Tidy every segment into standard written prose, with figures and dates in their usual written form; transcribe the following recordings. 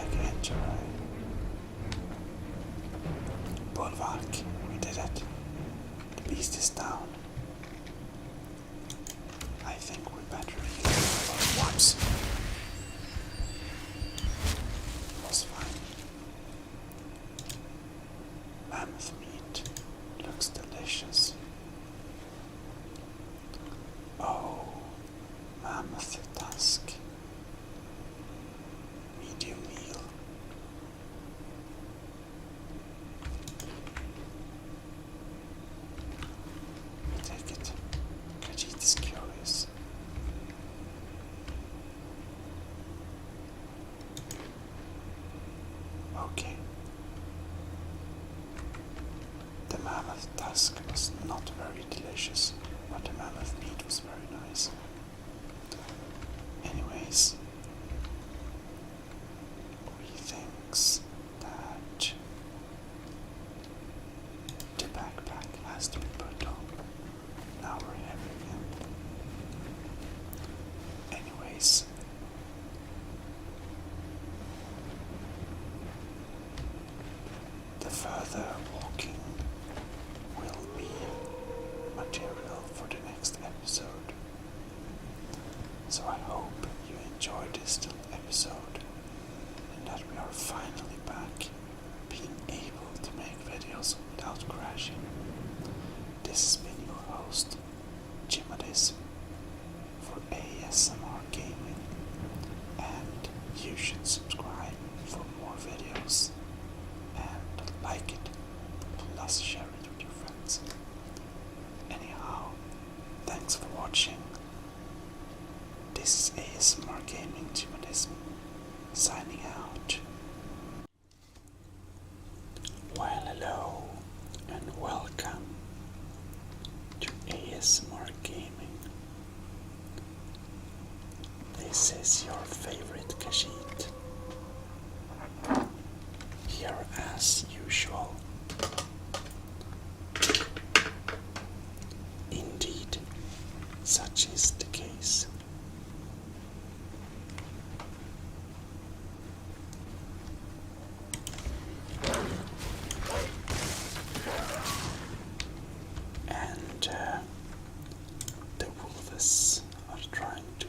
like enter Bulwark. We did it. The beast is down. I think we better heal. Oh, whoops. It was fine. Mammoth meat looks delicious. Oh, mammoth tusk. Medium meal. Take it. Khajiit is curious. Okay. The mammoth tusk was not very delicious, but the mammoth meat was very nice. Anyways, we thinks that the backpack has to be put on. Now we're heavy again. Anyways, the further walking will be material for the next episode. So I hope you enjoyed this episode and that we are finally back being able to make videos without crashing. This has been your host, Gmodism, for ASMR Gaming, and you should subscribe for more videos and like it, plus share it with your friends. Anyhow, thanks for watching. This is ASMR Gaming Gmodism, signing out. Well, hello and welcome to ASMR Gaming. This is your favorite Khajiit. Here as usual. Indeed, such is the case. And the wolves are trying to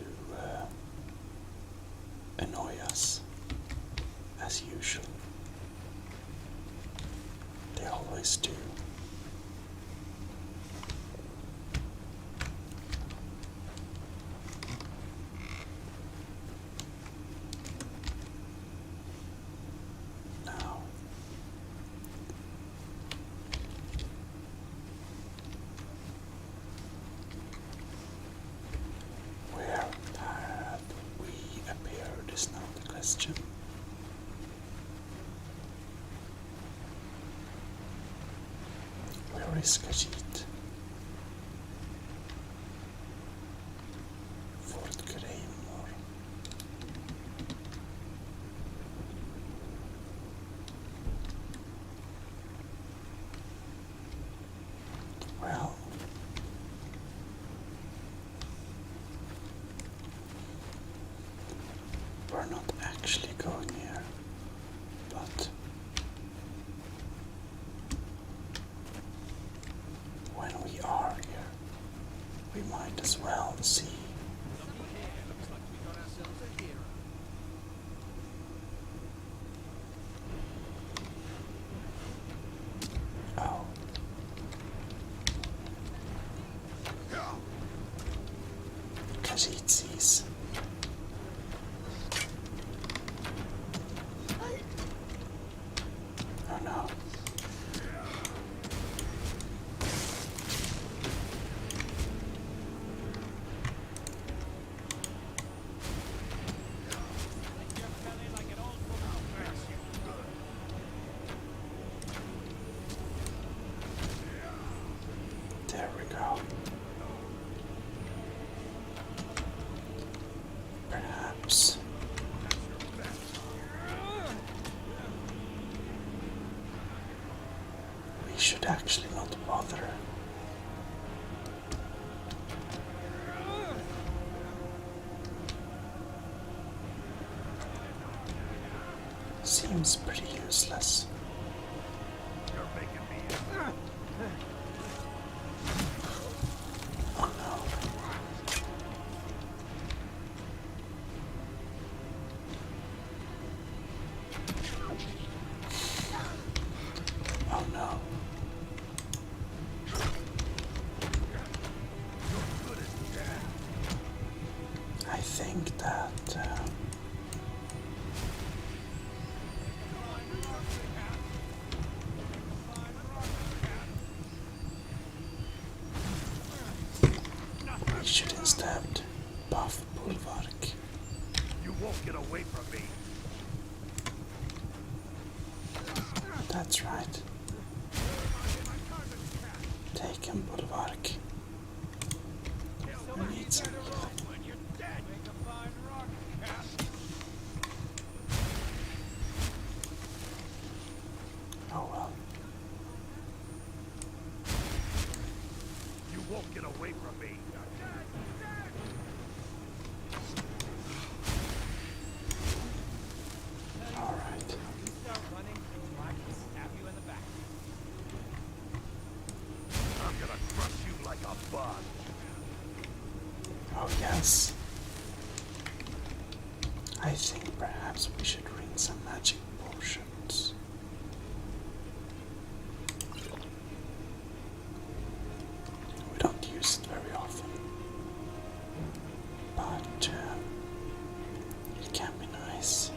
annoy us, as usual. They always do. Now, where have we appeared is now the question. Where is Khajiit? Fort Greymore. Well, we're not actually going here, but when we are here, we might as well see. Oh. Khajiit sees. Oh no. There we go. Perhaps we should actually not bother. seems pretty useless. You're making me. Oh no. Oh no. I think that we should instead buff Bulwark. You won't get away from me. That's right. Take him, Bulwark. We need some healing. Oh well. You won't get away from me. Alright. I'm gonna crush you like a bug. Oh yes. I think perhaps we should drink some magic potions. We don't use it very often, but it can be nice.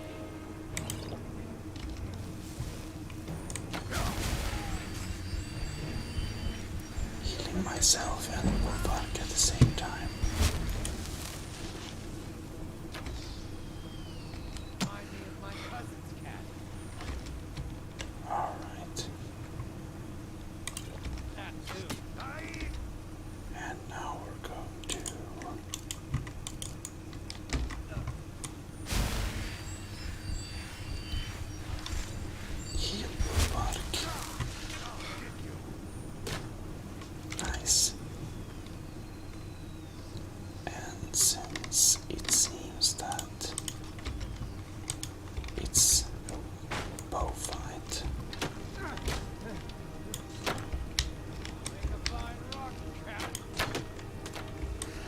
Healing myself and Bulwark at the same time. Alright. And now we're going to heal Bulwark. Nice. And since it seems that it's a bow fight,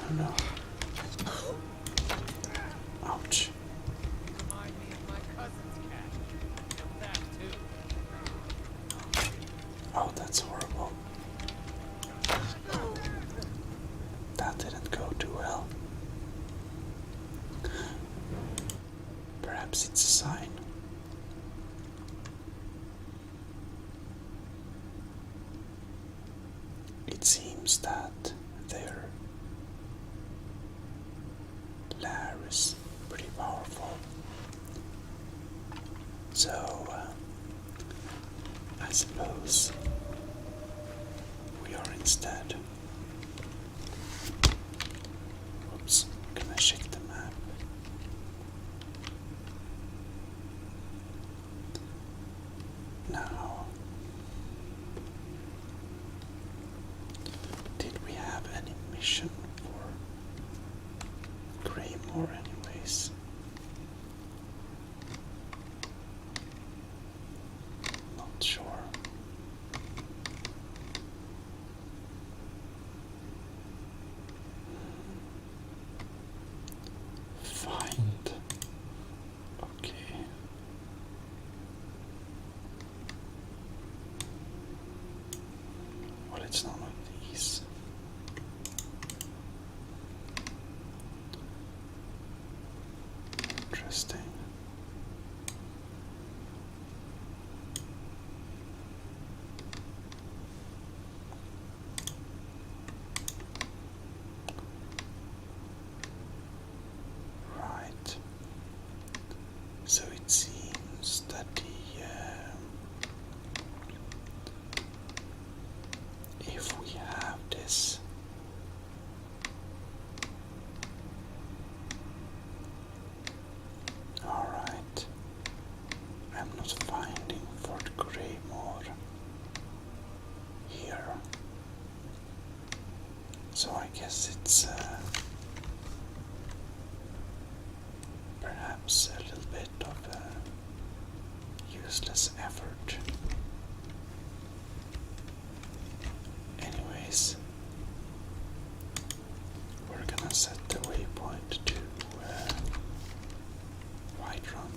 oh no. Ouch. Oh, that's horrible. That didn't go too well. Perhaps it's a sign. It seems that their lair is pretty powerful. So, I suppose we are instead. Oops, can I check the map? Now, did we have any mission for Greymore anyways? Not sure. Find. Okay. Well, it's none of these. Interesting. Right. So it seems that if we have this, all right. I'm not finding Fort Greymore here, so I guess it's perhaps a little bit of useless effort. Anyways, we're gonna set the waypoint to Whiterun.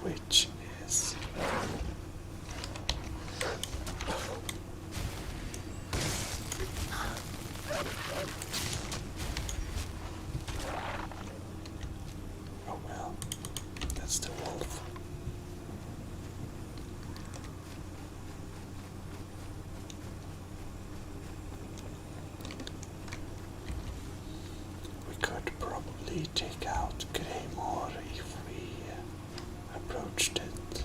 Which is oh well, that's the wolf. We could probably take out Gmod if we approached it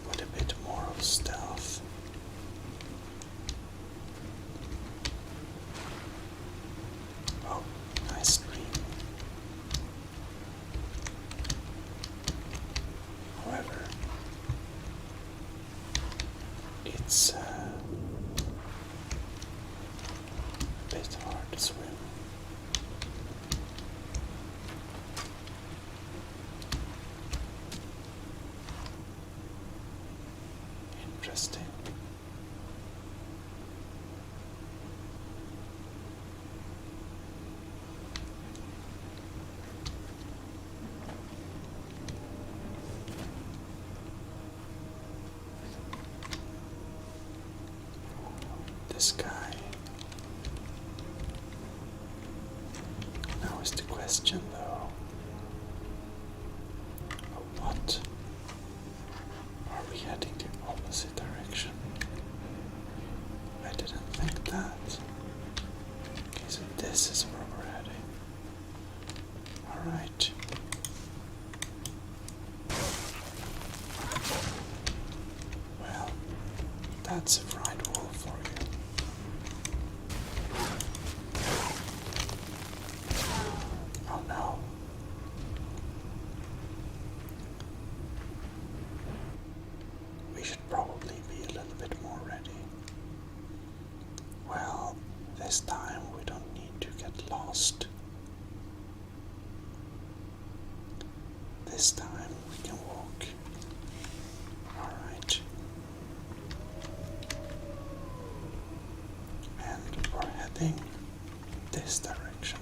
with a bit more of stealth. Oh, nice stream. However, it's a bit hard to swim. Interesting. This guy. Now is the question though. What? Are we heading the opposite direction? I didn't think that. Okay, so this is where we're heading. Alright. Well, that's a fried wolf for you. Oh no. We should probably be a little bit more ready. Well, this time we don't need to get lost. This time we can walk. Alright. And we're heading this direction.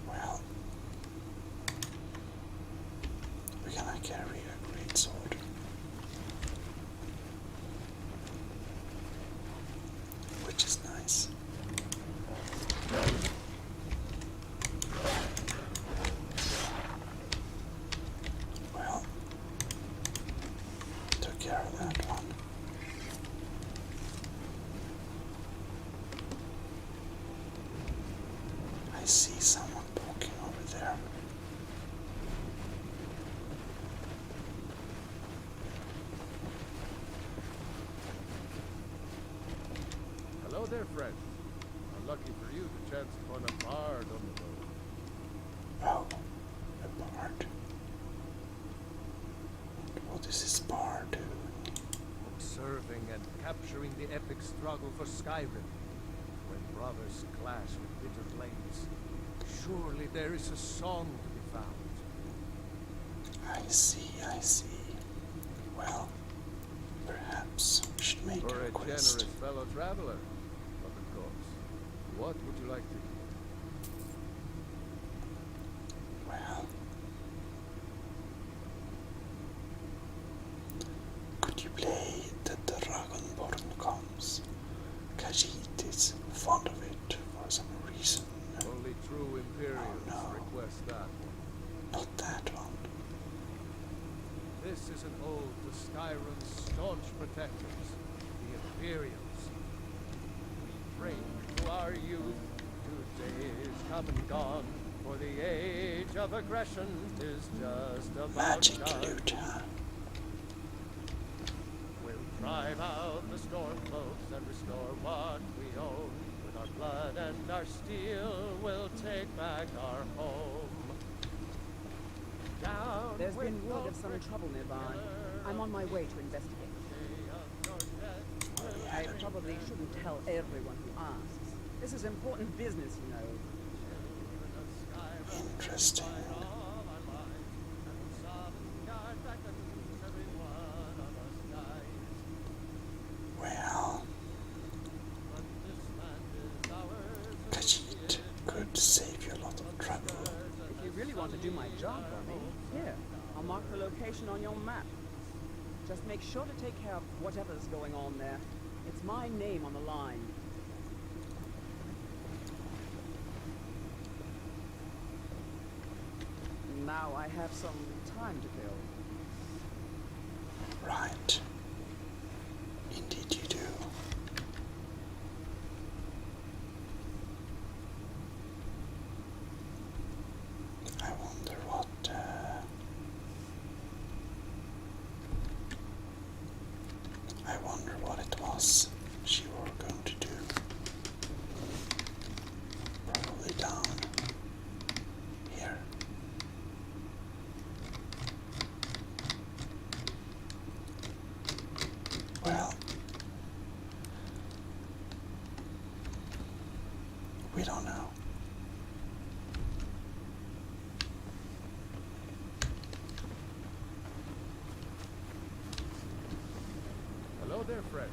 Well, we're gonna carry a great sword. Which is nice. Well, took care of that one. I see someone walking over there. Hello there, friend. Unlucky for you to chance upon a bard on the road. Oh, a bard. What is this bard doing? Observing and capturing the epic struggle for Skyrim, when brothers clash with bitter blades. Surely there is a song to be found. I see, I see. Well, perhaps we should make For a a request. generous fellow traveler, of course. What would you like to hear? Well, could you play The Dragonborn Comes? Khajiit is fond of it for some reason. Only true Imperials no. request that one. Not that one. This is an ode to Skyrim's staunch protectors, the Imperials. We bring to our youth 2 days come and gone, for the age of aggression is just about Magic done. lute, huh? We'll drive out the storm cloaks and restore what we own. With our blood and our steel, we'll take back our home. Down There's with been word of the some trouble nearby. killer I'm on my way to investigate. I probably shouldn't tell everyone who asks. This is important business, you know. interesting. Well, Khajiit could save you a lot of trouble. If you really want to do my job for me, here, I'll mark the location on your map. Just make sure to take care of whatever's going on there. It's my name on the line. Now I have some time to kill. Right. Indeed you do. I wonder what it was she were going to do. Probably down here. Well, we don't know. Hello there, friend.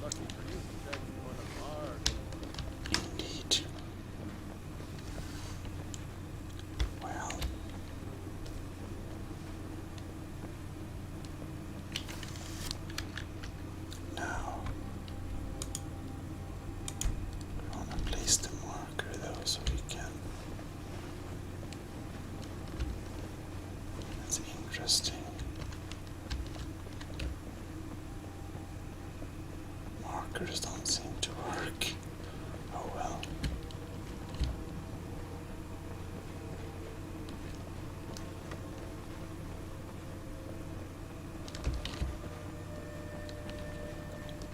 Lucky for you, that you want a bar. Indeed. Well, now we want to place the marker though, so we can. That's interesting. Markers don't seem to work. Oh well.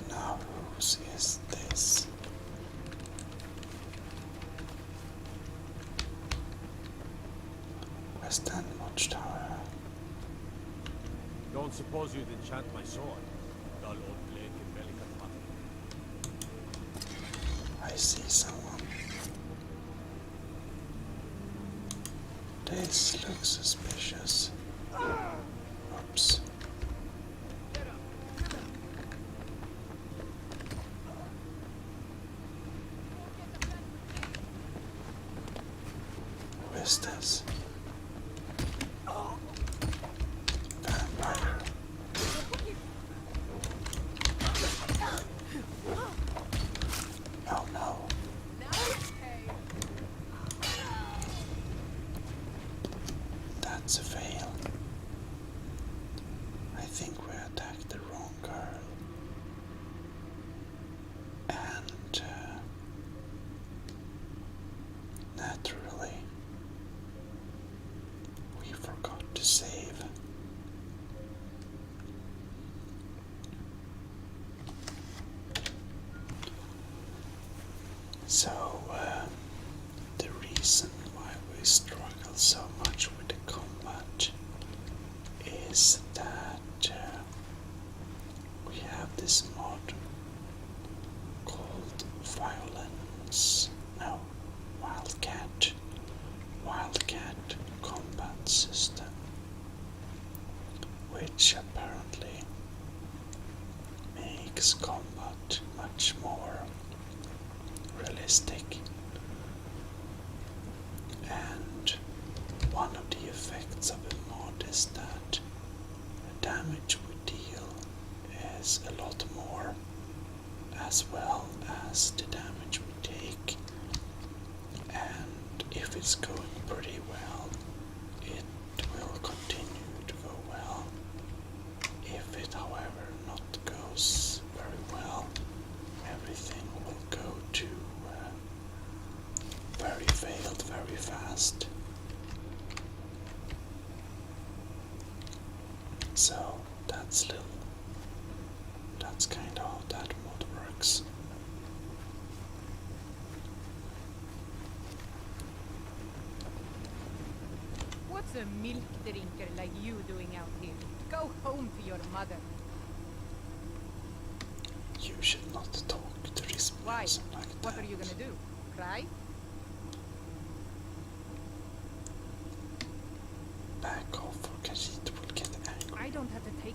Now whose is this? West End Watchtower. Don't suppose you'd enchant my sword. Dull old blade can barely cut mutton. I see someone. This looks suspicious. Oops. Who is this? Vampire. Oh no. That's a fail. I think we attacked the wrong girl. And naturally, we forgot to save. So, the reason why we struggle so much with the combat is that we have this mod called Wildcat Combat System, which apparently makes combat much more realistic. And one of the effects of a mod is that the damage we deal is a lot more, as well as the damage we take. And if it's going pretty well, it will continue to go well. If it, however, not goes very well, everything will go to very failed very fast. So that's kind of how that mod works. What's a milk drinker like you doing out here? Go home to your mother. You should not talk to this Why? person like that. What are you gonna do? Cry?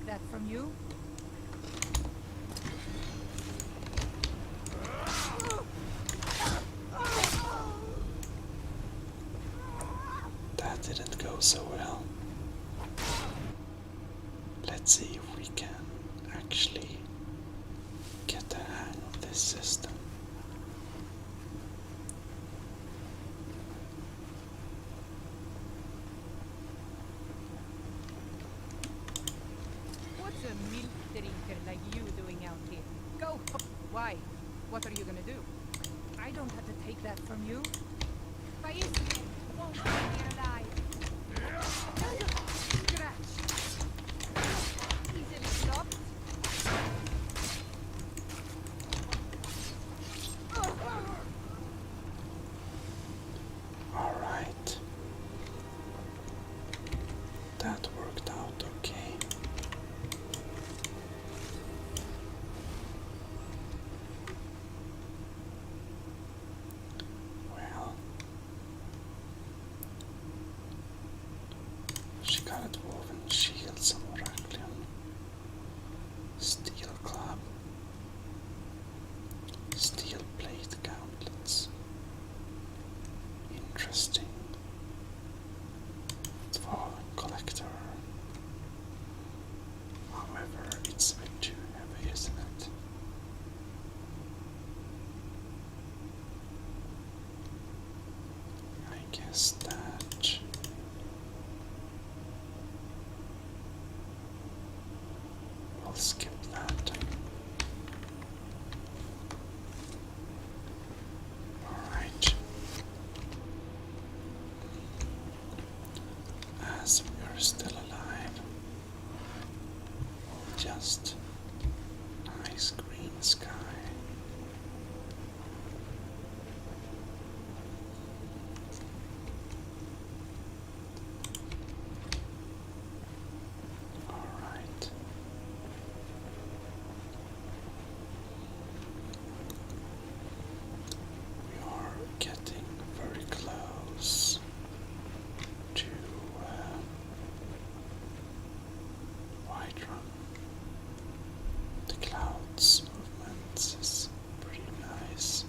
take that from you. That didn't go so well. Let's see if we can actually get the hang of this system. What's a milk drinker like you doing out here? Go. Why? What are you gonna do? I don't have to take that from you. Paisman won't be here alive. Scratch. Easily stopped. Alright. That worked out okay. Well, she got a dwarven shield, some Oracle, steel club, steel plate gauntlets. Interesting. Fallen collector. However, it's a bit too heavy, isn't it? I guess that we'll skip that. Alright. As we are still alive, just nice green sky. Alright. We are getting very close to Whiterun. The clouds movement is pretty nice.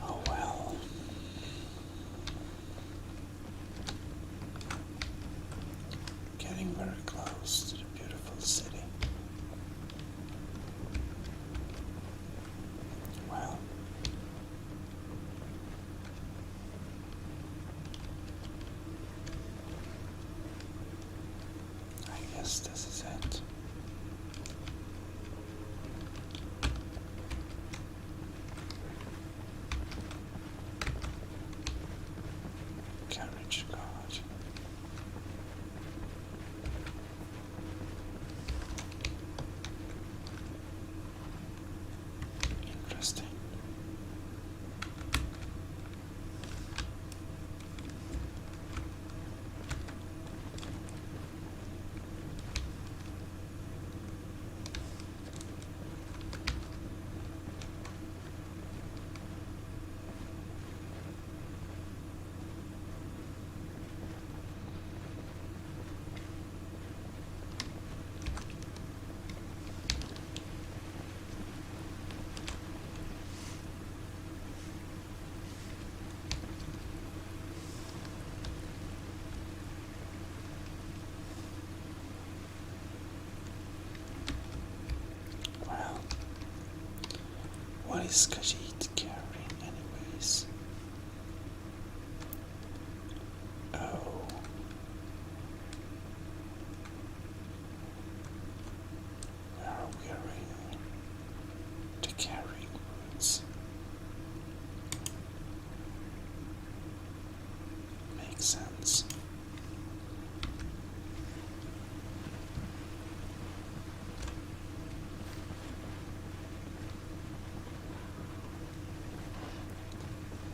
Oh well. Getting very close to the beautiful city. Well, I guess this is it. Carriage guard. Interesting. Well, what is Khajiit carrying anyways? Oh. We are wearing the carrying boots. Makes sense.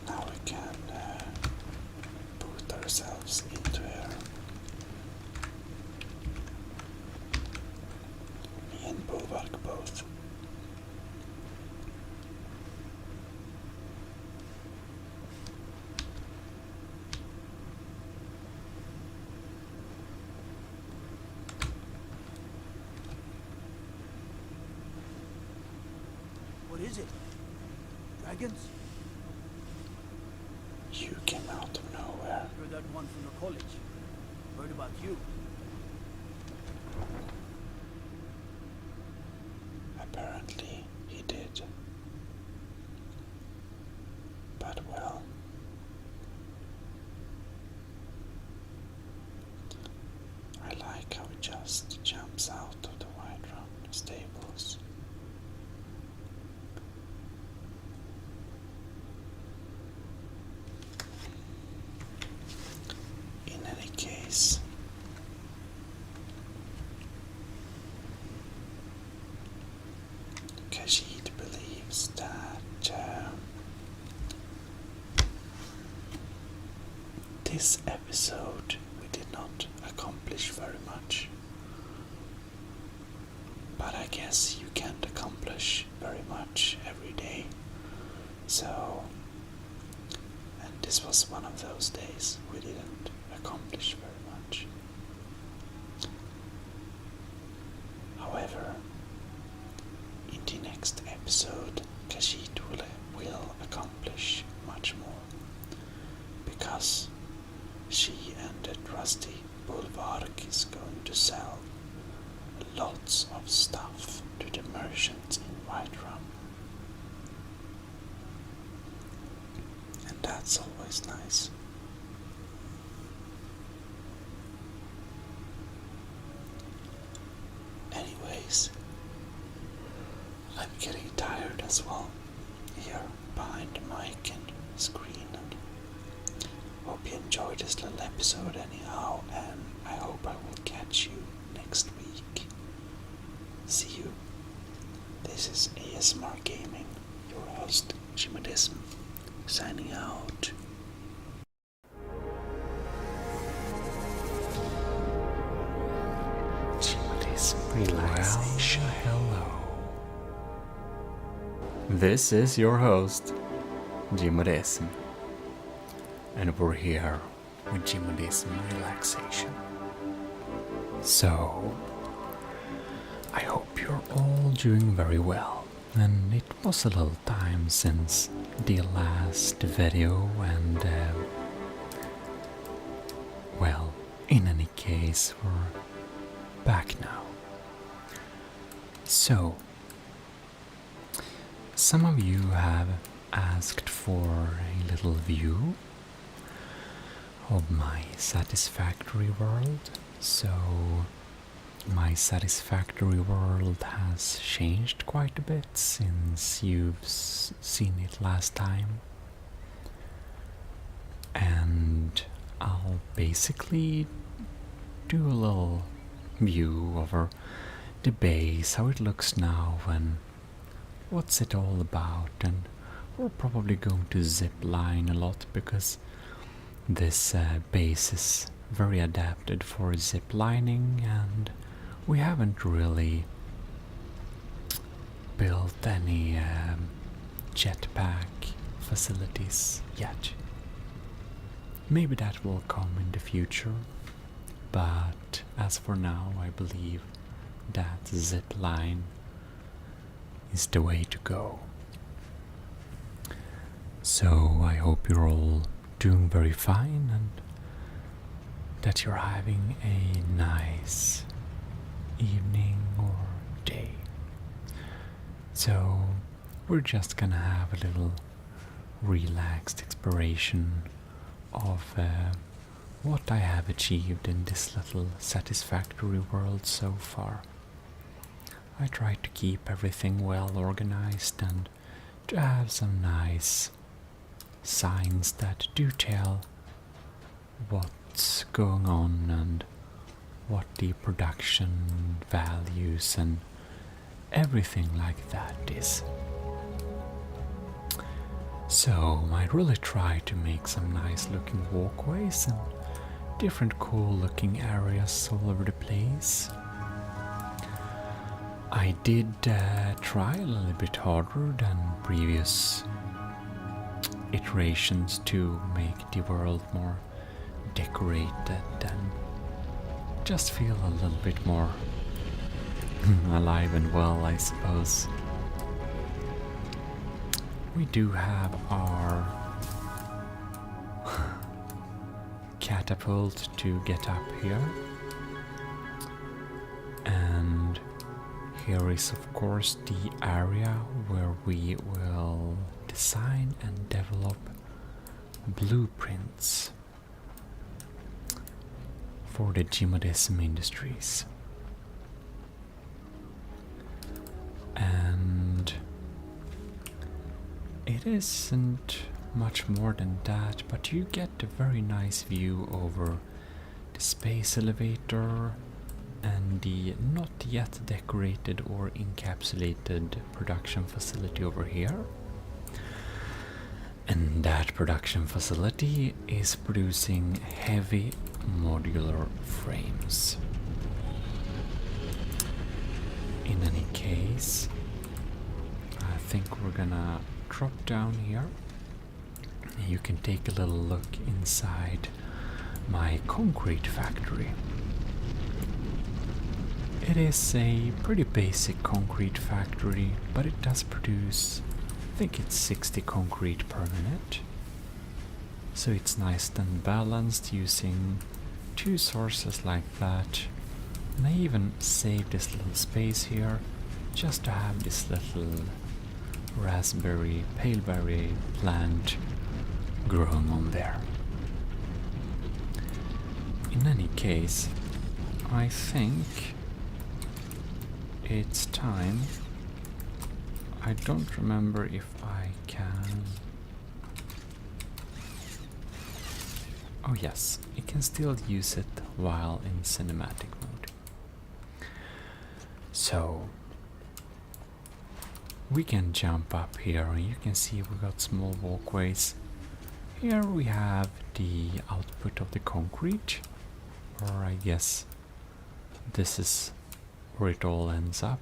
Now we can put ourselves into here. dragons? You came out of nowhere. You're that one from the college. Heard about you. Apparently he did. But well, I like how he just jumps out of the Whiterun stables. In any case, Khajiit believes that this episode we did not accomplish very much. But I guess you can't accomplish very much every day. So, and this was one of those days we didn't accomplish very much. However, in the next episode, Khajiit will accomplish much more, because she and the trusty Bulwark is going to sell lots of stuff to the merchants in Whiterun. And that's always nice. Anyways, I'm getting tired as well, here behind the mic and screen, and hope you enjoyed this little episode anyhow, and I hope I will catch you next week. See you. This is ASMR Gaming, your host Gmodism, signing out. Gmodism Relaxation. Well, hello. This is your host, Gmodism. And we're here with Gmodism Relaxation. So, I hope you're all doing very well. And it was a little time since the last video, and well, in any case, we're back now. So, some of you have asked for a little view of my satisfactory world. So my satisfactory world has changed quite a bit since you've seen it last time, and I'll basically do a little view over the base, how it looks now, and what's it all about. And we're probably going to zip line a lot, because this base is very adapted for zip lining, and we haven't really built any jetpack facilities yet. Maybe that will come in the future, but as for now, I believe that zip line is the way to go. So I hope you're all doing very fine, and that you're having a nice evening or day. So we're just gonna have a little relaxed exploration of what I have achieved in this little satisfactory world so far. I try to keep everything well organized and to have some nice signs that do tell what's going on and what the production values and everything like that is. So I really try to make some nice looking walkways and different cool looking areas all over the place. I did try a little bit harder than previous iterations to make the world more decorated and just feel a little bit more alive and well, I suppose. we do have our catapult to get up here. And here is of course the area where we will design and develop blueprints for the Gmodism industries. And it isn't much more than that, but you get a very nice view over the space elevator and the not yet decorated or encapsulated production facility over here. And that production facility is producing heavy modular frames. In any case, I think we're gonna drop down here. You can take a little look inside my concrete factory. It is a pretty basic concrete factory, but it does produce, I think it's 60 concrete per minute. So it's nice and balanced using two sources like that. And I even saved this little space here just to have this little raspberry, paleberry plant growing on there. In any case, I think it's time. I don't remember if I can. Oh yes, you can still use it while in cinematic mode. So we can jump up here and you can see we got small walkways. Here we have the output of the concrete, or I guess this is where it all ends up,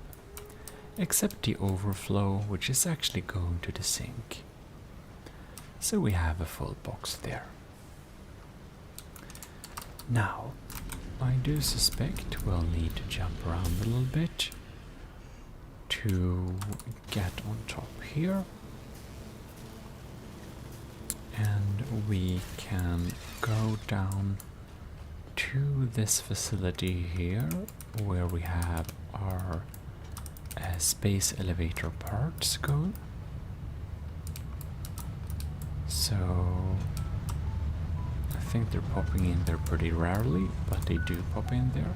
except the overflow, which is actually going to the sink. So we have a full box there. Now, I do suspect we'll need to jump around a little bit to get on top here. And we can go down to this facility here where we have our space elevator parts going. So I think they're popping in there pretty rarely, but they do pop in there.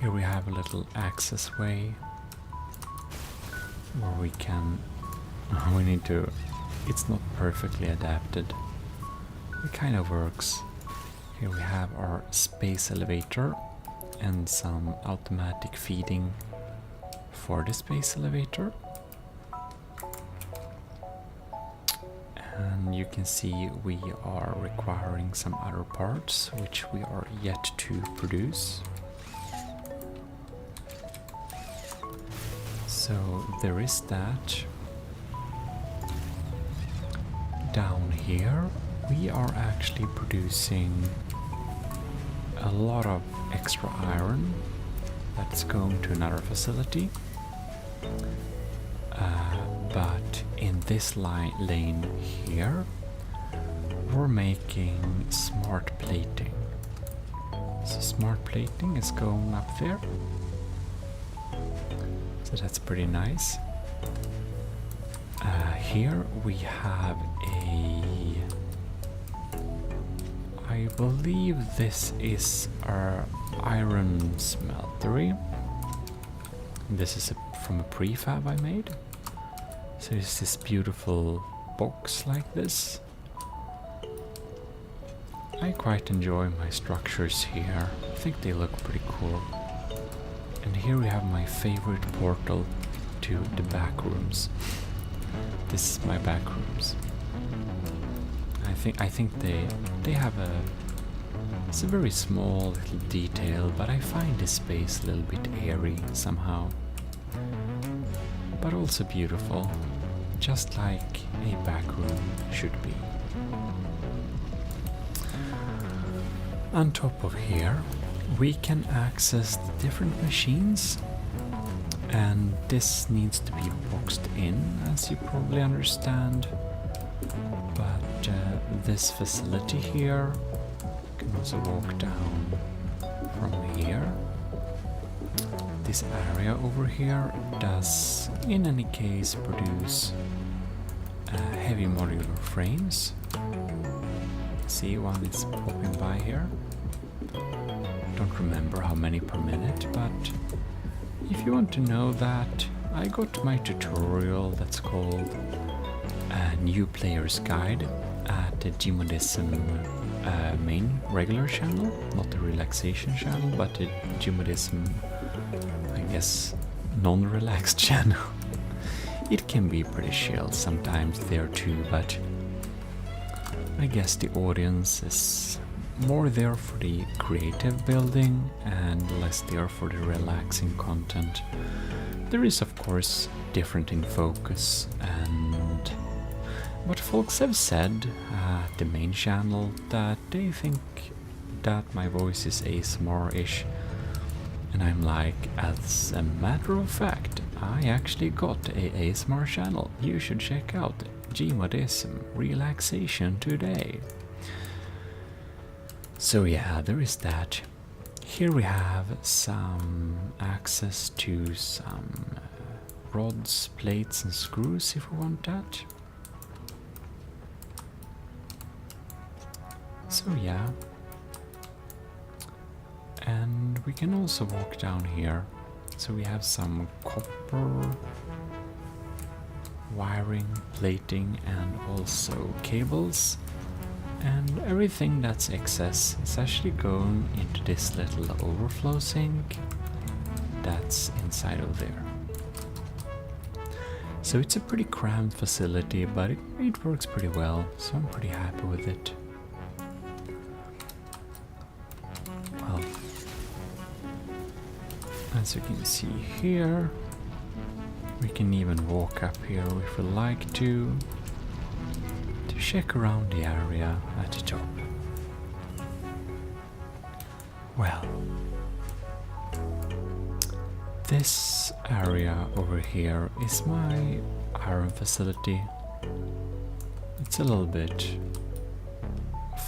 Here we have a little access way where we can, we need to, it's not perfectly adapted. It kind of works. Here we have our space elevator and some automatic feeding for the space elevator. And you can see we are requiring some other parts which we are yet to produce. So there is that. Down here we are actually producing a lot of extra iron that's going to another facility. But in this lane here, we're making smart plating. So smart plating is going up there. So that's pretty nice. Here we have I believe this is our iron smeltery. This is from a prefab I made. So it's this beautiful box like this. I quite enjoy my structures here. I think they look pretty cool. And here we have my favorite portal to the back rooms. This is my back rooms. I think they have it's a very small little detail, but I find this space a little bit airy somehow. But also beautiful, just like a back room should be. On top of here, we can access the different machines And this needs to be boxed in, as you probably understand. But this facility here, you can also walk down from here. This area over here does, in any case, produce heavy modular frames. See, one is popping by here. Don't remember how many per minute, but if you want to know that, I got my tutorial that's called a New Player's Guide at the Gmodism main regular channel, not the Relaxation channel, but the Gmodism, I guess, non-relaxed channel. It can be pretty chill sometimes there too, but I guess the audience is more there for the creative building and less there for the relaxing content. There is of course different in focus, and what folks have said at the main channel that they think that my voice is ASMR-ish, and I'm like, as a matter of fact, I actually got a ASMR channel. You should check out Gmodism Relaxation today. So yeah, there is that. Here we have some access to some rods, plates and screws if we want that. So yeah. And we can also walk down here. So we have some copper wiring, plating and also cables. And everything that's excess is actually going into this little overflow sink that's inside of there. So it's a pretty cramped facility, but it works pretty well, so I'm pretty happy with it. Well, as you can see here, we can even walk up here if we like to check around the area at the top. Well, this area over here is my iron facility. It's a little bit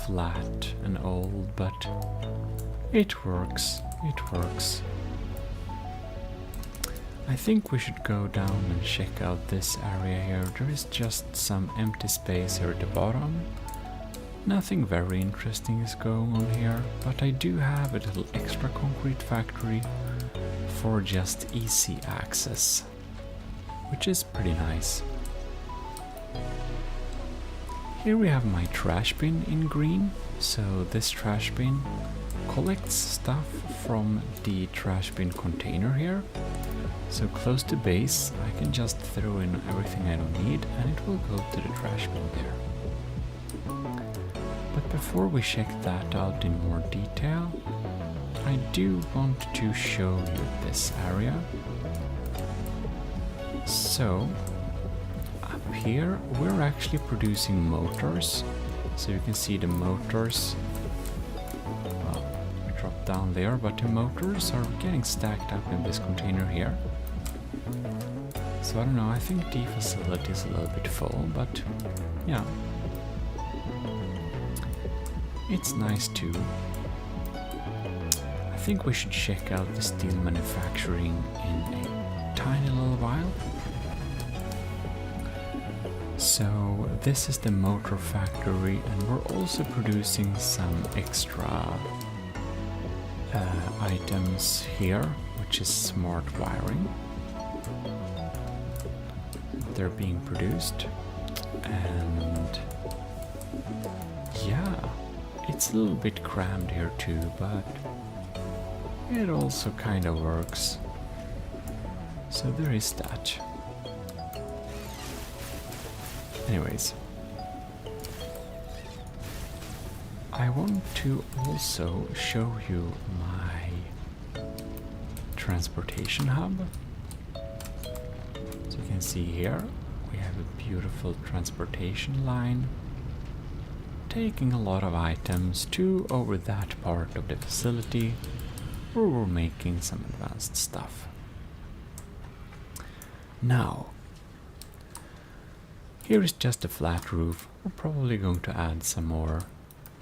flat and old, but it works, it works. I think we should go down and check out this area here. There is just some empty space here at the bottom. Nothing very interesting is going on here, but I do have a little extra concrete factory for just easy access, which is pretty nice. Here we have my trash bin in green. So this trash bin collects stuff from the trash bin container here. So close to base, I can just throw in everything I don't need and it will go to the trash bin there. But before we check that out in more detail, I do want to show you this area. So up here we're actually producing motors. So you can see the motors, well, we drop down there, but the motors are getting stacked up in this container here. So I don't know, I think the facility is a little bit full, but yeah, it's nice too. I think we should check out the steel manufacturing in a tiny little while. So this is the motor factory, and we're also producing some extra items here, which is smart wiring. They're being produced, and yeah, it's a little bit crammed here too, but it also kind of works. So there is that. Anyways, I want to also show you my transportation hub. So you can see here we have a beautiful transportation line taking a lot of items to over that part of the facility where we're making some advanced stuff. Now, here is just a flat roof. We're probably going to add some more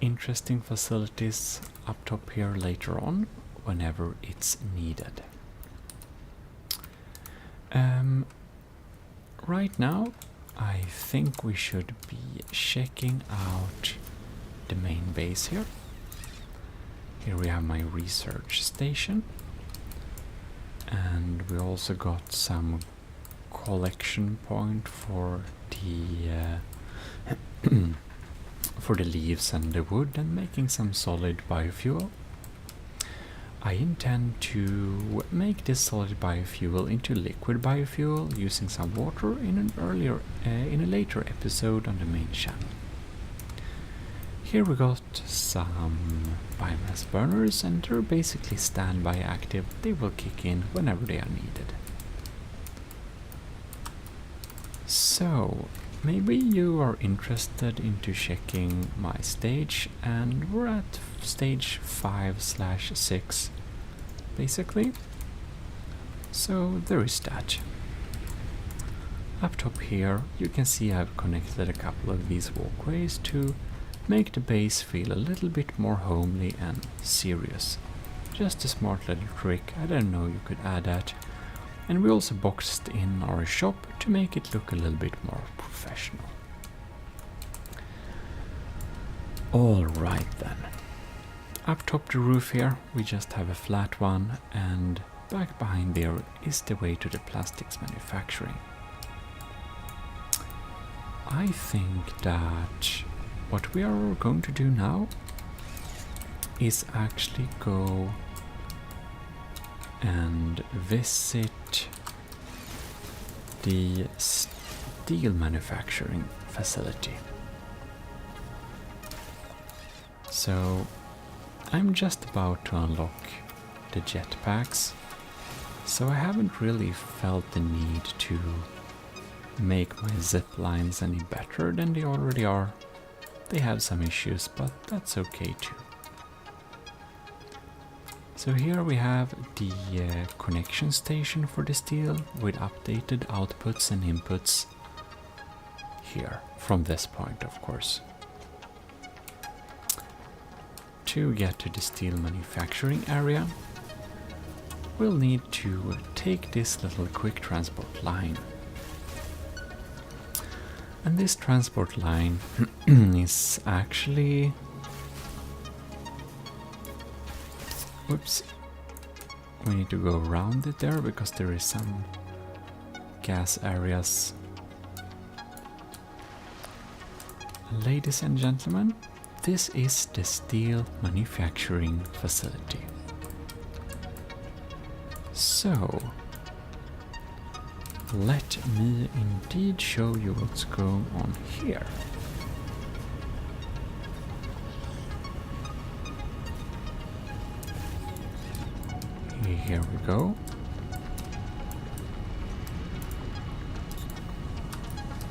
interesting facilities up top here later on, whenever it's needed. Right now, I think we should be checking out the main base here. Here we have my research station, and we also got some collection point for the for the leaves and the wood, and making some solid biofuel. I intend to make this solid biofuel into liquid biofuel using some water in a later episode on the main channel. Here we got some biomass burners, and they're basically standby active. They will kick in whenever they are needed. So, maybe you are interested into checking my stage, and we're at stage 5/6 basically. So there is that. Up top here you can see I've connected a couple of these walkways to make the base feel a little bit more homely and serious. Just a smart little trick. I didn't know you could add that. And we also boxed in our shop to make it look a little bit more professional. Alright then. Up top the roof here we just have a flat one, and back behind there is the way to the plastics manufacturing. I think that what we are going to do now is actually go and visit the steel manufacturing facility. So I'm just about to unlock the jetpacks, so I haven't really felt the need to make my zip lines any better than they already are. They have some issues, but that's okay too. So here we have the connection station for the steel with updated outputs and inputs here, from this point of course. To get to the steel manufacturing area, we'll need to take this little quick transport line. And this transport line is actually... Whoops. We need to go around it there because there is some gas areas. Ladies and gentlemen, this is the steel manufacturing facility. So, let me indeed show you what's going on here. Here we go.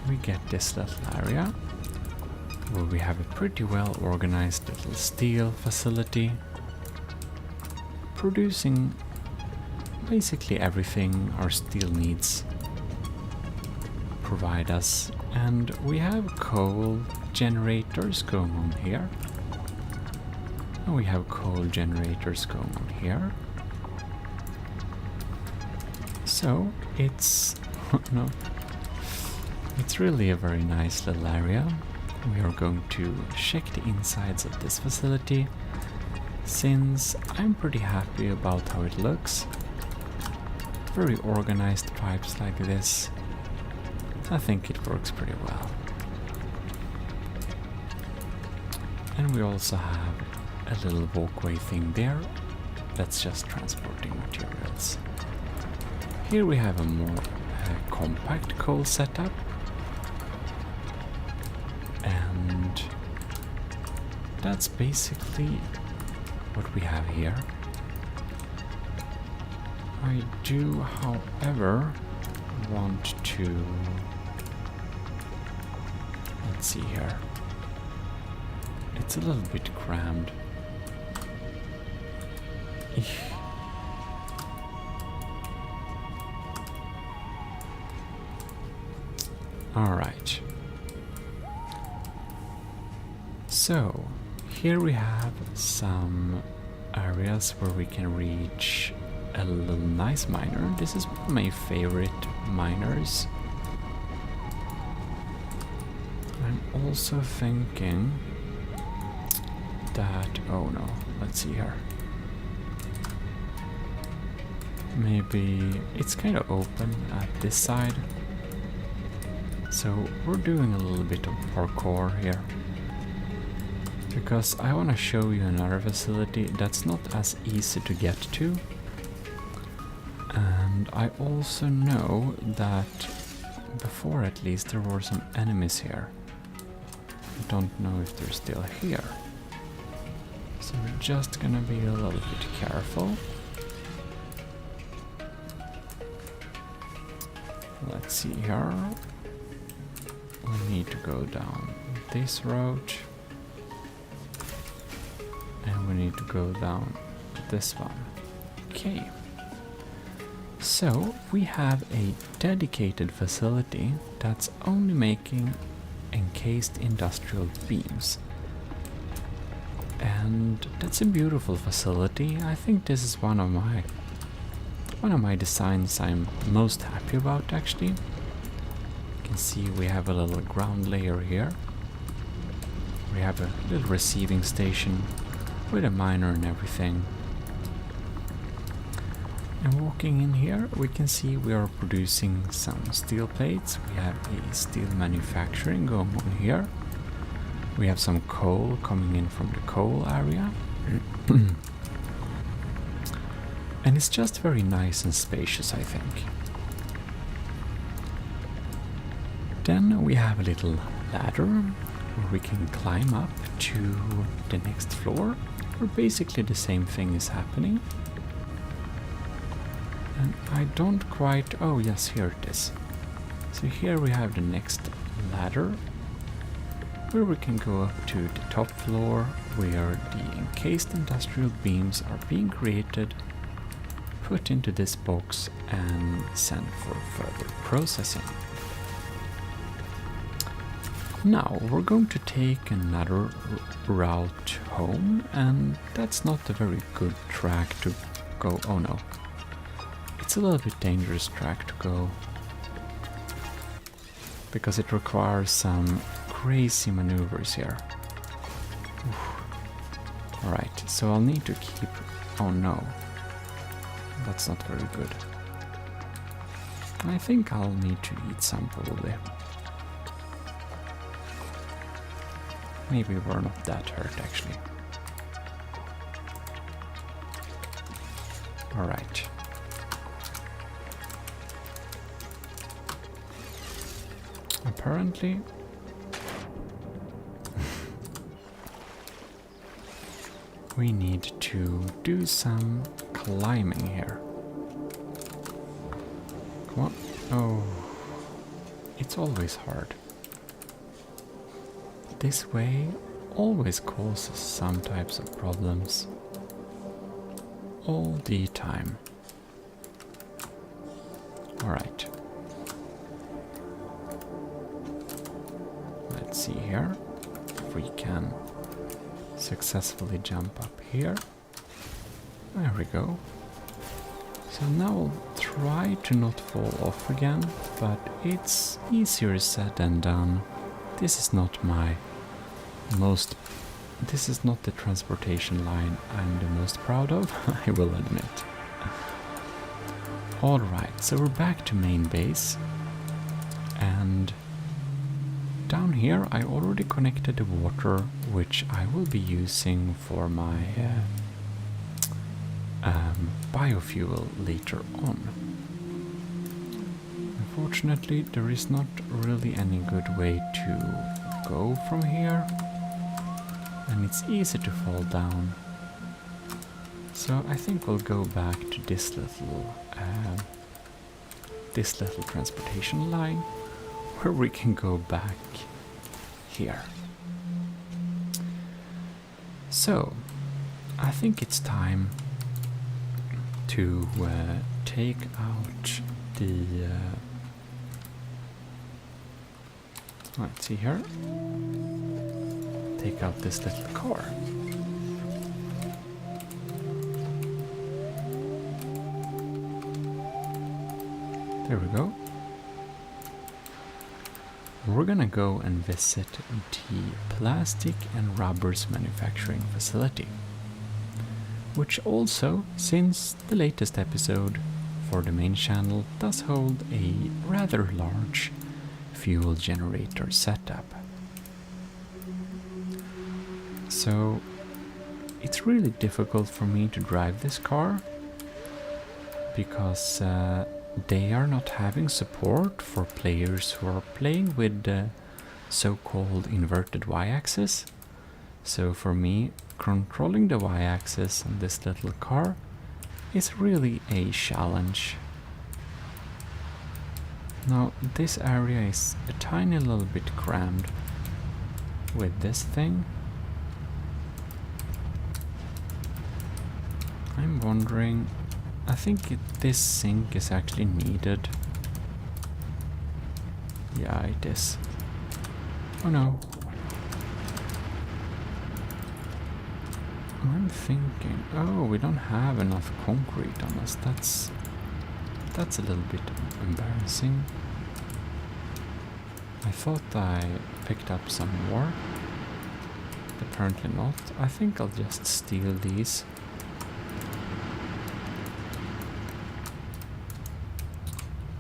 We get this little area where we have a pretty well organized little steel facility producing basically everything our steel needs provide us. And we have coal generators going on here, and we have coal generators going on here. So it's no, it's really a very nice little area. We are going to check the insides of this facility, since I'm pretty happy about how it looks. Very organized pipes like this. I think it works pretty well. And we also have a little walkway thing there that's just transporting materials. Here we have a more compact coal setup, and that's basically what we have here. I do, however, want to... Let's see here. It's a little bit crammed. Alright. So, here we have some areas where we can reach a little nice miner. This is one of my favorite miners. I'm also thinking that... oh no, let's see here. Maybe it's kind of open at this side. So we're doing a little bit of parkour here. Because I want to show you another facility that's not as easy to get to. And I also know that before at least there were some enemies here. I don't know if they're still here. So we're just gonna be a little bit careful. Let's see here. We need to go down this road. And we need to go down this one. Okay. So we have a dedicated facility that's only making encased industrial beams. And that's a beautiful facility. I think this is one of my designs I'm most happy about, actually. You can see we have a little ground layer here. We have a little receiving station with a miner and everything. And walking in here, we can see we are producing some steel plates. We have a steel manufacturing going on here. We have some coal coming in from the coal area. And it's just very nice and spacious, I think. Then we have a little ladder where we can climb up to the next floor, where basically the same thing is happening. And I don't quite... oh yes, here it is. So here we have the next ladder, where we can go up to the top floor, where the encased industrial beams are being created, put into this box and sent for further processing. Now we're going to take another route home, and that's not a very good track to go. Oh no. It's a little bit dangerous track to go, because it requires some crazy maneuvers here. Alright, so I'll need to keep... oh no. That's not very good. I think I'll need to eat some probably. Maybe we're not that hurt actually. Alright. Apparently we need to do some climbing here. Come on. Oh, it's always hard. This way always causes some types of problems. All the time. Alright. Let's see here if we can successfully jump up here. There we go. So now I'll try to not fall off again, but it's easier said than done. This is not the transportation line I'm the most proud of, I will admit. Alright, so we're back to main base, and down here I already connected the water, which I will be using for my biofuel later on. Unfortunately, there is not really any good way to go from here, and it's easy to fall down. So I think we'll go back to this little transportation line, where we can go back here. So I think it's time to take out the Let's see here. Take out this little car. There we go. We're gonna go and visit the plastic and rubbers manufacturing facility, which also, since the latest episode for the main channel, does hold a rather large fuel generator setup. So it's really difficult for me to drive this car because they are not having support for players who are playing with the so-called inverted y-axis. So for me, controlling the y-axis on this little car is really a challenge. Now this area is a tiny little bit crammed with this thing. I'm wondering, I think this sink is actually needed. Yeah, it is. Oh no. I'm thinking, oh, we don't have enough concrete on us. That's a little bit embarrassing. I thought I picked up some more. Apparently not. I think I'll just steal these.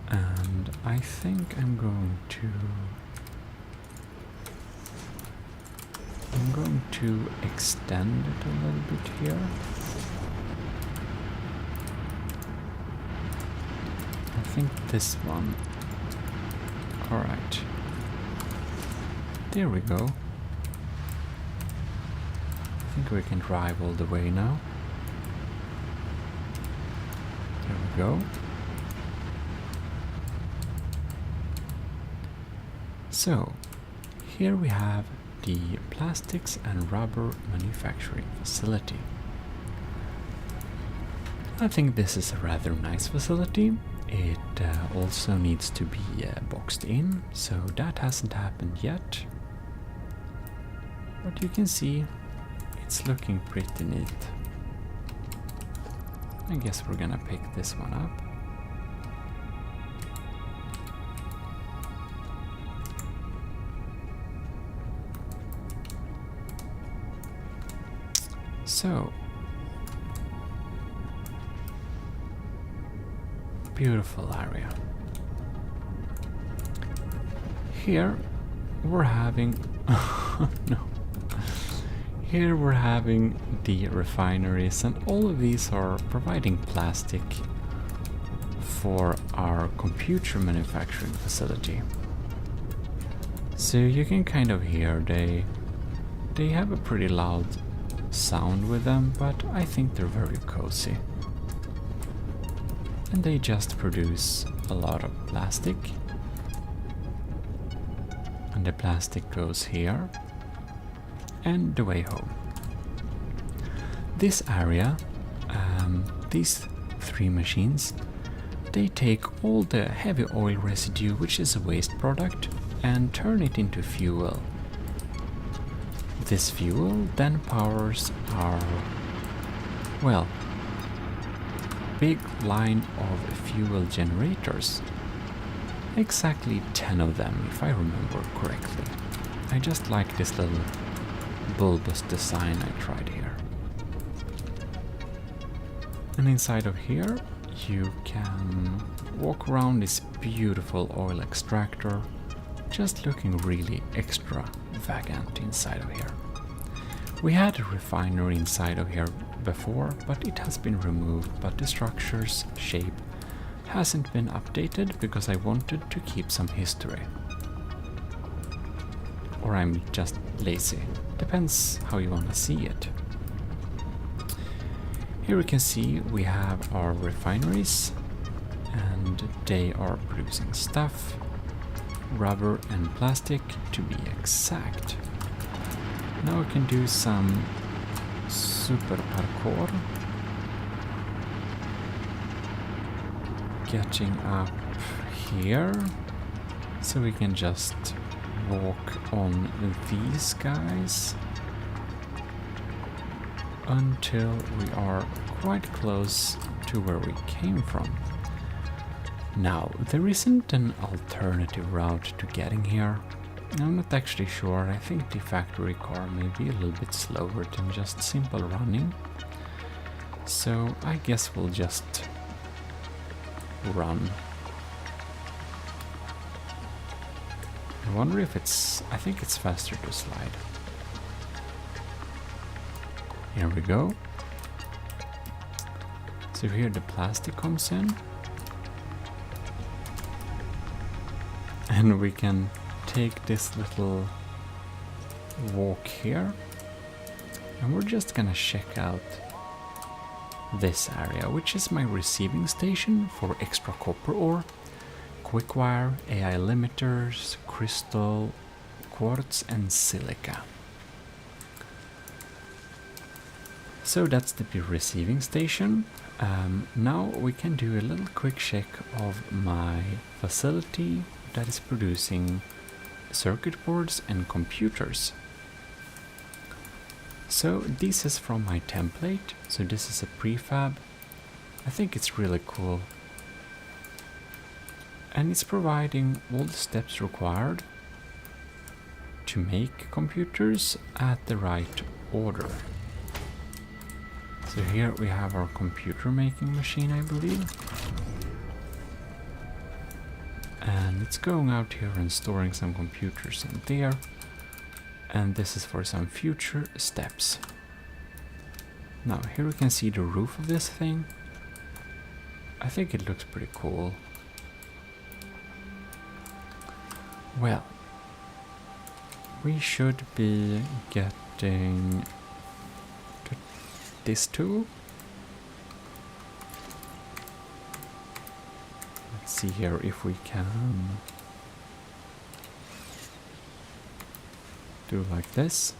And I think I'm going to extend it a little bit here. I think this one. Alright. There we go. I think we can drive all the way now. There we go. So, here we have the plastics and rubber manufacturing facility. I think this is a rather nice facility. It also needs to be boxed in, so that hasn't happened yet. But you can see it's looking pretty neat. I guess we're gonna pick this one up. So, beautiful area. Here we're having no. Here we're having the refineries, and all of these are providing plastic for our computer manufacturing facility. So you can kind of hear they have a pretty loud sound with them, but I think they're very cozy. And they just produce a lot of plastic. And the plastic goes here and the way home. This area, these three machines, they take all the heavy oil residue, which is a waste product, and turn it into fuel. This fuel then powers our, well, big line of fuel generators. Exactly 10 of them, if I remember correctly. I just like this little bulbous design I tried here. And inside of here you can walk around this beautiful oil extractor, just looking really extravagant inside of here. We had a refinery inside of here before, but it has been removed, but the structure's shape hasn't been updated because I wanted to keep some history. Or I'm just lazy. Depends how you want to see it. Here we can see we have our refineries, and they are producing stuff, rubber and plastic to be exact. Now we can do some super parkour. Getting up here, so we can just walk on these guys until we are quite close to where we came from. Now, there isn't an alternative route to getting here. I'm not actually sure. I think the factory car may be a little bit slower than just simple running. So I guess we'll just run. I wonder if I think it's faster to slide. Here we go. So here the plastic comes in. And we can take this little walk here. And we're just gonna check out this area, which is my receiving station for extra copper ore, quick wire, AI limiters, crystal, quartz and silica. So that's the receiving station. Now we can do a little quick check of my facility that is producing circuit boards and computers. So this is from my template, so this is a prefab. I think it's really cool. And it's providing all the steps required to make computers at the right order. So here we have our computer making machine, I believe. And it's going out here and storing some computers in there. And this is for some future steps. Now here we can see the roof of this thing. I think it looks pretty cool. Well, we should be getting to this tool. Let's see here if we can do like this.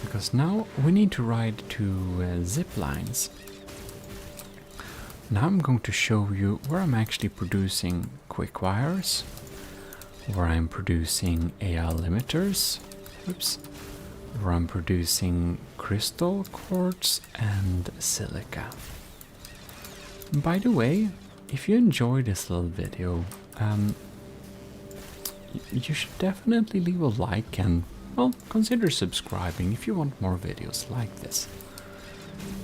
Because now we need to ride two zip lines. Now I'm going to show you where I'm actually producing quick wires, where I'm producing AI limiters, where I'm producing crystal, quartz and silica. By the way, if you enjoyed this little video, you should definitely leave a like and, well, consider subscribing if you want more videos like this.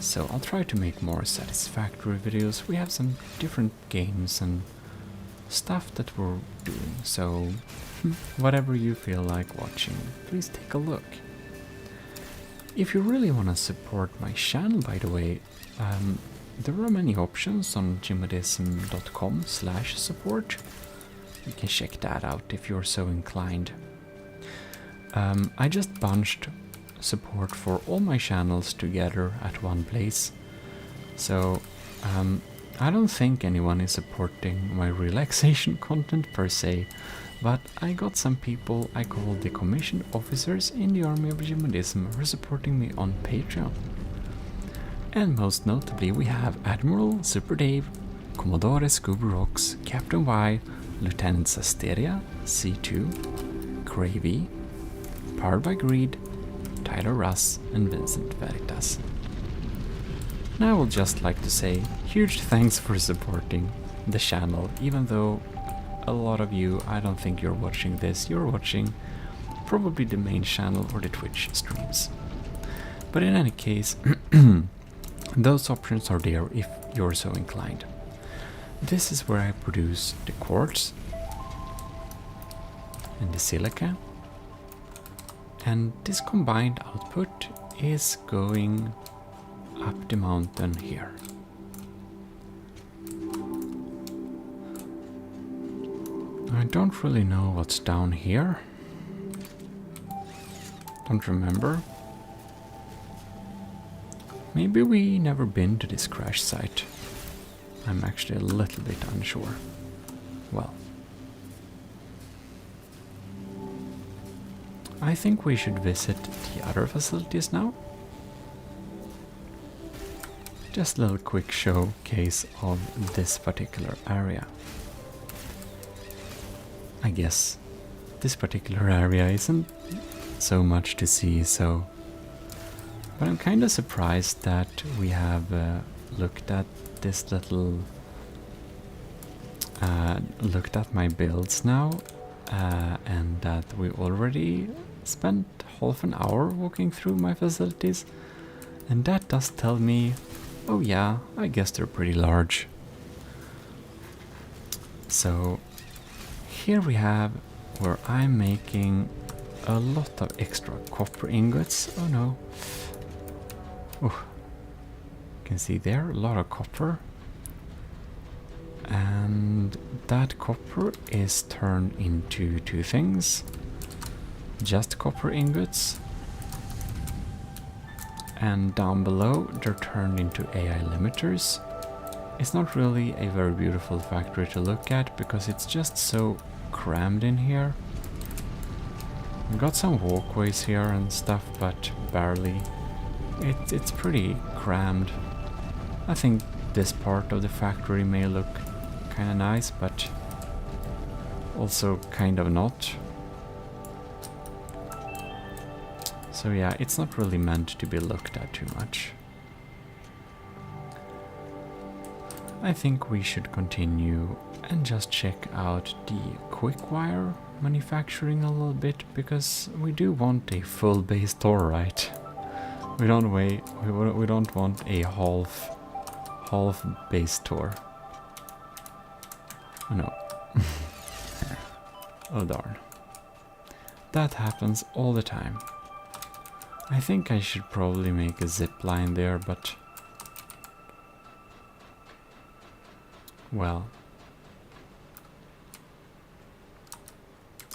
So I'll try to make more satisfactory videos. We have some different games and stuff that we're doing, so whatever you feel like watching, please take a look. If you really want to support my channel, by the way, there are many options on gmodism.com/support. You can check that out if you're so inclined. I just bunched support for all my channels together at one place. So I don't think anyone is supporting my relaxation content per se, but I got some people I call the commissioned officers in the army of Gmodism who are supporting me on Patreon. And most notably we have Admiral Super Dave, Commodore Scooby Rocks, Captain Y, Lieutenant Sasteria, C2, Cravey, Powered by Greed, Tyler Russ and Vincent Veritas. Now I would just like to say huge thanks for supporting the channel, even though a lot of you, I don't think you're watching this, you're watching probably the main channel or the Twitch streams. But in any case, those options are there if you're so inclined. This is where I produce the quartz and the silica. And this combined output is going up the mountain here. I don't really know what's down here. Don't remember. Maybe we never been to this crash site. I'm actually a little bit unsure. Well, I think we should visit the other facilities now. Just a little quick showcase of this particular area. I guess this particular area isn't so much to see, so... But I'm kind of surprised that we have looked at this little... looked at my builds now, and that we already spent half an hour walking through my facilities, and that does tell me, oh yeah, I guess they're pretty large. So here we have where I'm making a lot of extra copper ingots. Oh no. Oh, you can see there a lot of copper. And that copper is turned into two things. Just copper ingots. And down below they're turned into AI limiters. It's not really a very beautiful factory to look at because it's just so crammed in here. We've got some walkways here and stuff, but barely. It's pretty crammed. I think this part of the factory may look kind of nice, but also kind of not. So yeah, it's not really meant to be looked at too much. I think we should continue and just check out the quick wire manufacturing a little bit, because we do want a full base door, right? We don't want a half base door. Oh no. Oh darn. That happens all the time. I think I should probably make a zip line there, but... well...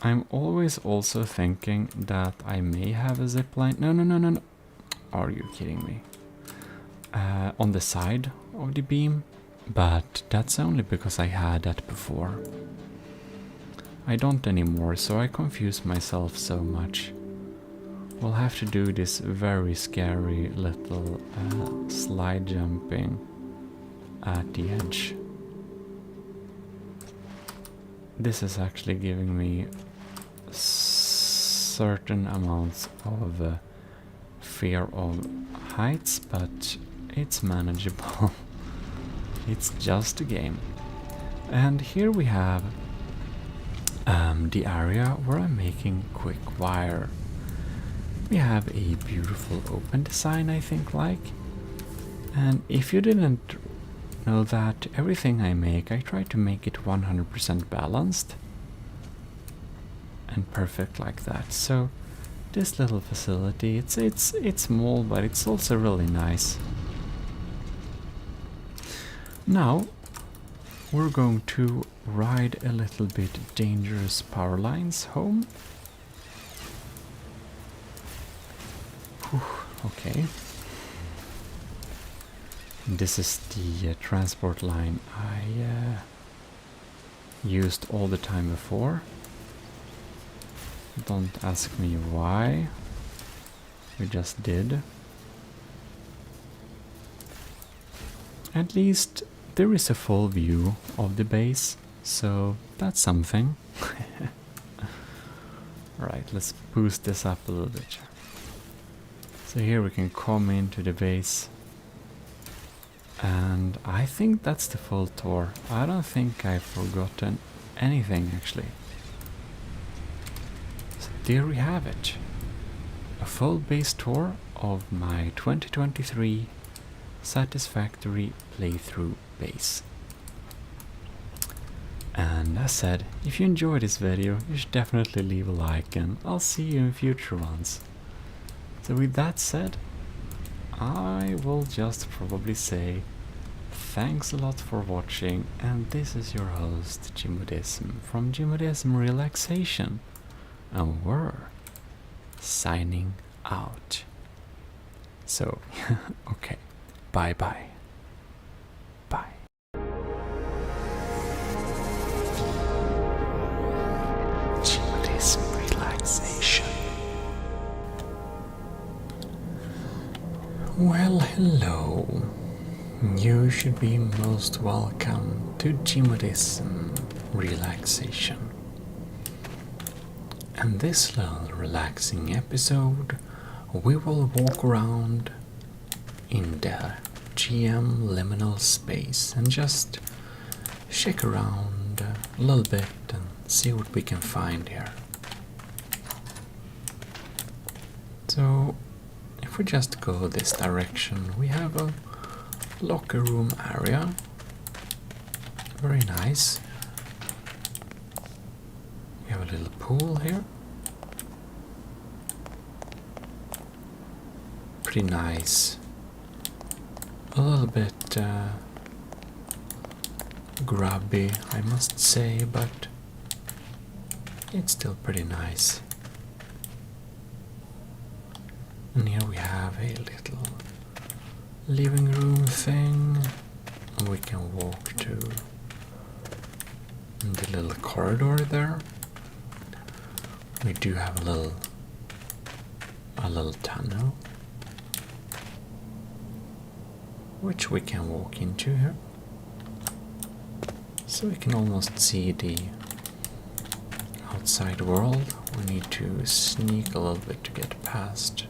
I'm always also thinking that I may have a zip line... No. Are you kidding me? On the side of the beam, but that's only because I had that before. I don't anymore, so I confuse myself so much. We'll have to do this very scary little slide jumping at the edge. This is actually giving me certain amounts of fear of heights, but it's manageable. It's just a game. And here we have the area where I'm making quick wire. We have a beautiful open design, I think, and if you didn't know that, everything I make, I try to make it 100% balanced and perfect like that. So this little facility, it's small, but it's also really nice. Now we're going to ride a little bit dangerous power lines home. Whew, okay. This is the transport line I used all the time before. Don't ask me why. We just did. At least there is a full view of the base, so that's something. Alright, let's boost this up a little bit. So here we can come into the base. And I think that's the full tour. I don't think I've forgotten anything, actually. So there we have it. A full base tour of my 2023 Satisfactory playthrough base. And as said, if you enjoyed this video, you should definitely leave a like, and I'll see you in future ones. So with that said, I will just probably say thanks a lot for watching, and this is your host Gmodism from Gmodism Relaxation, and we're signing out. So, okay, bye bye. Bye. Gmodism Relaxation. Well, hello. You should be most welcome to Gmodism Relaxation. In this little relaxing episode, we will walk around in the GM liminal space and just check around a little bit and see what we can find here. So, if we just go this direction, we have a locker room area. Very nice. We have a little pool here. Pretty nice. A little bit grubby, I must say, but it's still pretty nice. And here we have a little living room thing. We can walk to the little corridor there. We do have a little tunnel which we can walk into here. So we can almost see the outside world. We need to sneak a little bit to get past.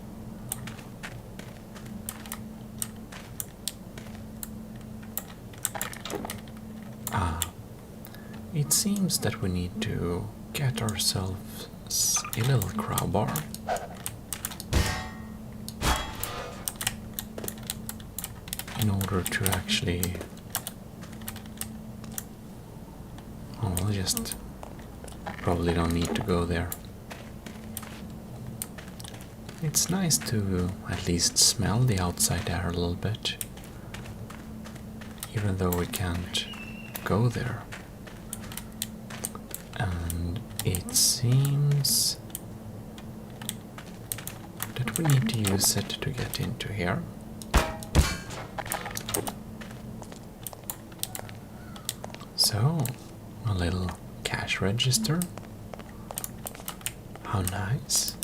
It seems that we need to get ourselves a little crowbar. In order to actually... Oh, we'll just... probably don't need to go there. It's nice to at least smell the outside air a little bit. Even though we can't go there. And it seems that we need to use it to get into here. So, a little cash register. How nice.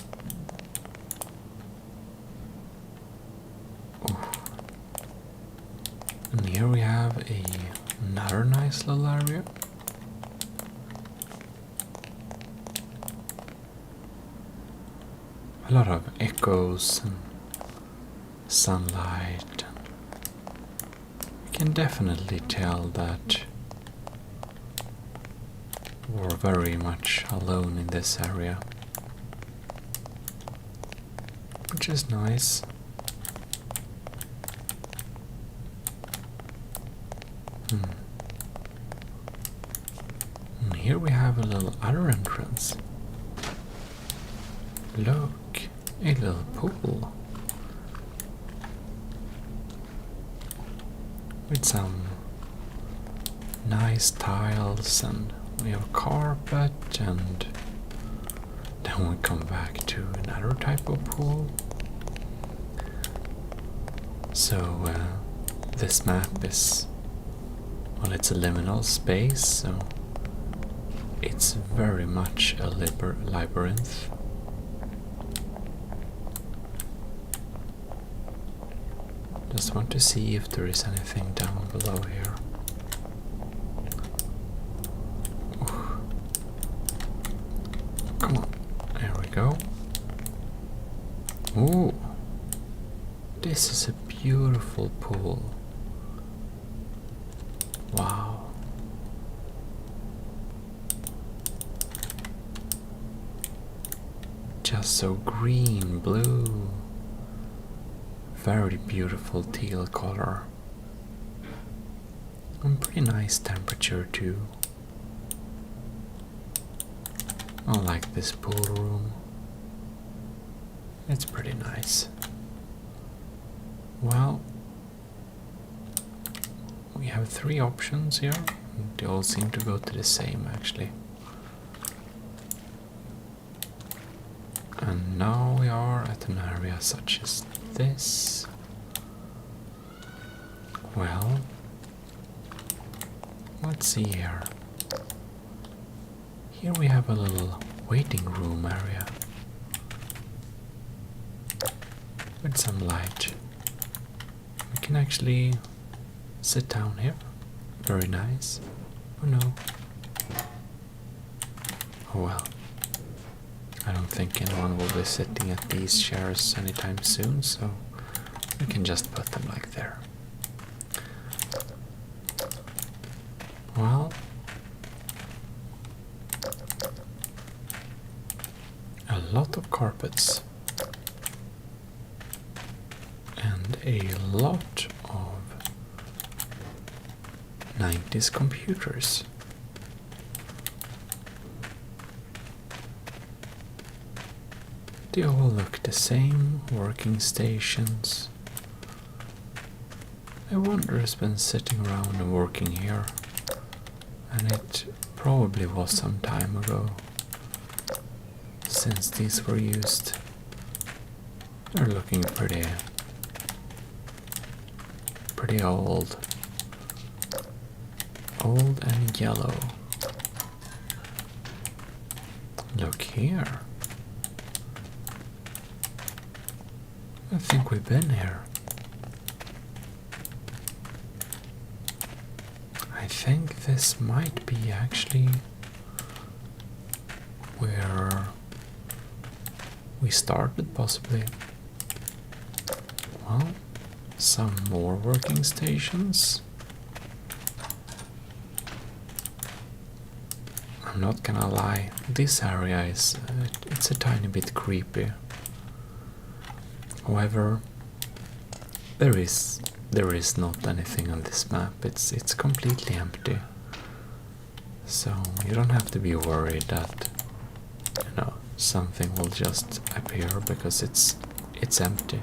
Ooh. And here we have another nice little area. A lot of echoes and sunlight. You can definitely tell that we're very much alone in this area, which is nice. And here we have a little other entrance. Look, a little pool with some nice tiles, and we have a carpet, and then we come back to another type of pool. So this map is, well, it's a liminal space, so it's very much a labyrinth. Just want to see if there is anything down below here. Ooh. Come on, there we go. Ooh, this is a beautiful pool. Wow. Just so green, blue. Very beautiful teal color. And pretty nice temperature too. I like this pool room. It's pretty nice. Well, we have 3 options here. They all seem to go to the same actually. And now we are at an area such as this. Well, let's see here. Here we have a little waiting room area with some light. We can actually sit down here. Very nice. Oh no. Oh well. I don't think anyone will be sitting at these chairs anytime soon, so we can just put them like there. Well, a lot of carpets and a lot of 90s computers. They all look the same, working stations. I wonder who's been sitting around and working here, and it probably was some time ago since these were used. They're looking pretty old. Old and yellow. Look here. I think we've been here. I think this might be actually where we started, possibly. Well, some more working stations. I'm not gonna lie, this area is it's a tiny bit creepy. However, there is not anything on this map. It's completely empty. So you don't have to be worried that something will just appear, because it's empty,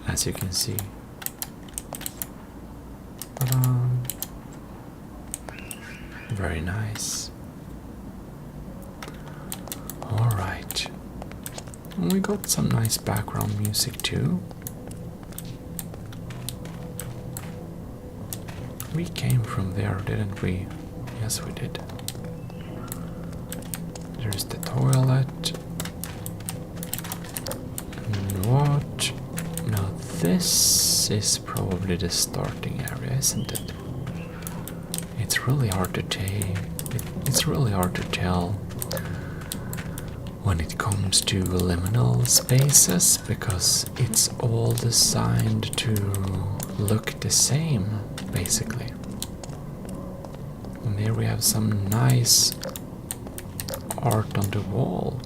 as you can see. But very nice. All right. We got some nice background music too. We came from there, didn't we? Yes, we did. There's the toilet. And what? Now this is probably the starting area, isn't it? It's really hard to it's really hard to tell when it comes to liminal spaces, because it's all designed to look the same, basically. And here we have some nice art on the wall.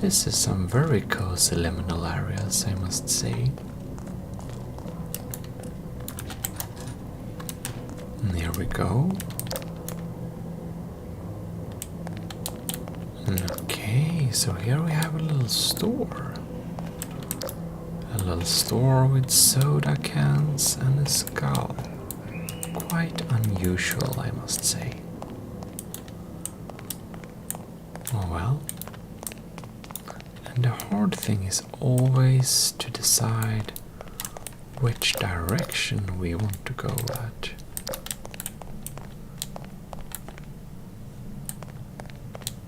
This is some very cozy liminal areas, I must say. And here we go. Okay, so here we have a little store. A little store with soda cans and a skull. Quite unusual, I must say. Oh well. And the hard thing is always to decide which direction we want to go at.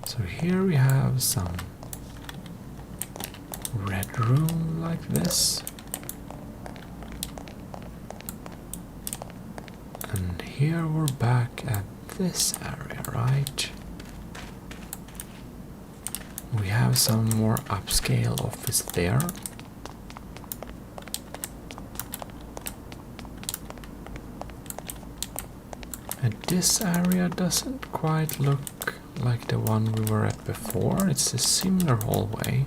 So here we have some red room like this. And here we're back at this area, right? We have some more upscale office there. And this area doesn't quite look like the one we were at before. It's a similar hallway,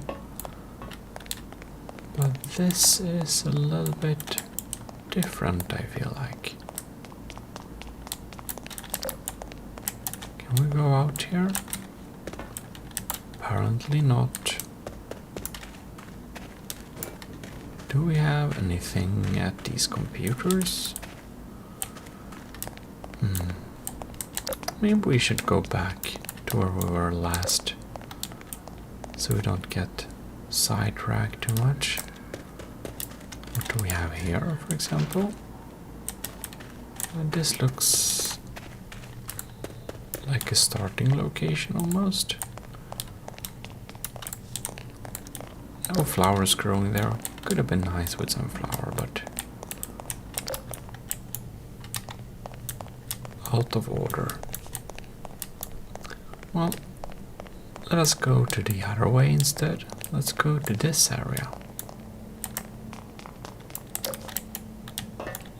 but this is a little bit different, I feel like. Can we go out here? Apparently not. Do we have anything at these computers? Maybe we should go back to where we were last, so we don't get sidetracked too much. What do we have here, for example? This looks like a starting location almost. No flowers growing there. Could have been nice with some flower, but out of order. Well, let us go to the other way instead. Let's go to this area.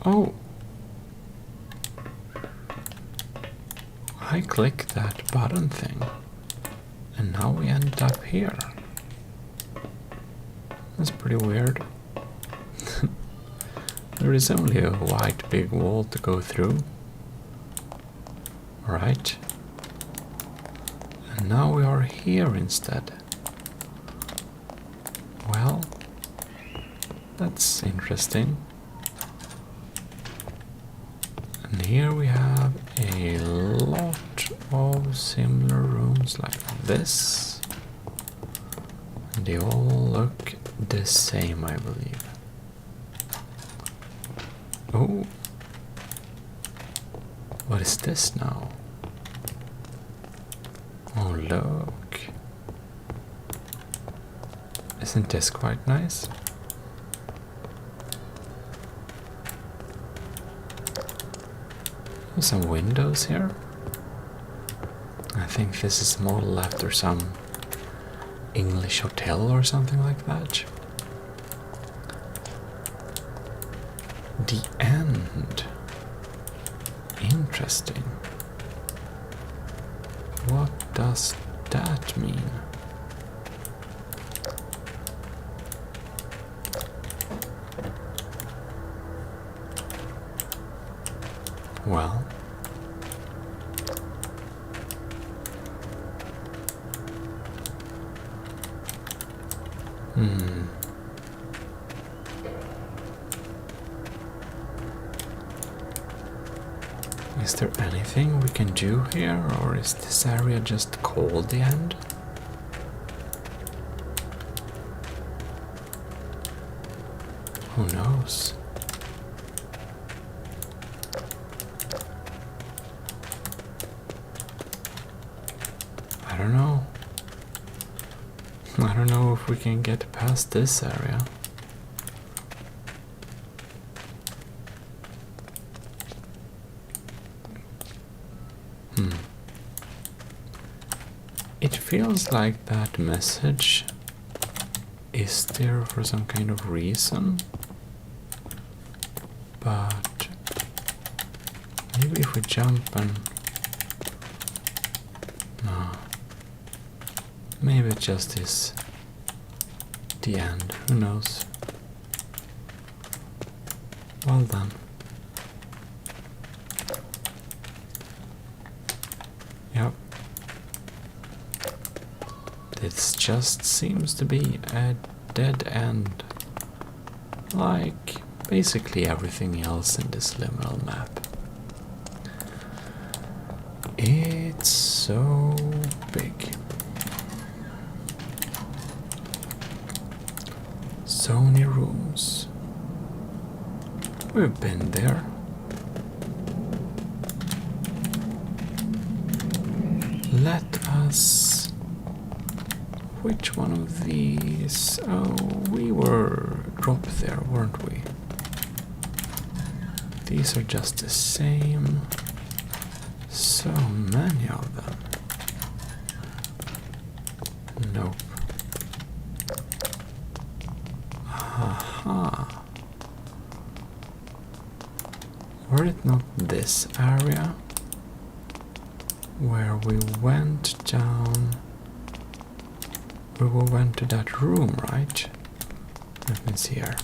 Oh! I click that button thing, and now we end up here. That's pretty weird. There is only a white big wall to go through. Right. And now we are here instead. Well, that's interesting. And here we have a lot of similar rooms like this. And they all look the same, I believe. Oh, what is this now? Oh, look. Isn't this quite nice? Some windows here. I think this is modeled after some English hotel or something like that. The end. Interesting. What does that mean? Well, is there anything we can do here, or is this area just called the end? Who knows? I don't know. I don't know if we can get past this area. It feels like that message is there for some kind of reason, but maybe if we jump and... no. Maybe it just is the end, who knows. Well done. Yep. This just seems to be a dead end. Like basically everything else in this liminal map. It's so big. So many rooms. We've been there. Let us... Which one of these? Oh, we were dropped there, weren't we? These are just the same. So many of them. Nope. Aha. Were it not this area where we went down? We went to that room, right? Let me see here.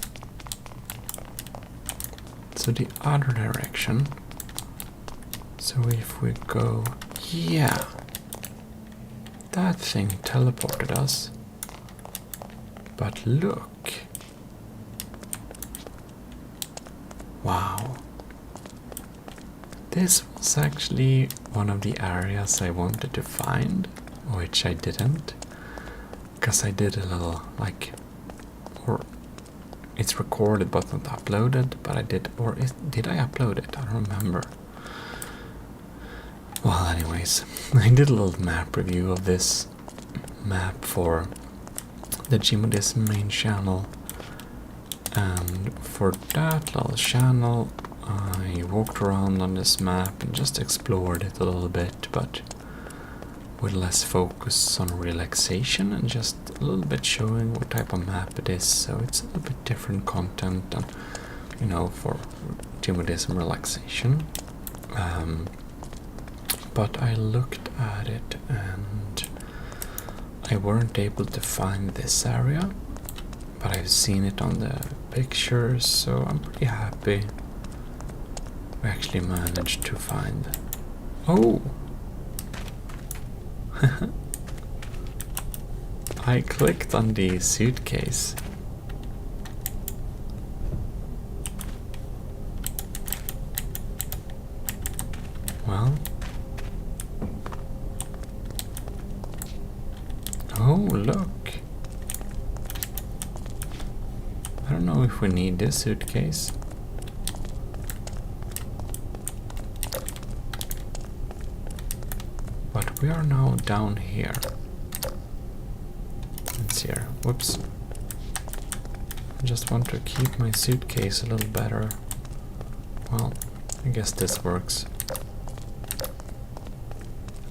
So the other direction. So if we go... Yeah! That thing teleported us. But look! Wow! This was actually one of the areas I wanted to find, which I didn't. Because I did a little, like... Or... It's recorded but not uploaded, but I did... Or did I upload it? I don't remember. Well, anyways, I did a little map review of this map for the Gmodism main channel, and for that little channel I walked around on this map and just explored it a little bit, but with less focus on relaxation and just a little bit showing what type of map it is, so it's a little bit different content than, you know, for Gmodism relaxation. But I looked at it and I weren't able to find this area, but I've seen it on the pictures, so I'm pretty happy we actually managed to find. Oh! I clicked on the suitcase. Well. Oh, look. I don't know if we need this suitcase. But we are now down here. It's here. Whoops. I just want to keep my suitcase a little better. Well, I guess this works.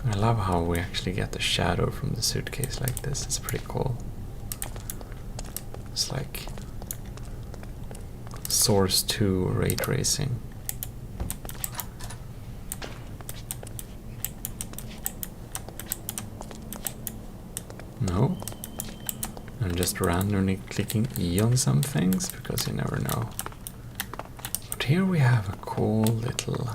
I love how we actually get the shadow from the suitcase like this. It's pretty cool. It's like Source 2 ray tracing. No. I'm just randomly clicking E on some things because you never know. But here we have a cool little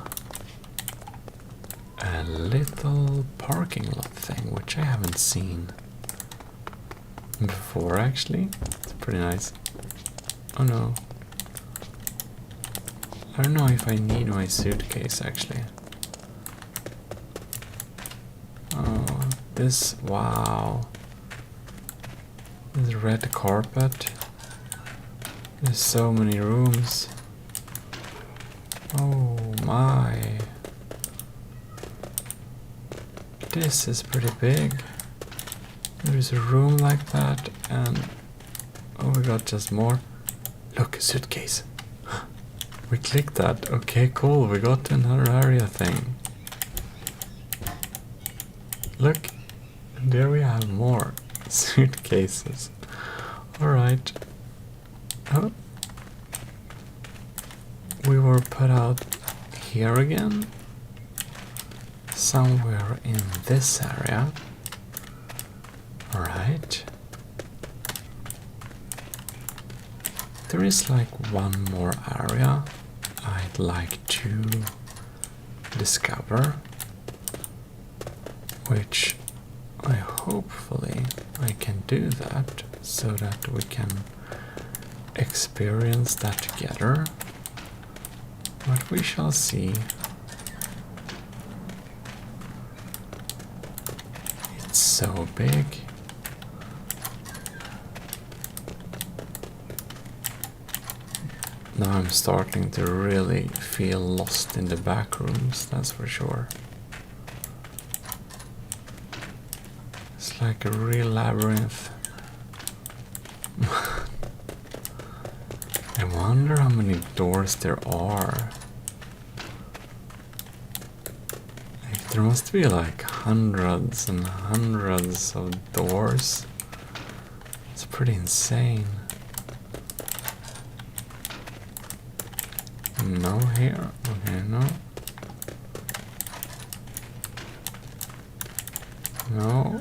parking lot thing, which I haven't seen before actually. It's pretty nice. Oh no. I don't know if I need my suitcase actually. Oh, this, wow. This red carpet. There's so many rooms. Oh my. This is pretty big. There's a room like that and oh my god, just more. Look, a suitcase. We clicked that. Okay, cool. We got to another area thing. Look, and there we have more suitcases. Alright. Oh. We were put out here again. Somewhere in this area. Alright. There is like one more area I'd like to discover, which hopefully I can do that so that we can experience that together, but we shall see. It's so big. Now I'm starting to really feel lost in the back rooms, that's for sure. It's like a real labyrinth. I wonder how many doors there are. Like, there must be like hundreds and hundreds of doors. It's pretty insane. No here, okay, no. No.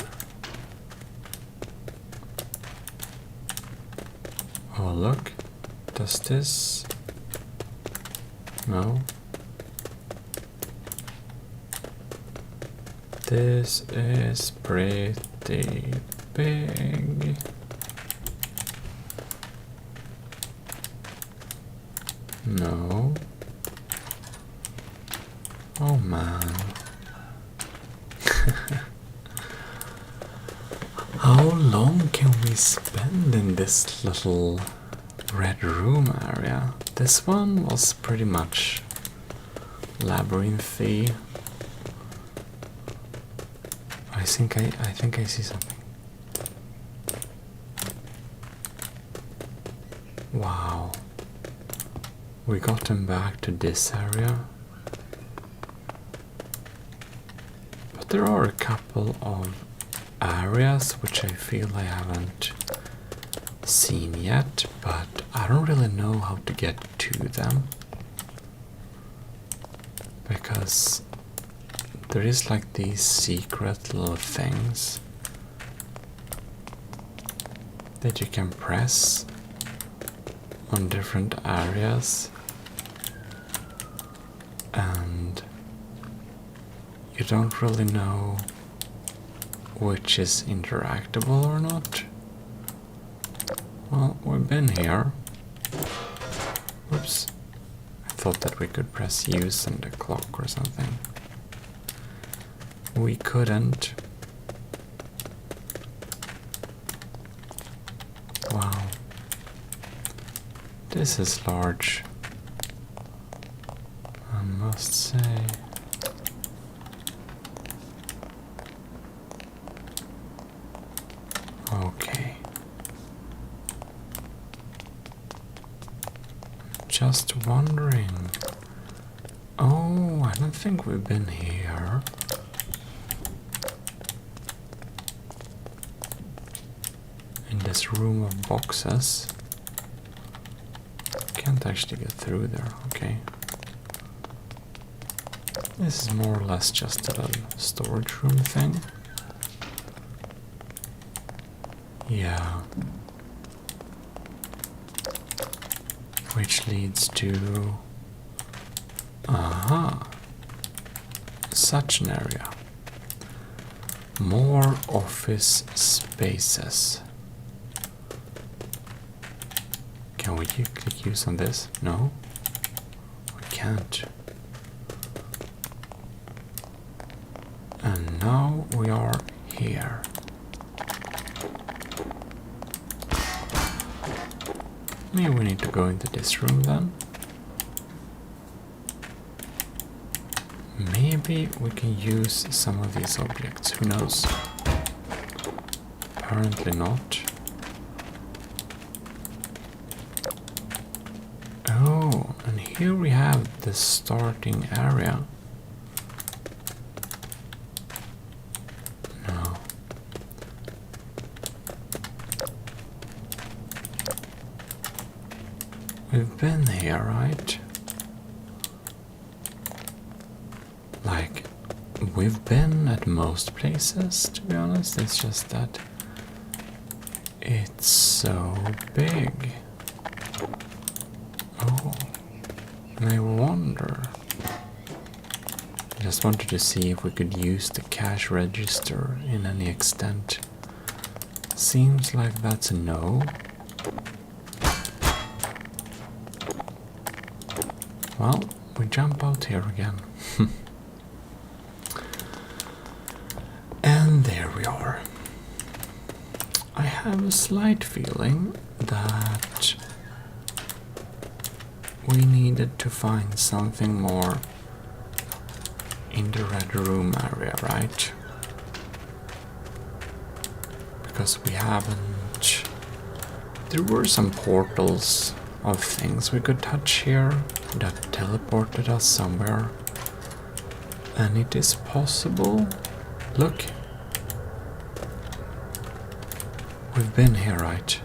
Oh look, does this? No. This is pretty big. No. Oh man. How long can we spend in this little red room area? This one was pretty much labyrinthy. I think I see something. Wow. We got them back to this area. But there are a couple of areas which I feel I haven't seen yet, but I don't really know how to get to them. Because there is like these secret little things that you can press on different areas, and you don't really know which is interactable or not. Well, we've been here. Whoops. I thought that we could press use and the clock or something. We couldn't. Wow. This is large, I must say. Okay. Just wondering. Oh, I don't think we've been here. In this room of boxes. Can't actually get through there, okay. This is more or less just a little storage room thing. Yeah. Which leads to... aha! Such an area. More office spaces. Can we click use on this? No? We can't. And now we are here. Maybe we need to go into this room then. Maybe we can use some of these objects, who knows? Apparently not. Oh, and here we have the starting area. No. We've been here, right? Like, we've been at most places, to be honest. It's just that it's so big. Oh, and I wonder. I just wanted to see if we could use the cash register in any extent. Seems like that's a no. Well, we jump out here again. And there we are. I have a slight feeling that we needed to find something more in the red room area, right? Because we haven't... There were some portals of things we could touch here that teleported us somewhere. And it is possible... Look! We've been here, right?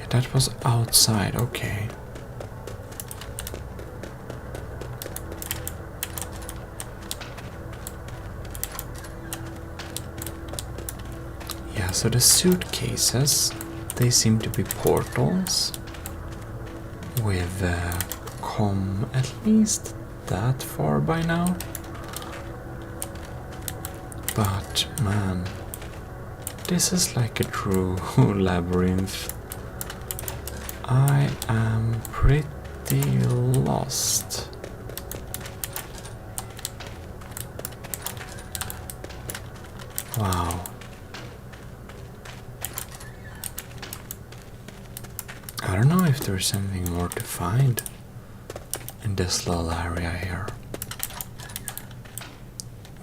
Yeah, that was outside, okay. Yeah, so the suitcases, they seem to be portals. We've come at least that far by now. But man, this is like a true labyrinth. I am pretty lost. Wow. I don't know if there's something more to find in this little area here.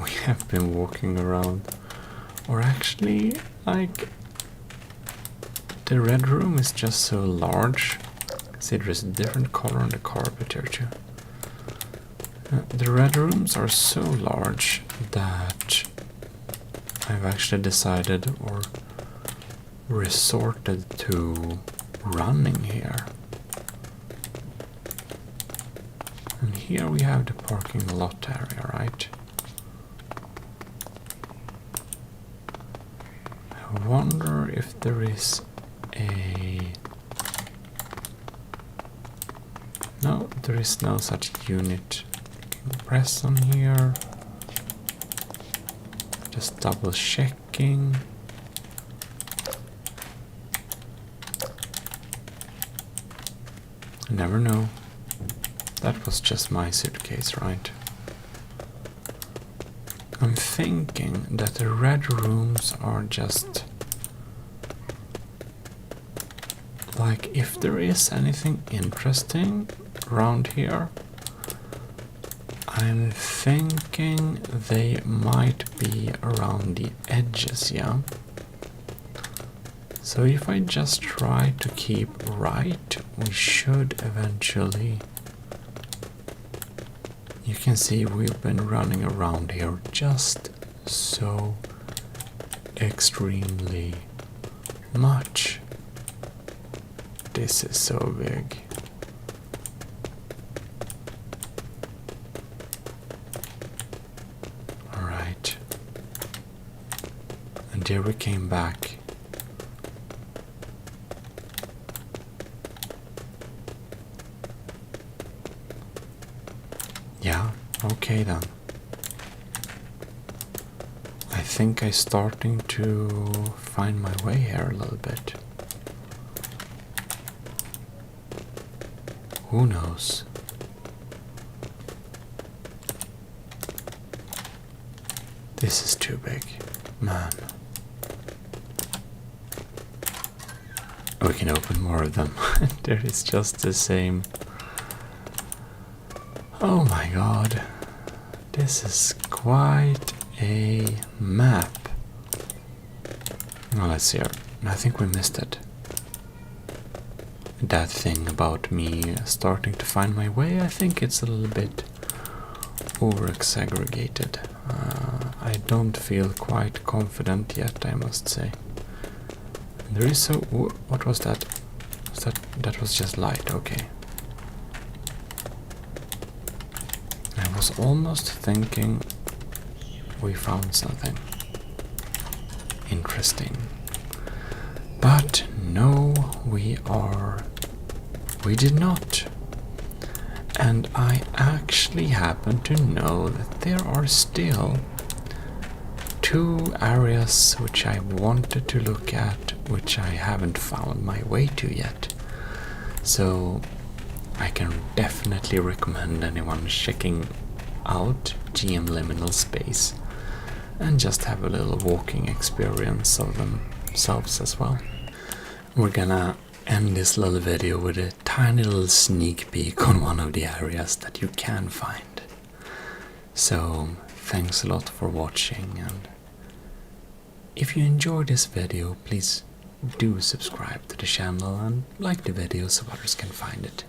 We have been walking around, or actually, like, the red room is just so large. See, there's a different color on the carpet here too. The red rooms are so large that I've actually decided or resorted to running here. And here we have the parking lot area, right? I wonder if there is a... No, there is no such unit. Press on here. Just double checking. I never know. That was just my suitcase, right? I'm thinking that the red rooms are just like, if there is anything interesting around here, I'm thinking they might be around the edges, yeah? So if I just try to keep right, we should eventually... You can see we've been running around here just so extremely much. This is so big. Alright. And here we came back. Yeah, okay then. I think I'm starting to find my way here a little bit. Who knows? This is too big, man. We can open more of them. There is just the same. Oh my god. This is quite a map. Oh, let's see here. I think we missed it. That thing about me starting to find my way, I think it's a little bit over-exaggerated. I don't feel quite confident yet, I must say. There is so... What was that? That was just light, okay. I was almost thinking we found something interesting. But no, we did not. And I actually happen to know that there are still 2 areas which I wanted to look at, which I haven't found my way to yet. So I can definitely recommend anyone checking out GM Liminal Space and just have a little walking experience of themselves as well. We're gonna end this little video with a tiny little sneak peek on one of the areas that you can find. So thanks a lot for watching, and if you enjoyed this video, please do subscribe to the channel and like the video so others can find it.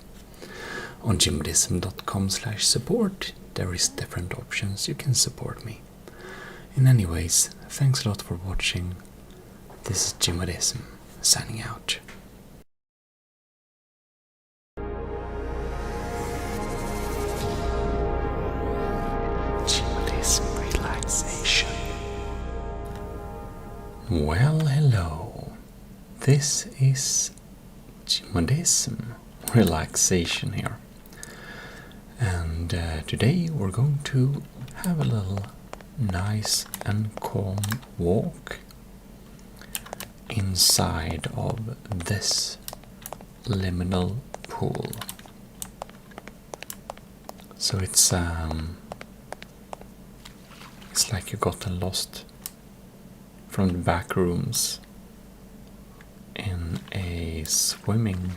On gmodism.com/support there is different options you can support me. In any ways, thanks a lot for watching. This is Gmodism signing out. Gmodism Relaxation. Well, hello. This is Gmodism Relaxation here. And today we're going to have a little nice and calm walk inside of this liminal pool. So it's like you gotten lost from the back rooms in a swimming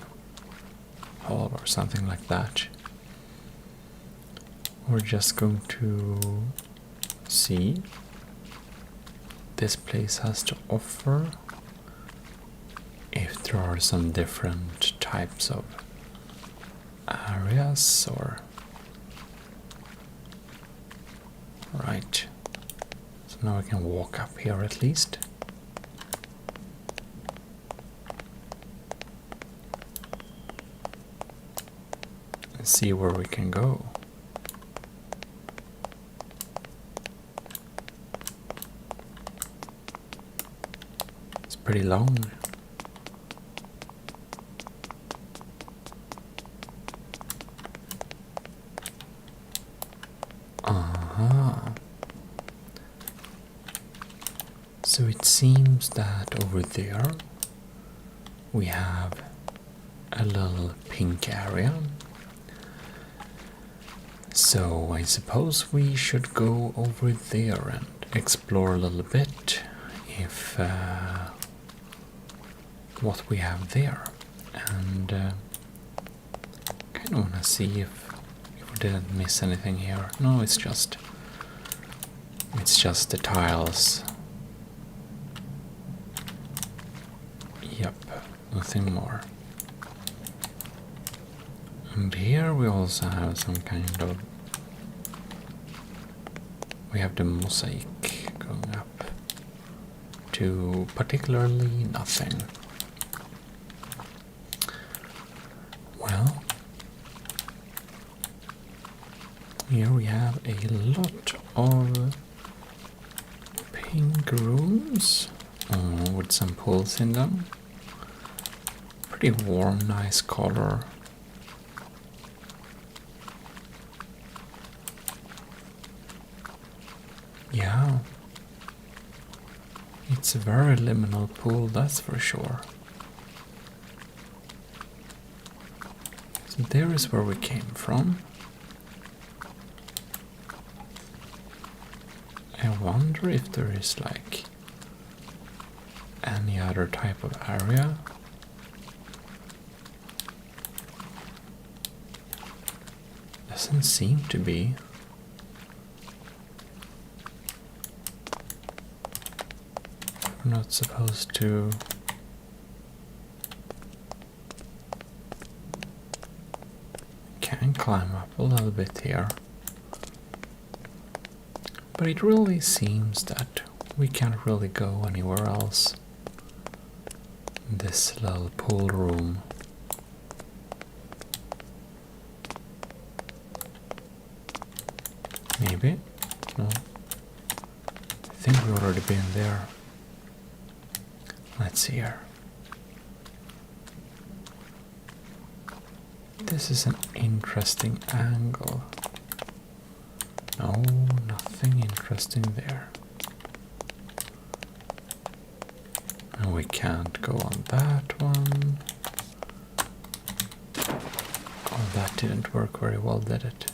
hall or something like that. We're just going to see this place has to offer, if there are some different types of areas or Right. So now I can walk up here at least. And see where we can go. It's pretty long. So it seems that over there we have a little pink area. So I suppose we should go over there and explore a little bit if what we have there. And kind of want to see if we didn't miss anything here. No, it's just the tiles. Yep, nothing more. And here we also have some kind of... We have the mosaic going up to particularly nothing. Well, here we have a lot of pink rooms with some pools in them. Pretty warm, nice color. Yeah, it's a very liminal pool, that's for sure. So there is where we came from. I wonder if there is like any other type of area. Doesn't seem to be. We're not supposed to. Can climb up a little bit here. But it really seems that we can't really go anywhere else. This little pool room. Maybe? No. I think we've already been there. Let's see here. This is an interesting angle. No, nothing interesting there. And we can't go on that one. Oh, that didn't work very well, did it?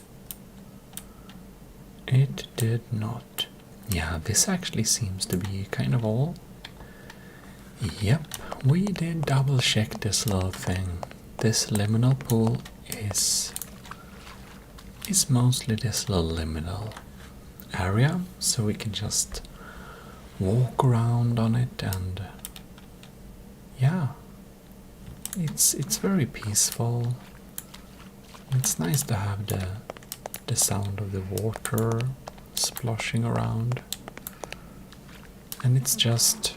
It did not. Yeah, this actually seems to be kind of all. Yep, we did double check this little thing. This liminal pool is mostly this little liminal area, so we can just walk around on it, and yeah, it's very peaceful. It's nice to have the sound of the water splashing around, and it's just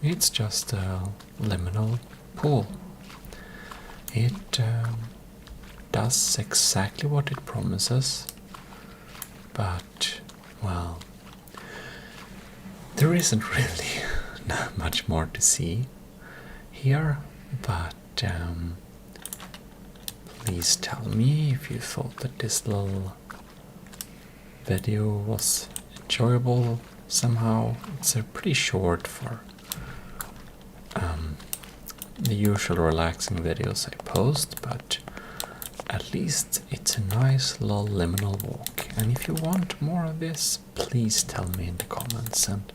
a liminal pool. It does exactly what it promises, but, well, there isn't really not much more to see here, but please tell me if you thought that this little video was enjoyable somehow. It's pretty short for the usual relaxing videos I post, but at least it's a nice little liminal walk. And if you want more of this, please tell me in the comments, and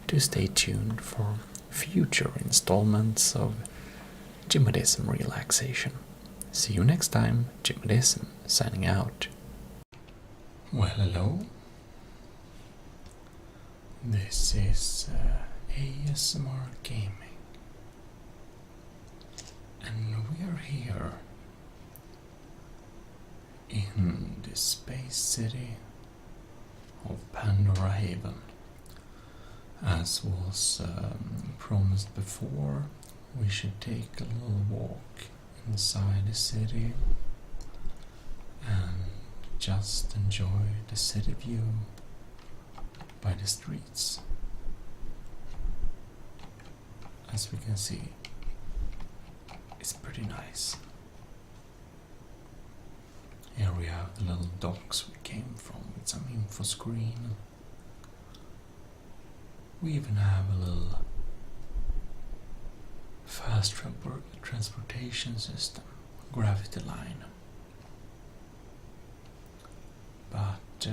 do stay tuned for future installments of Gmodism Relaxation. See you next time. Gmodism signing out. Well, hello. This is ASMR Gaming. And we're here in the space city of Pandora Haven. As was promised before, we should take a little walk inside the city and just enjoy the city view by the streets. As we can see, it's pretty nice. Here we have the little docks we came from with some info screen. We even have a little fast transportation system, gravity line. But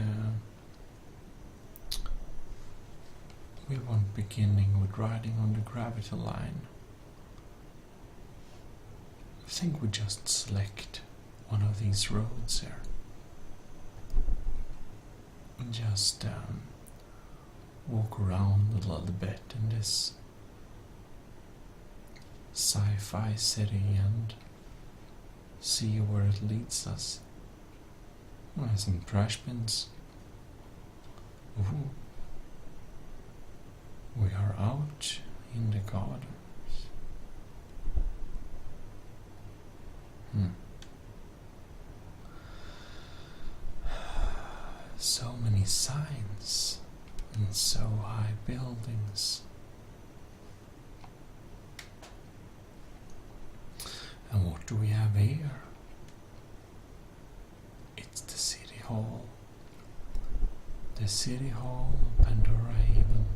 we won't beginning with riding on the gravity line. I think we just select one of these roads here. And just walk around a little bit in this sci-fi city and see where it leads us. Oh, some trash bins. Ooh. We are out in the gardens. So many signs and so high buildings. And what do we have here? It's the City Hall. The City Hall of Pandora Haven.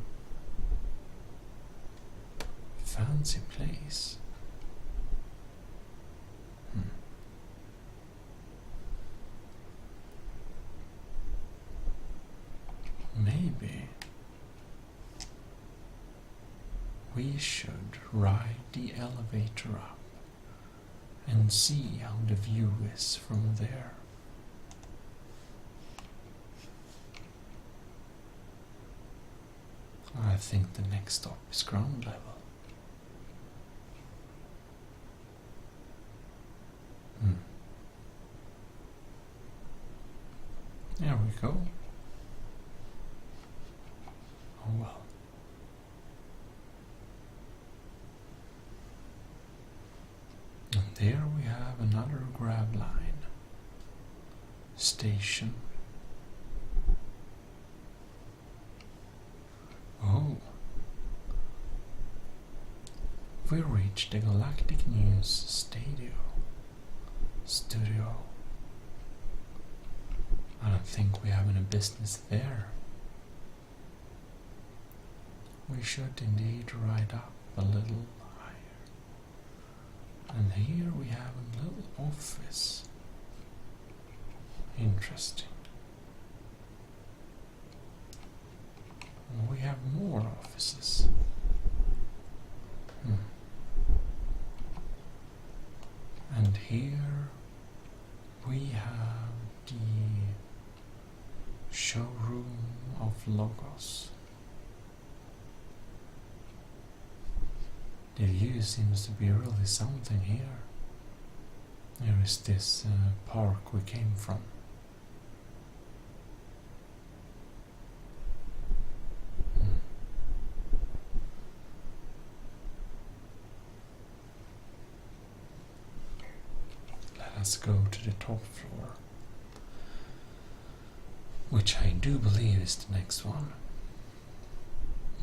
Fancy place. Maybe we should ride the elevator up and see how the view is from there. I think the next stop is ground level. There we go. Oh well. And there we have another grab line station. Oh, we reached the Galactic News studio. I don't think we have any business there. We should indeed ride up a little higher. And here we have a little office. Interesting. We have more offices. And here we have the showroom of Logos. The view seems to be really something here. There is this park we came from. Let's go to the top floor, which I do believe is the next one.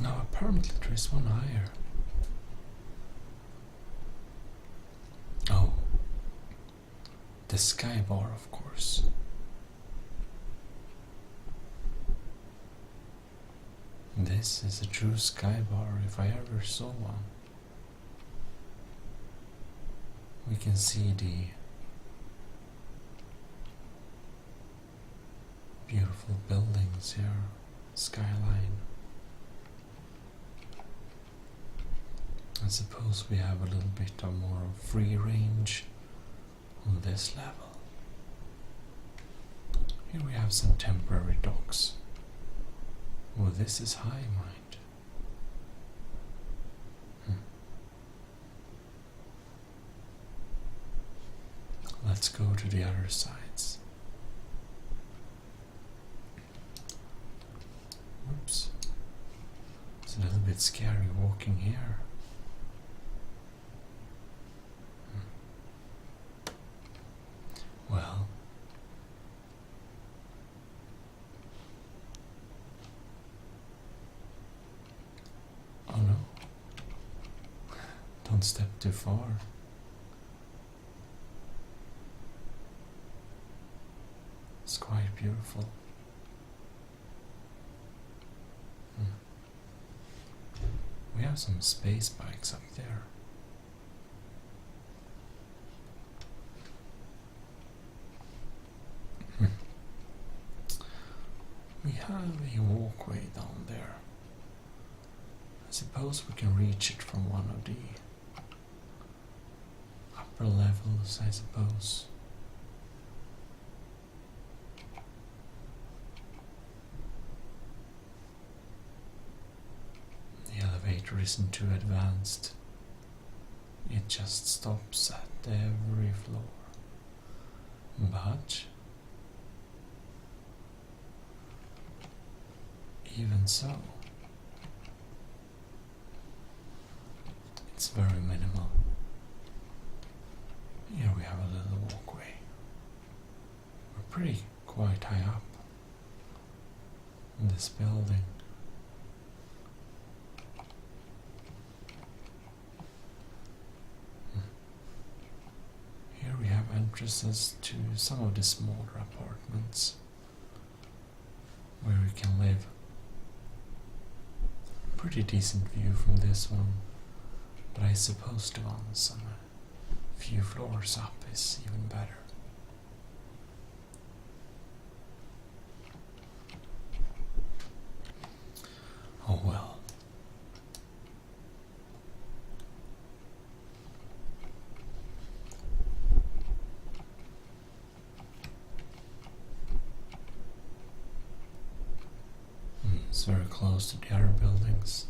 No, apparently there is one higher. Oh, the sky bar, of course. This is a true sky bar if I ever saw one. We can see the beautiful buildings here, skyline. I suppose we have a little bit of more free range on this level. Here we have some temporary docks. Oh, this is high, mind. Let's go to the other sides. bit scary walking here. Well, oh no, don't step too far. It's quite beautiful. We have some space bikes up there. We have a walkway down there. I suppose we can reach it from one of the upper levels, I suppose. The elevator isn't too advanced. It just stops at every floor. But even so, it's very minimal. Here we have a little walkway. We're pretty quite high up in this building. Here we have entrances to some of the smaller apartments where we can live. Pretty decent view from this one, but I suppose the one some few floors up is even better. Oh well. It's very close to the other buildings.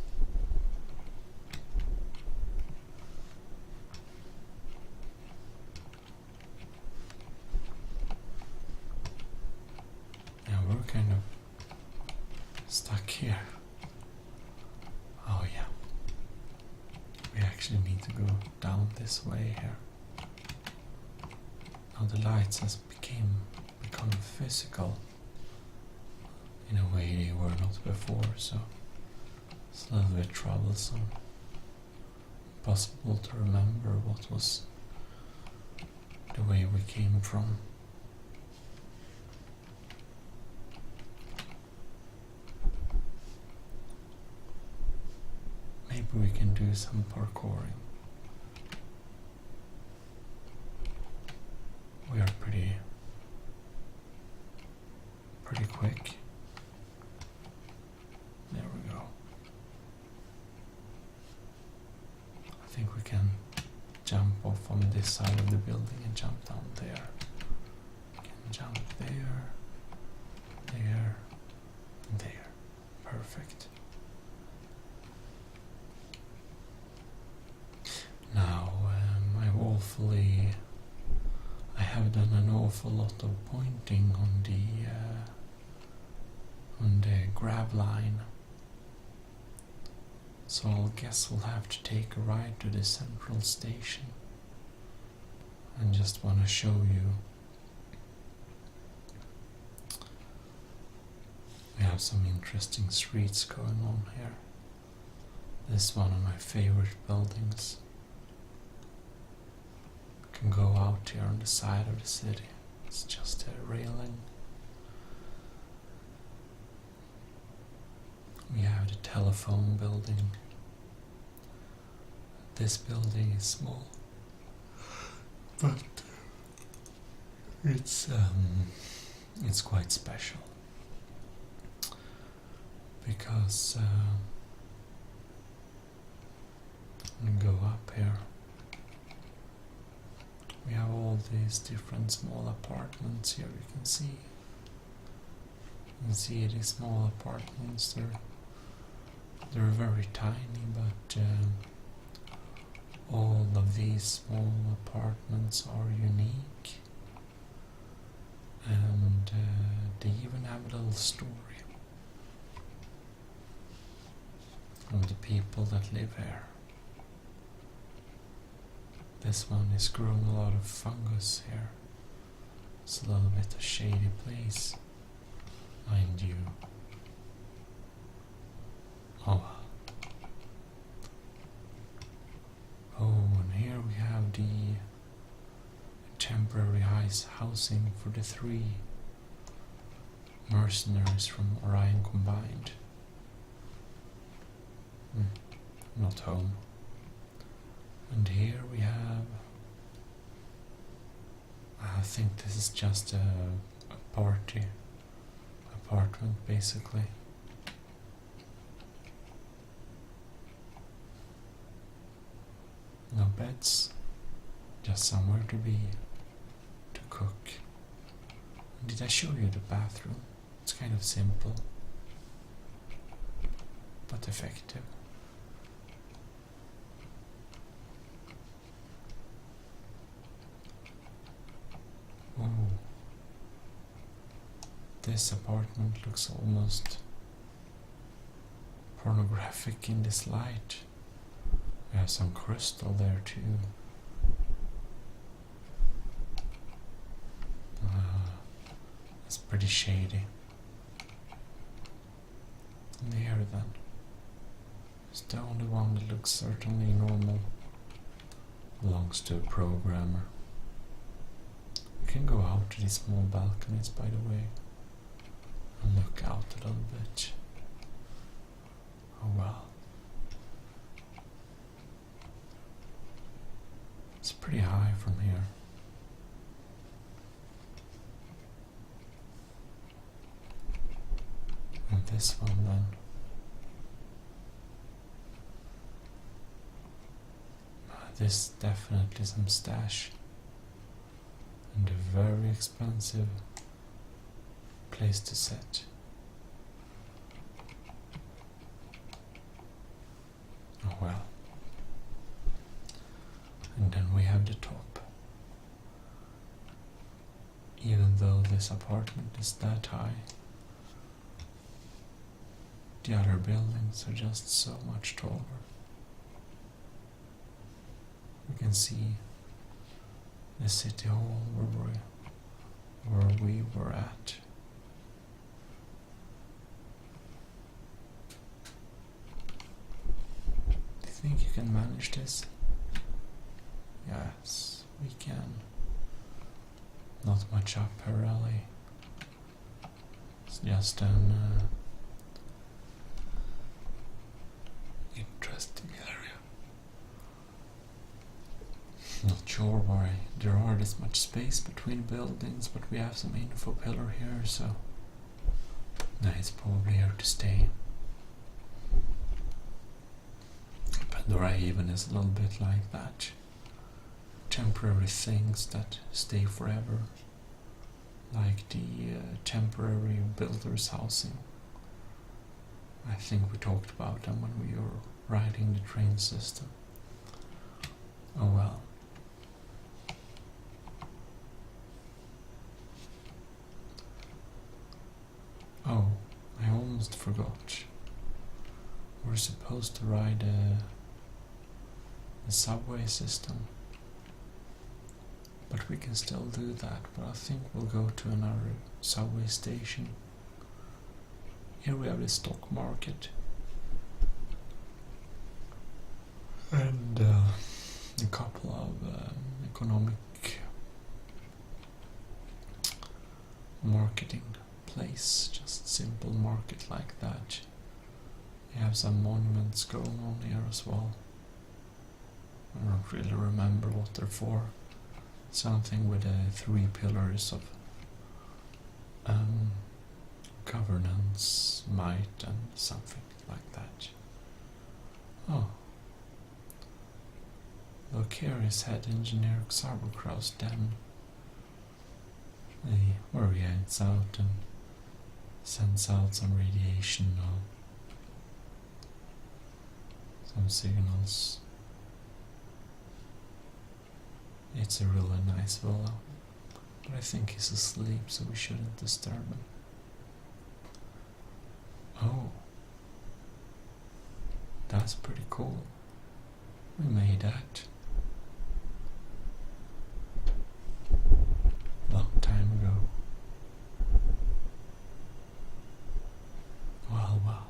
Yeah, we're kind of stuck here. Oh yeah. We actually need to go down this way here. Now the lights has become physical. In a way they were not before, so it's a little bit troublesome. Impossible to remember what was the way we came from. Maybe we can do some parkouring. We are pretty quick. There we go. I think we can jump off on this side of the building and jump down there. We can jump there, there, and there. Perfect. Now, I have done an awful lot of pointing on the grab line. So I guess we'll have to take a ride to the central station. And just want to show you. We have some interesting streets going on here. This is one of my favorite buildings. We can go out here on the side of the city. It's just a railing. We have the telephone building. This building is small, but it's quite special because we go up here. We have all these different small apartments here. You can see these small apartments. They're very tiny, but all of these small apartments are unique, and they even have a little story. of the people that live here. This one is growing a lot of fungus here. It's a little bit a shady place, mind you. Oh. Oh, and here we have the temporary housing for the 3 mercenaries from Orion combined. Not home. And here we have, I think this is just a party apartment basically. No beds, just somewhere to be, to cook. Did I show you the bathroom? It's kind of simple, but effective. Oh, this apartment looks almost pornographic in this light. We have some crystal there too. It's pretty shady. And here then, it's the only one that looks certainly normal. Belongs to a programmer. We can go out to these small balconies, by the way, and look out a little bit. Oh well. It's pretty high from here. And this one then. This definitely some stash. And a very expensive place to set. Oh well. And then we have the top. Even though this apartment is that high, the other buildings are just so much taller. We can see the city hall where we were at. Do you think you can manage this? Yes, we can. Not much up here really. It's just an interesting area. Not sure why there are this much space between buildings, but we have some info pillar here, so it's probably here to stay. Pandora even is a little bit like that. Temporary things that stay forever, like the temporary builder's housing. I think we talked about them when we were riding the train system. Oh well. Oh, I almost forgot. We're supposed to ride the subway system. But we can still do that, but I think we'll go to another subway station. Here we have the stock market. And a couple of economic marketing place, just simple market like that. We have some monuments going on here as well. I don't really remember what they're for. Something with 3 pillars of governance, might, and something like that. Oh. Look, here is head engineer Sauerkraut's den. Where he heads out and sends out some radiation or some signals. It's a really nice villa, but I think he's asleep, so we shouldn't disturb him. Oh. That's pretty cool. We made that. Long time ago. Well, well.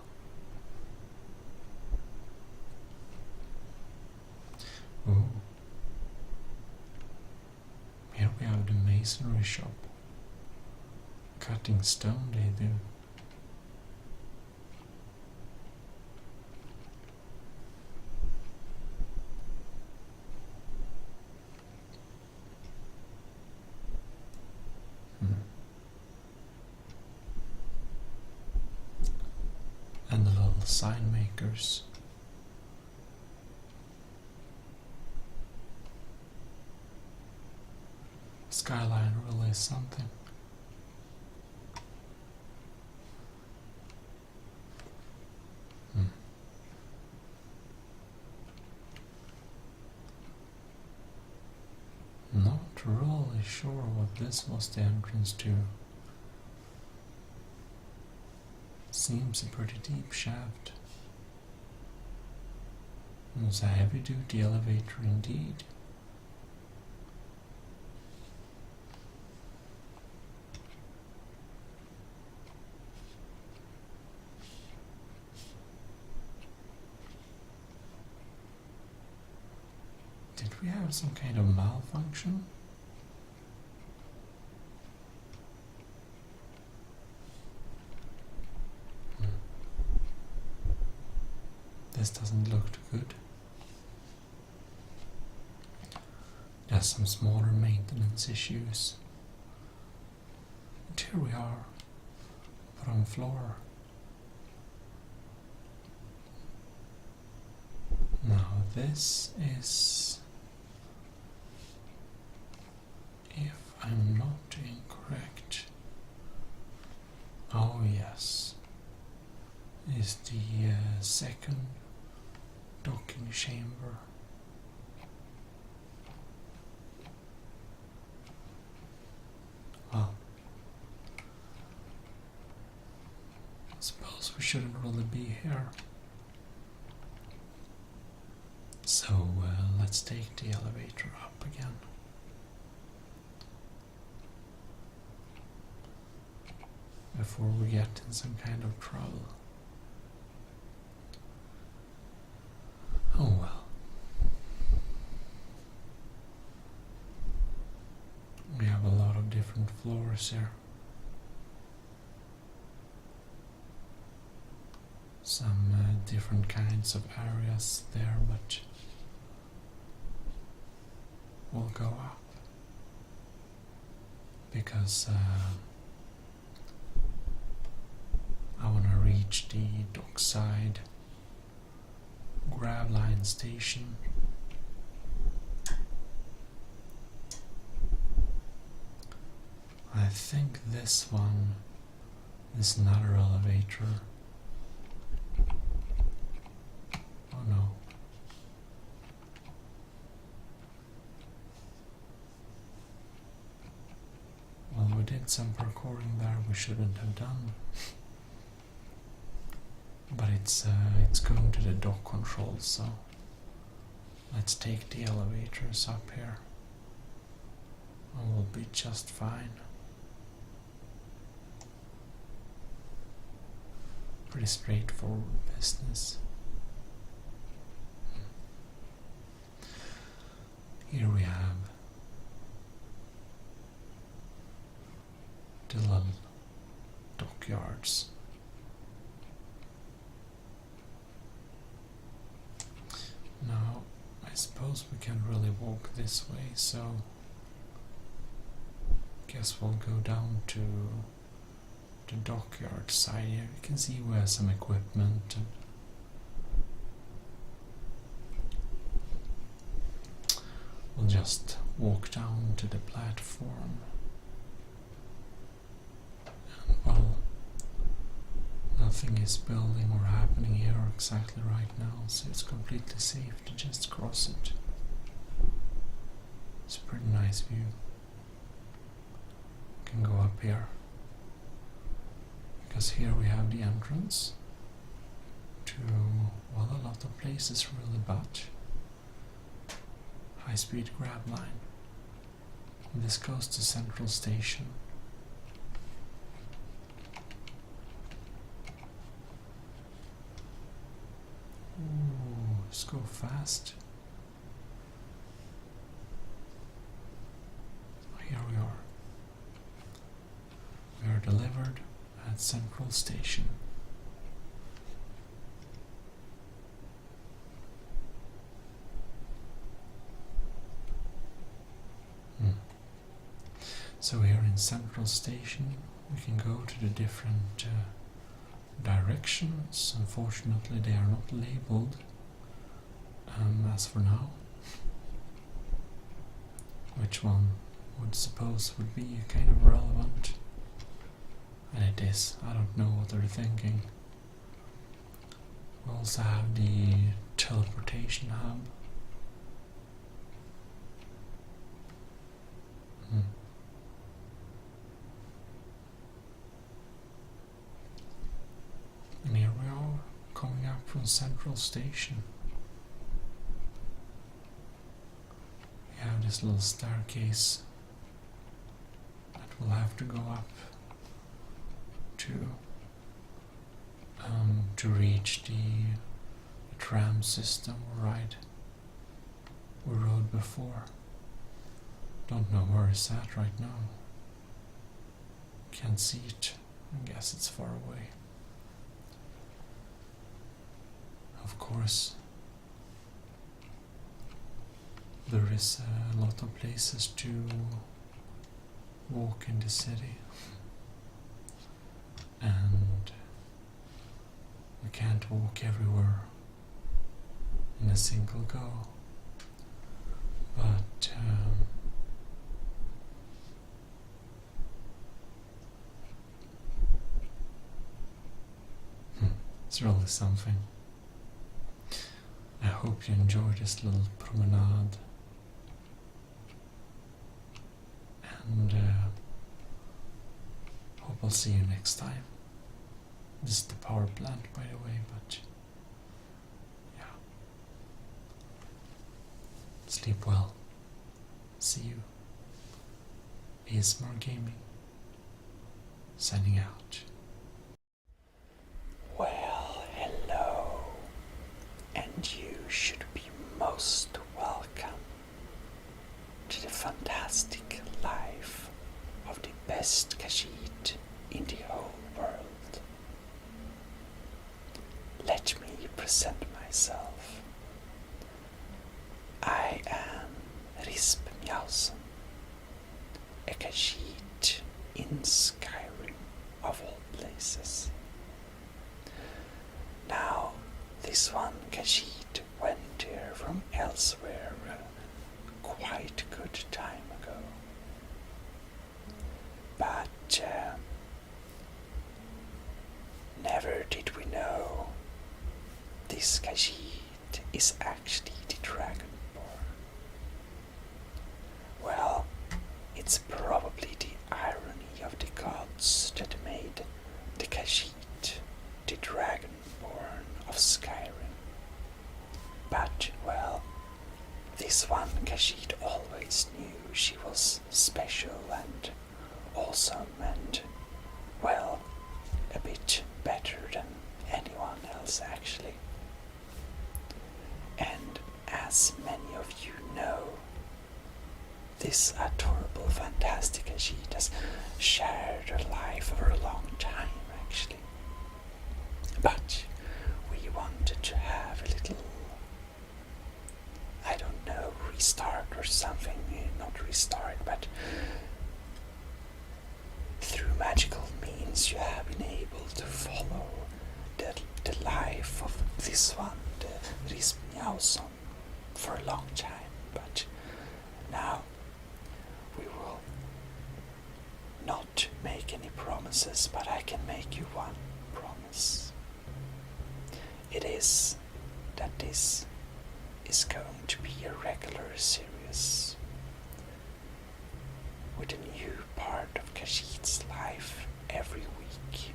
Ooh. Here we have the masonry shop. Cutting stone they do. And the little sign makers. Skyline really is something. Not really sure what this was the entrance to. Seems a pretty deep shaft. It's a heavy-duty elevator indeed. Did we have some kind of malfunction? This doesn't look too good. There's some smaller maintenance issues. And here we are, bottom floor. Now this is, if I'm not incorrect, oh yes, is the second docking chamber. Well, I suppose we shouldn't really be here. So let's take the elevator up again. Before we get in some kind of trouble. Oh well. We have a lot of different floors here. Some different kinds of areas there, but we'll go up because I want to reach the dockside grab line station. I think this one is another elevator. Oh no. Well, we did some parkouring there we shouldn't have done. But it's going to the dock control, so let's take the elevators up here and we'll be just fine. Pretty straightforward business. Here we have the little dockyards. Now, I suppose we can't really walk this way, so guess we'll go down to the dockyard side here. You can see we have some equipment. And we'll just walk down to the platform. And well, nothing is building or happening here exactly right now, so it's completely safe to just cross it. It's a pretty nice view. Can go up here because here we have the entrance to, well, a lot of places really, but high-speed grab line. And this goes to Central Station. Ooh, let's go fast. Here we are. We are delivered at Central Station. So here in Central Station we can go to the different directions. Unfortunately they are not labeled as for now. Which one would suppose would be kind of relevant, and it is. I don't know what they're thinking. We also have the teleportation hub. And here we are, coming up from Central Station. We have this little staircase that we'll have to go up to reach the tram system we rode before. Don't know where it's at right now. Can't see it. I guess it's far away. Of course, there is a lot of places to walk in the city, and we can't walk everywhere in a single go, but it's really something. I hope you enjoy this little promenade, and hope I'll see you next time. This is the power plant, by the way, but yeah. Sleep well. See you. ASMR Gaming, signing out. Well, hello, and you should be most welcome to the fantastic life of the best Khajiit in the whole world. Let me present myself. I am Risp Mjausen, a Khajiit in Skyrim, of all places. Now, this one Khajiit went here from elsewhere quite a good time ago. But never did we know this Khajiit is actually the Dragonborn. Well, it's probably the irony of the gods that made the Khajiit the Dragonborn of Skyrim. But, well, this one Khajiit always knew she was special and awesome and, well, a bit better than anyone else actually. And as many of you know, this adorable, fantastic Khajiit has shared her life for a long time actually. But we wanted to have a little, I don't know, restart or something. Not restart, but through magical means you have been able to follow the life of this one, the Risp Mjausen, for a long time. But now we will not make any promises, but I can make you one promise. It is that this is going to be a regular series with a new part of Khajiit's life every week.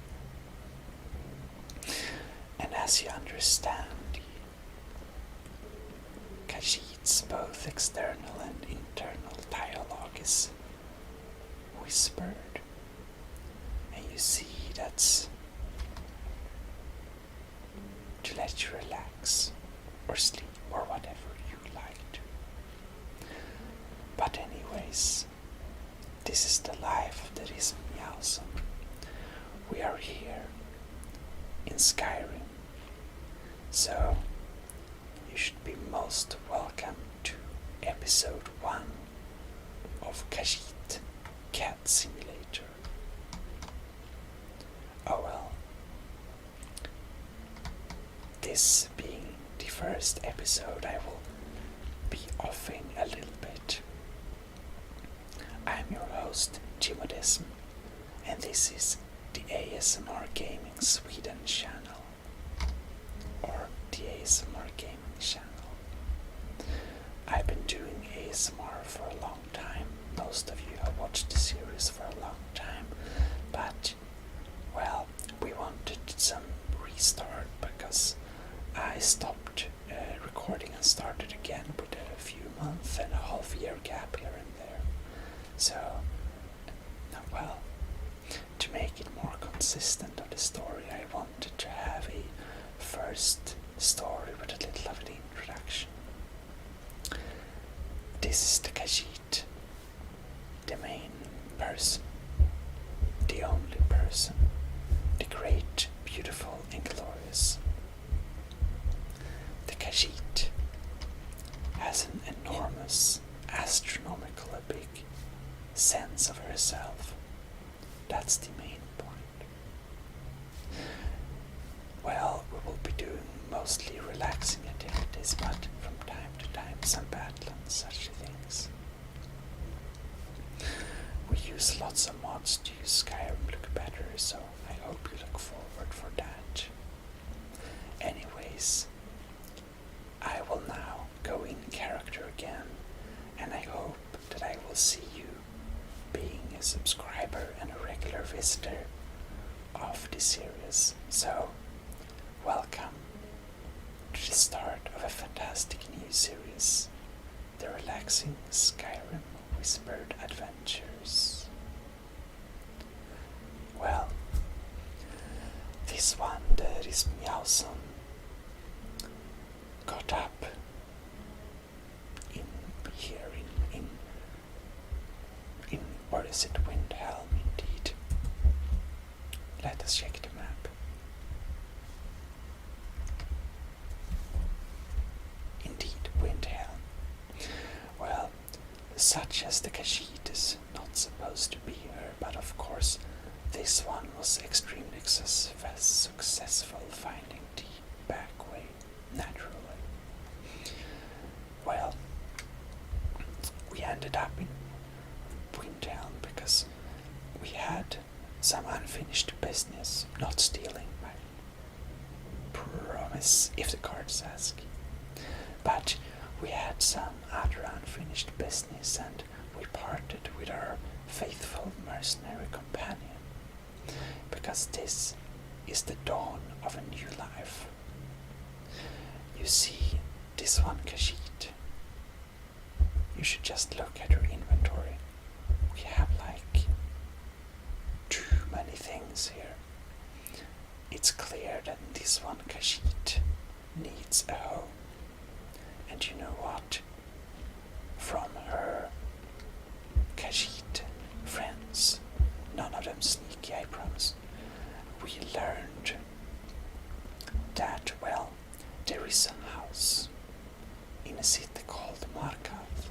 And as you understand, Khajiit's both external and internal dialogue is whispered, and you see that's to let you relax or sleep or whatever you like to. But anyways, this is the life that is Meowsome. We are here in Skyrim, so you should be most welcome to episode 1 of Khajiit Cat Simulator. Oh well. This being the first episode, I will be offing a little bit. I'm your host, Gmodism, and this is the ASMR Gaming Sweden channel, or the ASMR Gaming channel. I've been doing ASMR for a long time. Most of you have watched the series for a long time, but, well, we wanted some restart because I stopped recording and started again with a few months and a half year gap here and there. So, well, to make it more consistent of the story, I wanted to have a first story with a little of an introduction. This is the Khajiit, the main person, the only person, the great, beautiful, and glorious. The Khajiit has an enormous, astronomically big sense of herself. That's the main point. Well, we will be doing mostly relaxing activities, but from time to time some battle and such things. We use lots of mods to use Skyrim look better, so I hope you look forward for that. Anyways, I will now go in character again, and I hope that I will see you being a subscriber and a regular visitor of this series. So, welcome to the start of a fantastic new series, the Relaxing Skyrim Whispered Adventures. Well, this one that is Meowsome got up in what is it, Windhelm indeed. Let us check the map. Indeed, Windhelm. Well, such as the Khajiit is not supposed to be here, but of course this one was extremely successful finding the back way, naturally. Well, we ended up in Windhelm because we had some unfinished business, not stealing, I promise, if the cards ask. But we had some other unfinished business, and we parted with our faithful mercenary companion, because this is the dawn of a new life. You see, this one Khajiit, you should just look at her inventory. We have like too many things here. It's clear that this one Khajiit needs a home. And you know what? From her Khajiit friends, none of them sneaky, I promise, we learned that, well, there is a house in a city called Markav,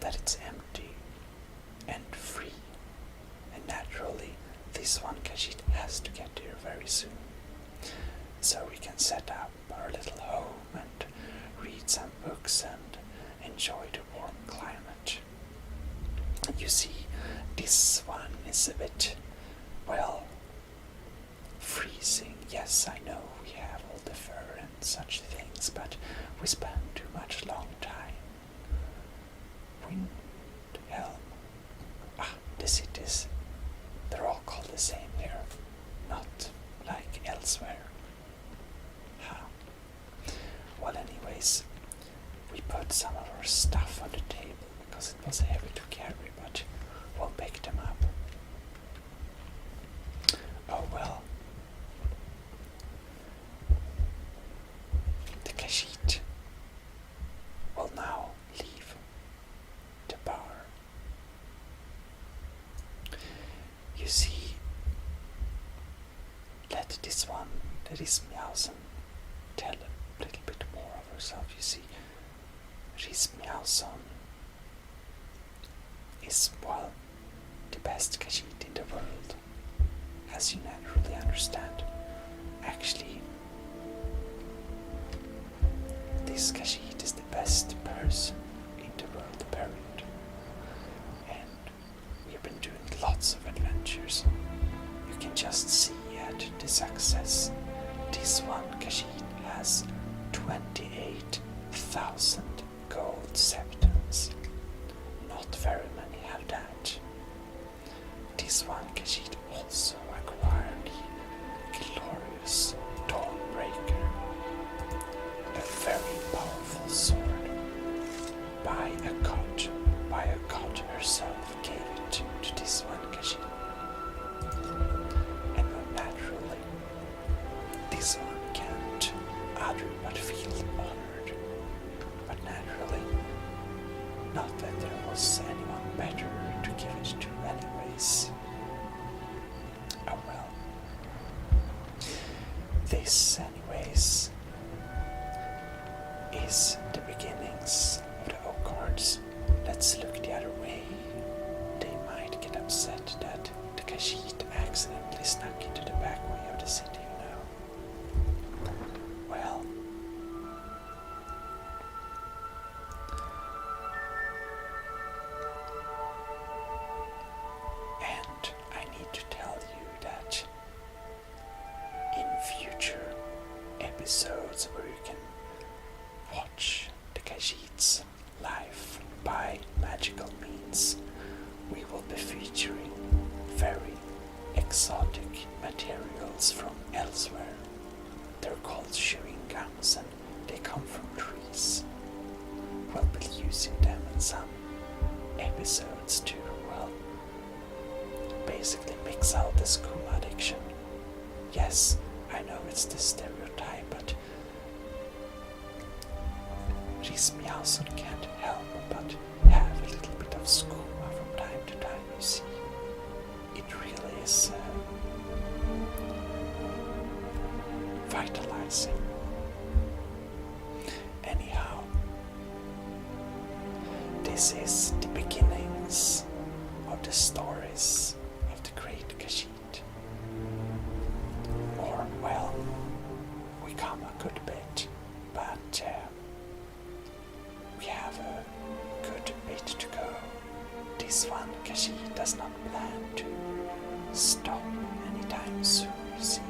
that it's empty and free, and naturally this one Khajiit has to get here very soon, so we can set up our little home and read some books and enjoy the warm climate. You see, this one is a bit, well, freezing. Yes, I know we have all the fur and such things, but we spend too much long time. Windhelm. The cities, they're all called the same here, not like elsewhere. Well, anyways, We put some of our stuff on the table because it was heavy to carry, but we'll pick them up. Oh well. The Khajiit will now leave the bar. You see, let this one, that is Meowsen, tell a little bit more of herself. You see, Meowsen is, well, the best Khajiit in the world, as you naturally understand. Actually, this Khajiit is the best person in the world, period. And we have been doing lots of adventures. You can just see at the success. This one Khajiit has 28,000 gold septons. Not very many have that. This one Khajiit also acquired the glorious Dawnbreaker, a very powerful sword. By a god herself gave it to this one Khajiit. And naturally, this one can't other but feel honored. But naturally, not that there was anyone better to give it to anyways. Oh well. This anyways is the beginnings of the oak cards. Let's look the other way. They might get upset that the Khajiit accidentally snuck into the back way of the city, you know. Well, and I need to tell you that in future episodes where you can watch the Khajiit's life by magical means, we will be featuring very exotic materials from elsewhere. They're called chewing gums and they come from trees. We'll be using them in some episodes to, well, basically mix out the school addiction. Yes, I know it's the stereotype, but Meowsen can't help but have a little bit of skooma from time to time, you see. It really is vitalizing. Anyhow, this is the beginnings of the stories of the great Khajiit. Or, well, we come a good bit, but we have a good bit to go. This one Khajiit does not plan to stop anytime soon, you see.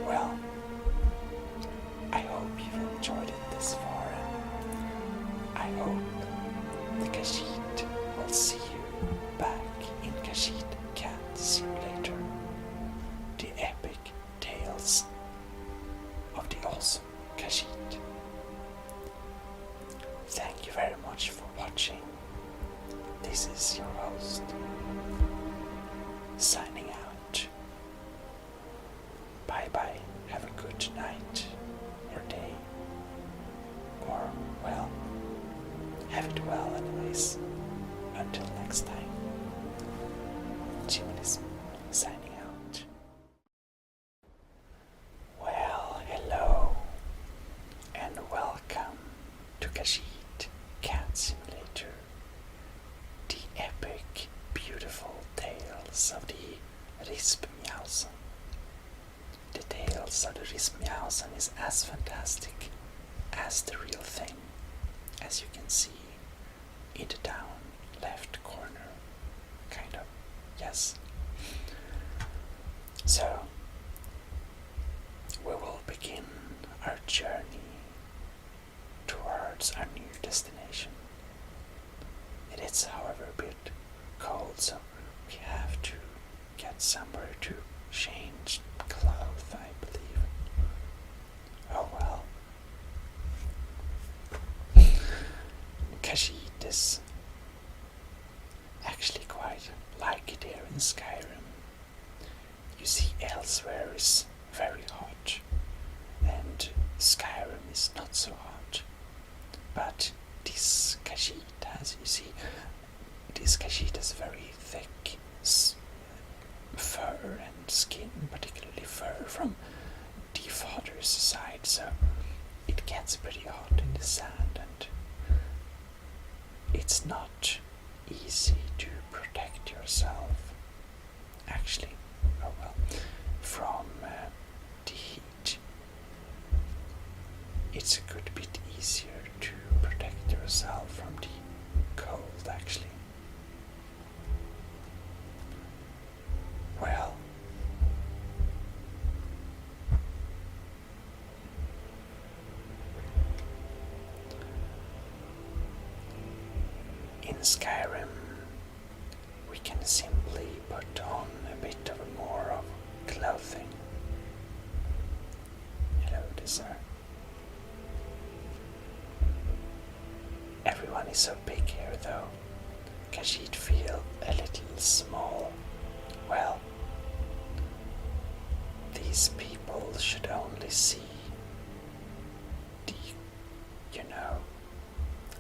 Well, I hope you've enjoyed it this far, and I hope the Khajiit will see you back in Khajiit Cat Simulator. The epic tales of the awesome Khajiit. Thank you very much for watching. This is your host, signing out. Bye bye, have a good night or day. Or, well, have it well anyways. Until next time. Gmodism, signing out. Well, hello, and welcome to Khajiit Cat Simulator. The epic, beautiful tales of the Meowsen. The tales of the Meowsen is as fantastic as the real thing, as you can see in the down left corner. Kind of, yes. So, we will begin our journey towards our new destination. It is, however, a bit cold, so we have to get somewhere to change clothes, I believe. Oh well. is actually quite like it here in Skyrim. You see, elsewhere is very hot, and Skyrim is not so hot. But this Khajiit has, you see, this Khajiit has very thick fur and skin, particularly fur from the father's side, so it gets pretty hot in the sand, and it's not easy to protect yourself, actually, from the heat. It's a good bit easier to protect yourself from the cold, actually. Well, in Skyrim, we can simply put on a bit of more of clothing. Hello, sir. Everyone is so big here, though. Khajiit feel a little small. Well, these people should only see the,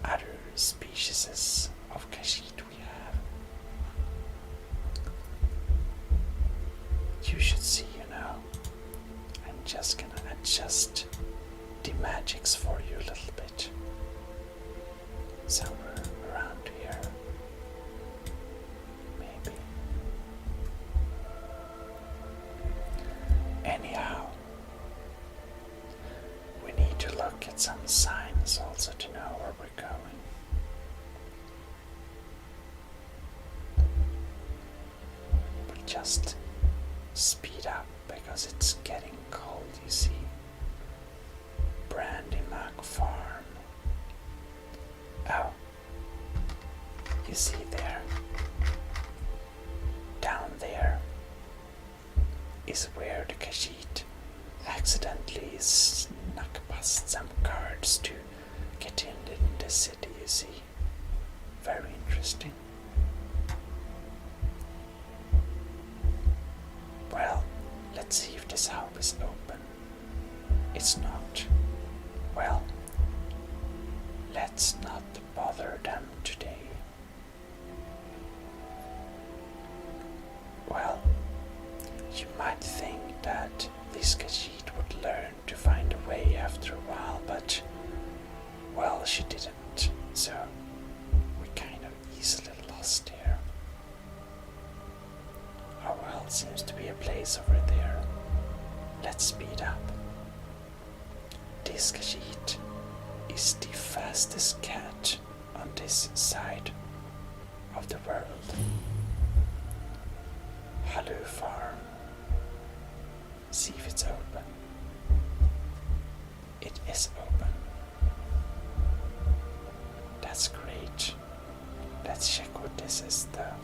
other species of Khajiit we have. You should see, I'm just gonna adjust the magics for you a little bit. Somewhere around here. Maybe. Anyhow, we need to look at some signs also to know where we're going. But just speed up because it's getting cold, you see. Brandymack Farm. Oh, you see there, down there is where the Khajiit accidentally snuck past some guards to get in the city, you see. Very interesting. Well, let's see if this hub is open. It's not. Well, let's not bother them today. Well, you might think that this Khajiit would learn to find a way after a while, but, well, she didn't, so we kind of easily lost here. Oh well, it seems to be a place over there. Let's speed up. This Khajiit is the fastest cat on this side of the world. Hello, farm. See if it's open. It is open. That's great. Let's check what this is, though.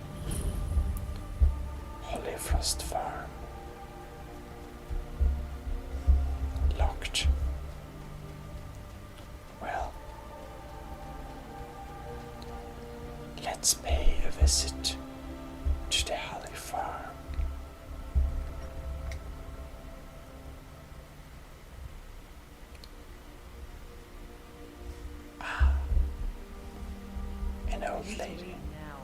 Holyfrost Farm. Locked. Well, let's pay a visit to the Holly Farm. Ah, an old lady. Now.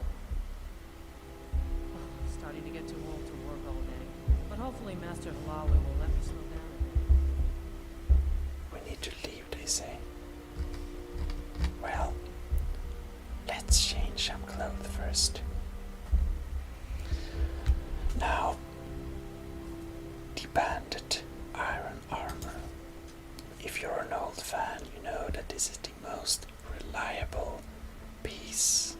Starting to get too old to work all day, but hopefully Master Halali will let me slow down. We need to leave, they say. Well, let's change some clothes first. Now, the banded iron armor. If you're an old fan, you know that this is the most reliable piece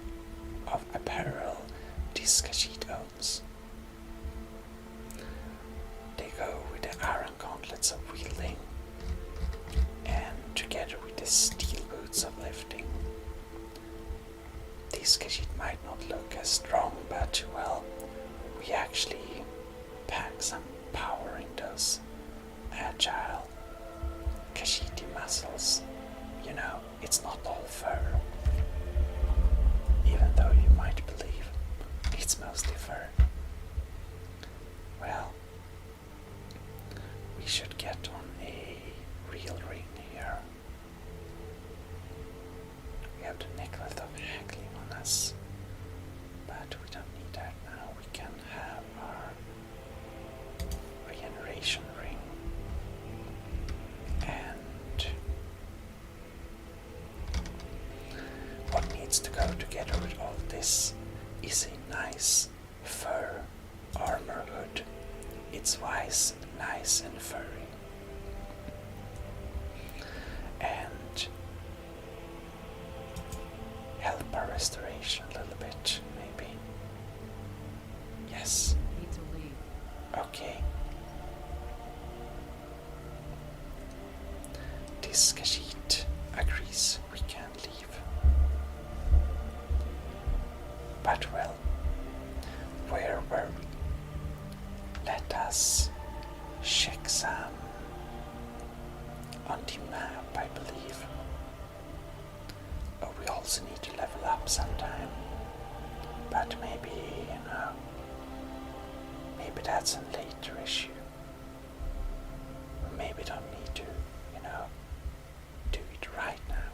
of apparel this Khajiit owns. They go with the iron gauntlets of wielding, and together with the steel boots of lifting. These Khajiit might not look as strong, but, well, we actually pack some power in those agile Khajiiti muscles. It's not all fur. go together with all this is a nice fur armor hood. It's wise, nice and furry. And help our restoration a little bit, maybe. Yes. Need to leave. Okay. This Khajiit agrees we can leave. But well, where were we? Let us check some on the map, I believe. Oh, we also need to level up sometime. But maybe, maybe that's a later issue. Or maybe don't need to, do it right now.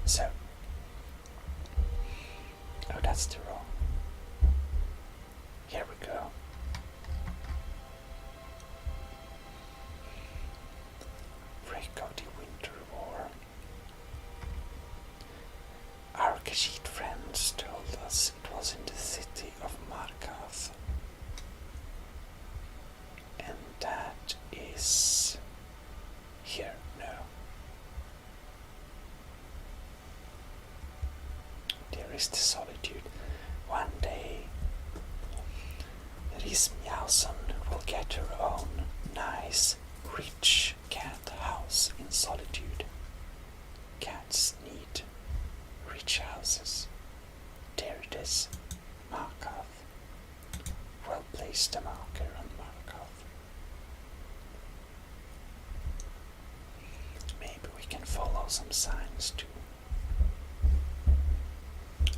So, oh, that's the wrong. Here we go. Break of the Winter War. Our Khajiit friends told us it was in the city of Markath. And that is here, no. There is the solitude. One day, Rismjausen will get her own nice, rich cat house in solitude. Cats need rich houses. There it is, Markath. Well placed the marker on Markath. Maybe we can follow some signs too.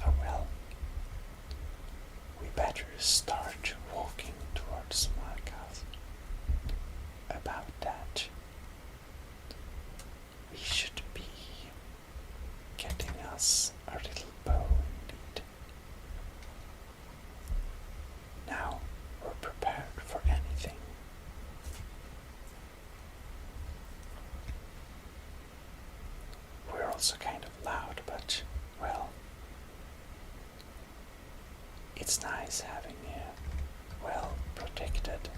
Oh well. We better start walking towards Markath. About that, we should be getting us a little bow indeed. Now we're prepared for anything. We're also kind of loud, but, well, it's nice having well protected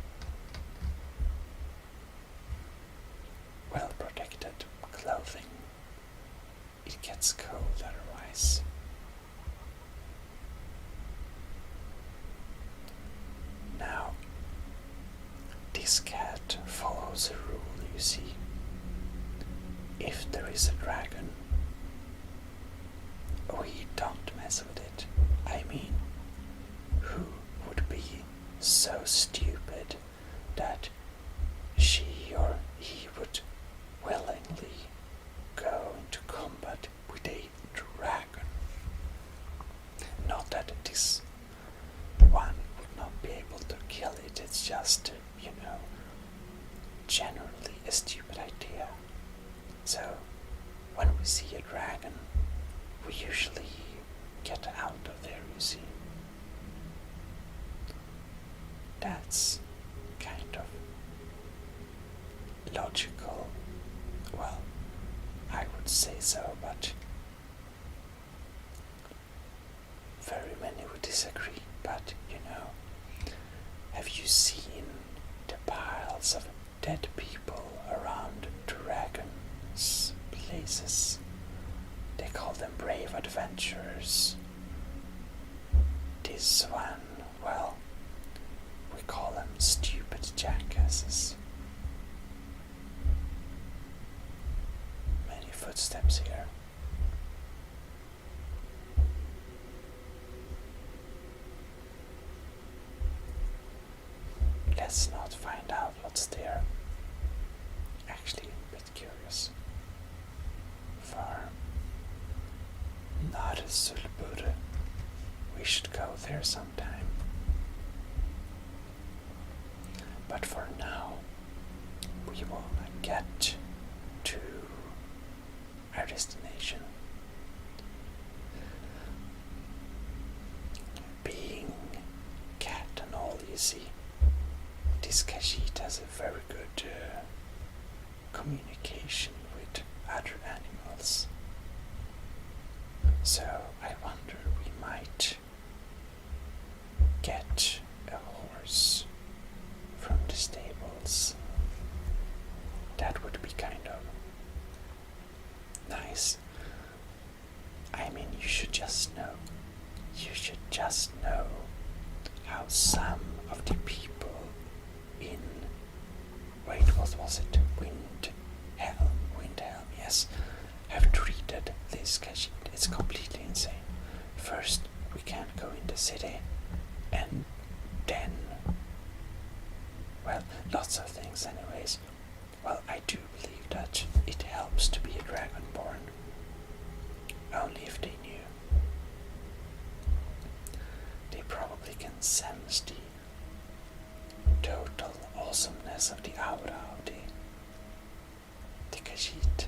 clothing. It gets cold otherwise. Now, this cat follows a rule, you see. If there is a dragon, we don't mess with it. I mean, who would be so stupid that she or he would willingly go into combat with a dragon? Not that this one would not be able to kill it, it's just, generally a stupid idea. So, when we see a dragon, we usually get out of there, you see. That's kind of logical. Well, I would say so, but very many would disagree. But, have you seen the piles of dead people around dragons' places? They call them brave adventurers. This one, well, we call them stupid jackasses. Many footsteps here. Let's not find out what's there. Actually, a bit curious. Farm. Not a Sulbur. We should go there sometime. But for now, we wanna get to our destination. Being cat and all, you see, this Khajiit has a very good communication with other animals. So this. I mean, you should just know. You should just know how some of the people in, wait, what was it? Windhelm, yes, have treated this Khajiit. It's completely insane. First, we can't go in the city, and then, well, lots of things anyways. Well, I do believe that it helps to be a dragonborn. Only if they knew. They probably can sense the total awesomeness of the aura of the Khajiit.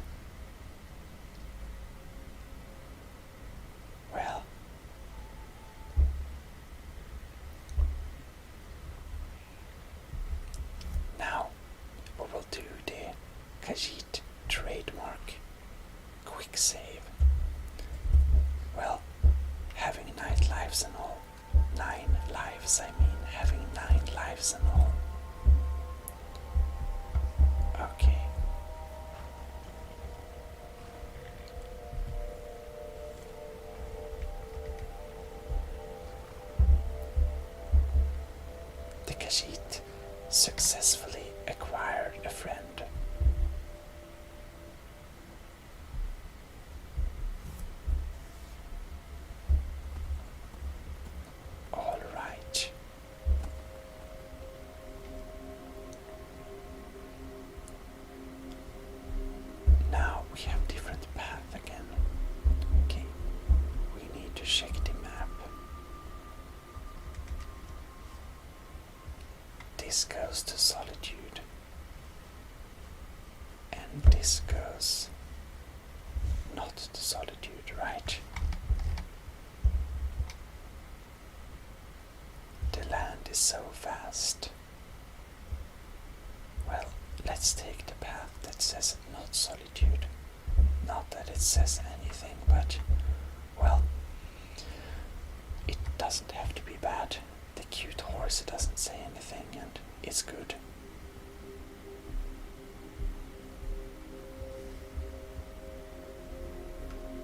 Well, now we will do the Khajiit trademark quick save. Well, having 9 lives and all. 9 lives, I mean, having 9 lives and all. Okay. The Khajiit successfully acquired a friend. All right. Now we have different path again. Okay, we need to check the map. This goes to Solitude, and this goes not to Solitude, right? The land is so vast. Well, let's take the path that says not Solitude. Not that it says anything, but, well, it doesn't have to be bad. The cute horse doesn't say anything, and it's good.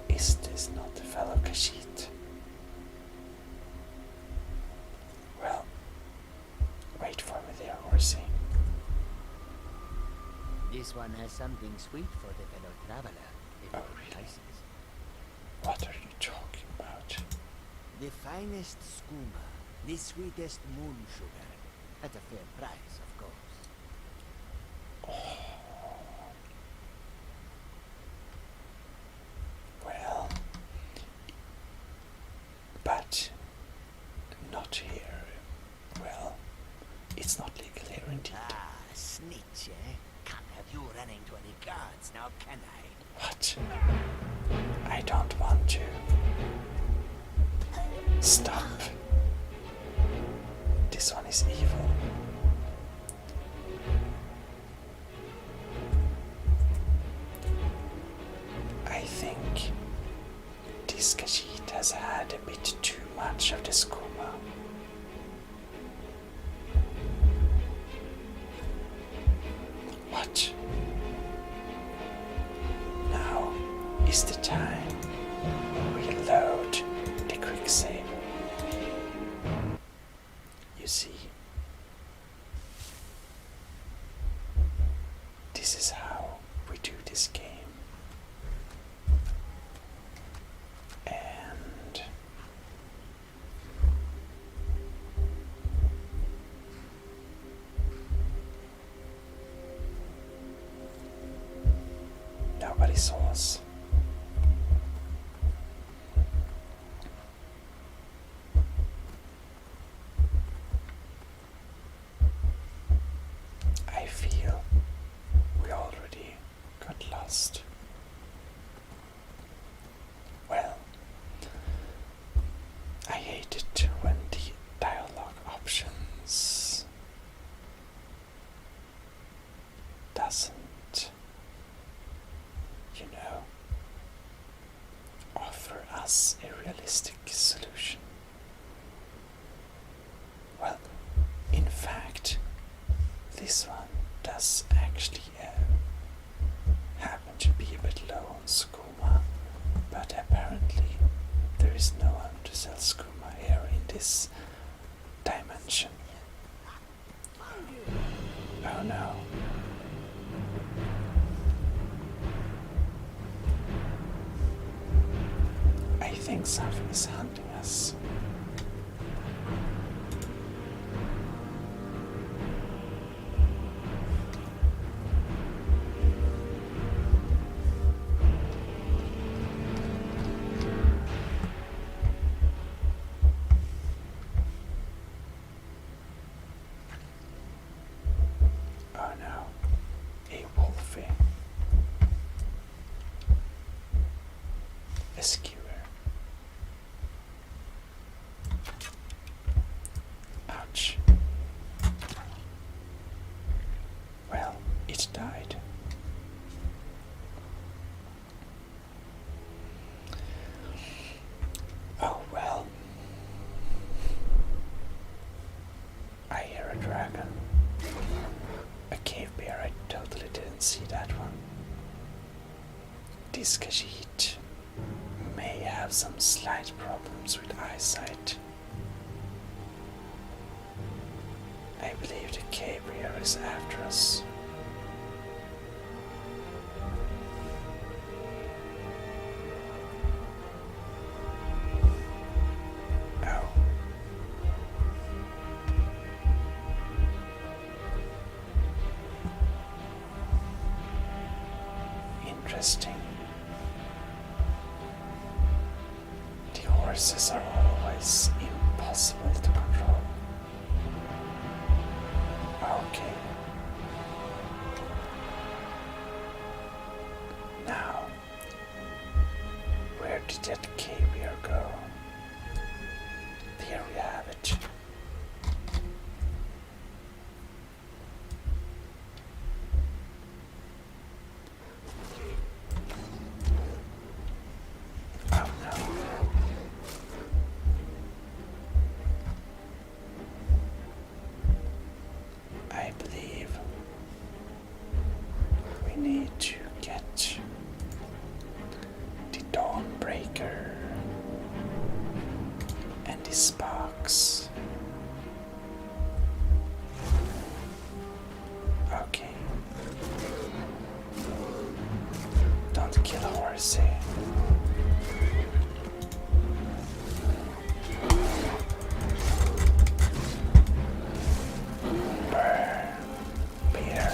Is this not the fellow Khajiit? Well, wait for me there, horsey. This one has something sweet for the fellow traveler. If Oh, it really? entices. What are you talking about? The finest skooma, the sweetest moon sugar, at a fair price, of course. Well, but not here. Well, it's not legal here indeed. Ah, snitch, eh? Can't have you running to any guards now, can I? What? I don't want to. Stop. This one is evil. I think this Khajiit has had a bit too much of the skooma. What? Now is the time. Reload the quick save. You see, this is how we do this game. And nobody saw us. I feel we already got lost. Well, I hate it when the dialogue options doesn't, offer us a realistic solution. Well, in fact, this one does actually happen to be a bit low on skooma. think something is hunting us. Oh no, a wolfie. A skewer. Ouch. Well, it died. Oh well. I hear a dragon. A cave bear, I totally didn't see that one. This Khajiit may have some slight problems with eyesight. I believe the cave bear is after us. Oh. Interesting. The horses are always impossible to control. Okay. Now, where did that cave bear go? There we have it. Oh no. I believe we need to get the Dawnbreaker and the sparks. Okay. Don't kill a horsey. Burn, beer.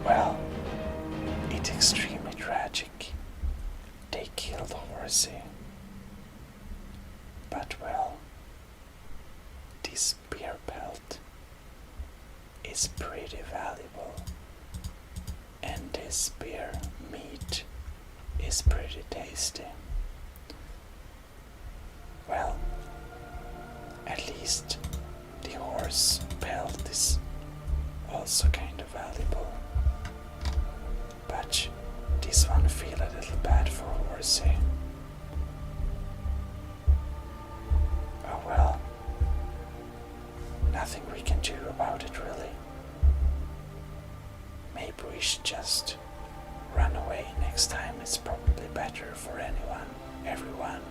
Well, it's extremely tragic. They killed Horsey. But well, this bear pelt is pretty valuable. And this bear meat is pretty tasty. Well, at least the horse pelt is also kind of valuable. But this one feel a little bad for Horsey. Oh well, nothing we can do about it really. Maybe we should just run away next time. It's probably better for everyone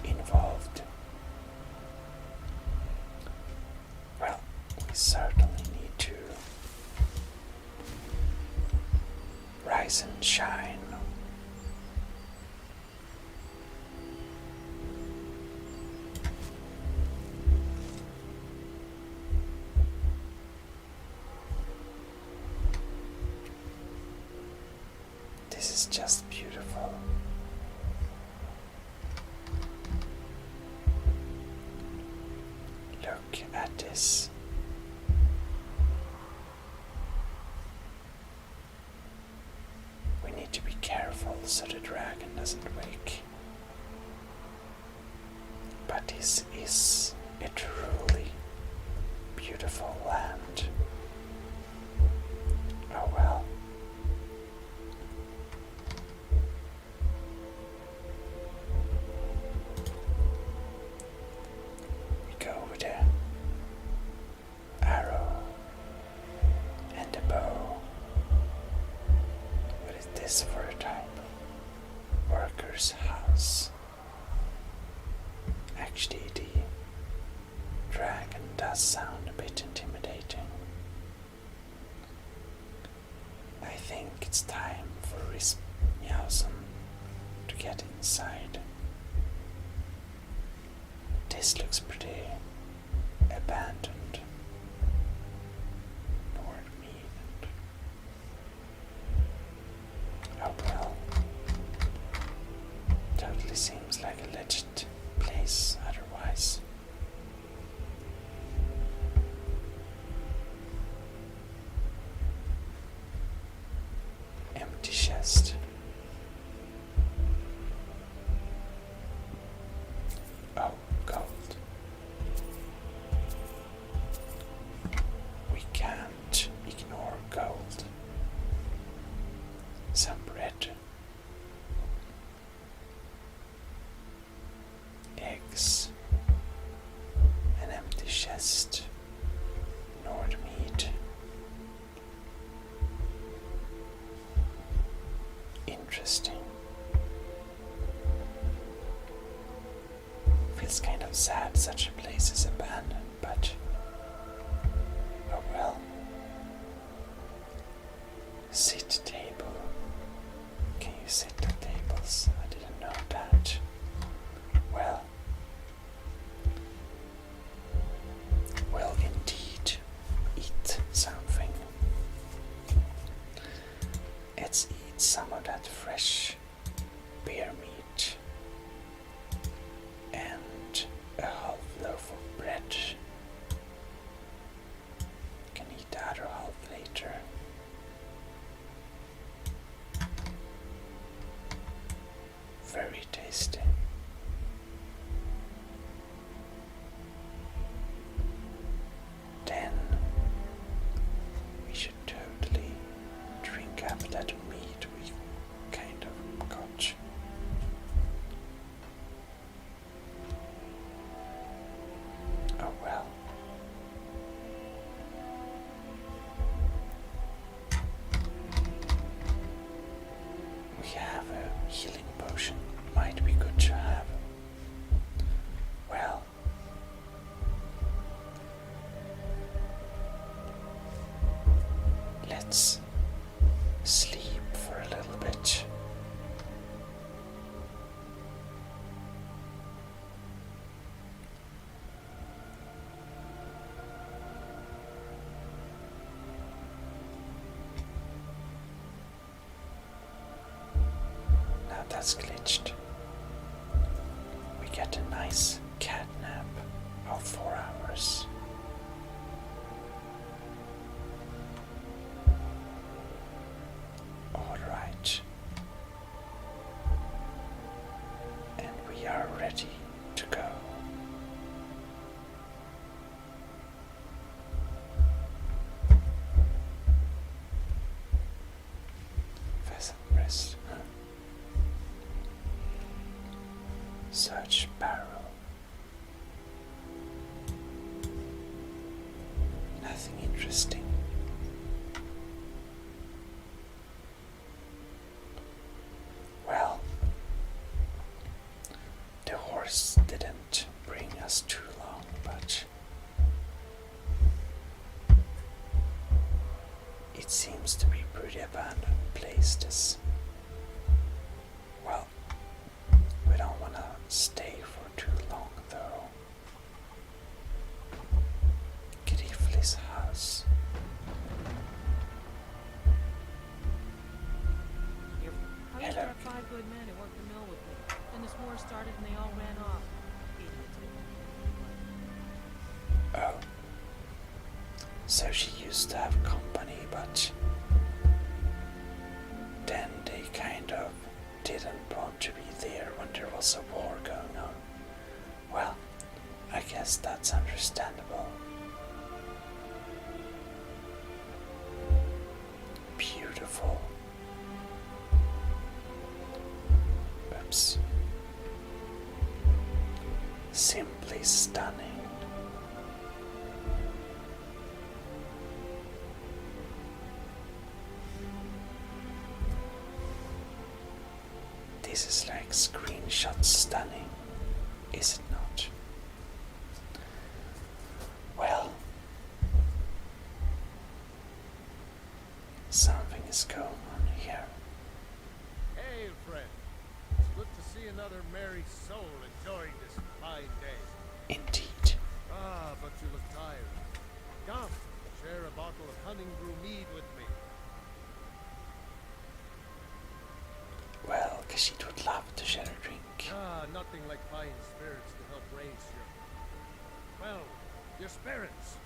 involved. Well, we certainly need to rise and shine. This is just beautiful. Look at this. We need to be careful so the dragon doesn't wake. But this is a truly beautiful land. Oh well. We go with the arrow and the bow. What is this for a type? Worker's house. Actually, the dragon does sound a bit intimidating. I think it's time for Meowson to get inside. This looks pretty abandoned. Board meat. Oh well. Totally seems like a legit place otherwise. Empty chest. Oh, gold. We can't ignore gold. Some bread. Eggs. An empty chest. Nord meat. Interesting. Feels kind of sad such a place is abandoned, but oh well. Sit table. Can you sit at tables? I didn't know that. Well, we'll indeed eat something. Let's eat some of that fresh bear meat and a half loaf of bread. Can eat the other half later. Very tasty. Then we should totally drink up that meat we kind of got. Oh well. We have a healing potion. Might be good to have. Well. Let's sleep for a little bit. Now that's glitched. We get a nice cat nap of 4 hours. Alright. And we are ready to go. Pheasant breast. Search barrel. Nothing interesting. Well, the horse didn't bring us too long, but it seems to be a pretty abandoned place. This, well, we don't want to stay for too long though. Griffly's house. I used to Hello. have 5 good men who worked the mill with me. Then this war started and they all ran off. Idiots. Oh. So she used to have company, but then they kind of didn't want to be there when there was a war going on. Well, I guess that's understandable. Beautiful. Oops. Simply stunning. This is like screenshot stunning, is it not? is going on here? Hey, friend. It's good to see another merry soul enjoying this fine day. Indeed. Ah, but you look tired. Come, share a bottle of honey brew mead with me. Well, Kashid would love to share a drink. Ah, nothing like fine spirits to help raise your... well, your spirits.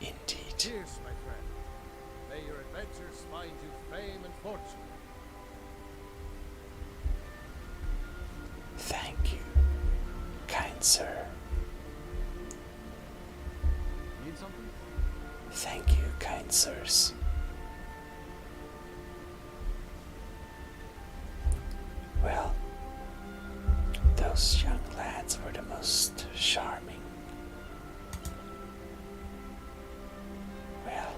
Indeed. Cheers, my friend. May your adventures find you fame and fortune. Thank you, kind sir. Need something? Thank you, kind sirs. Well, those young lads were the most charming. Well,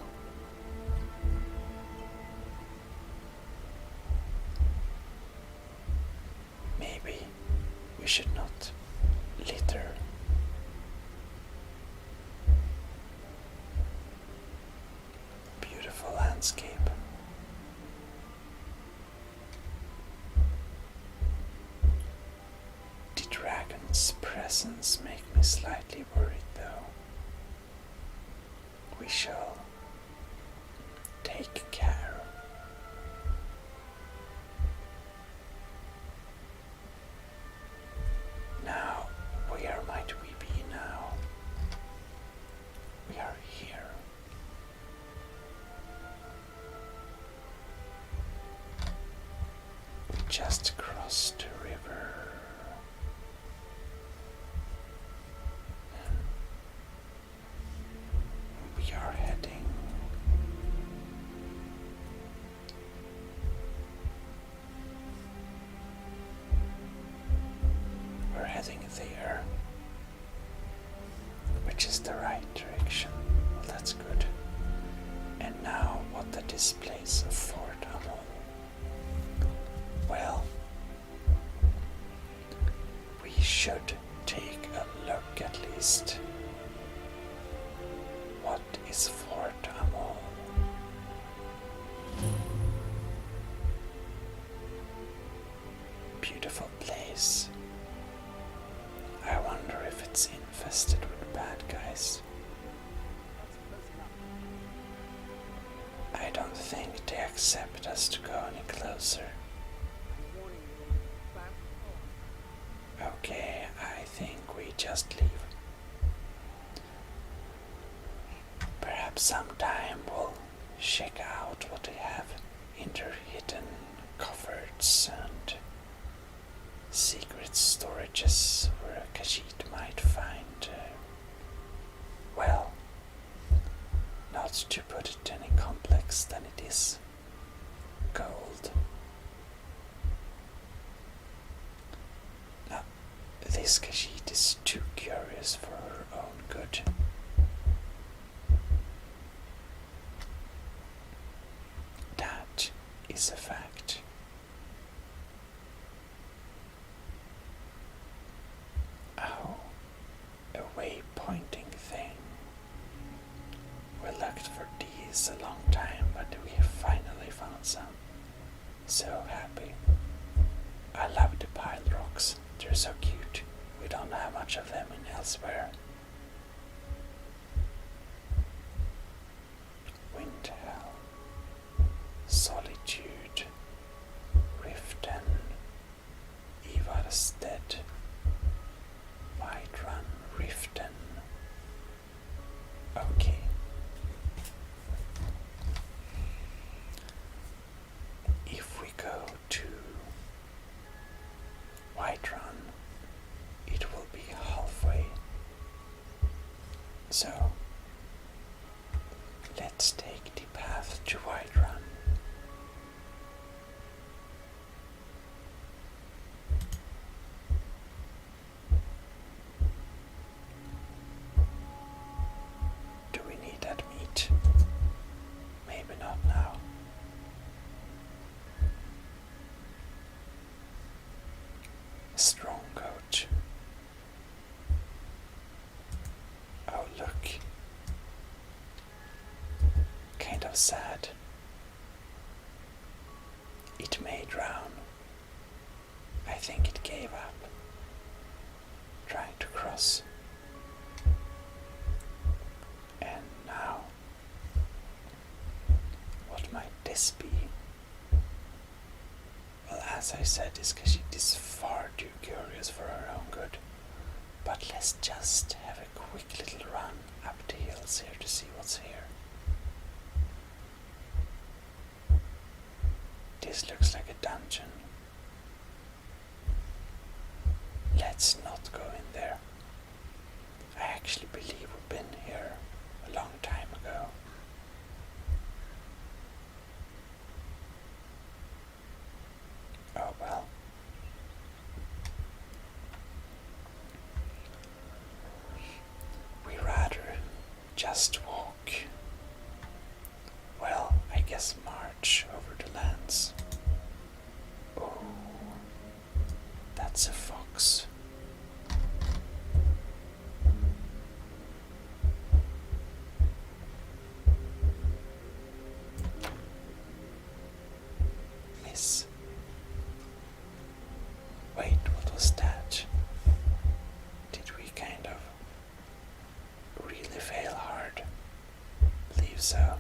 maybe we should not litter. Beautiful landscape. The dragon's presence makes me slightly worried though. We shall take care. Now, where might we be now? We are here. We just crossed the river. We are heading we're heading there, which is the right direction. Well, that's good. And now, what are this place of Fort Amon? Well, we should take a look at least. What is Fort Amon? Beautiful place. I wonder if it's infested with bad guys. I don't think they accept us to go any closer. Okay, I think we just leave. Perhaps sometime we'll check out what they have in their hidden cupboards and secret storages where Khajiit might find, well, not to put it any complex than it is, gold. Now, this Khajiit is too curious for her own good. That is a fact. Oh, a waypointing thing. We looked for these a long time, but we have finally found some. So happy. I love the pile rocks. They're so cute. We don't have much of them in elsewhere. Windhell, Solitude, Riften, Ivarstead, Whiterun, Riften. Okay. If we go to Whiterun, it will be halfway. So let's take the path to Whiterun. Do we need that meat? Maybe not now. Strong goat. Oh, look. Kind of sad. think it gave up trying to cross. And now, what might this be? Well, as I said, this Khajiit is far too curious for her own good. But let's just have a quick little run up the hills here to see what's here. This looks like a dungeon. Let's not go in there. I actually believe we've been here a long time ago. Oh well. We rather just walk. Well, I guess march over the lands. Oh, that's a fox. Miss. Wait, what was that? Did we kind of really fail hard? Believe so.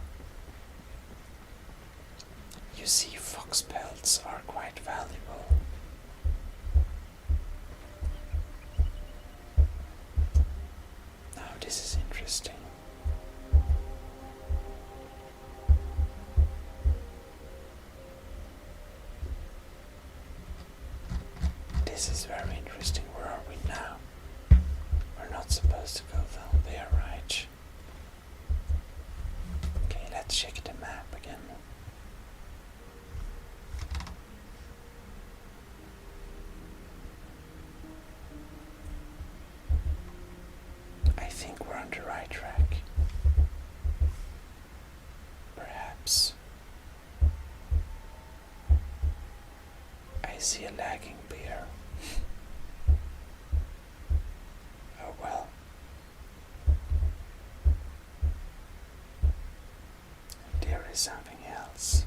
You see, fox pelts are quite valuable. Now this is interesting. This is very interesting. Where are we now? We're not supposed to go down there, right? Okay, let's check the map again. I think we're on the right track. Perhaps. I see a lagging bear. Oh well. There is something else.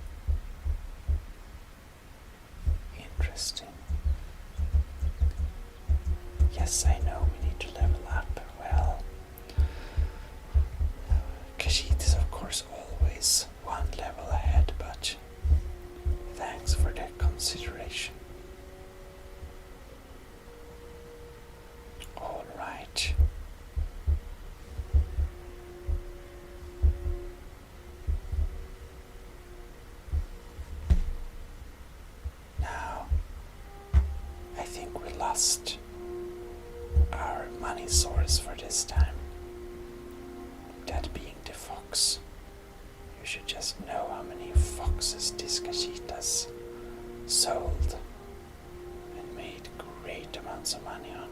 Interesting. Yes, I know we need to level up. Well, Khajiit is of course always one level ahead, but thanks for that consideration. All right. Now, I think we lost our money source for this time. That being the fox. You should just know how many foxes this Khajiit has sold and made great amounts of money on.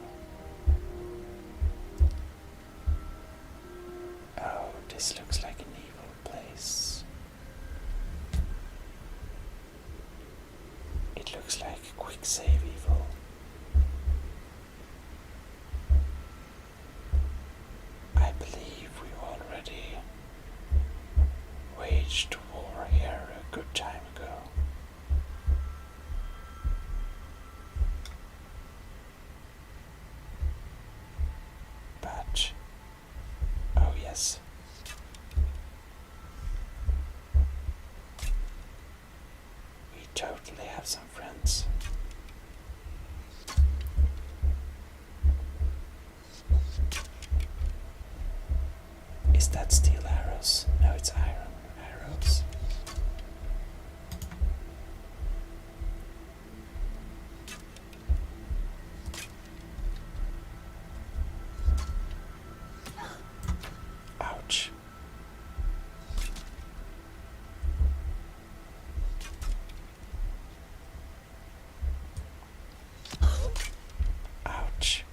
Oh, this looks like an evil place. It looks like quick save evil. I believe we already waged war here a good time ago. But, oh yes. We totally have some friends. Is that steel arrows? No, it's iron arrows. Ouch. Ouch.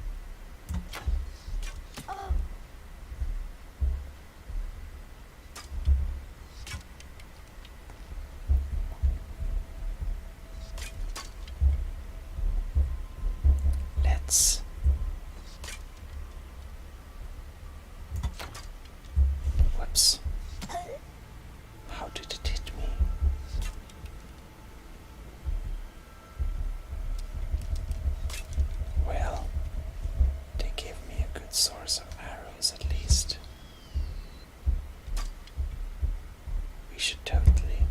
Let's whoops. How did it hit me? source of arrows at least. We should totally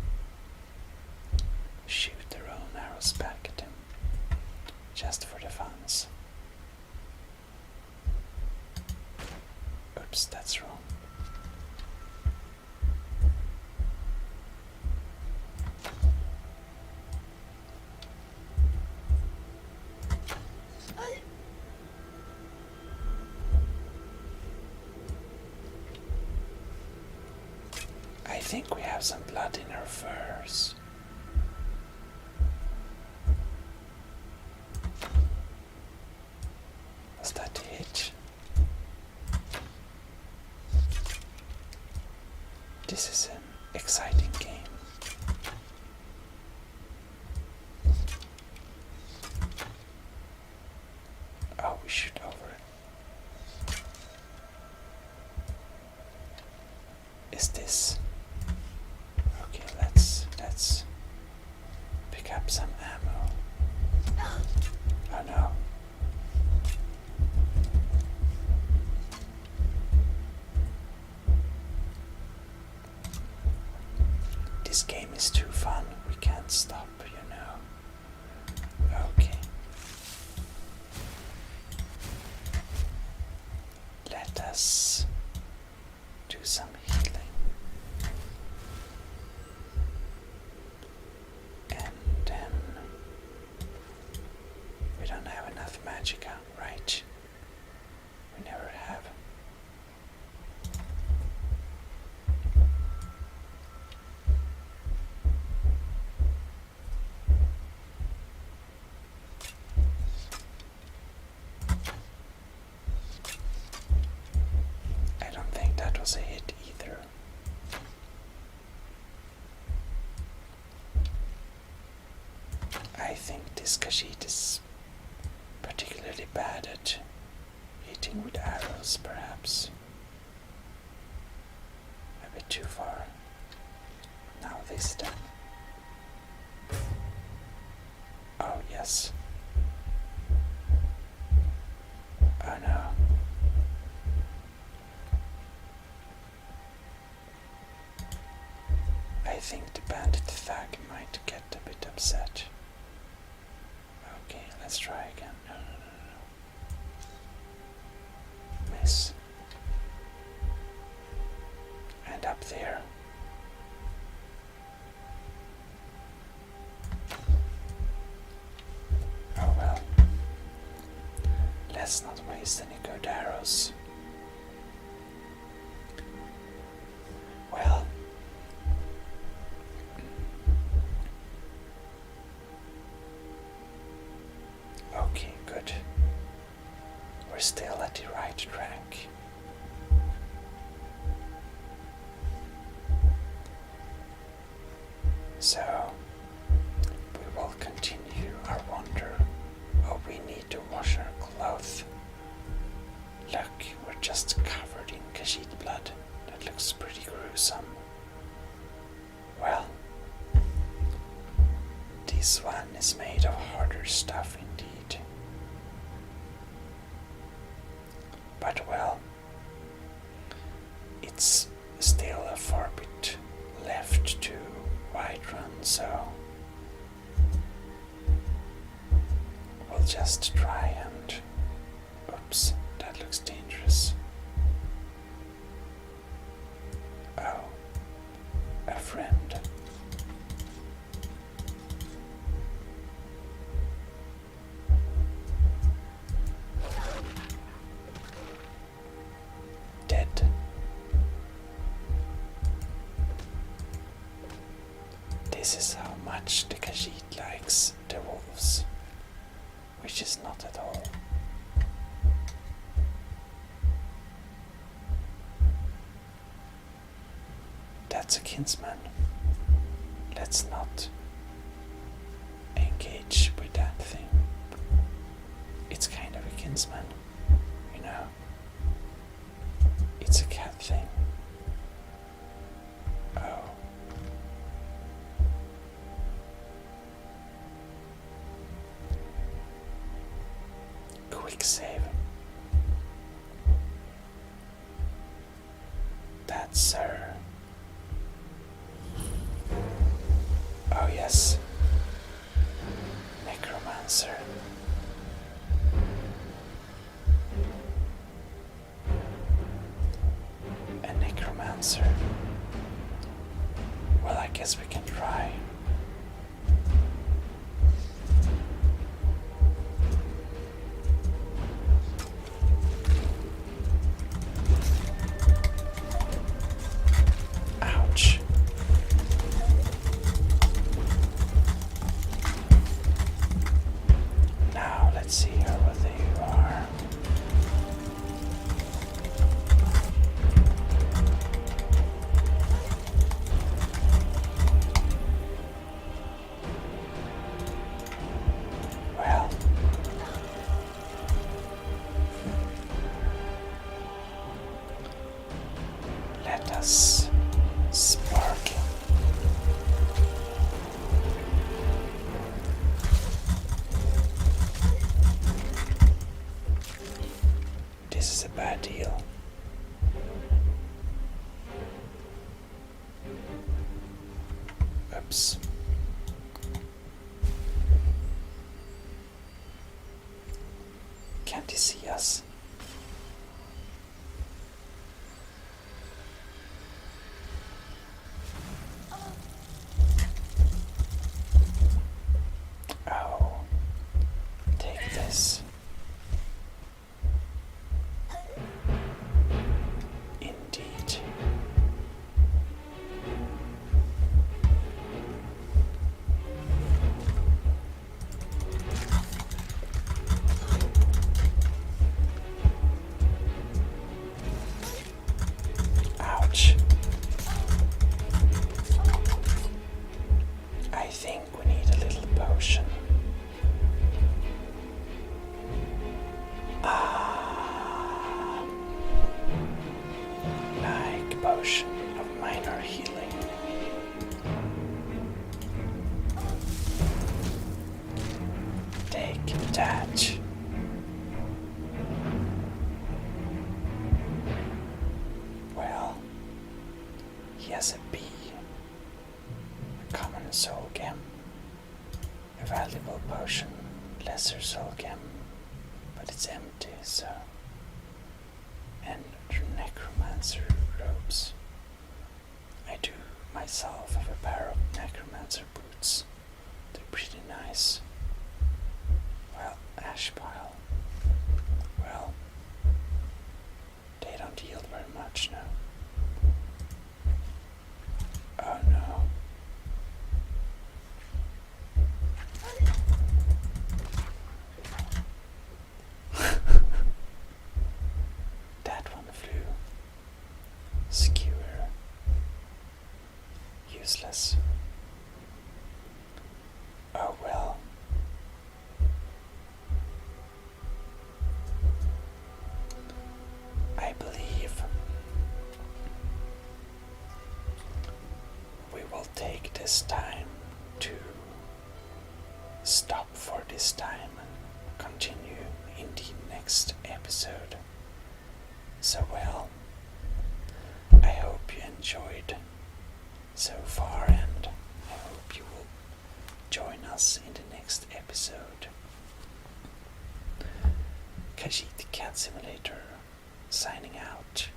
shoot their own arrows back at him, just for the funs. Oops, that's wrong. I think we have some blood in our furs. Was that a hit? This is an exciting game. Oh, we shoot over it. Is this? Okay, let's pick up some ammo. Oh no. This game is too fun. We can't stop, you know. Okay. Let us do some healing. And then we don't have enough magicka, right? We never have. I don't think that was a hit either. I think this Khajiit is particularly bad at hitting with arrows, perhaps. A bit too far. Now this time. Oh yes. Oh no. I think the bandit thug might get a bit upset. Okay, let's try again. No. Miss. And up there. Oh well. Let's not waste any good arrows. Well. Okay, good. We're still at the right track. So, we will continue our wander. Oh, we need to wash our clothes. Look, we're just covered in Khajiit blood. That looks pretty gruesome. Well, this one is made of harder stuff indeed. But well, it's still a far bit left to Whiterun, so we'll just try and... Oops, that looks dangerous. Oh, a friend. Dead. This is how much the Khajiit likes the wolves, which is not at all. That's a kinsman. Let's not engage with that thing. It's kind of a kinsman, you know. It's a cat thing. Oh. Quick save. Necromancer. Oh yes. Necromancer. A necromancer. Well, I guess we can try. Ouch. Now let's see here what they are. Well, let us spark him. This is a bad deal. Oops. Can't he see us? Oh, take this. Indeed. Ouch. I think we need a little potion. Like potion of minor healing. Take that. Well, he has a bee, a common soul gem, a valuable potion, lesser soul gem, but it's empty, so. And necromancer robes. I do myself have a pair of necromancer boots. They're pretty nice. Well, ash pile. Well, they don't yield very much now. Oh no. That one flew. Skewer. Useless. Oh well. I believe we will take this time to stop for this time and continue in the next episode. So well, I hope you enjoyed so far, and I hope you will join us in the next episode. Khajiit Cat Simulator signing out.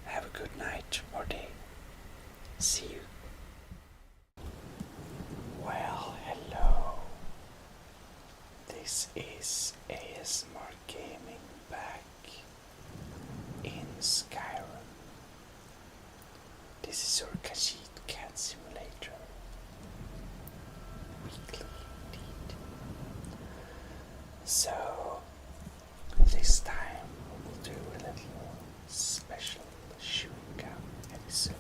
Have a good night or day. See you. Well, hello. This is ASMR Gaming back in Skyrim. This is your Khajiit Cat Simulator. Weekly indeed. So, this time we will do a little special shooting episode.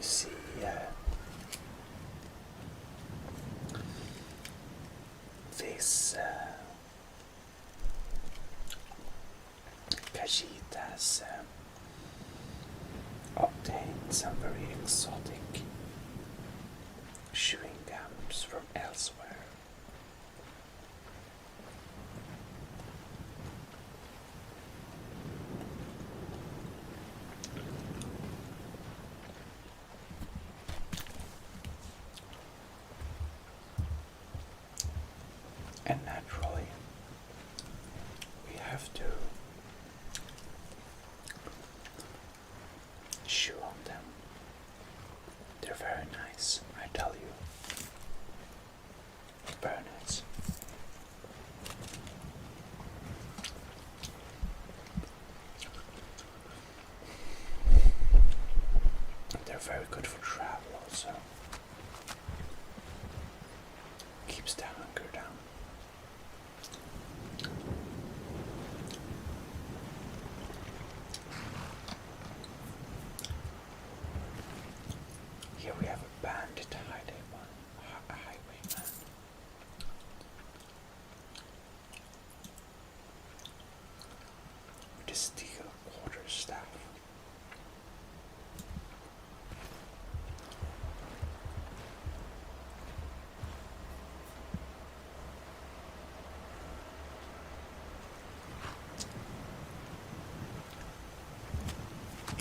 see this Khajiit has obtained some very exotic chewing gums from elsewhere. And naturally, we have to chew on them. They're very nice, I tell you. Very nice. They're very good for travel also. Keeps the hunger down. Here we have a bandit highwayman. With a steel quarterstaff.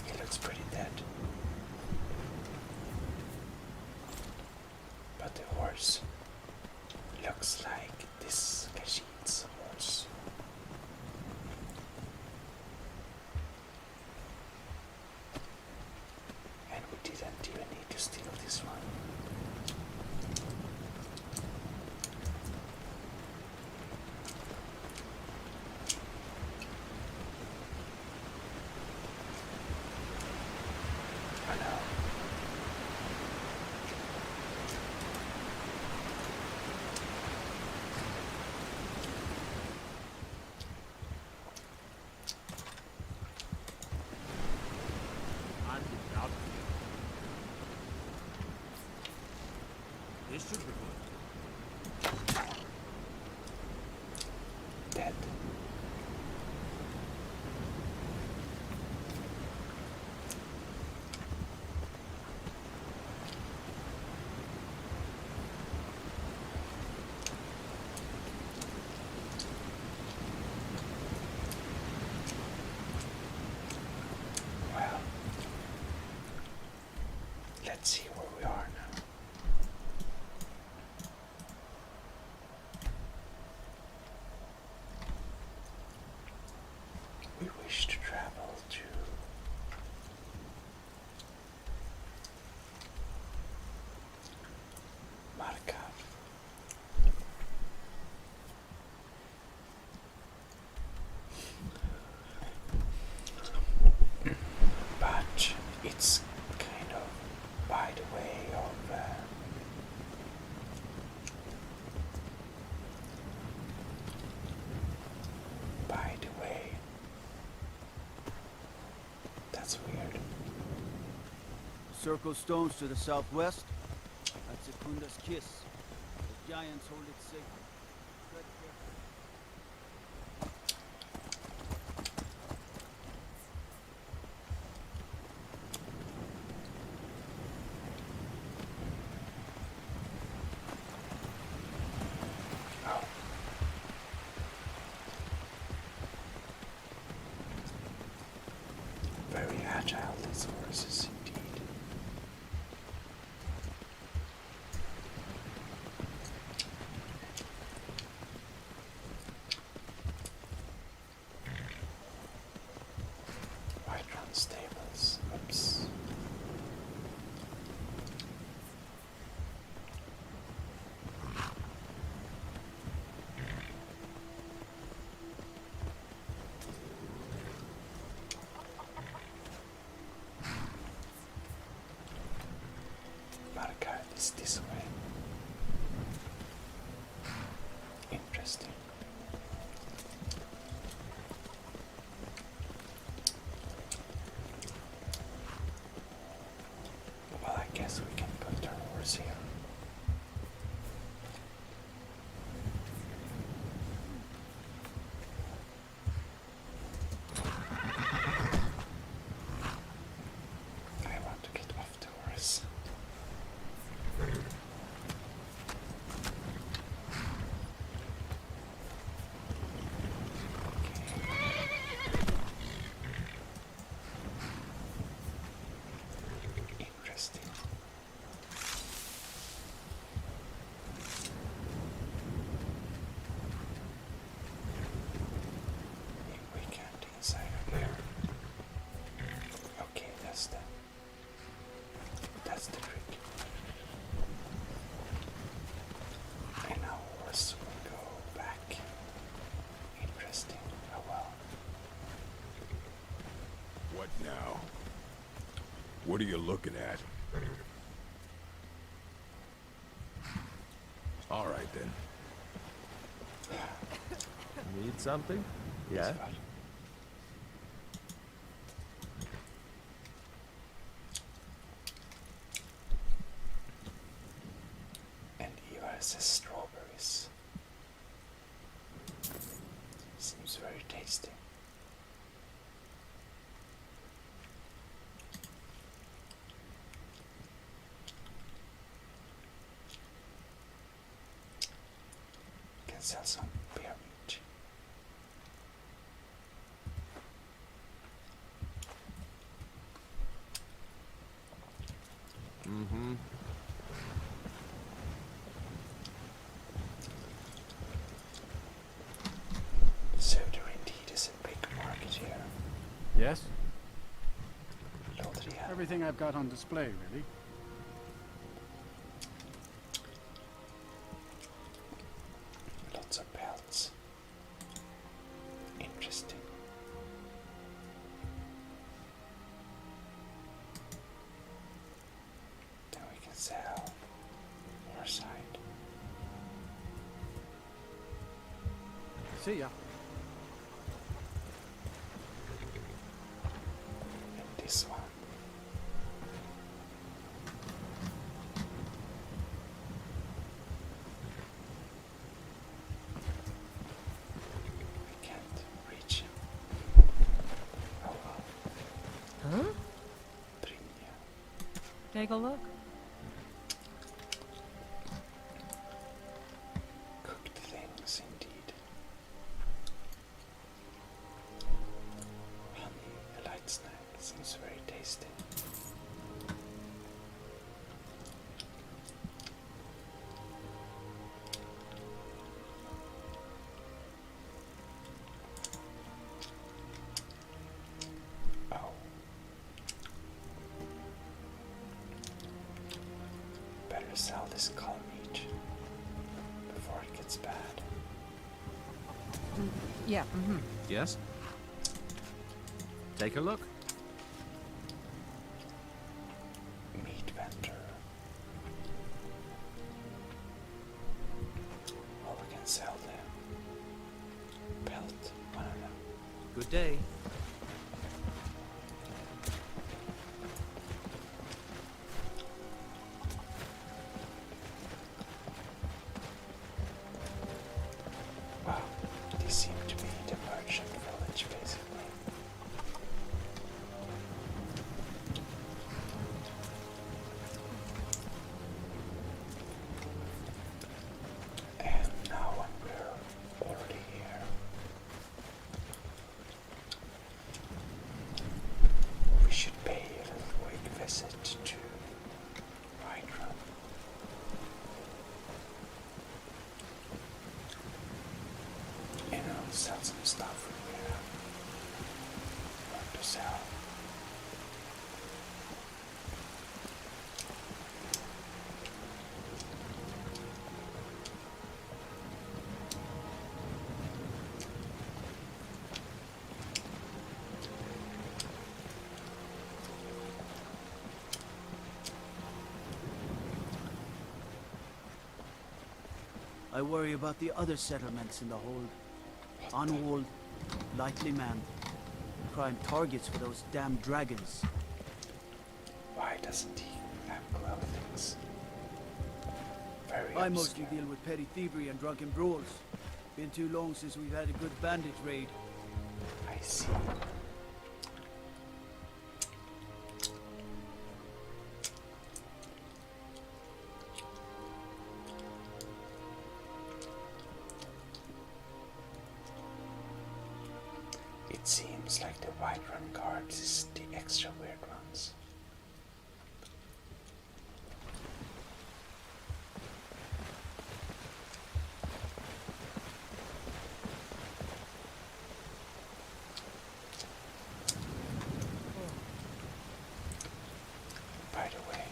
He looks pretty dead. But the horse looks like this Khajiit's horse. And we didn't even need to steal this one. I know. On the job. This should be good. Dead. Well, let's see where we are now. We wish to travel to Markov. But it's kind of by the way of by the way. That's weird. Circle stones to the southwest. That's Sekunda's kiss. The giants hold it sacred. Tread carefully. Oh. Very agile, these horses indeed. White Run Stables. Oops. Markov is this way. Interesting. Well, I What are you looking at? All right, then. Need something? Yeah? And Eva says strawberries. Seems very tasty. Can sell some beer meat. Mm-hmm. So there indeed is a big market here. Yes? Bloody hell. Everything I've got on display, really. Lots of pelts. Interesting. Then we can sell more side. See ya. And this one. I can't reach him. Oh well. Huh? Brynja. Take a look. Cooked things indeed. Honey, a light snack, seems very tasty. Oh. Better sell this cull meat before it gets bad. Yeah, mm-hmm. Yes? Take a look. Meat vendor. Well, we can sell the pelt. I don't know. Good day. Wow, these seem to be the merchant village, basically. And now when we're already here, we should pay a little quick visit to Hydra. You know, sell some stuff we want to sell. I worry about the other settlements in the hold. Unwalled, lightly manned. Prime targets for those damn dragons. Why doesn't he have clothings? Very I mostly obscure. deal with petty thievery and drunken brawls. Been too long since we've had a good bandit raid. I see. It seems like the Whiterun guards is the extra weird ones. By the way,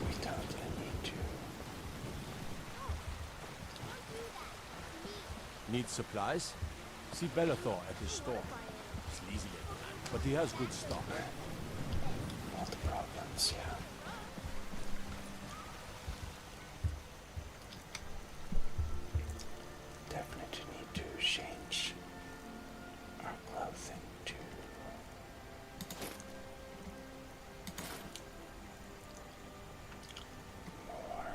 we totally need to. Need supplies? see Bellathor at his store. It's easy, but he has good stock. All the problems, yeah. Definitely need to change our clothing to more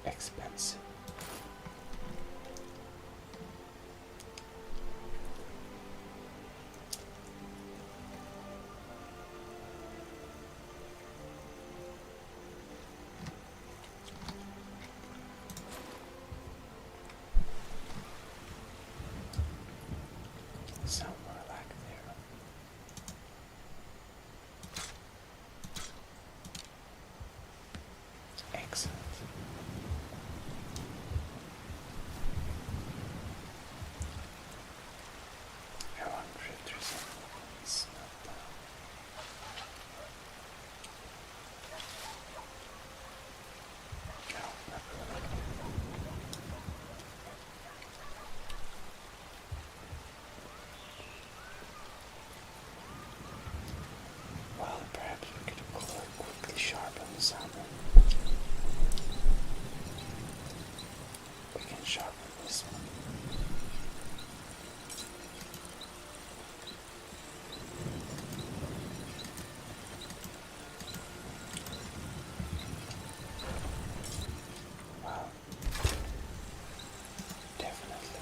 expensive. Somewhere like there. Excellent. I wonder if there's anything that's not done. No, not really. Well, perhaps we could quickly sharpen this hammer. We can sharpen this one. Well, definitely.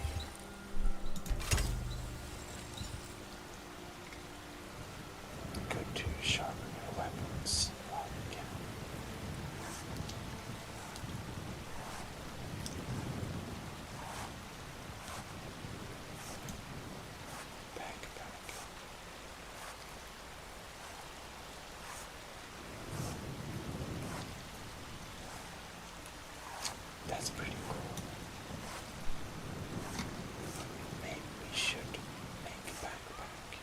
Good to sharpen your weapons while you can. Back. That's pretty cool. Maybe we should make a backpack.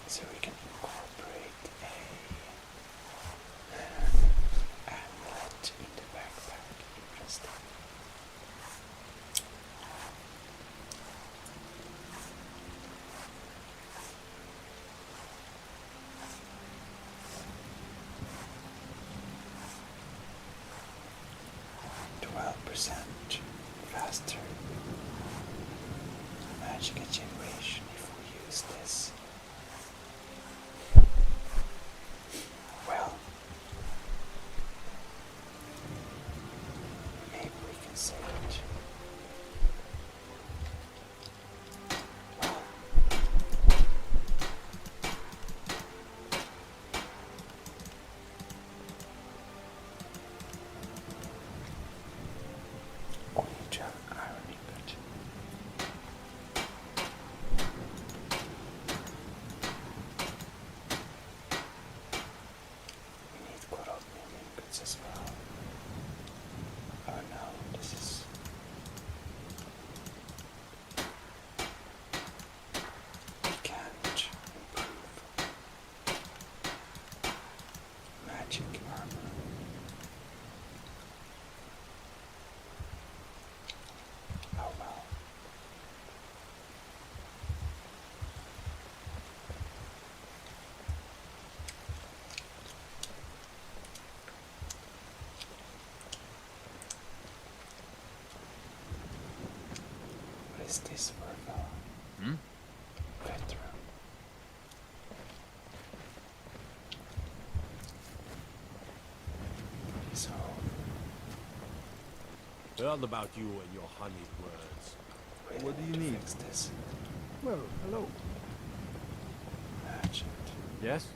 So we can incorporate a amulet in the backpack. Interesting. %, faster magic generation if we use this. Well, maybe we can save it. Well, we need to have an iron ingot. We need corroding ingots as well. Oh no, this is... We can't improve magic armor. Oh well. What is this for a fella? Veteran. So, Heard about you and your honeyed words. we What do need you to need? fix this. Well, hello. Merchant. Yes?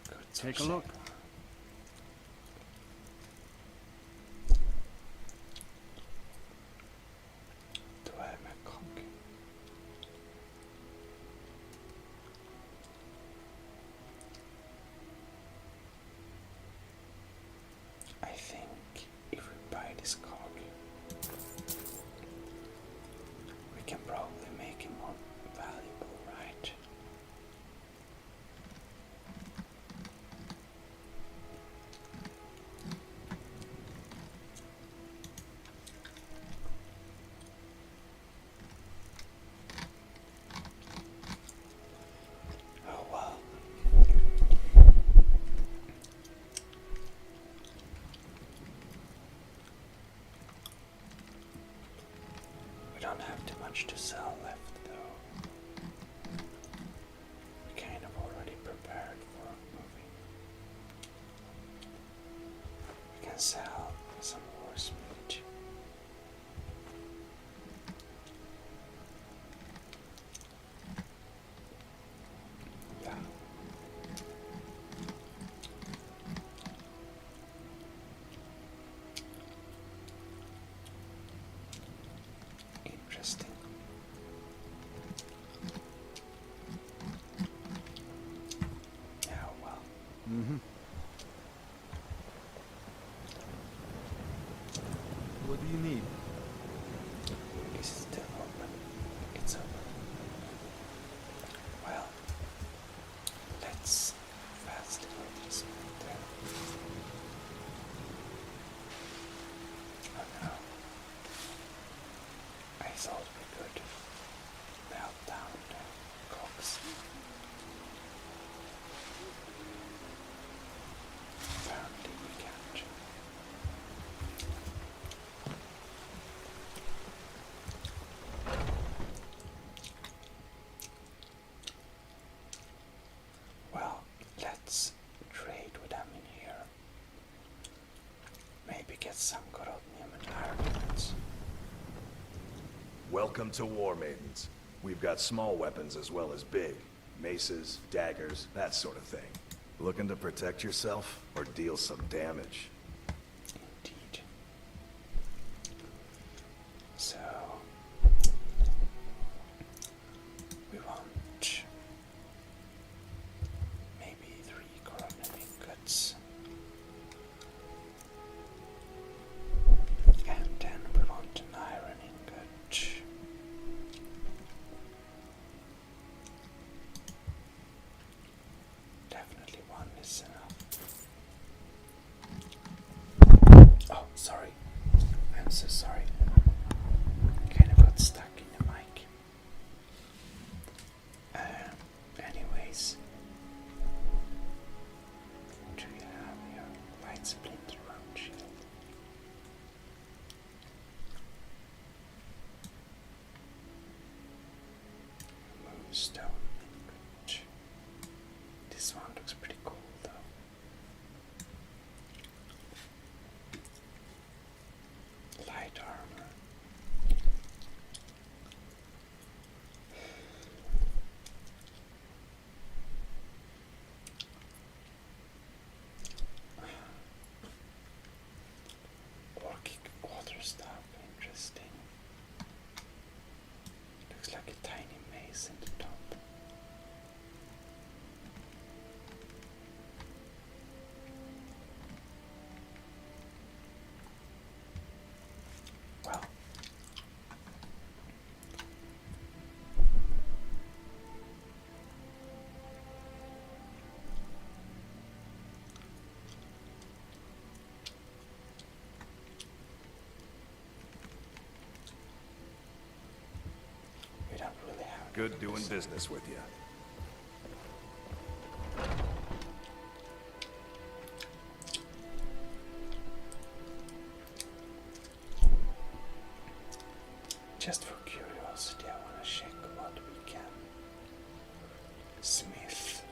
Goods Take for a look. sale. Du är med kock. much to sell left though. We kind of already prepared for moving. We can sell some horse meat. Yeah. Interesting. Now, well. Mm-hmm. What do you need? Is it still open? It's open. Well, let's fast move this right there. Oh no. I thought we could melt down the cogs. Apparently we can't. Well, let's trade with them in here. Maybe get some coronium and iron units. Welcome to War Maidens. We've got small weapons as well as big. Maces, daggers, that sort of thing. Looking to protect yourself or deal some damage? Indeed. So we want maybe 3 coronium ingots. And then we want an iron ingot. Definitely one is enough. Oh, sorry. I'm so sorry. Kind of got stuck in the mic. Anyways. Do you have your light splinter round shield? Moonstone ingot. This one looks pretty cool though. Light armor. Orcic water staff, interesting. Looks like a tiny maze in the top. Well, we don't really have Good doing business with you. Just for curiosity, I want to check what we can smith.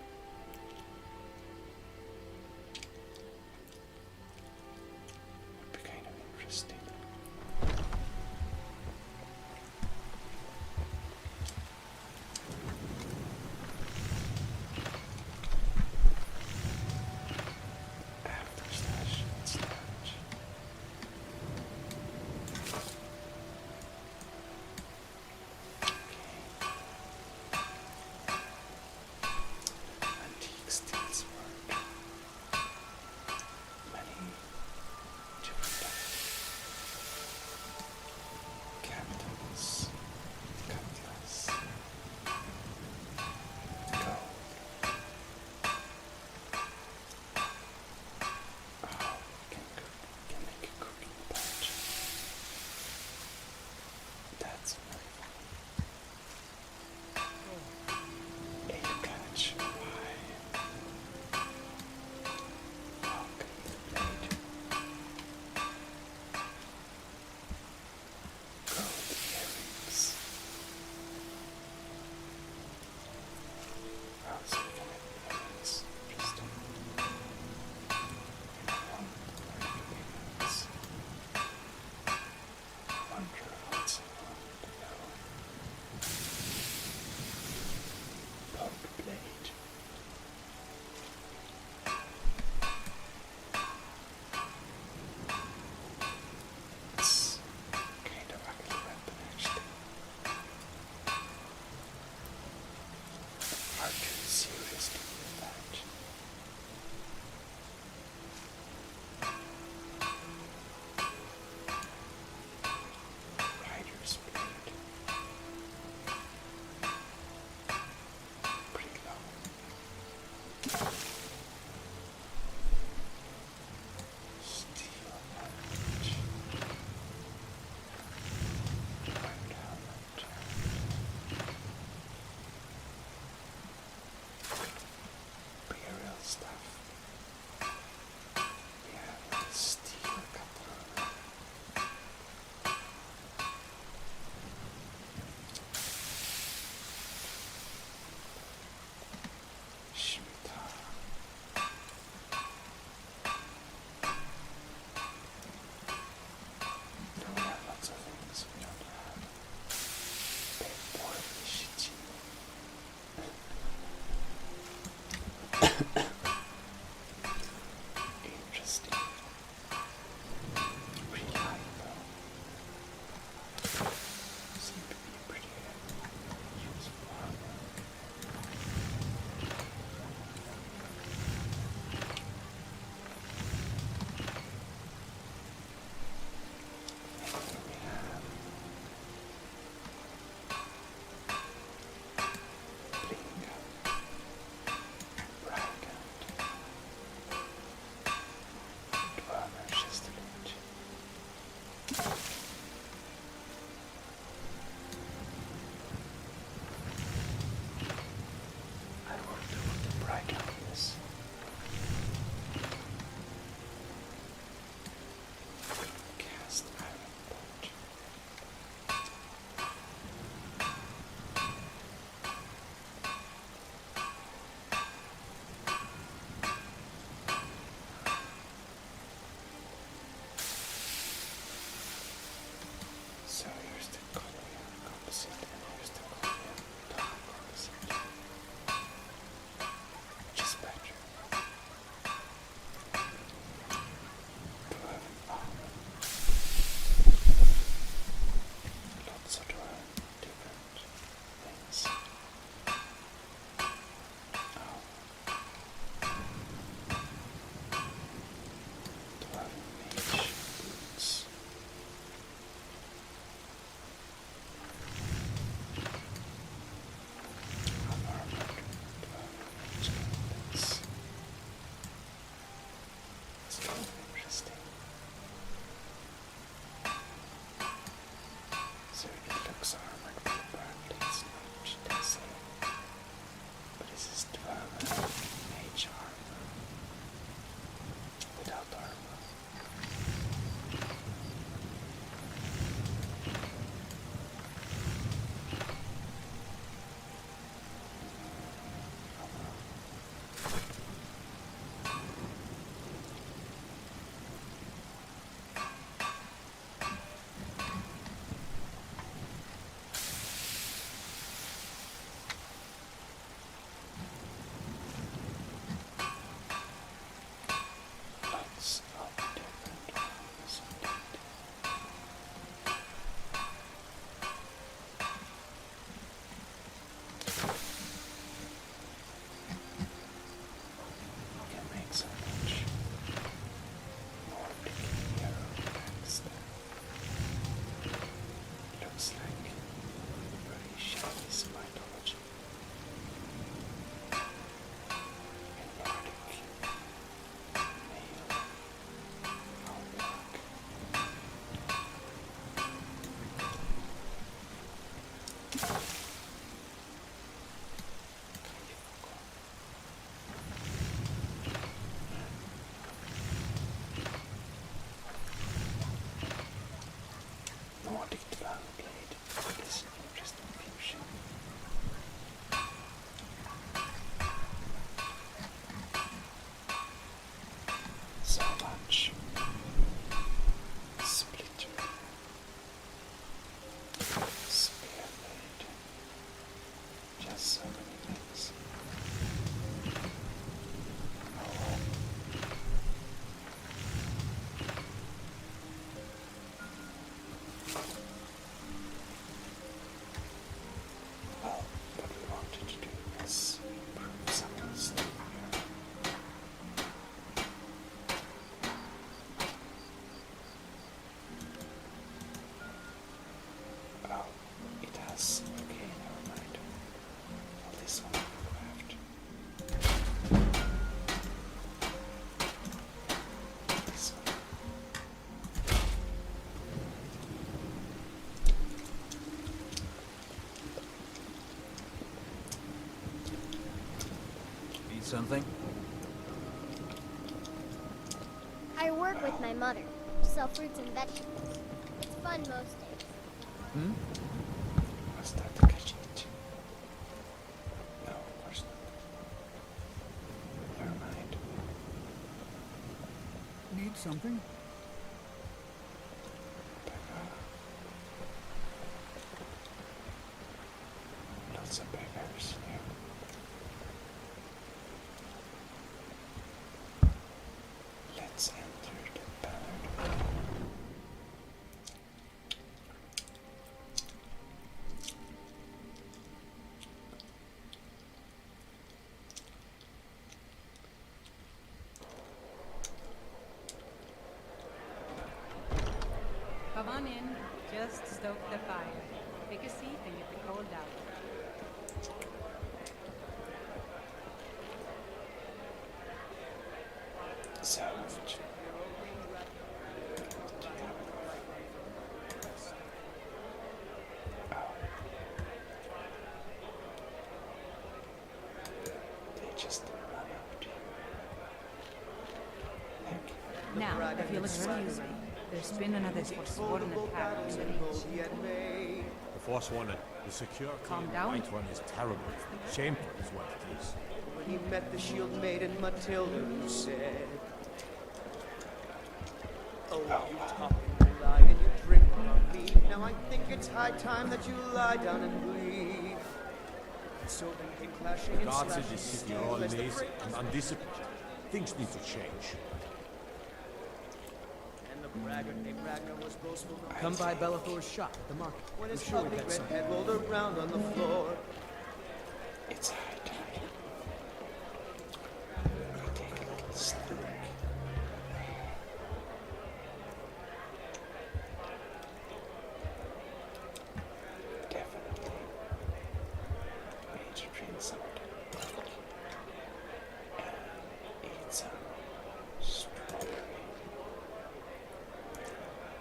Would be kind of interesting. After slash and slash. stuff. We have a steel katana. Scimitar. No, we have lots of things we don't have. Big boy Nishichi. Interesting. Reliable. Seem to be pretty useful armor. And here we have Blinga, Braga, Dwarmer Chesterlet. I wonder what the Braga is. Cast iron pot. So here's the color composite and here's the color dark composite. Which is better? Dwarven armor. Lots of different things. Dwarven mage boots. Unarmored dwarven mage gauntlets. It's kind of interesting. So it looks armored, but apparently it's not, they say. But this is dwarven mage armor. Without armor. Lots of different ones indeed. You can make so much more picking hero packs there. Looks like very Chinese mythology. In Nordic male outlook. Nordic Dwarven Blade is an interesting fusion. So much splitter, spear blade, just so many things. Oh well. Well, what we wanted to do is improve some of the stuff here. Oh, it has. Okay, never mind. Well, this one I can craft. This one. Need something? I work with my mother. Sell fruits and vegetables. It's fun most days. Hmm? Was that the Khajiit? No, of course not. Never mind. Need something? Lots of beggars here. Let's enter the ballad. Come on in. Just stoke the fire. Take a seat and get the cold out. So, they just run out. Now, if you'll excuse me, there's been another Forsworn attack on the beach. The Forsworn is secure. Calm The down. White One is terrible. Shameful is what it is. When he met the shield maiden Matilda, who said, "Oh, you talk and you lie and you drink on me. Now I think it's high time that you lie down and bleed." And so then came clashing The and gods in slashing this city steel are all as the lazy freight and undisciplined. Things need to change. and the braggart named Ragnar was boastful. Come by Bellathor's shop at the market. When I'm his sure ugly we've got red something. head rolled around on the floor. It's high time. We take a little snack. Definitely. We need to drink something. And eat some strawberry.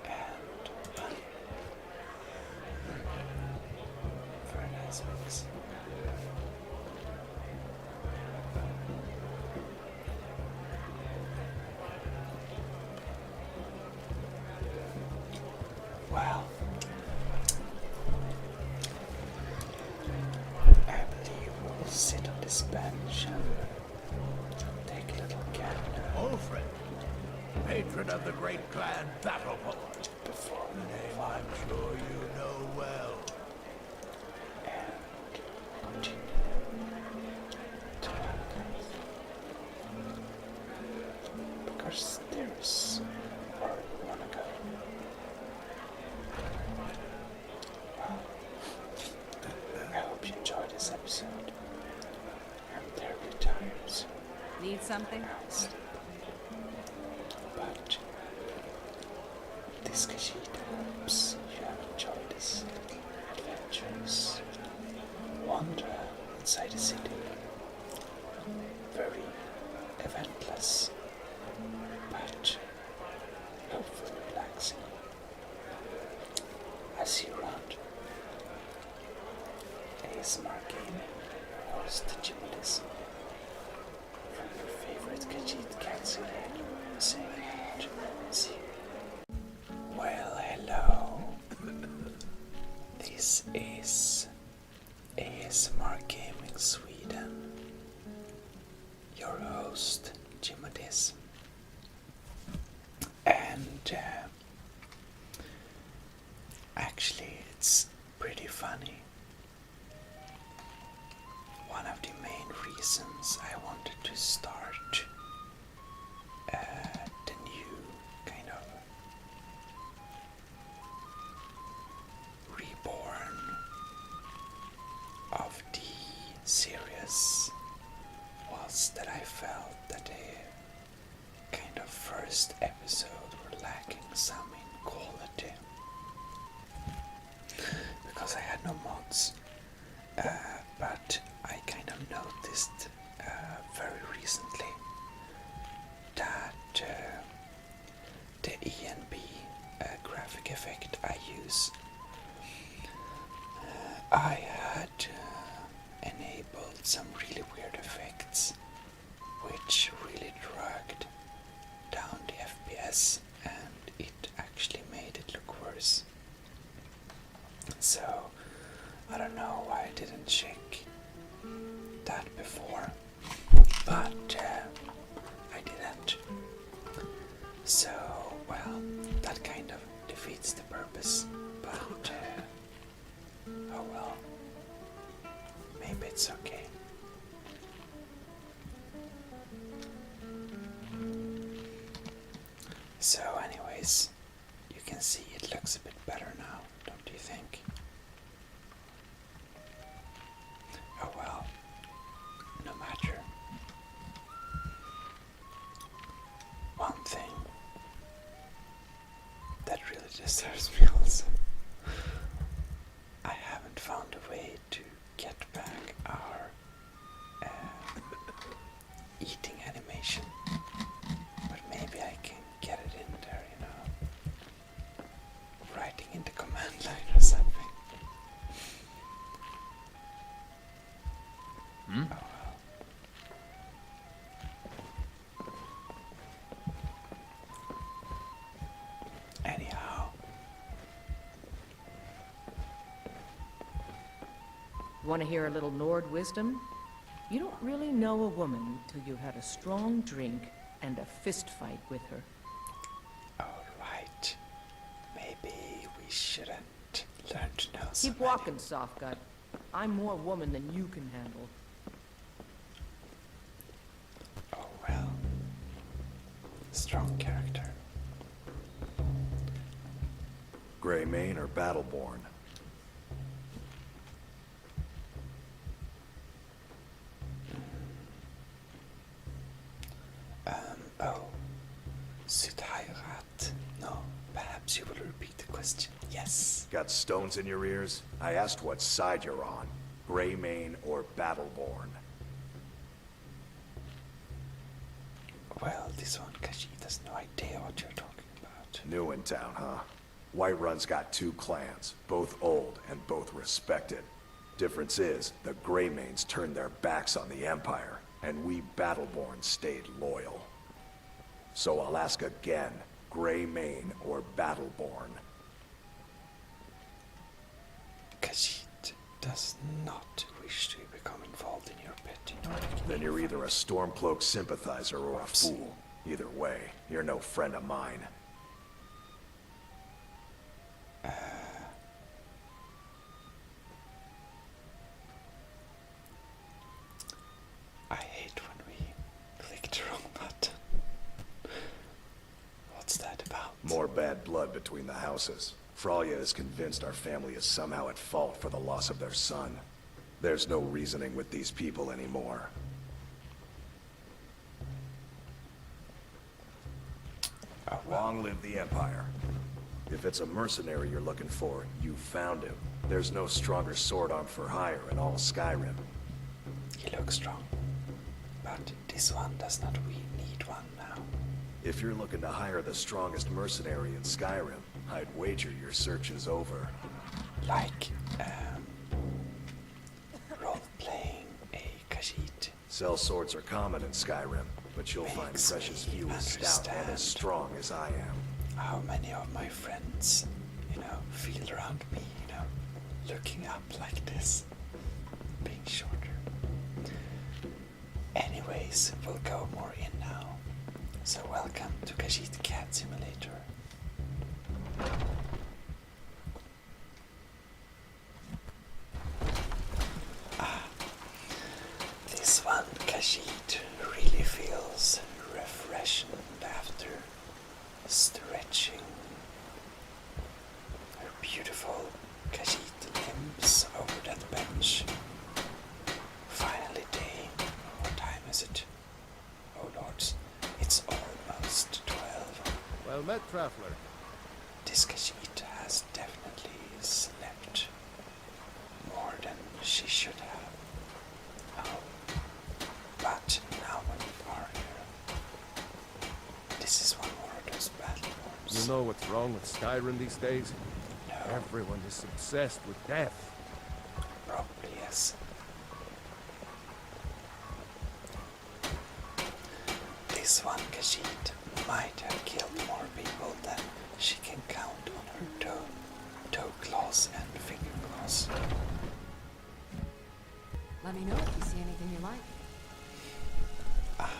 And honey. Very nice mix. Well, I believe we'll sit on this bench and take a little gander Old friend, patron of the great clan Battleport. before we move I'm on sure you know well. and continue to because there's where we want to go. I hope you enjoyed this episode. I'm terribly tired, so Need something? I'll sleep. But this Khajiit hopes you have enjoyed this adventures. Wander inside the city. Very eventless, but hopefully relaxing. I see you around. ASMR Gaming, host Gmodism. From your favorite Khajiit calculator, saying out. See you. Well, hello. This is ASMR Gaming Sweden. Your host, Gmodism. And actually, it's pretty funny. One of the main reasons I wanted to start the new kind of reborn of the series was that I felt that the kind of first episode were lacking some in quality because I had no mods. But I kind of noticed very recently that the ENB graphic effect I use, I had enabled some really weird effects which really dragged down the defeats the purpose, but oh well. Maybe it's okay. So anyways, you can see it looks a bit better now, don't you think? Oh well, no matter. One thing that really disturbs me also. I haven't found a way to get back our eating animation. But maybe I can get it in there, you know. Writing in the command line or something. Hmm? Oh well. Anyhow. Want to hear a little Nord wisdom? You don't really know a woman till you've had a strong drink and a fist fight with her. Alright. Maybe we shouldn't learn to know Keep walking, soft gut. I'm more woman than you can handle. Oh well. Strong character. Greymane or Battleborn? Oh. Südheirat. No, perhaps you will repeat the question. Yes. Got stones in your ears? I asked what side you're on. Greymane or Battleborn? Well, this one, Khajiit has no idea what you're talking about. New in town, huh? Whiterun's got 2 clans, both old and both respected. Difference is, the Greymanes turned their backs on the Empire, and we Battleborn stayed loyal. So I'll ask again, Greymane or Battleborn? Khajiit does not wish to become involved in your petty. Then you're either a Stormcloak sympathizer or a fool. Either way, you're no friend of mine. I hate when we click the wrong button. What's that about? More bad blood between the houses. Fralya is convinced our family is somehow at fault for the loss of their son. There's no reasoning with these people anymore. Oh, well. Long live the Empire. If it's a mercenary you're looking for, you found him. There's no stronger sword arm for hire in all Skyrim. He looks strong. But this one does not we need one now. If you're looking to hire the strongest mercenary in Skyrim, I'd wager your search is over. Like, role-playing a Khajiit. Cell swords are common in Skyrim, but you'll find precious few as stout and as strong as I am. How many of my friends, feel around me, looking up like this, being shorter. Anyways, we'll go more in now. So welcome to Khajiit Cat Simulator. This one, Khajiit, really feels refreshing after stretching her beautiful Khajiit limbs over that bench. Finally day. What time is it? Oh lords, it's almost 12. Well met, traveler. This Khajiit has definitely slept more than she should have. Oh, but now when we are here, this is one more of those battle rooms. You know what's wrong with Skyrim these days? No. Everyone is obsessed with death. Probably yes. This one Khajiit might have killed more people than she can count on her toe claws and finger claws. Let me know if you see anything you like. Ah,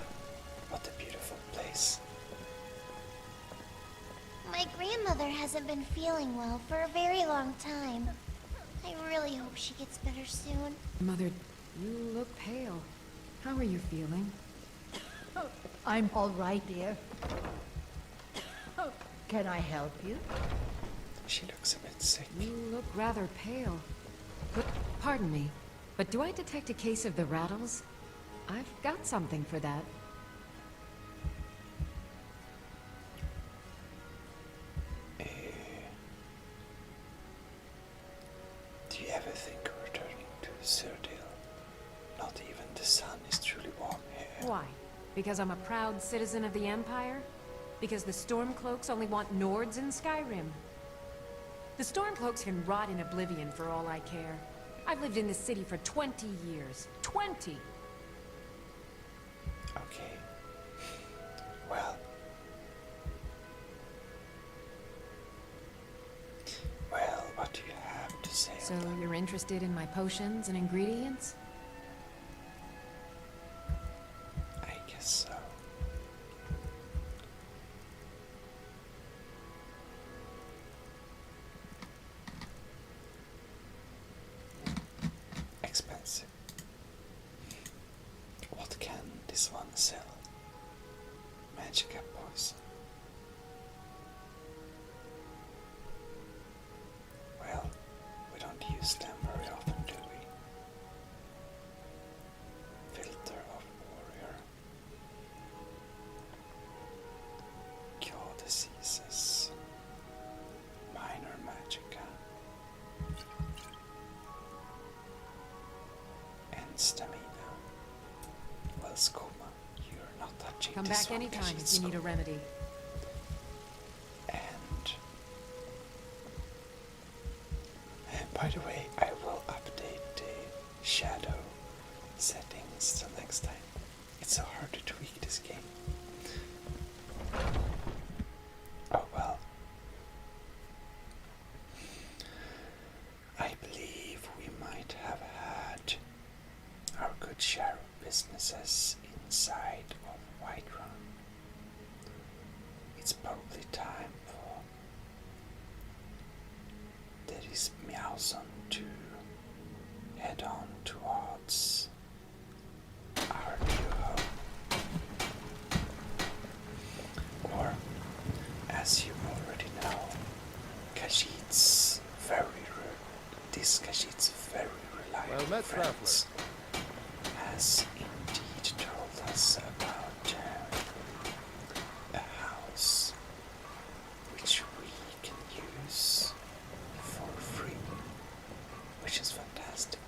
what a beautiful place. My grandmother mother hasn't been feeling well for a very long time. I really hope she gets better soon. Mother, you look pale. How are you feeling? I'm all right, dear. Can I help you? She looks a bit sick. You look rather pale. But, pardon me, but do I detect a case of the rattles? I've got something for that. Do you ever think of returning to Cerdale? Not even the sun is truly warm here. Why? Because I'm a proud citizen of the Empire? Because the Stormcloaks only want Nords in Skyrim? The Stormcloaks can rot in oblivion for all I care. I've lived in this city for 20 years. 20! Okay. Well. Well, what do you have to say? So you're interested in my potions and ingredients? I guess so. Expensive. What can this one sell? Magica poison. Well, we don't use them very often, do we? Filter of warrior. Cure diseases. Minor magica. And stamina. Well, Skoma, you're not touching Come this back one, anytime because if you need a it's remedy. And by the way, I will update the shadow settings till next time. It's so hard to tweak this game. Oh well. I believe we might have had our good share of businesses inside of Whiterun. It's probably time for there is Meowson to head on towards our new home. Or, as you already know, Khajiit's very reliable friends has indeed told us about a house which we can use for free, which is fantastic.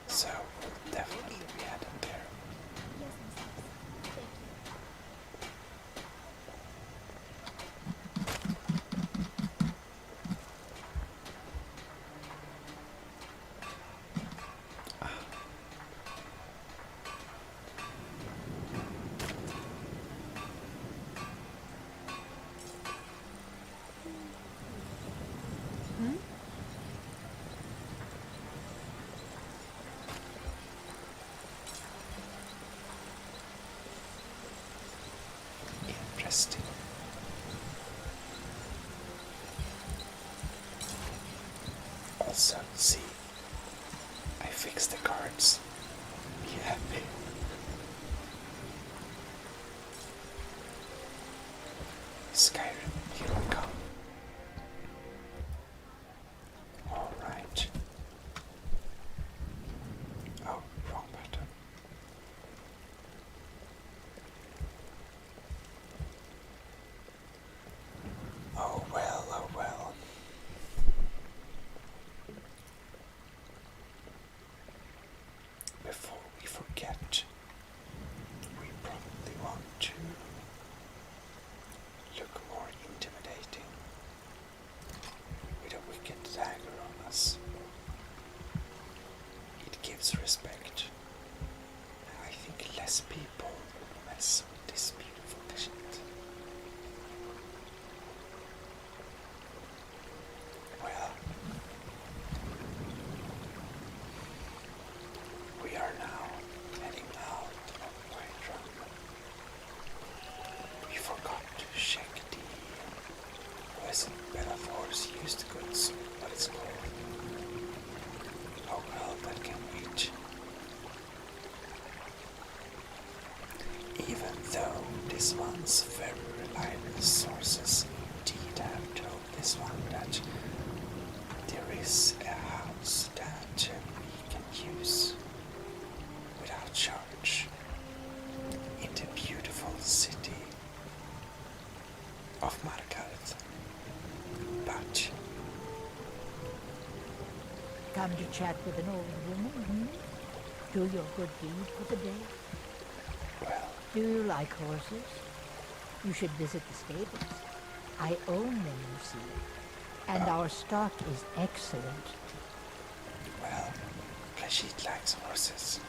So we'll definitely be heading there. Interesting. Also, see, I fixed the cards. Be happy. Skyrim, here we come. Alright. Oh, wrong button. Oh well, oh well. Before we forget, we probably want to look more intimidating with a wicked dagger on us. It gives respect. I think less people mess with this beautiful shit. Well, we are now heading out of Whiterun. We Even though this one's very reliable sources indeed have told this one that there is a house that we can use without charge in the beautiful city of Margaret. But Come to chat with an old woman, Do your good deed for the day? well, Do you like horses? You should visit the stables. I own them, you see. And our stock is excellent. well, Kashid likes horses.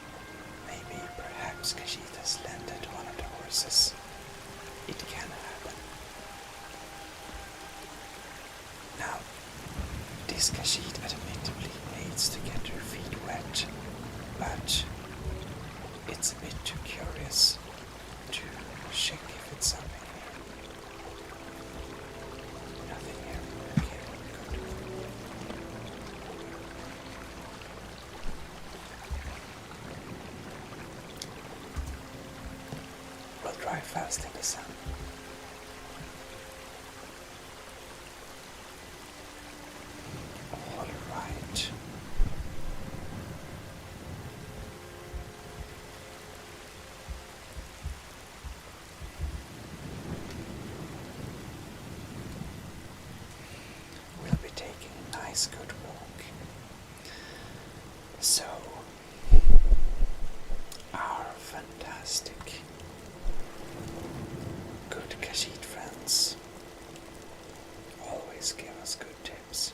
Maybe, perhaps Kashid has landed one of the horses. It can happen. Now, this Kashid admittedly needs to get her feet wet, but it's a bit too curious to check if it's something here. Nothing here. Okay, good. We'll drive fast in the sun. All right. We'll be taking a nice good walk. So, our fantastic good Kashid friends always give us good tips.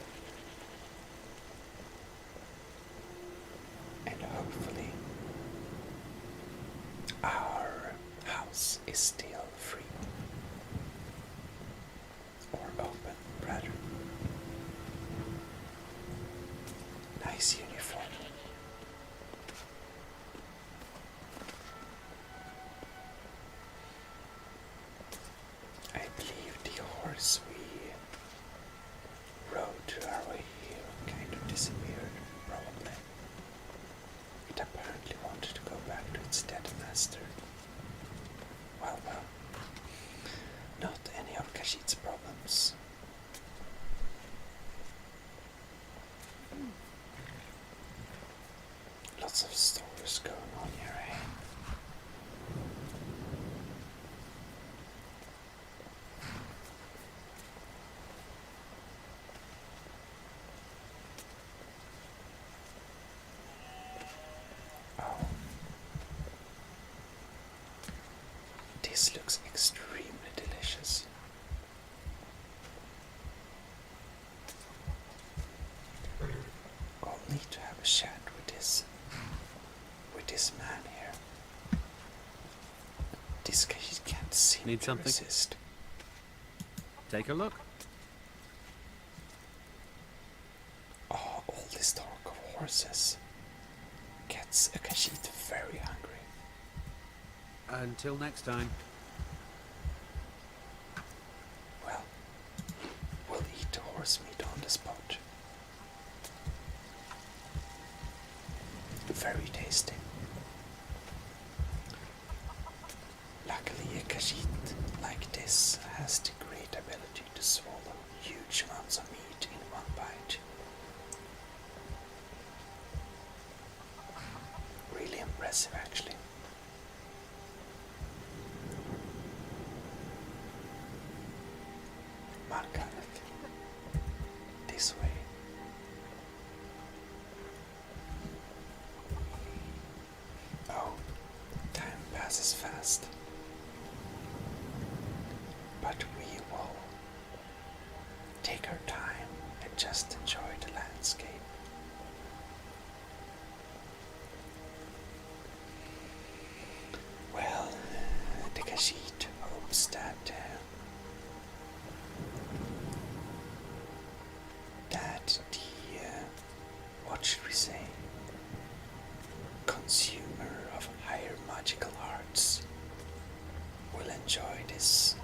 And hopefully our house is still free. Or open, rather. Nice uniform. I believe the horse we rode to our way here kind of disappeared, probably. It apparently wanted to go back to its dead master. Well, not any of Kashid's problems. Lots of stories going on here, eh? Oh. This looks extremely delicious. I'll need to have a chat with this man here. This guy can't seem Need to something? resist. Take a look. Oh, all this talk of horses gets a Kashid very hungry. Until next time. Well, we'll eat the horse meat on the spot. Very tasty. Luckily, a Kashid like this has the great ability to swallow huge amounts of meat in one bite. Really impressive, actually. Margaret, this way. Oh, time passes fast. But we will take our time and just enjoy the landscape. Well, the Kashid hopes that the what should we say, consumer of higher magical arts will enjoy this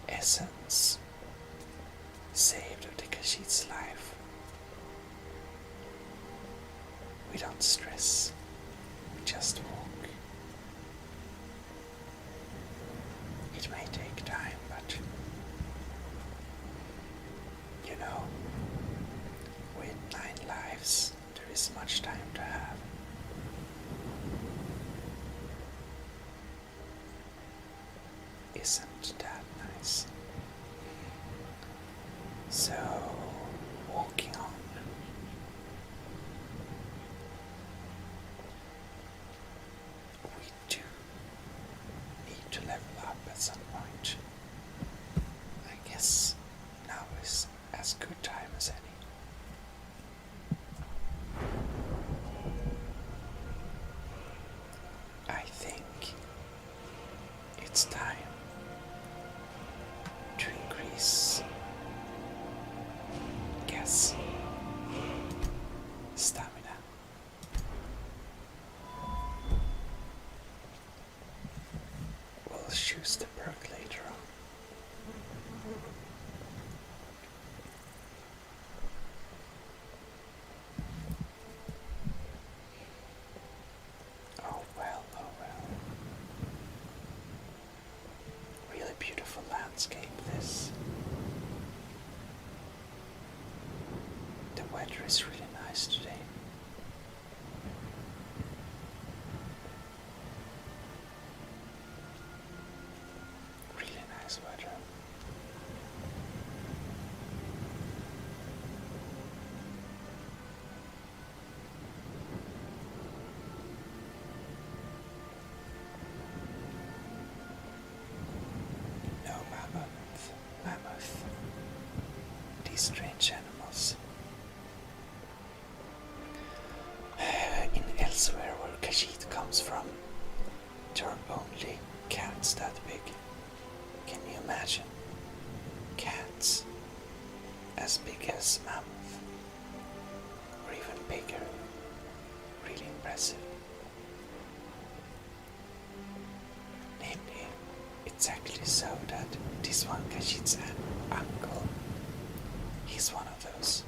essence saved of the Kashid's life. We don't stress, we just walk. isn't that nice. So, walking on. We do need to level up at some point. I guess now is as good time as any. I think it's time to increase guess stamina. We'll choose the perk later on. Oh well, oh well. Really beautiful landscape this. The weather is really nice today. Really nice weather. No mammoth. These strange animals. In elsewhere where Khajiit comes from, there are only cats that big. Can you imagine? Cats as big as mammoth, or even bigger. Really impressive. Namely, it's actually so that this one Khajiit's uncle, he's one of those.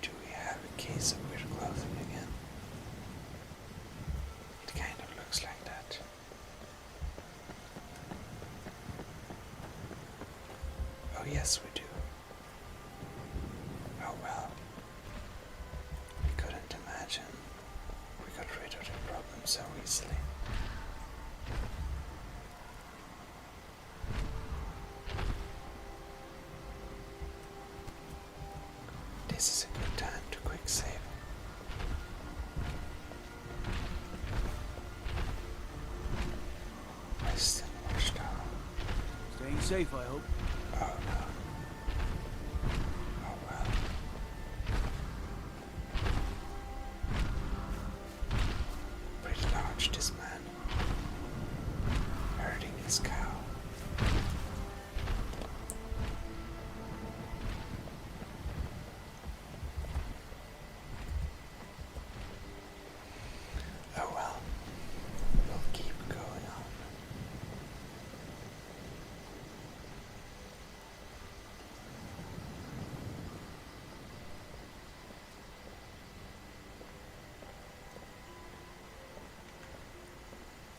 Do we have a case of weird clothing again? It kind of looks like that. Oh yes, we do. Oh well. We couldn't imagine we got rid of the problem so easily. This is a good time to quick save. Western Watchtower. Staying safe, I hope. Oh no. Oh well. Pretty large, this man. Herding his cow. Oh well. We'll keep going on.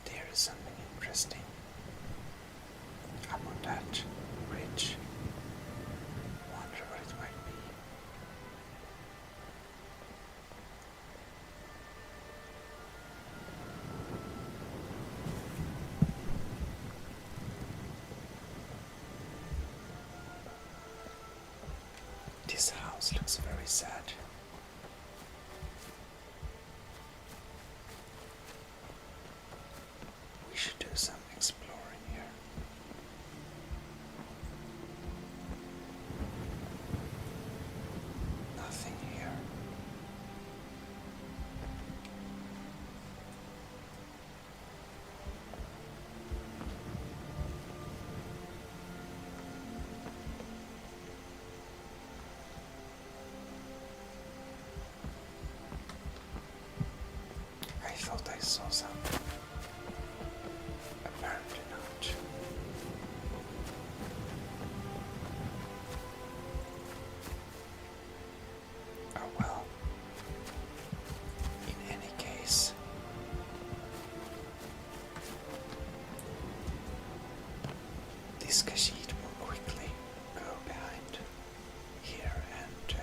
There is something interesting up on that ridge. Wonder what it might be. This house looks very sad. We should do some exploring here. Nothing here. I thought I saw something. Apparently not. Oh well. In any case, this Khajiit will quickly go behind here and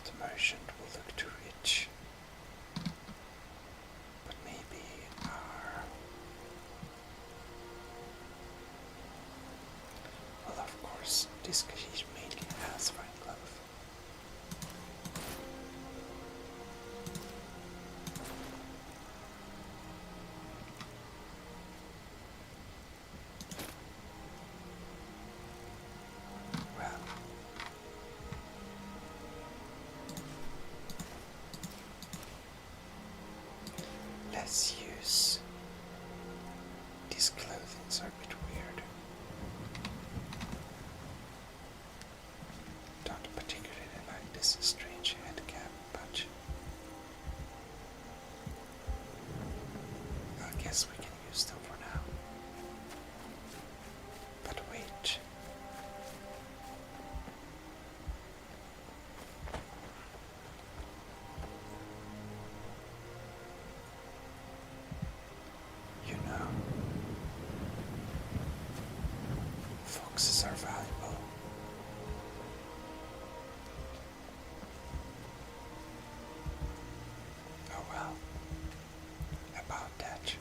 thought the merchant would look too rich. But maybe our... Well, of course, this Kashish mainly has fine clothes. Well, let's use these clothings are a bit weird. Don't particularly like this strange head cap, but I guess we can use them for now. But wait. You know, foxes are valuable. Oh well, about that.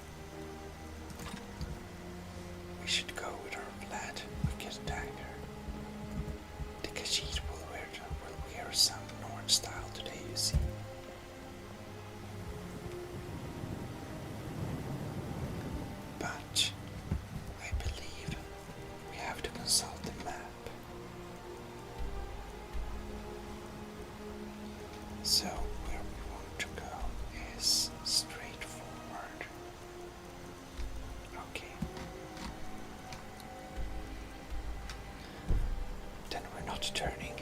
We should go with our flat wicked dagger. The Khajiit will wear some Norn style today, you see. But I believe we have to consult the map. So where we want to go is straight forward. Okay. Then we're not turning.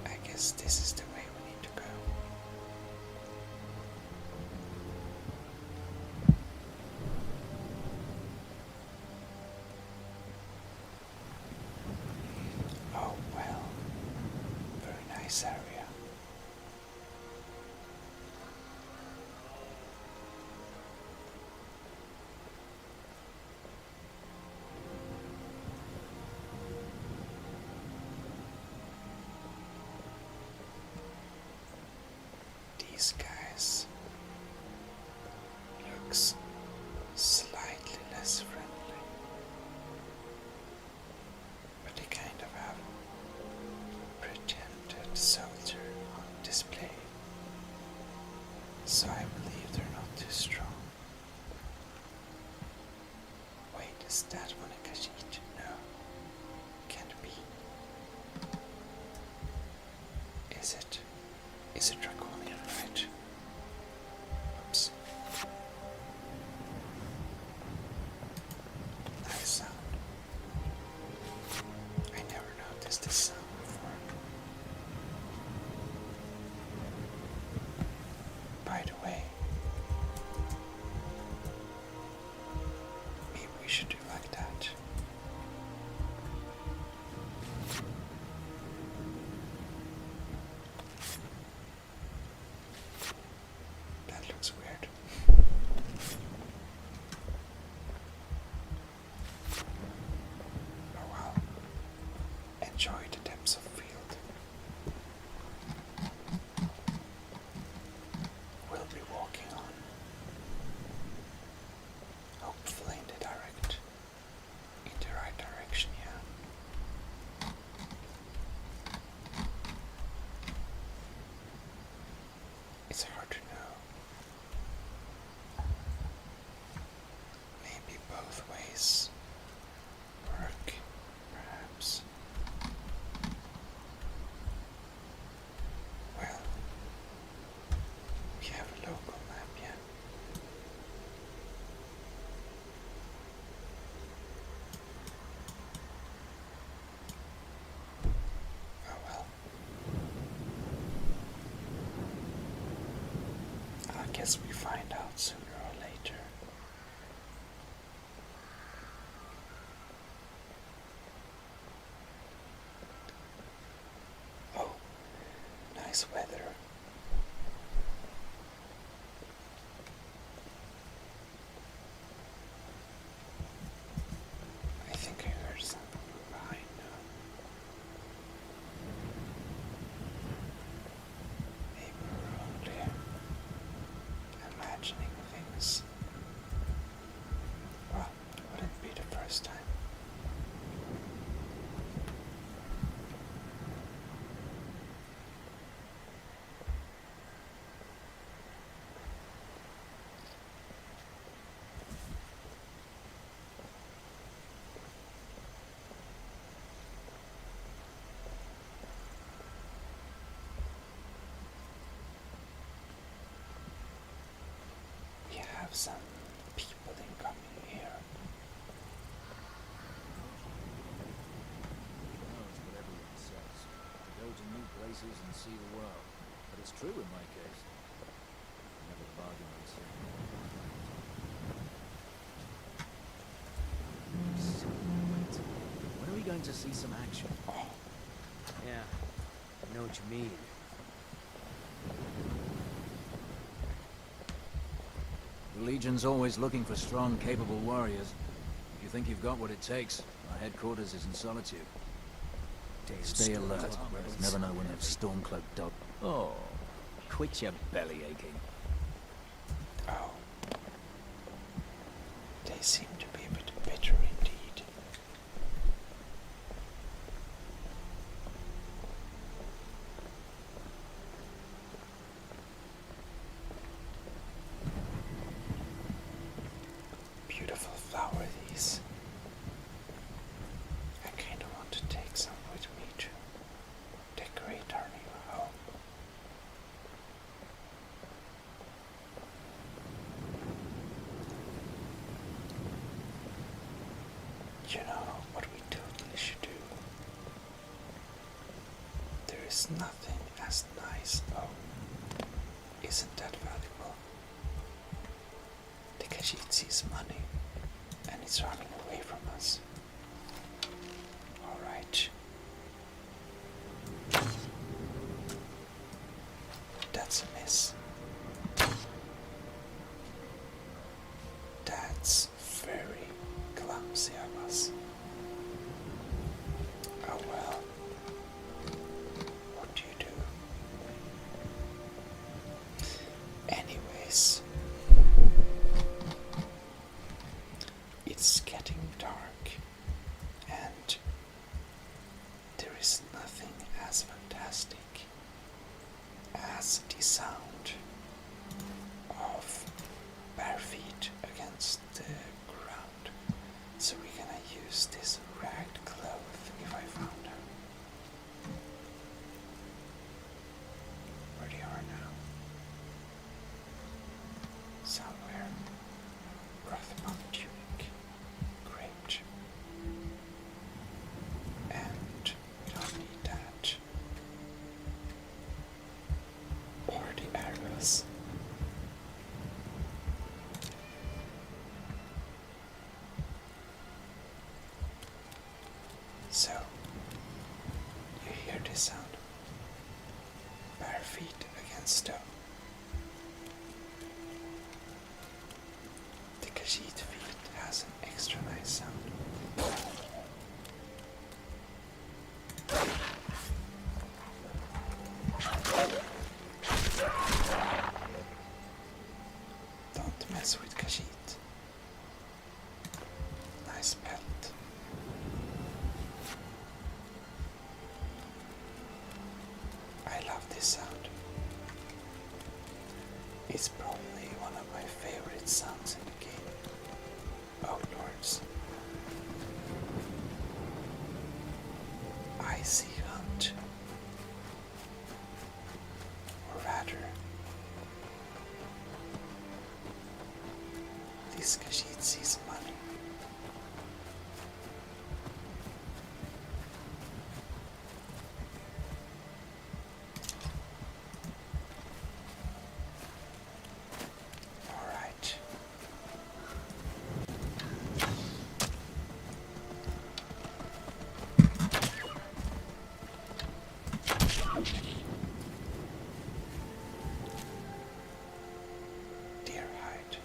I guess this is the way we need to go. Oh well, very nice area. These guys looks slightly less friendly, but they kind of have pretended soldier on display, so I believe they're not too strong. Wait, is that one a Khajiit? No, can't be. Is it? Is it draconian, right? Oops. Nice sound. I never noticed this sound before. By the way, maybe we should do like that. That looks weird. Oh well. Enjoy the depths of field. We'll be walking on. Hopefully in the right direction, yeah. It's hard to know. Maybe both ways work, perhaps. Well, we have a local map, yeah. Oh well. I guess we find out sooner or later. Oh, nice weather. I think I heard something. some people incoming here. Knows what everyone says. To go to new places and see the world. But it's true in my case. Never bargain on something. When are we going to see some action? Yeah, I know what you mean. The Legion's always looking for strong, capable warriors. If you think you've got what it takes, our headquarters is in Solitude. Stay alert. Never know when that Stormcloak dog... Oh, quit your belly aching. Oh. They seem to be a bit bitter indeed. Beautiful flower these. I kinda want to take some with me to decorate our new home. You know what we totally should do? There is nothing as nice. Oh, isn't that valuable? The Khajiit sees money and it's running away from us. Alright. That's a miss. That's very clumsy of us. Oh well. What do you do? Anyways. It's getting dark and there is nothing as fantastic as the sound of bare feet against the ground. So we're gonna use this ragged cloth if I found her. Where they are now? Somewhere. Rothmon tunic. Great. And we don't need that. Or the arrows. So, you hear this sound? Bare feet against stone. The Khajiit feet has an extra nice sound. Don't mess with Khajiit. Nice pelt. I love this sound. It's probably one of my favorite sounds in the game. Oh lords. I see hunt. Or rather, this Khajiit sees money. Alright. Deer hide.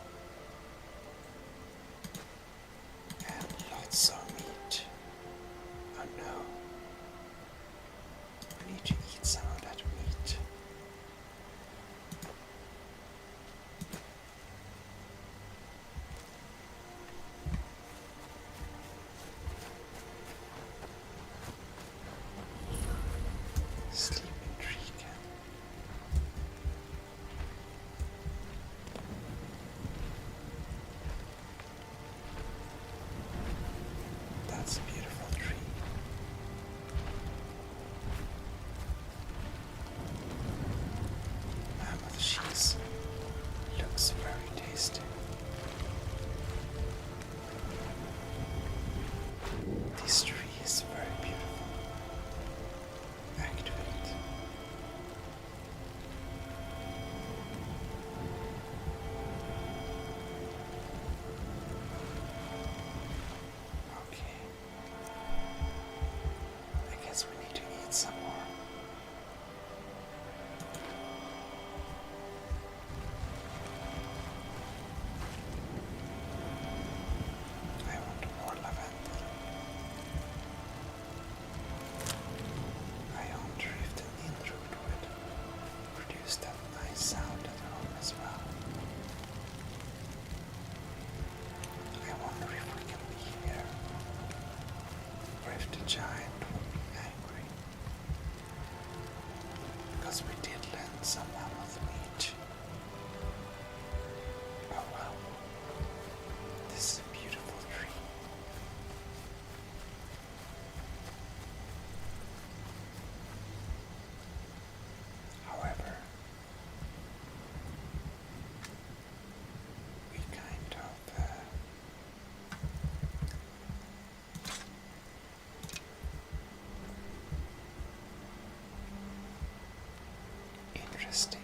suggesting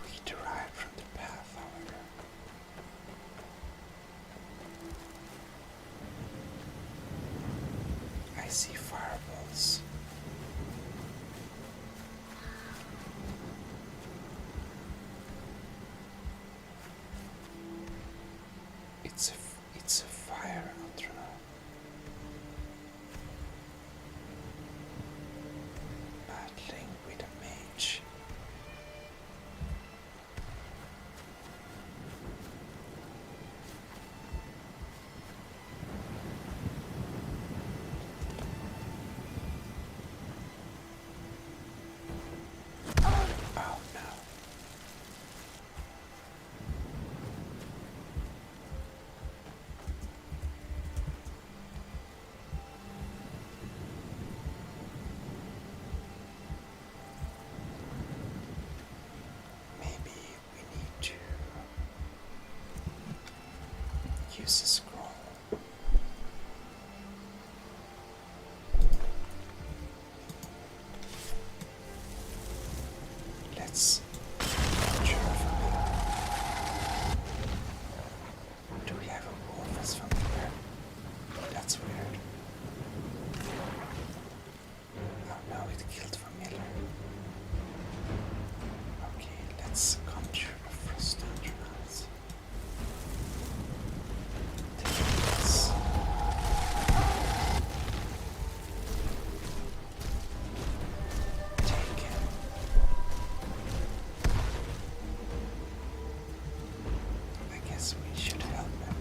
we derive from the path, however. I see fireballs. It's a fire anthrone. Battling with a mage. Oh no. Maybe we need to use a scroll. Let's do we have a wolf as familiar? That's weird. Oh no, it killed familiar. Okay, let's conjure a frost entrance. Take this. Take him. I guess we should help him.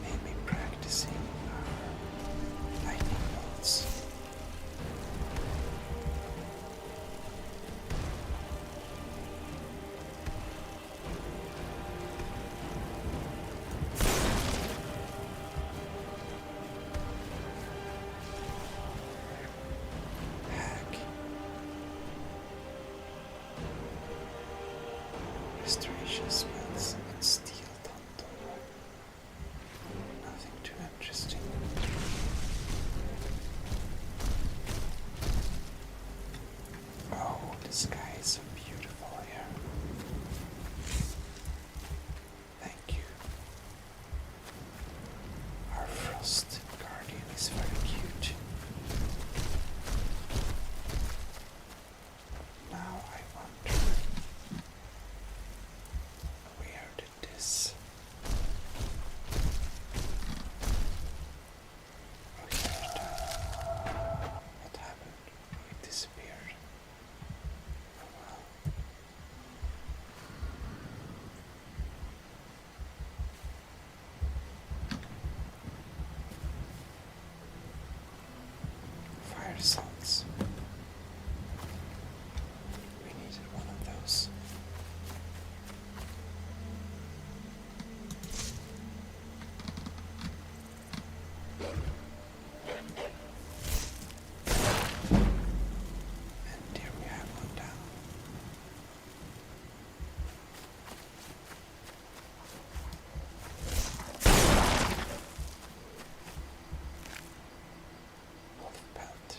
Maybe practicing our lightning bolts. Hack. Restoration spells and steel thunder. Nothing too interesting. Oh, the sky is so beautiful here. Thank you. Our frost guardian is very cute. Now I wonder, where did this? Oh, here it is. What happened? It disappeared. Oh well. Fire salts. We needed one of those. And here we have one down. Wolf pelt.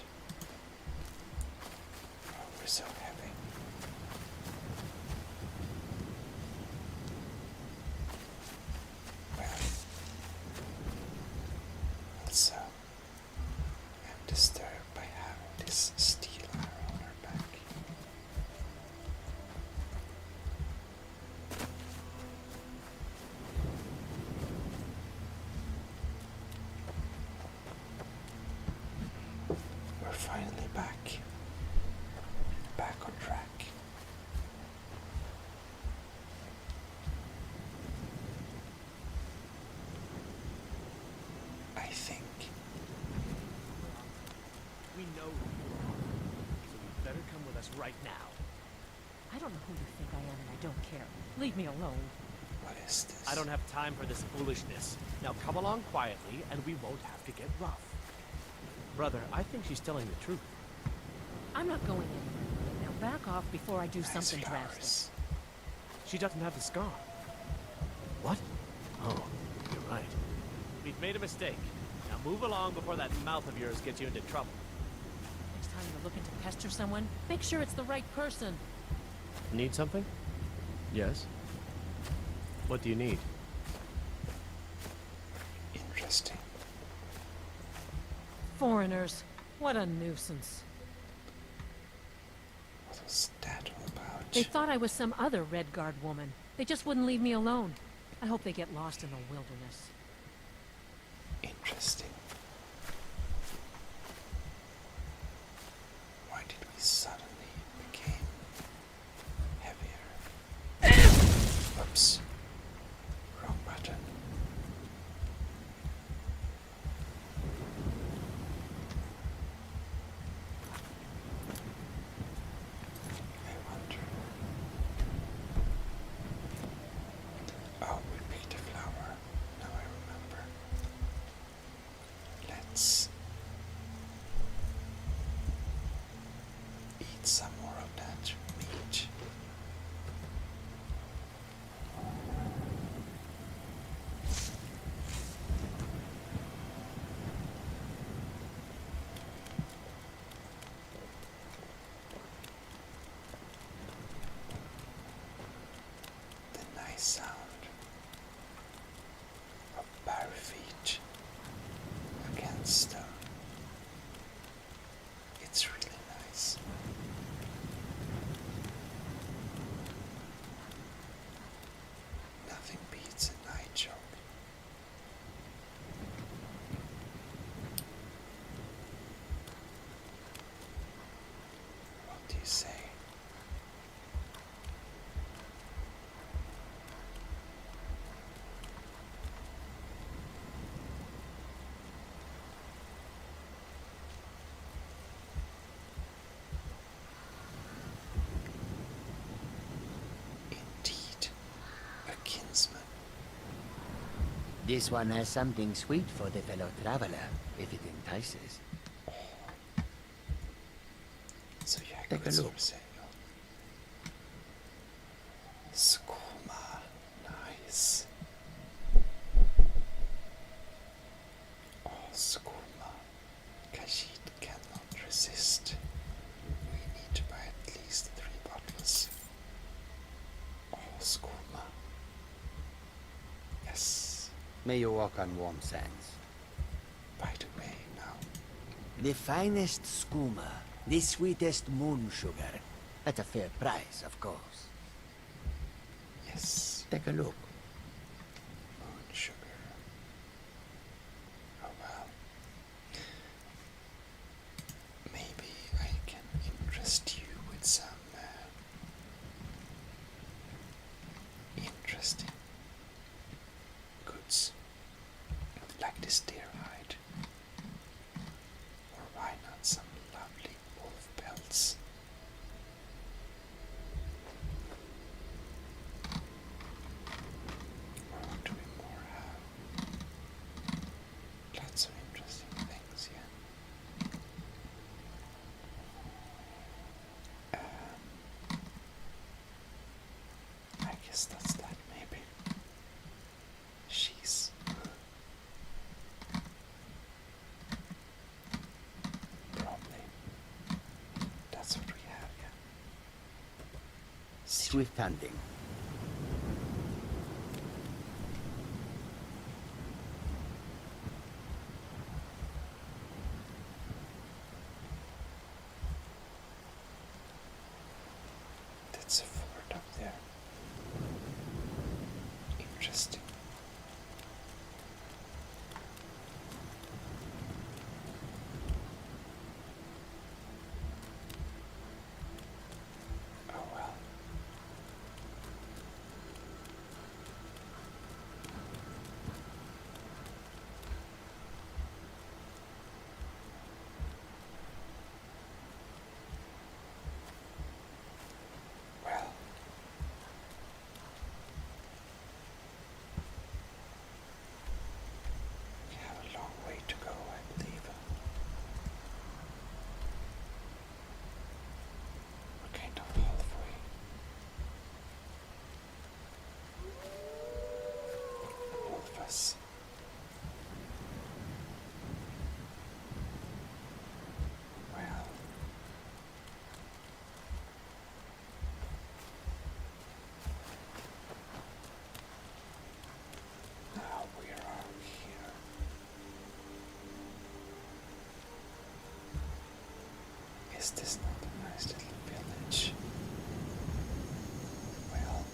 Oh, we're so heavy. Well, also, I'm disturbed by having this steel arrow on our back. We're finally back. Back on track. I think. We know who you are, so you better come with us right now. I don't know who you think I am, and I don't care. Leave me alone. What is this? I don't have time for this foolishness. Now come along quietly, and we won't have to get rough. Brother, I think she's telling the truth. I'm not going anywhere. Now back off before I do Nice something flowers. drastic. She doesn't have the scar. What? Oh, you're right. We've made a mistake. Now move along before that mouth of yours gets you into trouble. Next time time you're looking to pester someone, make sure it's the right person. Need something? Yes. What do you need? Interesting. Foreigners. What a nuisance. What was that all about? They thought I was some other Red Guard woman. They just wouldn't leave me alone. I hope they get lost in the wilderness. Interesting. Why did we suddenly become heavier? Oops. Wrong button. I wonder. Oh, we picked a flower. Now I remember. Let's eat some more of that meat. The nice sound of bare feet against stone. It's really nice. Nothing beats a night jog. What do you say? Indeed, a kinsman. This one has something sweet for the fellow traveler, if it entices. So yeah, Take a goods look. for sale. Skooma, nice. Oh, skooma. Khajiit cannot resist. We need to buy at least 3 bottles. Oh, skooma. Yes. May you walk on warm sands. By the way, now. The finest skooma, the sweetest moon sugar. At a fair price, of course. Yes. Take a look. Moon sugar. Oh well. Maybe I can interest you with some interesting goods, like this deer hide, or why not some lovely wolf pelts? Or what do we more have? Lots of interesting things here. I guess that's that, maybe. She's probably. That's what we have, yeah. Swift hunting. That's a fort up there. Interesting. Oh well. Well. We have a long way to go, I believe. We're kind of halfway. All of us. Well, Is this not a nice little village? Well,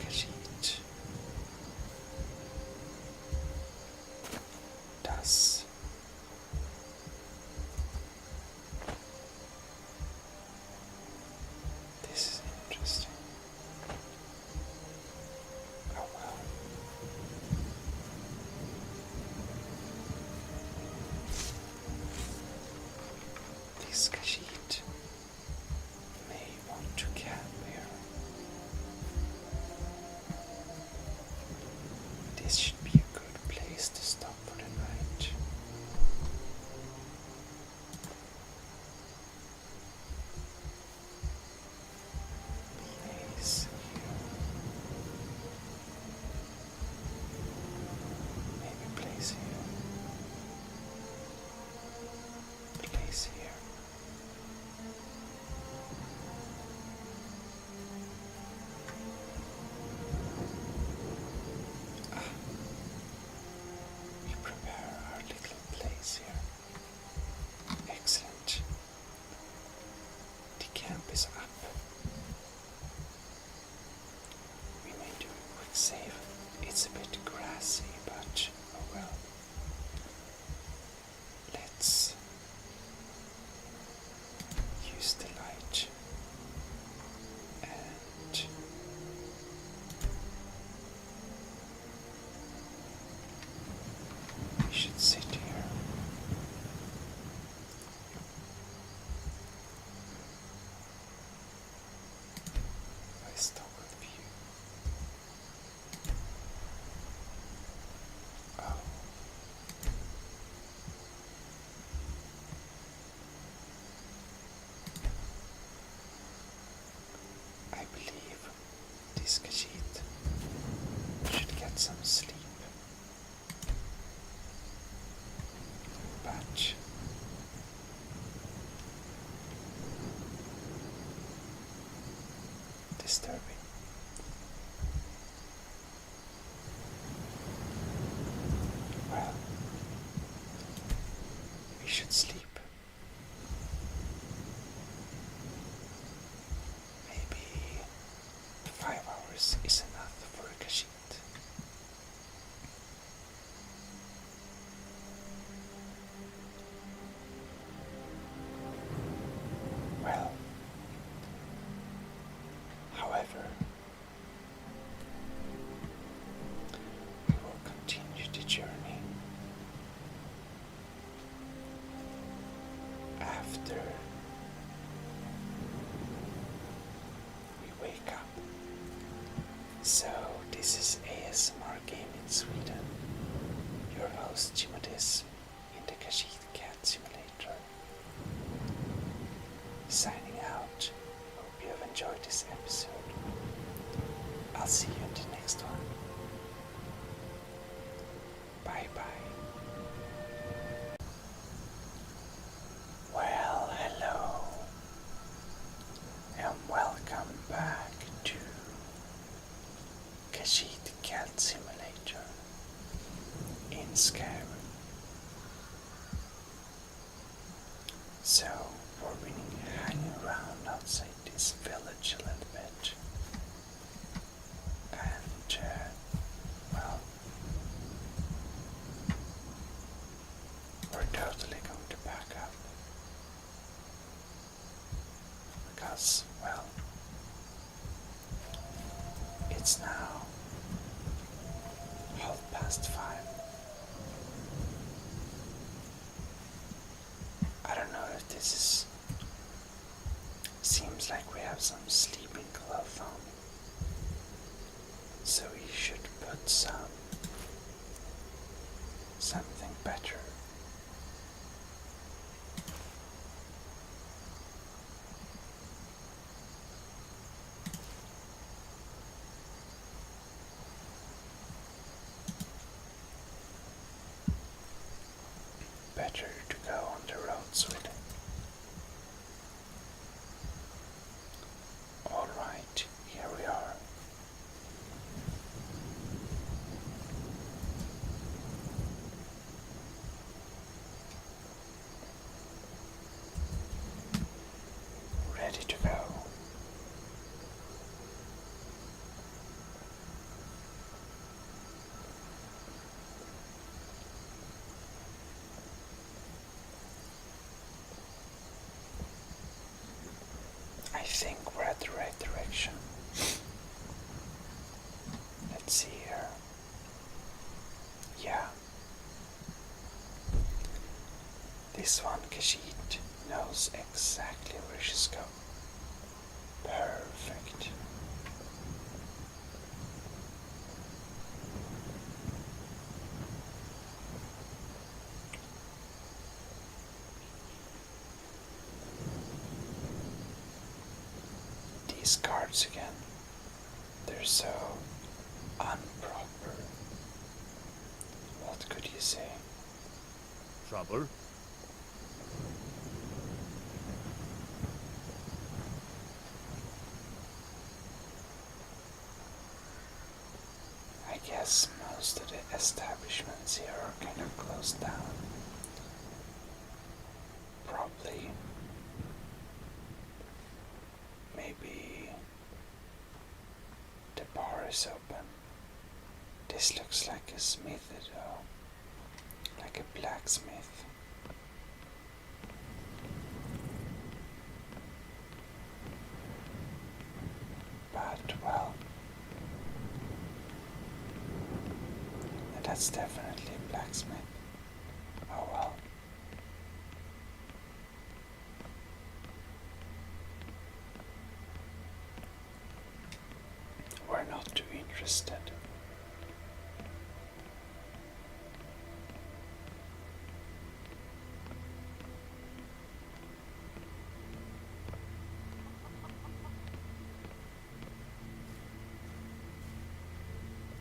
Khajiit does this is interesting. Oh well. This Khajiit may want to camp here. This should be a good place to stop for the night. Place here. Maybe place here. Place here. We prepare our little place here. Excellent. The camp is up. We may do a quick save. It's a bit grassy, but oh well. Let's use the light and we should sit here. I stop with you. Oh. I believe this Khajiit should get some sleep. But disturbing. Well, we should sleep. Maybe 5 hours is enough for a Khajiit. Well, however, we will continue the journey after we wake up. So, this is ASMR Game in Sweden. Your host Gmodism in the Khajiit Cat Simulator. Signing out. Hope you have enjoyed this episode. I'll see you in the next one. Bye bye. Well, hello. And welcome back to Khajiit Cat Simulator in Skyrim. So, we're been hanging around outside this village a little bit. And, well, we're totally going to back up. Because, well, it's now 5:30. I don't know if this is... Seems like we have some sleeping cloth on. So we should put something better. Better to go on the roads with it. Alright, here I think we're at the right direction. Let's see here. Yeah. This one, Khajiit, knows exactly where she's going. Perfect. These cards again. They're so unproper. What could you say? Trouble? I guess most of the establishments here are kind of closed down. Probably. Maybe the bar is open. This looks like a smithy though. Like a blacksmith. But well, that's definitely a blacksmith. Oh well. We're not too interested.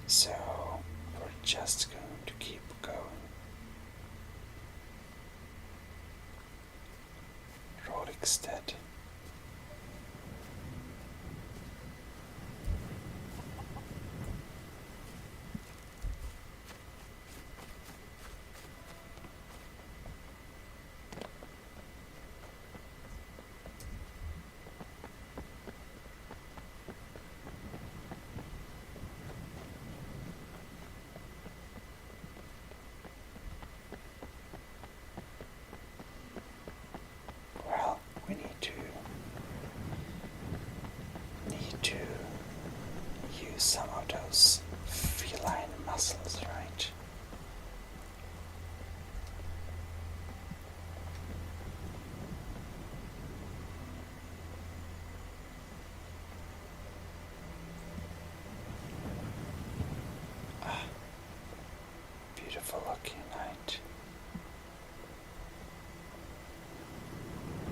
So we're just going to keep going. Rolikstead. Well, we need to use some of those feline muscles, right? Ah, beautiful looking night.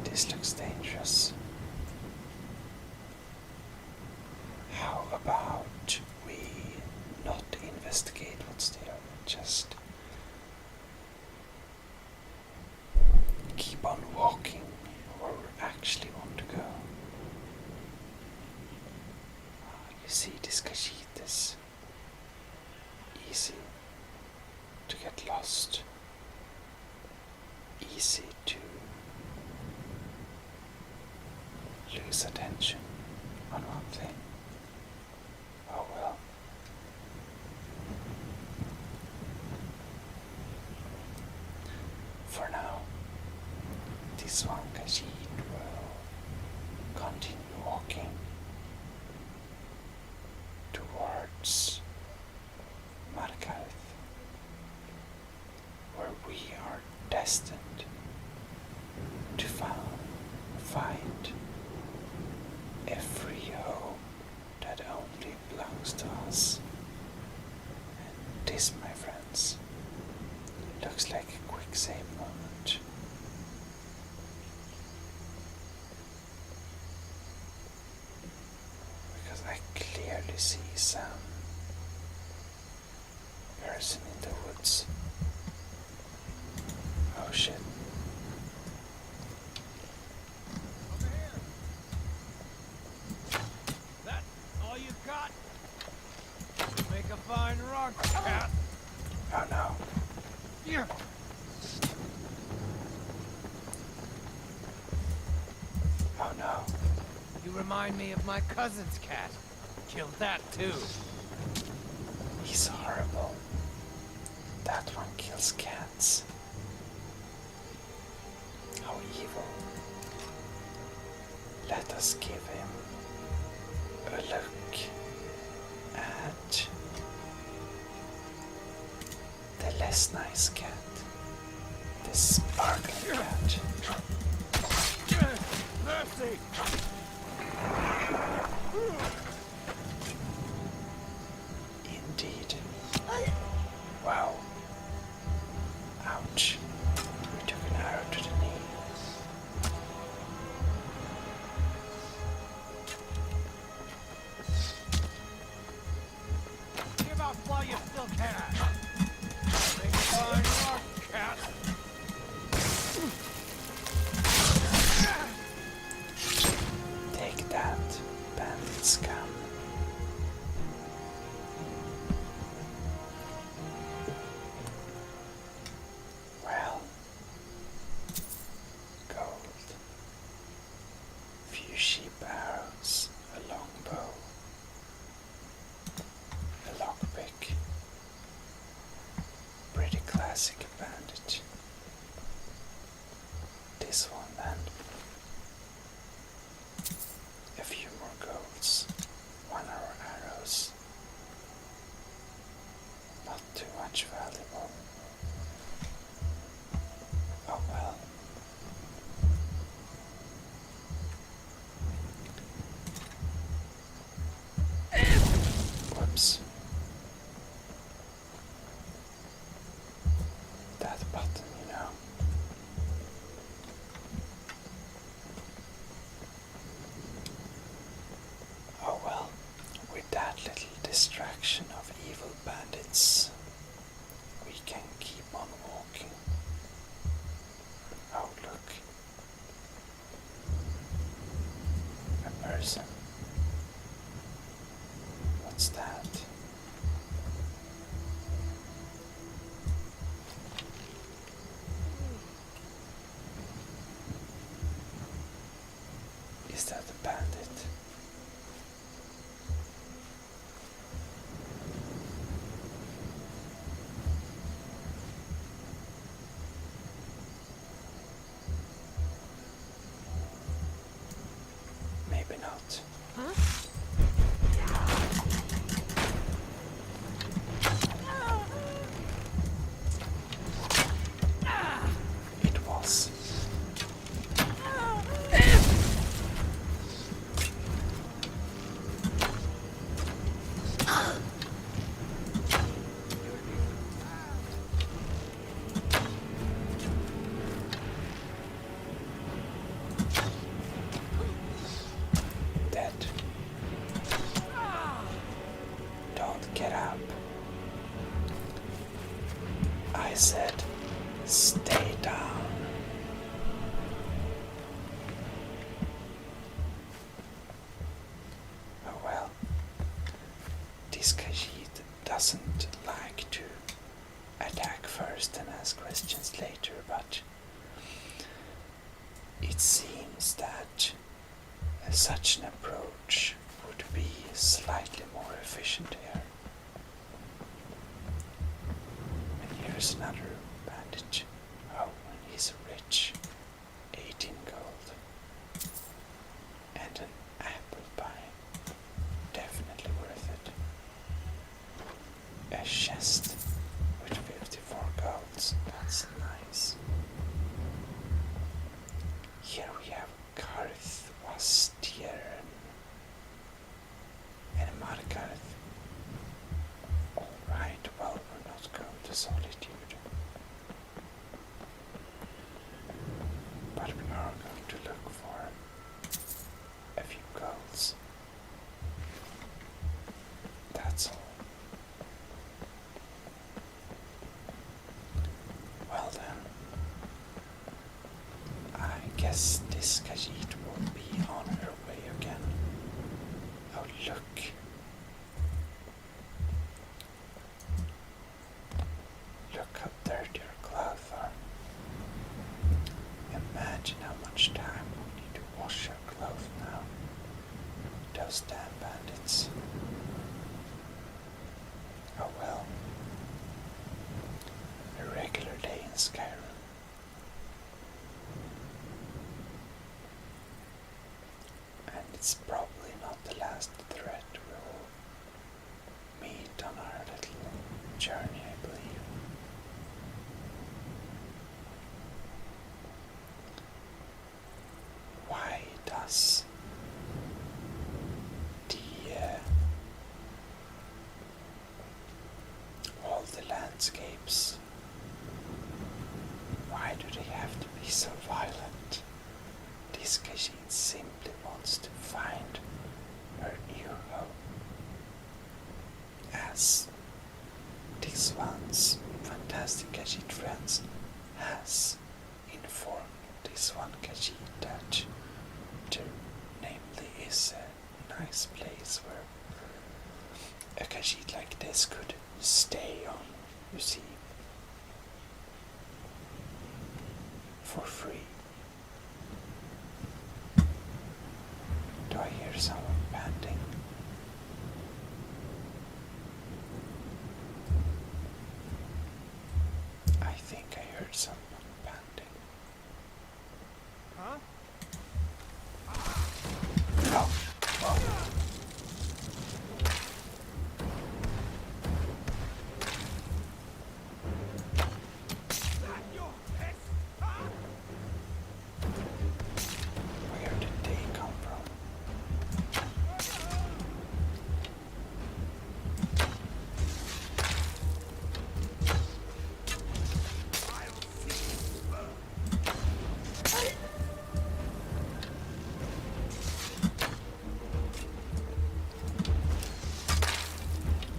This looks dangerous. How about we not investigate what's there, just keep on walking where we actually want to go. You see, this Khajiit is easy to get lost, easy to lose attention on one thing. Oh well. For now, this one Khajiit will continue walking towards Markarth, where we are destined to find a free home that only belongs to us. And this, my friends, looks like a quick save moment. Because I clearly see some person in the woods. Oh shit. That all you got? Make a fine rug, cat. Oh no. Here. Oh no. You remind me of my cousin's cat. Killed that too. He's horrible. That one kills cats. How evil. let us give him a look at the less nice cat, the sparkling cat. Mercy! Indeed. Wow. Ouch. We took an arrow to the knee. Give up while you still can! Make a fine mark, cat! Take that, bandit scum. Well, gold, few sheep arrows, a long bow, a lockpick, pretty classic bandit. This one then. A few more golds, 1 hour arrows, not too much valuable. Oh well. Whoops. That button, you know. Oh well, with that little distraction of evil bandits, we can keep on walking. Oh look, a person. What's that? Is that a bandit? Maybe not. It was. Dead. Don't get up. I said, stay down. Oh well. This Khajiit doesn't like to attack first and ask questions later, but it seems that such an approach would be slightly more efficient here. And here's another bandage. Oh, and he's rich. 18 gold. And an apple pie. Definitely worth it. A chest with 54 golds. That's nice. Here we have Karth Wastieren and Markarth. Alright, well, we're not going to Solitude. But we are going to look for a few golds. That's all. Well then, I guess this Khajiit will be on her way again. Oh look. Look how dirty her clothes are. Imagine how much time we need to wash her clothes now. Those damn bandits. it's probably not the last threat we'll meet on our little journey, I believe. Why does all the landscapes, why do they have to be so violent? This Khajiit simply wants to find her new home. As this one's fantastic Khajiit friends has informed this one Khajiit that there namely is a nice place where a Khajiit like this could stay on, you see, for free. Do I hear someone panting? I think I heard someone panting. Huh? Oh. Where did they come from?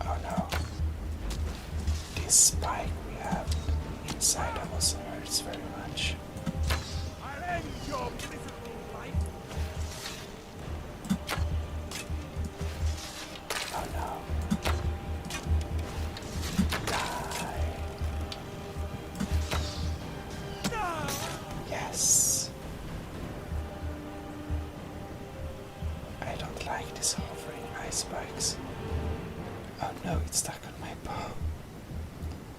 Oh no. This spike we have inside of us hurts very much. I'll end your miserable life. Oh no. Die. Yes. I don't like these hovering ice spikes. Oh no, it's stuck on my bow.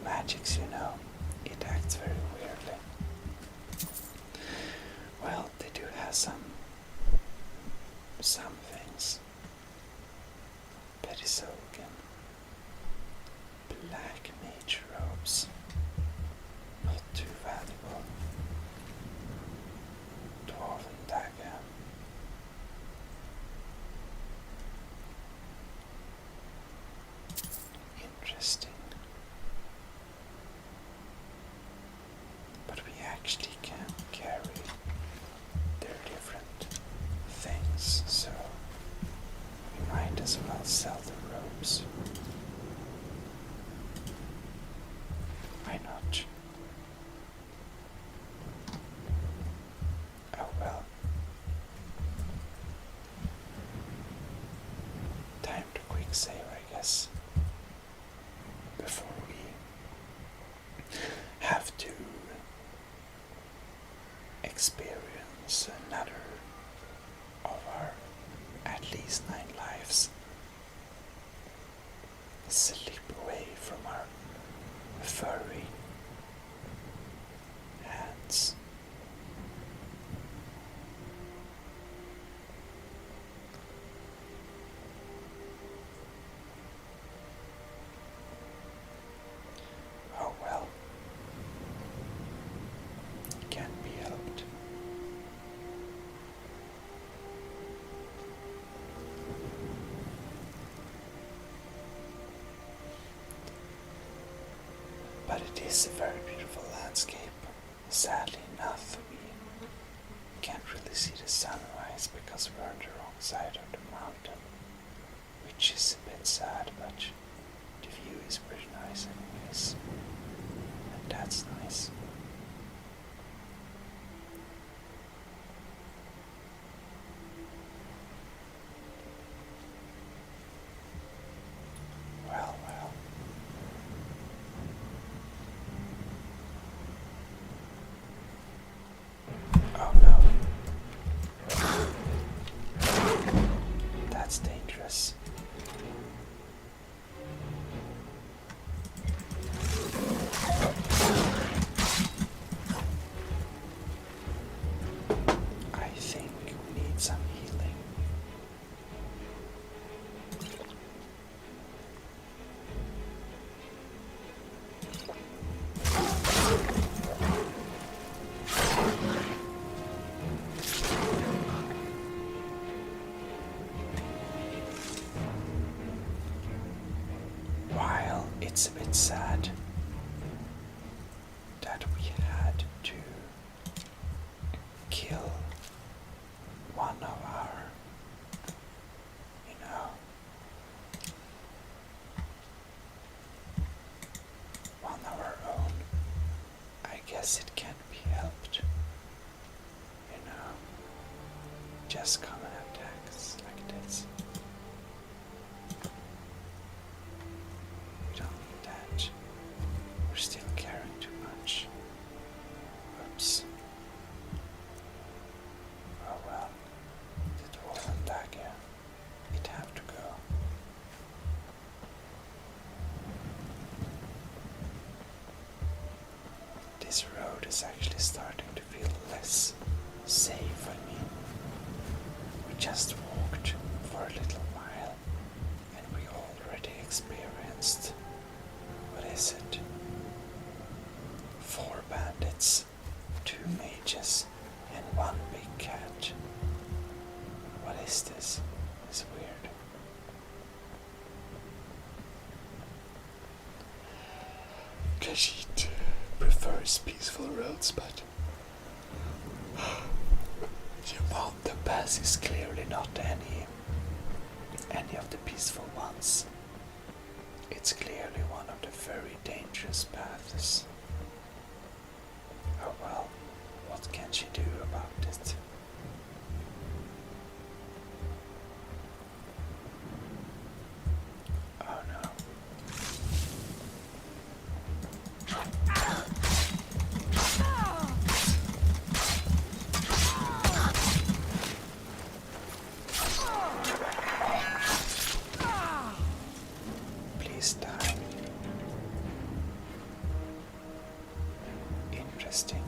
Magics, you know, it acts very weirdly. Well, they do have some things. Petty Sogan. Black mage robes. Not too valuable. Dwarven dagger. Interesting. But we actually can carry their different things, so we might as well sell the robes. Why not? Oh well. Time to quick save, I guess. Before we have to experience another of our at least 9 lives slip away from our furry hands. Oh well. Can't be helped. But it is a very beautiful landscape. Sadly enough, we can't really see the sunrise because we're on the wrong side of the mountain, which is a bit sad, but the view is pretty nice anyways. And that's nice. Well, well. Oh no. That's dangerous. it's a bit sad that we had to kill one of our, one of our own. I guess it can't be helped, just common attacks like this. We don't need that. We're still carrying too much. Oops. Oh well. Det var en dagger. It have to go. This road is actually starting to feel less safe, I mean. We just walked for a little while and we already experienced, what is it? 4 bandits, 2 mages and 1 big cat. What is this? It's weird. Khajiit prefers peaceful roads, but the pass is clearly not any of the peaceful ones. It's clearly one of the very dangerous paths. Oh well, what can she do about it? Oh no. Please die. Interesting.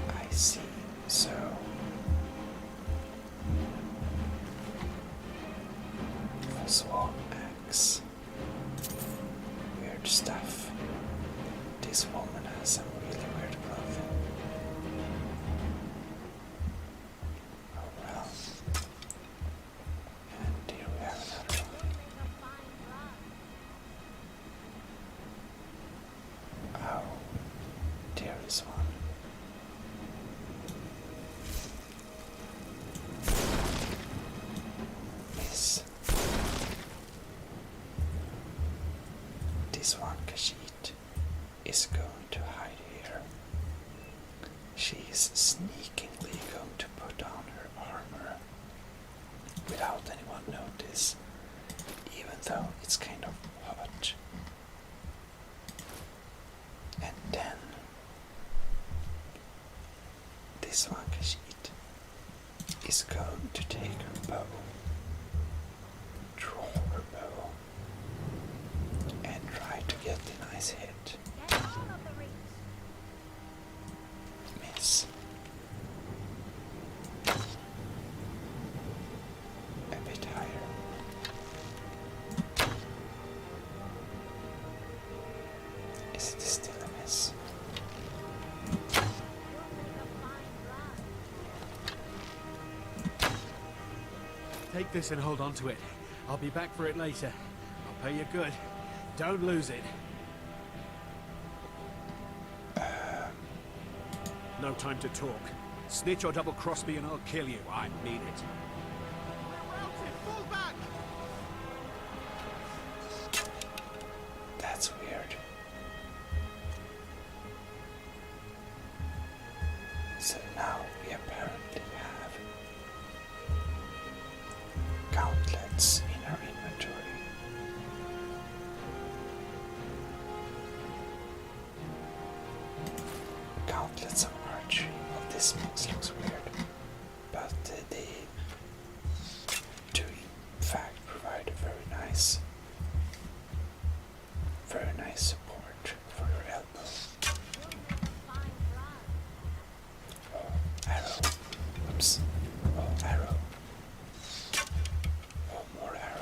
I see. So Sword axe. Weird stuff. This woman has some really weird clothing. Oh well. And here we have another one. Oh, there is one. Miss. This one, Khajiit, is going to hide here. She is sneakingly going to put on her armor without anyone notice, even though it's kind of hot. And then this one, Khajiit, is going to take her bow, draw her bow, and try to get a nice hit. Miss. A bit higher. Is it still a miss? Take this and hold on to it. I'll be back for it later. I'll pay you good. Don't lose it. No time to talk. Snitch or double-cross me and I'll kill you. I mean it. Fall back! That's weird. So now we apparently have gauntlets in our inventory. Gauntlets of archery. Well, this box looks weird, but they do in fact provide a very nice support for your elbow. Oh, arrow. Oops. Oh, arrow. Oh, more arrow.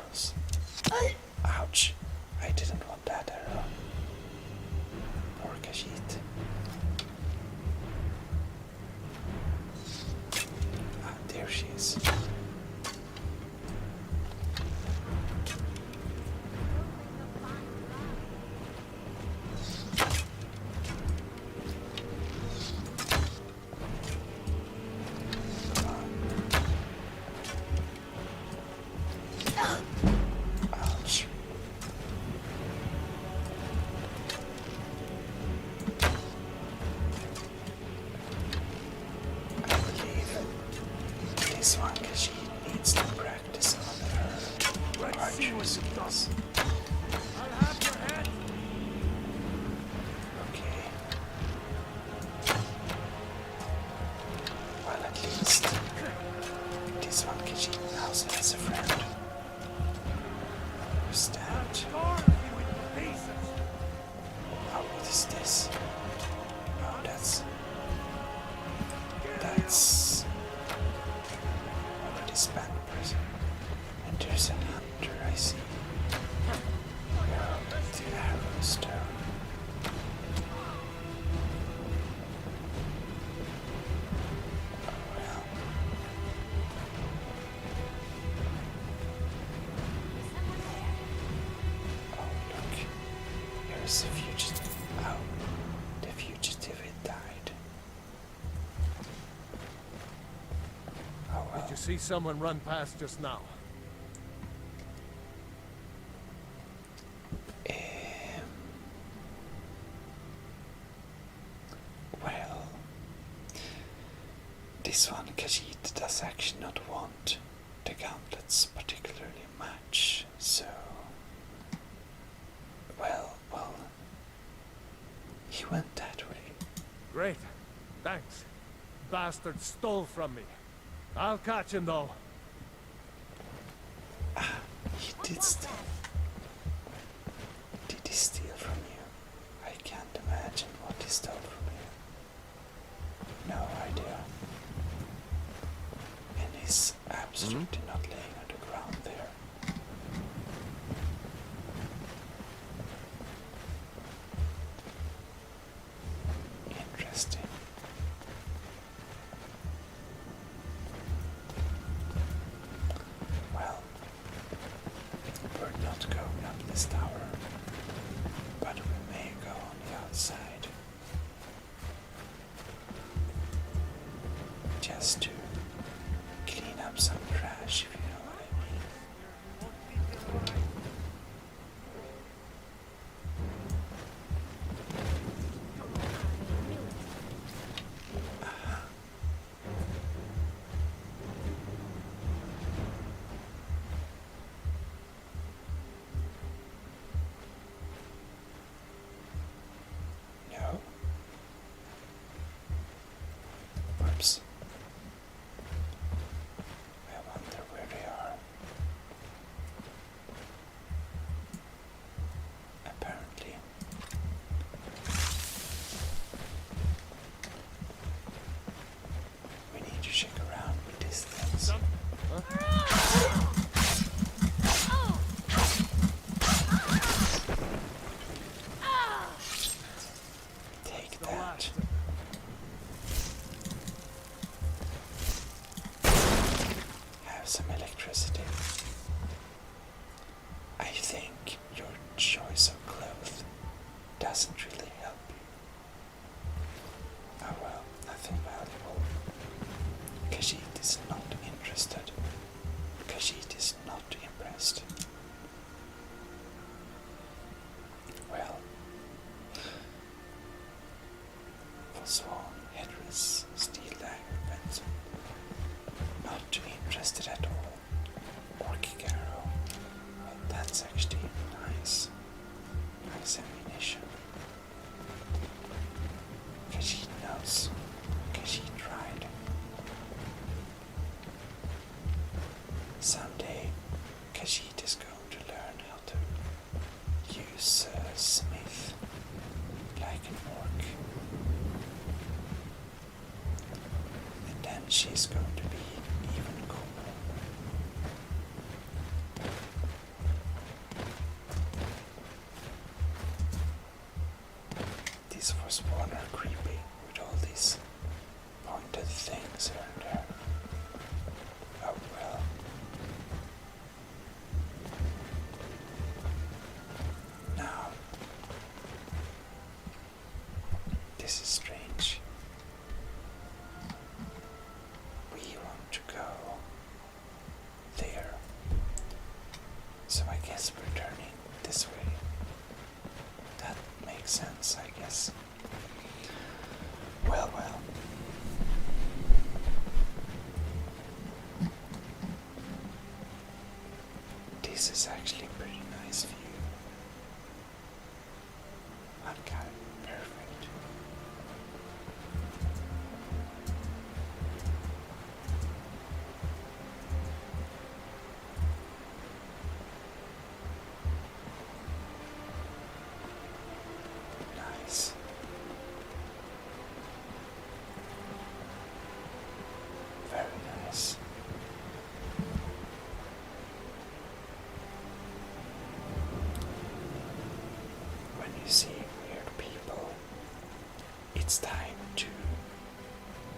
course it does. I'll have your head. Okay. Well, at least this one Khajiit now has a friend. Understand? Oh, what is this? Oh, that's already spent person. And there's a hunter, I see. The arrow stone. Oh well. Oh look. Here's the fugitive. Oh, the fugitive had died. Oh well. Did you see someone run past just now? Well, this one Khajiit does actually not want the gauntlets particularly much, so well, he went that way. Great. Thanks. Bastard stole from me. I'll catch him though. He did steal. Did he steal from you? I can't imagine what he stole from you. No idea. And he's absolutely not laying on the ground there. Interesting. Well, we're not going up this tower, but we may go on the outside. Just to clean up some trash, if you know what I mean. No. Whoops. I wonder where they are. Apparently. We need to check around with these things. Take that. Have some electricity. I think your choice of clothes doesn't really help you. Oh well, nothing valuable. Khajiit is not interested. Khajiit is not impressed. Well, Swan, headdress, steel dagger, pencil. Not too interested at all. Orcic arrow. Well, that's actually nice. Nice ammunition. Khajiit knows. Khajiit tried. Someday, Khajiit is going to learn how to use smith like an orc. And then she's going to be even cooler. These Forspawn are creepy with all these pointed things here and there. Oh well. Now, this is strange. We want to go there. So I guess we're turning this way. That makes sense, I guess. Well. This is actually it's time to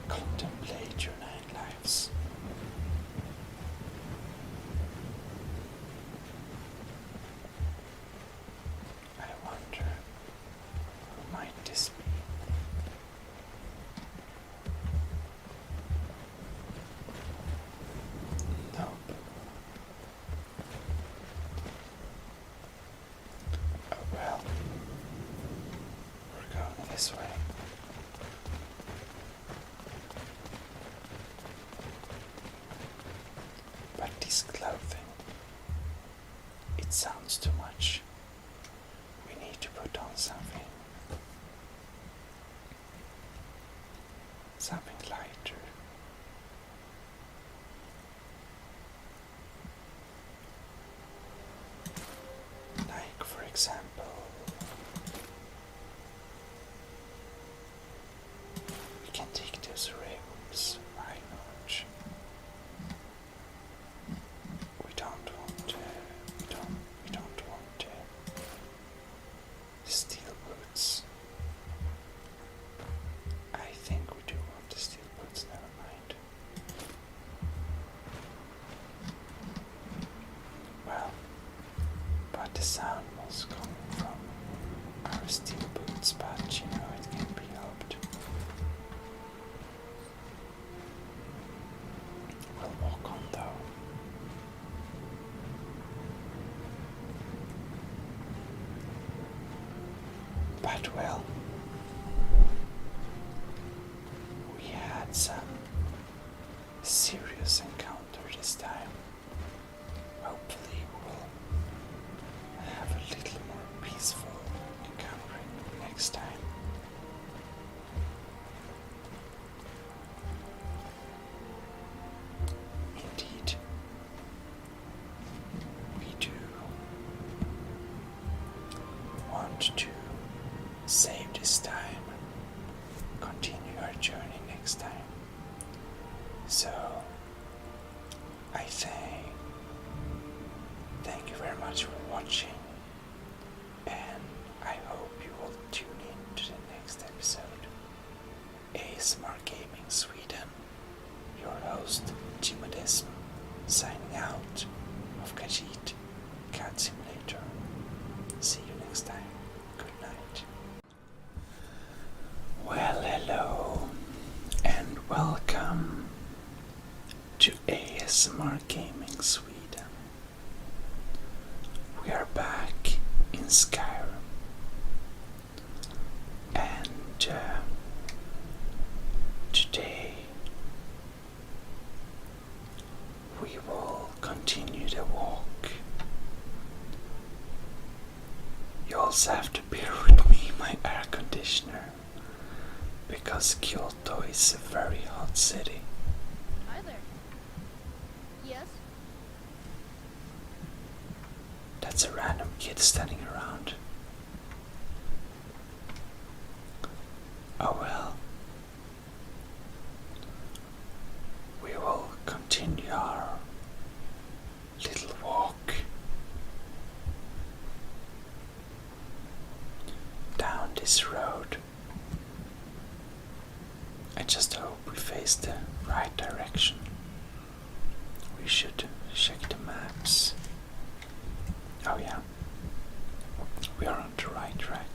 contemplate your 9 lives. I wonder, who might this be? Nope. Oh well. We're going this way. But this clothing, it sounds too much. We need to put on something. Something lighter. Like, for example, we can take those robes. Why not? We don't want steel boots. I think we do want the steel boots, never mind. Well, but the sound was coming from our steel boots, but you know, it can be helped. We'll walk on though. But well, we had some serious encounter this time. Hopefully we'll have a little more peaceful encountering next time. Indeed, we do want to save this time, continue our journey next time. So, I thank you very much for watching, and I hope you will tune in to the next episode. ASMR Gaming Sweden, your host Gmodism, signing out of Khajiit Cat Simulator. See you next time. Good night. Well, hello, and welcome to ASMR Gaming Sweden. We are back in Skyrim, and today we will continue the walk. You also have to bear with me, my air conditioner, because Kyoto is a very hot city. Hi there. Yes? That's a random kid standing around. Oh well. We will continue our little walk down this road. I just hope we face the right direction. We should check the maps. Oh yeah, we are on the right track.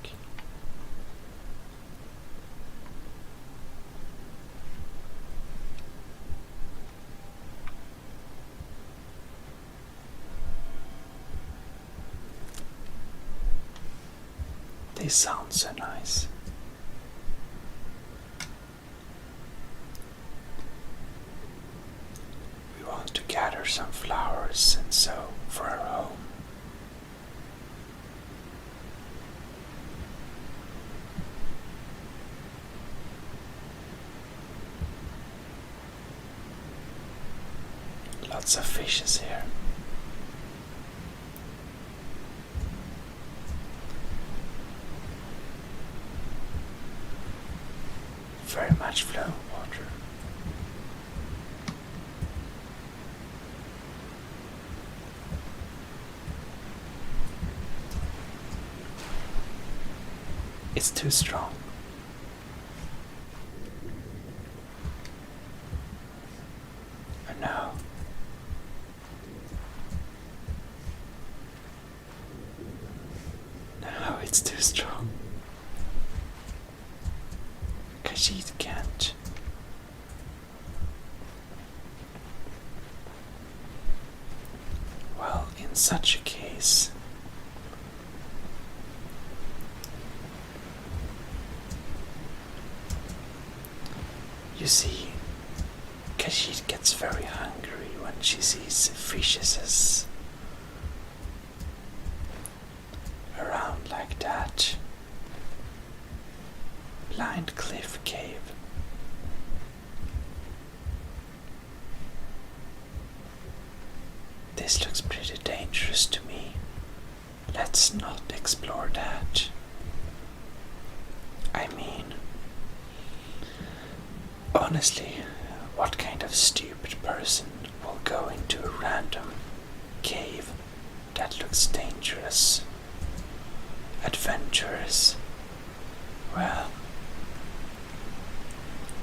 They sound so nice. We want to gather some flowers and sow for our home. Lots of fishes here. Very much flowing water. It's too strong. It's too strong. Khajiit can't. Well, in such a case, you see, Khajiit gets very hungry when she sees fishes around like that. Blind cliff cave. This looks pretty dangerous to me. Let's not explore that. I mean, honestly, what kind of stupid person will go into a random cave that looks dangerous, adventurous? Well,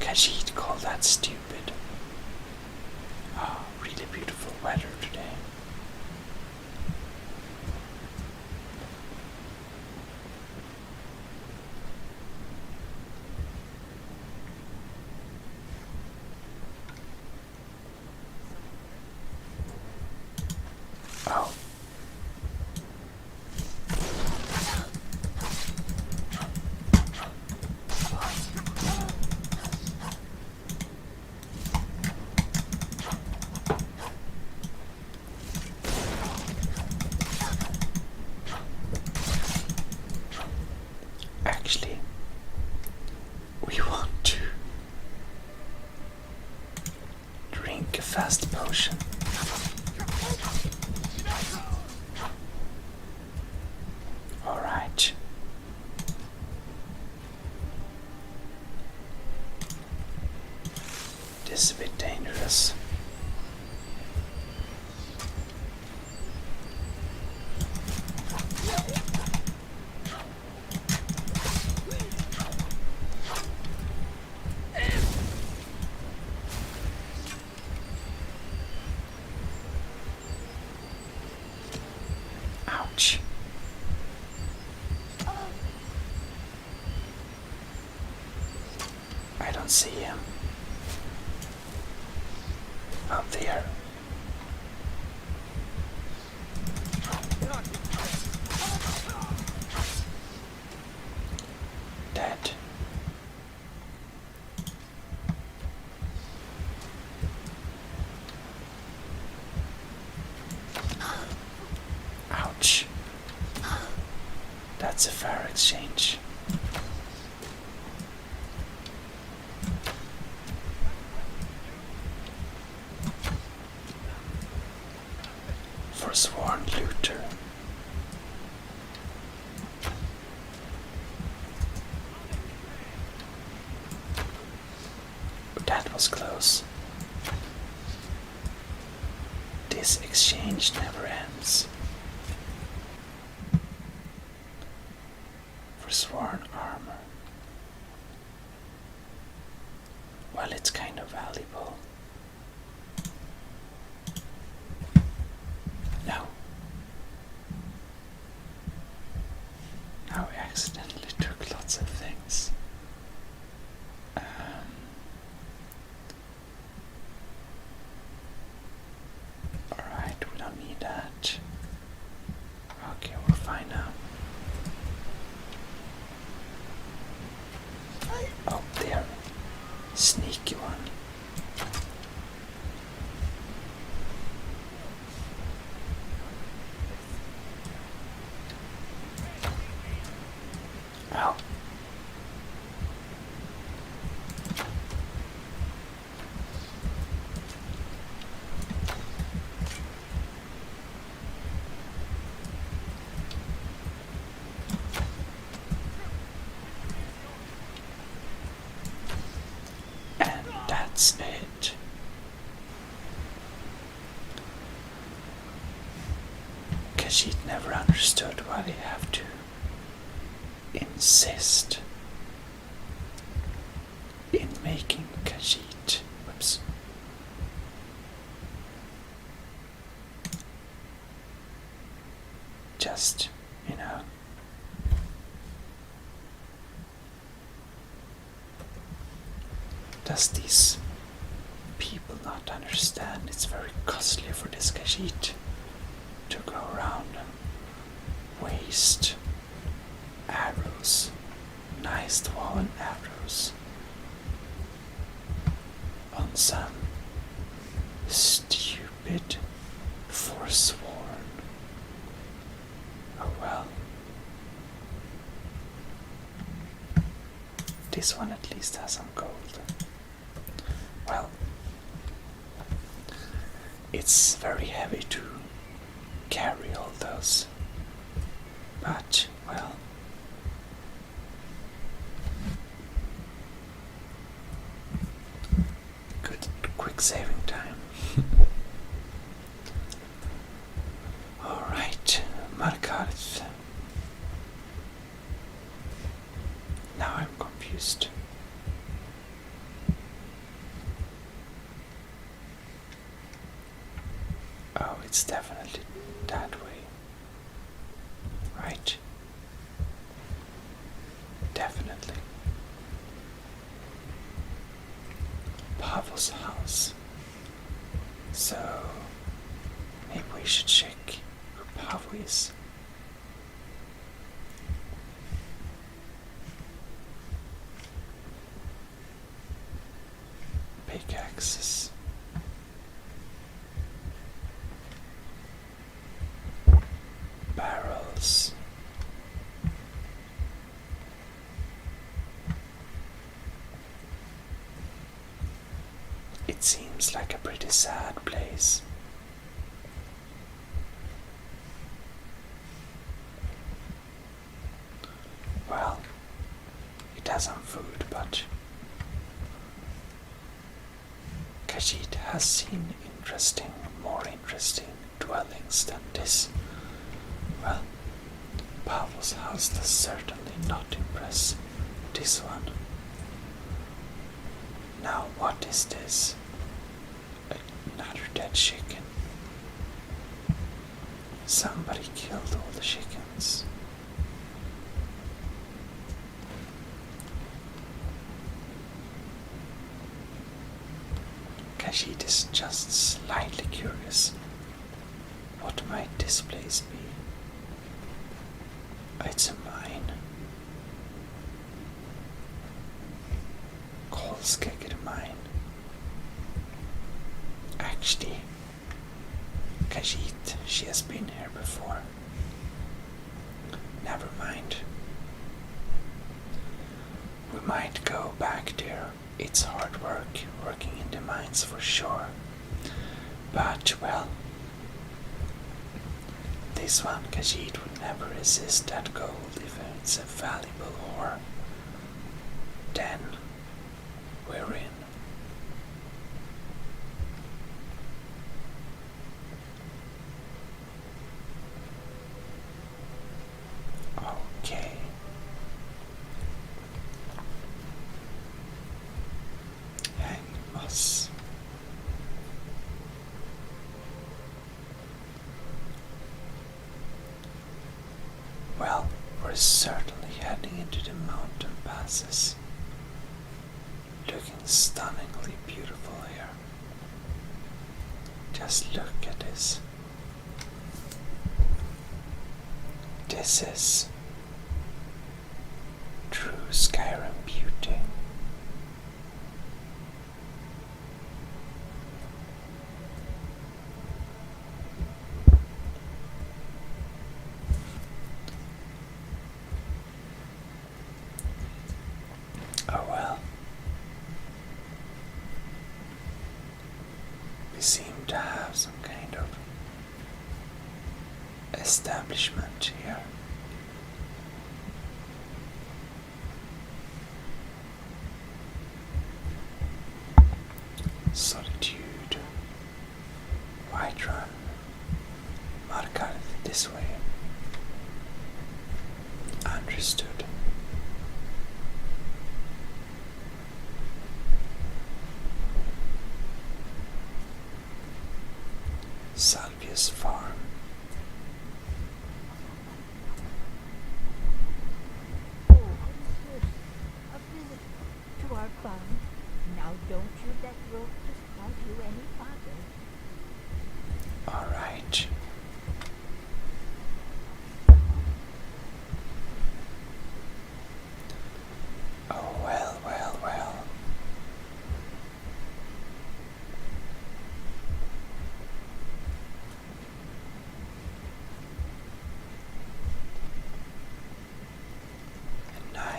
Khajiit call that stupid. Oh, really beautiful weather today. Oh. Actually, we want to drink a fast potion. All right. This is a bit dangerous. Ouch. I don't see him. Up there. Dead. Ouch. That's a fair exchange. Forsworn looter. That was close. This exchange never ends. Forsworn armor. Well, it's kind of valuable. No. Now I accidentally took lots of things. Alright, we don't need that. Okay, we're fine now. Oh, there. Sneaky one. Ow. And that's it. Khajiit never understood why they have to insist in making Khajiit. Whoops. Just, you know, does these people not understand it's very costly for this Khajiit to go around and waste arrows, nice dwarven arrows, on some stupid forsworn? Oh well. This one at least has some gold. Well, it's very heavy to carry all those, but well, good quick saving time. Alright, Markarth. Now I'm confused. Oh, it's definitely that way. Right? Definitely. Pavel's house. So, maybe we should check who Pavel is. Pickaxes. Barrels. It seems like a pretty sad place. Well, it has some food, but Khajiit has seen more interesting dwellings than this. Well, Pavel's house does certainly not impress this one. Now, what is this? Another dead chicken. Somebody killed all the chickens. Khajiit is just slightly curious. What might this place be? It's a mine. Kolskegger mine. Actually, Khajiit, she has been here before. Never mind. We might go back there. It's hard work, working in the mines for sure. But, well, this one, Khajiit would never resist that gold if it's a valuable ore. Then we're in. Okay. Hang moss. Well, we're certainly heading into the mountain passes. Looking stunningly beautiful here. Just look at this. This is true Skyrim beauty. Oh well. We seem to have some kind of establishment here. Solitude. Whiterun. Markarth this way. Understood. Salvius Farm. Oh, a visit to our farm. Now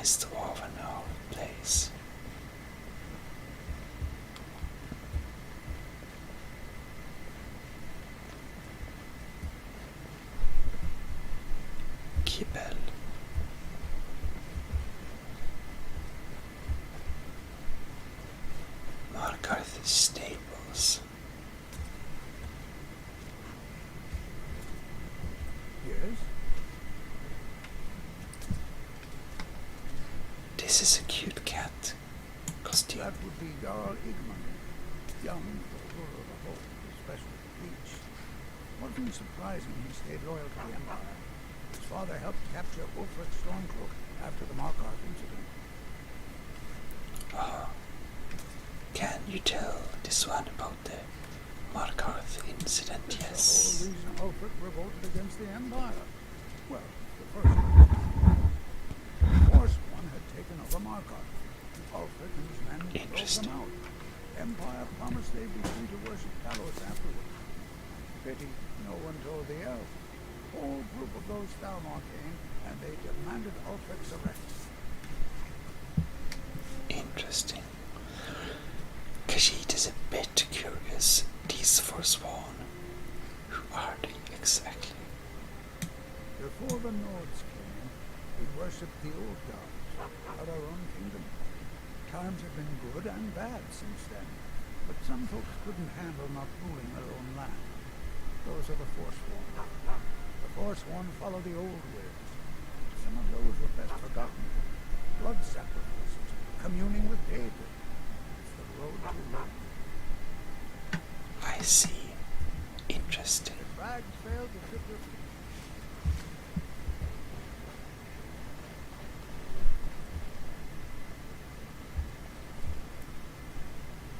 midst of an old place. Kibel. Markarth stables. Yes? This is a cute cat costume. That would be Jarl Igman. Young, ruler of the whole, especially the beach. Wasn't surprising he stayed loyal to the Empire. His father helped capture Ulfric Stormcloak after the Markarth incident. Oh. Can you tell this one about the Markarth incident? It's Yes. the whole reason Ulfric revolted against the Empire. Well, the first one. The Force One had taken over Markarth. Ulfric and his men drove them out. Empire promised they'd be free to worship Talos afterwards. Pity no one told the elf. Whole group of those Thalmor came, and they demanded Ulfric's arrest. Interesting. Khajiit is a bit curious. These Forsworn, who are they exactly? Before the Nords came, we worshipped the old gods, had our own kingdom. Times have been good and bad since then, but some folks couldn't handle not ruling their own land. Those are the Forsworn. The Forsworn follow the old ways. Some of those were best forgotten. Blood sacrifices, communing with David. It's the road to Rome. I see. Interesting. If rags fail to fit your feet.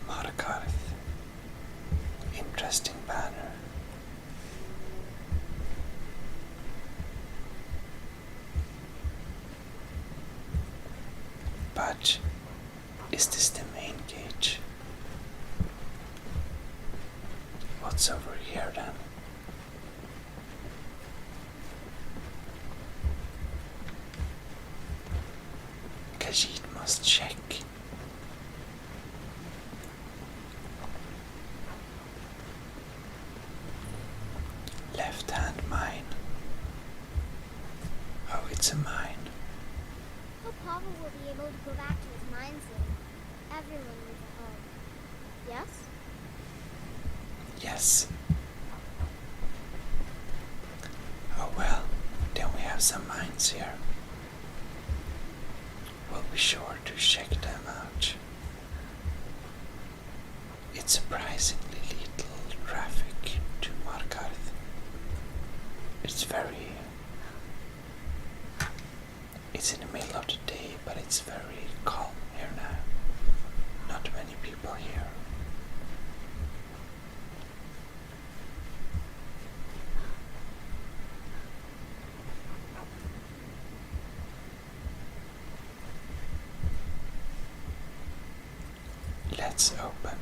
Markarth. Interesting banner. But is this the main gate? What's over here then? Khajiit must check. Left hand mine. Oh, it's a mine. Hope Pavel will be able to go back to his mine soon. Everyone needs a home. Yes? Yes. Oh well, then we have some mines here. We'll be sure to check them out. It's surprisingly little traffic to Markarth. It's in the middle of the day, but it's very calm here now. Not many people here. Let's open.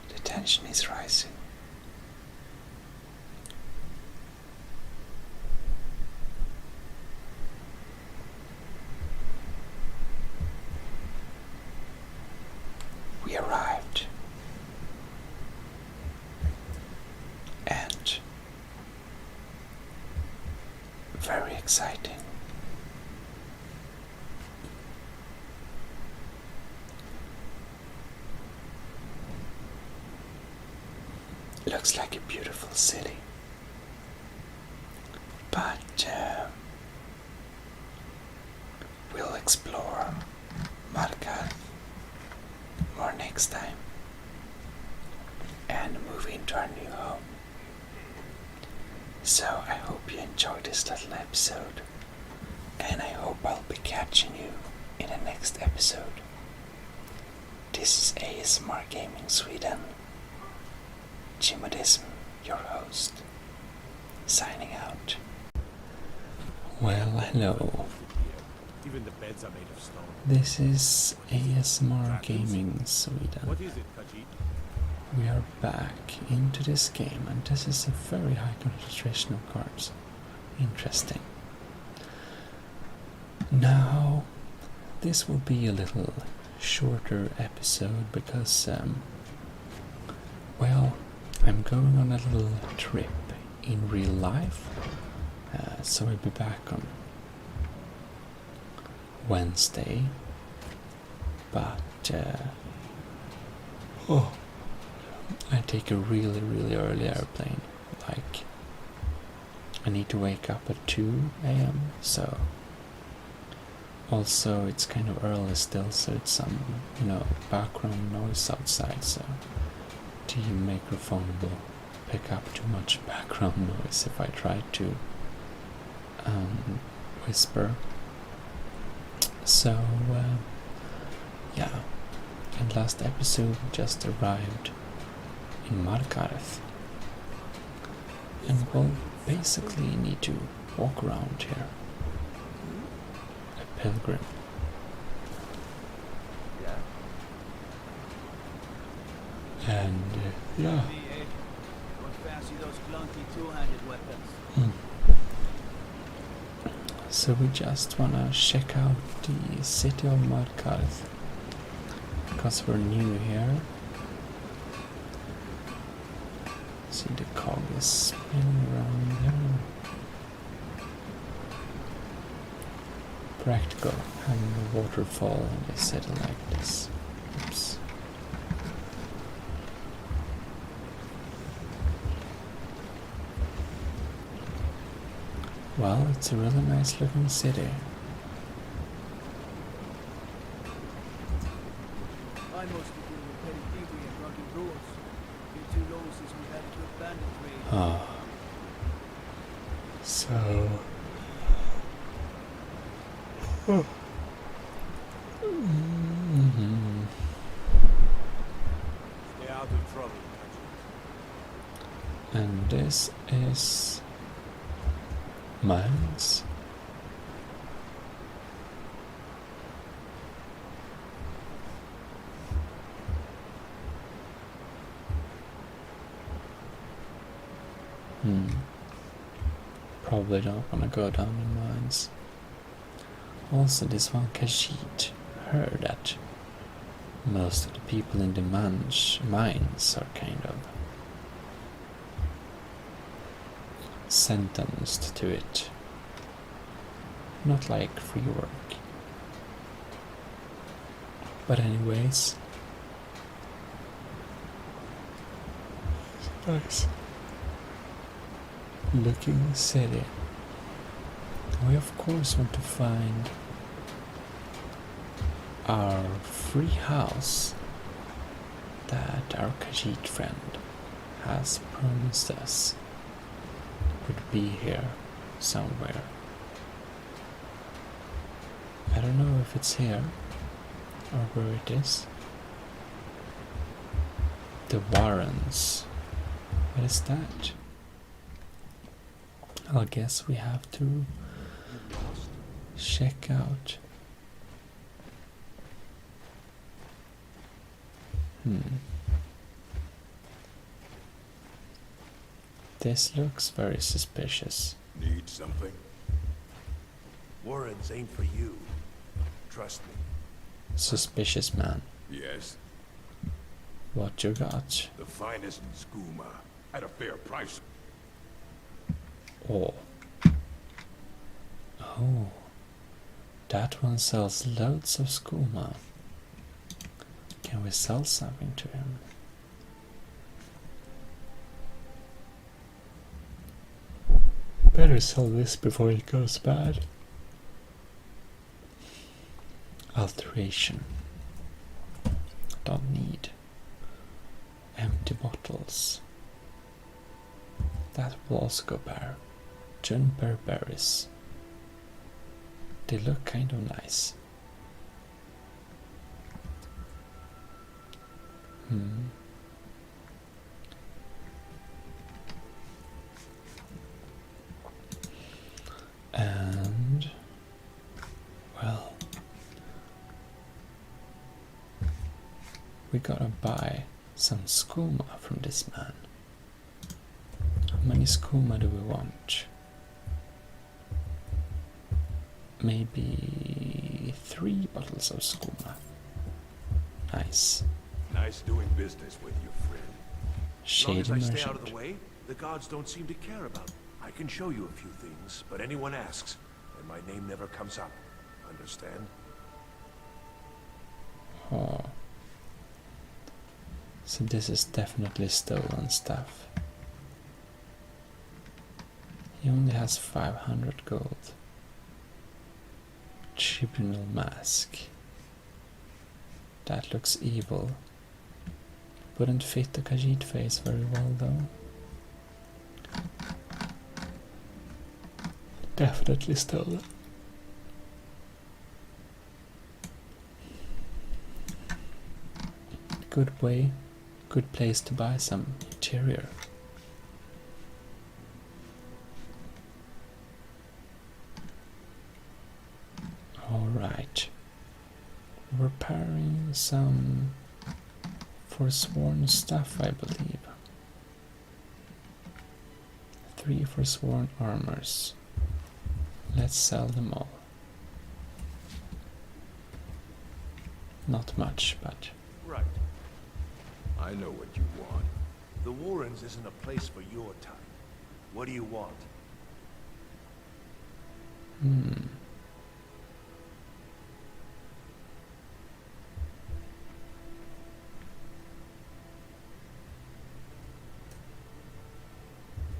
The tension is rising. We arrived, and very exciting. Looks like a beautiful city, but we'll explore Markarth more next time and move into our new home. So I hope you enjoyed this little episode, and I hope I'll be catching you in the next episode. This is ASMR Gaming Sweden. Gmodism, your host, signing out. Well, hello. Even the beds are made of stone. This is ASMR Gaming Sweden. What is it, Khajiit? We are back into this game, and this is a very high concentration of cards. Interesting. Now, this will be a little shorter episode because, well, I'm going on a little trip in real life, so I'll be back on Wednesday, but I take a really early airplane. Like, I need to wake up at 2 a.m. So also it's kind of early still, so it's some background noise outside. So the microphone will pick up too much background noise if I try to whisper. So yeah, and last episode we just arrived in Markareth, and we'll basically need to walk around here. A pilgrim. And yeah. Don't fancy those clunky two-handed weapons. So we just wanna check out the city of Markareth because we're new here. See, the cog is spinning around there. Practical, having a waterfall in a city like this. Oops. Well, it's a really nice looking city. I mostly deal with petty thievery and drunken brewers. Been too long since we had a good bandit raid. Ah. So... Stay out of trouble, Khajiit. And this is... mines. Probably don't want to go down in mines. Also, this one Khajiit heard that most of the people in the mines are kind of sentenced to it. Not like free work. But anyways. Nice looking city. We of course want to find our free house that our Khajiit friend has promised us would be here somewhere. I don't know if it's here or where it is. The Warrens. What is that? I guess we have to check out. This looks very suspicious. Need something? Warrens ain't for you. Trust me. Suspicious man. Yes. What you got? The finest skooma at a fair price. Oh. Oh. That one sells loads of skooma. Can we sell something to him? Better sell this before it goes bad. Alteration. Don't need. Empty bottles. That will also go bad. Juniper berries. They look kind of nice. And we gotta buy some skooma from this man. How many skooma do we want? Maybe 3 bottles of skooma. Nice. Nice doing business with you, friend. As long Shady as I stay out of merchant. the way, the gods don't seem to care about me. I can show you a few things, but anyone asks, and my name never comes up. Understand? Oh. So this is definitely stolen stuff. He only has 500 gold. Tribunal mask. That looks evil. Wouldn't fit the Khajiit face very well though. Definitely stolen. Good place to buy some interior. Alright. Repairing some forsworn stuff, I believe. 3 forsworn armors. Let's sell them all. Not much, but... Right. I know what you want. The Warrens isn't a place for your type. What do you want?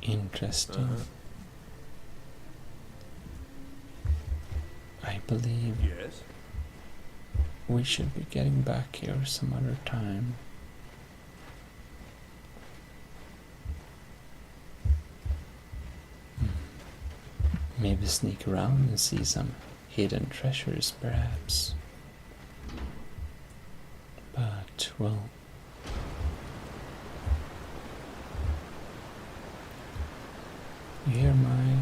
Interesting. I believe Yes? we should be getting back here some other time. Maybe sneak around and see some hidden treasures, perhaps. But, well... You hear my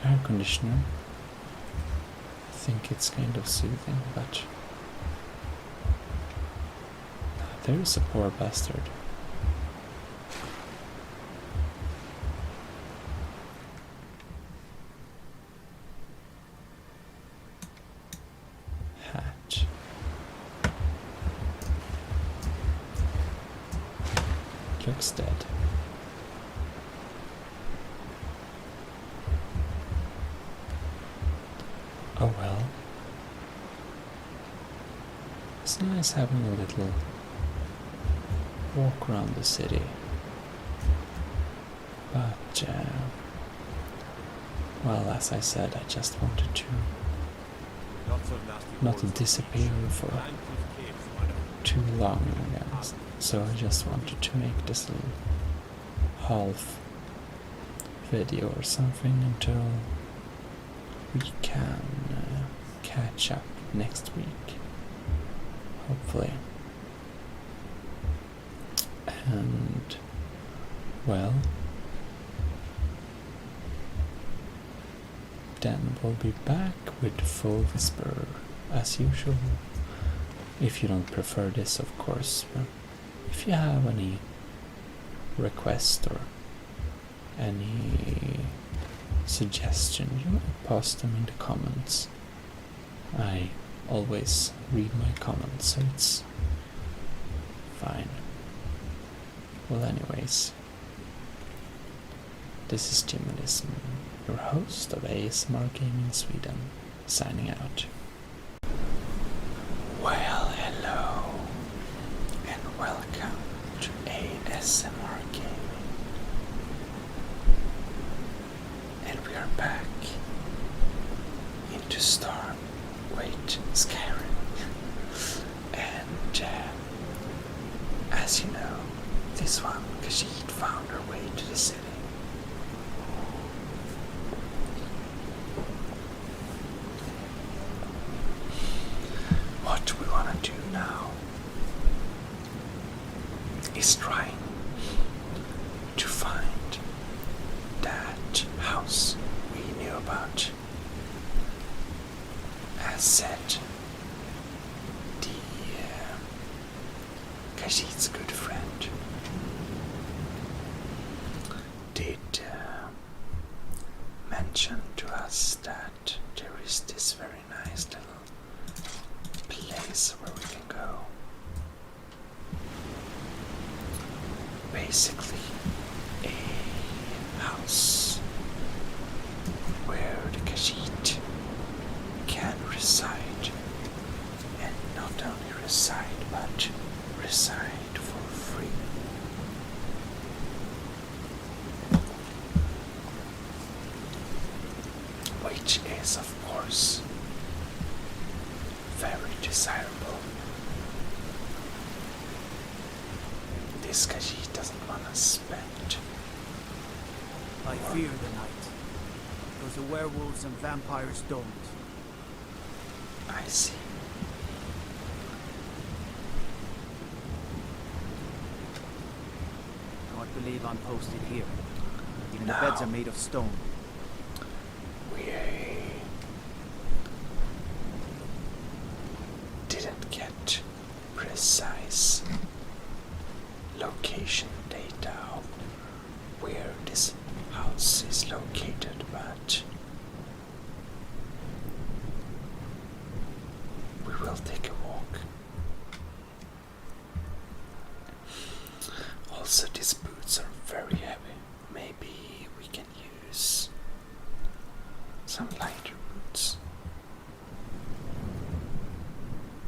air conditioner? I think it's kind of soothing, but... There is a poor bastard. Hatch. Looks dead. Oh well. It's nice having a little walk around the city. But, well, as I said, I just wanted to not disappear for too long again. So I just wanted to make this little half video or something until we can catch up next week, hopefully. And, well, then we'll be back with Full Whisper as usual. If you don't prefer this, of course. But if you have any request or any suggestion, you might post them in the comments. I always read my comments, so it's fine. Well, anyways, this is Gmodism, your host of ASMR Gaming Sweden, signing out. Well, hello, and welcome to ASMR Gaming. And we are back into Skyrim. And, as you know, this one, Khajiit found her way to the city. What we want to do now is trying to find that house we knew about. As said, the Khajiit did mention to us that there is this very nice little place where we can go. Basically, a house where the Khajiit can reside, and not only reside, but reside for free. Which is, of course, very desirable. This Khajiit doesn't want to spend. I fear the night, because the werewolves and vampires don't. I see. Can't believe I'm posted here. Even No. the beds are made of stone. We didn't get precise location data of where this house is located, but we will take a walk. Also, these boots are very heavy. Maybe we can use some lighter boots.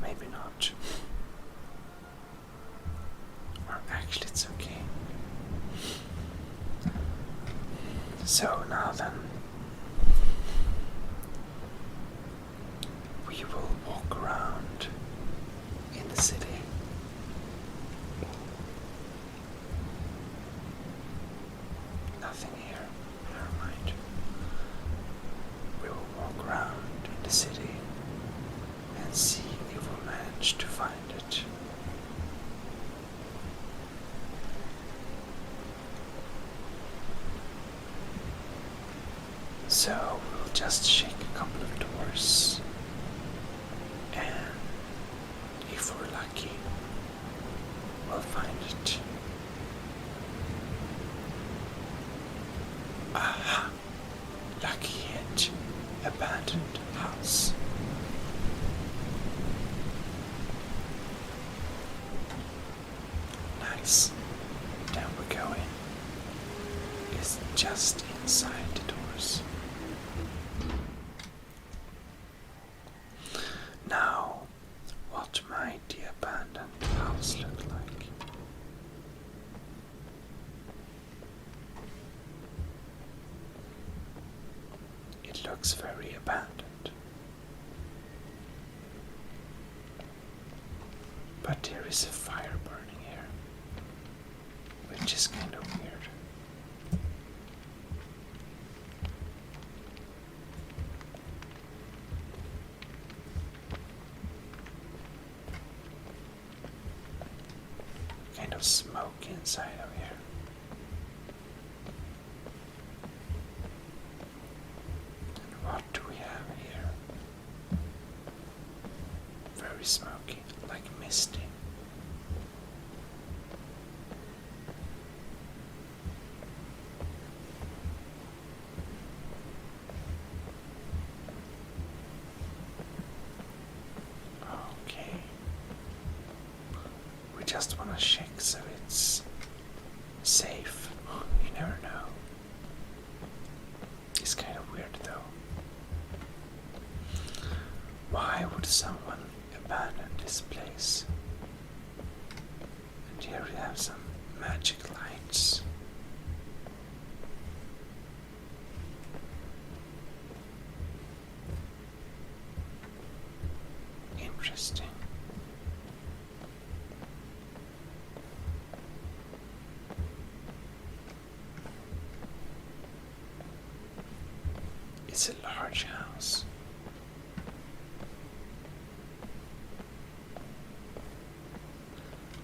Maybe not. Or actually it's okay. So now then, we will walk around in the city. Nothing here. Never mind. We will walk around in the city and see if we manage to find it. So we'll just shake a couple of doors, and if we're lucky, we'll find it. Aha! Lucky hit. Abandoned house. Nice. Down we go in. It's just inside the doors. Now, what might the abandoned house look like? It looks very abandoned. But there is a fire burning here, which is kind of weird. Kind of smoke inside of here. And what do we have here? Very smoky, like misty. Okay. We just want to check so it's safe. You never know. It's kind of weird though. Why would someone abandon this place? And here we have some magic lights. Interesting. It's a large house.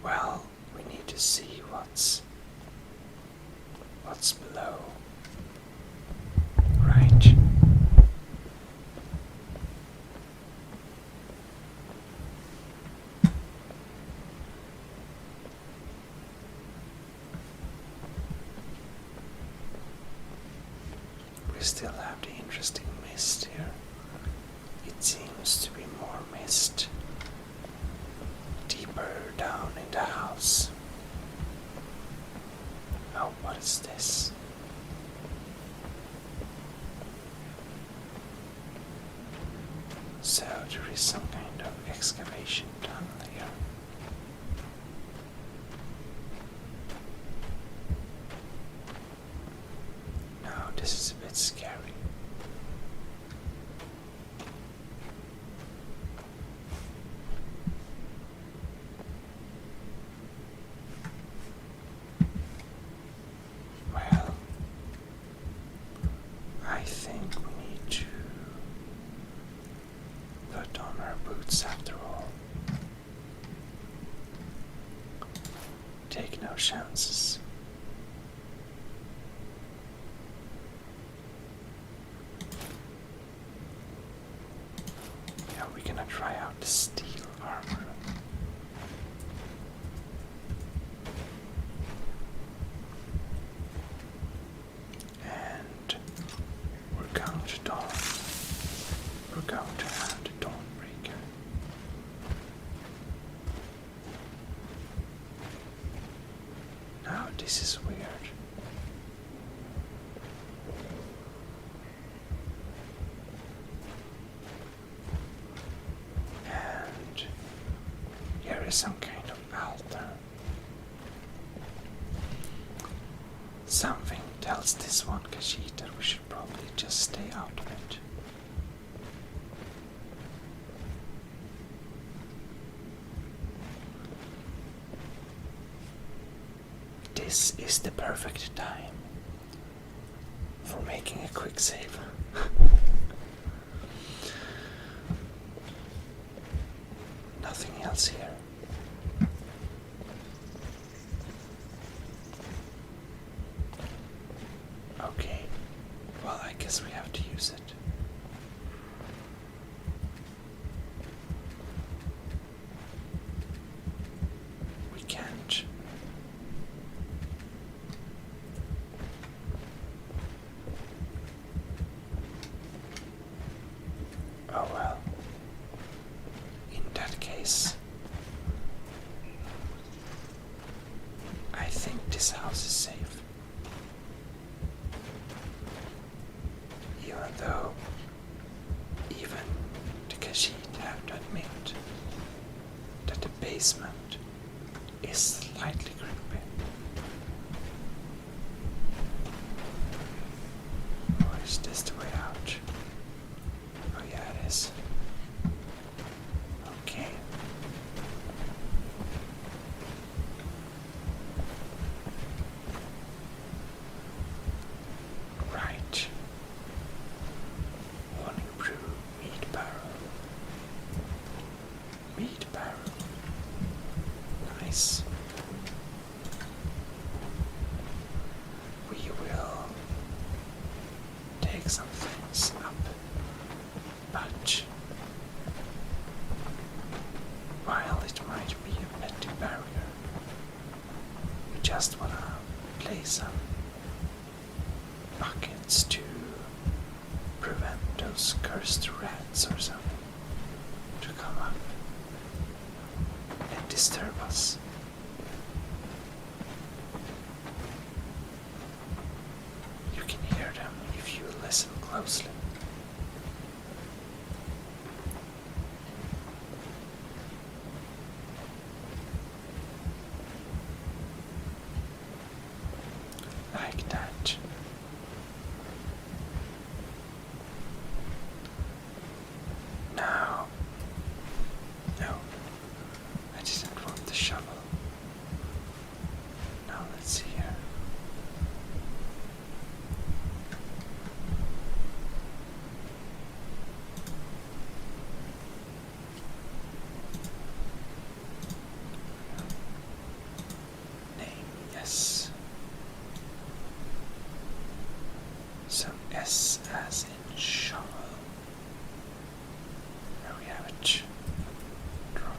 Well, we need to see what's below. Right. still have the interesting mist here. It seems to be more mist deeper down in the house. Oh, what is this? So there is some kind of excavation tunnel here. Now this is a bit scary. Well, I think we need to put on our boots after all. Take no chances. Yeah, we're gonna try out the steel armor. And we're going to dawn. We're going to have the Dawnbreaker. Now this is weird. And here is some kind of altar. Something tells this one Khajiit that we should probably just stay out of it. This is the perfect time for making a quick save. Nothing else here. Okay, well, I guess we have to use it. We can't. Oh well. In that case, I think this house is safe. Even though even the Khajiit have to admit that the basement is slightly creepy. Or is this the way out? Oh yeah, it is. Okay. Right. Morning brew, meat barrel. Meat barrel. Nice. We will take some things up, but while it might be a petty barrier, we just wanna place some buckets to prevent those cursed rats or something to come up and disturb us. You can hear them if you listen closely. Like that. Now, no, I didn't want the shovel. Now let's see here. Name, yes. Some S as in shovel. There we have it. Drop.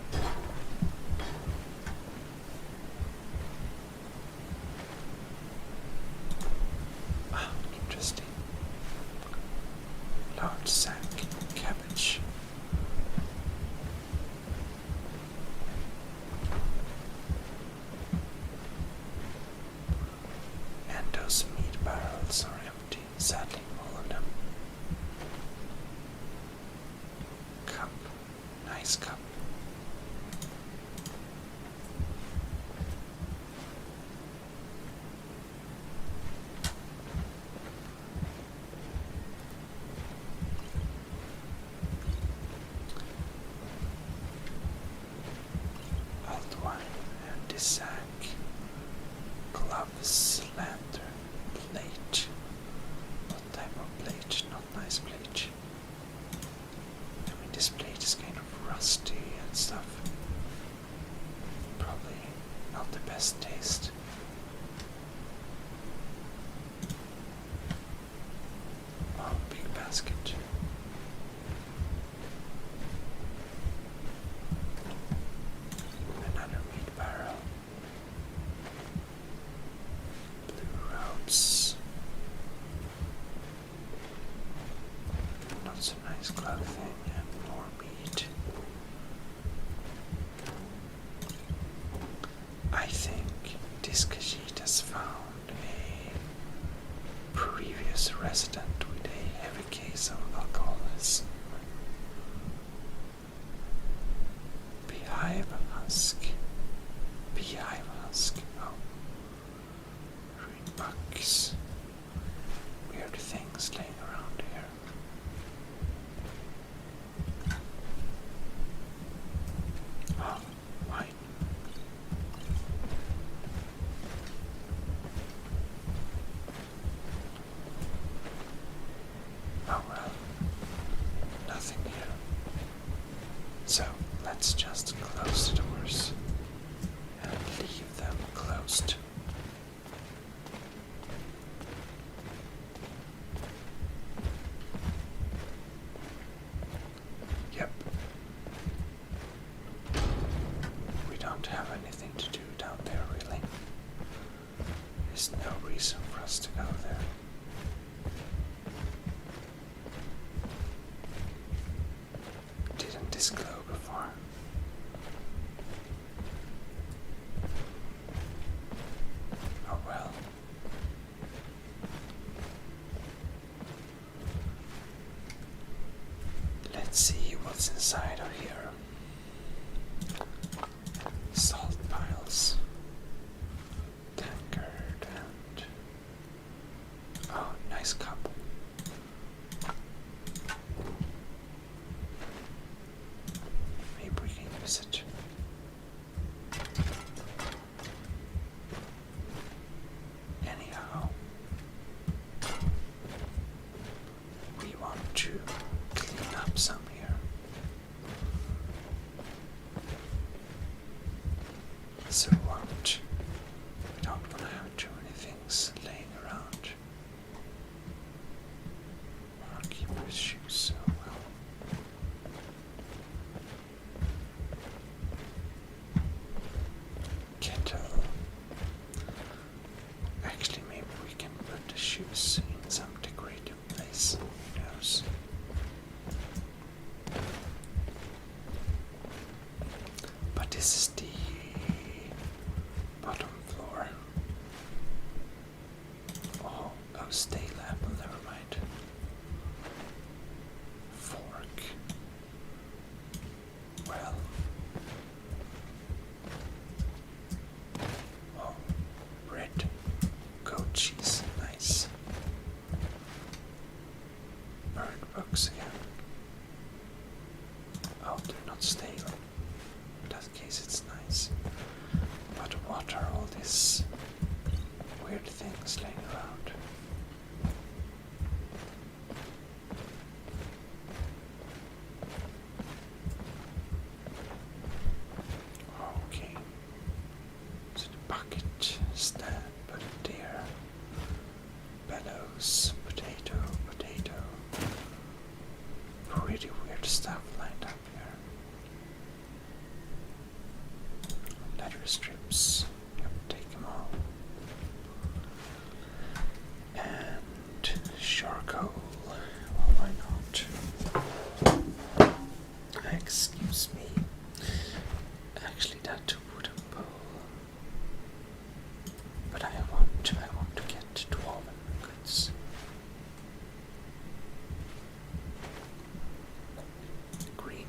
Ah, interesting. nice clothing and more meat. I think this Khajiit has found a previous resident with a heavy case of alcoholism. Beehive husk. Beehive husk. Oh. Ruined bugs. Weird things laying around here. Oh, wine. Oh well, nothing here. So let's just close the doors and leave them closed. Yep. We don't have anything to do down there, really. There's no reason for us to go there. Didn't this glow before? Oh well. Let's see what's inside of here. Salt piles. Tankard and... oh, nice cup. Maybe we can use it. Anyhow, we want to clean up some here. So what? We don't want to have too many things laying around. I want to keep our shoes so well. Kettle. Actually, maybe we can put the shoes in some decorative place. Who knows? But this is the bottom floor. Oh, stale apple, never mind. Fork. Well. Oh, bread. Goat cheese, nice. Bird books again. Oh, they're not stale. In that case, it's nice. But what are all these weird things laying around? Okay. So the bucket stand, put it there. Bellows, potato, potato. Pretty weird stuff lined up here. Leather strips. Yep, take them all. And charcoal. Well, why not? Excuse me. Actually, that wooden bowl. But I want to get dwarven goods. Green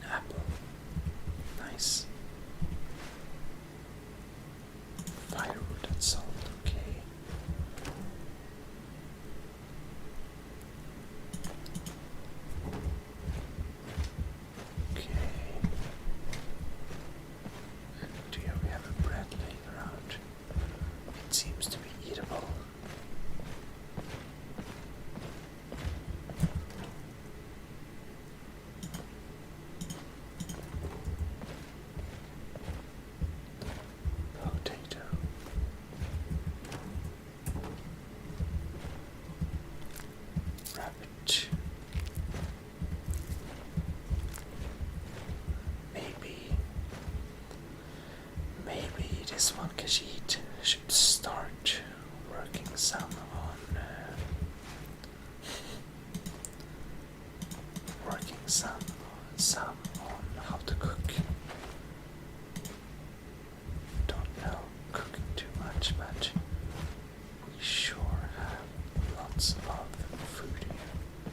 of food here,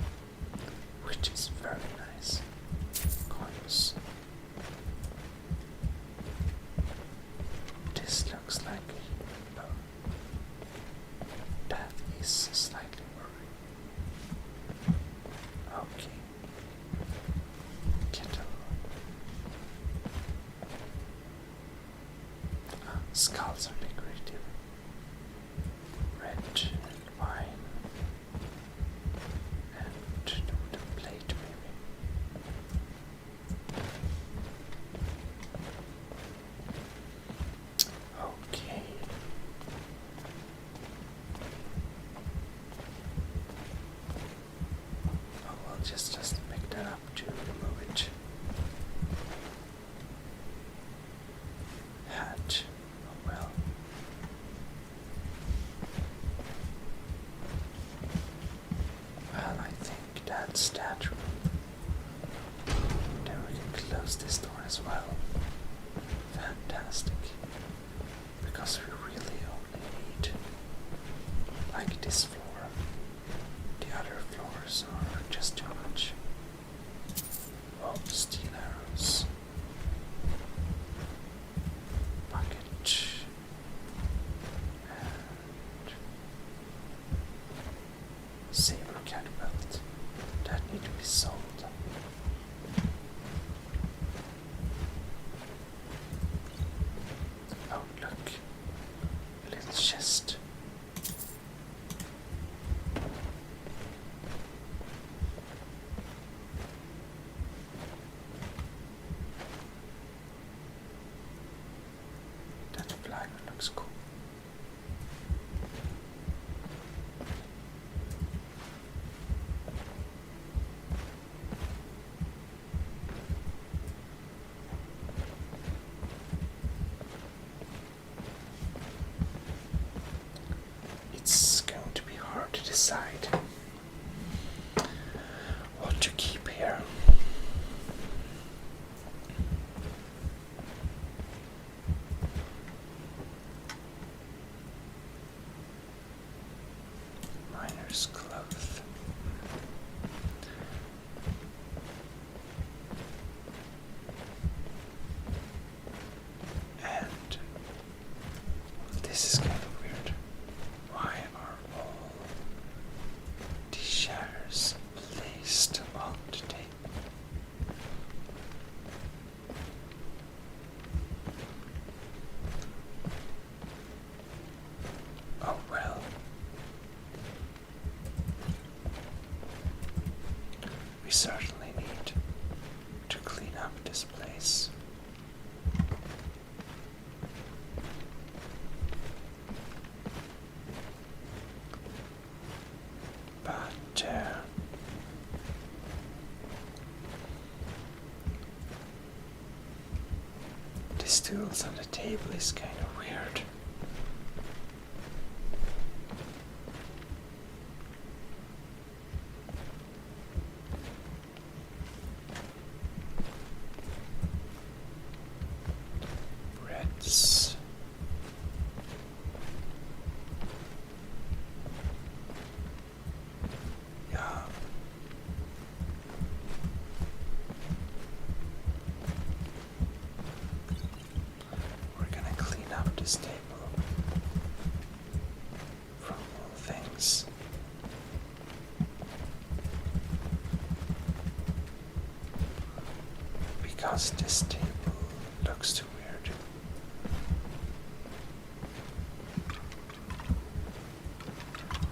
which is very nice. Coins. This looks like a bow. That is slightly worrying. Okay. Kettle. Skulls are decorative. Red wine and the plate maybe. Okay. Oh, we'll just pick that up to remove it. Hat. Oh well. Well, I think that's that room. Then we can close this door as well. Fantastic. Because we really only need like this floor. The other floors are just too much. Oh, steel arrows. Bucket. And saber cat belt. That need to be sold. Oh, look. A little chest. That flag looks cool. It's going to be hard to decide what to keep here. Miner's cloth. And this is kind of weird. Why are all these shares placed on the table? Oh well. We certainly need to clean up this place. But the stools on the table is kind of weird. Breads. Yeah. We're gonna clean up this table from all things. Because this table looks too weird.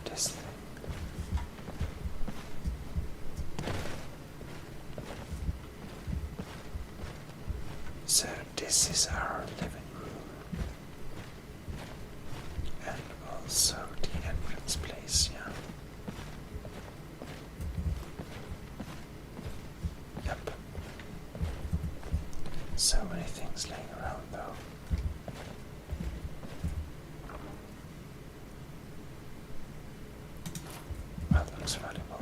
This thing. So this is our living room. And also the entrance place, yeah. Yep. So many things laying around though. That looks valuable.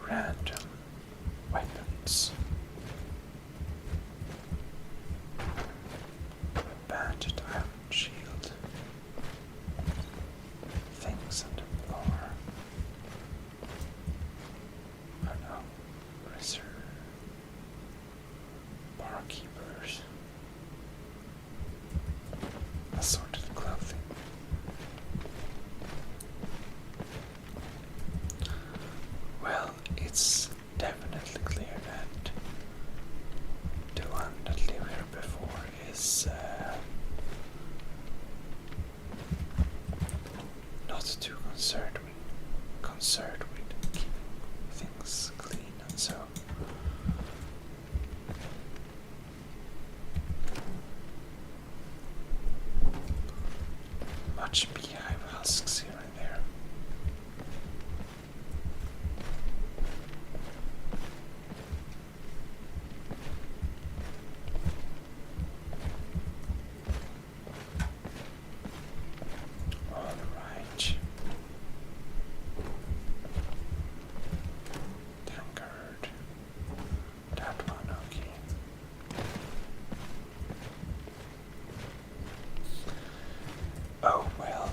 Random weapons. Banded iron shield. concerned with keeping things clean and so. Much beehive husks here and there. Alright. Tankard. That one, okay. Oh well,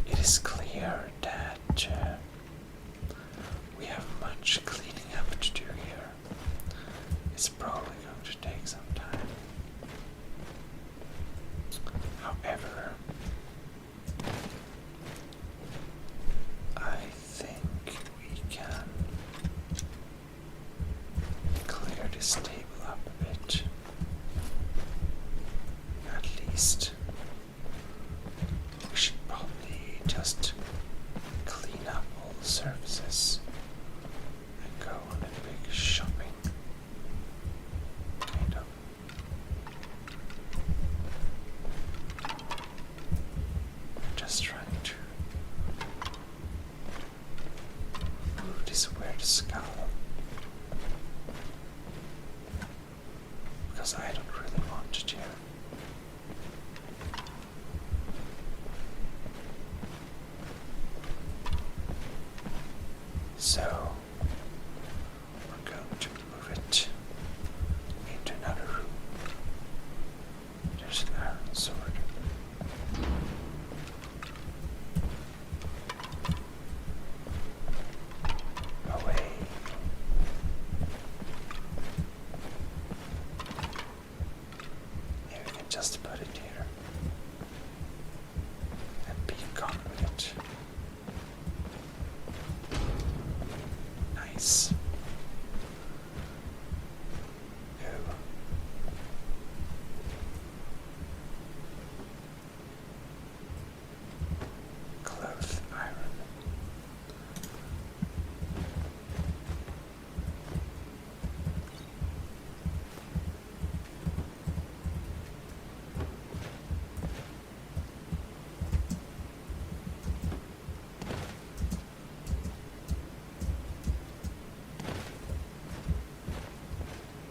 it is clear that we have much cleaning up to do here. It's probably going to take some time. However, I think we can clear this table up a bit. At least. We should probably just clean up all the surfaces and go on a big shopping. Kind of. Just trying to move this weird skull. Because I don't really want to do. So, we're going to move it into another room. There's an iron sword. Away. Yeah, we can just put it here. And be gone with it. Nice. Go. Cloth iron.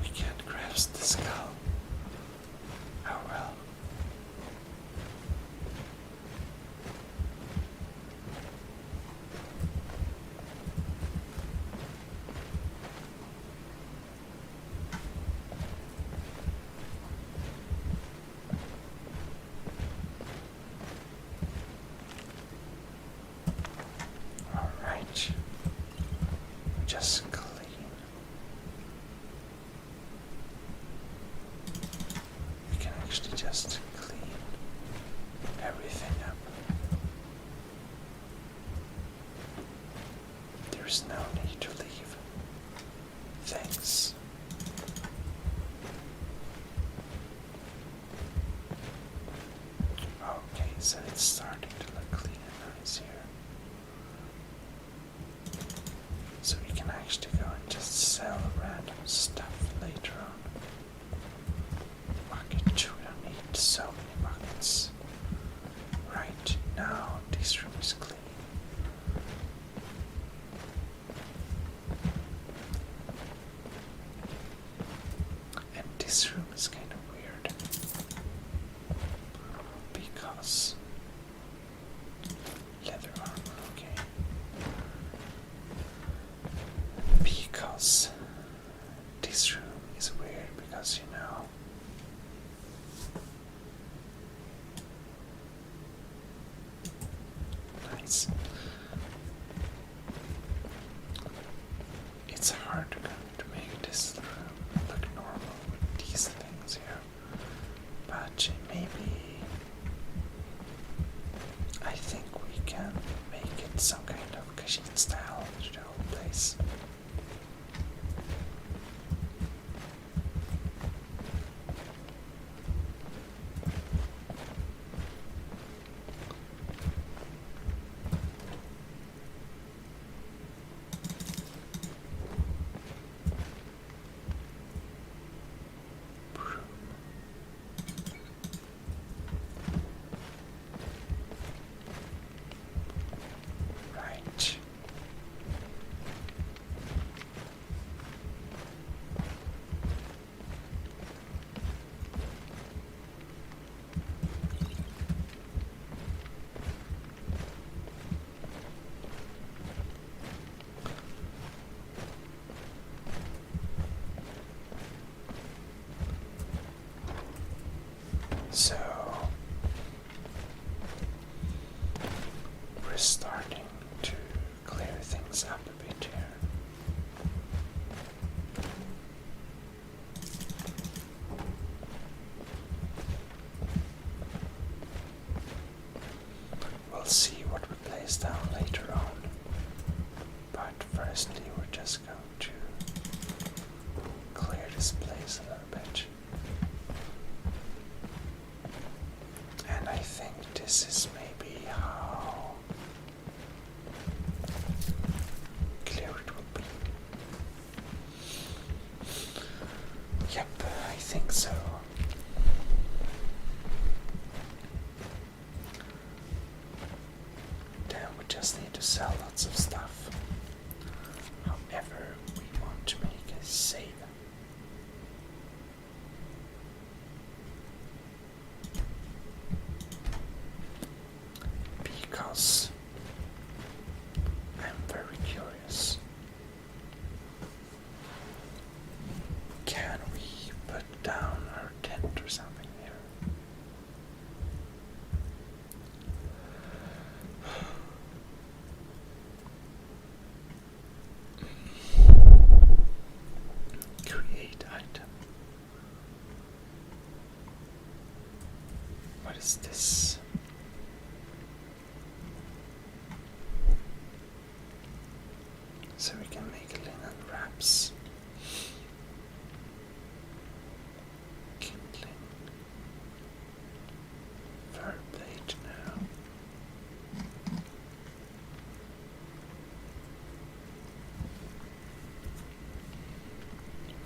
We can't grasp the skull. Oh well. All right. Just clean. We can actually just clean everything up. There's no need to leave things. Okay, so it's starting to look clean and nice here. So we can actually go and just sell random stuff later on. Bucket, we don't need so many buckets. Right now, this room is clean. And this room is kind of weird. Because leather armor, okay. Because this room is weird because you know nice. It's hard to make this room look normal with these things here. But maybe I think we can make it some kind of Kashin style to the whole place. see what we place down later on. But firstly, we're just going to clear this place a little bit. And I think this is maybe how clear it will be. Yep, I think so. Then we just need to sell lots of stuff. However, we want to make a save. Because I'm very curious. Can we put down our tent or something here? Create item. What is this? So we can make linen wraps. Kindling. Fur blade now.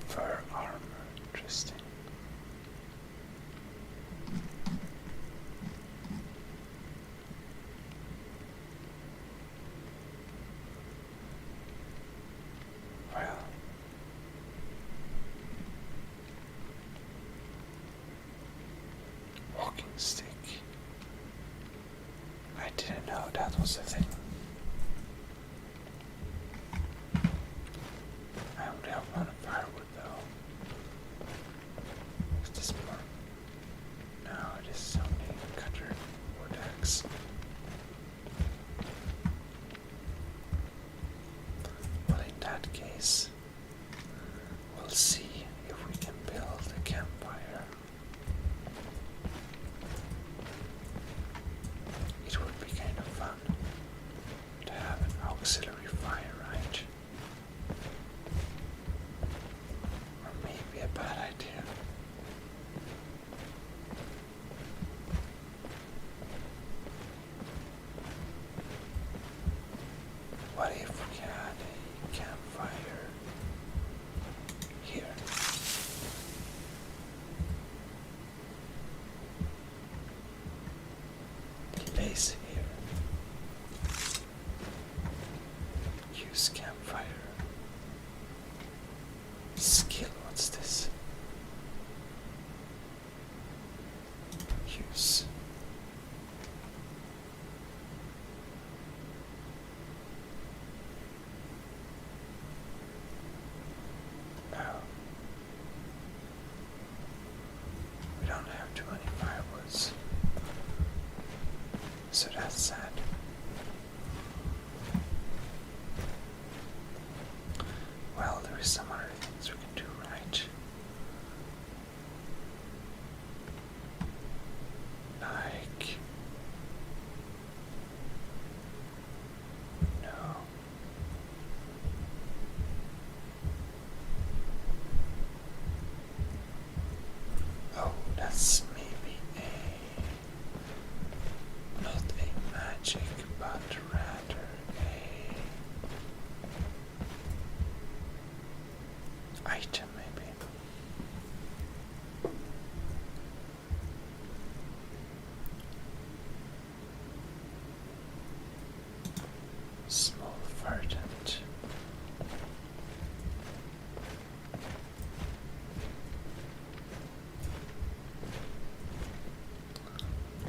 Fur armor, interesting. Well, walking stick. I didn't know that was a thing. I only have one firewood though. Is this more? No, it is only a cutter wood axe. Well, in that case, we'll see if we can build a campfire. It would be kind of fun to have an auxiliary fire, right? Or maybe a bad idea. What if we had a campfire here? Place here. Use campfire. Skill, what's this? Use. Oh. We don't have too many firewoods. So that's sad. Well, there is some other things we can do, right? Like... No. Oh, that's maybe not a magic, but rather a item, maybe. Small verdant.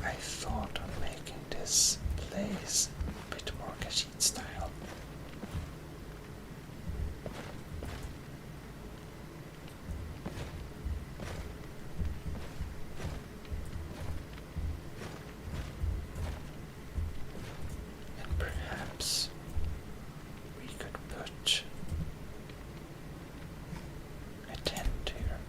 I thought of making this place a bit more Khajiit style. And perhaps we could put a tent here.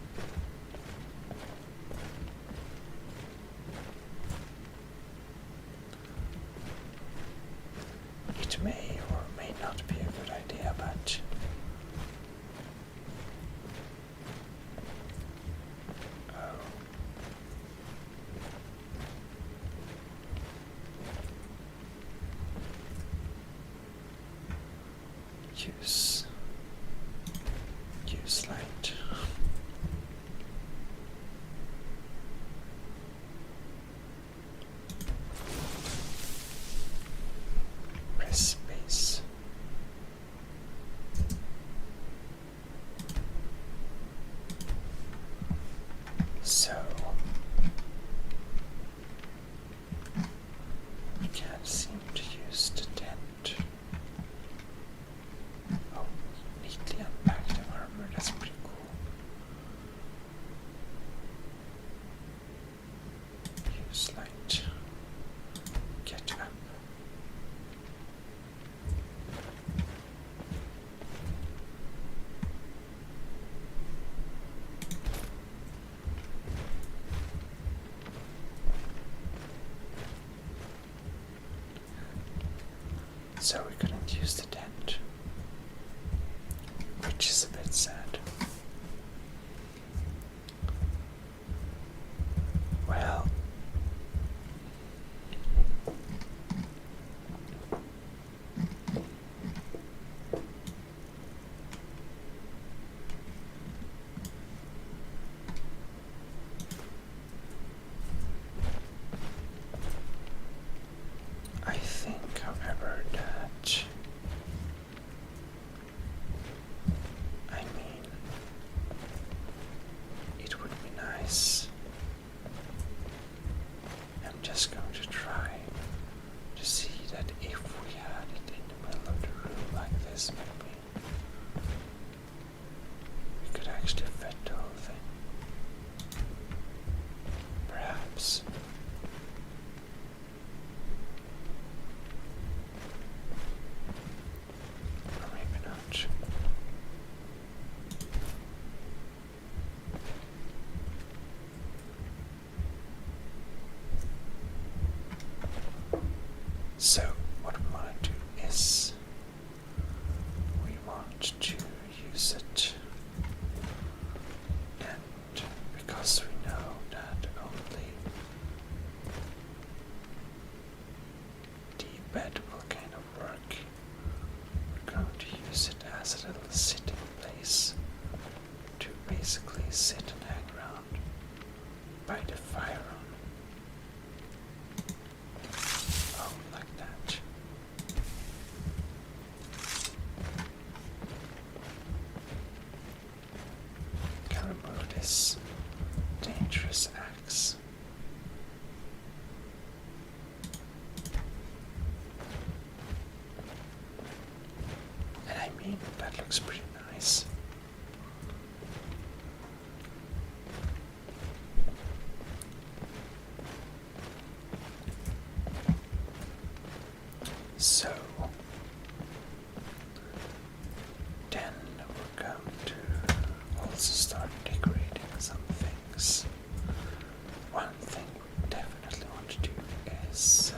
use light. Press space. So we can't seem to use the tent. Oh, neatly unpacked armor, that's pretty cool. Use light. Get up. So we couldn't use the tent, which is a bit sad. Well, I think, however, that it would be nice. I'm just going to try to see that if we had it in the middle of the room like this, maybe we could actually fit the whole thing. Perhaps. Or maybe not. So what we want to do is we want to use it, and because we know that only the bed will kind of work, we're going to use it as a little sitting place to basically sit and hang around by the fire. Like that. Can remove this dangerous axe. And I mean, that looks pretty nice. So then we're going to also start decorating some things. One thing we definitely want to do is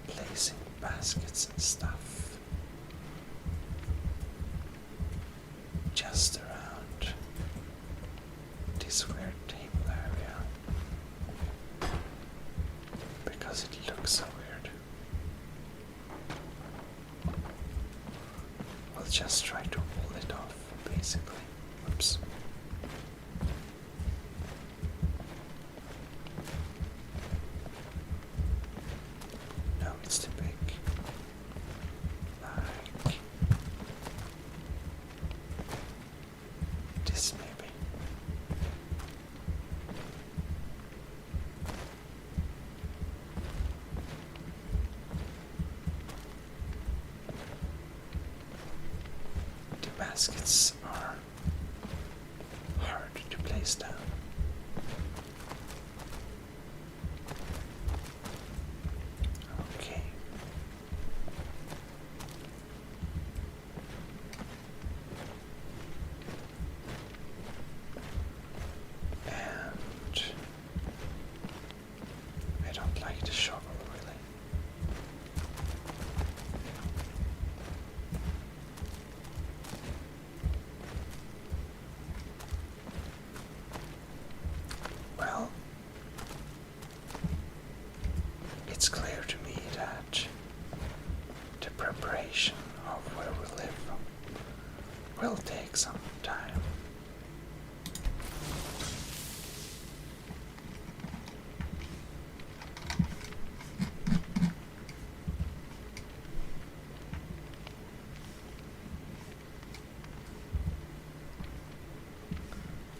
placing baskets and stuff just around this weird table area, because it looks so weird. We'll just try to pull it off, basically. Oops. No, it's too big. Like this, maybe. The baskets are hard to place down. Okay. And I don't like the shovel, really. Well, it's clear to me that the preparation exploration of where we live will take some time.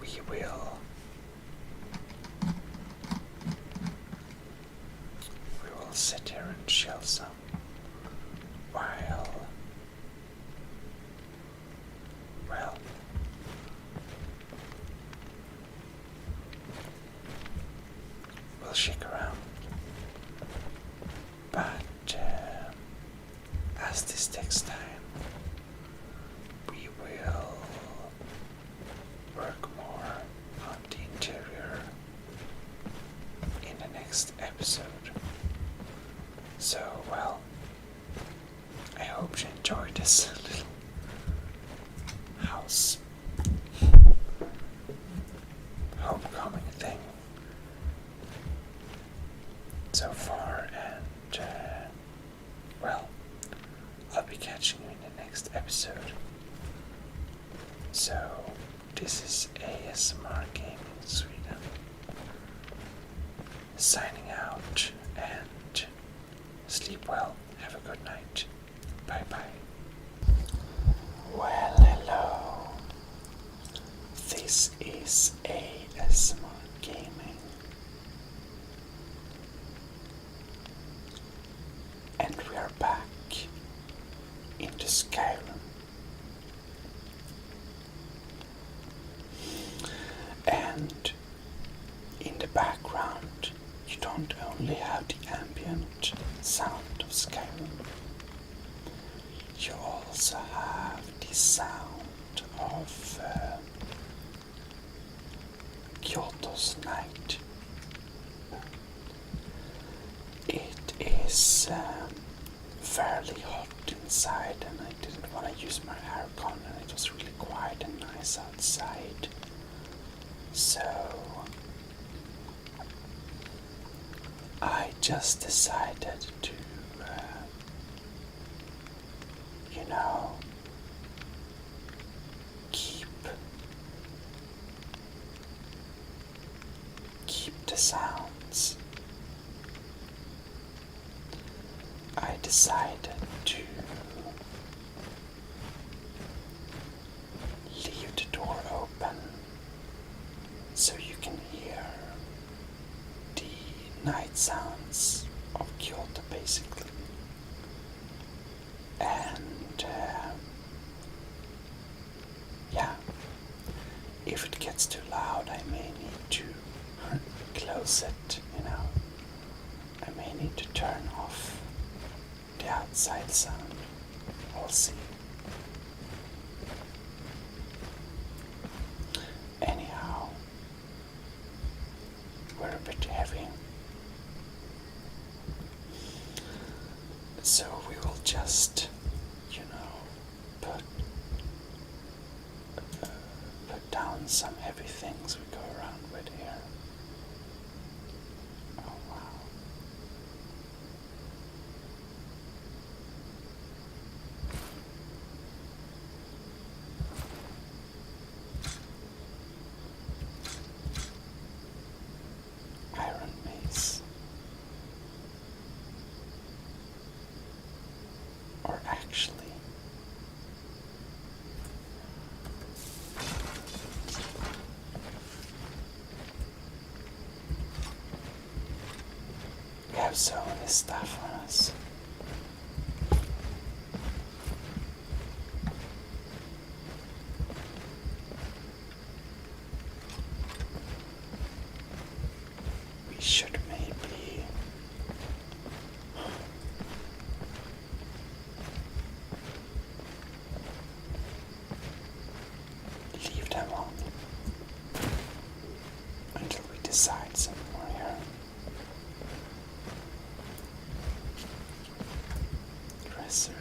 We will sit here and chill some while, well, we'll shake around. But as this takes time, we will work more on the interior in the next episode. So, well, I hope you enjoyed this little house homecoming thing so far, and well, I'll be catching you in the next episode. So, this is ASMR Gaming Sweden signing out, and sleep well. Have a good night. Bye bye. Well, hello. This is ASMR Gaming. And we are back into Skyrim. And in the background, you don't only have the ambient sound of Skyrim, you also have the sound of Kyoto's night. It is fairly hot inside, and I didn't want to use my aircon, and it was really quiet and nice outside. So I just decided to, keep the sounds. I decided to leave the door open so you can hear the night sounds of Kyoto, basically. And yeah, if it gets too loud, I may need to close it, I may need to turn off the outside sound. We'll see. Anyhow, we're a bit heavy, so we will just, put down some heavy things we go around with here. Oh wow. Iron mace. Or actually, we have so many stuff on us. We should maybe leave them on until we decide some more here. Dresser.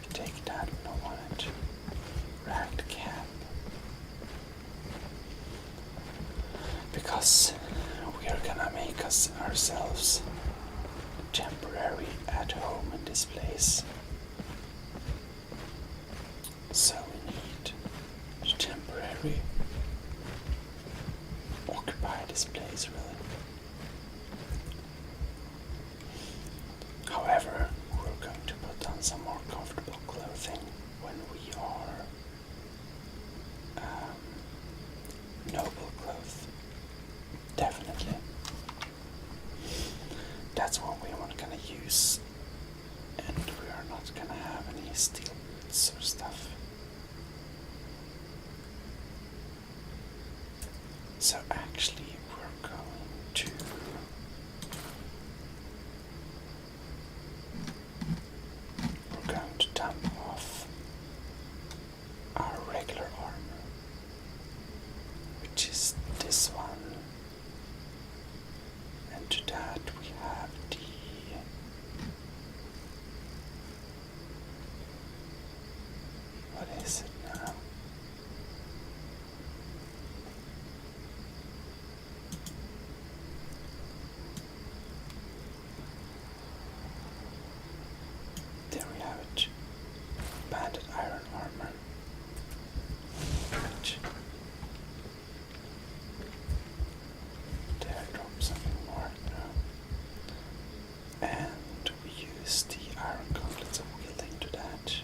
We take that, we don't want it. Ragged cap. Because we are gonna make us ourselves temporary at home in this place. So we need to temporarily occupy this place, really. However, we're going to put on some more comfortable clothing when we are noble clothes. Definitely. That's what we are gonna use, and we are not gonna have any steel boots or stuff. So actually we're going to dump off our regular armor, which is this one, and to that we have the what is it now? There we have it. Banded iron armor. Right. Did I drop something more? No. And we use the iron gauntlets of wielding to that.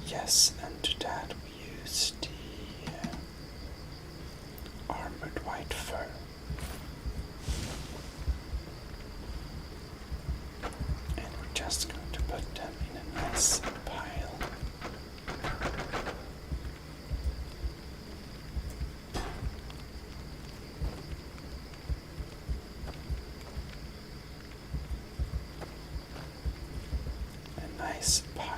Yes, and to that we use the armored white fur. And we're just going to put them in a nice pile. A nice pile.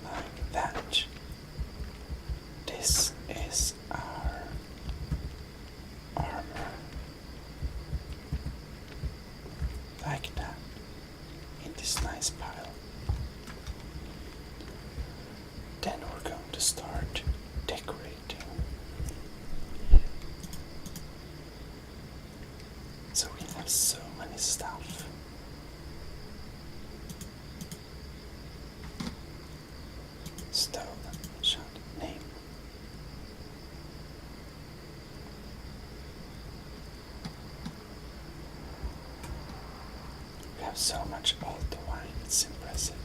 Like that. This is our armor. Like that. In this nice pile. Then we're going to start decorating. So we have so many stuff. Stolen shot name. We have so much old wine, it's impressive.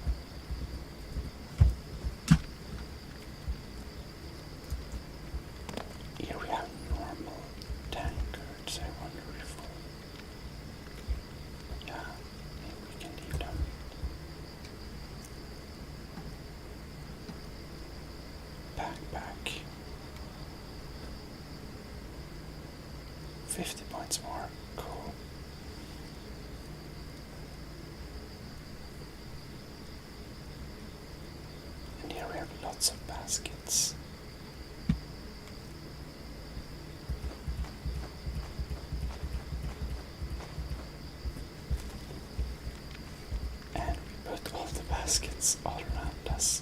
Here we have normal tankards, I wonder if yeah, maybe we can leave them. Backpack. 50 points more. Cool. And here we have lots of baskets. And we put all the baskets all around us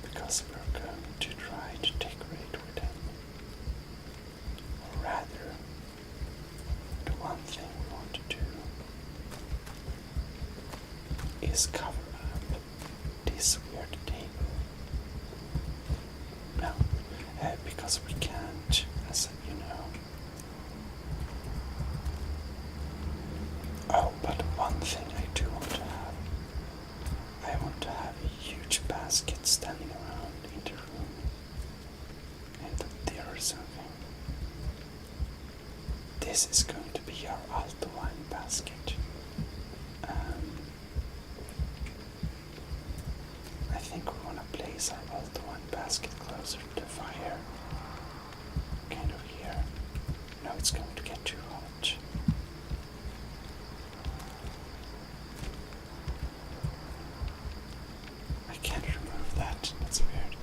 because we're going to try to decorate with them. Or rather, the one thing we want to do is cover up this weird table. No, because we can't, as you know. Oh, but one thing I do want to have. I want to have a huge basket standing around in the room. And there or something. This is going to be our alto wine basket. I think we want to place our alto wine basket closer to the fire. Kind of here. No, it's going to get too hot. I can't remove that. That's weird.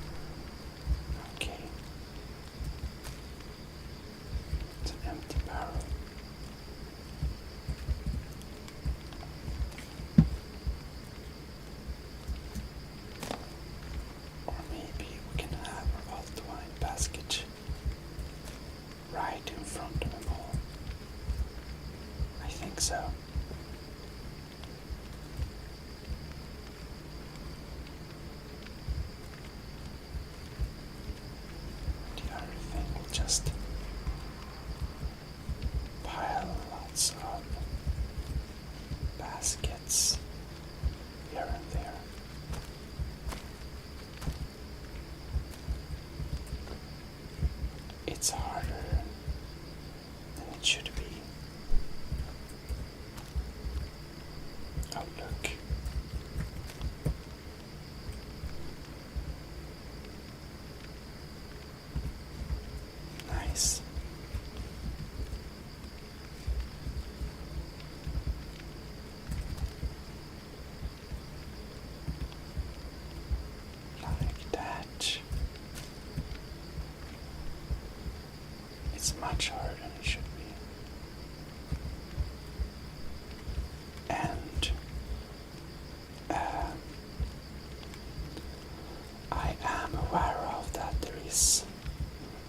is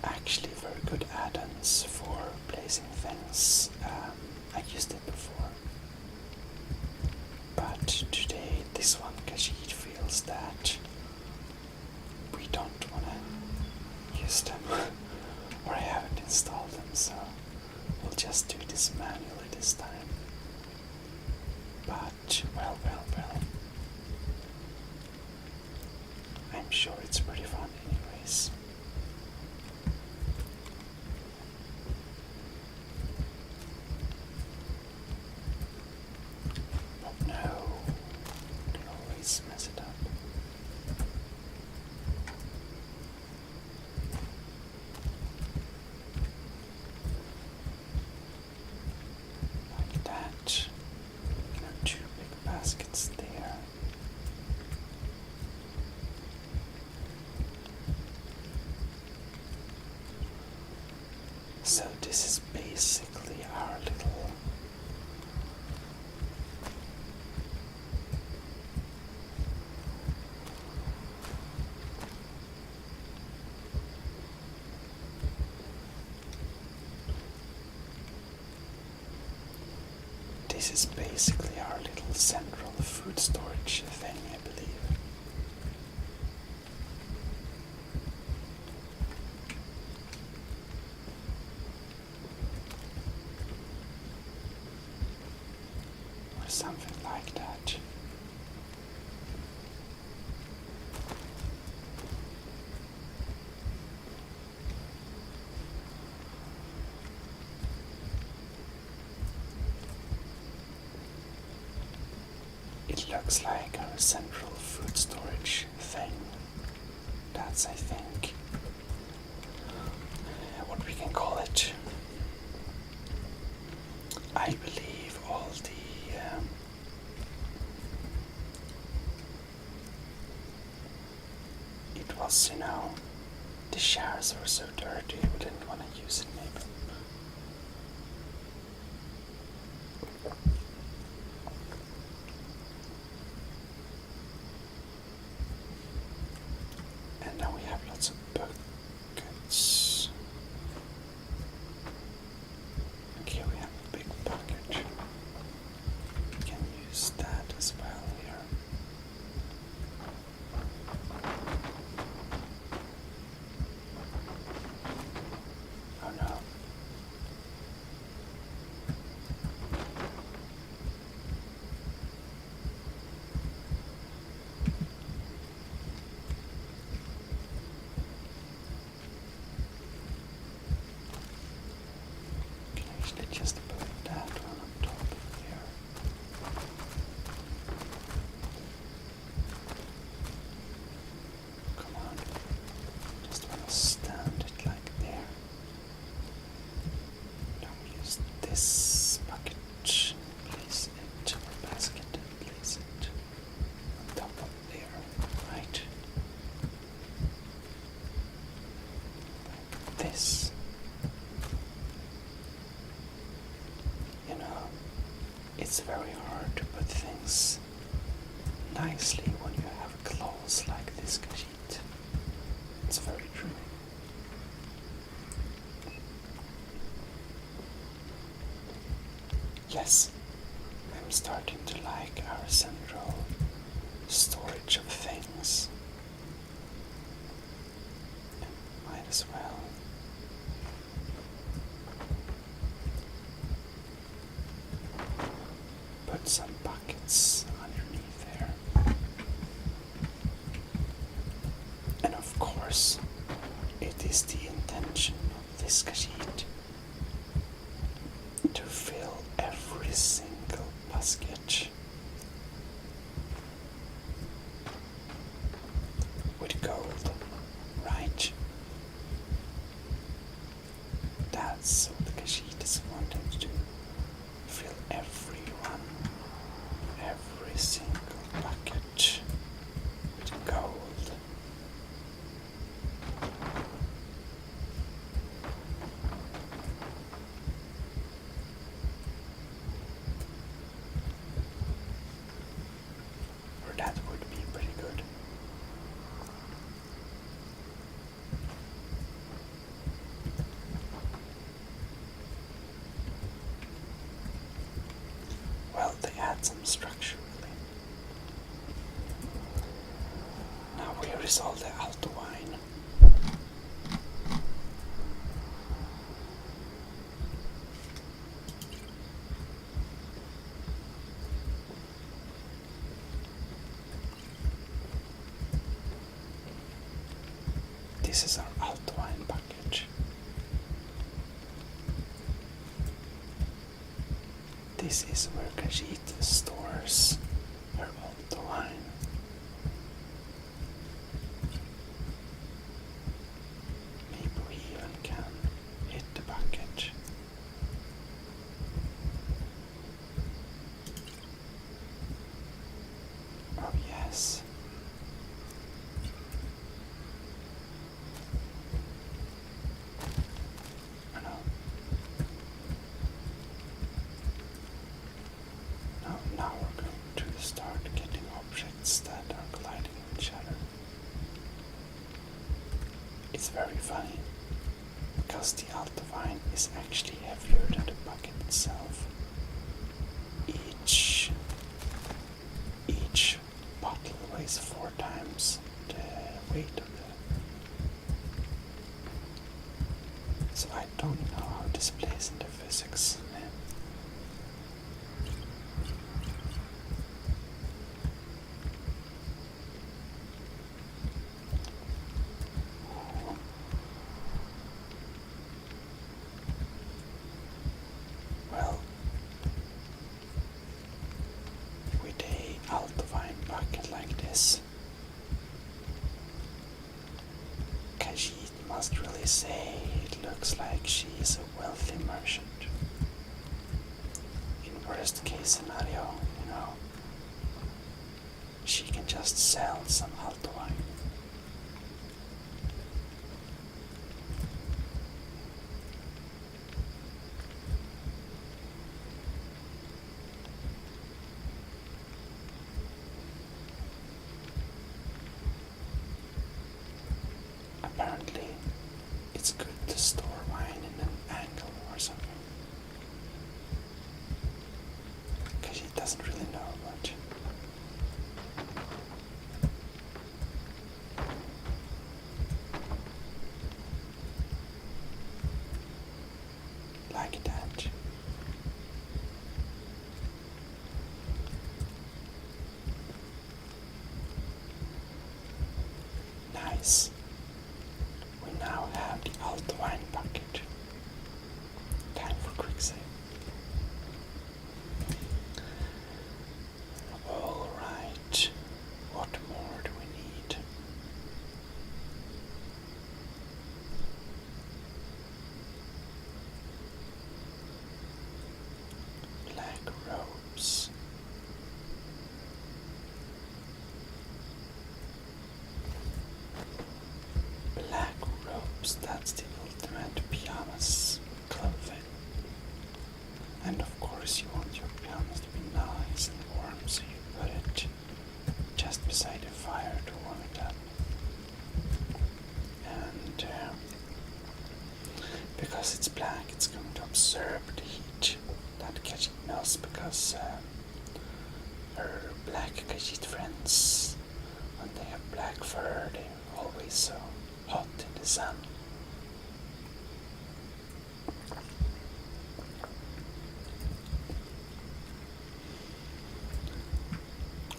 actually very good add-ons for placing things. I used it before, but today this one, Khajiit, feels that we don't want to use them, or I haven't installed them, so we'll just do this manually this time. But, well, I'm sure it's pretty fun anyways. But no, they always mess it up. Like that. Two big baskets there. So this is basically our little central food storage thing, I believe. Or something like that. It looks like our central food storage thing. That's, I think, what we can call it. I believe all the it was, the showers were so dirty we didn't want to use it maybe. And now we have lots of buckets. Okay, we have a big bucket. We can use that as well here. Oh no. Can actually just put that one on top here. Come on. Just want to stand it like there. Now we use this bucket, place it, or basket, and place it on top of there, right? Like this. It's very hard to put things nicely when you have clothes like this, Khajiit. It's very true. Yes, I'm starting to like our central storage of things. Might as well. Put some buckets underneath there. add some structure really. Now where is all the alto wine? This is our alto wine bucket. This is where Khajiit stores her alto wine. Maybe we even can hit the bucket. Oh yes. Oh no. Now we're going to start getting objects that are colliding with each other. It's very funny, because the Altavine is actually heavier than the bucket itself. Each bottle weighs 4 times the weight of the... So I don't know how this plays in the physics. Well, with a Altavine bucket like this, Khajiit must really say it looks like she is a wealthy merchant. In worst case scenario, you know, she can just sell some alto wine. Apparently, it's good to store wine in an angle or something. Because he doesn't really know much. Like that. Nice. We now have the alto wine bucket. Time for quick save. Alright, what more do we need? Black robes. Black robes, that's the ultimate pyjamas clothing. And of course you want your pyjamas to be nice and warm, so you put it just beside the fire to warm it up. And because it's black, it's going to absorb the heat that Khajiit knows, because her black Khajiit friends, when they have black fur, they're always so hot in the sun.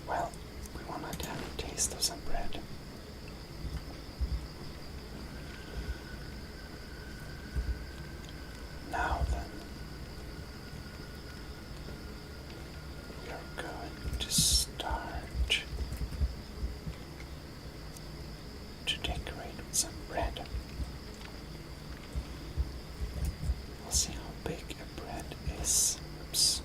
Well, we want to have a taste of some bread. Now then, we are going to start to decorate with some bread. We'll see how big a bread is. Oops.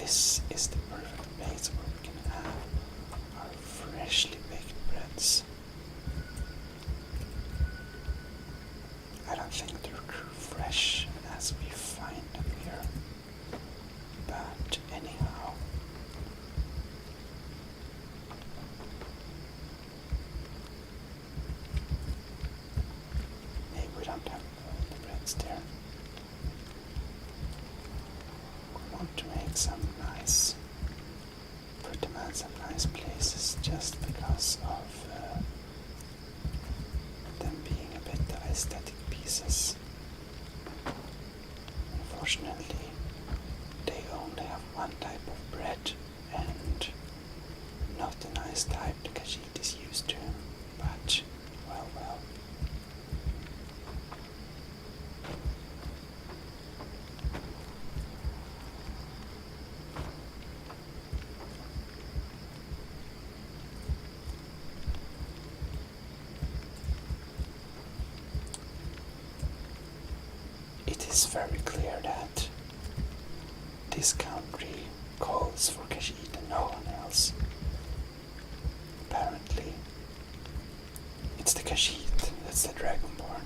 this is the perfect place where we can have our freshly baked breads. I don't think they're too fresh as we find them here, but anyhow. Maybe we don't have the breads there. We want to make some nice, pretty much some nice places just because of them being a bit aesthetic pieces. Unfortunately, they only have one type of bread and not the nice type the Khajiit is used to, but well. It is very clear that this country calls for Khajiit and no one else. Apparently, it's the Khajiit that's the Dragonborn.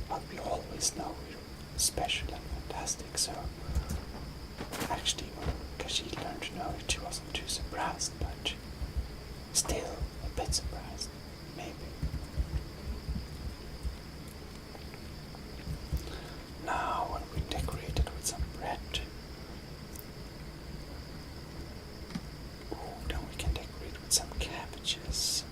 But we always know we're special and fantastic, so actually when Khajiit learned to know it, she wasn't too surprised, but still a bit surprised, maybe. Now, when we decorate it with some bread, then we can decorate with some cabbages.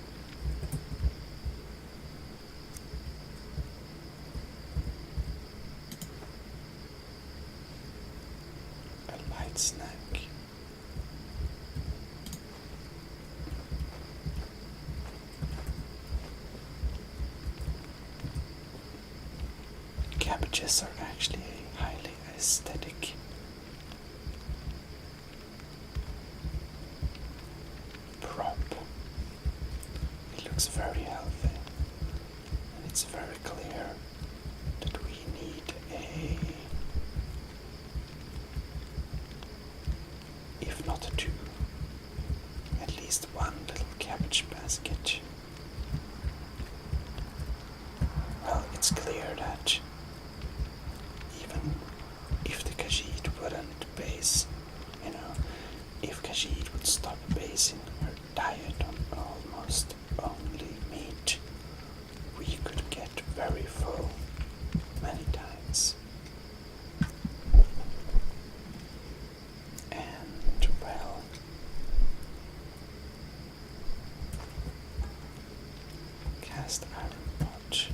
A light snack. Cabbages are actually a highly aesthetic prop. It looks very healthy, and it's very clear that we need if not two, at least one little cabbage basket. Well, it's clear that even if the Khajiit wouldn't base, if Khajiit would stop basing her diet on almost only meat, we could get very full many times. And, well, cast iron pot.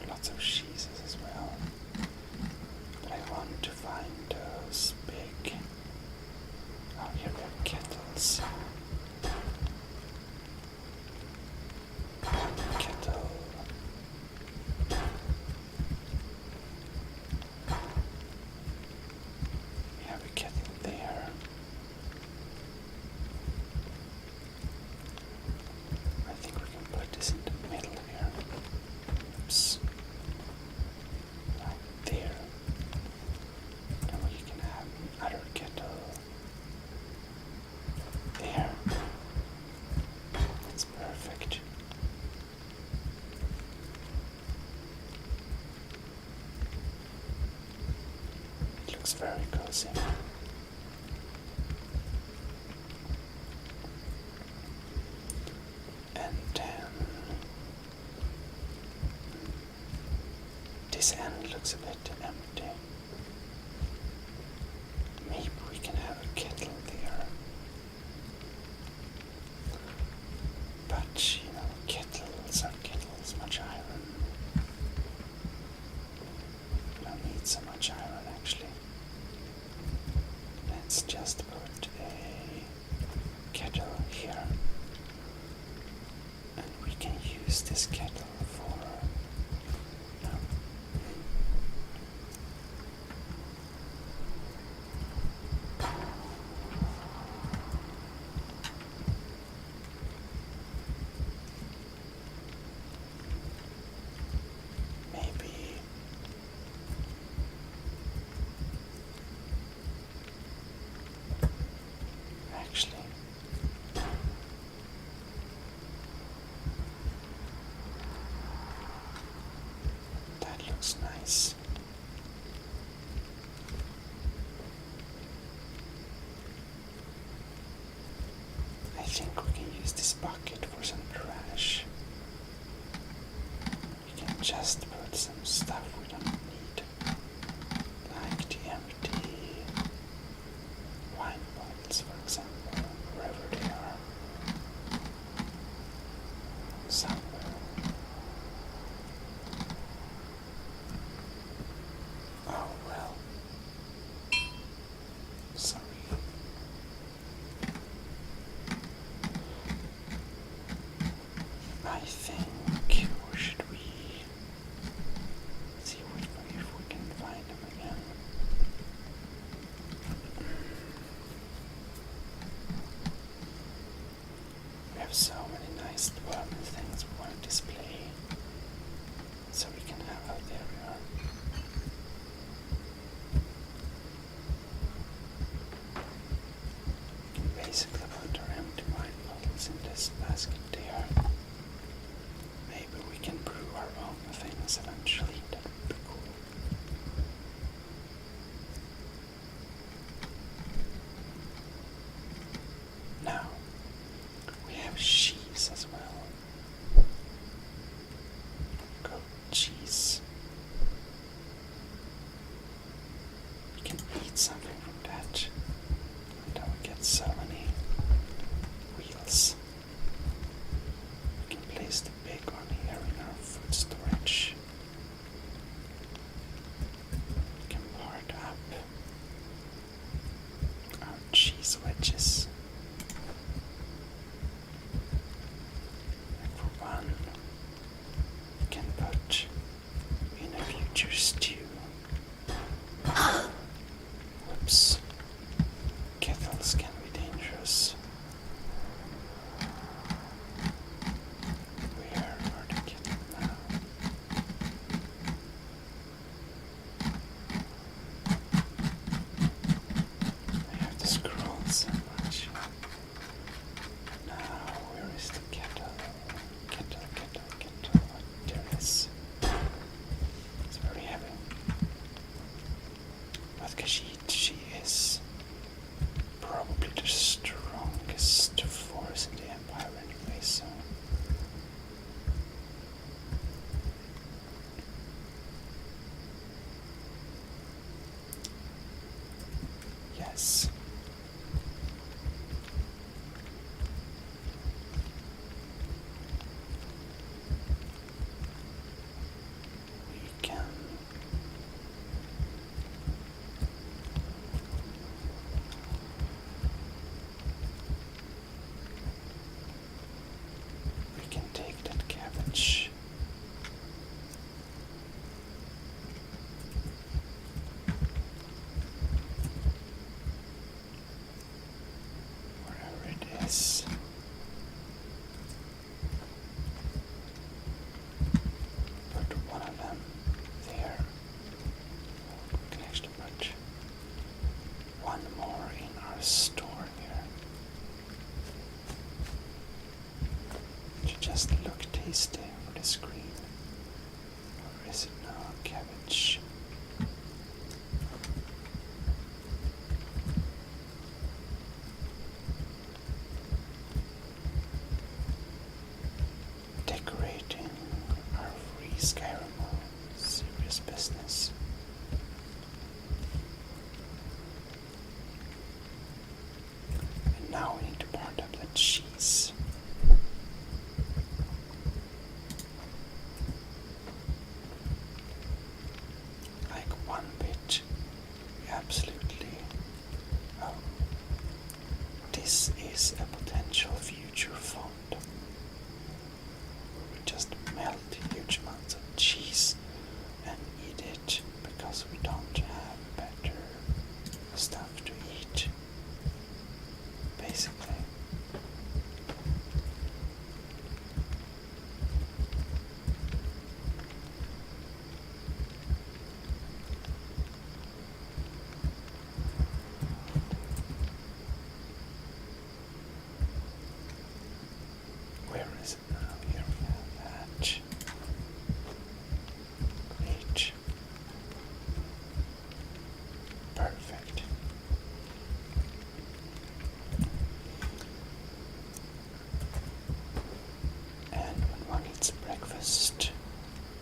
lots of cheeses as well. But I want to find those big... Oh, here we have kettles. Kettle. We have a kettle there. I think we can put this in the middle here. Oops. Right there. Then we can have another kettle there. That's perfect. It looks very cozy. And then this end looks a bit empty. Maybe we can have a kettle there. But, you know, kettles are kettles, much iron. We don't need so much iron actually. Let's just put a kettle here. And we can use this kettle for... No. Maybe... Actually... That looks nice. I think we can use this bucket for some trash. We can just put some stuff we don't need. Like the empty wine bottles, for example, wherever they are. Somewhere. Oh well. Sorry. I think, or should we see if we can find them again? We have so many nice dwelling things. Why tasty for the screen. Or is it now cabbage? Decorating our free Skyrim mode. Serious business. And now we need to part up the cheese. Like one bit. Absolutely. Oh. This is a potential future font. We just melt huge amounts of cheese and eat it because we don't have better stuff to eat. Basically. Where is it now? Here we have that. Great. Perfect. And when one eats breakfast,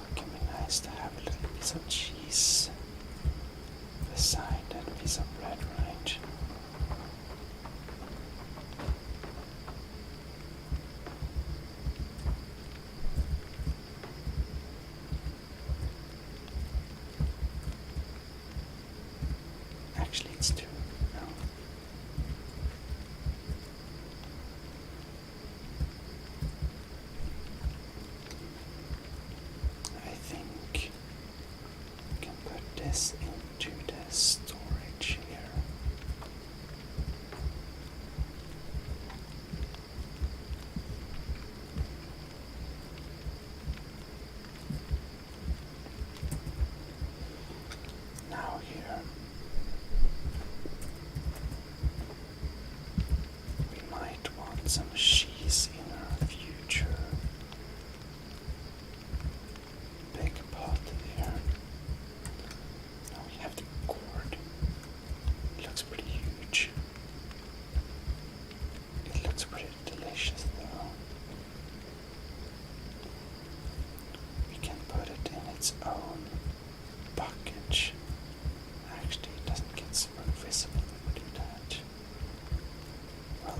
it can be nice to have a little piece of cheese beside that piece of bread, right? Actually, it's two. No. I think we can put this into the storage here. Now here we might want some cheese in our future big pot there. Now we have the gourd. It looks pretty huge. It looks pretty delicious though. We can put it in its own bucket. Actually, it doesn't get super visible when we do that. Well,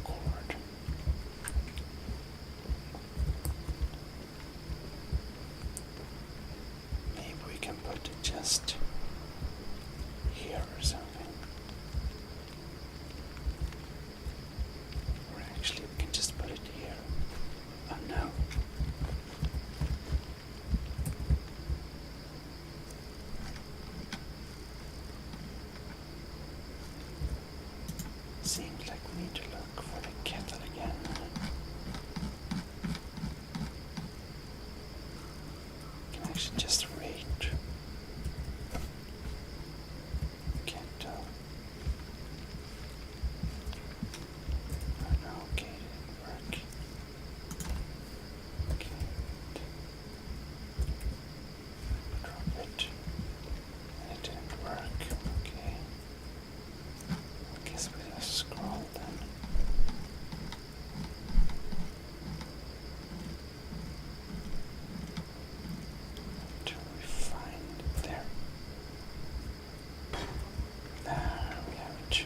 gourd. Maybe we can put it just here or something. Or actually, we can just put it here. Oh no. Seems like we need to look for the kettle again. We can actually just read. Kettle. Oh no, okay, it didn't work. Okay, drop it. And it didn't work. Okay. I guess we just scroll then. Until we find there. There we have it.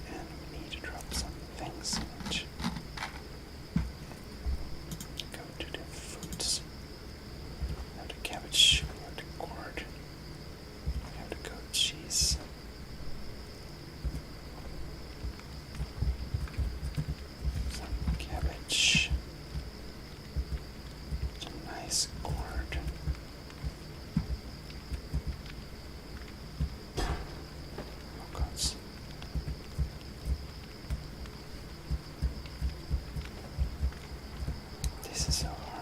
And we need to drop some things in it. Go to the foods. We have the cabbage, we have the gourd, we have the goat cheese. Some cabbage. Some nice gourd. Oh gods. This is so hard.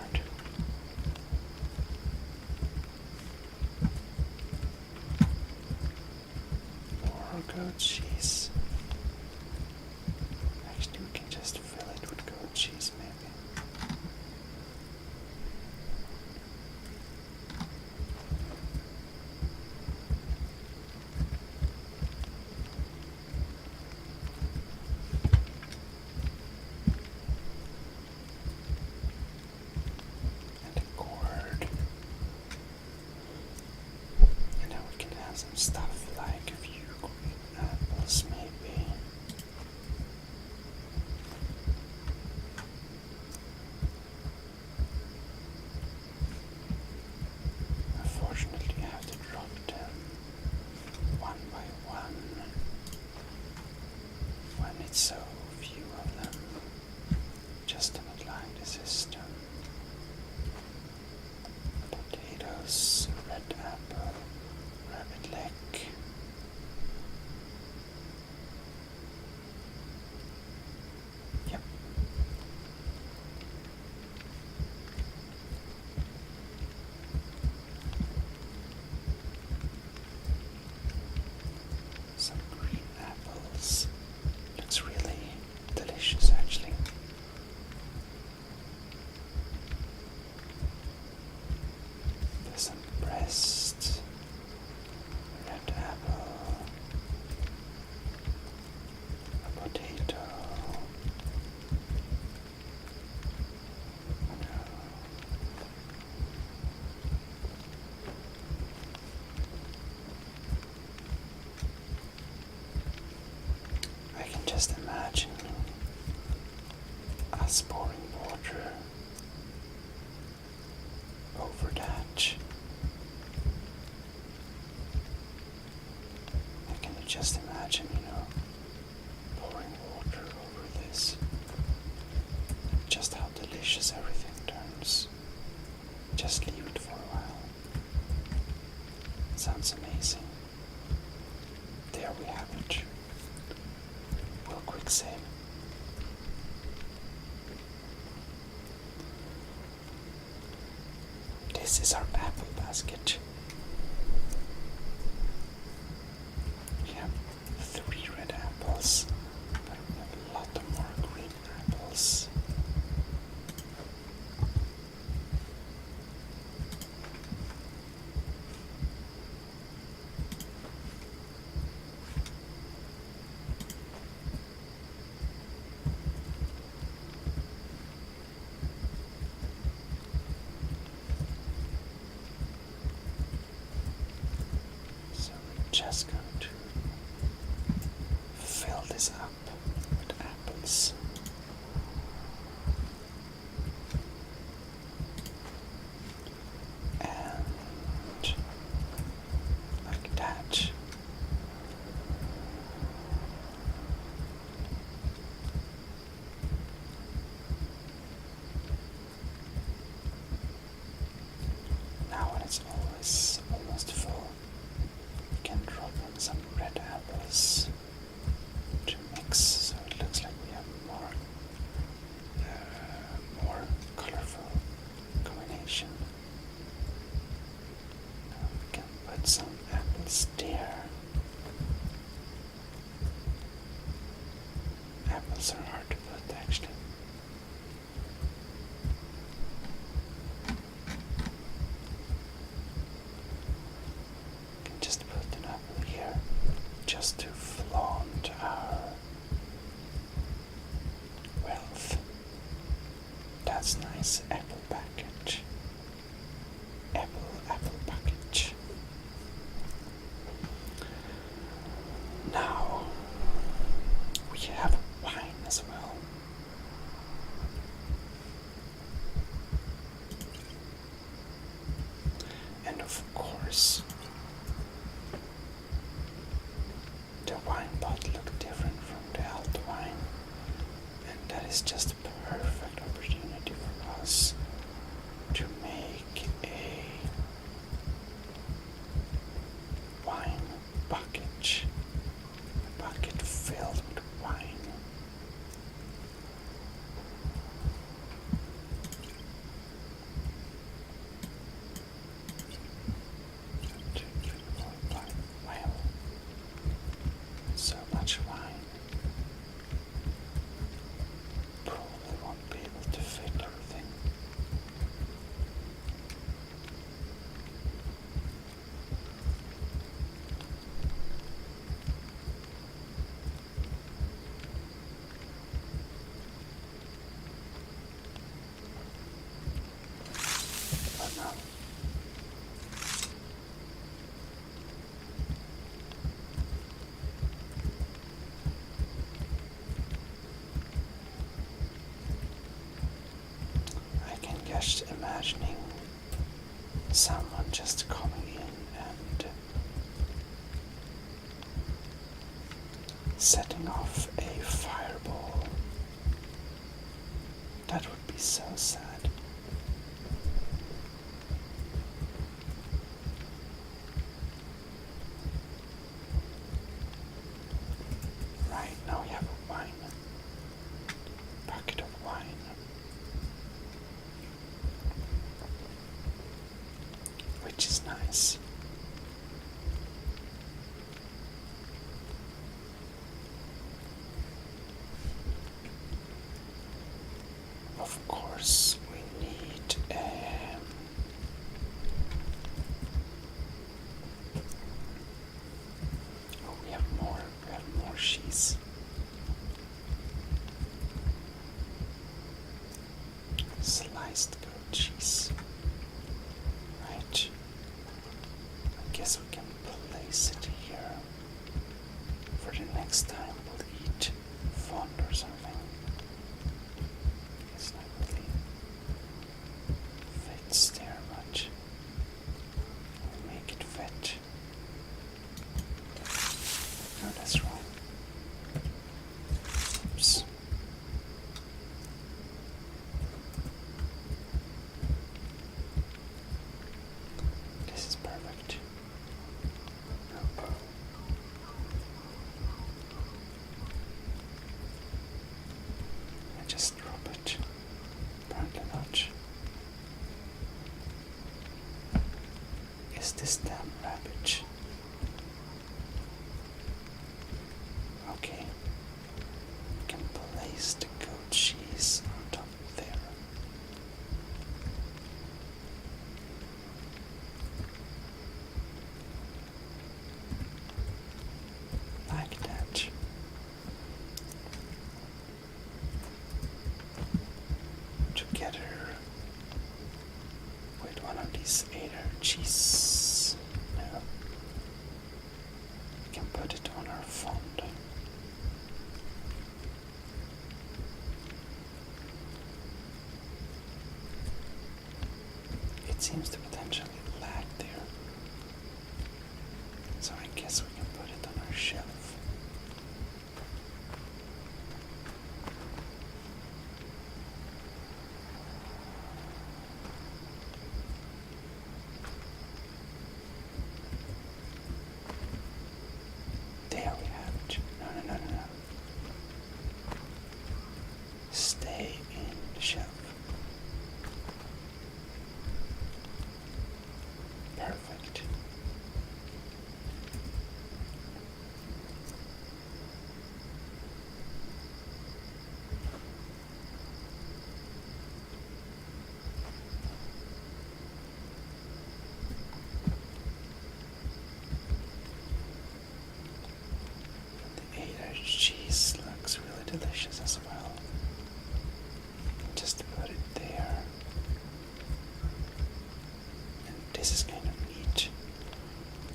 cheese. Actually, we can just fill it with goat cheese, maybe. And a gourd. And now we can have some stuff like a few green apples, maybe. Unfortunately, I have to drop them one by one when it's so few of them, just to not lag the system. Potatoes, red apple, rabbit leg. Yep. Some green apples. Looks really delicious, actually. There's some breast, red apple, a potato. I can just imagine us pouring water over that. I can just imagine, pouring water over this. Just how delicious everything turns. Just leave it for a while. Sounds amazing. There we have it. We'll quick save. This is our apple basket. We have 3 red apples, but we have a lot of more green apples. So we're just going to fill this up with apples. And like that. Now when it's almost full, we can drop in some red apples to mix so it looks like we have more colorful combination. Now we can put some apples there. Apples are hard to put, actually. Can just put an apple here just to flaunt our wealth. That's nice. Apple package. Apple package. Now we have wine as well. And of course, the wine pot looked different from the alt wine, and that is just a perfect opportunity for us to make a wine bucket. A bucket filled with wine. Well, so start imagining someone just coming in and setting off a fireball. That would be so sad. Right, now we have a wine. Bucket of wine. Which is nice. Of course, we need oh, we have more cheese. Sliced goat cheese. Right. I guess we can place it here. For the next time we'll eat fond or something. It's not really fits there much. We'll make it fit. No, that's wrong. Oops. This is perfect. I just drop it. Apparently not. Is this damn rabbit? Okay. We can place the goat cheese on top there. Like that. Together with one of these Eder cheese. No. We can put it on our fond. It seems to potentially lag there. So I guess we can put it on our shelf. There we have it. No. Stay in the shelf. Perfect. The Eder cheese looks really delicious as well. Just put it there. And this is kind of neat.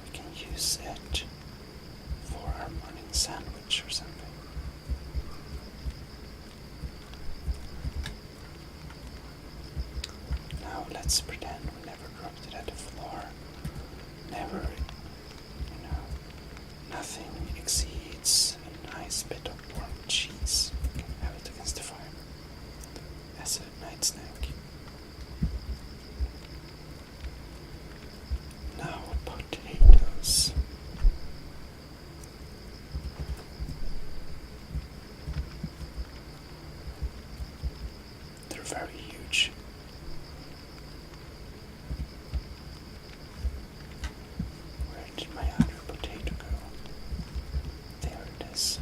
We can use it for our morning sandwich or something. Now let's pretend we never dropped it at the floor. Never, nothing exceeds a nice bit of warm cheese. You can have it against the fire as a night snack. Now potatoes. They're very huge. Where did my other potato go? There it is.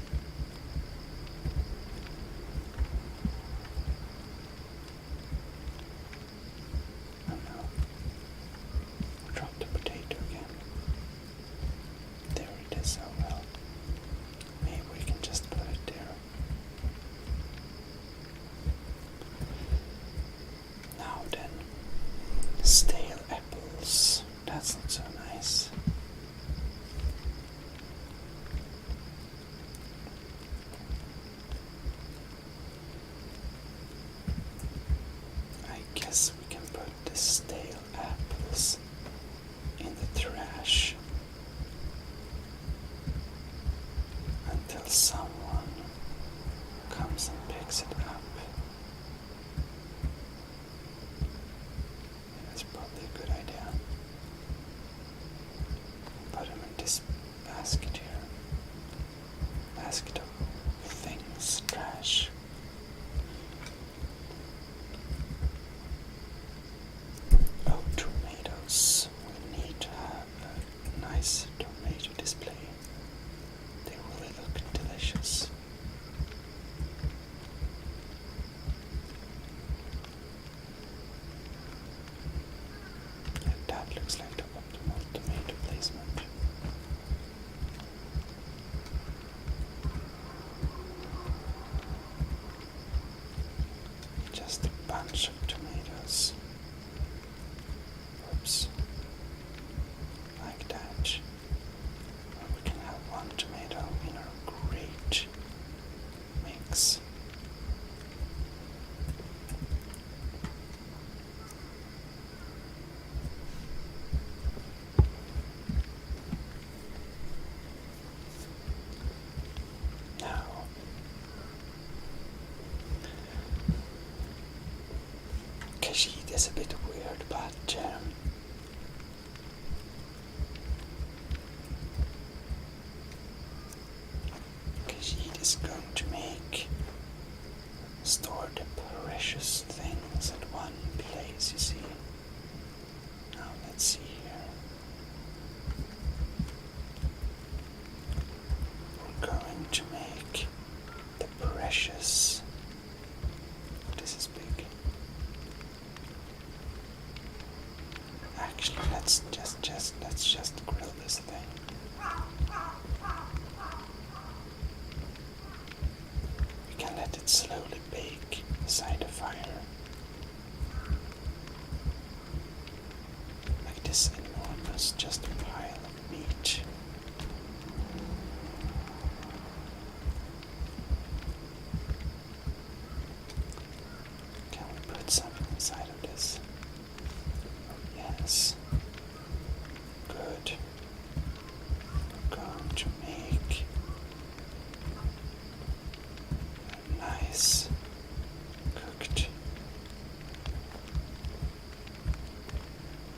is a bit weird, but Khajiit is going to store the precious things at one place, you see. Now let's see here. We're going to make the precious. This is big. Actually, let's just grill this thing. We can let it slowly bake beside the fire. Like this enormous just pile of meat. Can we put something inside of this? Yes. Good. We're going to make a nice cooked.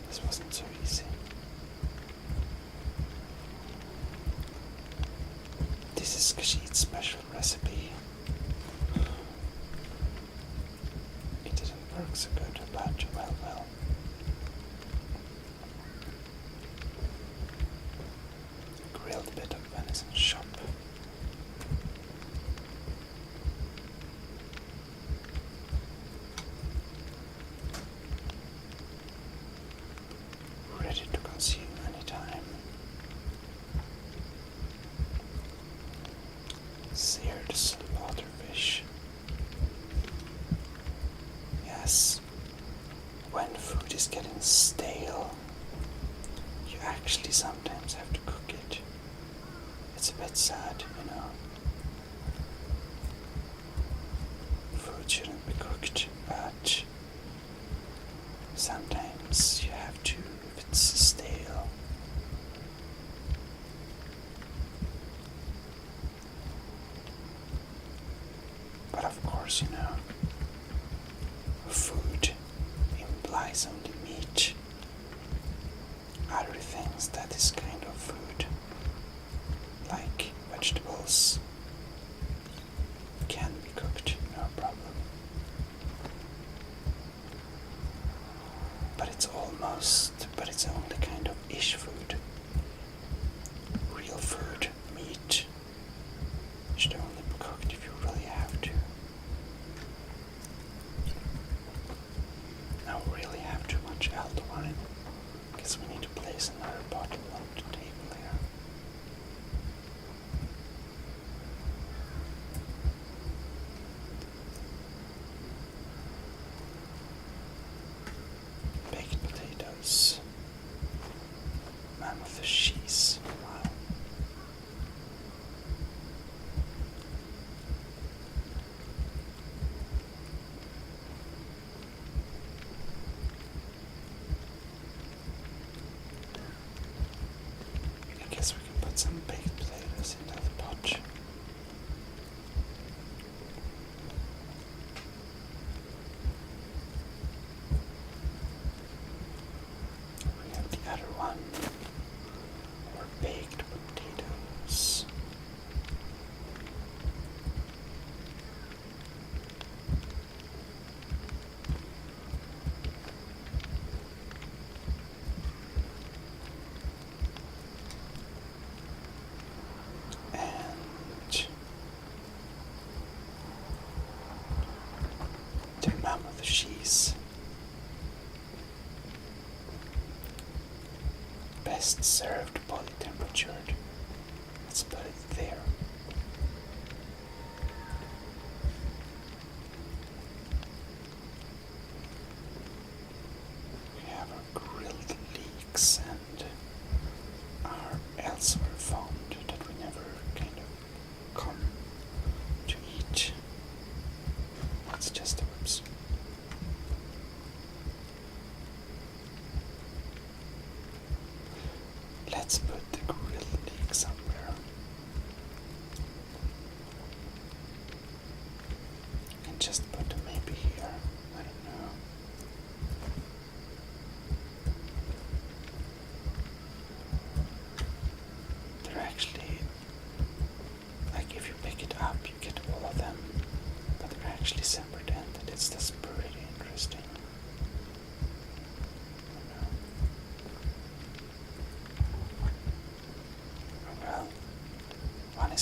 This wasn't so easy. This is Khajiit's special recipe. It didn't work so good, but well. Grilled bit of venison chop. Ready to consume anytime. Seared slaughterfish. Yes. When food is getting stale, you actually sometimes have to cook it. It's a bit sad, you know. Food shouldn't be cooked, but sometimes you have to if it's stale. But of course, you know, food implies only meat. Other things that is kind of food, like vegetables, can be cooked, no problem. But it's only kind of ish food. Real food, meat, should only be cooked if you really have to. Now we really have too much alto wine. Guess we need to place another bottle on the table here. Baked potatoes. Mammoth cheese. Wow. I guess we can put some baked potatoes into the pot. We have the other one, or baked potatoes. And the mammoth cheese. Best served body temperatured. Let's put it there. We have our grilled leeks and our elsewhere found that we never kind of come to eat. That's just a whoops. Let's put the grilled leek somewhere. And just put them maybe here. I don't know.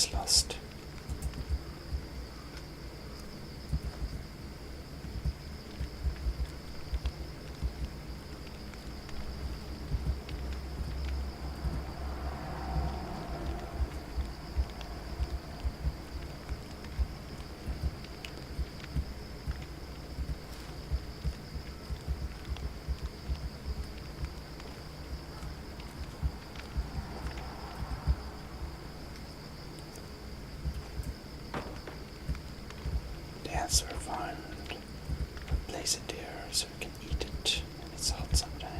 is lost. So I found a place it there so we can eat it when it's hot sometime.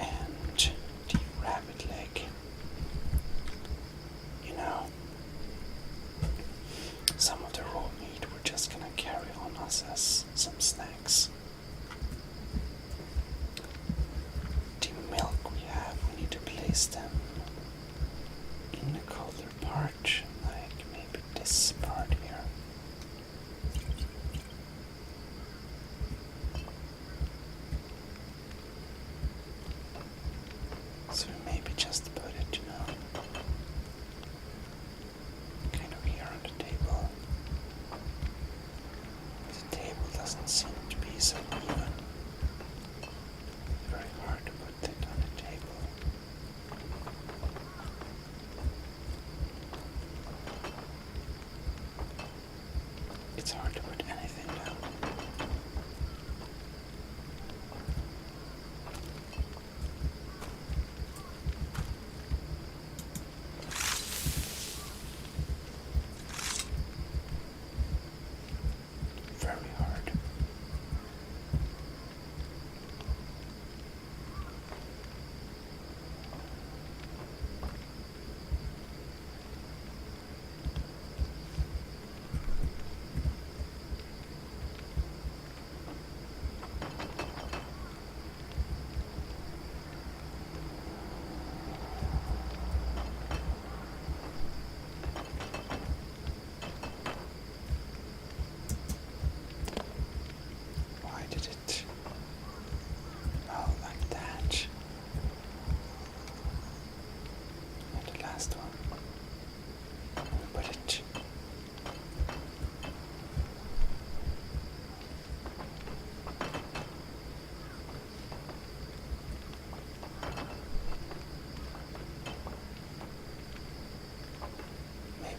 And the rabbit leg. You know, some of the raw meat we're just gonna carry on us as some snacks. The milk we have, we need to place them in the colder part. This part here. So maybe just put it, you know, kind of here on the table. The table doesn't seem to be so even. Very hard to put it on the table. It's hard to put anything down. Very hard.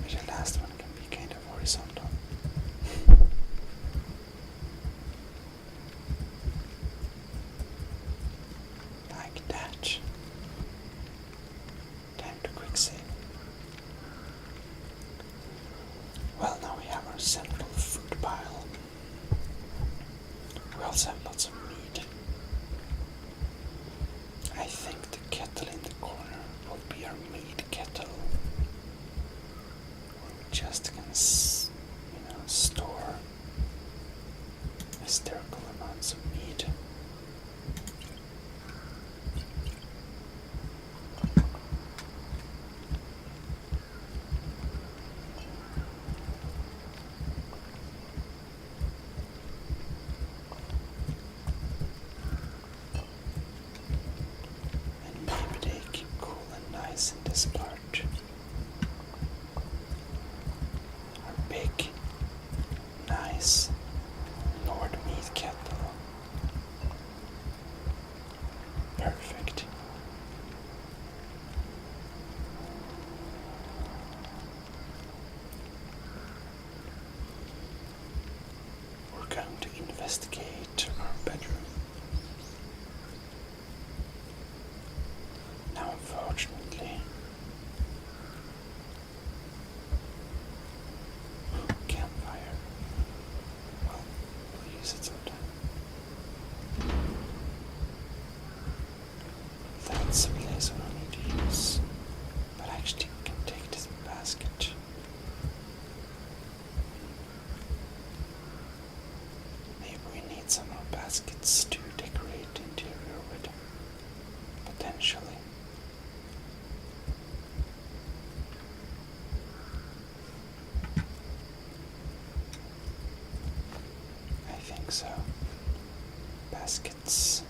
The last one can be kind of horizontal. Like that. Time to quick save. Well, now we have our central food pile. We also have lots of meat. I think the kettle in the corner will be our meat kettle. Just can, you know, store hysterical amounts of meat. And maybe they keep cool and nice in this part. Big, nice Nord meat kettle. Perfect. We're going to investigate our bedroom. Now, unfortunately, campfire. Well, we'll use it sometime. That's a place we don't need to use. But actually, we can take this basket. Maybe we need some more baskets to decorate the interior with. Potentially. I think so. Baskets.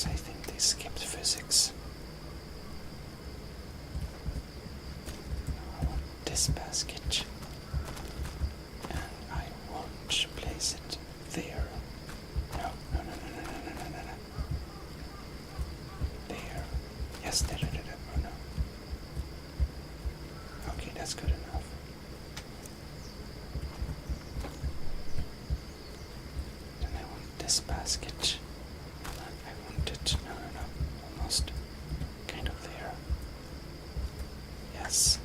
because I think they skipped physics. I want this basket, and I want to place it there. No. There. Yes, there. Oh no. Okay, that's good enough. Then I want this basket. I want it. No. Almost. Kind of there. Yes.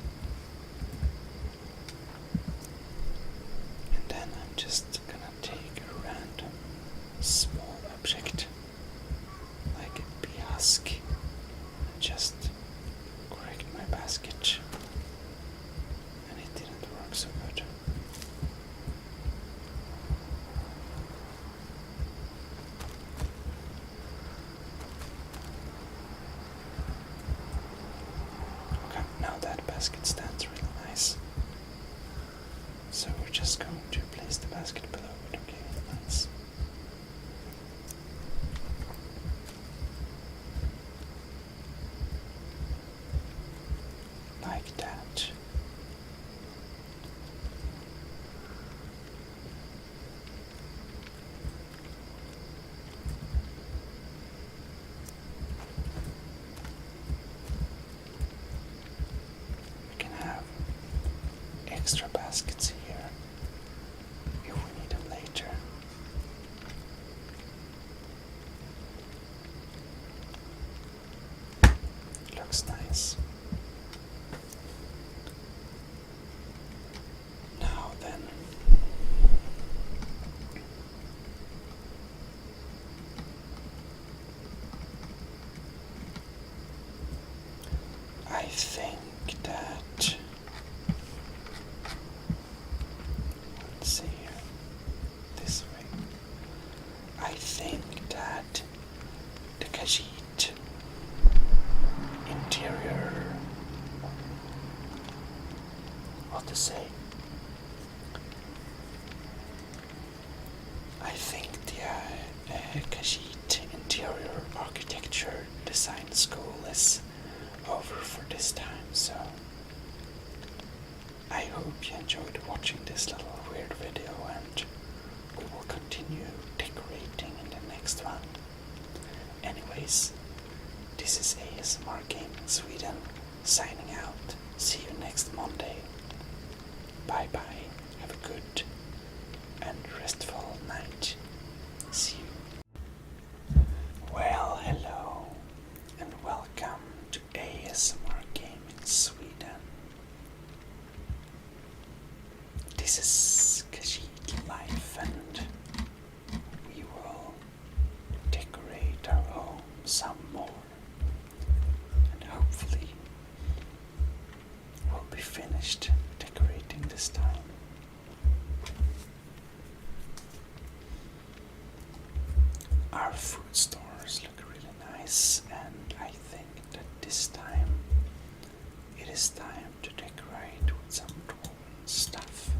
And then I'm just gonna take a random small object, like a bee husk, and just correct my basket. And it didn't work so good. Okay, now that basket stands really nice. So we're just going to place the basket below it. Okay, nice. Like that. We can have extra baskets here if we need them later. Looks nice. Now then, I think that, let's see here, this way. I think that the Khajiit interior, what to say? I think the Khajiit interior architecture design school is over for this time, so I hope you enjoyed watching this little weird video, and we will continue decorating in the next one. Anyways, this is ASMR Game in Sweden, signing out. See you next Monday. Bye bye, have a good and restful night. See you. Well, hello, and welcome to ASMR Game in Sweden. This is Khajiit life, and we will decorate our home some more, and hopefully we'll be finished decorating this time. Our food stores look really nice, and I think that this time it is time to decorate with some dwarven stuff.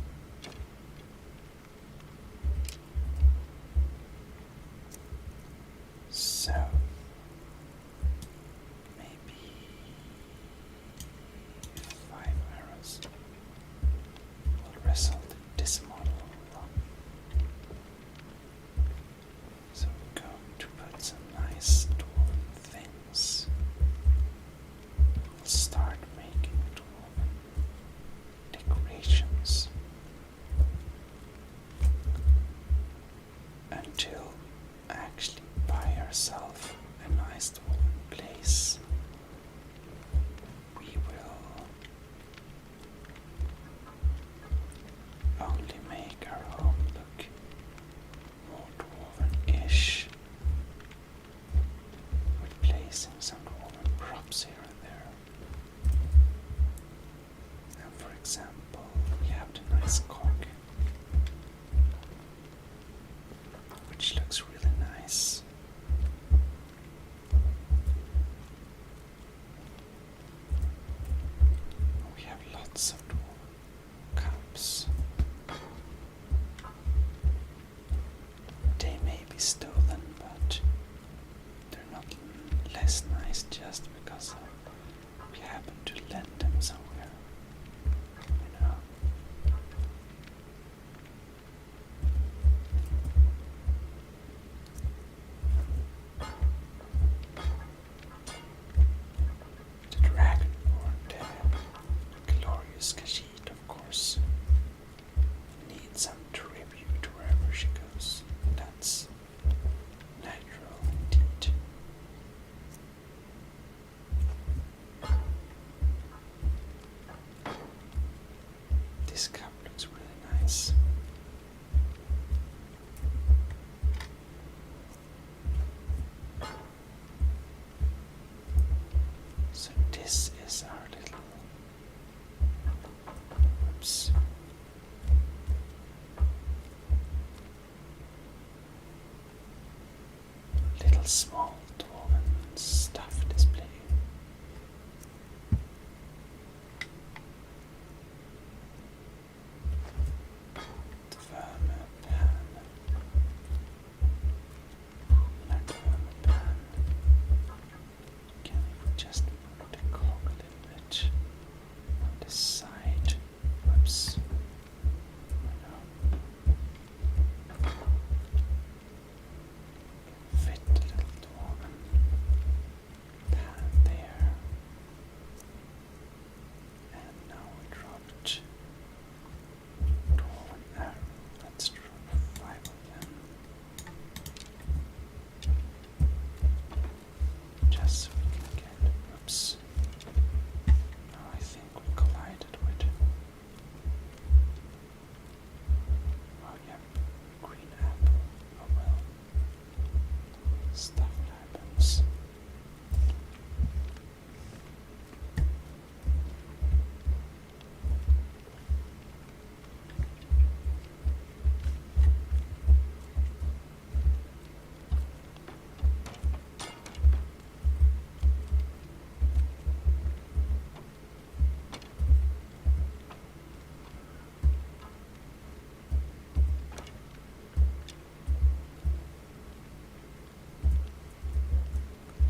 So maybe 5 arrows will result in this model. So we're going to put some nice dwarven things. We'll start making dwarven decorations until we actually buy ourselves a nice dwarven place. We will only make our home look more dwarven-ish with placing some dwarven props here and there. And for example, we have the nice cog, which looks really nice. We have lots of dwarven cups. They may be stolen, but they're not nice just because we happen to lend them somewhere. You know. The dragonborn, the glorious Khajiit, of course, needs some tribute wherever she goes. That's natural indeed. This cup looks really nice. So this is our little, oops, little small dwarven stuff display. Can we just move the cog a little bit on this side? Whoops. Fit the little dwarven pan there. And now we dropped dwarven arrow. Let's drop 5 of them. Just so we can get, oops. Now I think we collided with, oh yeah, green apple. Oh well, stuff happens.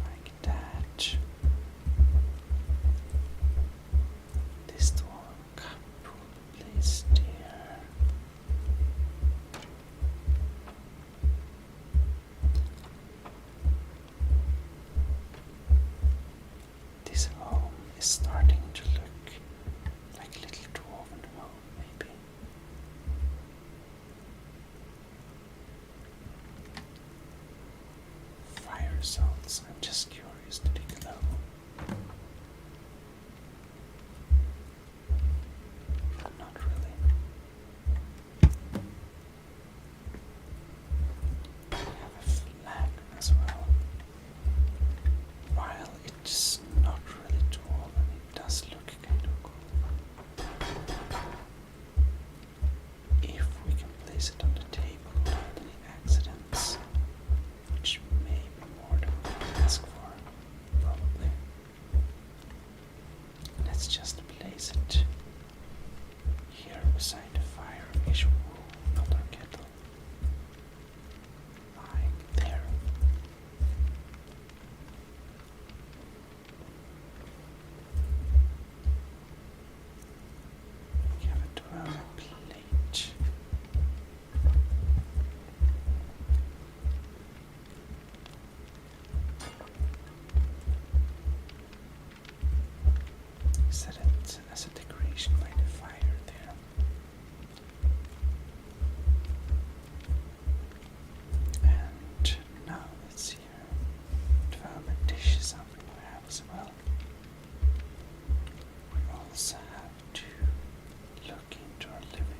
Like that. This dwarf cup will be placed here. This home is starting to look like a little dwarven home, maybe. Fire results. I'm just curious to dig low. Not really. We have a flag as well. While it's not really dwarven, it does look kind of cool. If we can place it on the table without any accidents, which may be more than we can ask for, probably. Let's just place it here beside the fire-ish, not our kettle. Like there. We have a dweller plate. Set it as a decoration by the fire there. And now let's see here. Development dish is something we have as well. We also have to look into our living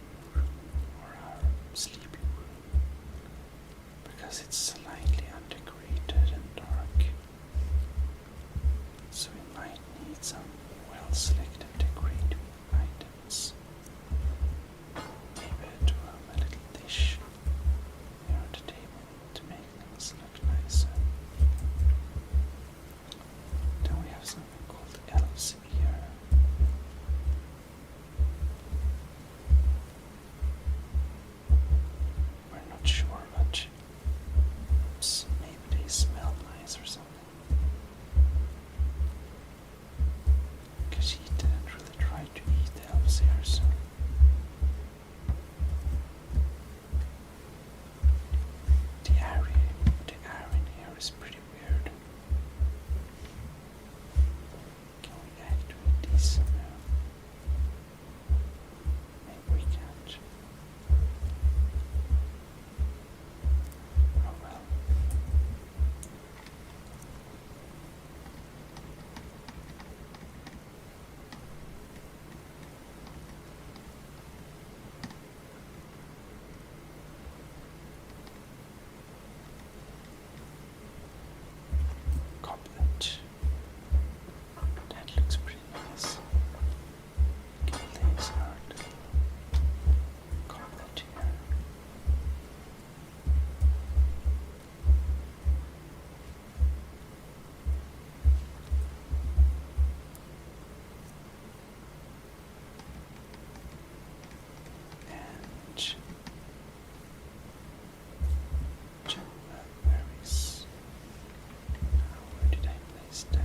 stuff.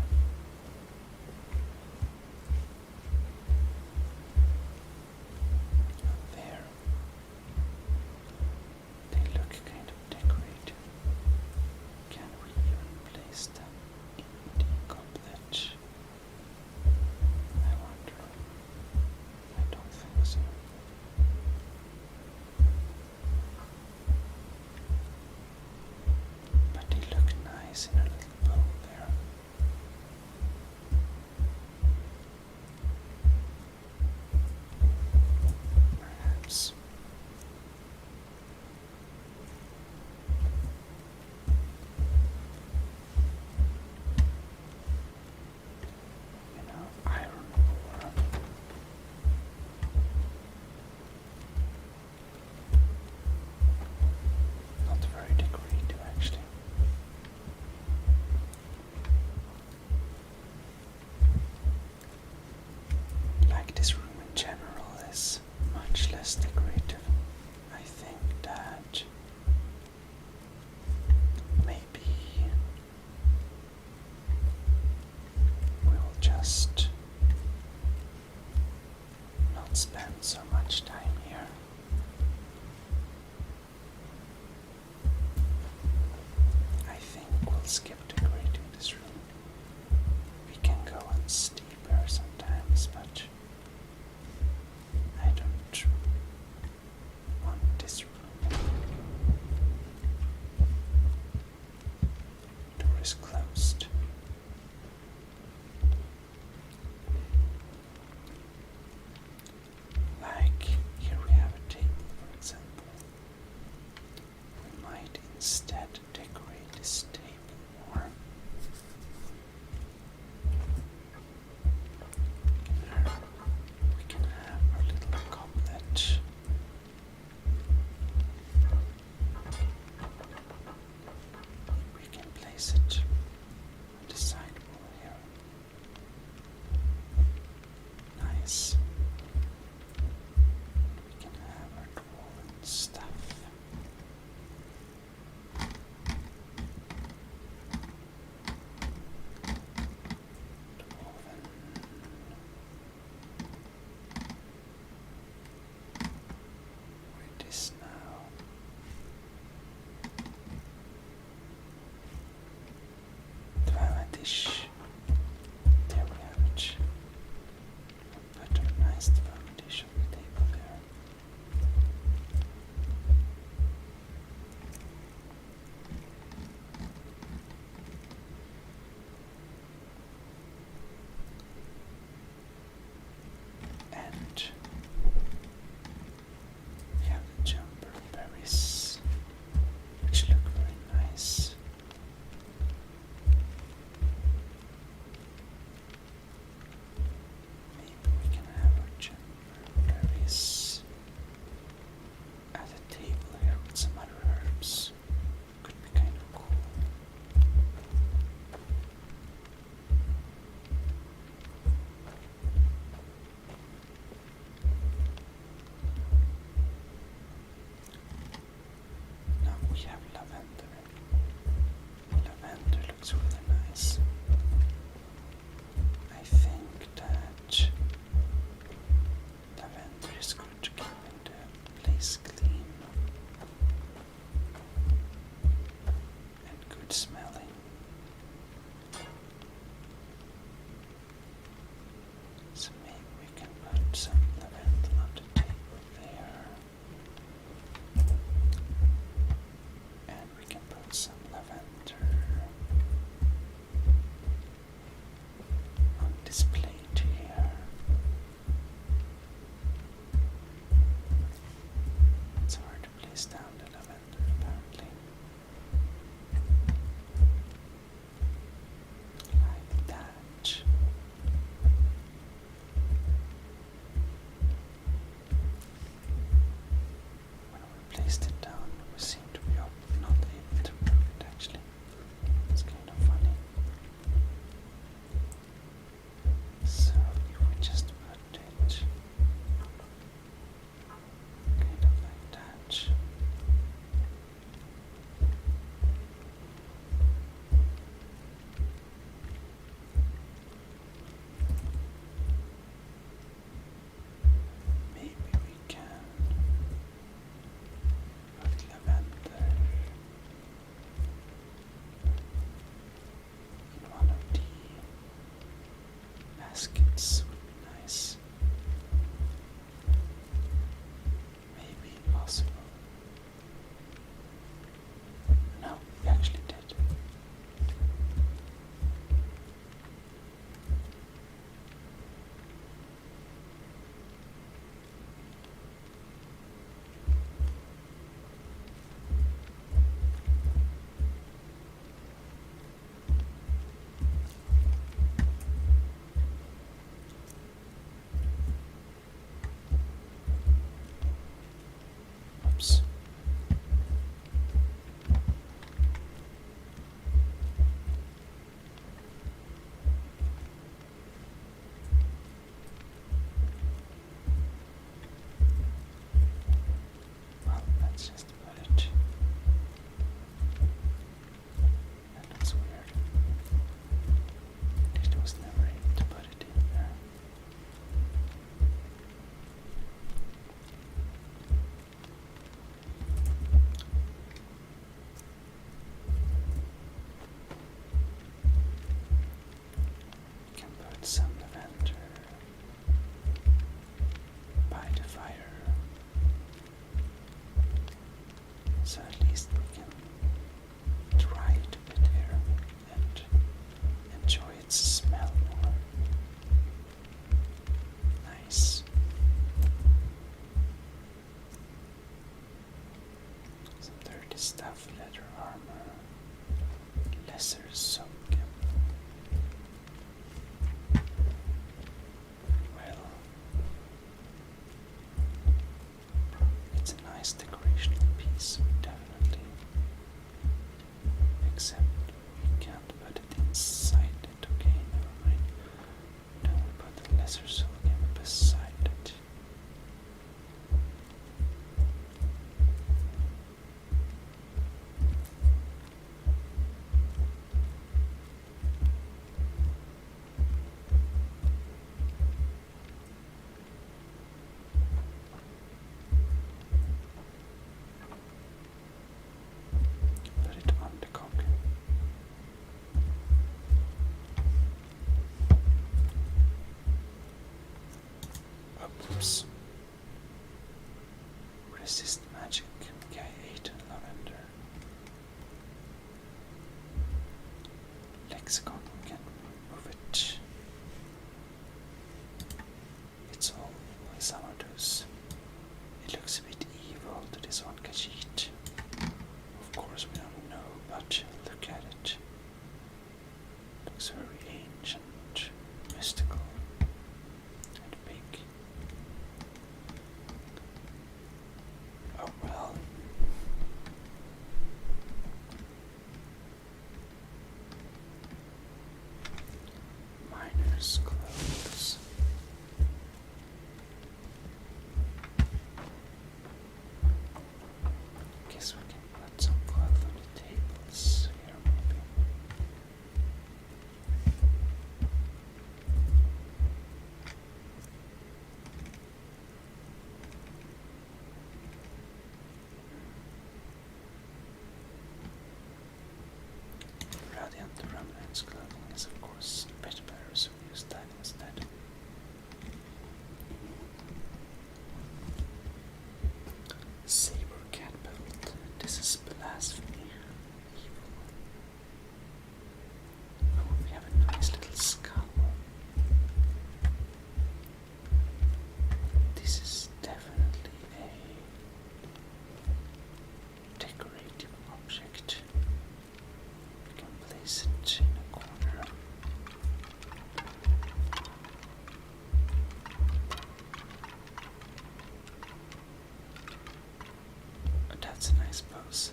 Up there. They look kind of decorative. Can we even place them in the goblet? I wonder. I don't think so. But they look nice in a little bowl there. Perhaps. Iron ore. Not very decorative, actually. Like this room in general is much less decorative. I think that maybe we will just not spend so much time here. I think we'll skip decorating this room. We can go on steeper sometimes, but I don't want this room. Door is closed. Like, here we have a table, for example. We might instead decorate this table more. We can have our little goblet. We can place it on the sideboard here. Nice. We can have our dwarven stuff. Where it is now. Dramatisch. There we have it. Put a nice dramatisch on the table there. And we have the jumper berries, which look very nice. Maybe we can have our jumper berries at a table here with some other herbs. Could be kind of cool. Now we have lavender. Lavender looks really nice. I think that lavender is good to keep the place clean and good smelling. So maybe we can put some lavender on the table there. And we can put some lavender on this plate here. It's hard to place down the lavender apparently. Like that. When we placed it down, we seem to be not able to move it actually. It's kind of funny. baskets would be nice. Maybe possible. No, we actually did. Oops. Well, let's just put it. That looks weird. It was never able to put it in there. We can put some lavender by the fire, so at least we can try it a bit here and enjoy its smell more. Nice. Some dirty stuff, leather armor, lesser soap. Well, it's a nice decorational piece, definitely. Except we can't put it inside it. Okay, never mind. Then we put the lesser sodium beside it. Put it on the cock. Oops. Resist magic. Okay, 8 lavender. Lexicon, we can move it. It's all Samardos. It looks a bit evil to this one Khajiit. Of course we don't know, but look at it. Looks very ancient, mystical, and big. Oh well. Miner's clothes. Guess we can put some cloth on the tables here, maybe. Radiant Remnant's clothing is of course a bit better, so we use that instead. Saber cat belt. This is blasphemy. Evil. Oh, we have a nice little skull. This is definitely a decorative object. We can place it in a corner. Oh, that's a nice pose.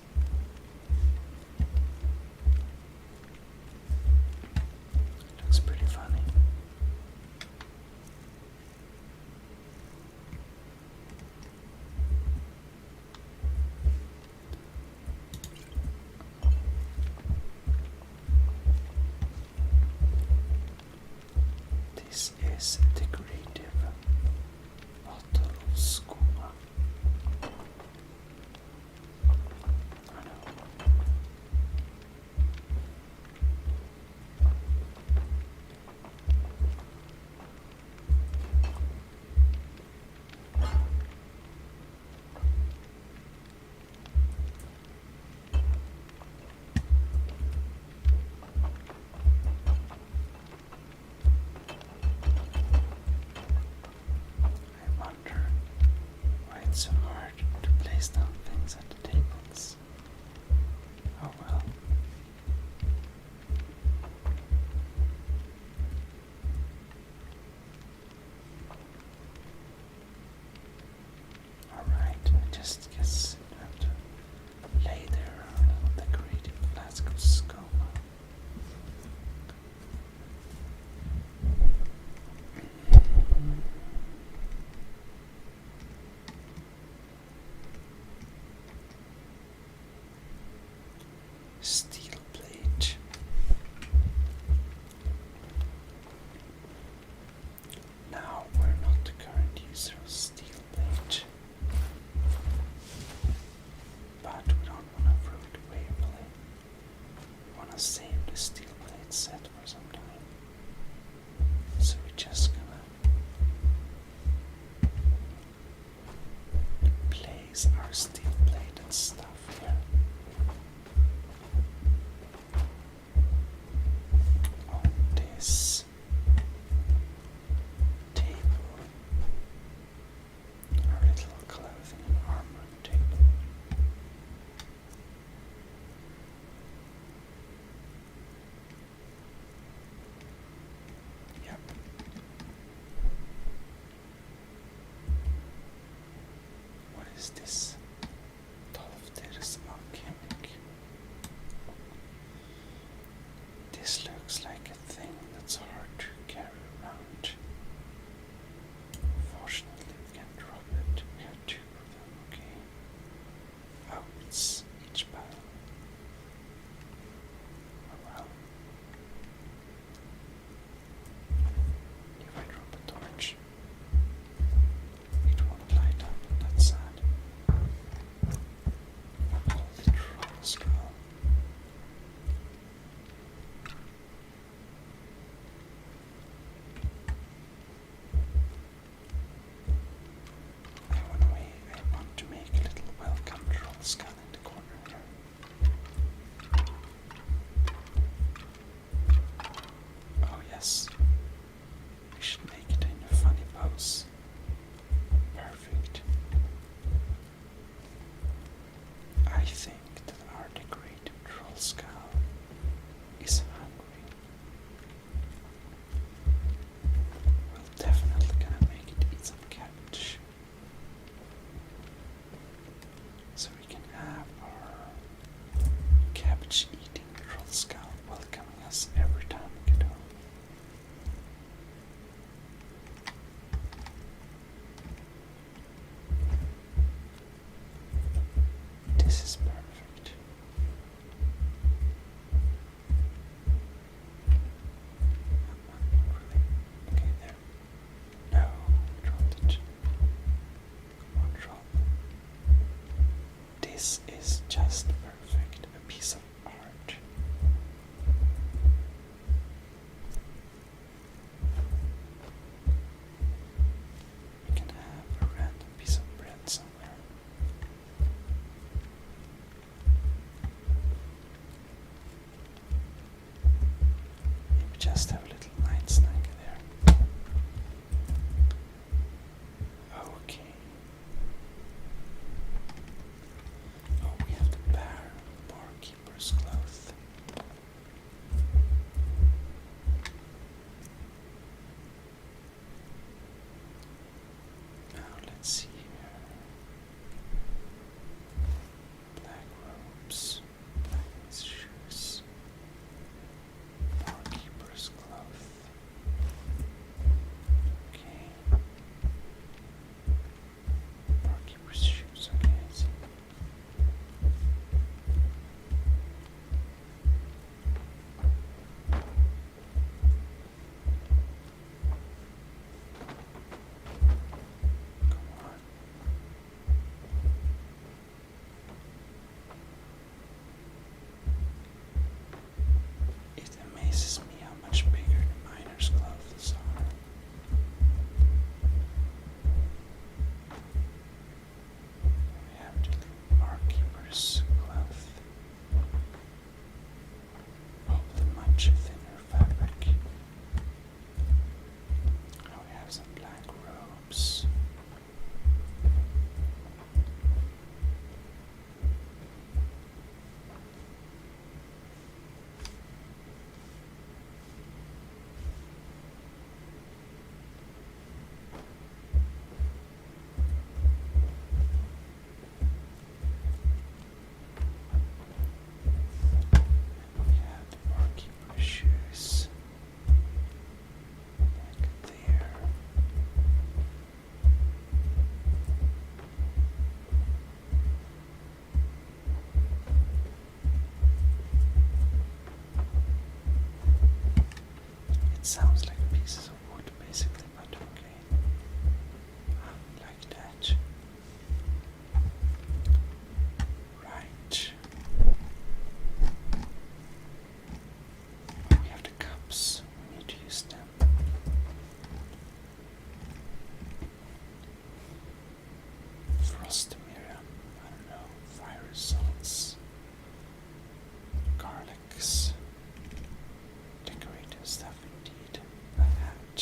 Looks pretty funny. This is decorative bottle of skooma. I know. is this? Tolfter's alchemic. This looks like a thing that's hard to carry around. Fortunately, we can drop it. We have 2 of them, okay. Oh, it's each battle. Oh well. If I drop a torch, it won't light up. That's sad. I'll call it Troll Skull. I want to make a little welcome troll skull in the corner here. Oh yes, we should make it in a funny pose. Perfect. I think that our decorative troll skull is hungry. We're definitely gonna make it eat some cabbage. So we can have our cabbage eating troll skull welcoming us every time we get home. This is perfect. Okay, there. No, dropped it. Come on, drop. This is just perfect. A piece of art. We can have a random piece of bread somewhere. Maybe just have a little night snack there. Okay. Oh, we have the barkeeper's cloth. Now let's see here. Black robes, black shoes, barkeeper's cloth. Okay. Barkeeper's shoes, okay, I see. Come on. It amazes me how much bigger the miner's clothes are. We have the little barkeeper's cloth. Oh, the much thinner fabric. Oh, we have some black robes. We have the barkeeper's shoes. Like there. It sounds like pieces of wood basically, but okay. Like that. Right. We have the cups. We need to use them. Frost Miriam. I don't know. Fire salts. Garlics. Decorative stuff indeed. A hat.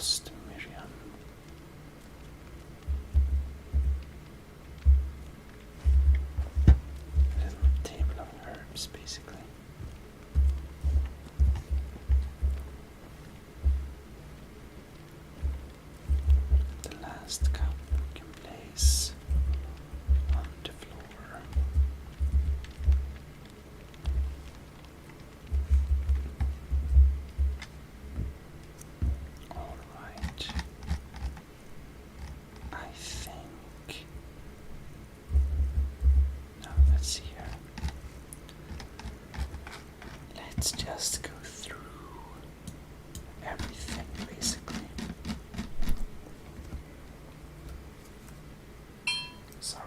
lost Miriam. A little table of herbs, basically. The last cup we can place on the floor. All right. I think. Now let's see here. Let's just go through everything basically. Sorry.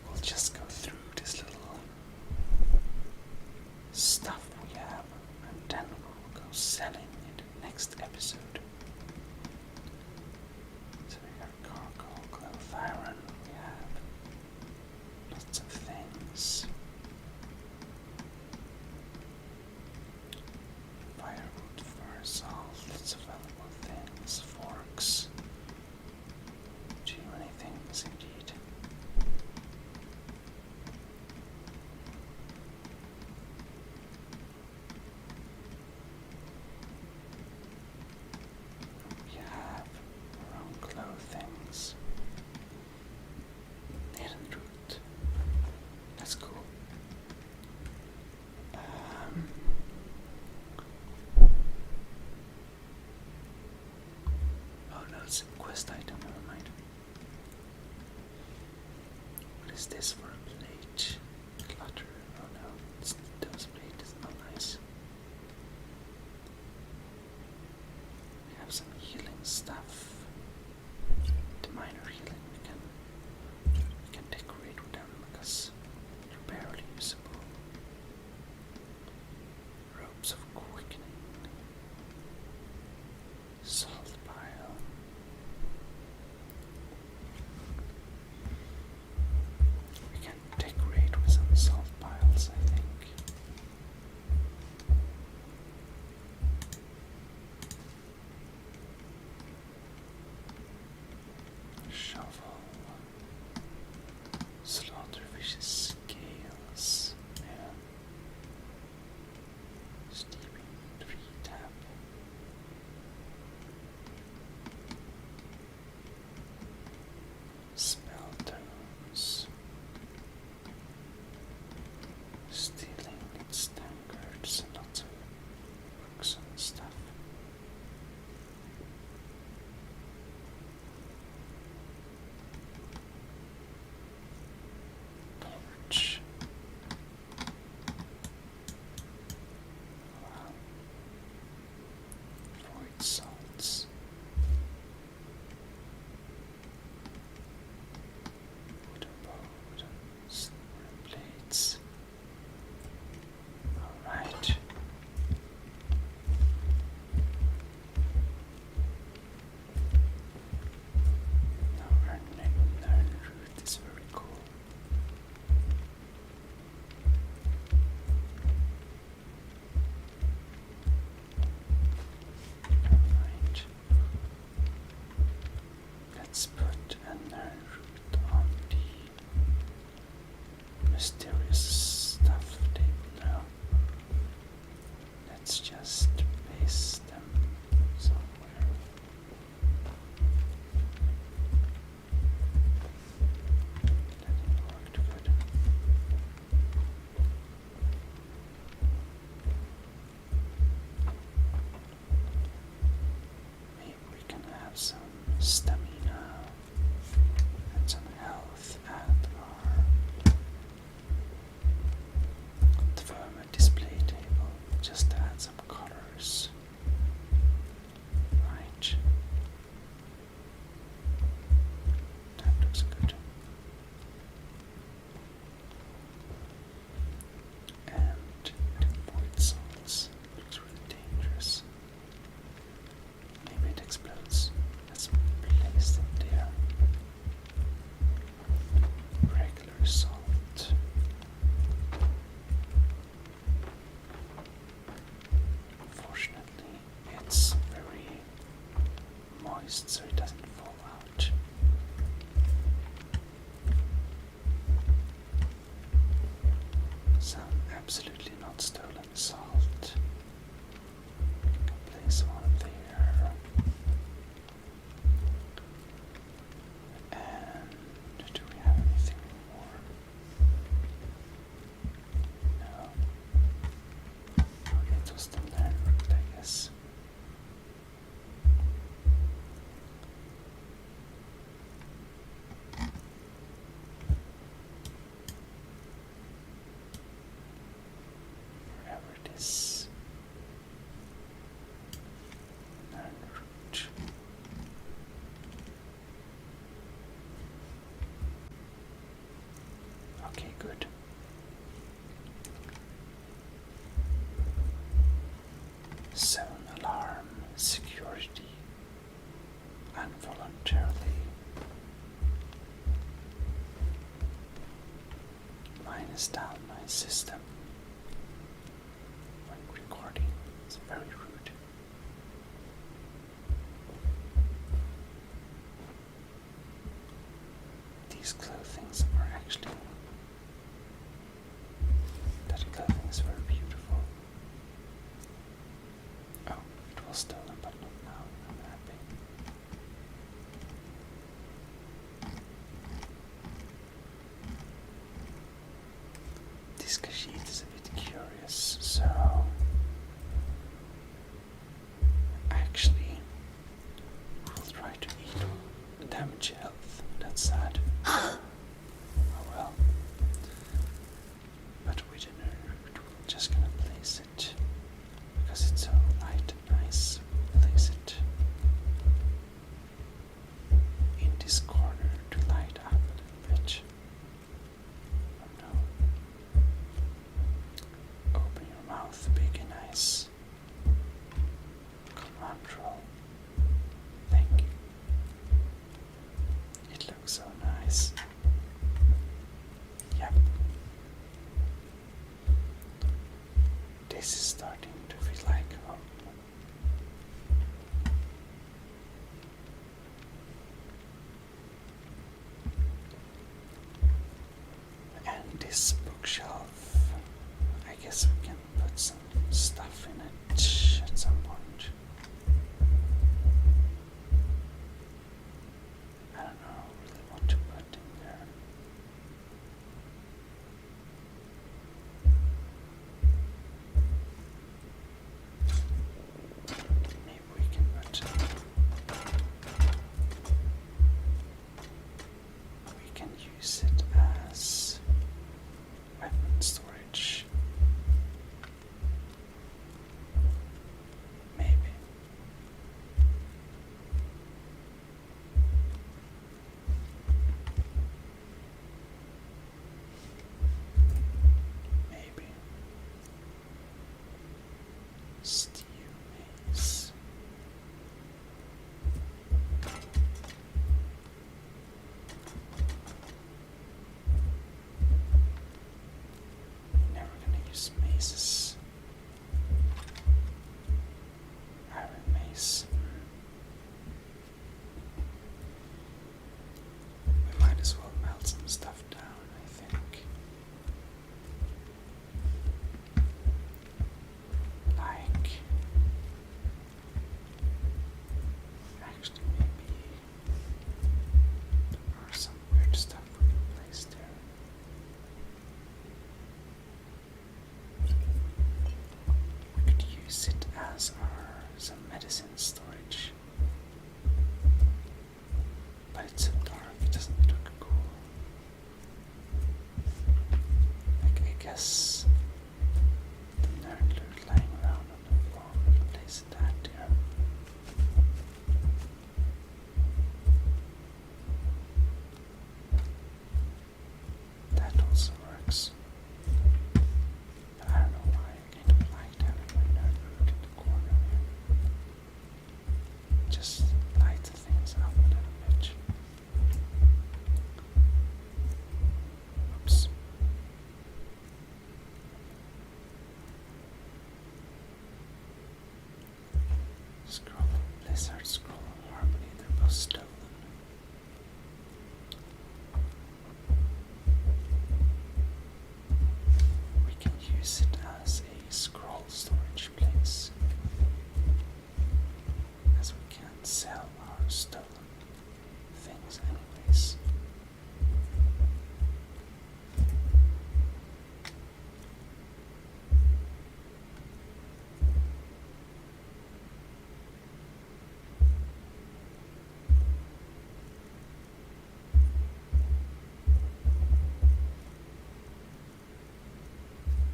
We'll just go through this little stuff we have and then we'll go selling in the next episode. So we got charcoal, cloth iron, we have lots of things. Firewood, fire salt, lots of valuable things, forks. Too many things indeed. We have our own clothings. Hidden root. That's cool. Oh no, it's a quest item, never mind. What is this for a plate? Clutter. Oh no, it's those plate, it's not nice. We have some healing stuff. The minor healing we can decorate with them because they're barely usable. Ropes of quickening. Salt pile. We can decorate with some salt piles, I think. Shovel. Slaughterfish's scales. Yeah. Steeping tree tap. Spell tones. Stealing its tankards and lots of books and stuff. Torch. Wow. Void salts. Wooden bowl, silver plates. Alright. Now our known route is very cool. Alright. Let's put a known route on the mysterious stuff table now. Let's just paste them somewhere. That worked good. Maybe we can have some stamina and some health at our development display table, just to add some colors. Right. That looks good. And the void salts looks really dangerous. Maybe it explodes. Let's place just so it doesn't fall out. Some absolutely not stolen salt. Place one there. And do we have anything more? No. Okay, toss them there, I guess. Wherever it is. And root. Okay, good. Zone alarm, security, involuntarily. Minus down my system when recording. It's very rude. These clothings are actually. That clothing is very beautiful. Oh, it was stolen, but not now. I'm happy. This Khajiit is a bit curious, so actually we'll try to eat damage health. That's sad. Oh well. But we didn't know root. We're just gonna place it because it's so light and nice. We'll place it in this corner to light up a little bit. Oh no. Open your mouth big and nice. Command roll. Thank you. It looks so nice. Yep. This is starting to feel like home. And this bookshelf, I guess we can put some stuff in it at some point. I don't know really what to put in there. Maybe we can put. We can use it as weapon storage. Maybe. Maybe. Stew maize. Never gonna use mazes. Iron mace. We might as well melt some stuff down, I think. Like, actually, maybe there are some weird stuff we can place there. We could use it as some medicine storage, but it's so dark, it doesn't look cool. Like, I guess the nerd loot lying around on the floor, we can place that there. That also works. But I don't know why I kind of liked having my nerd loot in the corner here. Just light things up a little bit. Oops. Scroll, Blizzard, scroll, harmony, the sell our stolen things anyways.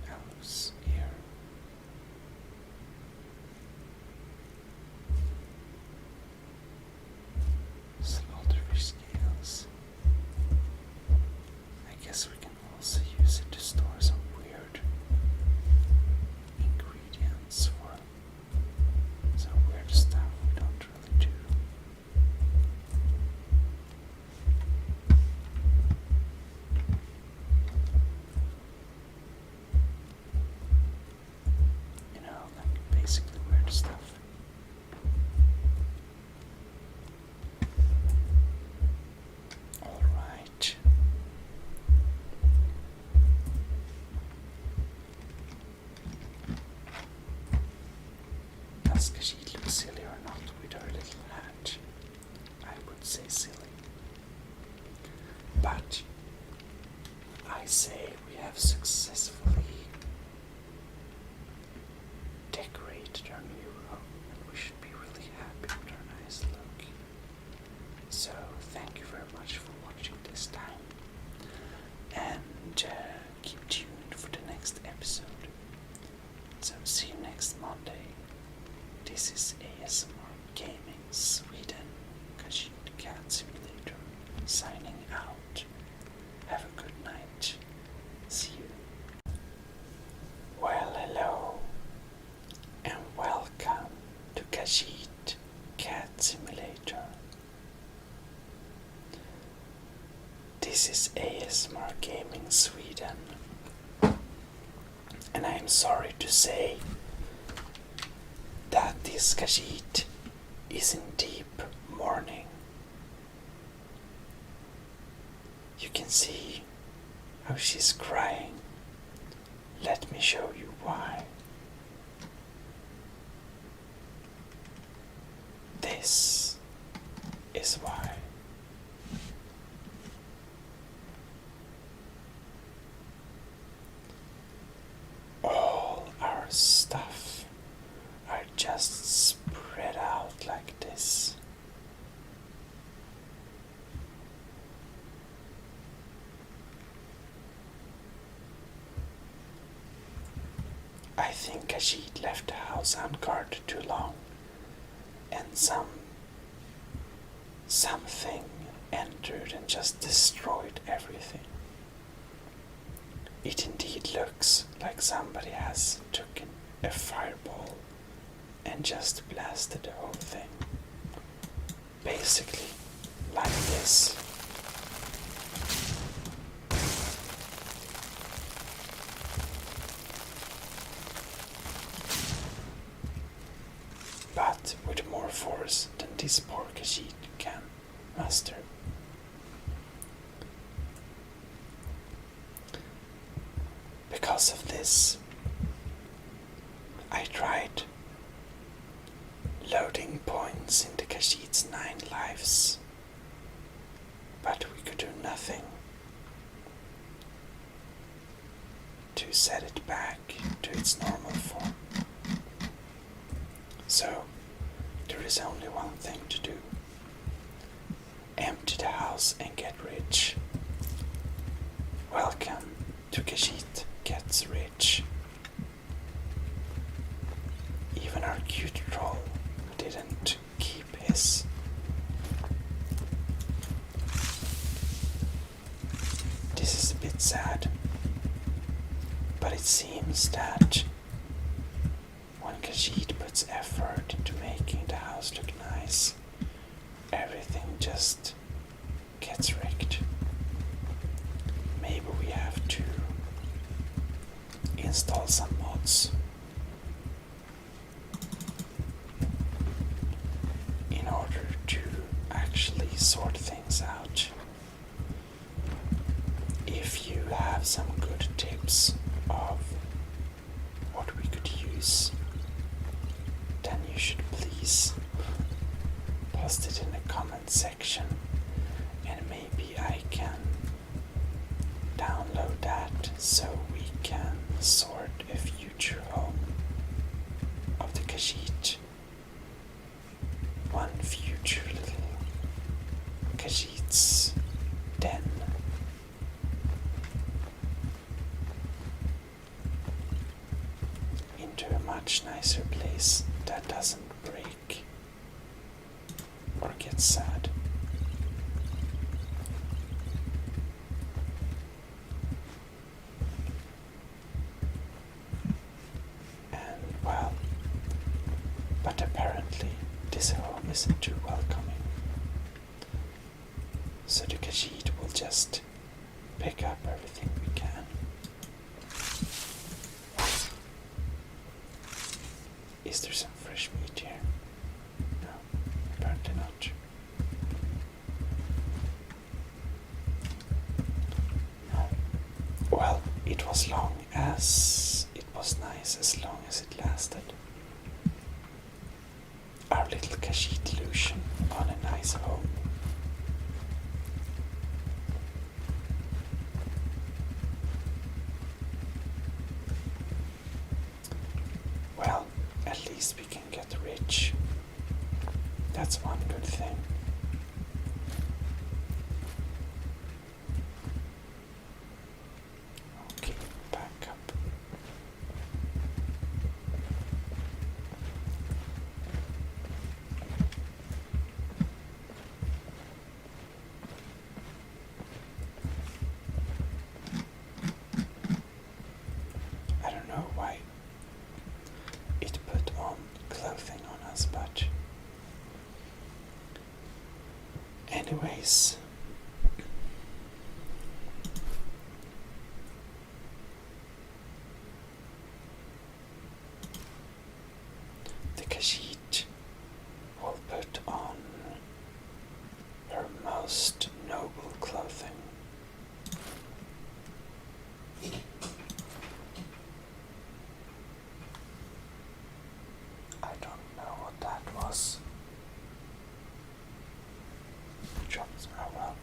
Elves here. Slaughterfish scales. I guess we can also use it to store some weird ingredients for some weird stuff we don't really do. You know, like basically weird stuff. All right. Does Khajiit look silly or not with her little hat? I would say silly. But I say we have successfully decorated our new home, and we should be really happy with our nice look. So thank you very much for watching this time, and keep tuned for the next episode. So see you next Monday. This is ASMR Gaming Sweden, Khajiit Cat Simulator, signing out. Have a good night. See you. Well, hello, and welcome to Khajiit Cat Simulator. This is ASMR Gaming Sweden, and I am sorry to say that this Khajiit is in deep mourning. You can see how she's crying. Let me show you why. This is why. All our stuff are just spread out like this. I think Khajiit left the house unguarded too long, and something entered and just destroyed everything. It indeed looks like somebody has taken a fireball and just blasted the whole thing. Basically, like this. But with more force than this poor Khajiit can muster. Because of this, I tried loading points into Khajiit's 9 lives, but we could do nothing to set it back to its normal form. So, there is only one thing to do. Empty the house and get rich. Welcome to Khajiit Gets Rich. Even our cute troll didn't keep his. This is a bit sad, but it seems that when Khajiit puts effort into making the house look nice, everything just gets wrecked. Maybe we have to install some mods in order to actually sort things out. If you have some good tips of what we could use, then you should please post it in the comment section, and maybe I can download that so we can sort a future home of the Khajiit. One future little Khajiit's den. Into a much nicer place that doesn't break or get sad. And well, but apparently this home isn't too welcoming. So the Khajiit will just pick up everything we can. Is there some fresh meat here? No, apparently not. No. Well, it was nice as long as it lasted. Our little Khajiit illusion on a nice home. Well, at least we can get rich. That's one good thing. Okay, back up. I don't know why it put on clothing on us, but anyways, the Khajiit will put on her most noble clothing. I don't know what that was. Drops, oh well.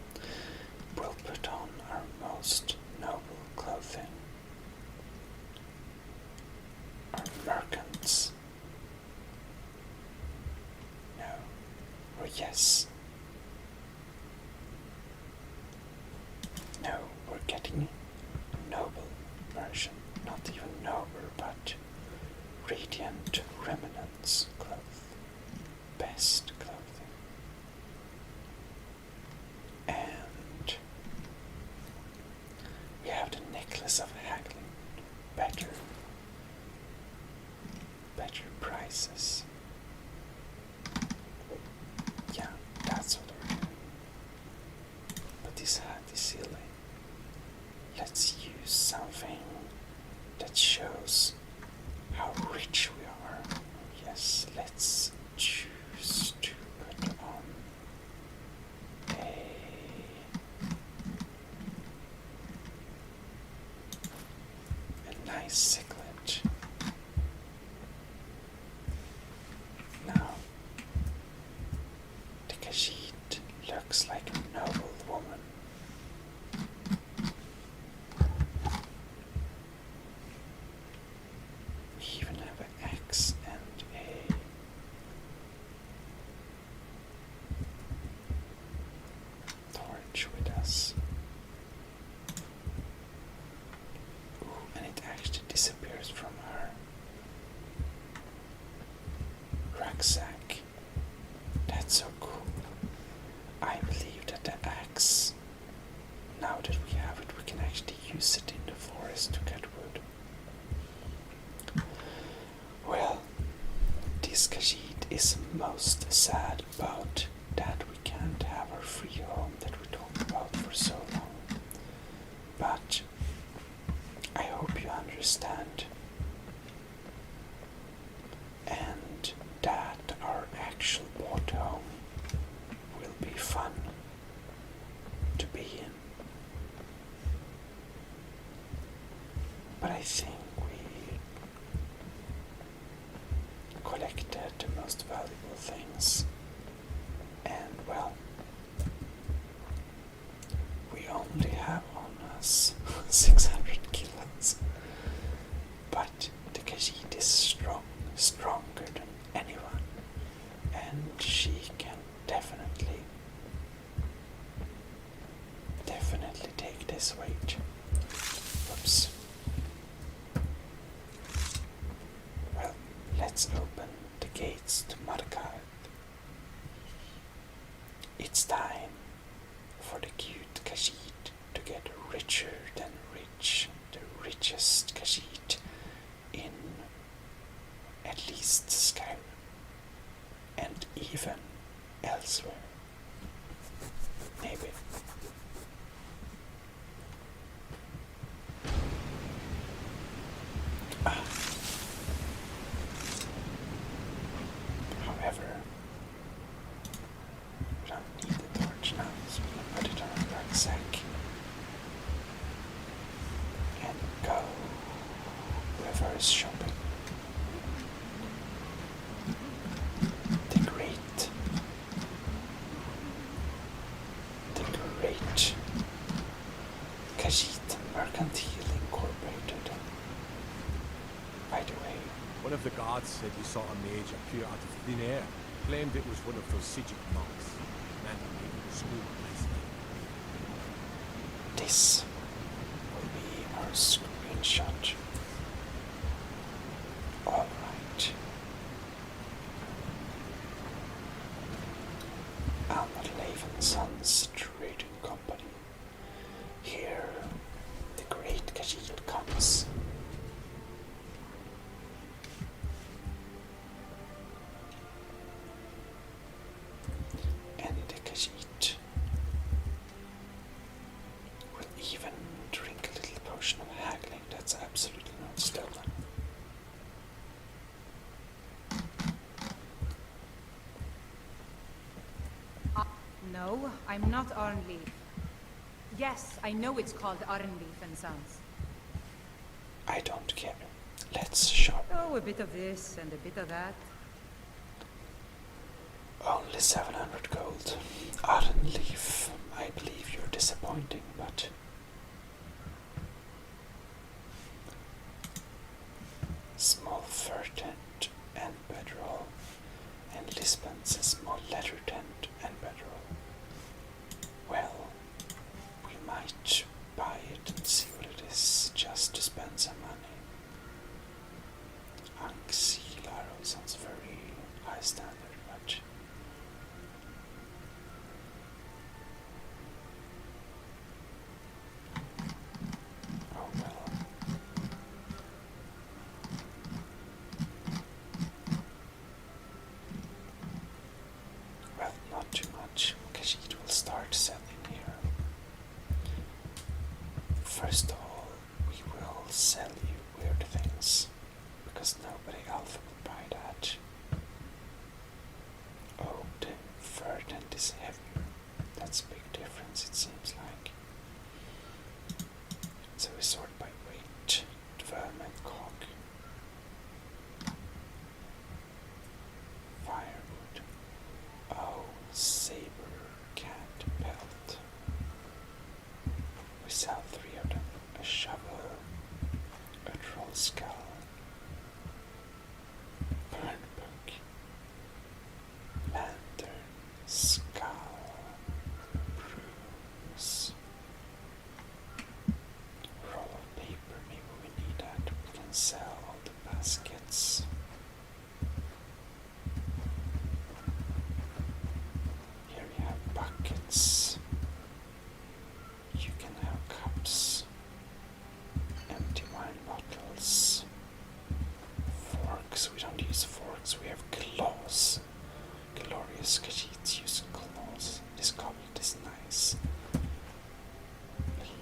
We'll put on our most noble clothing. Our merchants. No. Or yes. No, we're getting noble version. Not even noble, but radiant remnants cloth. Best clothing. And we have the necklace of haggling. Better prices. Yeah, that's what we're doing. But this hat is silly. Let's use something that shows how rich we are. Yes, let's choose to put on a nice siglet. Now, the Khajiit looks like a noble woman. We even have an axe and a torch with us. Ooh, and it actually disappears from her rucksack. That's so cool. I believe that the axe, now that we have it, we can actually use it in the forest to cut wood. Well, this Khajiit is most sad about that we can't have our free home that we talked about for so she can definitely take this weight. Whoops. Well, let's open the gates to Mordecai. It's time for the cute Khajiit to get richer than rich, the richest Khajiit in at least Skyrim, and even elsewhere. Maybe. However, we don't need the torch now, so we can put it on our rucksack and go reverse shopping. The great Khajiit Mercantile Incorporated. By the way, one of the guards said he saw a mage appear out of thin air. Claimed it was one of those Sijic monks. Man, maybe the school last night. This will be our screenshot. Alright. Almond Laven Sons Trading Company. Here, the great Khajiit comes. And the Khajiit will even drink a little potion of haggling that's absolutely not stolen. No, I'm not Arnleif. Yes, I know it's called Arnleif and Sons. I don't care. Let's shop. Oh, a bit of this and a bit of that. Only 700 gold. Arnleif, I believe you're disappointing, but... Small fur tent and bedroll. And Lisbon's a small leather tent and bedroll. Well, we might buy it and see what it is, just to spend some money. Anksilaro sounds very high standard, but... Oh well. Well, not too much. Khajiit will start selling here. First of all, we will sell you weird things, because nobody else will buy that. Oh, the fur tent is heavier. That's a big difference, it seems like. So we sort by weight. Dverm and cog. Firewood. Oh, saber cat pelt. We sell 3 of them. A shovel, a troll skull, burn book, lantern, skull, brooms, roll of paper, maybe we need that. We can sell all the baskets. Here we have buckets. You can have cups, empty wine bottles, forks. We don't use forks, we have claws. Glorious Khajiits use claws. This goblet is nice.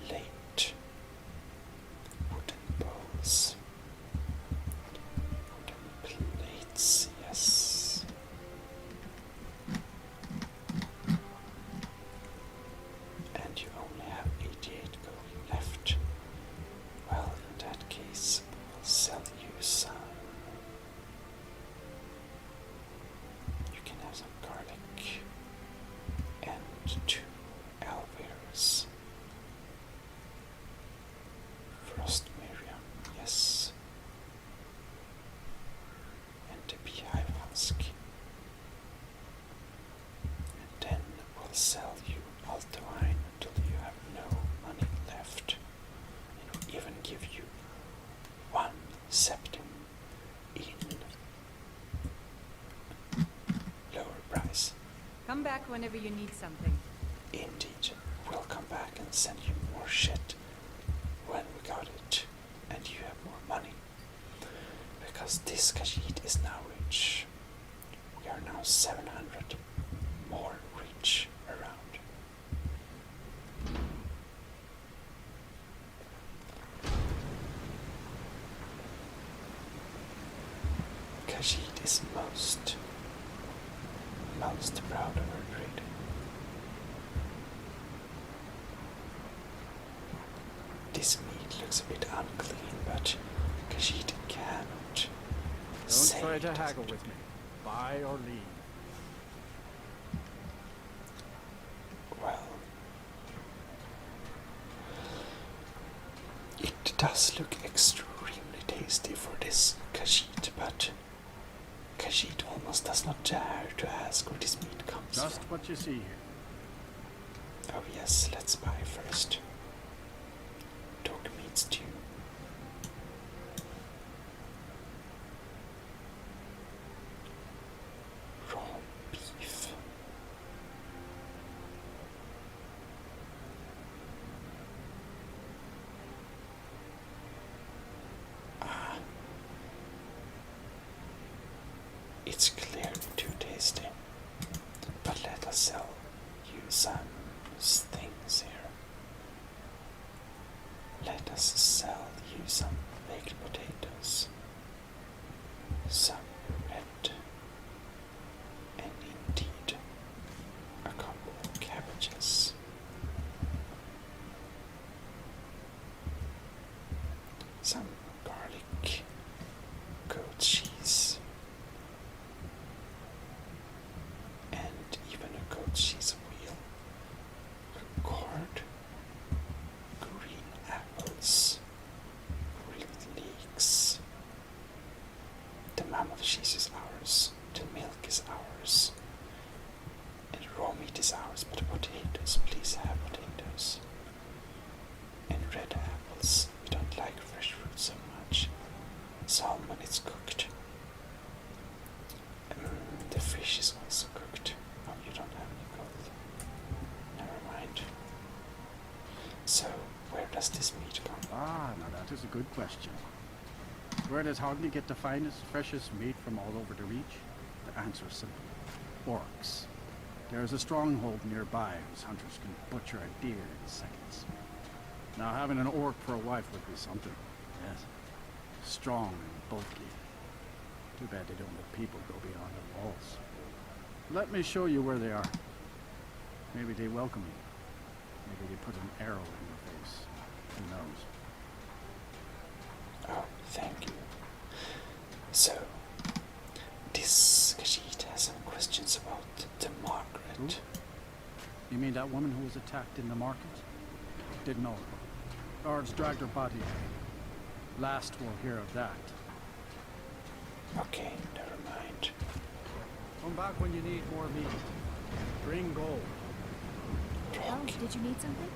Plate. Wooden bowls. Wooden plates, yes. And you only have 88 gold left. Well, in that case, we'll sell you some. You can have some garlic. sell you all the wine until you have no money left, and we'll even give you 1 septim in lower price. Come back whenever you need something. Indeed, we'll come back and send you more shit when we got it, and you have more money. Because this Khajiit is now rich. We are now 700 more rich around. Khajiit is most proud of her trade. This meat looks a bit unclean, but Khajiit cannot. Don't try to haggle with me. Buy or leave. Well, it does look extremely tasty for this Khajiit, but Khajiit almost does not dare to ask where this meat comes Just from. what you see here. Oh yes, let's buy first. Dog meat stew. Raw beef. It's clearly too tasty. But let us sell you some things here. Let us sell you some baked potatoes, some bread, and indeed a couple of cabbages. Some garlic, goat cheese, and even a goat cheese wheel, a gourd, green apples, grilled leeks. The mammoth cheese is ours, the milk is ours, and raw meat is ours, but potatoes, please have potatoes. And red apples, we don't like fresh fruit so much. Salmon is cooked. The fish is also cooked. Oh, you don't have any gold. Never mind. So, where does this meat come from? Ah, now that is a good question. Where does Hogni get the finest, freshest meat from all over the Reach? The answer is simple. Orcs. There is a stronghold nearby whose hunters can butcher a deer in seconds. Now having an orc for a wife would be something. Yes. Strong and bulky. Too bad they don't let people go beyond the walls. Let me show you where they are. Maybe they welcome you. Maybe they put an arrow in your face. Who knows? Oh, thank you. So, this Khajiit has some questions about the Margaret. Who? You mean that woman who was attacked in the market? Didn't know her. Guards dragged her body away. Last we'll hear of that. Okay, never mind. Come back when you need more meat. Bring gold. Oh, did you need something?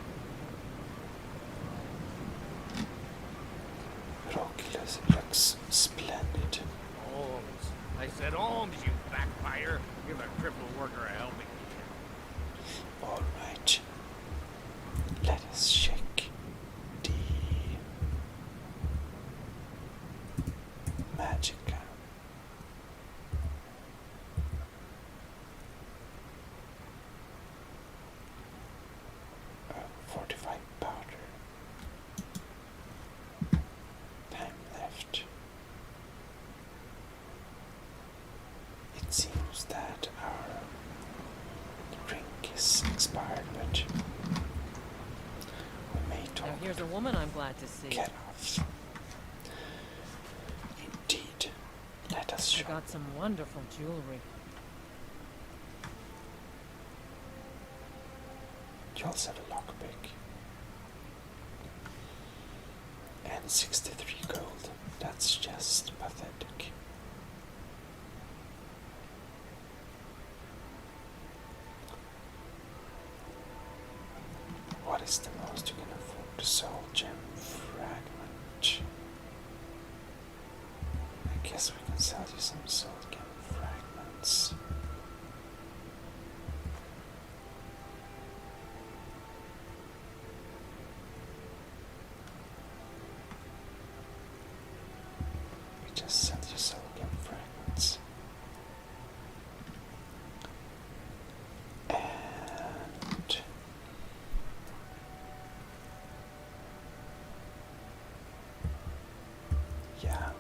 Rocky looks splendid. Alms. I said alms, you backfire. Give a crippled worker a helping hand. Alright. Let us check the magic. 45 powder. Time left. It seems that our drink is expired, but we may talk. Now here's a woman I'm glad to see. Get off. Indeed. Let us I shop. got some wonderful jewelry. You also have a lockpick. And 63 gold. That's just pathetic. is the most you can afford to soul gem fragment. I guess we can sell you some soul gem fragments. We just sell you soul gem fragments. And yeah.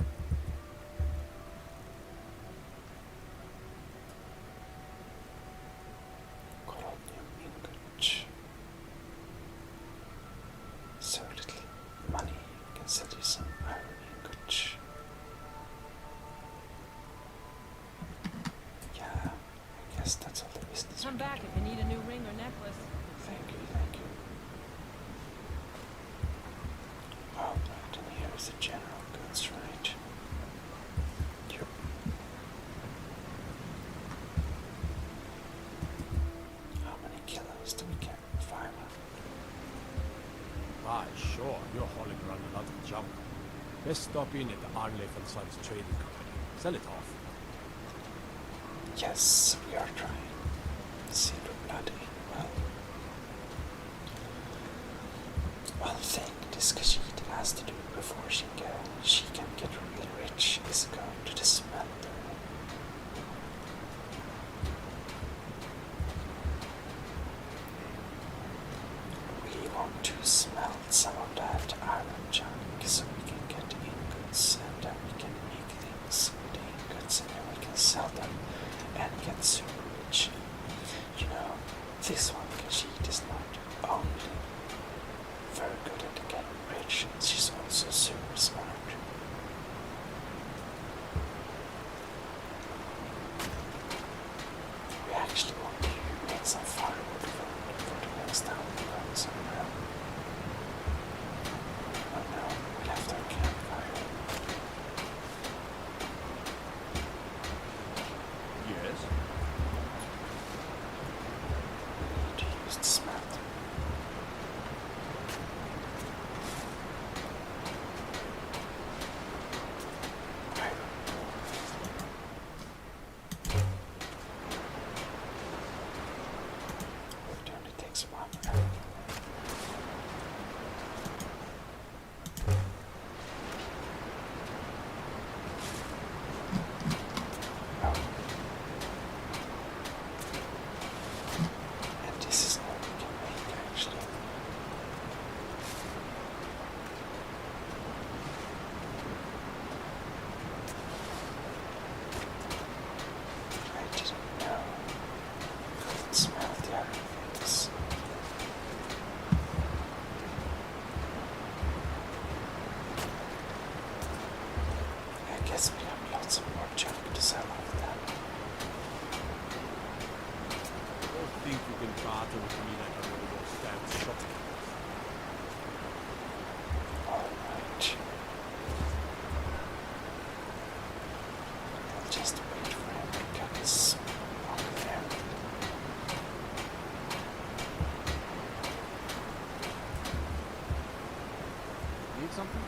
Coronium ingot. So little money, we can sell you some iron ingot. Yeah, I guess that's all the business. Come back if you need a new ring or necklace. Thank you, thank you. Oh, right, and here is the general goods, right? Yep. How many kilos do we get? 500. Ah, sure, you're hauling around a lot of junk. Let's stop in at the Arnleif and Sons Trading Company. Sell it off. Yes, we are trying. Silver bloody. Well, one thing this Khajiit has to do before she can get really rich is go to the smelter. We want to smelt some of that iron junk so we can get ingots, and then we can make things with the ingots, and then we can sell them and get super rich. You know, this one Khajiit is not only very good at getting rich, she's also super smart. We actually want to make some firewood for the next time we run somewhere. Oh no, we left our campfire. Yes? We need to use the smelter. It only takes one. Oh. And this is all we can make actually. I didn't know we couldn't smell the other things. I guess we have lots of more junk to sell off then. Don't think you can barter with me like I'm one of those damn shopkeepers. Alright. I'll just wait for him to cut his over there. Need something?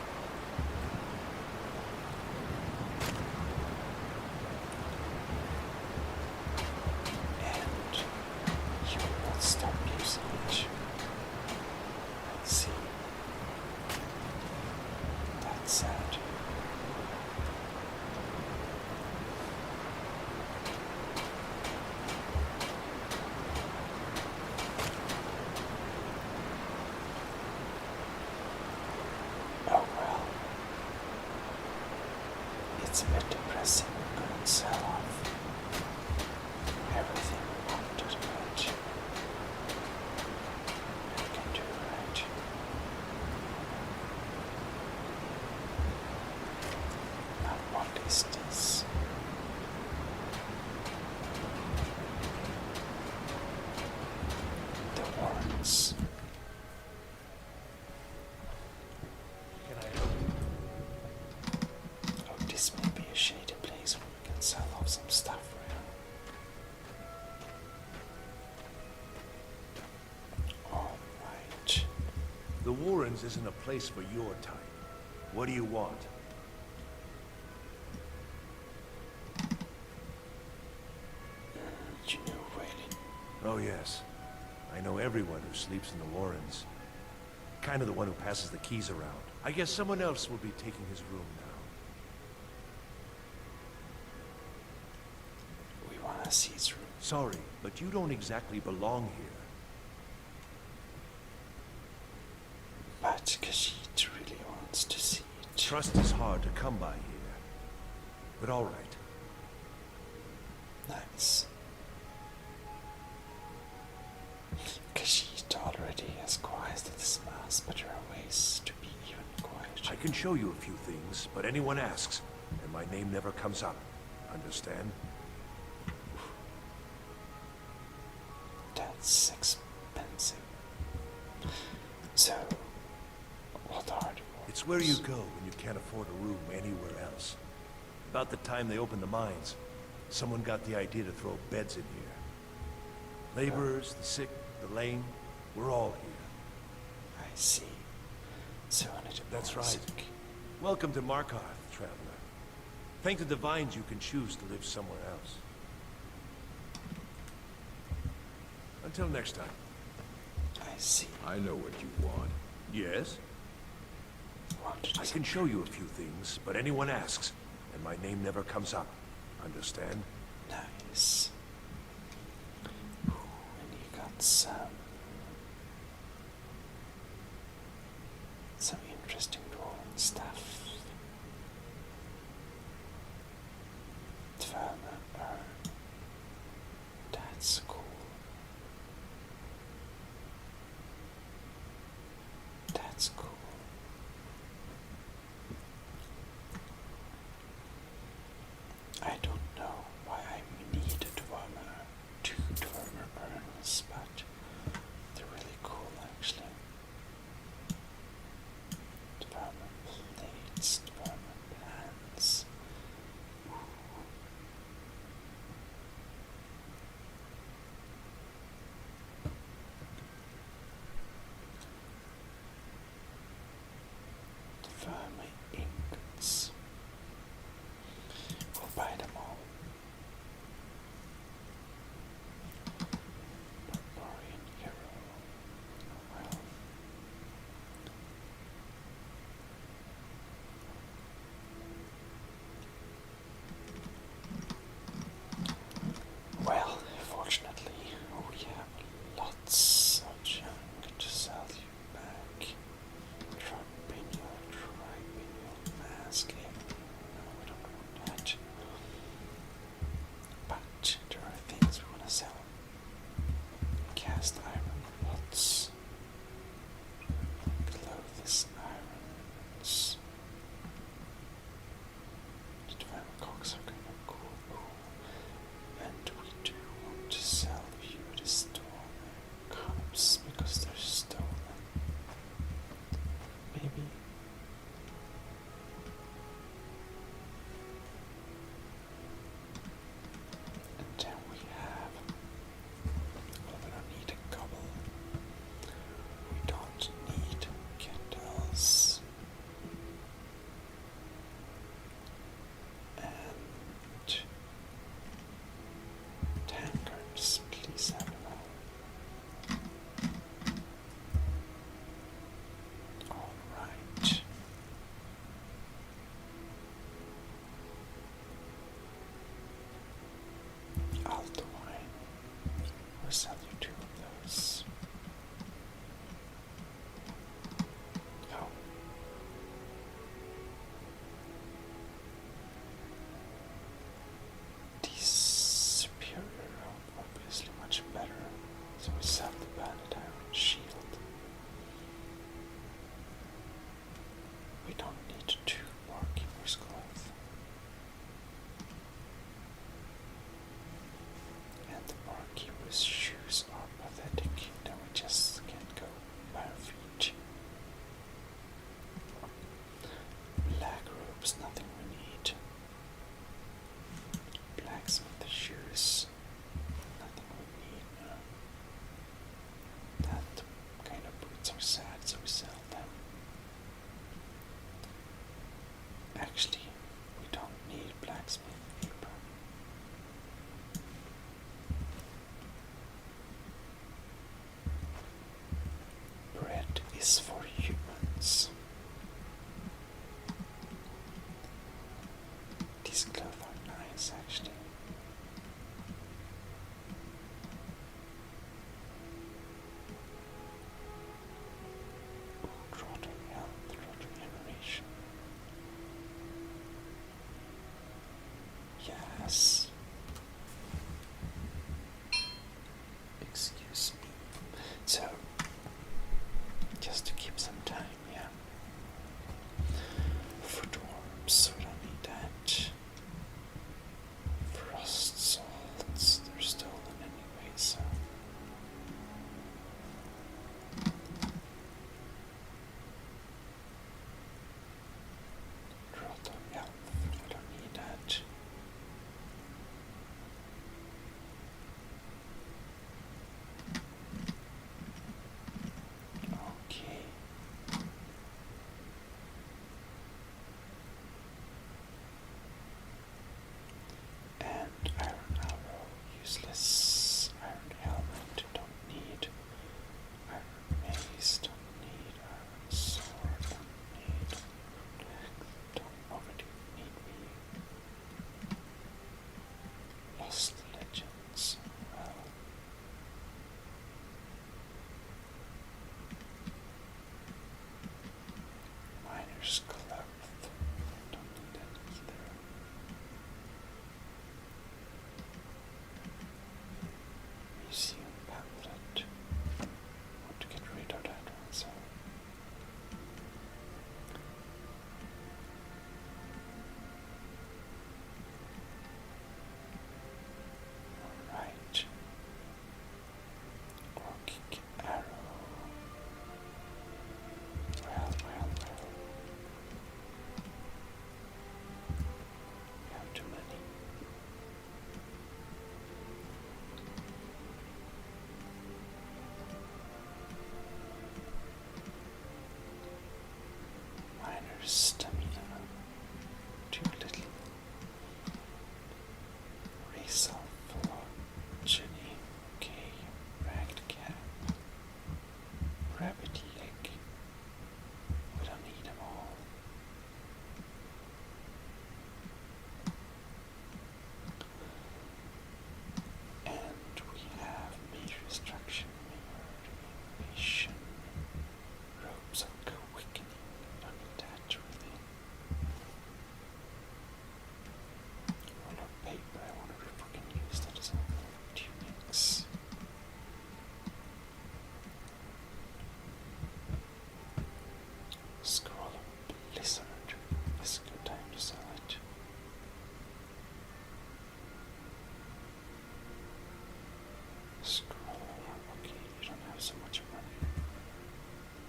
And you will not stop using it. Let's see. That's sad. Oh well. It's a bit depressing we couldn't sell off everything we wanted, but we can do right. Now what is this? The warrants. Can I help you? Oh, this may be a shady place The Warrens isn't a place for your type. What do you want? You know Waylon? Oh yes. I know everyone who sleeps in the Warrens. Kind of the one who passes the keys around. I guess someone else will be taking his room now. We wanna see his room. Sorry, but you don't exactly belong here. But Khajiit really wants to see it. Trust is hard to come by here. But all right. Nice. Khajiit already has quieted his mass, but there are ways to be even quieter. I can show you a few things, but anyone asks, and my name never comes up. Understand? That's expensive. So, what are the It's where you go when you can't afford a room anywhere else. About the time they opened the mines, someone got the idea to throw beds in here. Laborers, the sick, the lame, we're all here. I see. So That's right. Welcome to Markarth, traveler. Thank the divines you can choose to live somewhere else. Until next time. I see. I know what you want. Yes? I can show you a few things, but anyone asks, and my name never comes up. Understand? Nice. Ooh, and you got some interesting drawing stuff. That's cool. That's cool. I don't know why I need two dwemer urns, but they're really cool actually. Dwemer plates, dwemer pans. Dwemer ingots. We'll buy them all. Barbarian hero. Well. Well, fortunately, we have lots of junk to sell you back. Tribunal mask. No, we don't want that. But there are things we want to sell. Cast iron pots. Clothes irons. The dwemer cocks are kind of cool. Ooh. And we do want to sell you the stolen cups because they're stolen. Maybe. And then we have, well, we don't need a gobble. We don't need candles. And tankards, please have them all. Alright. Alto wine. We'll sell you 2 of those. Oh. These superior are obviously much better, so we sell the banded iron shield. We don't need 2 barkeeper's cloth. And the barkeeper's shoes are pathetic, then we just can't go by our feet. Black robes, nothing we need. Blacksmith shoes, nothing we need. is for humans. These clothes are nice, actually. Rotor health, rotor generation. Yes. Excuse me. So, just to keep some time, yeah. Foot worms, we don't need that. Frost salts, they're stolen anyway, so. Rotor health, we don't need that. Okay. And iron arrow, useless. Iron helmet, don't need. Iron mace, don't need. Iron sword, don't need. Don't already need me. Lost legends, well. Miner's cloth, don't need that either. Museum pamphlet, want to get rid of that one, so. Alright. Rocky arrow. Well. We have too many. Miner's stamina. Too little. Result phylogeny. Okay. Ragged cat. Rabbit leg. We don't need them all. And we have major destruction, reanimation, robes of co-awakening. Don't need that really. Roll of paper, I wonder if we can use that as a tunics. Scroll of Blizzard. It's a good time to sell it. Scroll. Okay, you don't have so much money.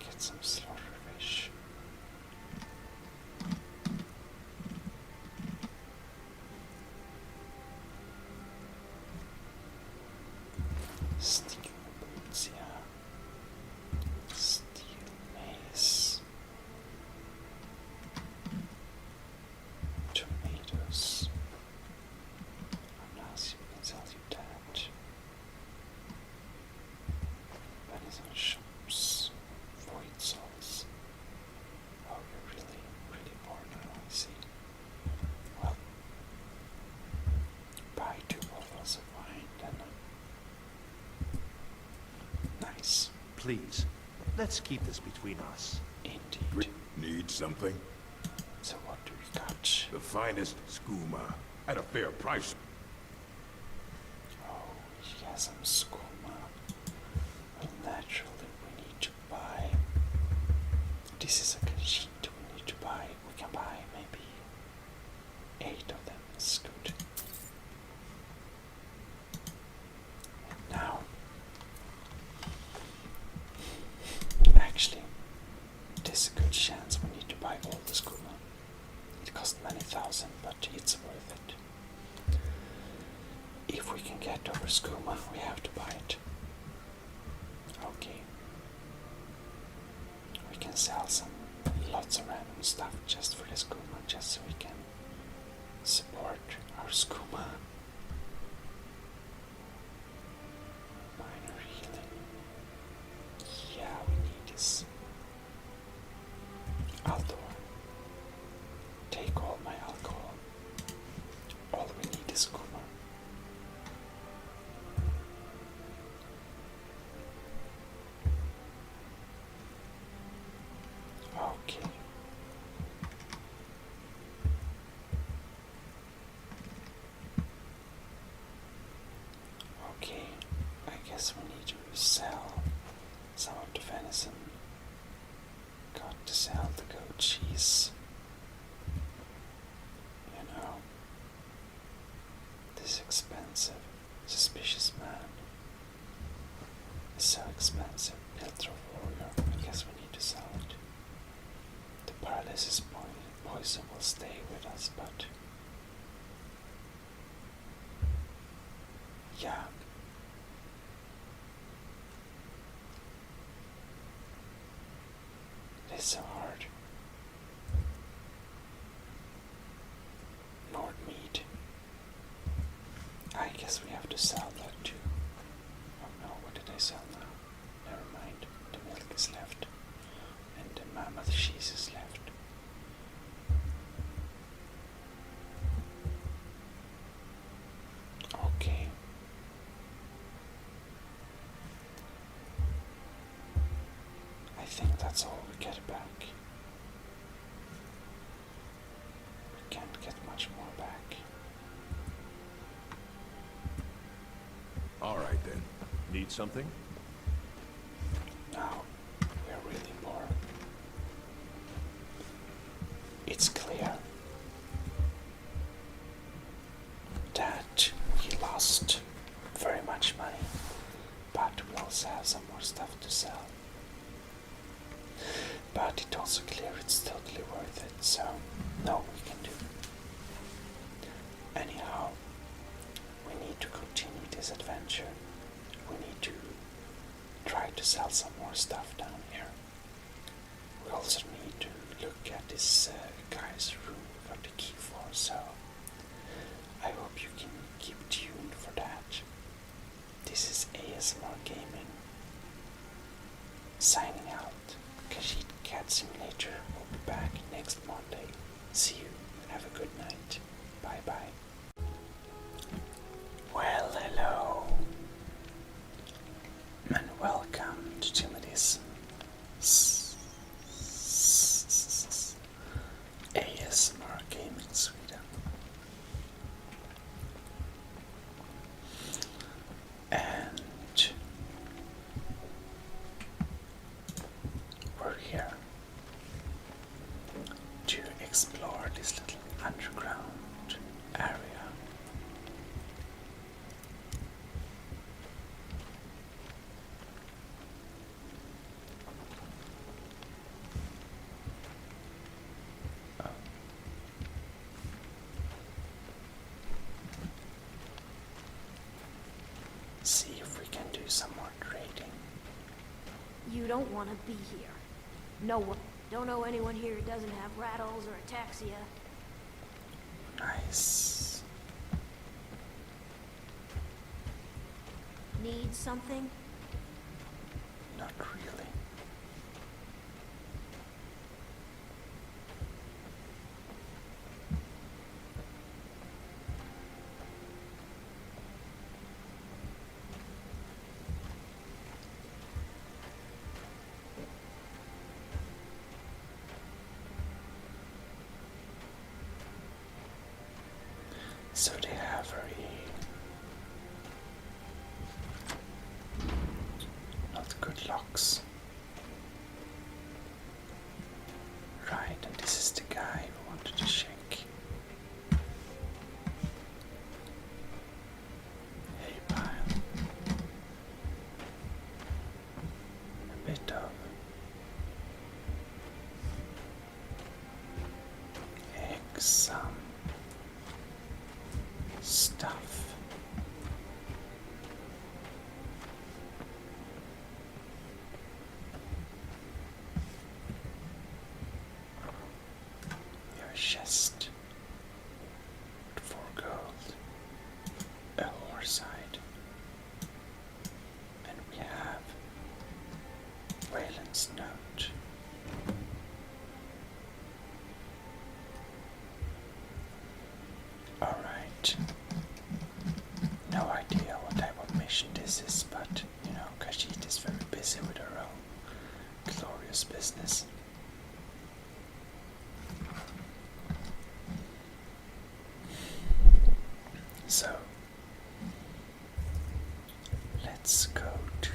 Get some slaughterfish. Steel boots, yeah. Steel mace. Tomatoes. Unless you can sell you that. Venison shops. Void souls. Oh, you're really poor now, I see. Well, buy 2 bottles of wine, then. Nice. Please, let's keep this between us. Indeed. Need something? So what do we got? The finest skooma at a fair price. Oh, he has some skooma. Well, naturally we need to buy. This is a good sheet we need to buy. We can buy maybe 8 of them. It's good. And now, actually, there's a good chance we need to buy all the skooma. It costs many thousand, but it's worth it. If we can get over skooma, we have to buy it. Okay. We can sell lots of random stuff just for the skooma, just so we can support our skooma. Minor healing. Yeah, we need this. sell some of the venison. Got to sell the goat cheese. You know, this expensive, suspicious man is so expensive. Pilter warrior, I guess we need to sell it. The paralysis poison will stay with us, but yeah. It's so hard. Nord meat. I guess we have to sell that too. Oh no, what did I sell now? Never mind. The milk is left. And the mammoth cheese is left. Okay. I think that's all we get back. We can't get much more back. All right then. Need something? No, we're really poor. It's clear that we lost very much money, but we also have some more stuff to sell. But it's also clear it's totally worth it, so no, we can do. Anyhow, we need to continue this adventure. We need to try to sell some more stuff down here. We also need to look at this guy's room we got the key for, so I hope you can keep tuned for that. This is ASMR Gaming, signing out. Khajiit Cat Simulator will be back next Monday. See you and have a good night. Bye bye. Well, hello and welcome to Gmodism ASMR Gaming Sweden. And we're here to explore this little underground area. See if we can do some more trading. You don't want to be here. No one. Don't know anyone here who doesn't have rattles or ataxia. Nice. Need something? Not really. So they have very not good locks. Right, and this is the guy who wanted to check. Hay pile. A bit of eggs, some stuff. We have a chest with 4 gold, a horse hide, and we have Wayland's note. Alright. No idea what type of mission this is, but you know, Khajiit is very busy with her own glorious business. So let's go to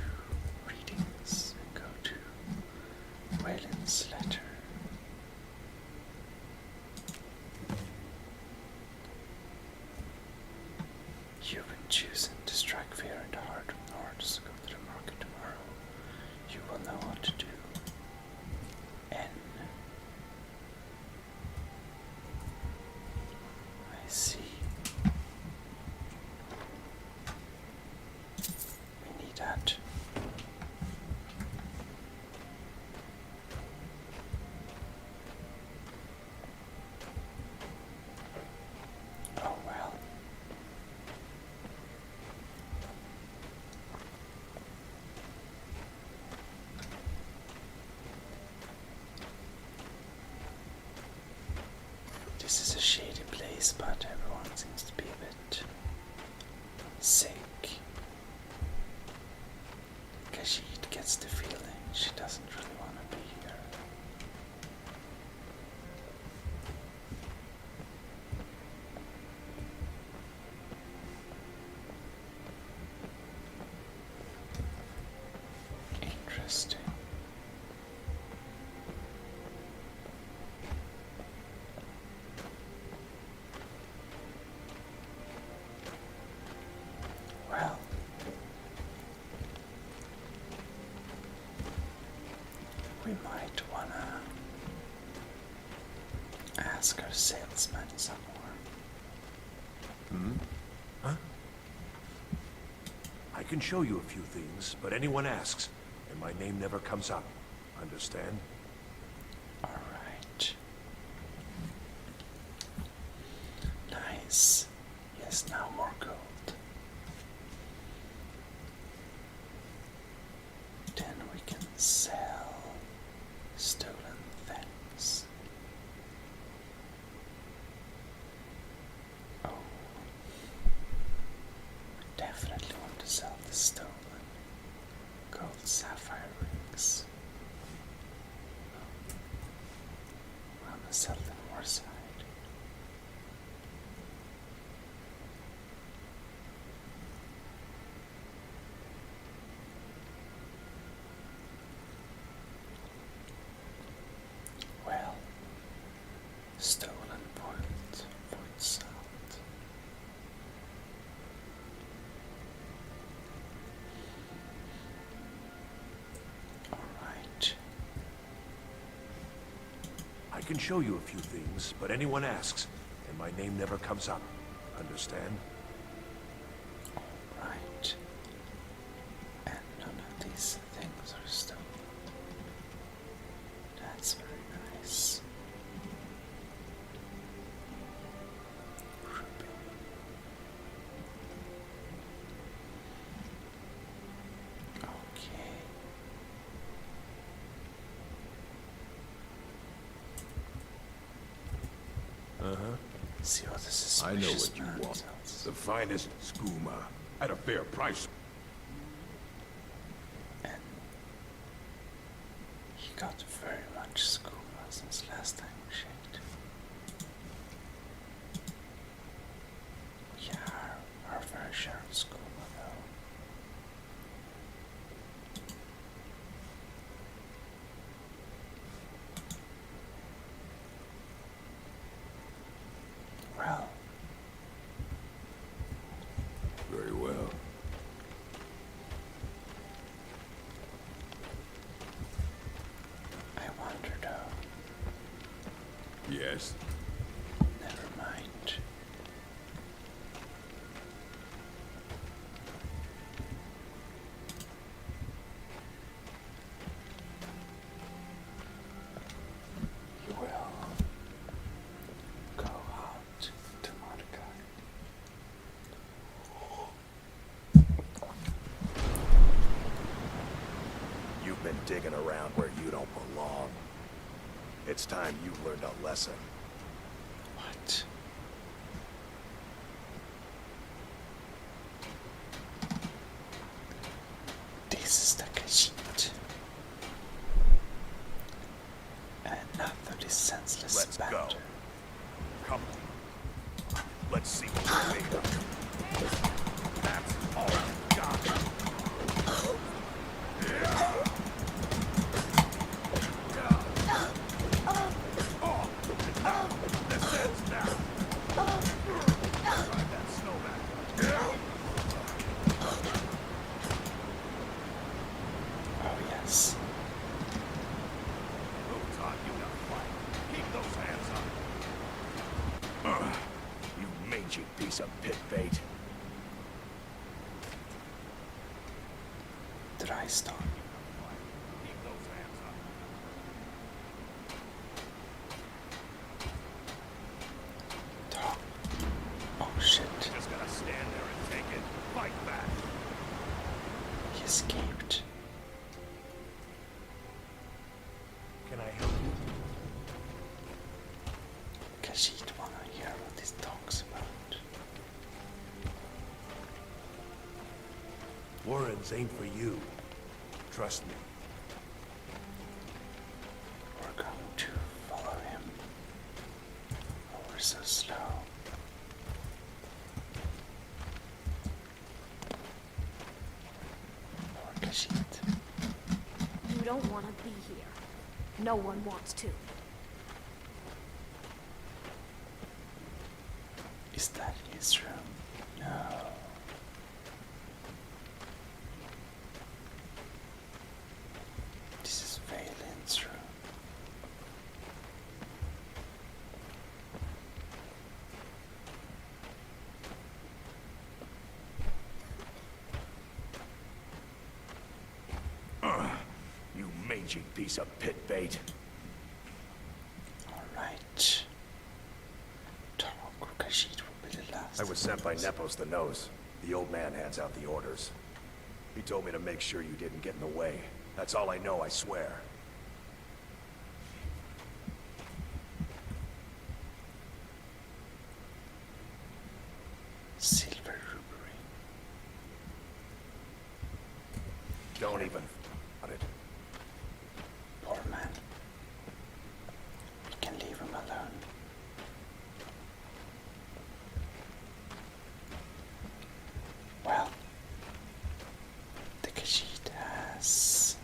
days, but everyone seems to be a bit sick. Kashid gets the feeling she doesn't really want to be here. Interesting. Well, we might wanna ask our salesman some more. Huh? I can show you a few things, but anyone asks, and my name never comes up. Understand? Alright. Nice. Yes, now more gold. Then we can sell stolen things. Oh. Definitely want to sell the stolen gold sapphire rings. I'm gonna sell the north side. Well, stolen point salt. Alright. I can show you a few things, but anyone asks, and my name never comes up. Understand? Right. And none of these things are stolen. That's very nice. Ruby. Okay. See what this is. I know what you want. The finest skooma at a fair price. And he got very much skooma since last time we checked. Yeah, our fair share of skooma though. Well, very well. I wonder though. Yes. Never mind. You will go out to Mordecai. You've been digging around where you don't belong. It's time you learned a lesson. What? This is the Kashid. Enough of this senseless Let's banter. go. Come on. Let's see what you're made of. That's all you got. This ends now. Try that snowman. Oh yes. Who taught you to fight? Keep those hands up. You mangy piece of pit bait. Dry stone. Keep those hands up. Talk. Oh shit. Just gotta stand there and take it. Fight back. He escaped. Can I help you? Kashid wanna hear what he's talking Warrens ain't for you. Trust me. We're going to follow him. Oh, we're so slow. Poor Khajiit. You don't want to be here. No one wants to. Is that his room? No. This is Valen's room. You mangy piece of pit bait. Alright. Tarok Khajiit will be the last. I was sent by Nepos the Nose. The old man hands out the orders. He told me to make sure you didn't get in the way. That's all I know, I swear. Silver rubery. Don't even on it. Poor man. We can leave him alone. Well, the Khajiit has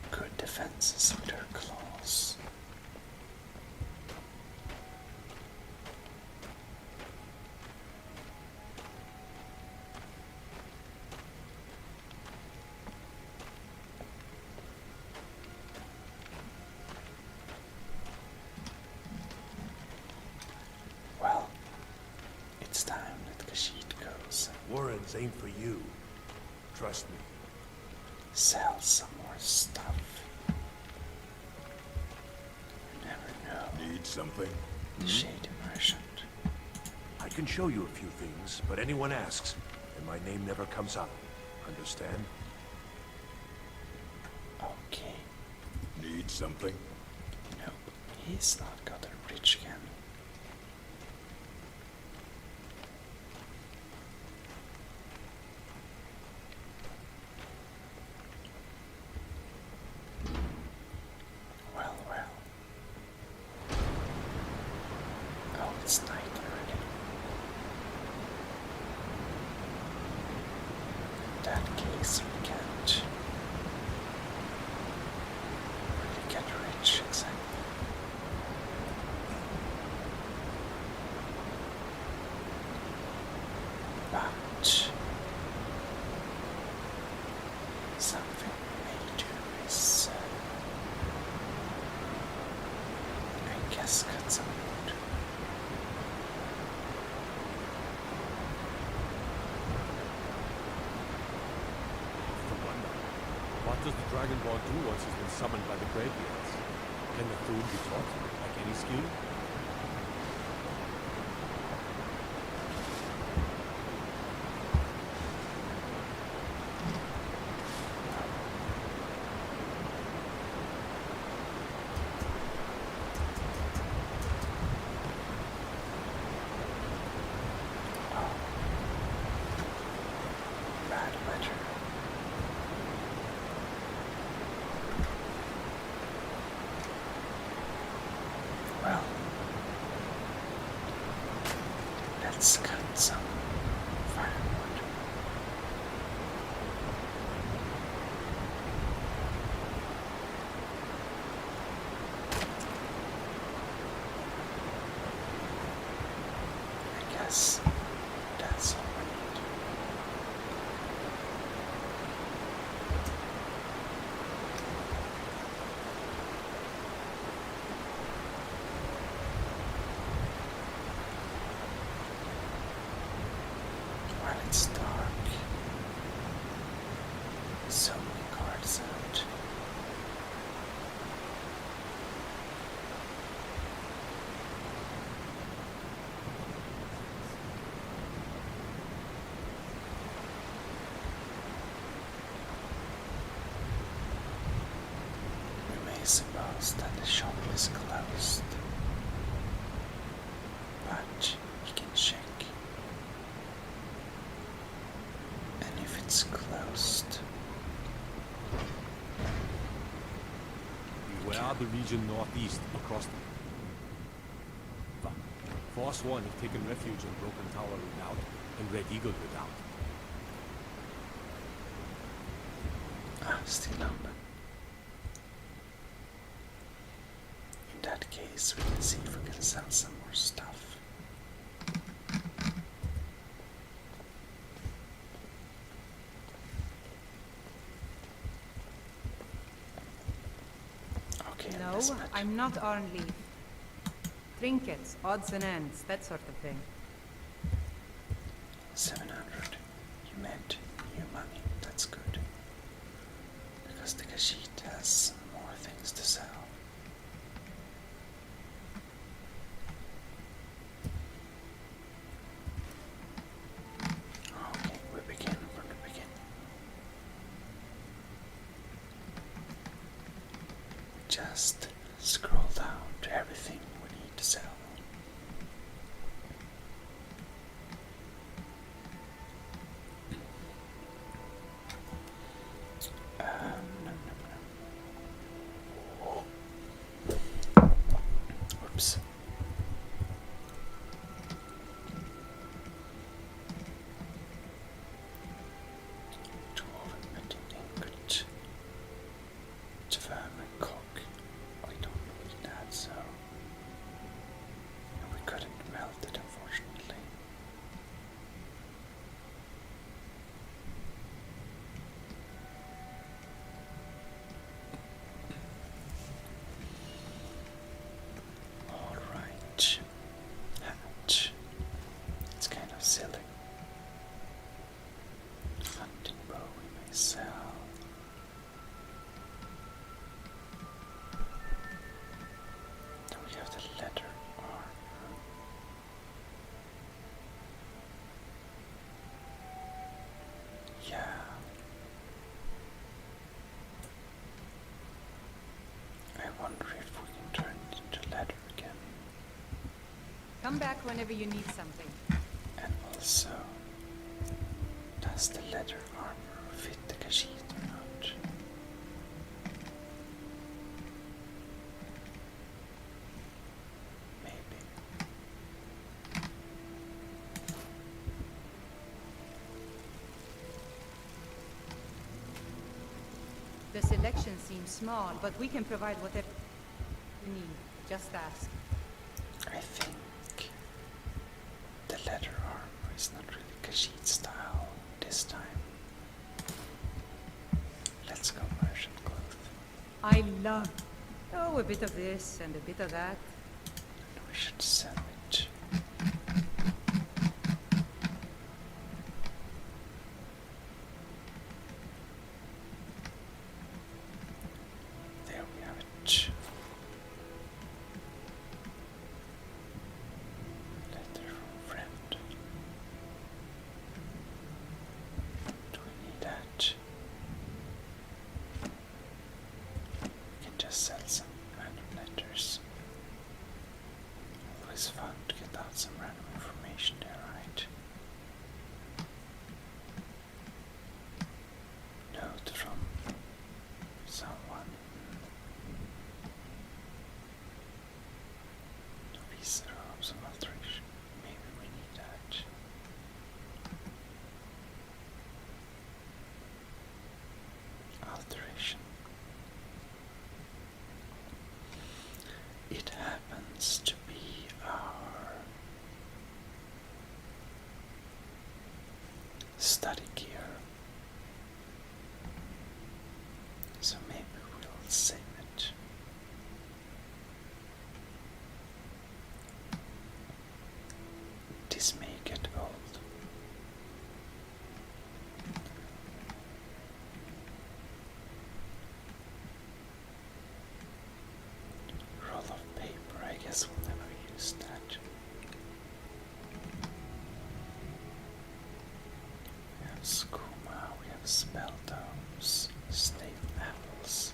good defenses with their claws. Well, it's time that Khajiit goes and Warrens ain't for you. Trust me. sell some more stuff. You never know. Need something? The shady merchant. I can show you a few things, but anyone asks, and my name never comes up. Understand? Okay. Need something? Nope. He's not gotten rich again. Well, well. Oh, it's night already. In that case, we can't really get rich exactly. But something we may do is, I guess, cut some wood. What does the Dragonborn do once he's been summoned by the Greybeards? Can the food be taught, like any skill? Bad weather. Well, let's cut some firewood. I guess that's all we need. While it's dark, so many guards out. We may suppose that the shop is closed, but we can check. is closed. Beware the region northeast across the... Force 1 have taken refuge in Broken Tower Redoubt and Red Eagle Redoubt. Still open. In that case, we can see if we can sell some more stuff. Okay, No, I'm not on leave. Trinkets, odds and ends, that sort of thing. 700. You made new money. That's good. Because the Khajiit has more things to sell. Okay, we begin from the beginning. Just scroll down to everything we need to sell. Oops. Dwarven metal ingot. Tverman cock. I don't need that, so we couldn't melt it, unfortunately. Alright. Hatch. It's kind of silly. Hunting bow we may sell. Then we have the leather armor. Yeah. I wonder if we can turn it into leather again. Come back whenever you need something. And also, does the leather armor fit the Khajiit or not? Maybe. The selection seems small, but we can provide whatever you need. Just ask. I think the leather armor is not really Khajiit style this time. Let's go merchant cloth. I love. Oh, a bit of this and a bit of that. And we should sell it. There we have it. Letter from friend. Do we need that? We can just sell some random letters. Always fun to get out some random information there, right? Note from someone. Visa robes of alteration. Maybe we need that. Alteration. It happens to be our study gear. So maybe we'll save it. This may get old. Roll of paper, I guess we'll never use that. We have skooma, we have spell domes, stave apples.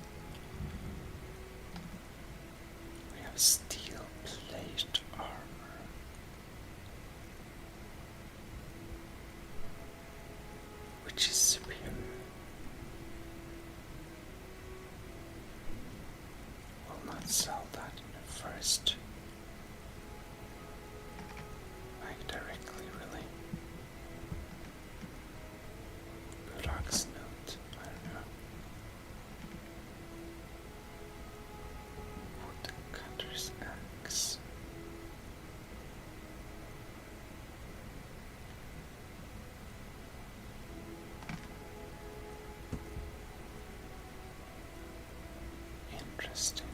interesting.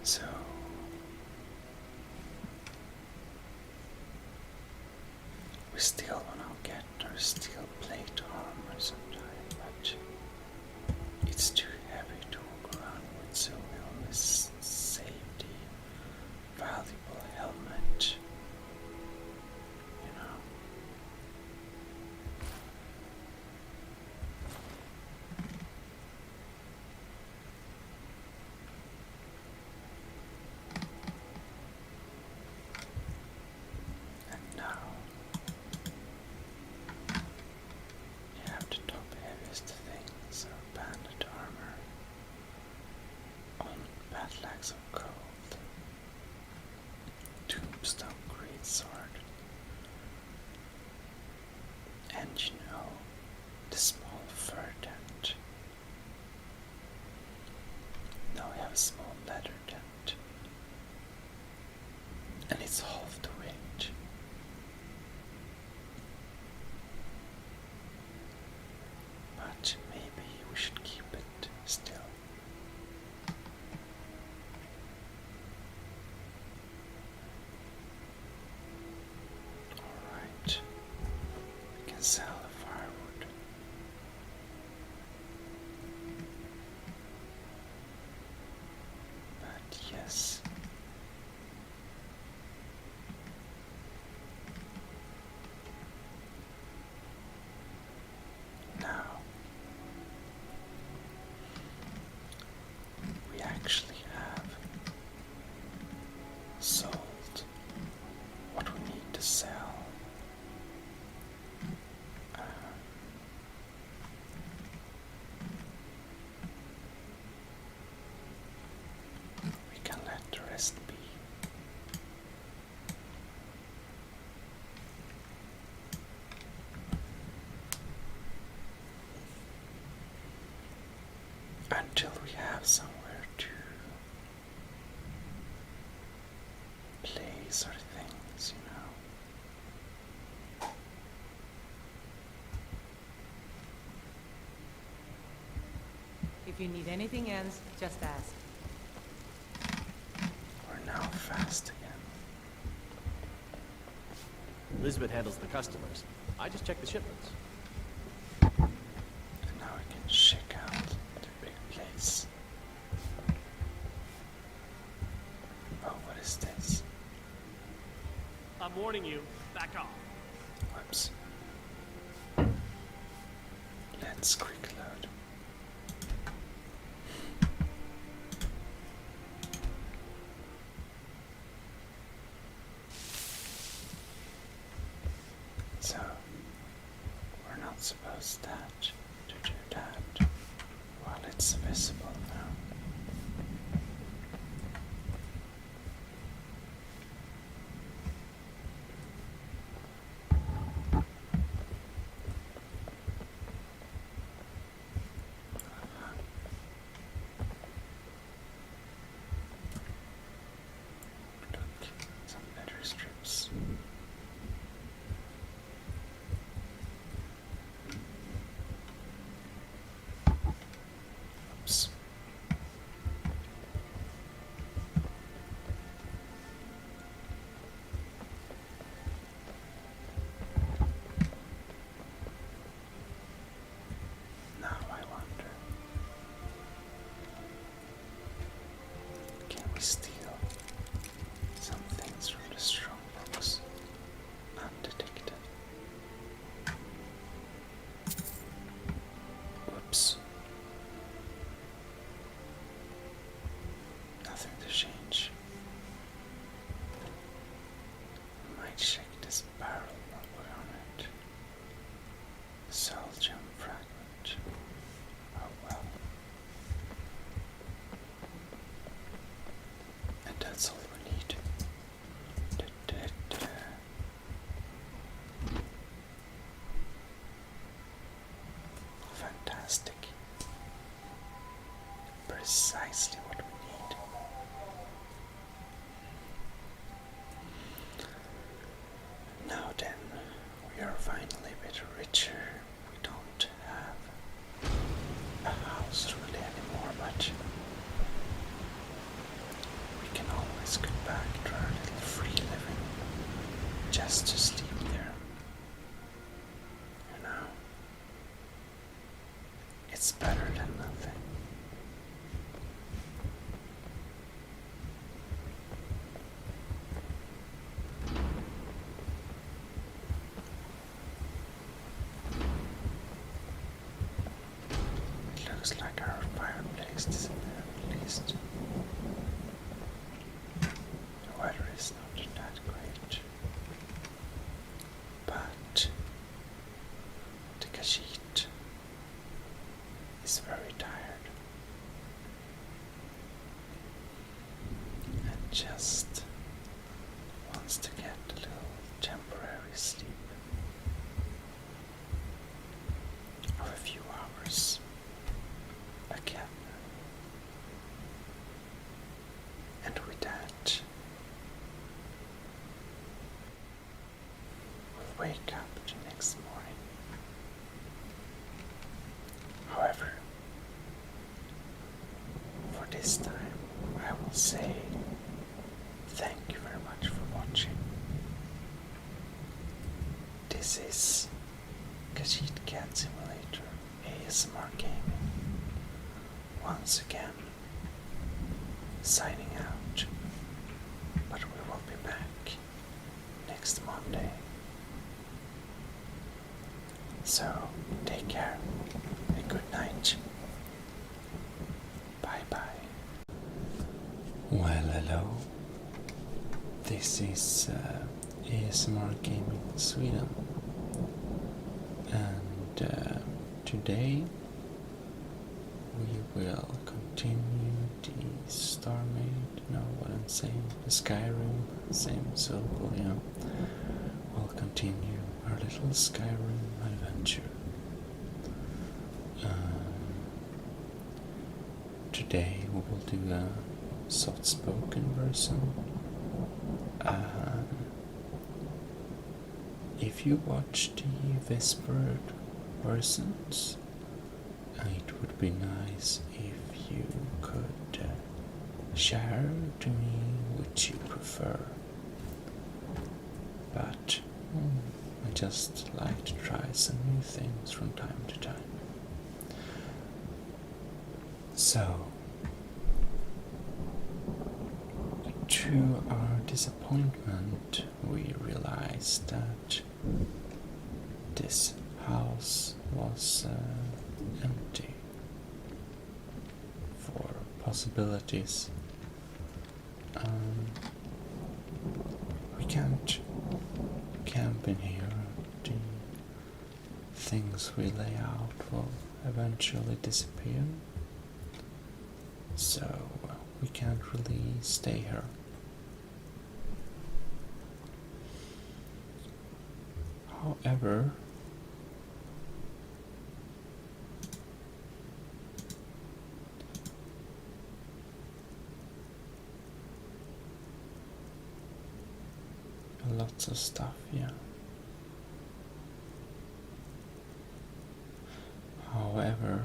So we still wanna get our steel plate armor sometime, but it's too heavy to walk around with, so we always save the valuable helmet. You know. And now you have the top heaviest things of bandit armor on battle axe of gold, tombstone greatsword, and you know, the small fur tent. Now we have a small leather tent, and it's half the weight. But maybe we should keep it still. Alright, we can sell the firewood. But yes. Now we actually have sold what we need to sell. We can let the rest be. Until we have somewhere to place our things, you know. If you need anything else, just ask. We're now fast again. Elizabeth handles the customers. I just check the shipments. And now we can check out the big place. Oh, what is this? I'm warning you, back off. Whoops. Let's quick load. So, we're not supposed to do that while it's visible now. Look, some leather strips. Oops. Now I wonder, can we steal some things from the strong box undetected? Whoops. Nothing to change. Might check this barrel while we're on it. Soul gem fragment. Oh well. And that's all we need. Da-da-da. Fantastic. Precisely what we need. Now then, we are just to sleep there. You know, it's better than nothing. It looks like our fireplace is in there at least. The weather is not that great. But the Khajiit is very tired and just wants to get a little temporary sleep of a few hours again. And with that, we'll wake up the next morning. However, for this time, I will say thank you very much for watching. This is Khajiit Cat Simulator ASMR Gaming. Once again, signing out. But we will be back next Monday. So, take care and good night. Bye bye. Well, hello. This is ASMR Gaming Sweden. And today we will continue the StarMade, no, what I'm saying, the Skyrim, same circle, yeah. We'll continue our little Skyrim adventure. Today we will do a soft-spoken version. If you watch the whispered versions, it would be nice if you could share to me which you prefer. But I just like to try some new things from time to time. So, to our disappointment, we realized that this house was empty for possibilities. We can't camp in here. The things we lay out will eventually disappear. So we can't really stay here. However, lots of stuff, yeah. However,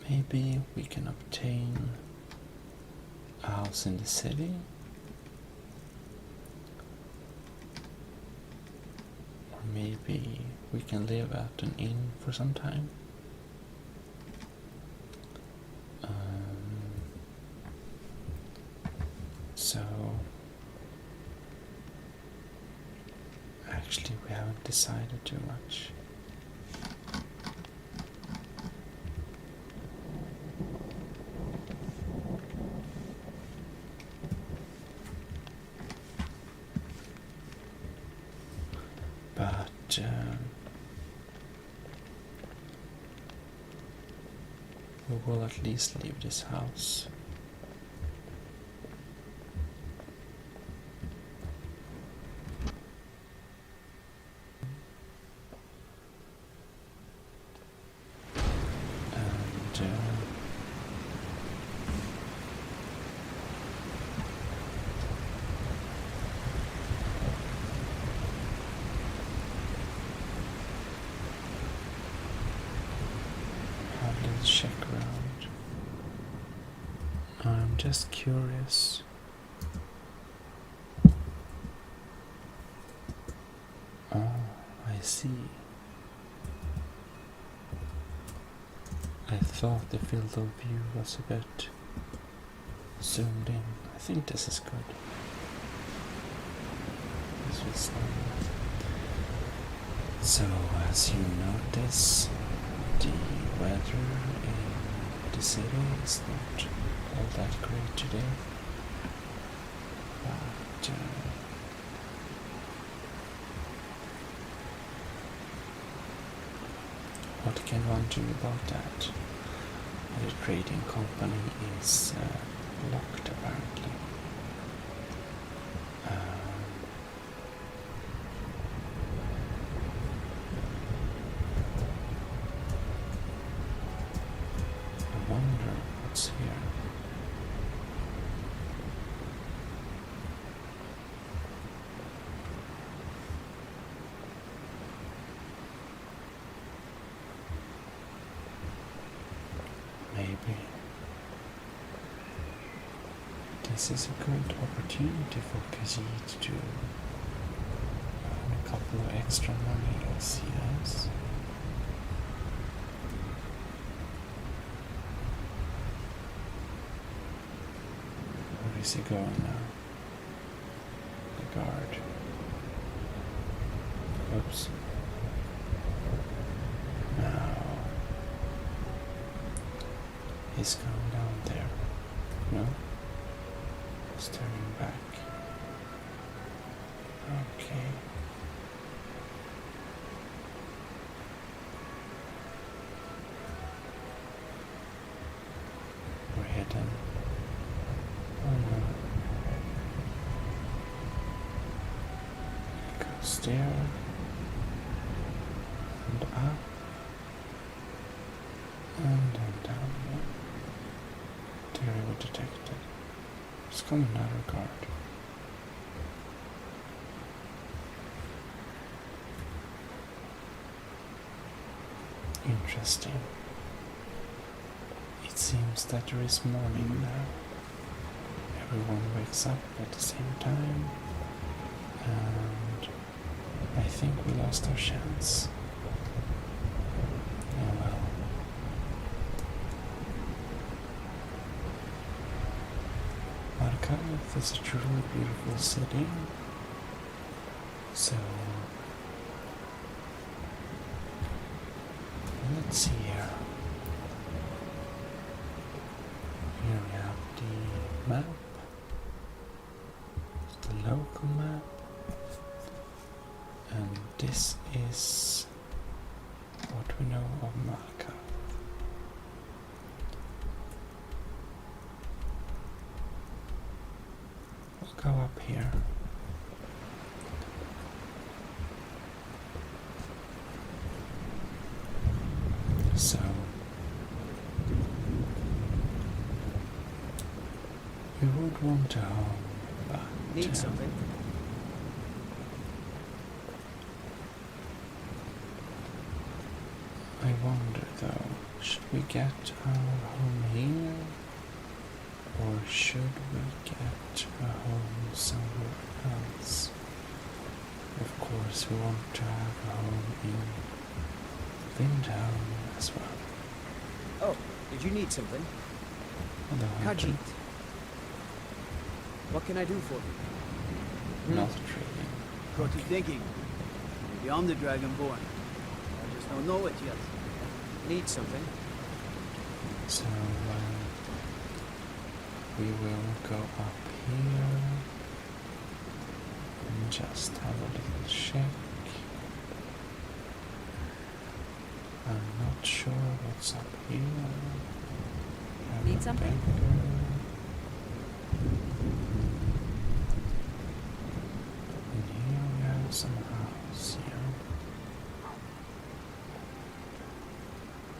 maybe we can obtain a house in the city, or maybe we can live at an inn for some time. So actually we haven't decided too much. But we will at least leave this house. Check around. I'm just curious. Oh, I see. I thought the field of view was a bit zoomed in. I think this is good. This was so, as you notice, the weather in the city is not all that great today. But what can one do about that? The trading company is locked apparently. I wonder what's here. Maybe this is a good opportunity for Khajiit to earn a couple of extra monies, yes? Where is he going now? The guard. Oops. Now he's going down there. No? He's turning back. Okay. We're hidden. Oh no. It goes there. And up. And then down. Terrible detected. There's coming another guard. Interesting. It seems that there is morning now. Everyone wakes up at the same time. And I think we lost our chance. Oh well. Markarth is a truly beautiful city. So let's see here. Here we have the map. The local map. And this is what we know of Markarth. We'll go up here. So we would want to home, but Need something? I wonder though, should we get our home here? Or should we get a home somewhere else? Of course, we want to have a home in Windhelm as well. Oh, did you need something? Hello, Hunter. Khajiit. What can I do for you? Not trading. Got you thinking. Maybe I'm the Dragonborn. I just don't know it yet. Need something? So, we will go up here and just have a little check. I'm not sure what's up here. Need something? And here we have some house here.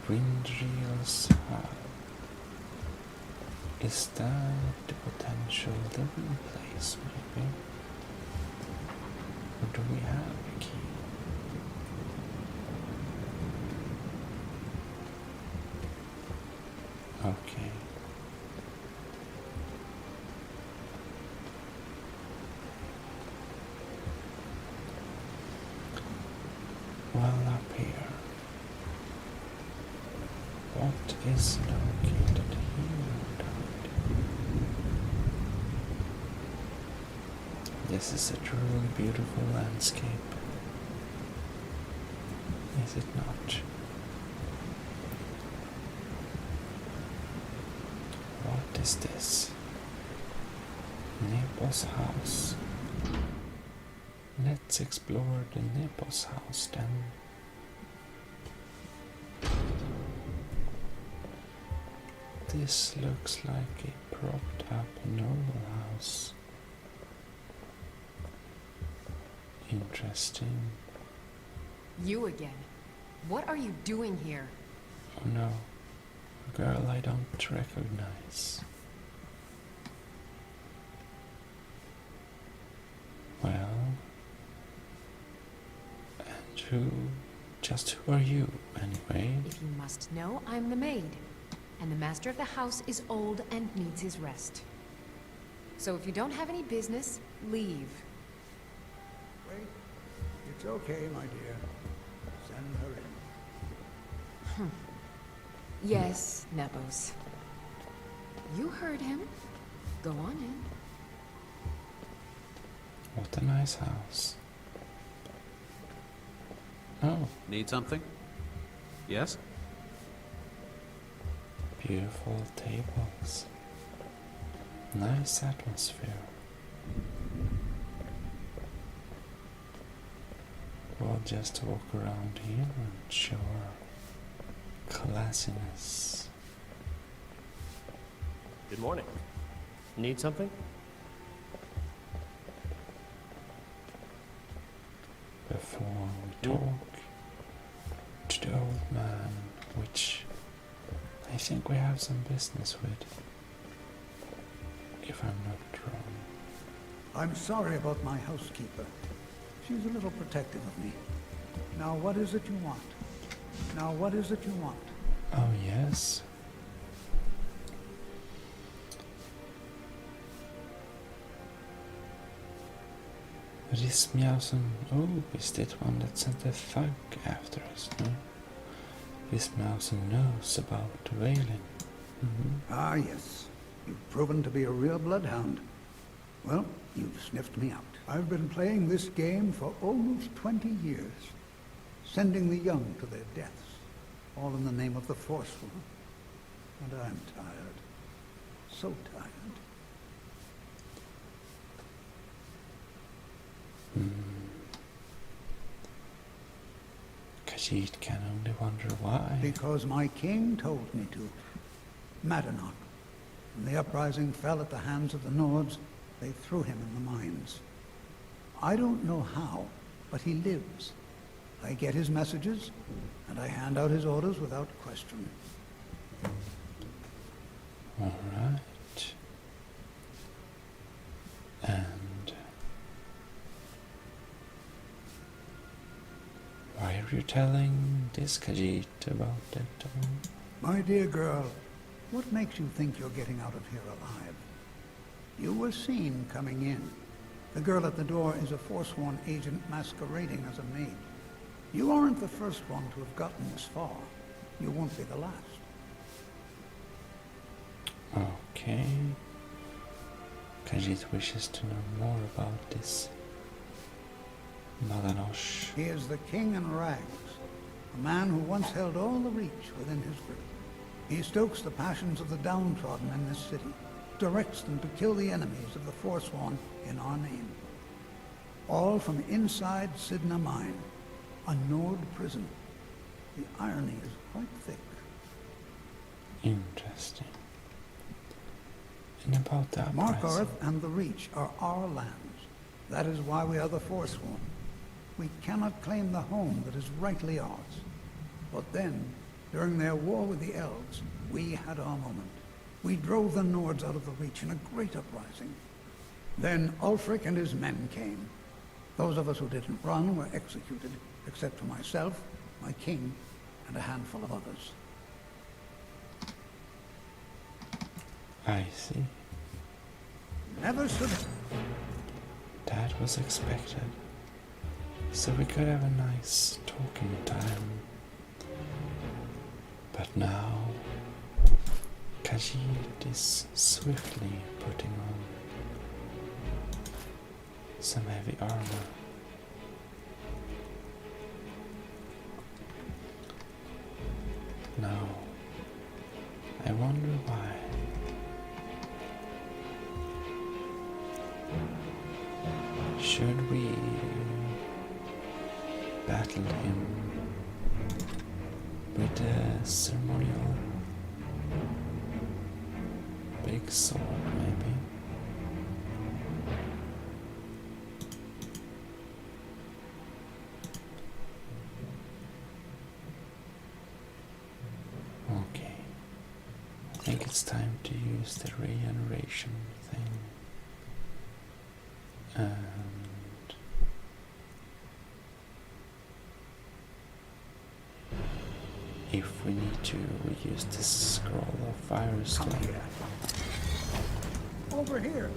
Windreel's hut. Is that the potential living place, maybe? Or do we have a key? Okay. This is a truly beautiful landscape. Is it not? What is this? Nepos house. Let's explore the Nepos house then. This looks like a propped up noble house. Interesting. You again. What are you doing here? Oh no, a girl I don't recognize. Well, and who are you anyway? If you must know, I'm the maid. And the master of the house is old and needs his rest. So if you don't have any business, leave. Wait. It's okay, my dear. Send her in. Yes, Nepos. You heard him. Go on in. What a nice house. Oh. Need something? Yes? Beautiful tables. Nice atmosphere. We'll just walk around here and show our classiness. Good morning. Need something? Before we talk to the old man, which I think we have some business with, if I'm not wrong. I'm sorry about my housekeeper. She's a little protective of me. Now what is it you want? Now what is it you want? Oh yes. This Meowson, oh, is that one that sent the thug after us, no? This Meowson knows about whaling. Ah, yes. You've proven to be a real bloodhound. Well, you've sniffed me out. I've been playing this game for almost 20 years, sending the young to their deaths, all in the name of the Forceful. And I'm tired. So tired. Khajiit can only wonder why. Because my king told me to. Madanach. When the uprising fell at the hands of the Nords, they threw him in the mines. I don't know how, but he lives. I get his messages, and I hand out his orders without question. All right. And why are you telling this Khajiit about it? My dear girl, what makes you think you're getting out of here alive? You were seen coming in. The girl at the door is a Forsworn agent masquerading as a maid. You aren't the first one to have gotten this far. You won't be the last. Okay. Khajiit wishes to know more about this Madanosh. He is the king in rags, a man who once held all the Reach within his grip. He stokes the passions of the downtrodden in this city, directs them to kill the enemies of the Forsworn in our name. All from inside Sidna Mine, a Nord prison. The irony is quite thick. Interesting. And about that Markarth and the Reach are our lands. That is why we are the Forsworn. We cannot claim the home that is rightly ours. But then, during their war with the Elves, we had our moment. We drove the Nords out of the Reach in a great uprising. Then Ulfric and his men came. Those of us who didn't run were executed, except for myself, my king, and a handful of others. I see. Never should. That was expected. So we could have a nice talking time. But now, Khajiit is swiftly putting on some heavy armor. No, I wonder why. Should we battle him with a ceremonial big sword, maybe? Okay, I think it's time to use the regeneration thing. And if we need to, we use this scroll of firestone. Over here.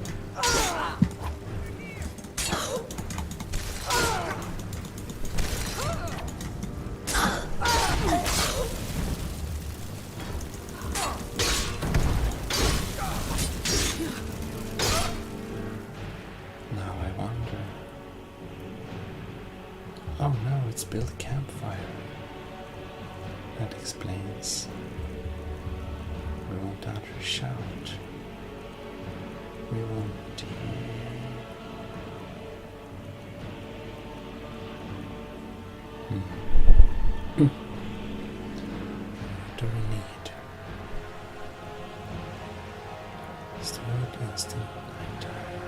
Now I wonder. Oh no, it's built campfire. That explains. We won't utter a shout. We won't What do we need? Stored instant nighttime.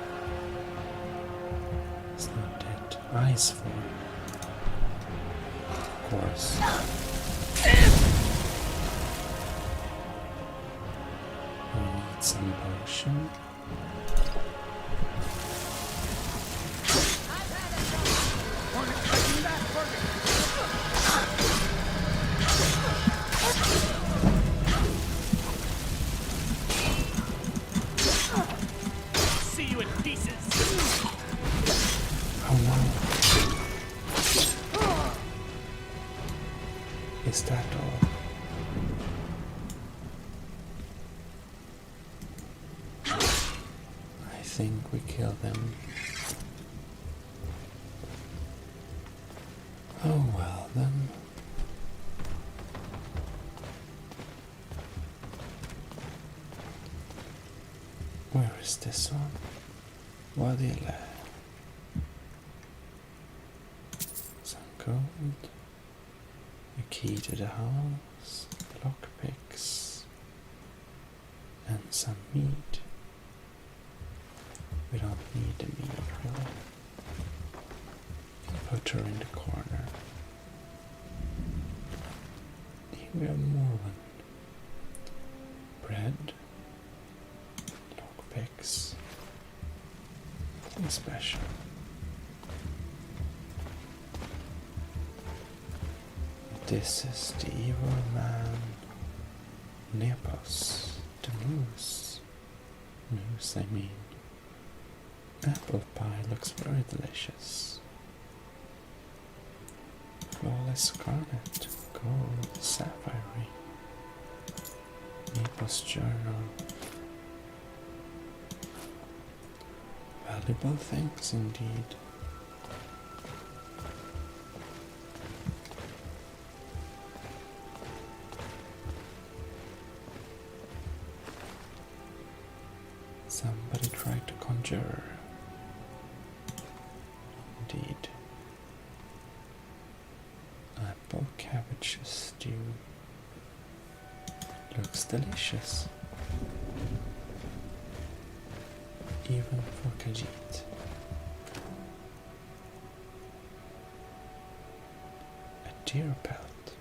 It's not dead. Ice form. Of course. We need some potion. See you in pieces. Oh no. Is that all? I think we kill them. Oh well then. Where is this one? Wadila. Some gold. A key to the house. Lockpicks. And some meat. We don't need the meat really. Put her in the corner. Here we have more one. Bread. Lockpicks. Nothing special. This is the evil man Nepos, the moose. Moose, I mean. Apple pie looks very delicious. Flawless garnet, gold, sapphire. Nepos journal. Valuable things indeed. Somebody tried to conjure. Indeed. Apple cabbage stew. Looks delicious. Even for Khajiit. A deer pelt.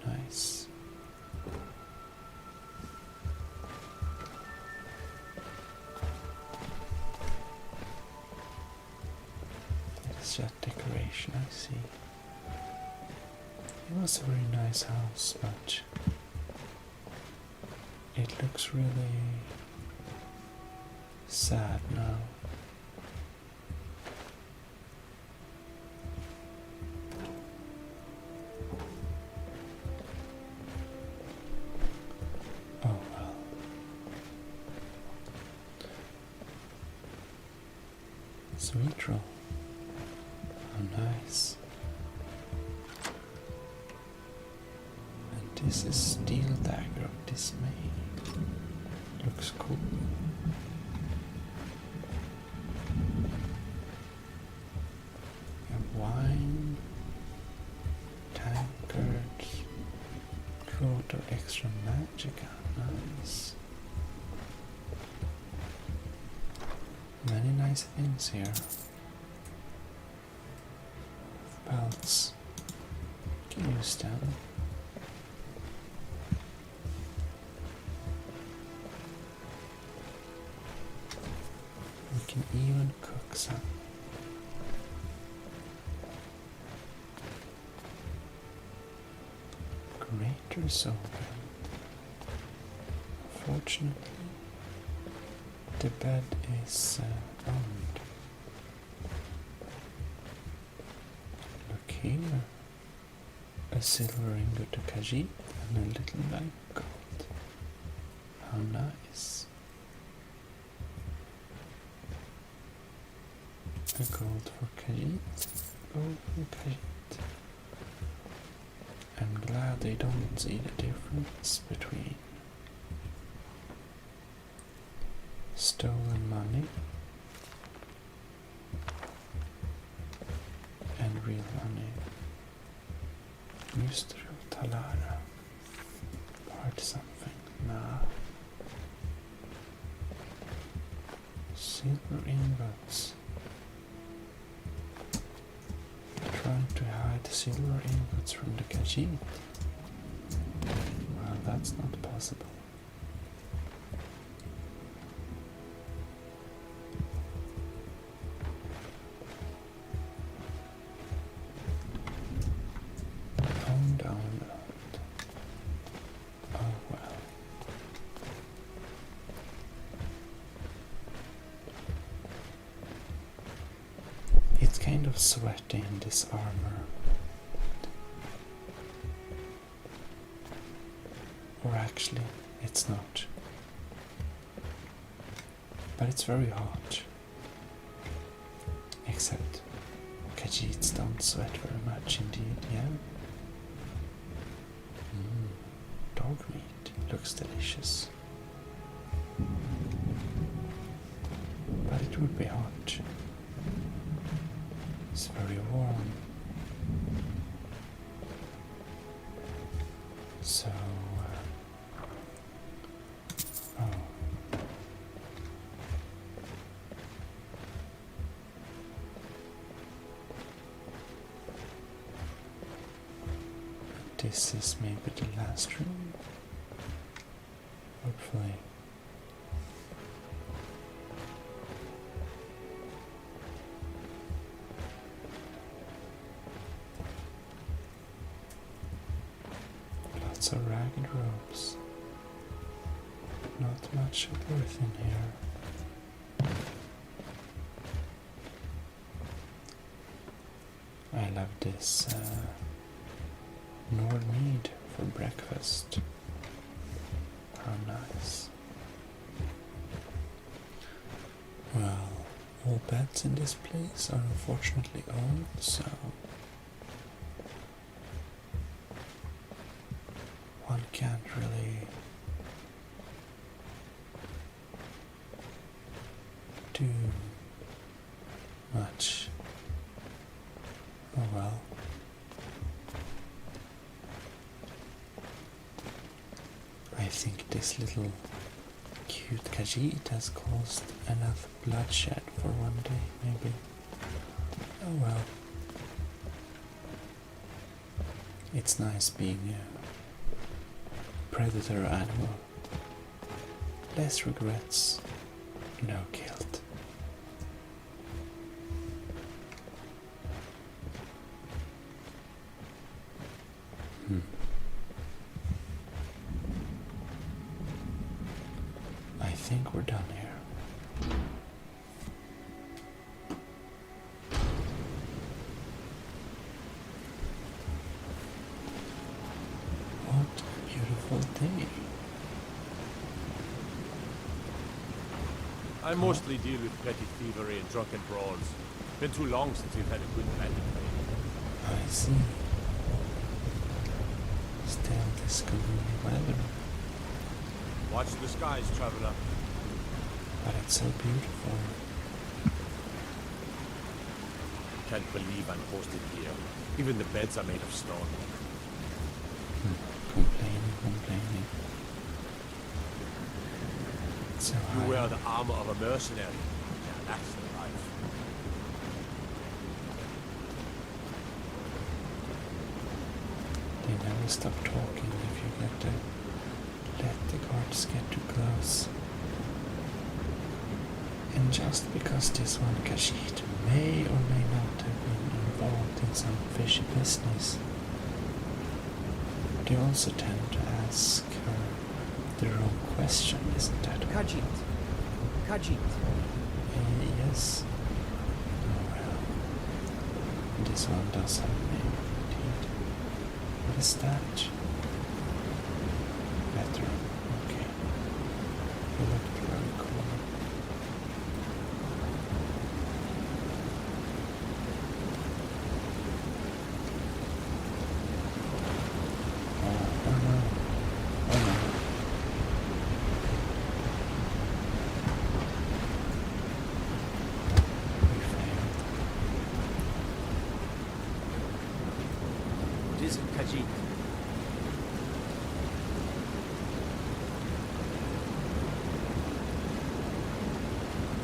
How nice. It's just decoration, I see. It was a very nice house, but it looks really sad now. Oh well. Sweet roll. Oh, nice. And this is Steel Dagger of Dismay. Looks cool. Wine, tankards, quote of extra magica, nice. Many nice things here. Belts, can use them. We can even cook some. Greater Soul. Unfortunately, the bed is owned. Look here. A silver ingot of Khajiit and a little bag of gold. How nice. A gold for Khajiit, gold for Khajiit. I'm glad they don't see the difference between stolen money and real money. Mr. Talara. Part something. Nah. Silver ingots. Trying to hide the silver ingots from the Khajiit. Well, that's not possible. Download. Oh well. It's kind of sweaty in this armor. Or actually, it's not. But it's very hot. Except Khajiits don't sweat very much indeed, yeah? Dog meat looks delicious. But it would be hot. It's very warm. So, oh. This is maybe the last room. Hopefully. Lots of ragged robes. Not much worth in here. I love this Nord mead for breakfast. How nice. Well, all beds in this place are unfortunately owned, so one can't really do much. Oh well. I think this little cute Khajiit has caused enough bloodshed for one day, maybe. Oh well. It's nice being a predator animal. Less regrets, no guilt. I think we're done here. What a beautiful day. I mostly deal with petty thievery and drunken brawls. Been too long since we've had a good bandit raid. I see. Still this gloomy weather. Watch the skies, traveler. But it's so beautiful. Can't believe I'm hosted here. Even the beds are made of stone. Complaining. So You wear the armor of a mercenary. Yeah, that's the life. They never stop talking if you get to let the guards get too close. And just because this one Khajiit may or may not have been involved in some fishy business, they also tend to ask her the wrong question, isn't that right? Khajiit. Yes. Oh well. This one does have a name, indeed. What is that? Better. Okay. You looked very cool. Oh no. Oh no. We failed. It isn't Khajiit.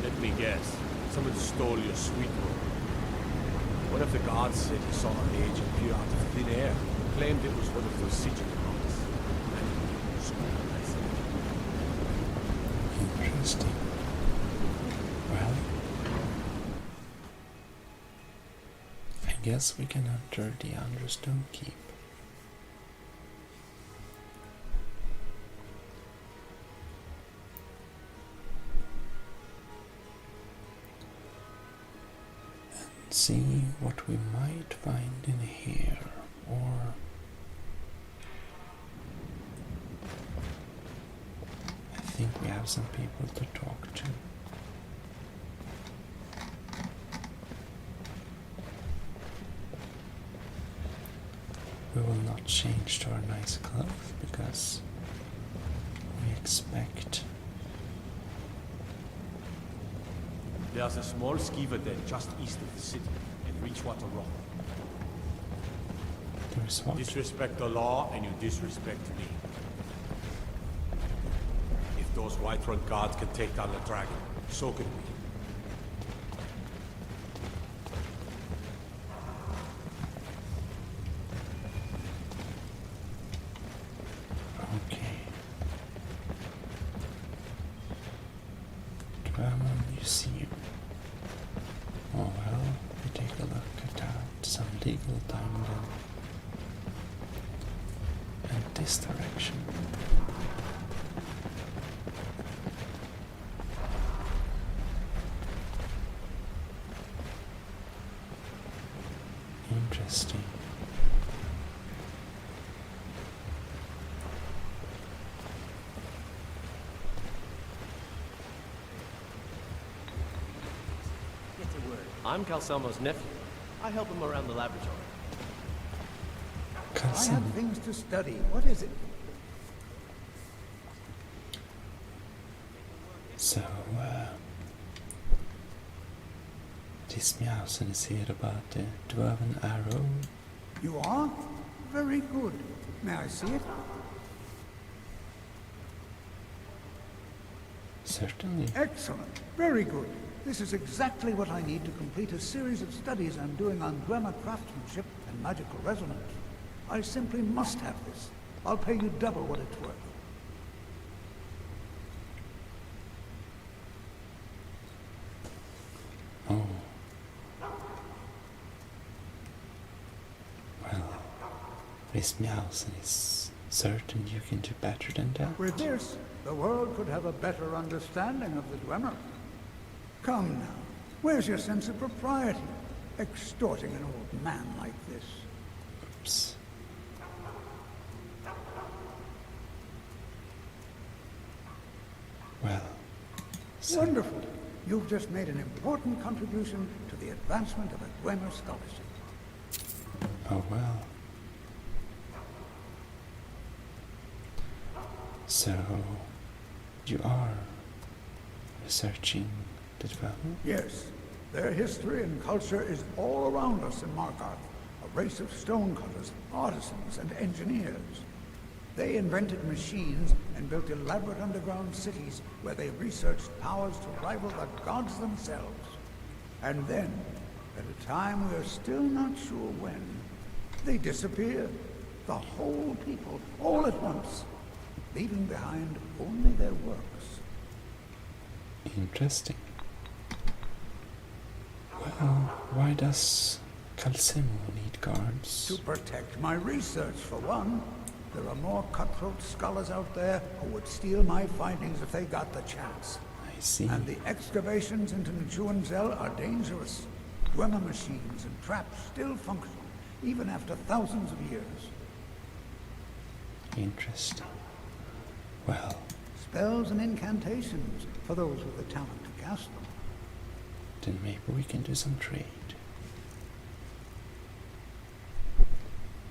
Let me guess. Someone stole your sweet robe. One of the guards said he saw a mage appear out of thin air. Claimed it was one of those sigil monks. Interesting. Well, I guess we can enter the Understone Keep. And see what we might find in here, or I think we have some people to talk to. We will not change to our nice clothes because we expect. There's a small skeever den just east of the city, at Reachwater Rock. There's what? Disrespect the law and you disrespect me. If those Whiterun guards can take down the dragon, so can we. Okay. Drama Museum. Oh well, we take a look at some legal time then. And this direction. Interesting. Get to work. I'm Calselmo's nephew. I help him around the laboratory. I have things to study. What is it? So, this Meowsen is here about the Dwarven Arrow. You are? Very good. May I see it? Certainly. Excellent. Very good. This is exactly what I need to complete a series of studies I'm doing on Dwemer craftsmanship and magical resonance. I simply must have this. I'll pay you double what it's worth. Oh. Well, this Meowsen is certain you can do better than that. With this, the world could have a better understanding of the Dwemer. Come now, where's your sense of propriety? Extorting an old man like this. Oops. Well, Wonderful. You've just made an important contribution to the advancement of a grammar scholarship. Oh well. So, you are researching the development? Yes. Their history and culture is all around us in Markarth. A race of stonecutters, artisans, and engineers. They invented machines and built elaborate underground cities where they researched powers to rival the gods themselves. And then, at a time we are still not sure when, they disappeared. The whole people, all at once, leaving behind only their works. Interesting. Well, why does Calcemo need guards? To protect my research, for one. There are more cutthroat scholars out there who would steal my findings if they got the chance. I see. And the excavations into Nchuanzel are dangerous. Dwemer machines and traps still function, even after thousands of years. Interesting. Well, spells and incantations for those with the talent to cast them. Then maybe we can do some trade.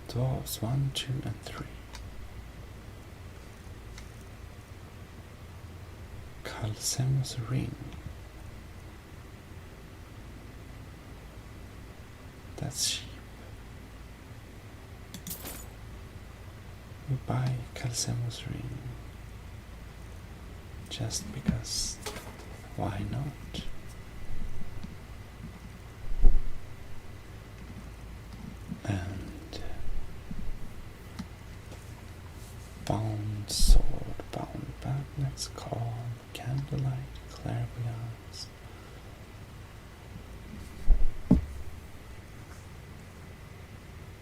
Dwarves 1, 2, and 3. Calcemo's ring. That's cheap. We buy Calcemo's ring just because. Why not? And bound sword, bound batlets, call, candlelight, clairvoyance.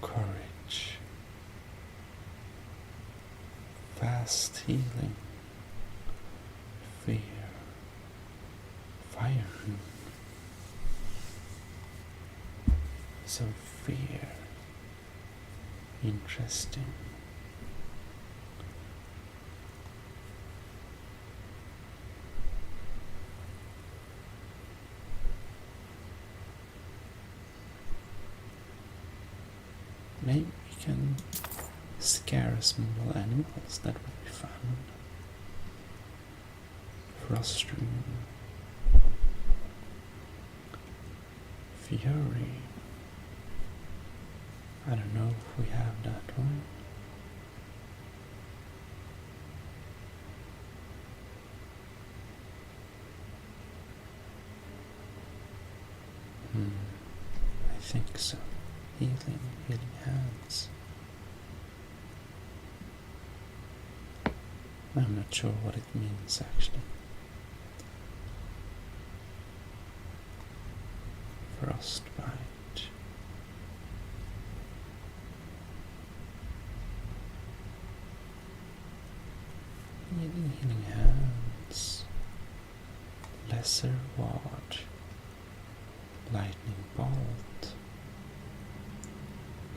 Courage, fast healing, fear, fire rune. So fear, interesting. Maybe we can scare small animals, that would be fun. Frost rune. Fury. I don't know if we have that one. I think so. Healing hands. I'm not sure what it means actually. Frostbite. Healing hands. Lesser ward. Lightning bolt.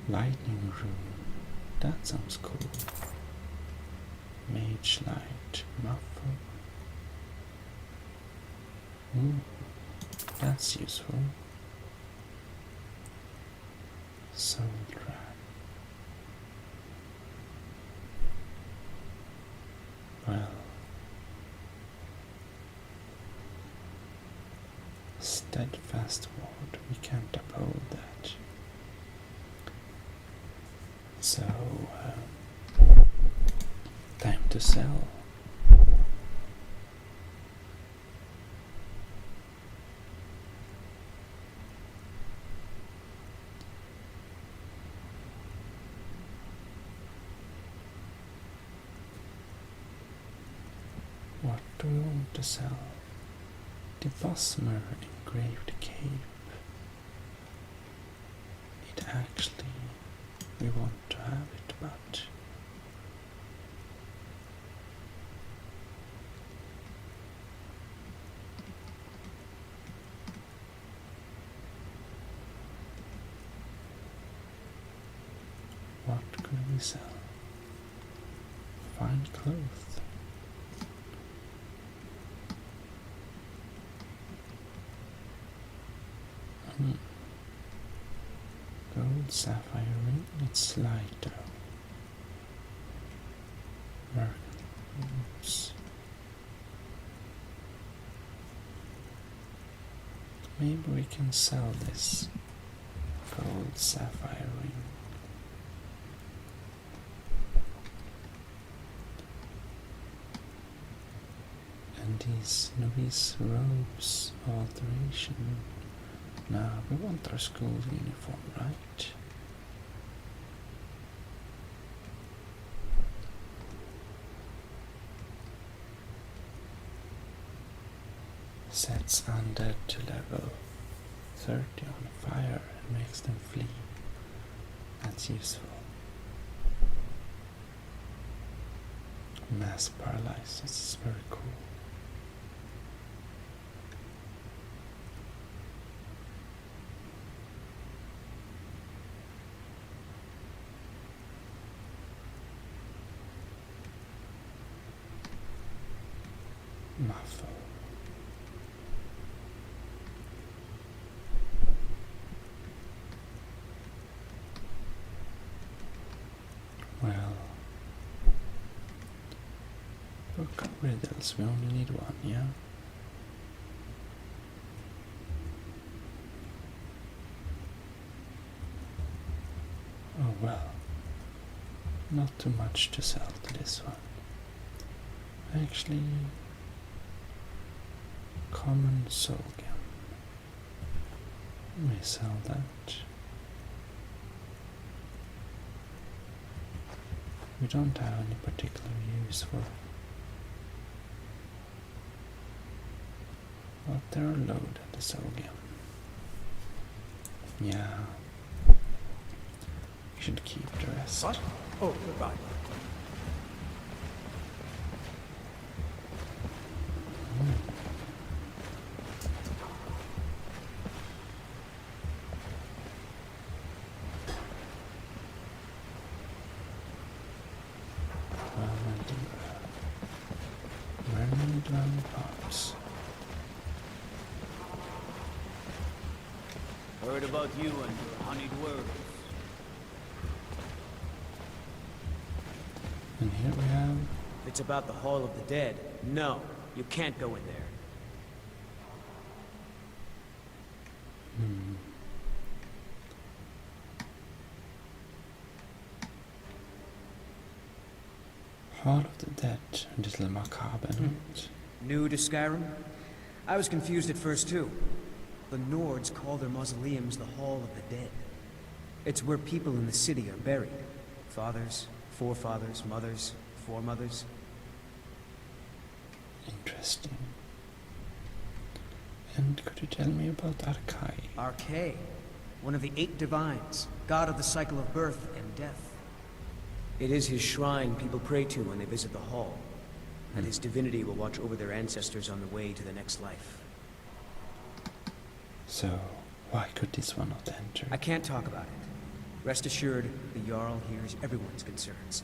Lightning rune. That sounds cool. Mage light. Muffle. That's useful. Soul trap. Well, steadfast ward, we can't uphold that. So, time to sell. What do we want to sell? The Bosmer engraved cape. It actually, we want to have it, but what could we sell? Fine clothes. sapphire ring, it's lighter. Oops. Maybe we can sell this gold sapphire ring. And these novice robes alteration. Now we want our school uniform, right? Sets undead to level 30 on fire and makes them flee. That's useful. Mass paralysis is very cool. Muffle. Well, book of riddles, we only need one, yeah? Oh well, not too much to sell to this one. Actually, common soul gem. May sell that. We don't have any particular use for it. But they're loaded, the soul gem. Yeah. We should keep the rest. What? Oh, goodbye. Heard about you and your honeyed words. And here we have... It's about the Hall of the Dead. No, you can't go in there. Hall of the Dead, a little macabre, isn't New to Skyrim? I was confused at first too. The Nords call their mausoleums the Hall of the Dead. It's where people in the city are buried. Fathers, forefathers, mothers, foremothers. Interesting. And could you tell me about Arkai? Arkai, one of the 8 divines, god of the cycle of birth and death. It is his shrine people pray to when they visit the hall, and his divinity will watch over their ancestors on the way to the next life. So, why could this one not enter? I can't talk about it. Rest assured, the Jarl hears everyone's concerns.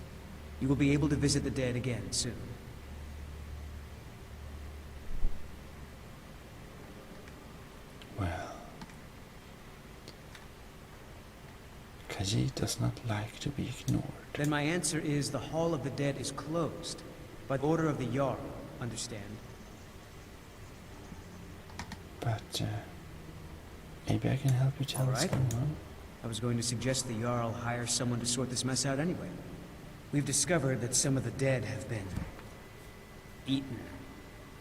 You will be able to visit the dead again soon. Well... Khajiit does not like to be ignored. Then my answer is the Hall of the Dead is closed. By order of the Jarl, understand? But, maybe I can help you tell what's going on. I was going to suggest the Jarl hire someone to sort this mess out anyway. We've discovered that some of the dead have been... eaten.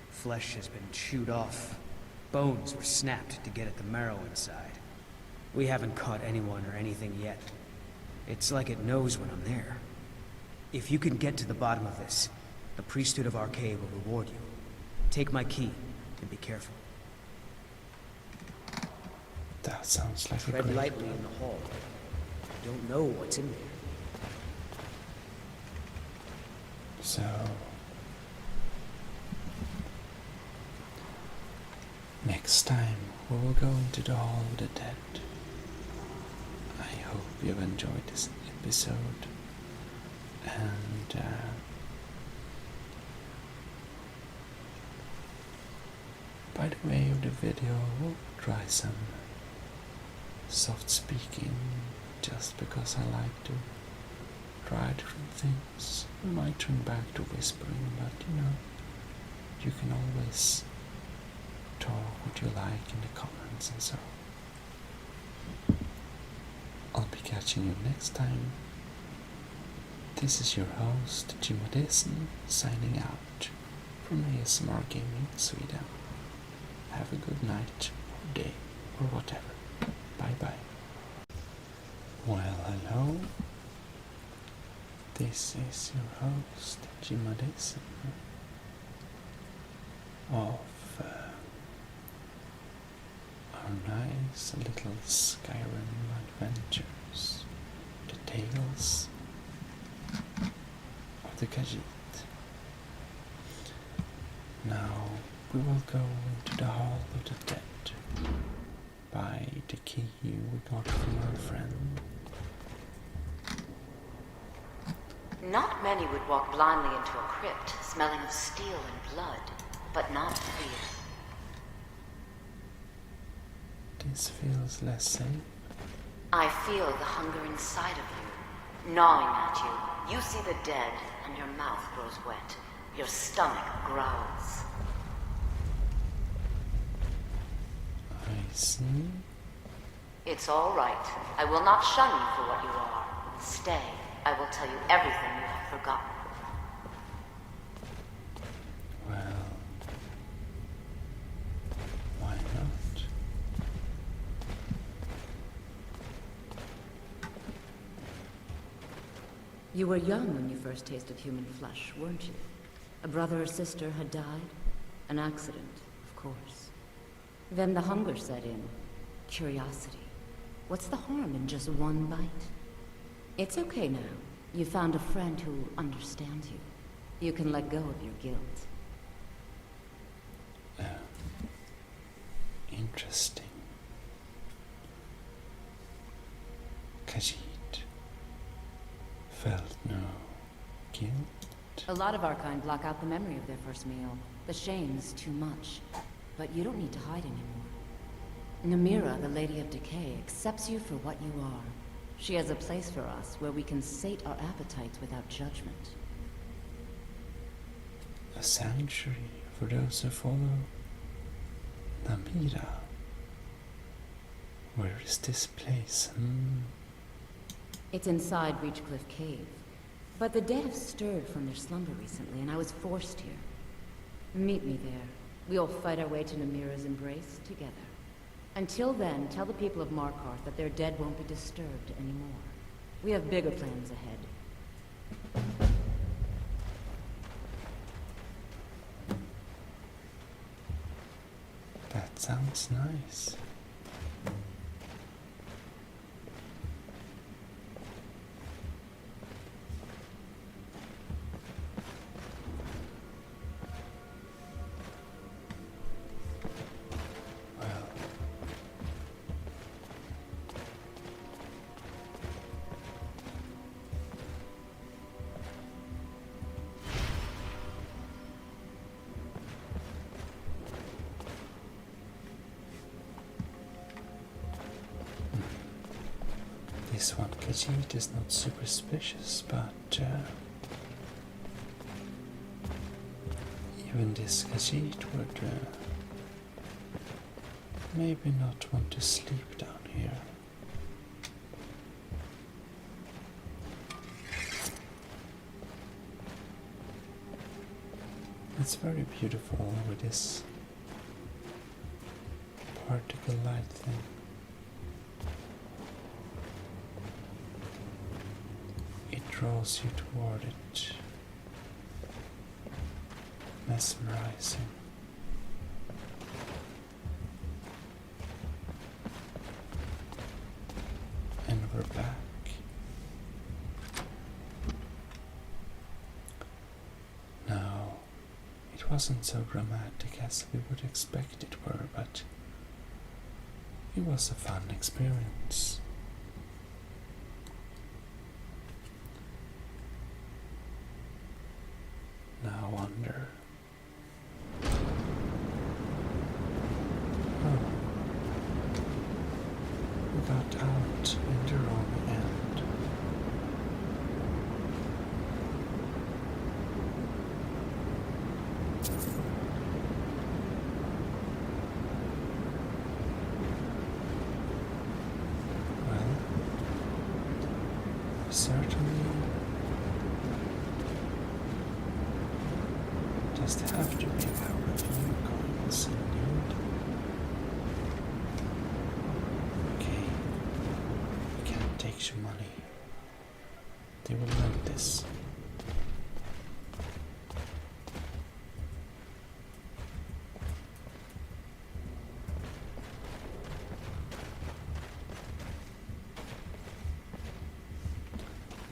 Flesh has been chewed off. Bones were snapped to get at the marrow inside. We haven't caught anyone or anything yet. It's like it knows when I'm there. If you can get to the bottom of this, the priesthood of Arcade will reward you. Take my key, and be careful. That sounds like a Tread great lightly in the hall. You don't know what's in there. So... next time, we will go into the Hall of the Dead. I hope you've enjoyed this episode. And, by the way of the video, we'll try some soft speaking just because I like to try different things. I might turn back to whispering, but you can always talk what you like in the comments and so. I'll be catching you next time. This is your host, Gmodism, signing out from ASMR Gaming Sweden. Have a good night, or day, or whatever. Bye bye. Well, hello. This is your host, Gmodism, of our nice little Skyrim adventures, the tales of the Khajiit. Now we will go into the Hall of the Dead by the key we got from our friend. Not many would walk blindly into a crypt, smelling of steel and blood, but not fear. This feels less safe. I feel the hunger inside of you, gnawing at you. You see the dead, and your mouth grows wet. Your stomach growls. I see. It's all right. I will not shun you for what you are. Stay. I will tell you everything you have forgotten. Well, why not? You were young when you first tasted human flesh, weren't you? A brother or sister had died? An accident, of course. Then the hunger set in. Curiosity. What's the harm in just one bite? It's okay now. You found a friend who understands you. You can let go of your guilt. Interesting. Khajiit felt no guilt. A lot of our kind block out the memory of their first meal. The shame's too much. But you don't need to hide anymore. Namira, the Lady of Decay, accepts you for what you are. She has a place for us where we can sate our appetites without judgment. A sanctuary for those who follow Namira. Where is this place? It's inside Reachcliff Cave. But the dead have stirred from their slumber recently, and I was forced here. Meet me there. We'll fight our way to Namira's embrace together. Until then, tell the people of Markarth that their dead won't be disturbed anymore. We have bigger plans ahead. That sounds nice. This one, Khajiit, is not superstitious, but even this Khajiit would maybe not want to sleep down here. It's very beautiful with this particle light thing. It draws you toward it, mesmerizing. And we're back. Now, it wasn't so dramatic as we would expect it were, but it was a fun experience. Now I wonder. Oh. We got out in the wrong end. makes you money. They will like this.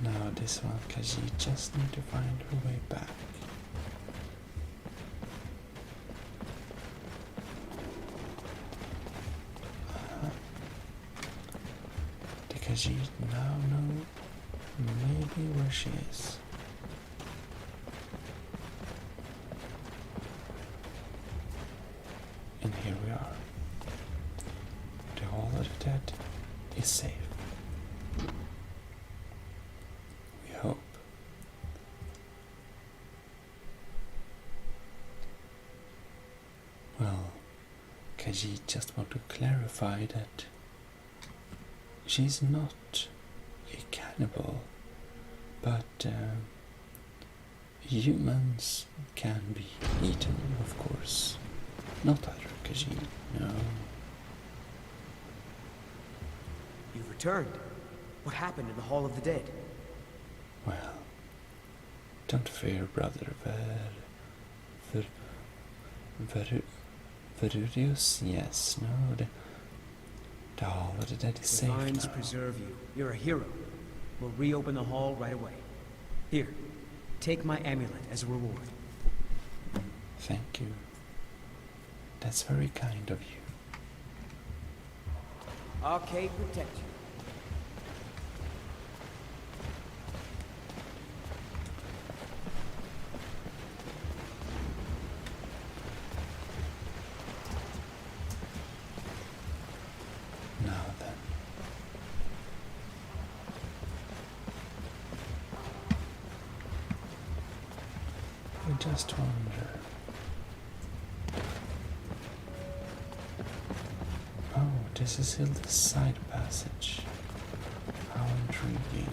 Now this one, Kaji just need to find her way back. The Kaji now know maybe where she is. And here we are. The Hall of the Dead is safe. We hope. Well, Kaji just want to clarify that she's not a cannibal, but humans can be eaten, of course. Not other Kaji, no. You've returned. What happened in the Hall of the Dead? Well, don't fear, brother. Verudius? Yes, no, the Hall of the Dead is safe now. Divines preserve you. You're a hero. We'll reopen the hall right away. Here, take my amulet as a reward. Thank you. That's very kind of you. Arcade protect you. Now then. I just wonder. Oh, this is Hilda's side passage. How intriguing.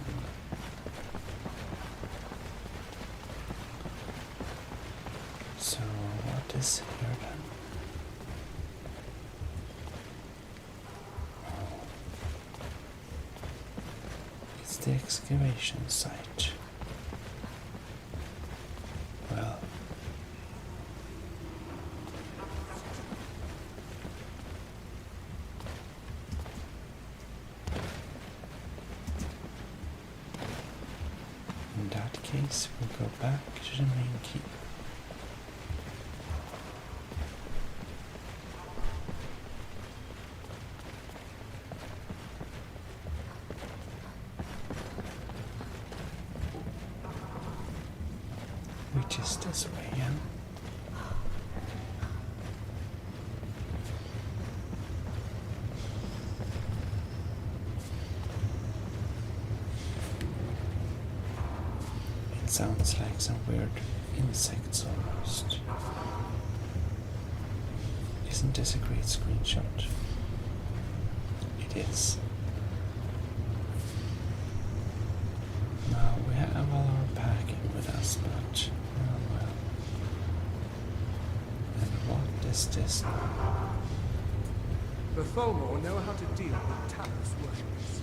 So, what is here then? Oh. It's the excavation site. Well. In that case, we'll go back to the main keep. Which is this way, yeah? It sounds like some weird insects almost. Isn't this a great screenshot? It is. Now we have all our packing with us, but oh well. And what is this now? The Tholmor know how to deal with tatless worshippers.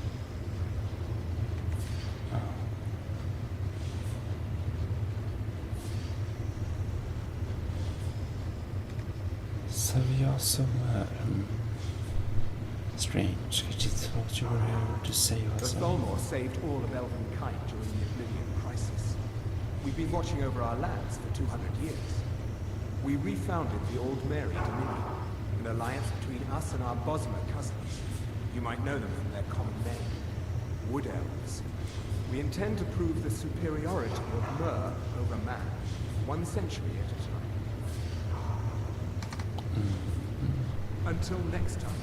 Oh. So we also strange, because you thought you were here to save The us. Tholmor saved all of Elvenkind during the Oblivion Crisis. We've been watching over our lands for 200 years. We refounded the Old Mary Dominion, an alliance between us and our Bosmer cousins. You might know them from their common name, Wood Elves. We intend to prove the superiority of Mer over man, 1 century at a time. Until next time.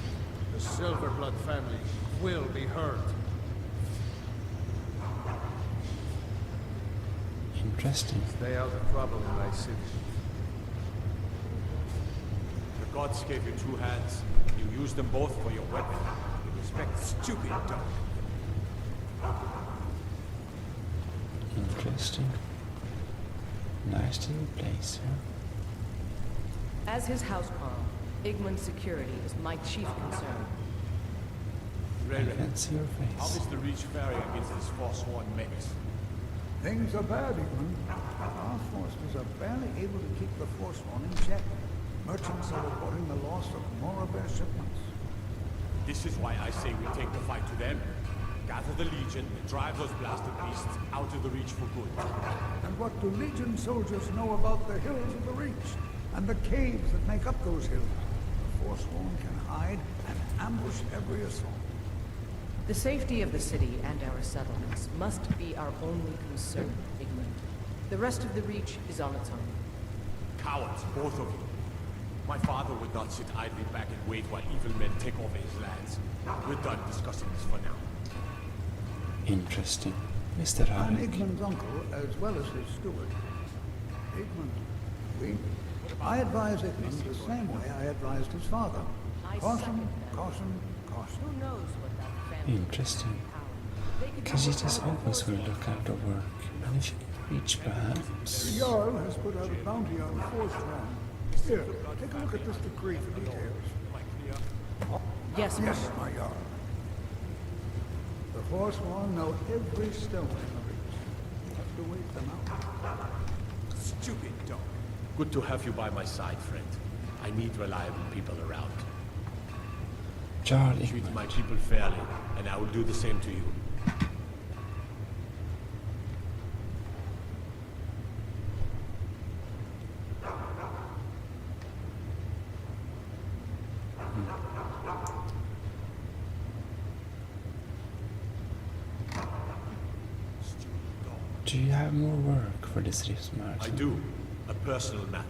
The Silverblood family will be heard. Interesting. Stay out of trouble in thy city. The gods gave you 2 hands. You used them both for your weapon. You respect stupid dog. Interesting. Nice little place, yeah? As his housecarl, Igman's security is my chief concern. I can see your How face. is the Reach faring against this forsworn menace? Things are bad, Eamon. Our forces are barely able to keep the Forsworn in check. Merchants are reporting the loss of more of their shipments. This is why I say we take the fight to them. Gather the Legion and drive those blasted beasts out of the Reach for good. And what do Legion soldiers know about the hills of the Reach? And the caves that make up those hills? The Forsworn can hide and ambush every assault. The safety of the city and our settlements must be our only concern, Igmund. The rest of the Reach is on its own. Cowards, both of you. My father would not sit idly back and wait while evil men take over his lands. We're done discussing this for now. Interesting. Mr. I'm Alec. Igmund's uncle, as well as his steward. Igmund, I advise Igmund the same way I advised his father. Caution, caution, caution. Who knows what that family... Interesting. Because it is always will look out of work. And if you reach perhaps... The Jarl has put out a bounty on the Forsworn. Here, take a look at this decree for details. Yes, yes, my Jarl. The Forsworn know every stone in the Reach. You have to wait them out. Stupid dog. Good to have you by my side, friend. I need reliable people around. Charlie. Treat my people fairly, and I will do the same to you. Do you have more work for this Rift Martin? I do. A personal matter.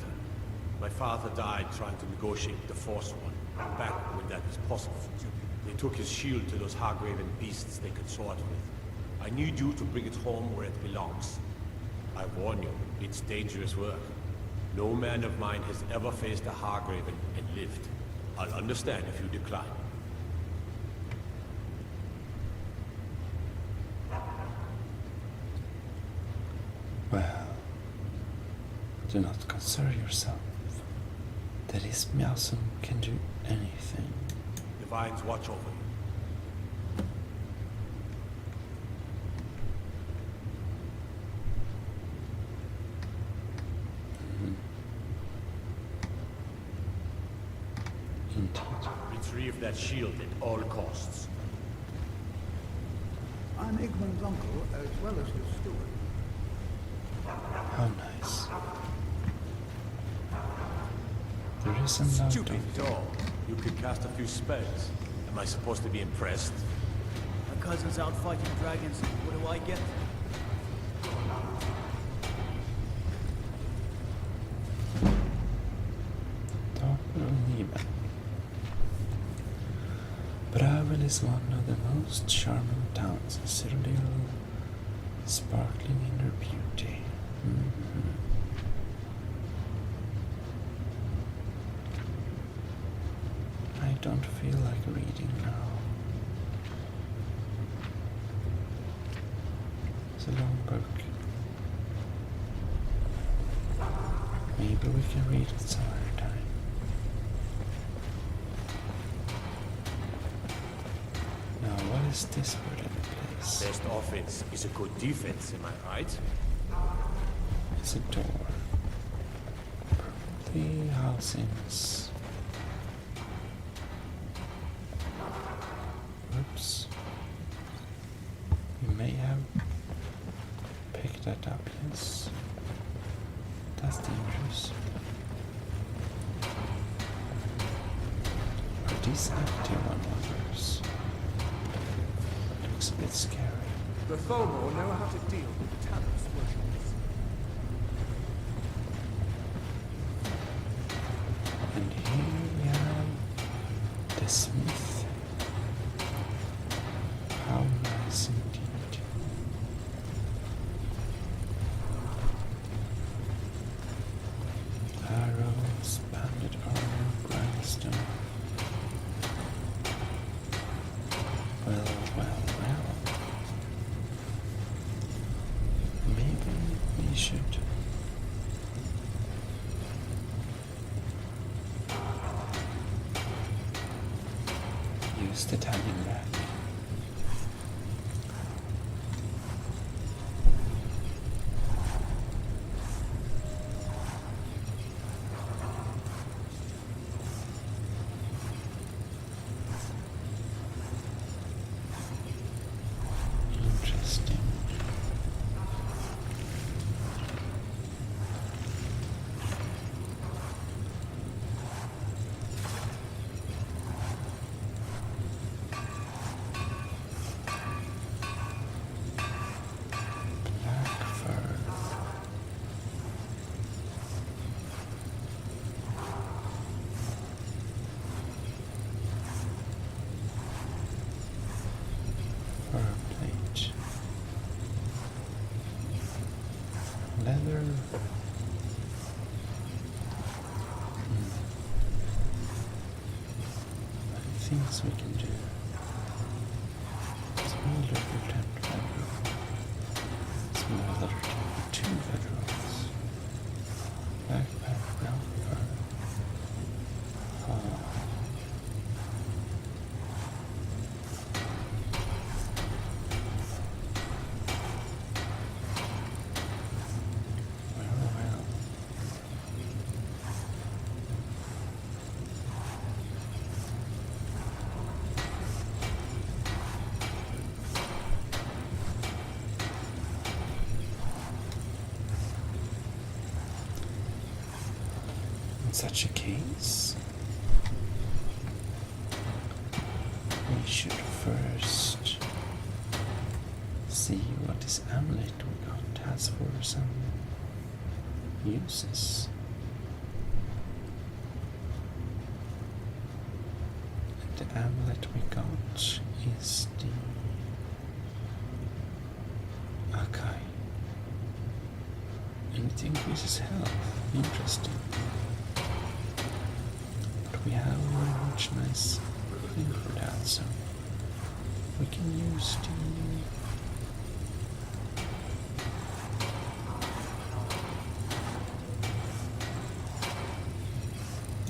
My father died trying to negotiate the Forsworn, back when that was possible. They took his shield to those Hargraven beasts they could sword with. I need you to bring it home where it belongs. I warn you, it's dangerous work. No man of mine has ever faced a Hargraven and lived. I'll understand if you decline. Well, do not concern yourself. That is Miasm can do anything. Divines watch over you. Indeed. Retrieve that shield at all costs. I'm Igmund's uncle, as well as his steward. How nice. There is a lot Stupid of... dog. You could cast a few spells. Am I supposed to be impressed? My cousin's out fighting dragons. What do I get? Don't believe it. Bravel is one of the most charming towns in Cyrodiil, sparkling in their beauty. I don't feel like reading now. It's a long book. Maybe we can read it some other time. Now, what is this wooden place? Best offense is a good defense, am I right? It's a door. Probably housings. Oops. You may have picked that up, yes. That's dangerous. Are these empty one-wonders? Looks a bit scary. The Thomor know how to deal with Talos worshippers. And here we have the smith. How nice indeed. Arrows, banded armor, grindstone. Well, well, well. Maybe we should use the tanning rack. things we can do. Smaller tent bedroom. Smaller tent 2 bedrooms. Backpack brown fur. Well. In such a case, we should first see what this amulet we got has for some uses. And the amulet we got is the Akai. And it increases health. Interesting. But we have a very much nice thing for that, so we can use the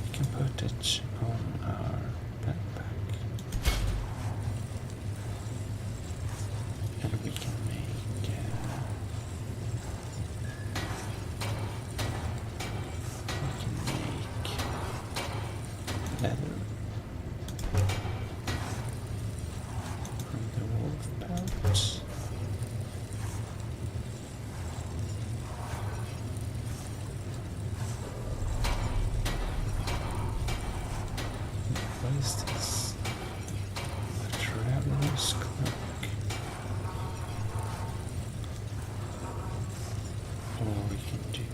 we can put it on our backpack, and we can make leather from the wolf pelt. What is this? A traveler's cloak. Or we can do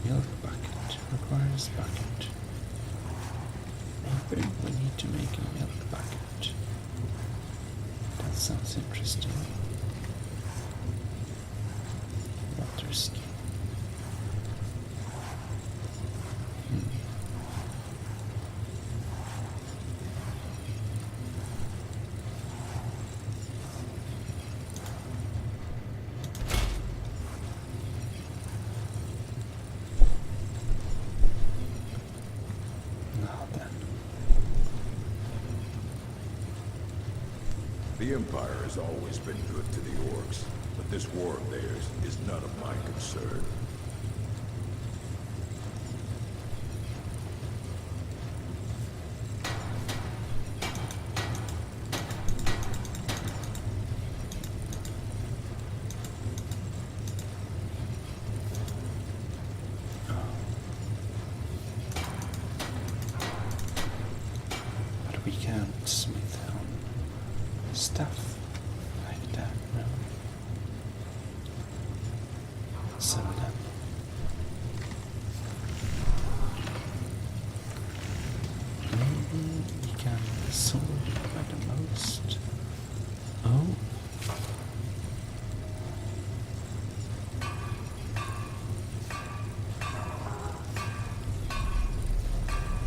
milk bucket. Requires bucket. Maybe we need to make a milk bucket. That sounds interesting. Water skin. Now then. The Empire has always been good to the orcs, but this war of theirs is none of my concern. But we can't smith on stuff like that, no. So then, maybe we can sort by the most. Oh.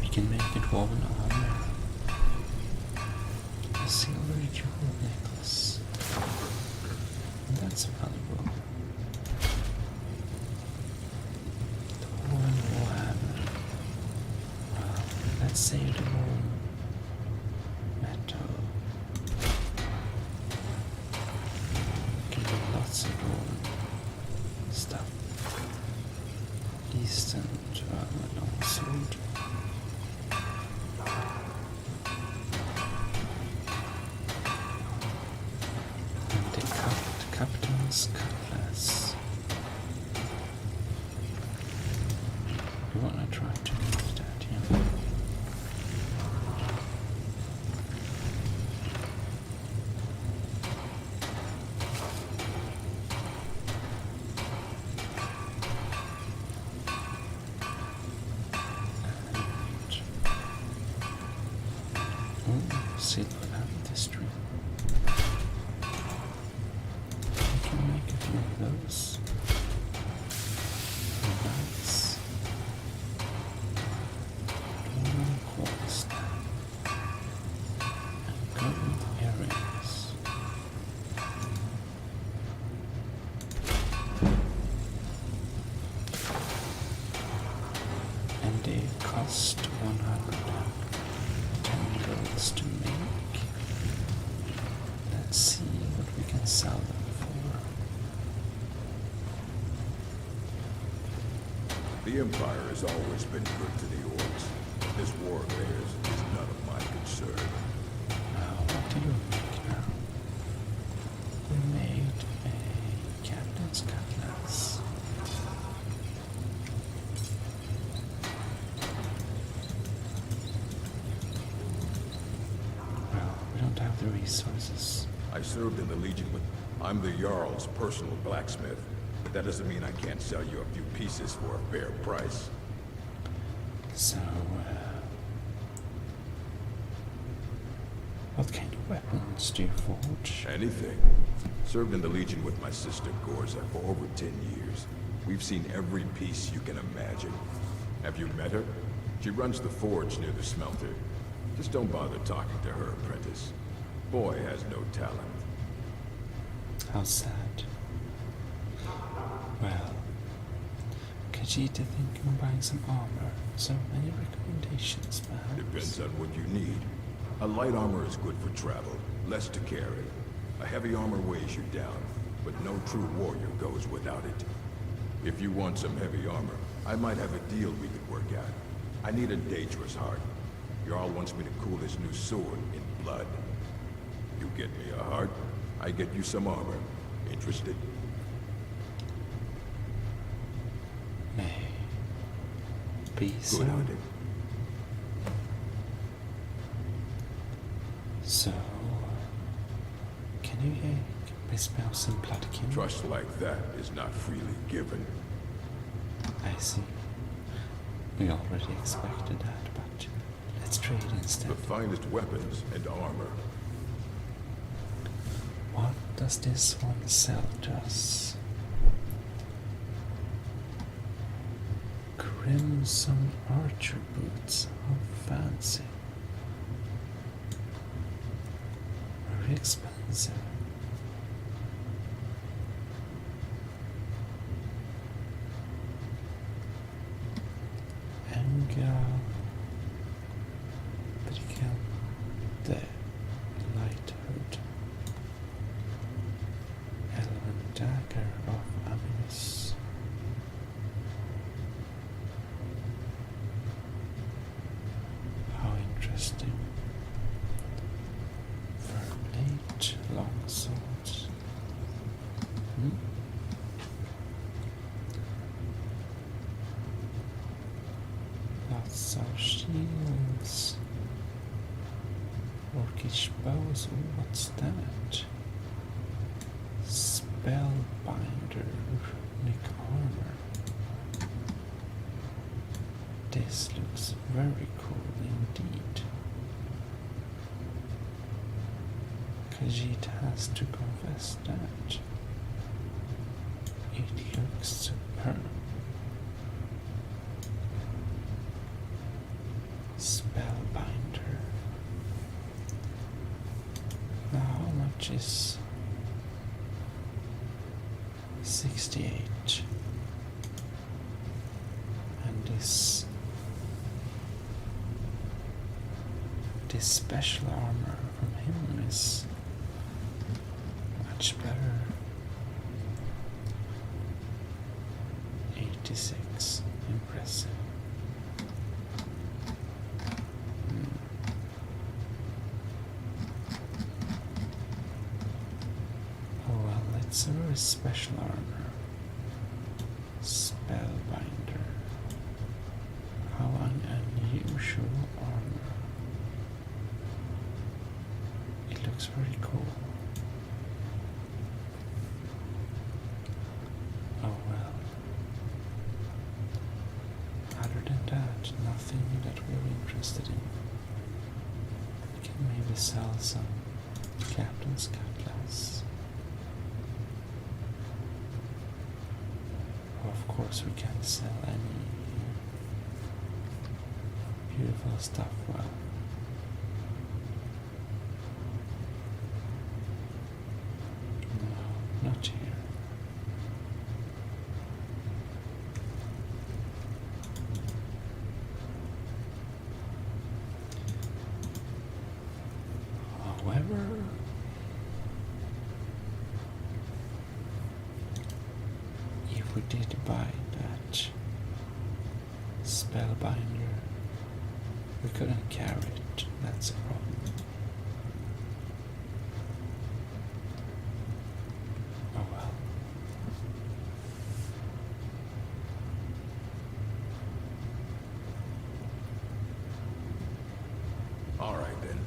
We can make it woven armor. A silver jewel necklace. That's valuable. The woven warhammer. Let's say the woven metal. Can be lots of woven stuff. Eastern to a long sword. And the captain's cutlass. We wanna try to move that, yeah. Silver amethyst ring. We can make a few of those. Nice. they cost 110 golds to make. Let's see what we can sell them for. The Empire has always been good to the orcs. This war of theirs is none of my concern. Now, what do you make now? We made a captain's cutlass. Well, we don't have the resources. I served in the Legion with... I'm the Jarl's personal blacksmith. But that doesn't mean I can't sell you a few pieces for a fair price. So, what kind of weapons do you forge? Anything. Served in the Legion with my sister Gorza for over 10 years. We've seen every piece you can imagine. Have you met her? She runs the forge near the smelter. Just don't bother talking to her, apprentice. Boy has no talent. How sad. Well, Khajiit thinking of buying some armor. So, any recommendations, perhaps? Depends on what you need. A light armor is good for travel, less to carry. A heavy armor weighs you down, but no true warrior goes without it. If you want some heavy armor, I might have a deal we could work out. I need a dangerous heart. Jarl wants me to cool his new sword in blood. You get me a heart, I get you some armor. Interested? May be so. Good hunting. So, can you spell some bloodkin? Trust like that is not freely given. I see. We already expected that, but let's trade instead. The finest weapons and armor. What does this one sell to us? Crimson archer boots. How fancy. Very expensive. Anga Brigante Light Hood. Elven Dagger of Aminus. How interesting. Verblade longsword. Lots of shields. Orcish bows. Ooh, what's that? Spellbinder runic armor. This looks very cool indeed. Khajiit has to confess that. It looks superb. Spellbinder. Now how much is 68? And this special armor from him is much better. 86. Impressive. Oh well, it's a very special armor. Spellbinder. How unusual armor. It looks very cool. Oh well. Other than that, nothing that we're interested in. We can maybe sell some Captain's Cutlass. Of course we can't sell any beautiful stuff, well. No, not here. armor. If we did buy that spellbinder, we couldn't carry it. That's a problem. Oh well. All right then.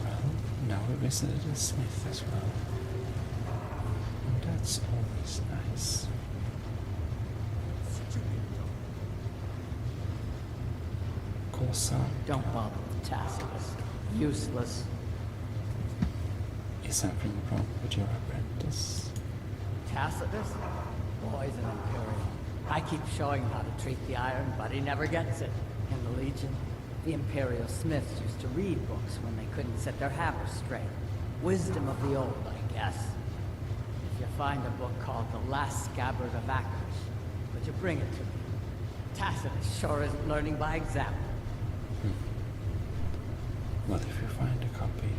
Well, now we visited a smith as well. And that's always nice. Don't bother with Tacitus. Useless. Is something wrong with your apprentice? Tacitus? Boy's an Imperial. I keep showing him how to treat the iron, but he never gets it. In the Legion, the Imperial Smiths used to read books when they couldn't set their hammers straight. Wisdom of the old, I guess. If you find a book called The Last Scabbard of Actors, would you bring it to me? Tacitus sure isn't learning by example. Well, if you find a copy,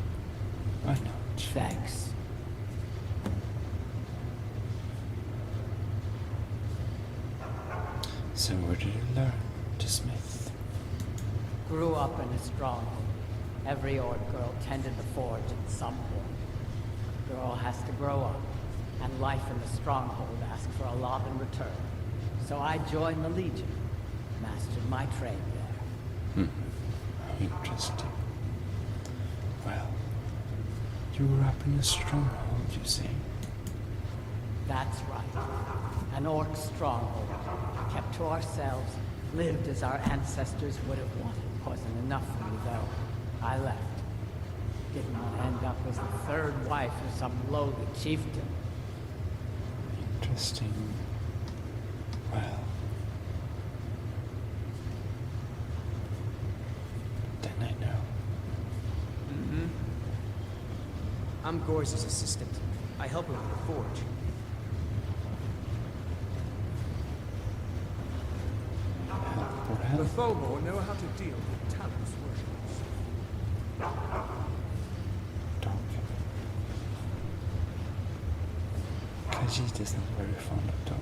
why not? Thanks. So where did you learn to smith? Grew up in a stronghold. Every Ord girl tended the forge at some point. Girl has to grow up, and life in the stronghold asks for a lot in return. So I joined the Legion, mastered my trade there. How interesting. Well, you grew up in a stronghold, you say? That's right. An orc stronghold. Kept to ourselves, lived as our ancestors would have wanted. Wasn't enough for me, though. I left. Didn't want to end up as the third wife of some lowly chieftain. Interesting. Well, then I know. I'm Gor's assistant. I help him with the forge. The Tholmor know how to deal with talents worshippers. Khajiit isn't very fond of dog.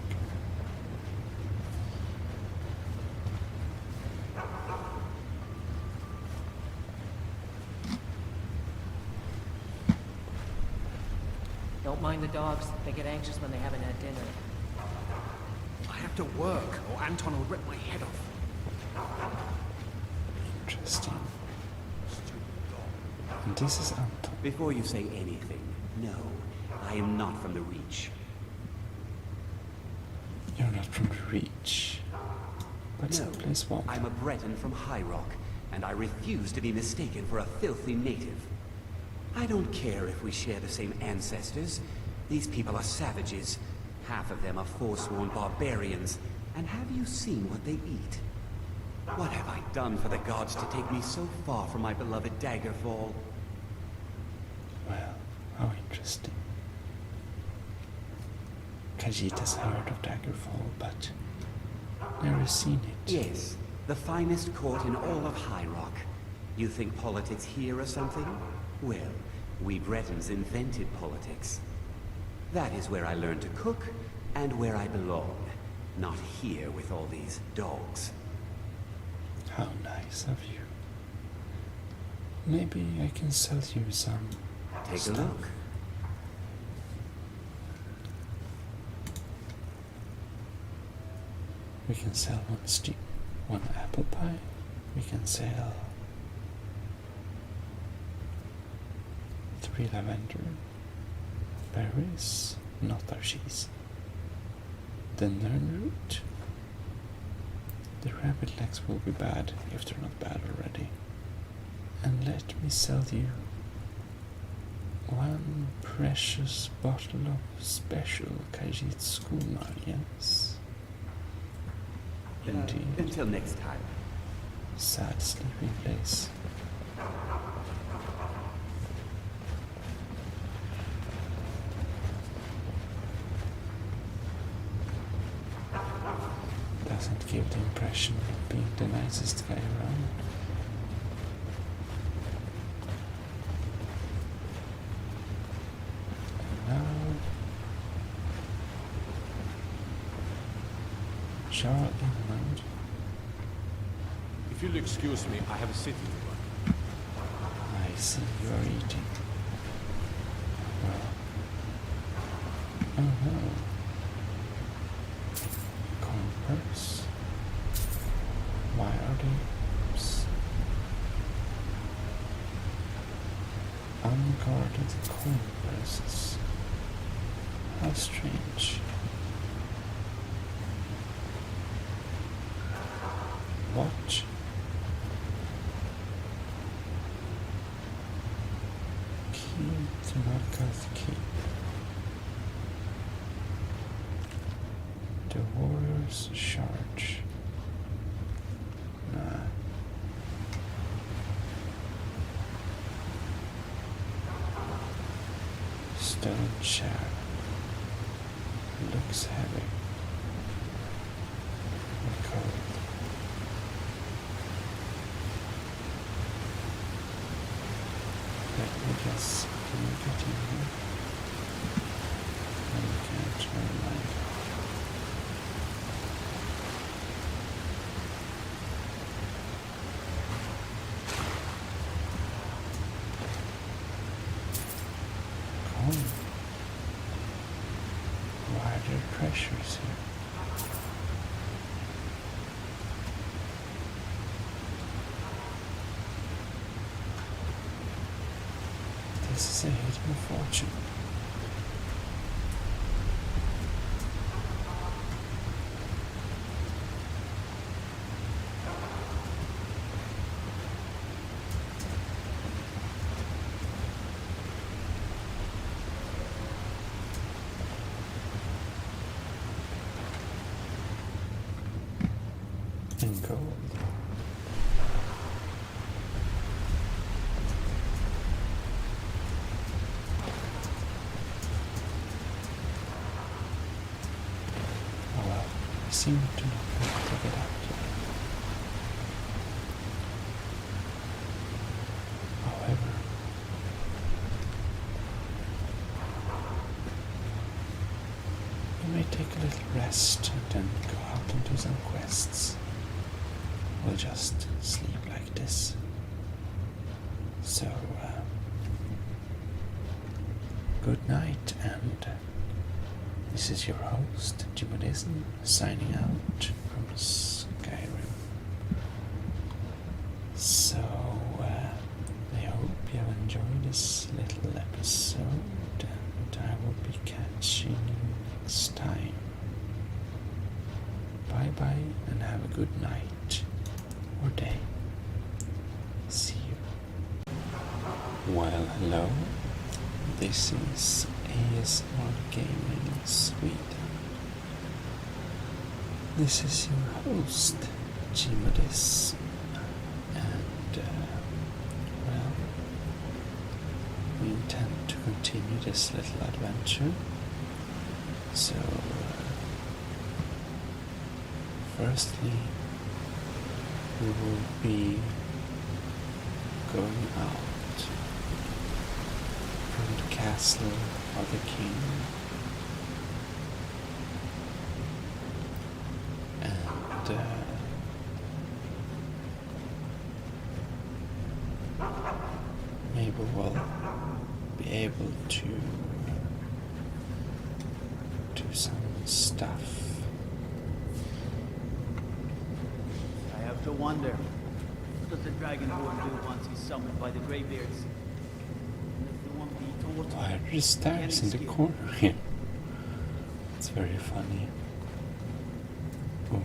Don't mind the dogs. They get anxious when they haven't had dinner. I have to work, or Anton will rip my head off. Interesting. And this is Anton. Before you say anything, no, I am not from the Reach. You're not from the Reach, but someplace warm. I'm a Breton from High Rock, and I refuse to be mistaken for a filthy native. I don't care if we share the same ancestors. These people are savages. Half of them are forsworn barbarians. And have you seen what they eat? What have I done for the gods to take me so far from my beloved Daggerfall? Well, how interesting. Khajiit has heard of Daggerfall, but never seen it. Yes, the finest court in all of High Rock. You think politics here or something? Well, we Bretons invented politics. That is where I learned to cook, and where I belong. Not here with all these dogs. How nice of you. Maybe I can sell you some Take stuff. a look. We can sell one apple pie. We can sell 3 lavender berries, not our cheese. The nern root. The rabbit legs will be bad if they're not bad already. And let me sell you 1 precious bottle of special Khajiit skooma, yes. Indeed. Until next time. Sad sleeping place. Doesn't give the impression of being the nicest guy around. Jarl inland. If you'll excuse me, I have a city to run. I see you are eating. Well. Oh no. Coin purse. Why are they unguarded coin purses? How strange. Watch. Key to Marka's Keep. The warrior's charge. Nah. Stone chair. Looks heavy. And cold. Let me guess, can you get in here? No, you can't, never mind. Coin. Why are there treasures here? This is a hidden fortune. And gold. Oh well, I seem to not be able to get out here. However, we may take a little rest and then go out and do some quests. We'll just sleep like this. So, good night, and this is your host, Gmodism, signing out from Skyrim. So, I hope you have enjoyed this little episode, and I will be catching you next time. Bye bye, and have a good night. Or day. See you. Well, hello. This is ASMR Gaming Sweden. This is your host, Gmodism, and well, we intend to continue this little adventure. So, firstly, we will be going out from the castle of the king and maybe we'll be able to do some stuff. I have to wonder, what does the Dragonborn do once he's summoned by the Greybeards? And if the one be told Why are there stairs in the corner here? It's very funny. Oh.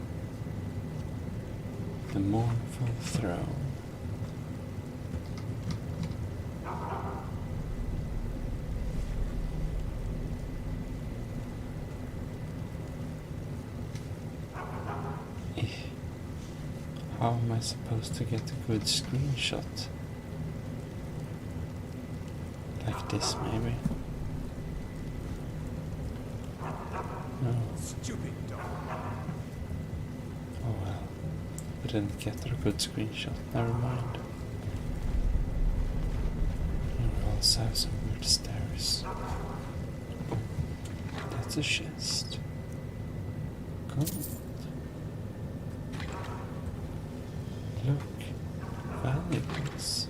The mournful throne. How am I supposed to get a good screenshot? Like this, maybe? No. Stupid dog. Oh well. We didn't get a good screenshot. Never mind. Here we also have some weird stairs. That's a chest. Gold. valuables.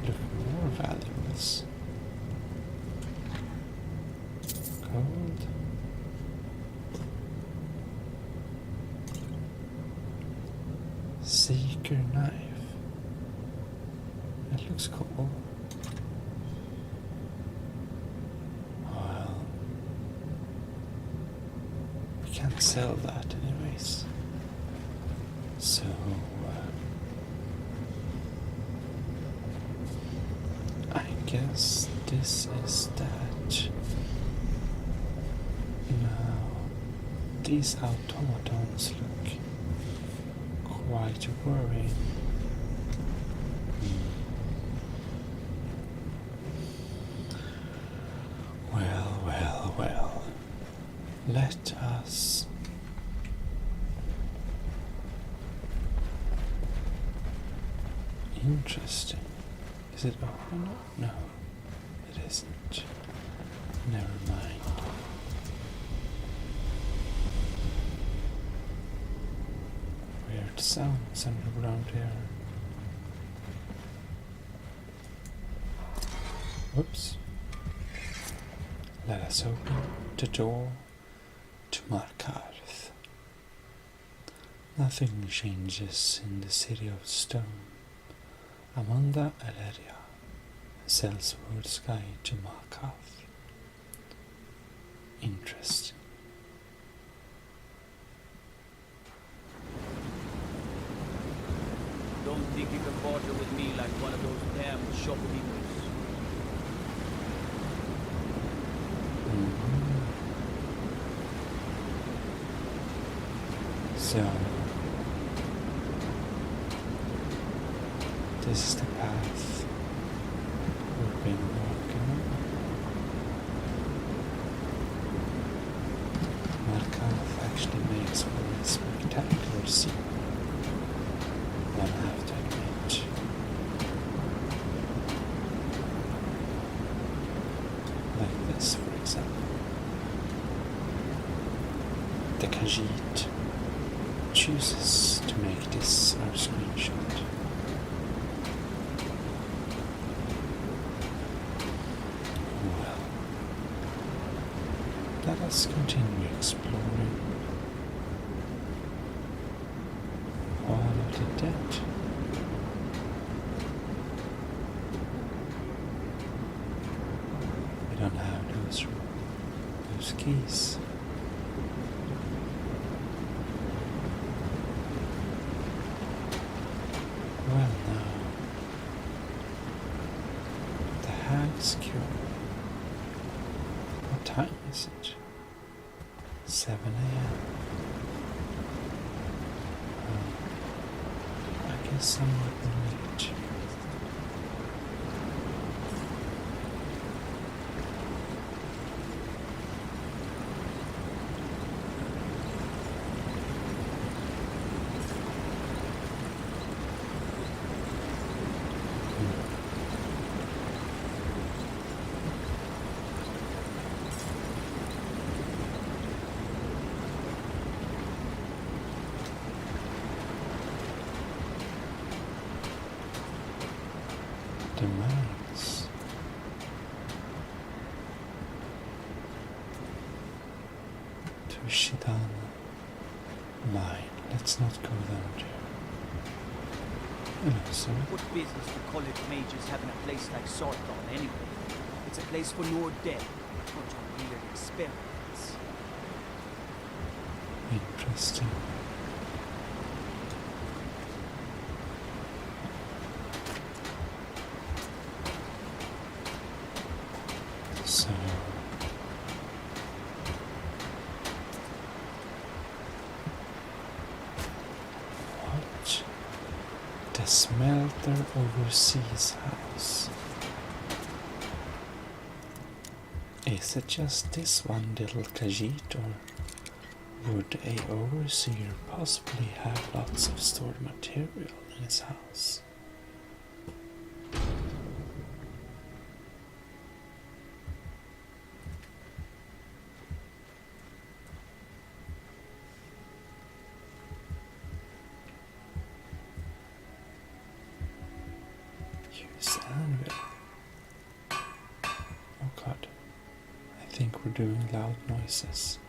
Look, more valuables. Gold. Seeker knife. That looks cool. Well, we can't sell that anyways. So, I guess this is that. Now, these automatons look quite worrying. Well. Let us interesting. Is it open? No, it isn't. Never mind. Weird sounds underground here. Whoops. Let us open the door to Markarth. Nothing changes in the city of stone. Amanda Eleria sells world's guide to Markarth. Interesting. Don't think you can barter with me like one of those damn shopkeepers. So, this is the path we've been walking on. Markarth actually makes for a spectacular scene, one I have to admit. Like this, for example. The Khajiit chooses to make this our screenshot. Well, let us continue exploring all of the dead. We don't have those keys. Well now, the hag's cure. What time is it? 7 a.m. I guess somewhat late. The mines. To Shidana mine. Let's not go down there. Hello, sir. What business do college mages have in a place like Sarthon anyway? It's a place for Nord dead, not your weird experiments. Interesting. So, what? The smelter overseas house. Is it just this one little Khajiit, or would a overseer possibly have lots of stored material in his house? use anvil. Oh god, I think we're doing loud noises.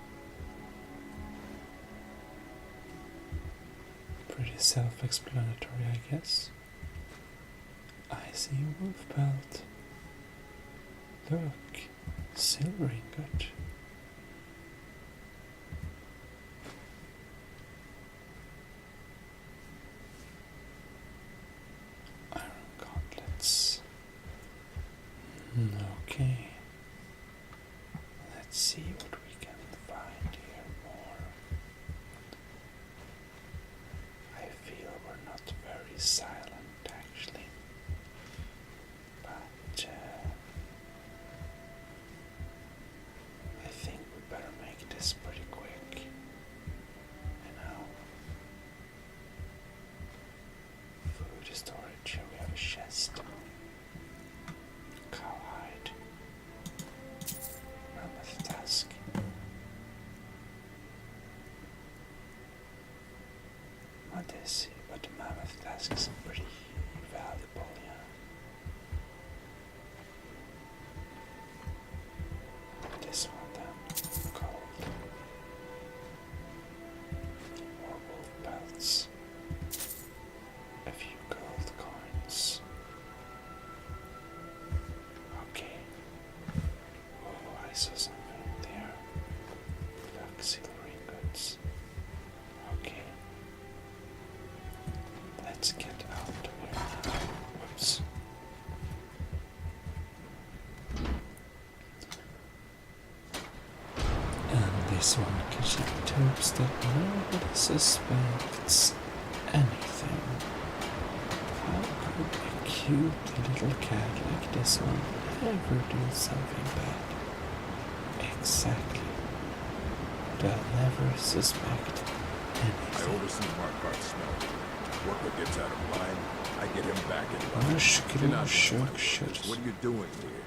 Pretty self-explanatory, I guess. I see a wolf belt. Look, silver ingot. Iron gauntlets. Okay. Let's see what we can find here more. I feel we're not very silent actually. But I think we better make this pretty quick. You know. Food storage. Here we have a chest. Cowhide. Mammoth tusk. What is it? But the mammoth tusk is pretty valuable, yeah. This one then. Gold. More wolf belts. A few gold coins. Okay. Oh, I saw something there. Like silver ingots. Okay. Let's get out of here now. Whoops. And this one contains hopes that nobody suspects anything. How could a cute little cat like this one ever do something bad? Exactly. They'll never suspect I anything. oversee Markarth's smelting. Worker gets out of line, I get him back in line. Rush, You're not rush, the one rush, who works. What are you doing here?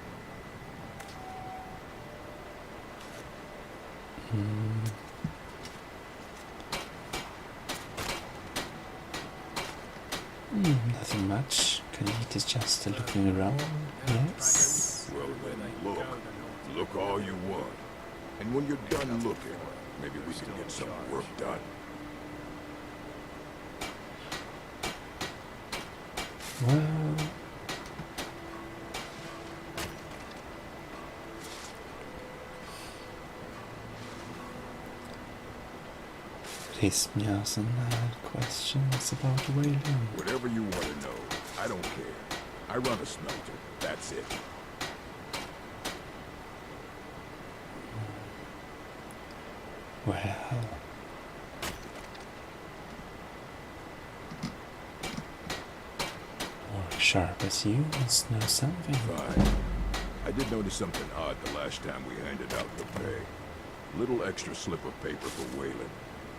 Nothing much. Khalid is just looking around. Yes. Well then, look. Look all you want. And when you're done looking, maybe we can get some work done. Well, Rismjasen had questions about whaling. Whatever you want to know, I don't care. I run a smelter. That's it. Well, work sharp as you must know something. Fine. I did notice something odd the last time we handed out the pay. Little extra slip of paper for Waylon.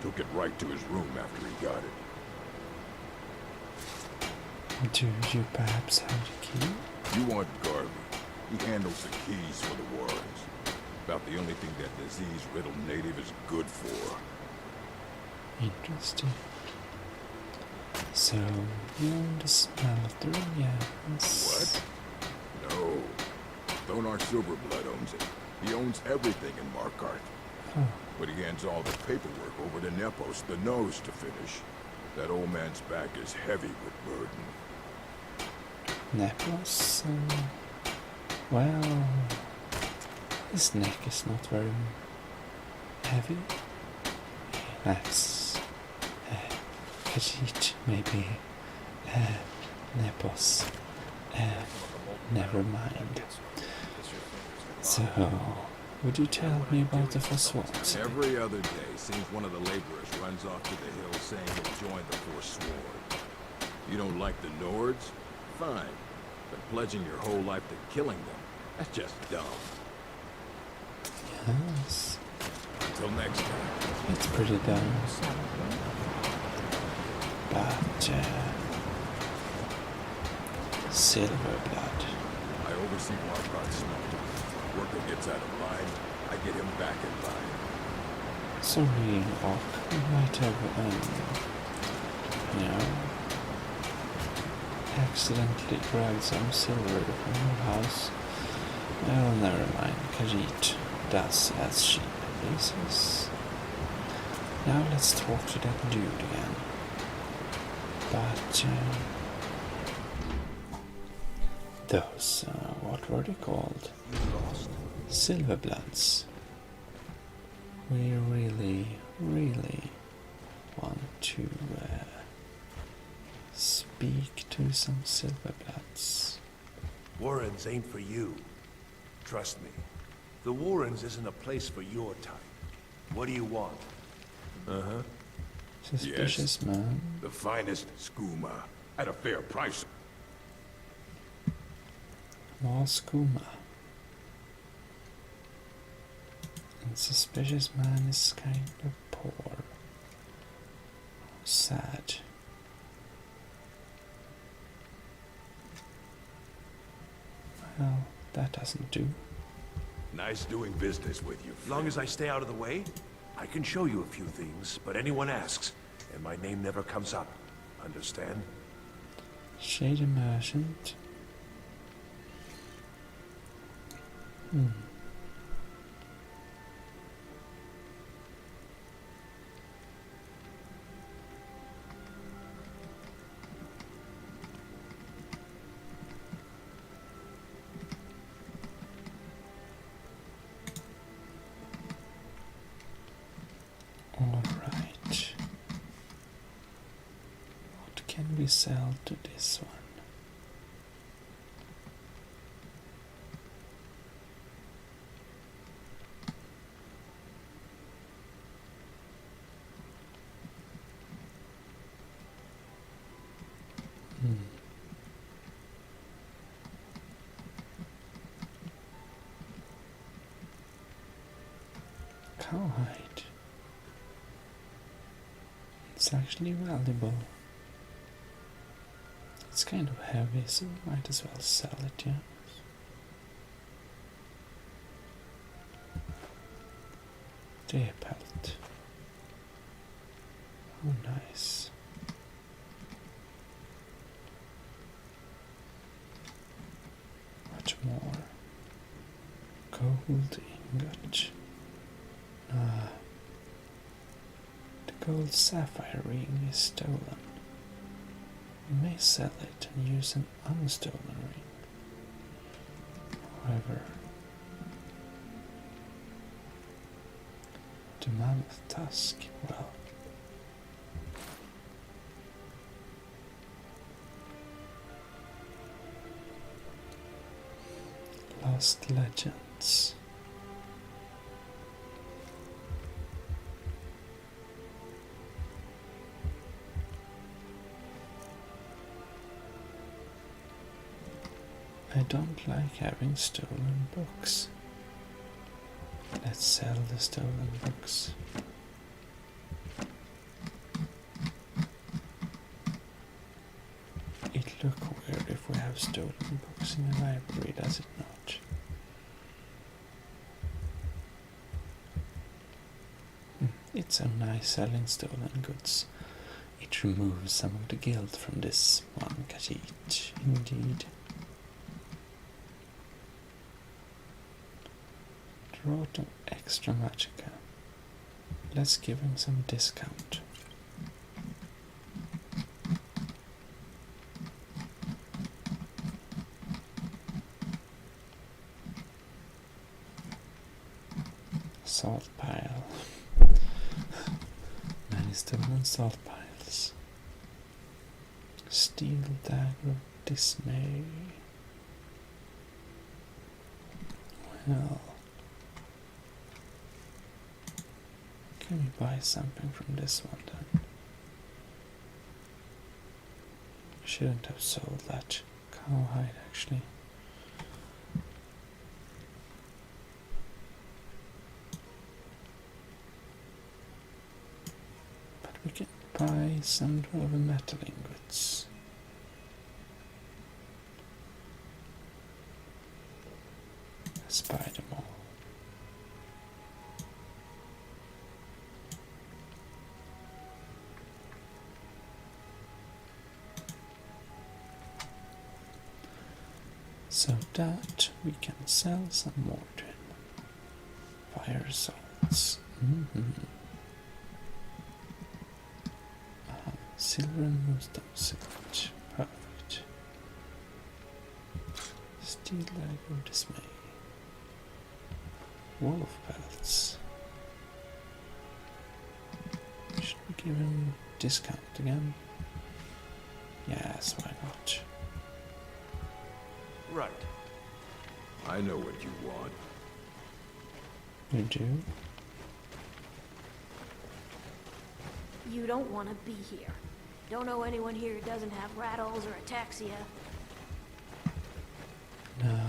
Took it right to his room after he got it. Do you perhaps have the key? You want Garvey. He handles the keys for the Warrens. About the only thing that disease-riddled native is good for. Interesting. So, you own the smelter, yes? What? No. Thonar Silverblood owns it. He owns everything in Markarth. Oh. But he hands all the paperwork over to Nepos, the nose, to finish. That old man's back is heavy with burden. Nepos? Well, his neck is not very heavy. That's Khajiit, maybe. Nepos. Never mind. So, would you tell me about the Forsworn? Every other day, seems one of the laborers runs off to the hill saying he'll join the Forsworn. You don't like the Nords? Fine. But pledging your whole life to killing them, that's just dumb. Yes. Until next time. It's pretty dumb. But, Silverblood. I oversee Markarth's smelter. Worker gets out of line, I get him back in line. Sorry, Orc. We might have, accidentally grabbed some silver from her house. Well, never mind. Khajiit does as she pleases. Now let's talk to that dude again. But those, what were they called? Silverbloods. We really want to speak to some Silverbloods. Warrens ain't for you. Trust me. The Warrens isn't a place for your type. What do you want? Uh-huh. Suspicious man. The finest skooma at a fair price. More skooma. And suspicious man is kind of poor. Sad. Well, that doesn't do. Nice doing business with you. As long as I stay out of the way, I can show you a few things, but anyone asks, and my name never comes up. Understand? Shady merchant. Alright. What can we sell to this one? Cowhide. It's actually valuable. It's kind of heavy, so might as well sell it, yeah. Deer pelt. Oh, nice. Much more. Gold ingot. The gold sapphire ring is stolen. We may sell it and use an unstolen ring. However, the mammoth tusk, well, Lost Legends. I don't like having stolen books. Let's sell the stolen books. It look weird if we have stolen books in a library, does it not? It's so nice selling stolen goods. It removes some of the guilt from this one, Khajiit, indeed. Wrote an extra magicka. Let's give him some discount. Salt pile. Many stolen salt piles. Steel dagger of dismay. Well, can we buy something from this one then? Shouldn't have sold that cowhide actually. But we can buy some dwarven metal ingots. Let's buy them all. So that we can sell some more to him. Fire salts. Silver and moonstone silage. Perfect. Steel leg of dismay. Wolf pelts. Should we give him discount again? Yes, why not? Right. I know what you want. You do? You don't want to be here. Don't know anyone here who doesn't have rattles or ataxia. No.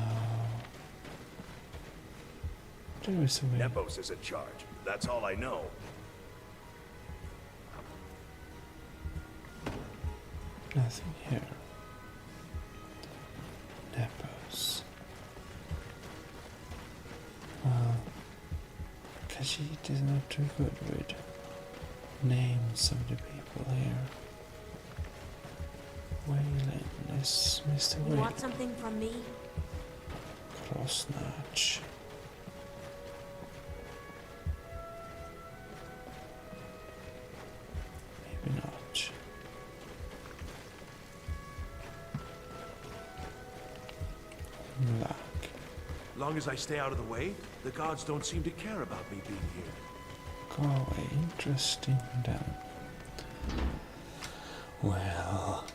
There is a way. Nepos is in charge. That's all I know. Nothing here. Nepos. Well, Khajiit is not too good with names of the people here. Wayland is Mr. You Wayland. want something from me? Crossnotch. Maybe not. Luck. Long as I stay out of the way, the gods don't seem to care about me being here. Go away. Interesting then. Well,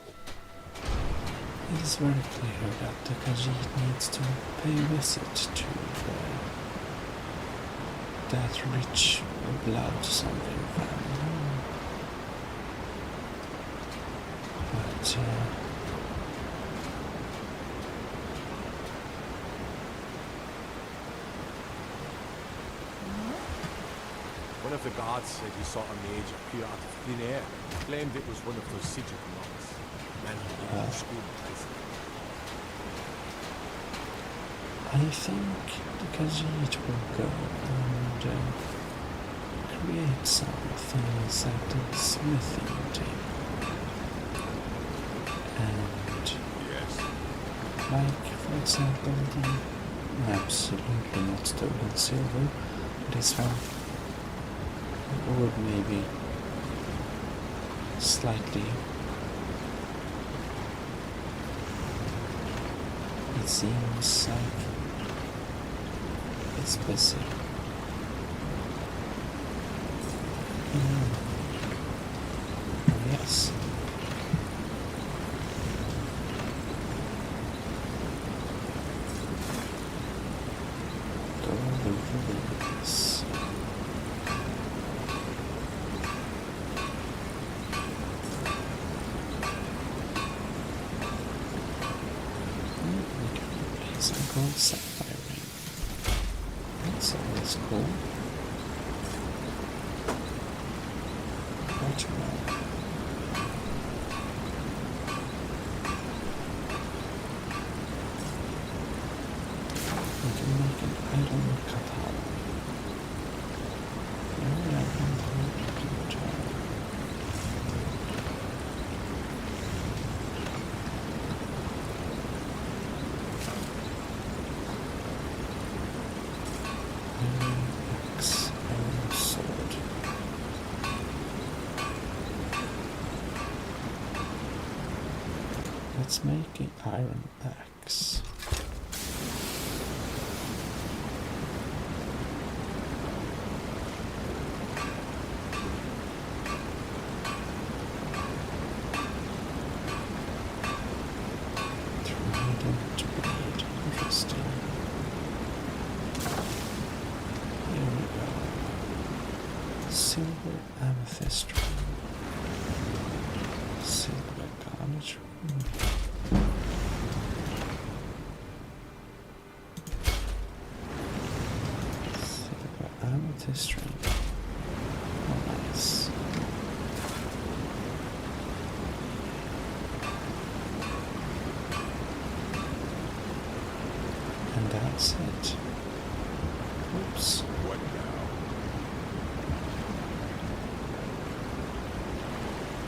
it is very clear that the Khajiit needs to pay a visit to that rich blood something family. But One of the guards said he saw a mage appear out of thin air. Claimed it was one of those sigil monks. Man who did school basically. I think the Khajiit will go and create some things at the smithing table. And like, for example, the absolutely not stolen silver, this one would maybe slightly, it seems like it's busy. Yes. Go over this. We can replace a gold sapphire ring. That's always cool. Watch more. We can make an iron katana. Very advantageous. Axe, iron sword. Let's make an iron axe. Trident blade, interesting. Here we go. Silver amethyst ring. Silver garnet ring. Silver amethyst ring. Oh, nice. And that's it. Oops. What now?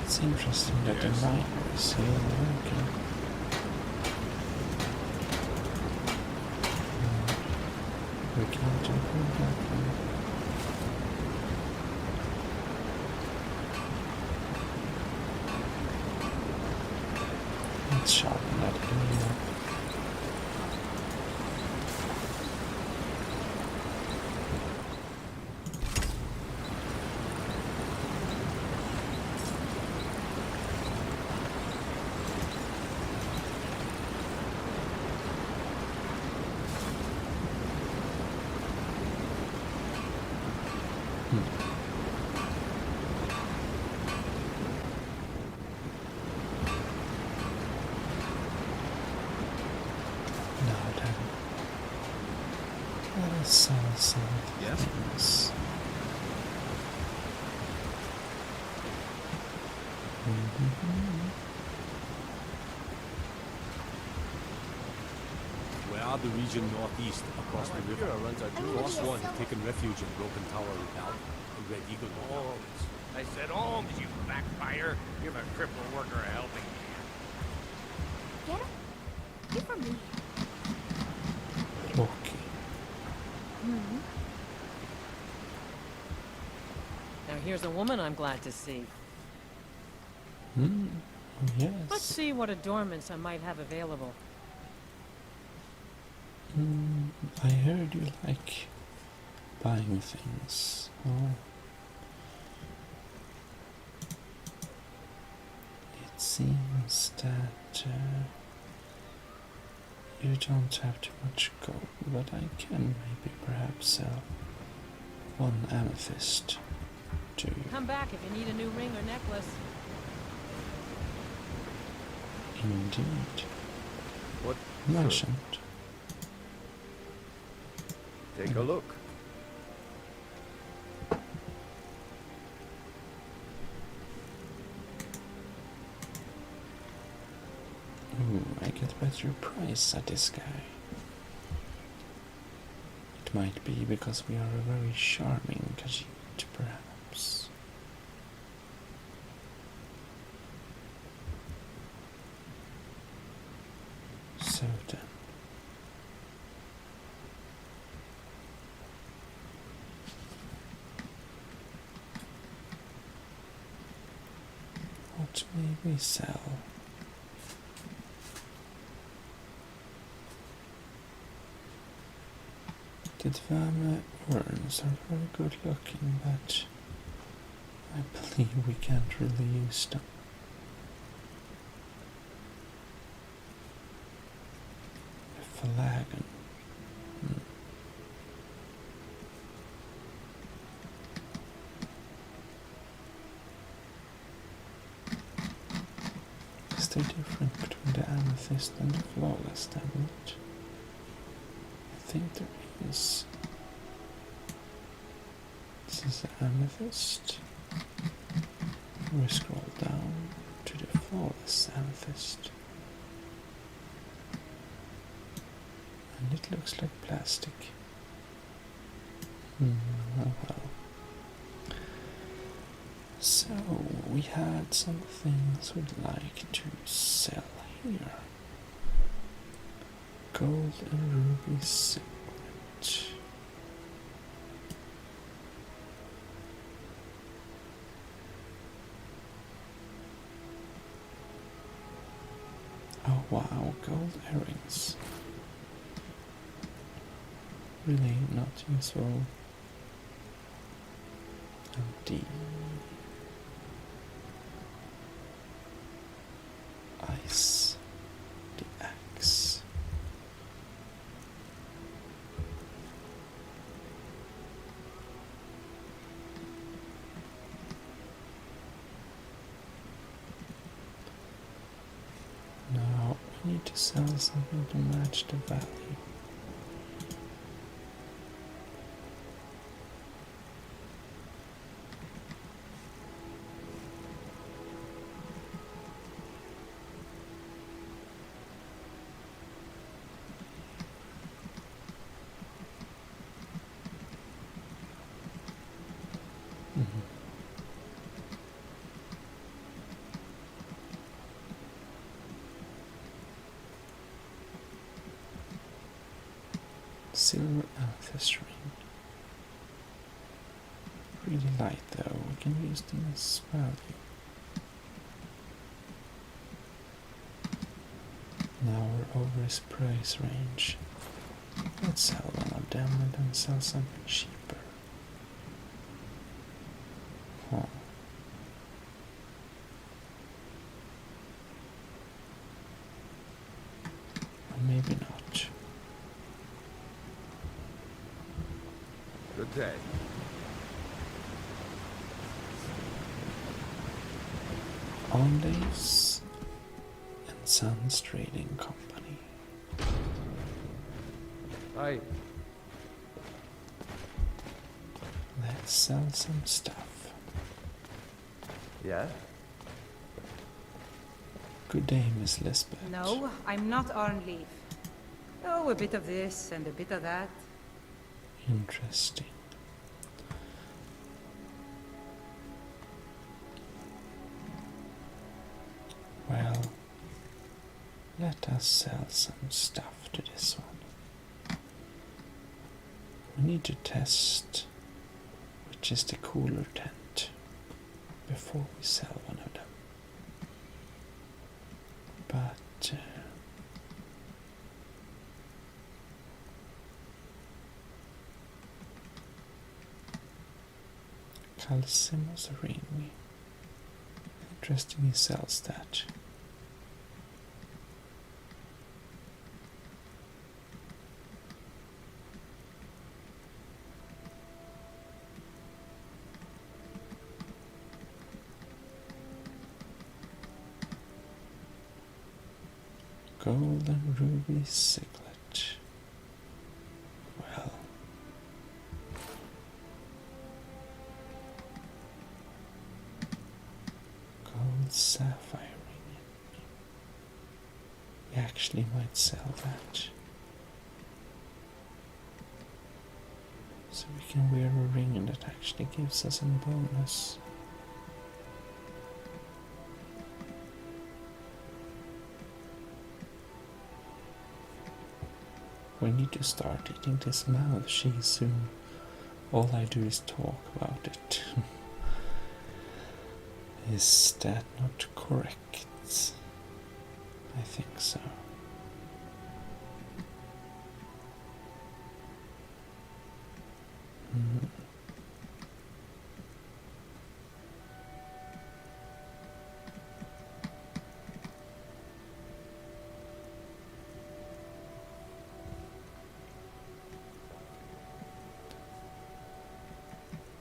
It's interesting that the miner is here working. We can't improve that one. Let's sharpen that area. Let us sell some things. We are the region northeast, across the river. Cross one has taken refuge in Broken Tower Redoubt and Red Eagle. Holmes. I said Holmes, you backfire. You're the cripple worker a helping hand. Get him? Get from me. Okay. Now here's a woman I'm glad to see. Yes. Let's see what adornments I might have available. I heard you like buying things. Oh. It seems that you don't have too much gold, but I can maybe perhaps sell one amethyst to you. Come back if you need a new ring or necklace. Indeed. What? Merchant. Take a look. Ooh, I get better price at this guy. It might be because we are a very charming Khajiit, perhaps. So then. What may we sell? The Dvame urns are very good looking, but I believe we can't really use them. The flagon. Is there difference between the amethyst and the flawless tablet? I think there is. This is the amethyst. We scroll down to the flawless amethyst. And it looks like plastic. Oh well. So, we had some things we'd like to sell here. Gold and ruby signet. Oh wow, gold earrings. Really not useful. And the ice, the axe. Now we need to sell something to match the value. silver amethyst ring. Really light though, we can use them as value. Now we're over his price range. Let's sell one of them and then sell something cheaper. Huh. Or maybe not. Good day. Olives and Sons Trading Company. Hi. Let's sell some stuff. Yeah? Good day, Miss Lisbeth. No, I'm not on leave. Oh, a bit of this and a bit of that. Interesting. Well, let us sell some stuff to this one. We need to test which is the cooler tent before we sell one of them. But Calcimo's ring. Interesting, he sells that. Golden ruby siglet. Well, gold sapphire ring. We actually might sell that. So we can wear a ring that actually gives us a bonus. We need to start eating this mouth cheese soon. All I do is talk about it. Is that not correct? I think so.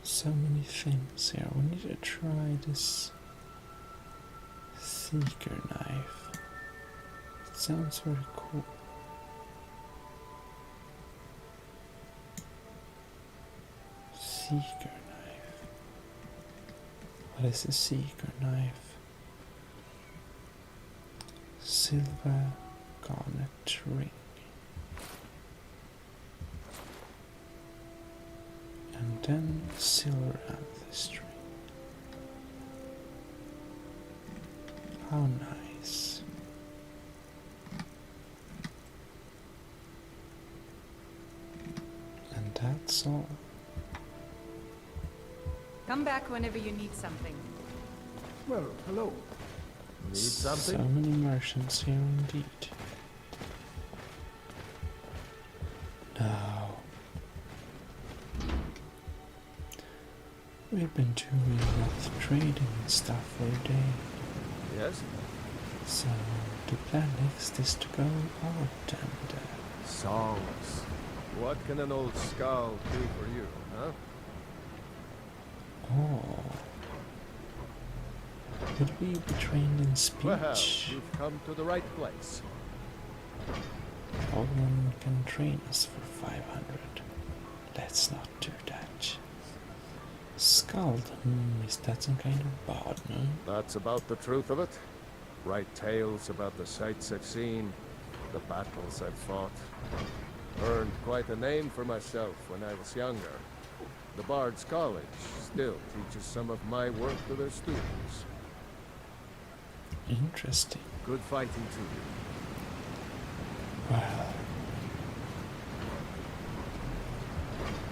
So many things here. We need to try this seeker knife. It sounds very cool. Seeker knife. What is a seeker knife? Silver garnet ring. And then silver amethyst ring. How nice. And that's all. Come back whenever you need something. Well, hello. Need something? So many merchants here indeed. Now, we've been doing enough trading and stuff for a day. Yes? So, the plan next is to go out and... Songs. What can an old skull do for you, huh? Oh. Could we be trained in speech? Well, you've come to the right place. Owen can train us for 500. Let's not do that. Skald, is that some kind of bard, no? That's about the truth of it. Write tales about the sights I've seen, the battles I've fought. Earned quite a name for myself when I was younger. The Bard's College still teaches some of my work to their students. Interesting. Good fighting to you. Well,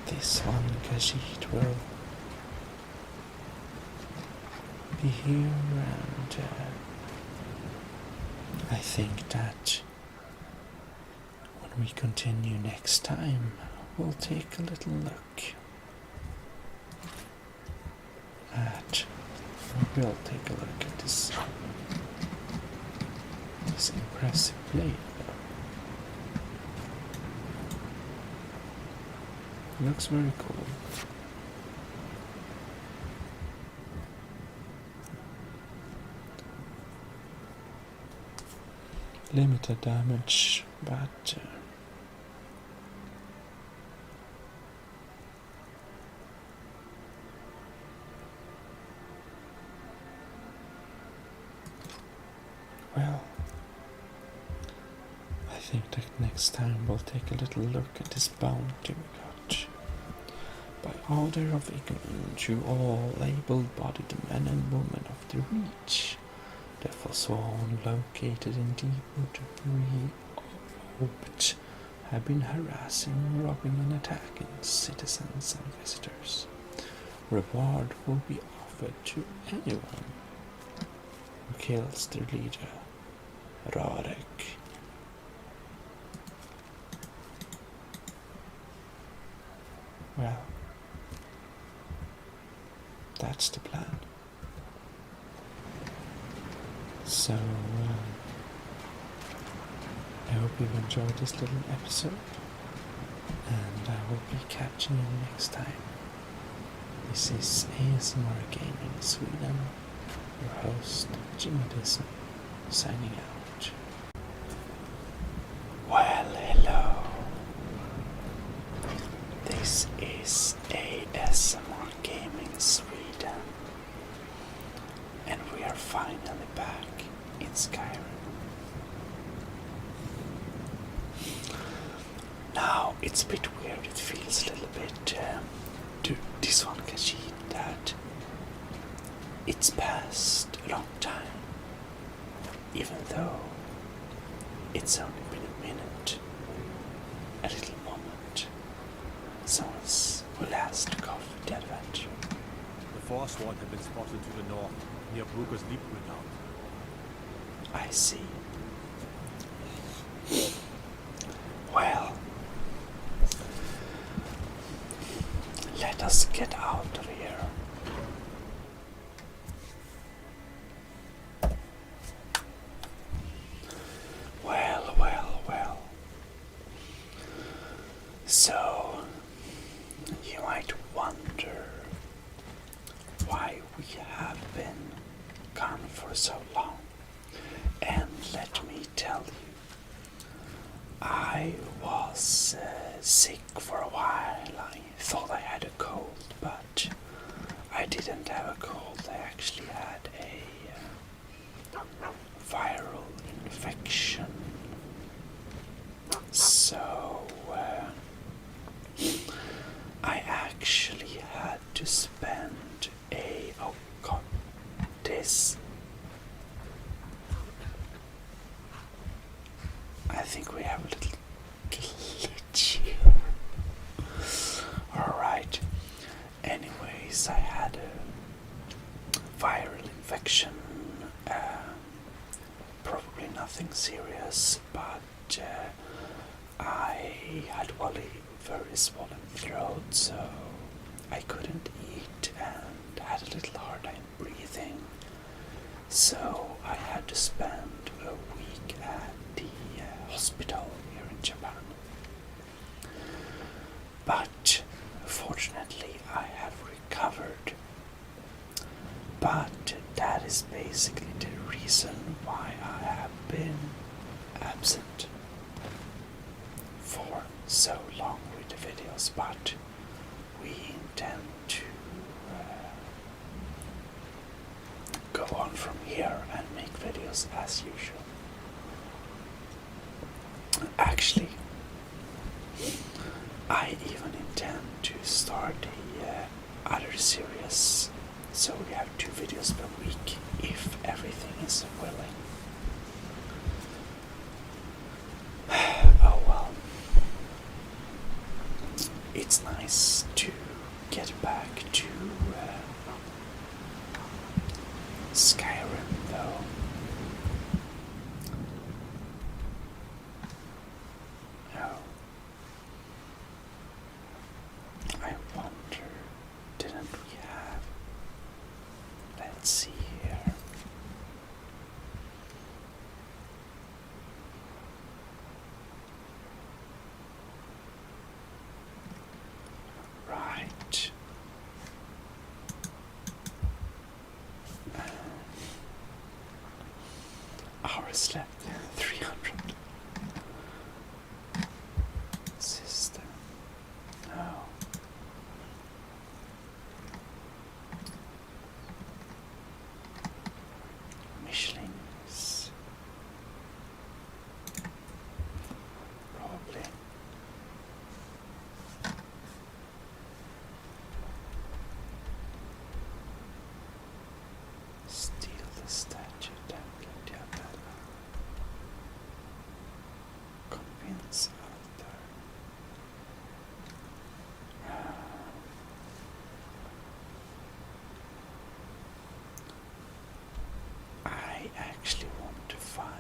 this one Khajiit will be here, and I think that when we continue next time, we'll take a little look at, we'll take a look at this impressive blade. Looks very cool. Limited damage, but well, I think that next time we'll take a little look at this bounty we got. By order of Ignorant, to all able-bodied men and women of the Reach, the Forsworn located in Deepwood Reorbit have been harassing, robbing and attacking citizens and visitors. Reward will be offered to anyone who kills their leader, Rarek. Well, that's the plan. So, I hope you've enjoyed this little episode, and I will be catching you next time. This is ASMR Gaming Sweden, your host, Gmodism, signing out. Well, hello. This is ASMR Gaming Sweden, and we are finally back in Skyrim. Now, it's a bit weird, it feels a little bit to this one Khajiit that it's passed a long time, even though it's only been a minute, a little moment, since we last took off the adventure. The Forsworn have been spotted to the north, near Bruker's Leap Redoubt. I see. Well, let us get out of here. Well, well, well. So, you might wonder why we have been gone for so long. And let me tell you, I was sick for a while. I thought I had a cold, but I didn't have a cold. I actually had a viral infection. So I actually had to spend this. I think we have a little glitch here. Alright. Anyways, I had a viral infection. Probably nothing serious, but I had very swollen throat, so I couldn't eat and had a little hard time breathing. So I had to spend a week at the hospital here in Japan. But fortunately I have recovered. But that is basically the reason why I have been absent for so long with the videos, but we intend to go on from here and make videos as usual. Actually, I even intend to start a other series, so we have 2 videos per week if everything is willing. Oh well, it's nice hours left. 300. System. No. Michelins. Probably. Steal the statue, temple, Diabella. Convince Arthur. I actually want to find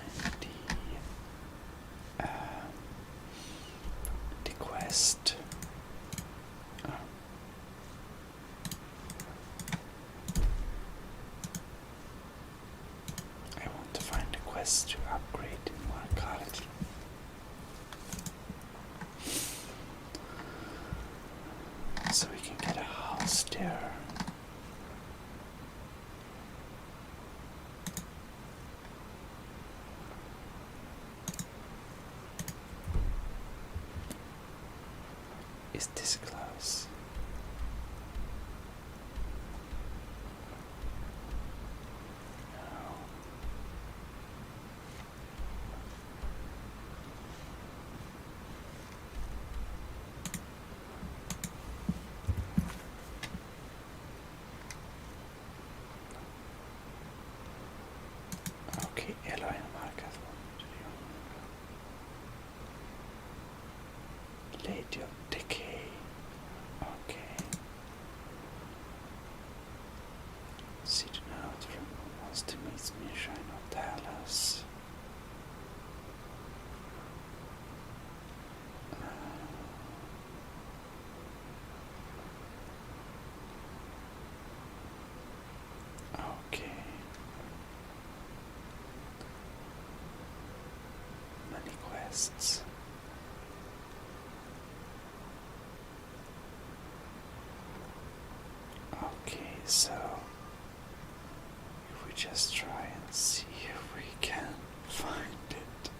the quest. I want to find the quest to upgrade in Markarth. So we can get a house there. Is this close? No. Okay, Eloy and Marcus. Lady of Decay. Okay. See the note from who wants to meet me, Shrine of Dallas. Okay. Many quests. Okay, so if we just try and see if we can find it.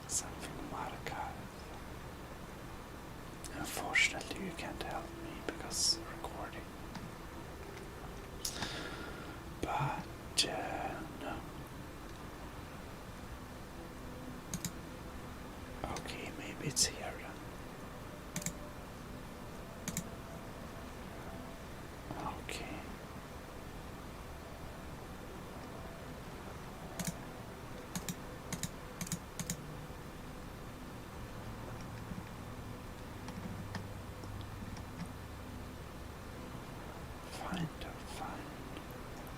Something Markarth. Unfortunately, you can't help me because recording. But no. Okay, maybe it's here then. Okay. Find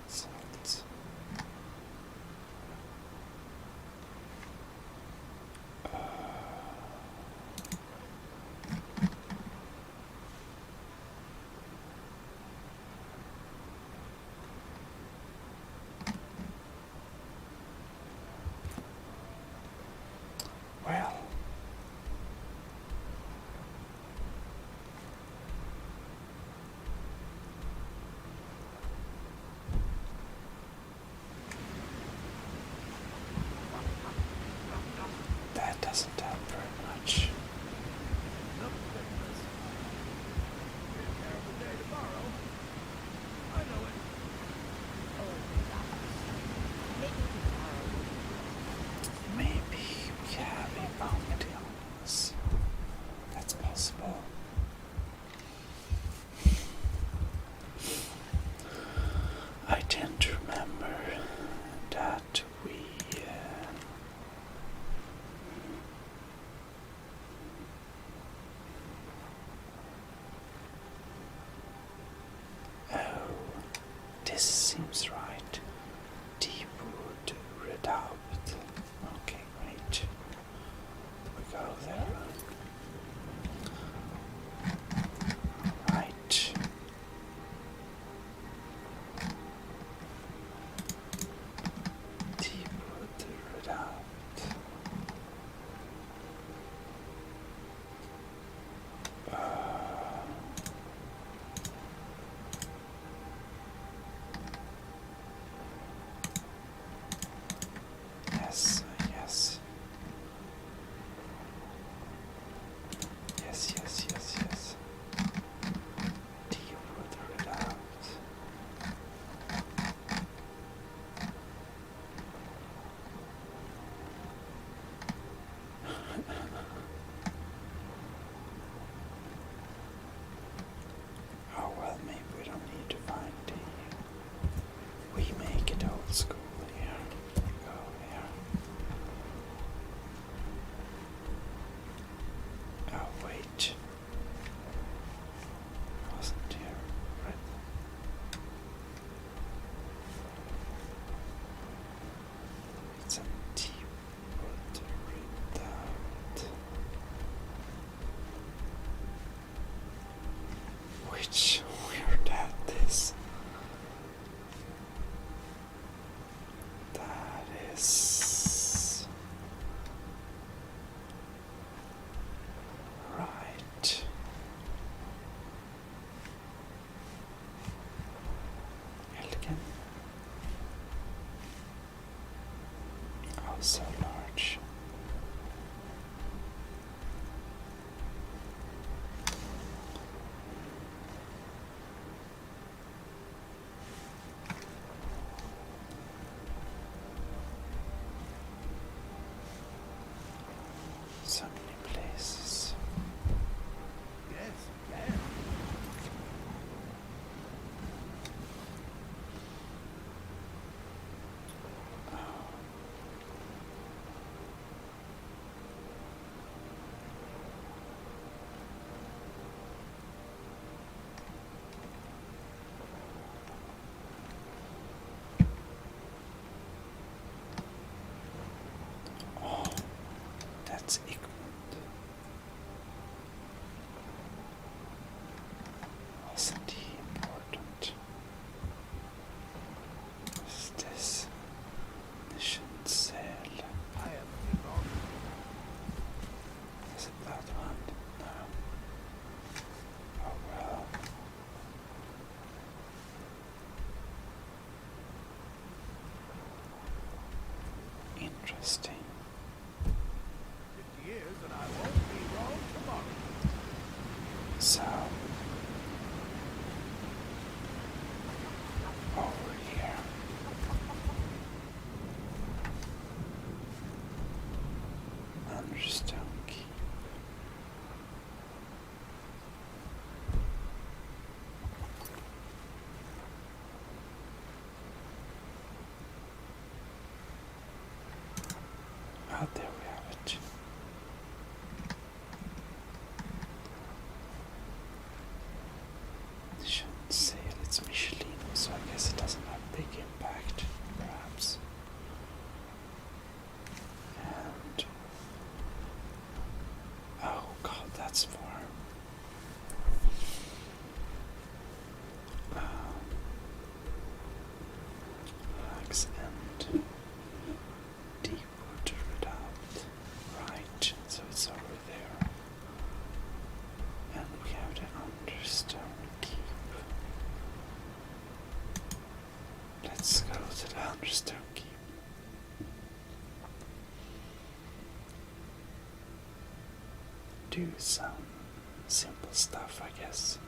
results. Yes. Right. Elegant. Oh, so large. So many places. Yes, yes. Oh, that's Gmod. Wasn't he important? Is this mission sail? I haven't been wrong. Is it that one? No. Oh well. Interesting. 50 years and I won't be wrong tomorrow. So, over here. Understone key. Oh, there we have it. Shouldn't say it's Michelin, so I guess it doesn't have big impact, perhaps. And oh god, that's for relax and deep water without. Right, so it's over there. And we have the understone keep. Let's go to the understone keep. Do some simple stuff, I guess.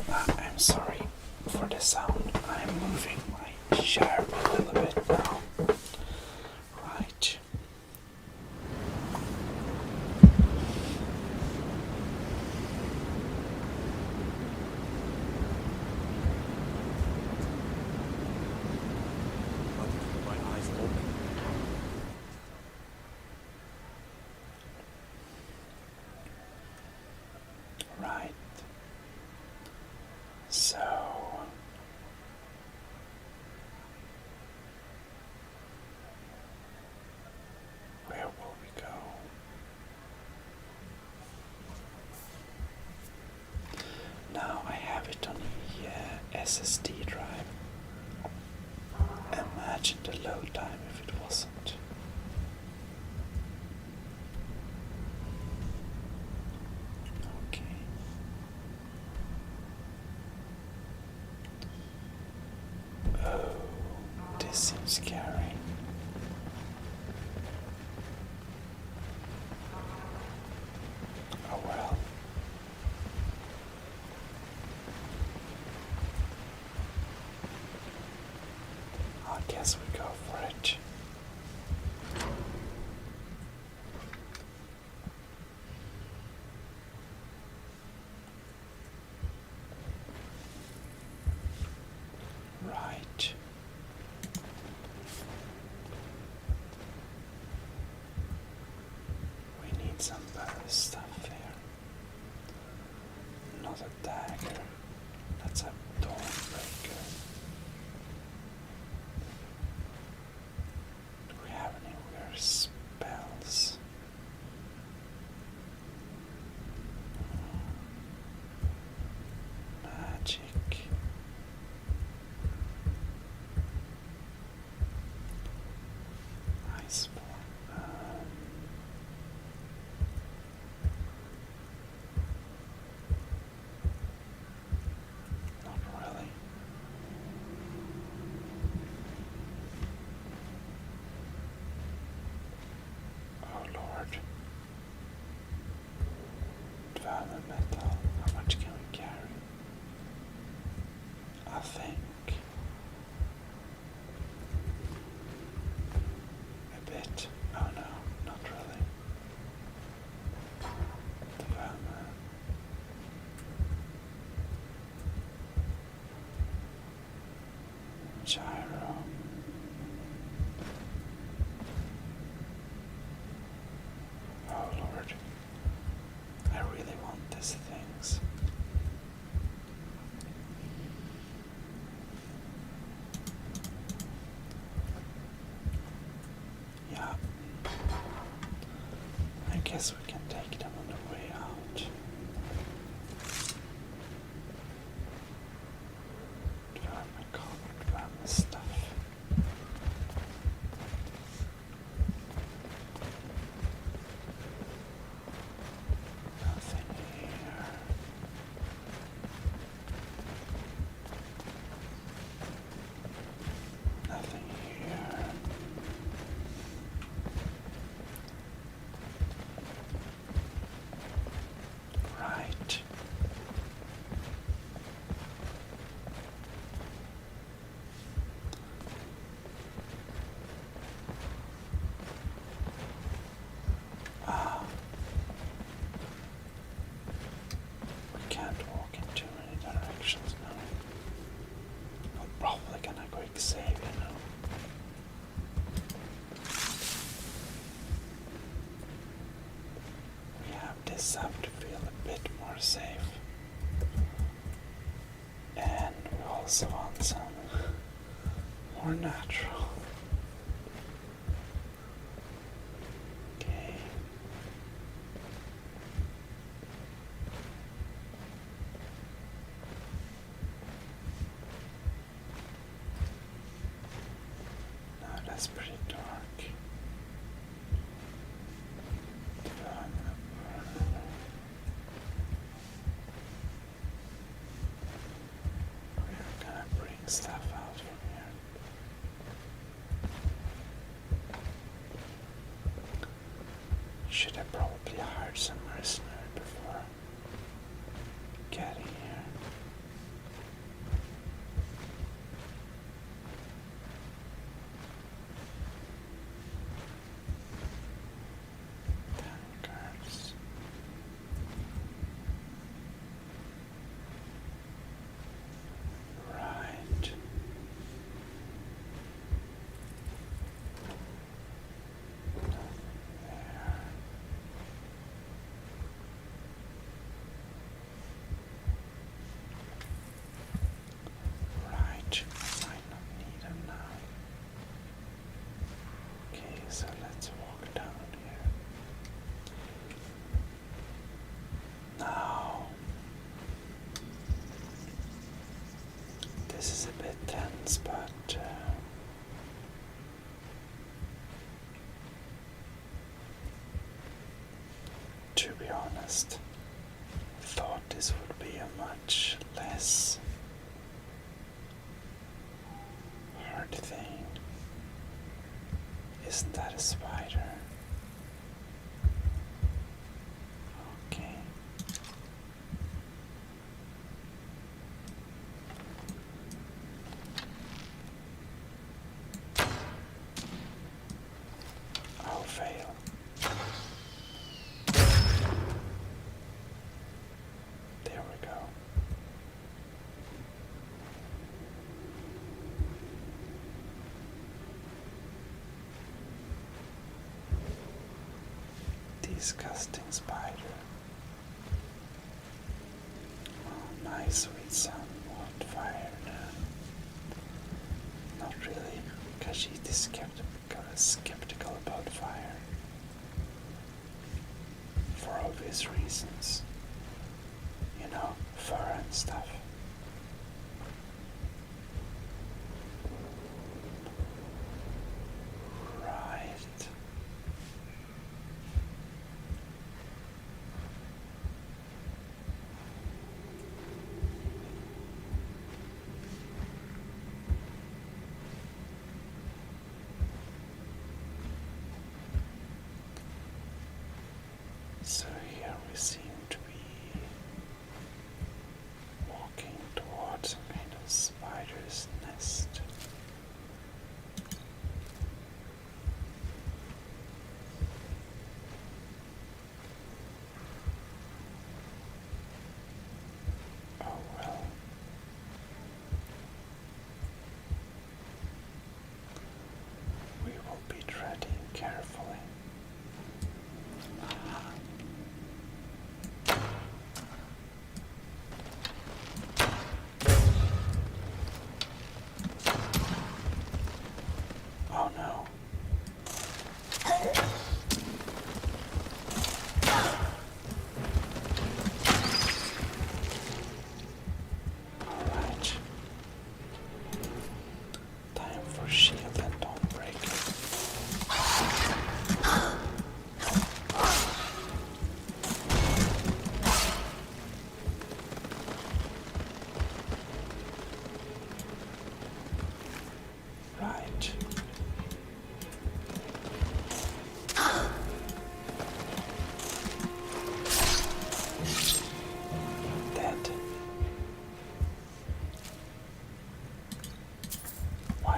I'm sorry for the sound. I'm moving my chair a little bit now. Right. My eyes open. Right. So where will we go? Now I have it on the SSD drive. Imagine the load time if it wasn't. Okay. Oh, this seems scary. Oh well. I guess we go for it. Right. We need some better stuff here. Not a dagger. That's a dawn breaker. Do we have any weird spells? Magic. gyro. Oh Lord, I really want these things. Yeah, I guess we can take them on the way out. Grab my card, grab my stuff. Nothing here. Nothing here. Right. Ah. We can't walk in too many directions now. I'm probably gonna quick save, you know. We have this up to feel a bit more safe. And we also want some more natural. Okay. No, that's pretty dark. We're gonna bring stuff out from here. Should have probably hired some mercenary before getting here. Tankers. Right. There. Right. I might not need them now. Okay, so let's walk down here. Now, this is a bit tense, but to be honest, thought this would be a much less hard thing. Isn't that a spider? Okay. I'll fail. There we go. Disgusting spider. Oh, nice with some hot fire now. Not really, because she's skeptical about fire. For obvious reasons. You know, fur and stuff. Right. So here we seem to be walking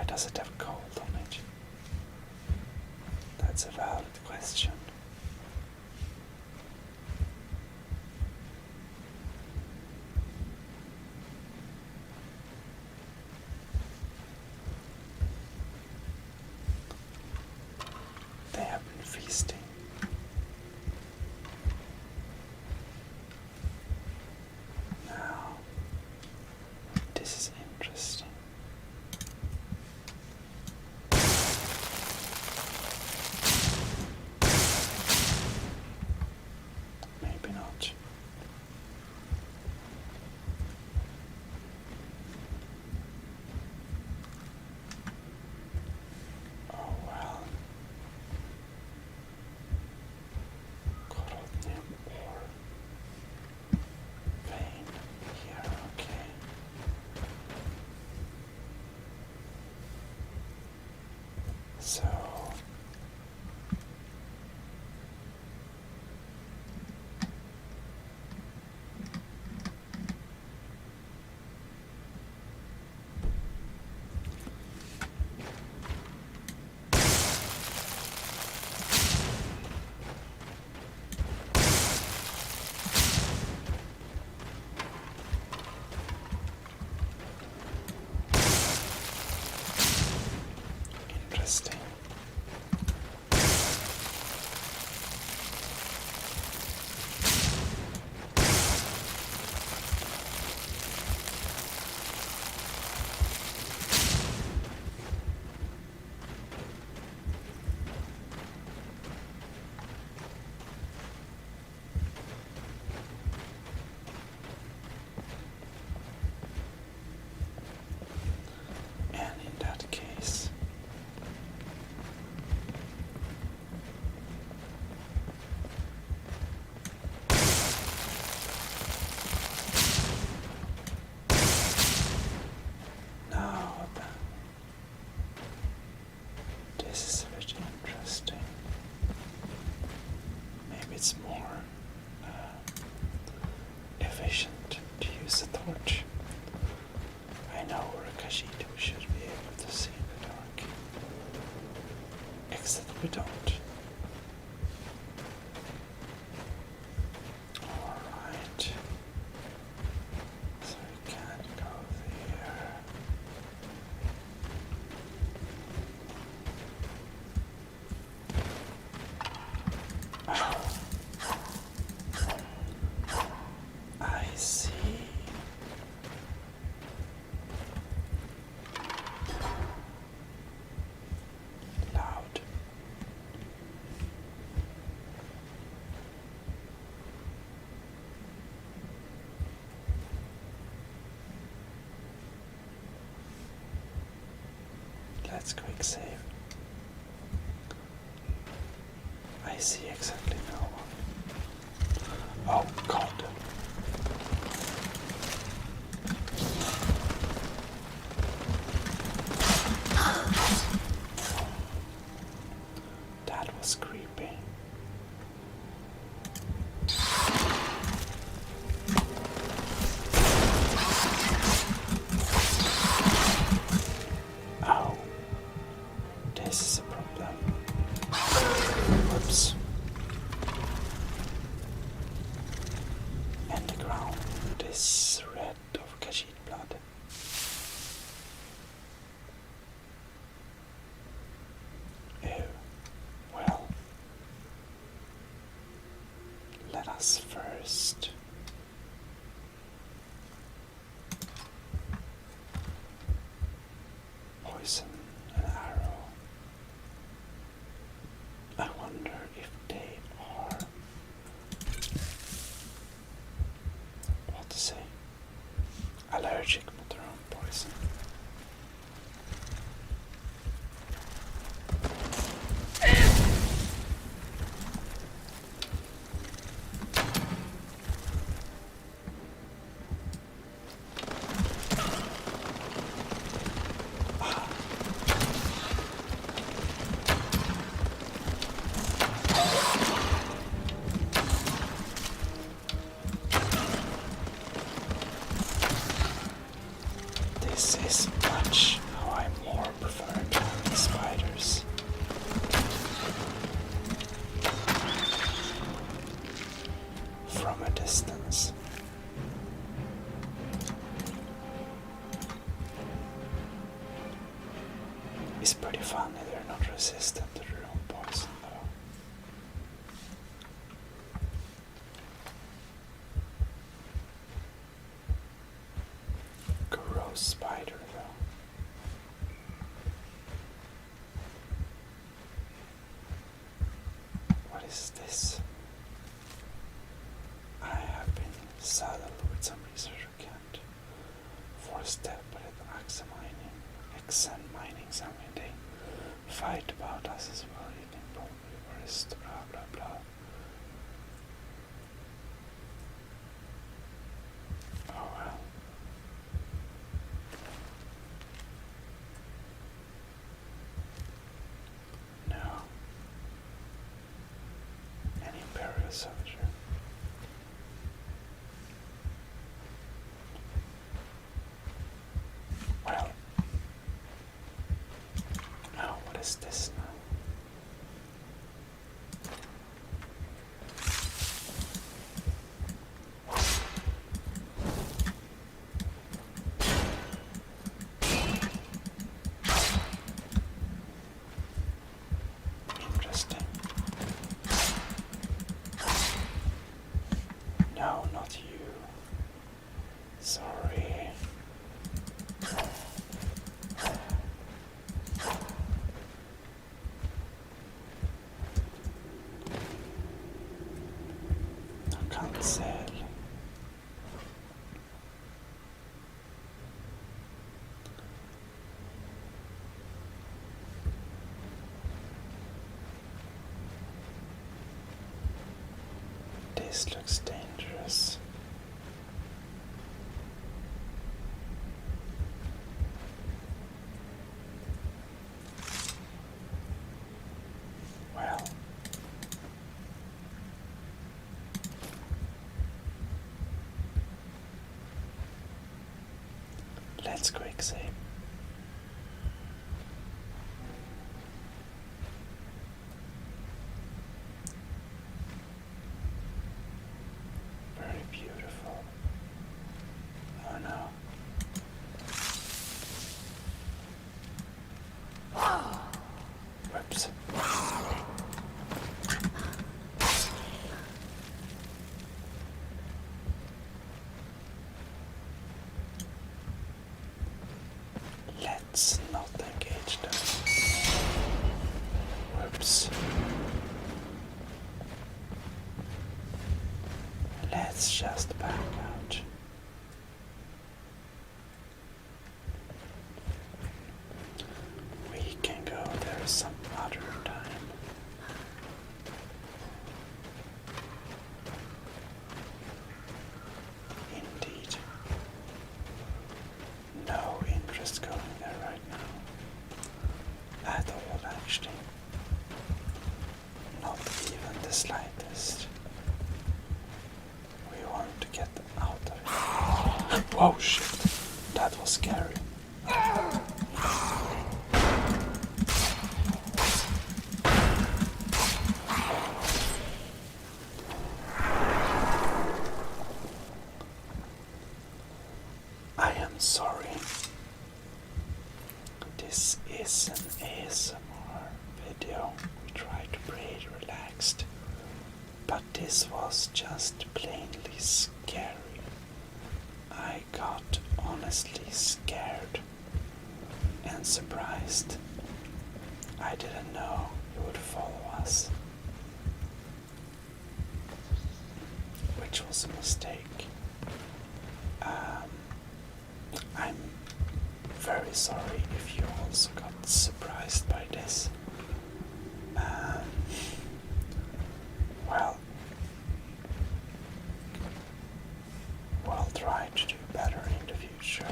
does it have gold on it? That's a valid question. They have been feasting. Now, this is interesting. Maybe not. Oh well. Coronium ore. Vein here, okay. So interesting. And in that case, now then, this is very interesting. Maybe it's more efficient to use the torch. I know we're a Khajiit, we should be able to see in the dark. Except we don't. Alright. So we can't go there. Oh. I see. Loud. Let's quick save. I see exactly no one. Oh God. That was creepy. Oh, this is a problem. Whoops. And the ground is red of Khajiit blood. Ew. Well, let us first poison an arrow. I wonder if they are, what to say, allergic to their own poison. It's pretty funny they're not resistant to their own poison though. Gross spider though. What is this? I have been saddled with some research account. For a step with examining something they fight about us as well. You can probably worst, blah blah blah. Oh well. No. An Imperial soldier. Well. Now, what is this now? Interesting. No, not you. Sorry. Cancel. This looks dangerous. Well. Let's quick save. Very beautiful. Oh no. Whoops. Let's not engage them. Whoops. Let's just back out. We can go there some other time. Indeed. No interest going there right now. At all, actually. Not even the slightest. We want to get out of it. Whoa, shit. That was scary. I am sorry. This is an ASMR video. We try to be relaxed. But this was just plainly scary. I got honestly scared and surprised. I didn't know you would follow us. Which was a mistake. I'm very sorry if you also got surprised by this. Well, we'll try to do better in the future.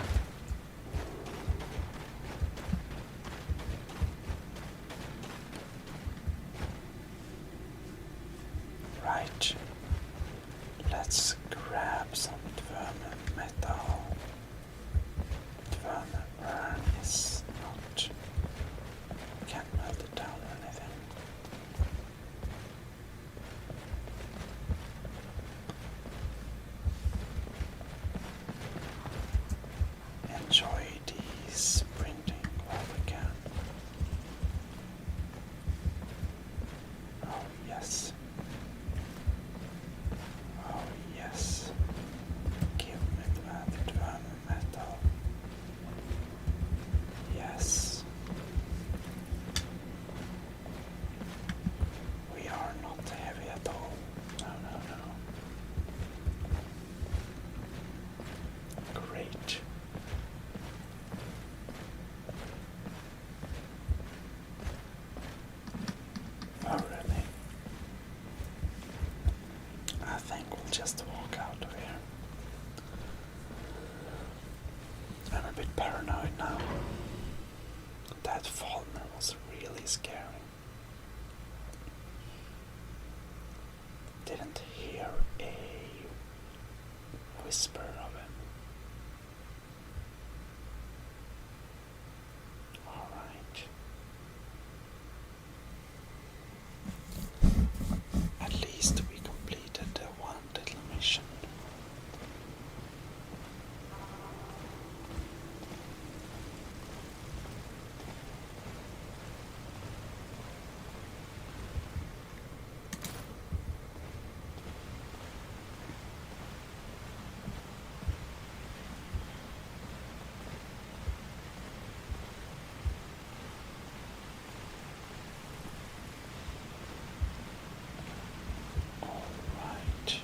Right. Let's grab some Dvermen metal. Dvermen burn is not... We can That Falmer was really scary. Didn't hear a whisper of him. Alright. At least we completed the one little mission. Alright.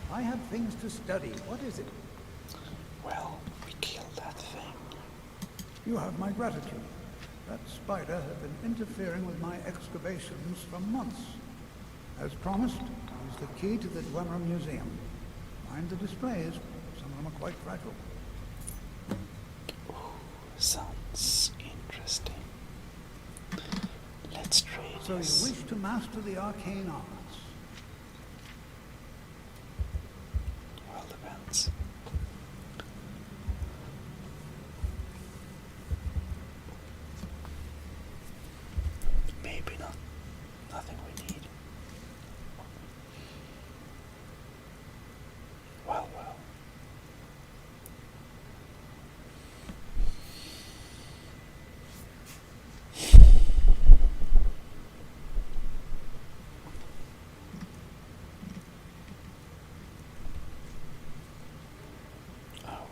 I have things to study. What is it? Well, we killed that thing. You have my gratitude. That spider has been interfering with my excavations for months. As promised, use the key to the Dwemer Museum. Mind the displays. Some of them are quite fragile. Sounds interesting. Let's trade So this. you wish to master the arcane arts? Well, depends. Maybe not. Nothing we need. Well, well. Oh.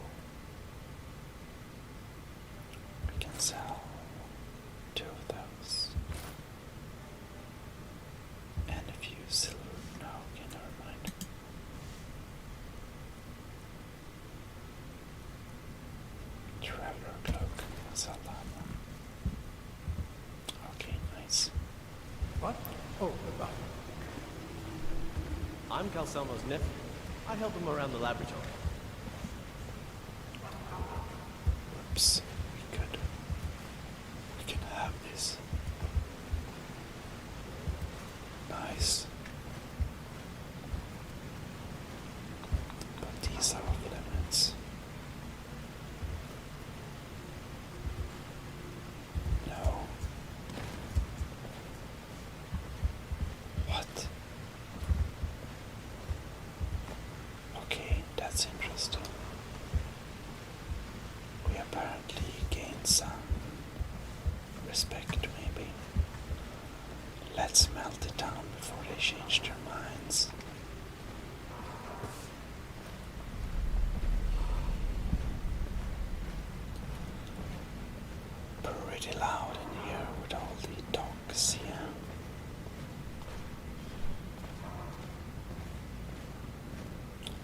We can sell 2 of those. And a few silver. No, okay, never mind. Traveler cloak. Sell that one. Okay, nice. What? Oh, goodbye. I'm Calcelmo's nephew. I help him around the laboratory. Whoops. We could. We can have this. Nice. But these are off limits. No. What? Okay, that's interesting. We apparently gained some respect, maybe. Let's melt it down before they change their minds. Pretty loud in here with all the dogs, yeah.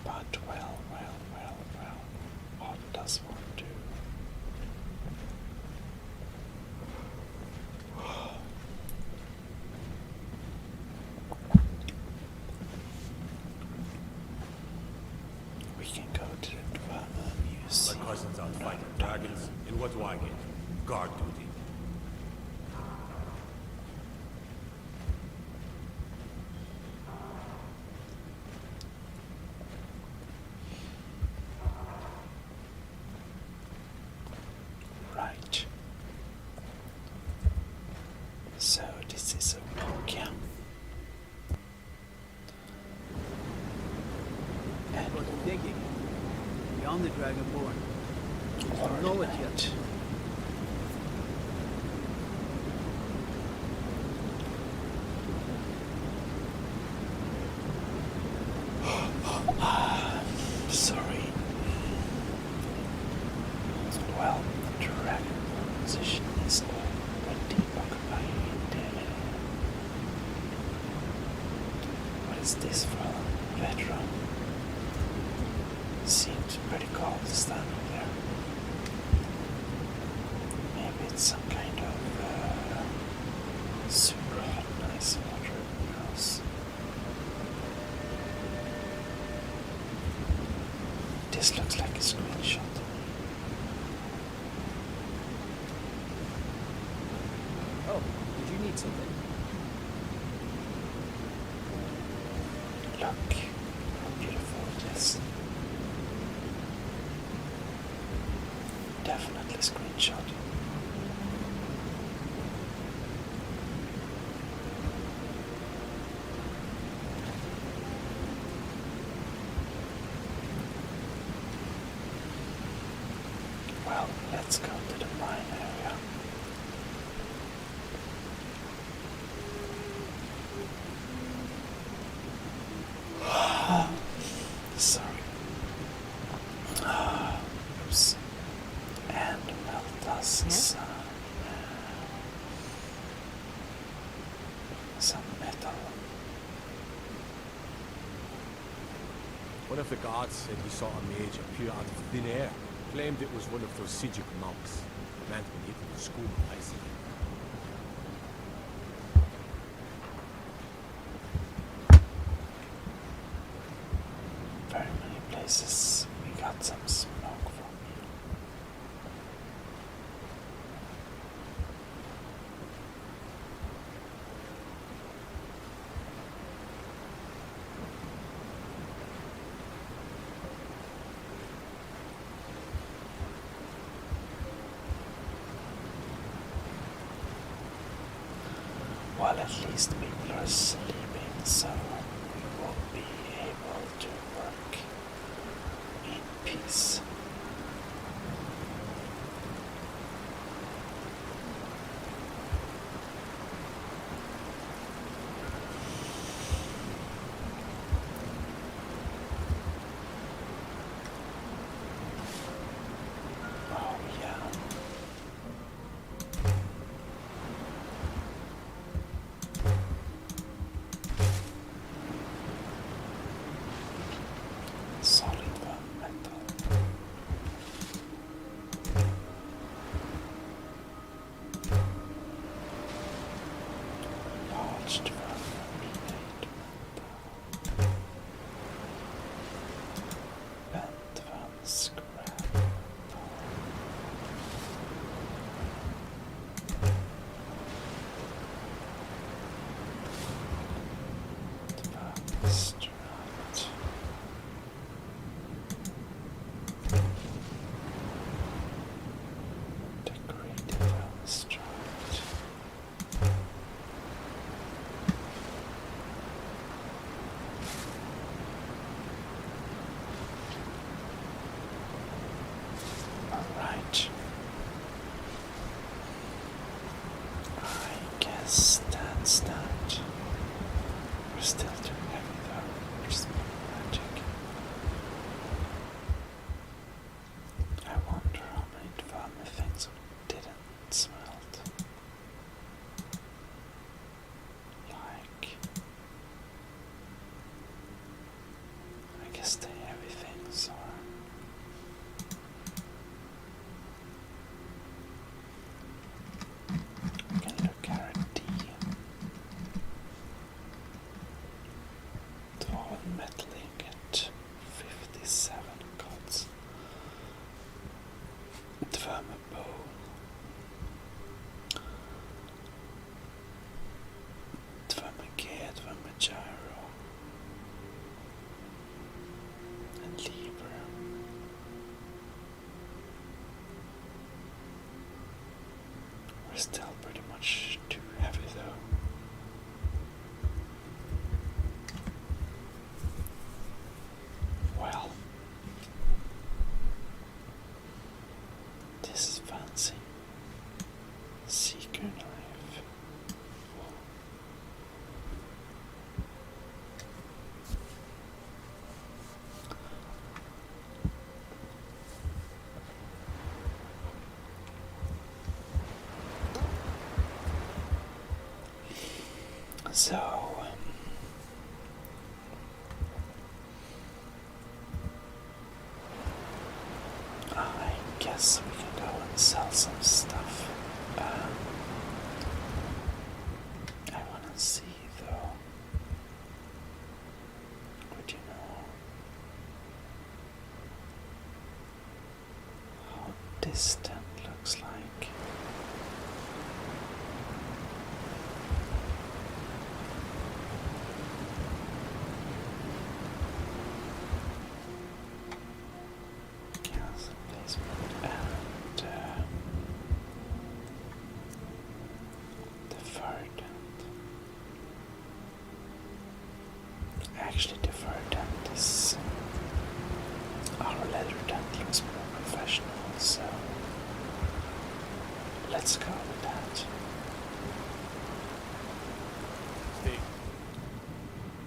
But well, what does one do? We can go to the Dwemer My Museum. cousin's out fighting dragons, and what do I get? Guard duty. Right. So this is a rock, yeah. And But digging beyond the Dragonborn. or Don't know it yet. Sorry. Well, the dragon position is already occupied. What is this from? Veteran. Seems pretty cold standing there. Maybe it's some kind of super hot nice water. Who knows? This looks like a screenshot. Oh, did you need something? Look how beautiful it is. Definitely screenshot. Well, let's go to the mine area. Sorry. Oops. And melt us some metal. One of the guards said he saw a mage appear out of thin air. Claimed it was one of those Sijic monks. The man's been hitting the school, I see. Very many places we got some smoke from. Well, at least people are sleeping, so we will be able to work in peace. Oh, yeah. Solid metal. Large verminate metal. Bent from scrap metal. Strut. Decorated strut. Alright. I guess that's that. We're still too heavy though. We're still magic. I wonder how many development things didn't smelt. Like, I guess the heavy things are. We can look at D. All metal ingot, 57 cots. Dvermebow. Dvermagé, Dvermagyro. guess we can go and sell some stuff. I wanna see though. Would you know how distant looks like? Castle placement and the verdant. Actually, the verdant is our leather dent looks more professional, so let's go with that. Steve.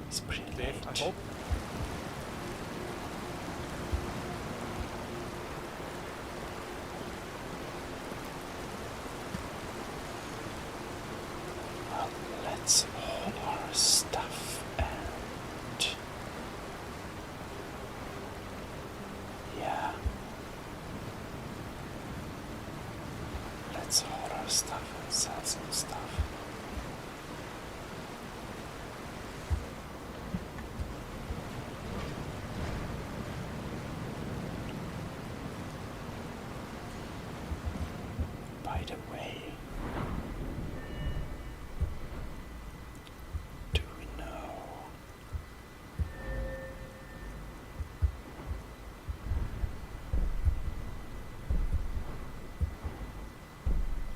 It's pretty Steve, late. I hope. Well, let's haul our stuff and yeah, let's haul our stuff and sell some stuff. By the way, do we know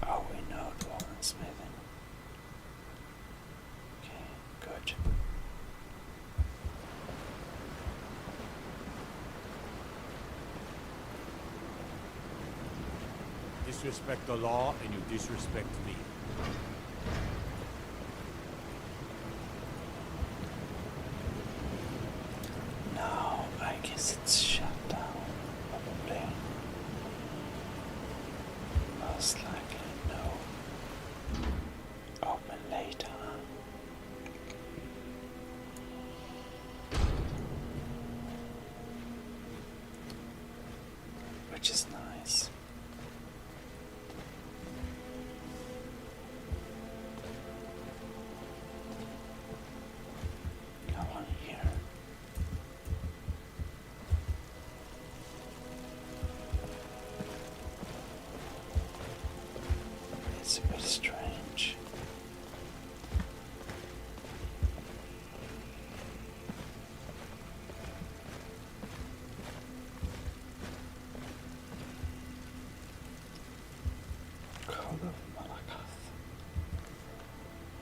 oh, we know dwarven-smithing. Okay, good. Disrespect the law and you disrespect me. No, I guess it's shut down, probably. Most likely no. Open later. Which is nice. Go on here. It's a bit strange. Code of Malakath.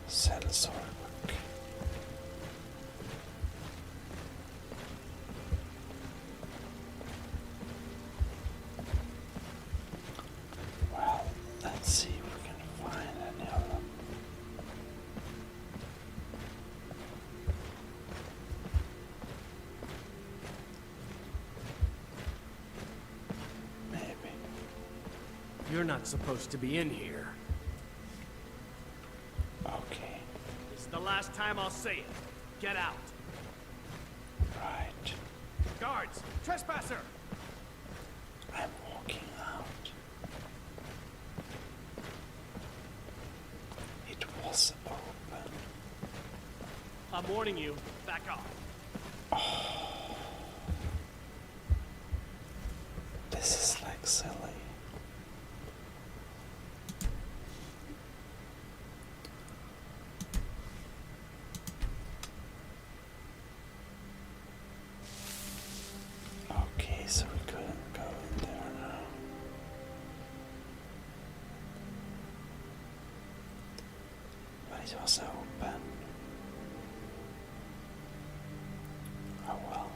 Satisfactory book. Well, let's see if we can find any of them. Maybe. You're not supposed to be in here. Okay. This is the last time I'll say it. Get out. Right. Guards! Trespasser! I'm walking out. It was open. I'm warning you. Back off. This is like silly. Okay, so we couldn't go in there now. But it was open. Oh well.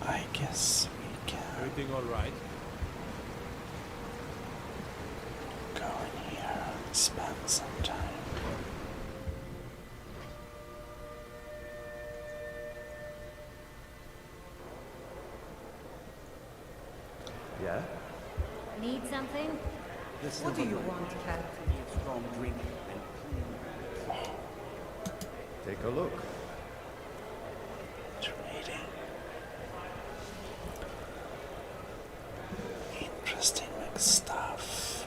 I guess we can Everything all right? go in here and spend some time. Yeah? Need something? What do you want, cat? Strong drink and clean. Take a look. Trading. Interesting stuff.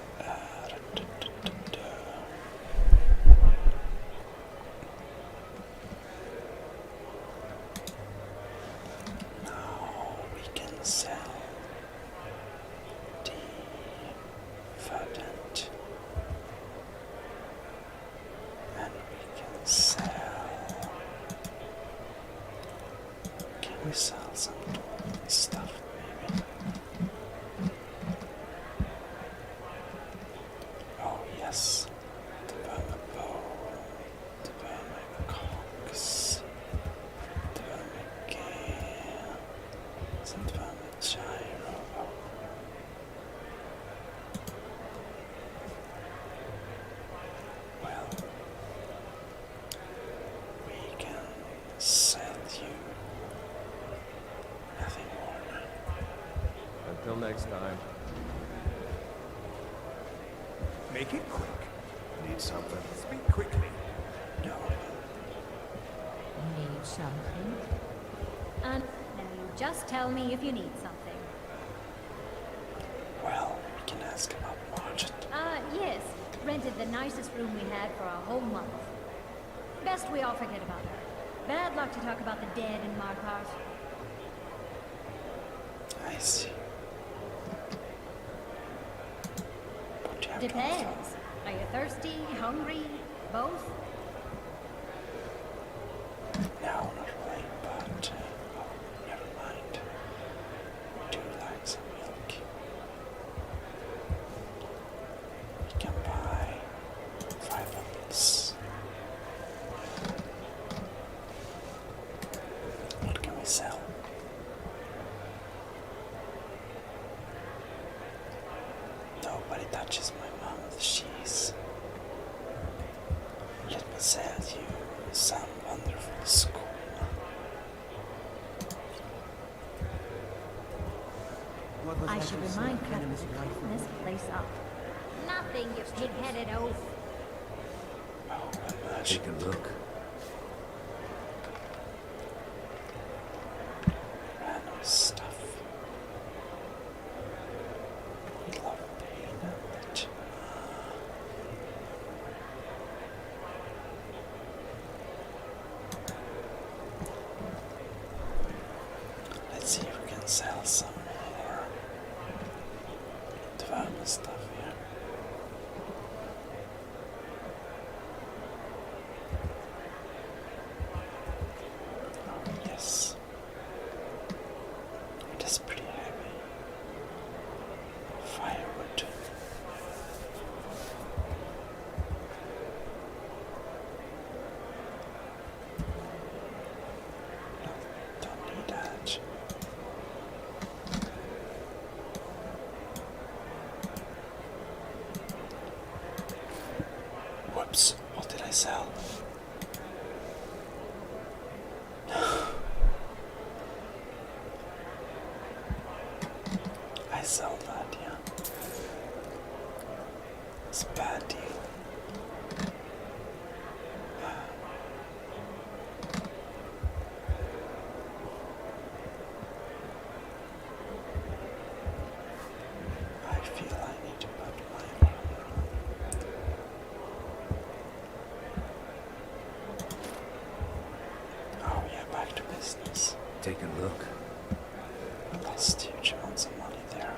Now we can sell the verdant, and we can sell. Can we sell some stuff maybe? Oh yes, the vermibow, the vermicox, the vermigale, some vermigyro. Well, we can sell you nothing more. Until next time. Make it quick. Need something? Speak quickly. No. Need something? And now you just tell me if you need something. Well, we can ask about Margit. Yes. Rented the nicest room we had for a whole month. Best we all forget about her. Bad luck to talk about the dead in Markarth. I see. What do you have to offer? Depends. Are you thirsty, hungry, both? No, not really, but oh, never mind. I do like some milk. We can buy 5 bubbles. What can we sell? Nobody touches my mom's cheese. Let me sell you some wonderful school. I should remind Cutting to clean this place up. Nothing, you pig-headed oaf. Oh, Take a look. random stuff. We love pain and it. Let's see if we can sell some more development stuff here. Oh, yes. It is pretty heavy. Firewood. No, don't need that. Whoops, what did I sell? I sold that, yeah. It's a bad deal. I feel I need to put my armor on. Oh yeah, back to business. Take a look. Lost huge amounts of money there.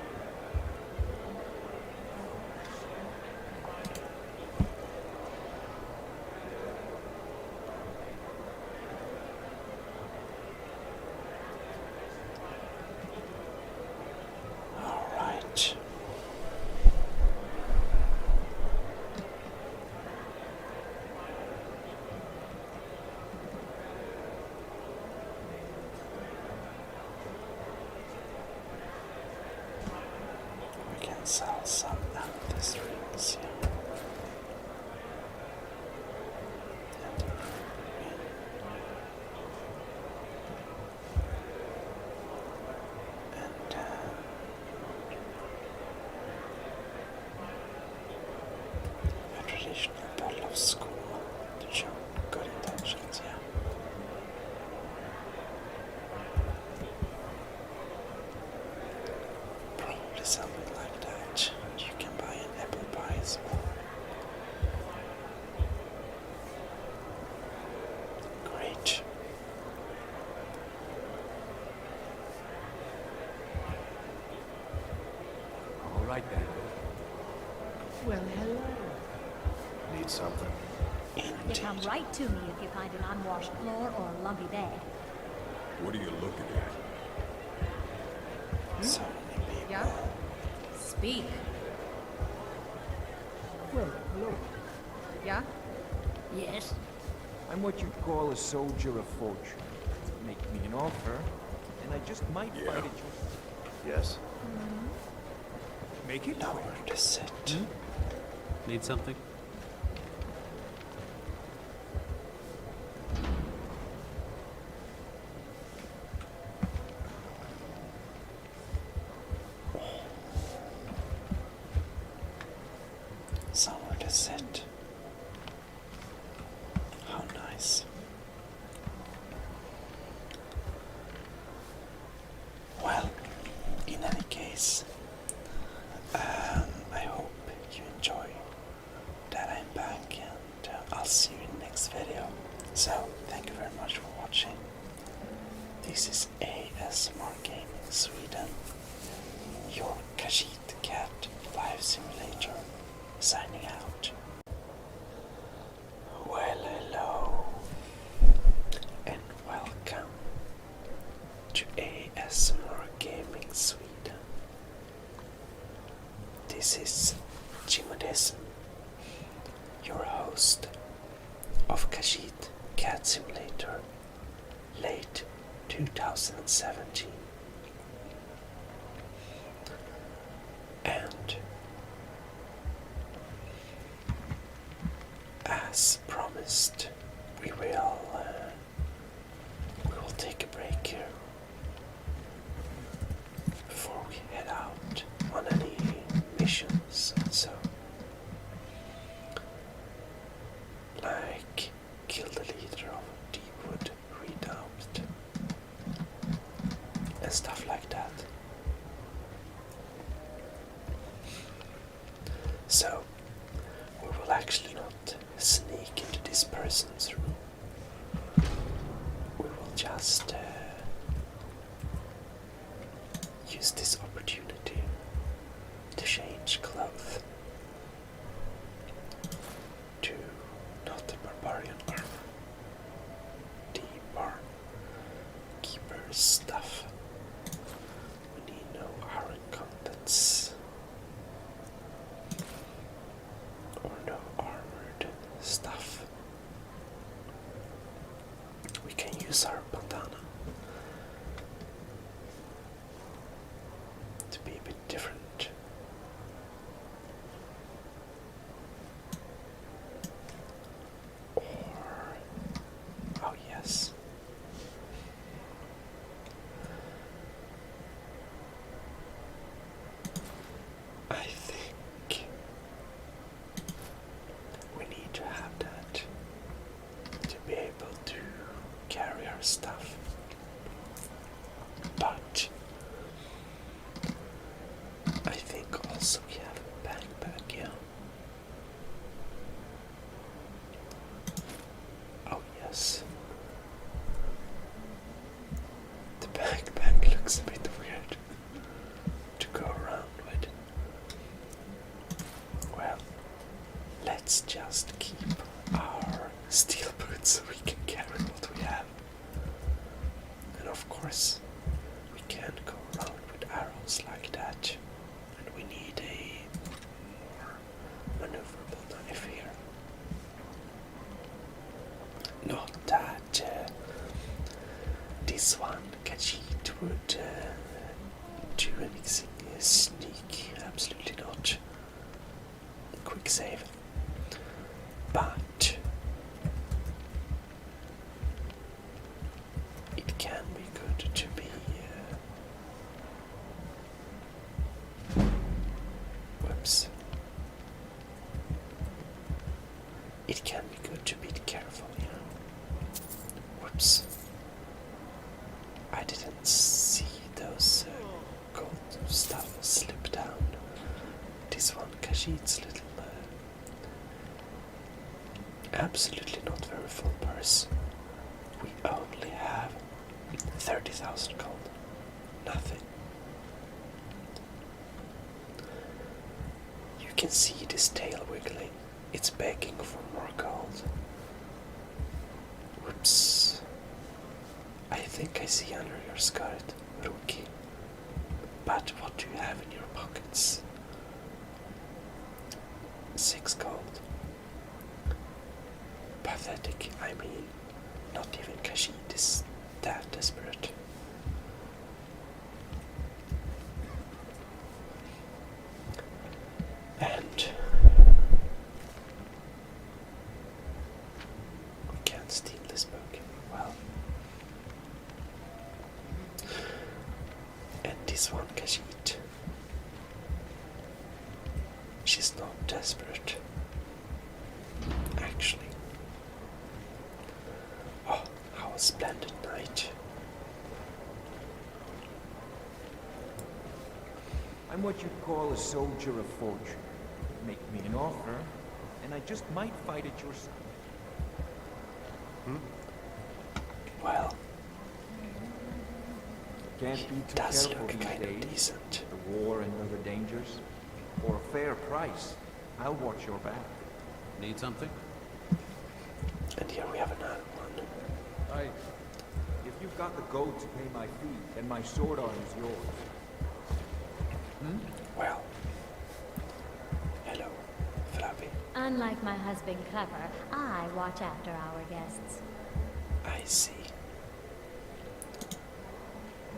All right. We can sell some amethyst rings here. And right then. Well, hello. Need something? You come right to me if you find an unwashed floor or a lumpy bed. What are you looking at? So many people. Yeah? Speak. Well, hello. Yeah? Yes? I'm what you'd call a soldier of fortune. Make me an offer, and I just might find it your... Yes? Make it Nowhere to sit. Need something? Somewhere to sit. How nice. Well, in any case, I hope you enjoy that I'm back, and I'll see you in the next video. So, thank you very much for watching. This is ASMR Gaming Sweden, your Kashit Cat Life Simulator, signing out. Well, hello, and welcome to ASMR Gaming Sweden. This is Gmodism, your host of Kashit Cat Simulator, late 2017. And as promised, we will take a break here before we head out on any missions. So, like kill the leader of Deepwood Redoubt and stuff like that. So, we will actually not sneak into this person's room. We will just use this opportunity to change clothes to not the barbarian armor, the barkeeper stuff. We need no iron contents or no armored stuff. We can use our bandana to be a bit different. Or, oh yes, I think we need to have that to be able to carry our stuff. But I think also we have a backpack, yeah. Oh yes. The backpack looks a bit weird to go around with. Well, let's just keep our steel boots so we can carry what we have. And of course, we can't go around with arrows like that. And we need a more maneuverable knife here. Not that this one, Khajiit, would do anything sneaky, absolutely not. Quick save. But it can be good to be whoops. It can be good to be careful, you know. Whoops. I didn't see those gold stuff slip down. This one, Khajiit's little absolutely not very full purse. We only have 30,000 gold. Nothing. can see this tail wiggling. It's begging for more gold. Whoops. I think I see under your skirt, rookie. But what do you have in your pockets? 6 gold. Pathetic, I mean, not even Kashid is that desperate. And we can't steal this book. Well, and this one, Kashid. She's not desperate. Actually. Oh, how a splendid night. I'm what you'd call a soldier of fortune. Make me an offer, and I just might fight at your side. Well, Can't be too does careful look these kind of days. decent. The war and other dangers. For a fair price, I'll watch your back. Need something? And here we have another one. If you've got the gold to pay my fee, then my sword arm is yours. Well, hello, Flappy. Unlike my husband Clever, I watch after our guests. I see.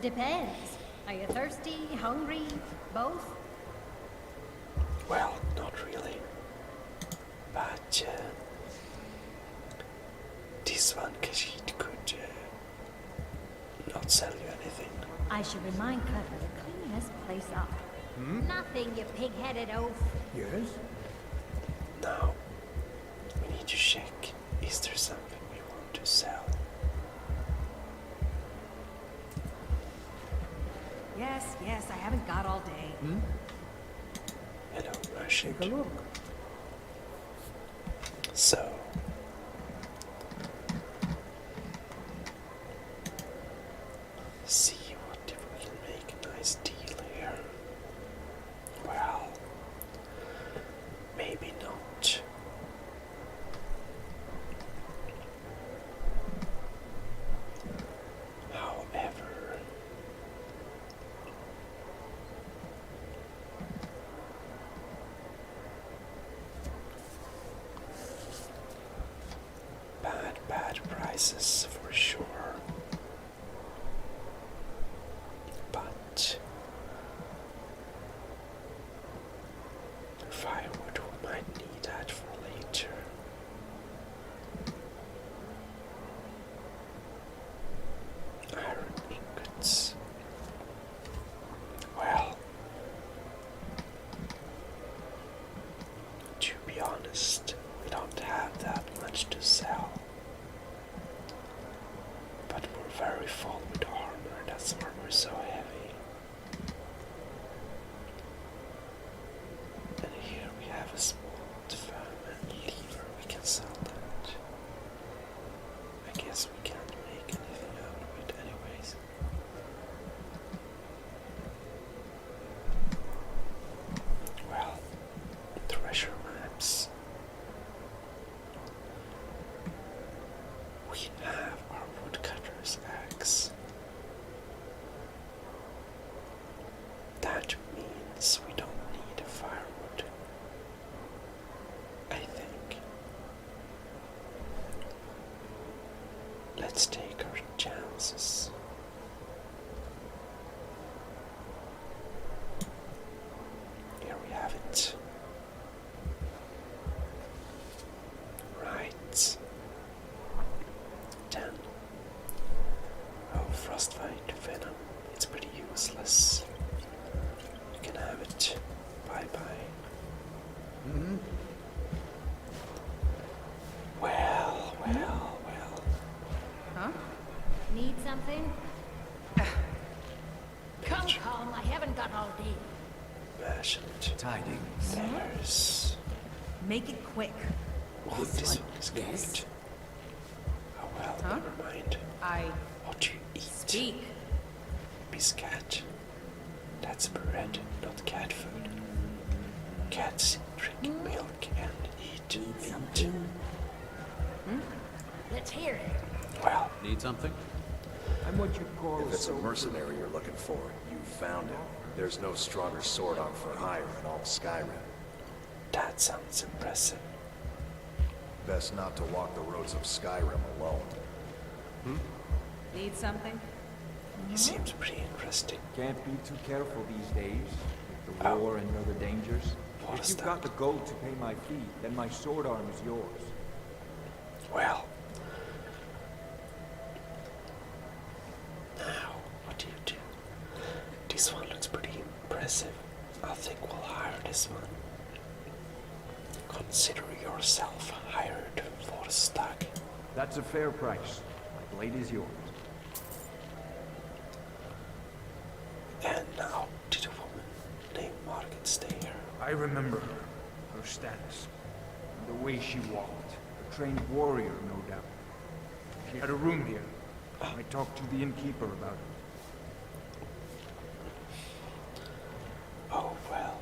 Depends. Are you thirsty, hungry, both? Well, not really. But this one Kashid could not sell you anything. I should remind Clever to clean this place up. Nothing, you pig-headed oaf. Yes? Now, we need to check. Is there something we want to sell? Yes, yes, I haven't got all day. Hello, Rashid. Take a look. So, see what if we can make a nice deal here. Well, maybe not. However, bad prices for sure. But firewood, we might need that for later. Iron ingots. Well, to be honest, we don't have that much to sell. But we're very full with armor, that's why we're so heavy. And here we have a small lever, we can sell that. I guess we can't make anything out of it anyways. Well, treasure maps. We have our woodcutter's axe. That means we don't need a firewood. I think. Let's take our chances. Here we have it. Right. 10. Oh, frostbite venom. It's pretty useless. You can have it. Bye-bye. Well. Huh? Need something? Come, I haven't got all day. Merchant. Tidings. There's... Make it quick. Oh, this one is good. Oh well, Huh? never mind. What do you eat? Speak. Biscat. That's bread, not cat food. cats drinking milk and eat meat. Let's hear it. Well, need something? I'm what you call If it's a mercenary you're looking for, you found him. There's no stronger sword arm for hire in all Skyrim. That sounds impressive. Best not to walk the roads of Skyrim alone. Need something? He seems pretty interesting. Can't be too careful these days, with the war and other dangers. What If is you've that? got the gold to pay my fee, then my sword arm is yours. Well, now what do you do? This one looks pretty impressive. I think we'll hire this one. Consider yourself hired for the stock. That's a fair price. My blade is yours. And now, did a woman named Margaret stay here? I remember her status, and the way she walked. A trained warrior, no doubt. She had a room here. I talked to the innkeeper about it. Oh well.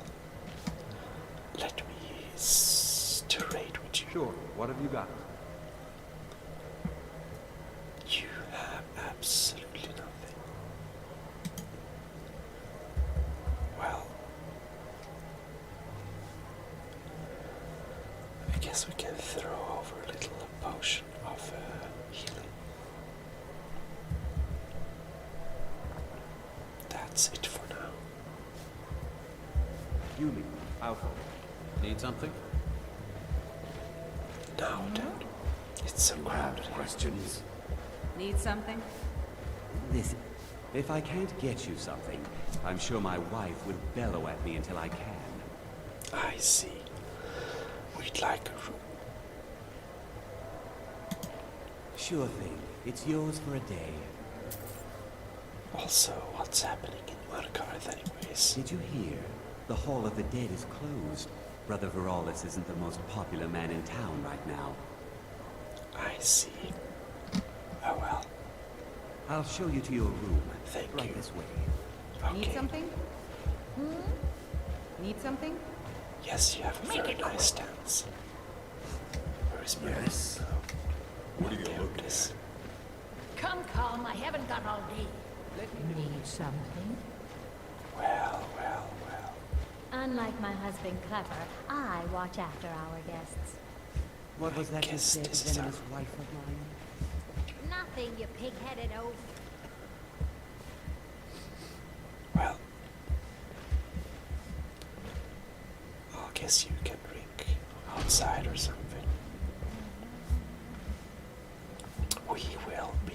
Let me straight with you. Sure, what have you got? You have absolutely nothing. Well, I guess we can throw over a little potion of healing. That's it for now. Yuli, Alpha. Need something? Now then, it's so crowded. Questions? Need something? Listen, if I can't get you something, I'm sure my wife will bellow at me until I can. I see. We'd like a room. Sure thing. It's yours for a day. Also, what's happening in Markarth anyways? Did you hear? The Hall of the Dead is closed. Brother Veralis isn't the most popular man in town right now. I see. Oh well. I'll show you to your room. Thank right you. This way. Need something? Need something? Yes, you have a very nice stance. Where is my Yes. What are you looking at? Come, I haven't got all day. Need something? Well. Unlike my husband Clever, I watch after our guests. What was that you guess said, this is our venomous wife of mine? Nothing, you pig-headed oaf. Well, I guess you can drink outside or something. We will be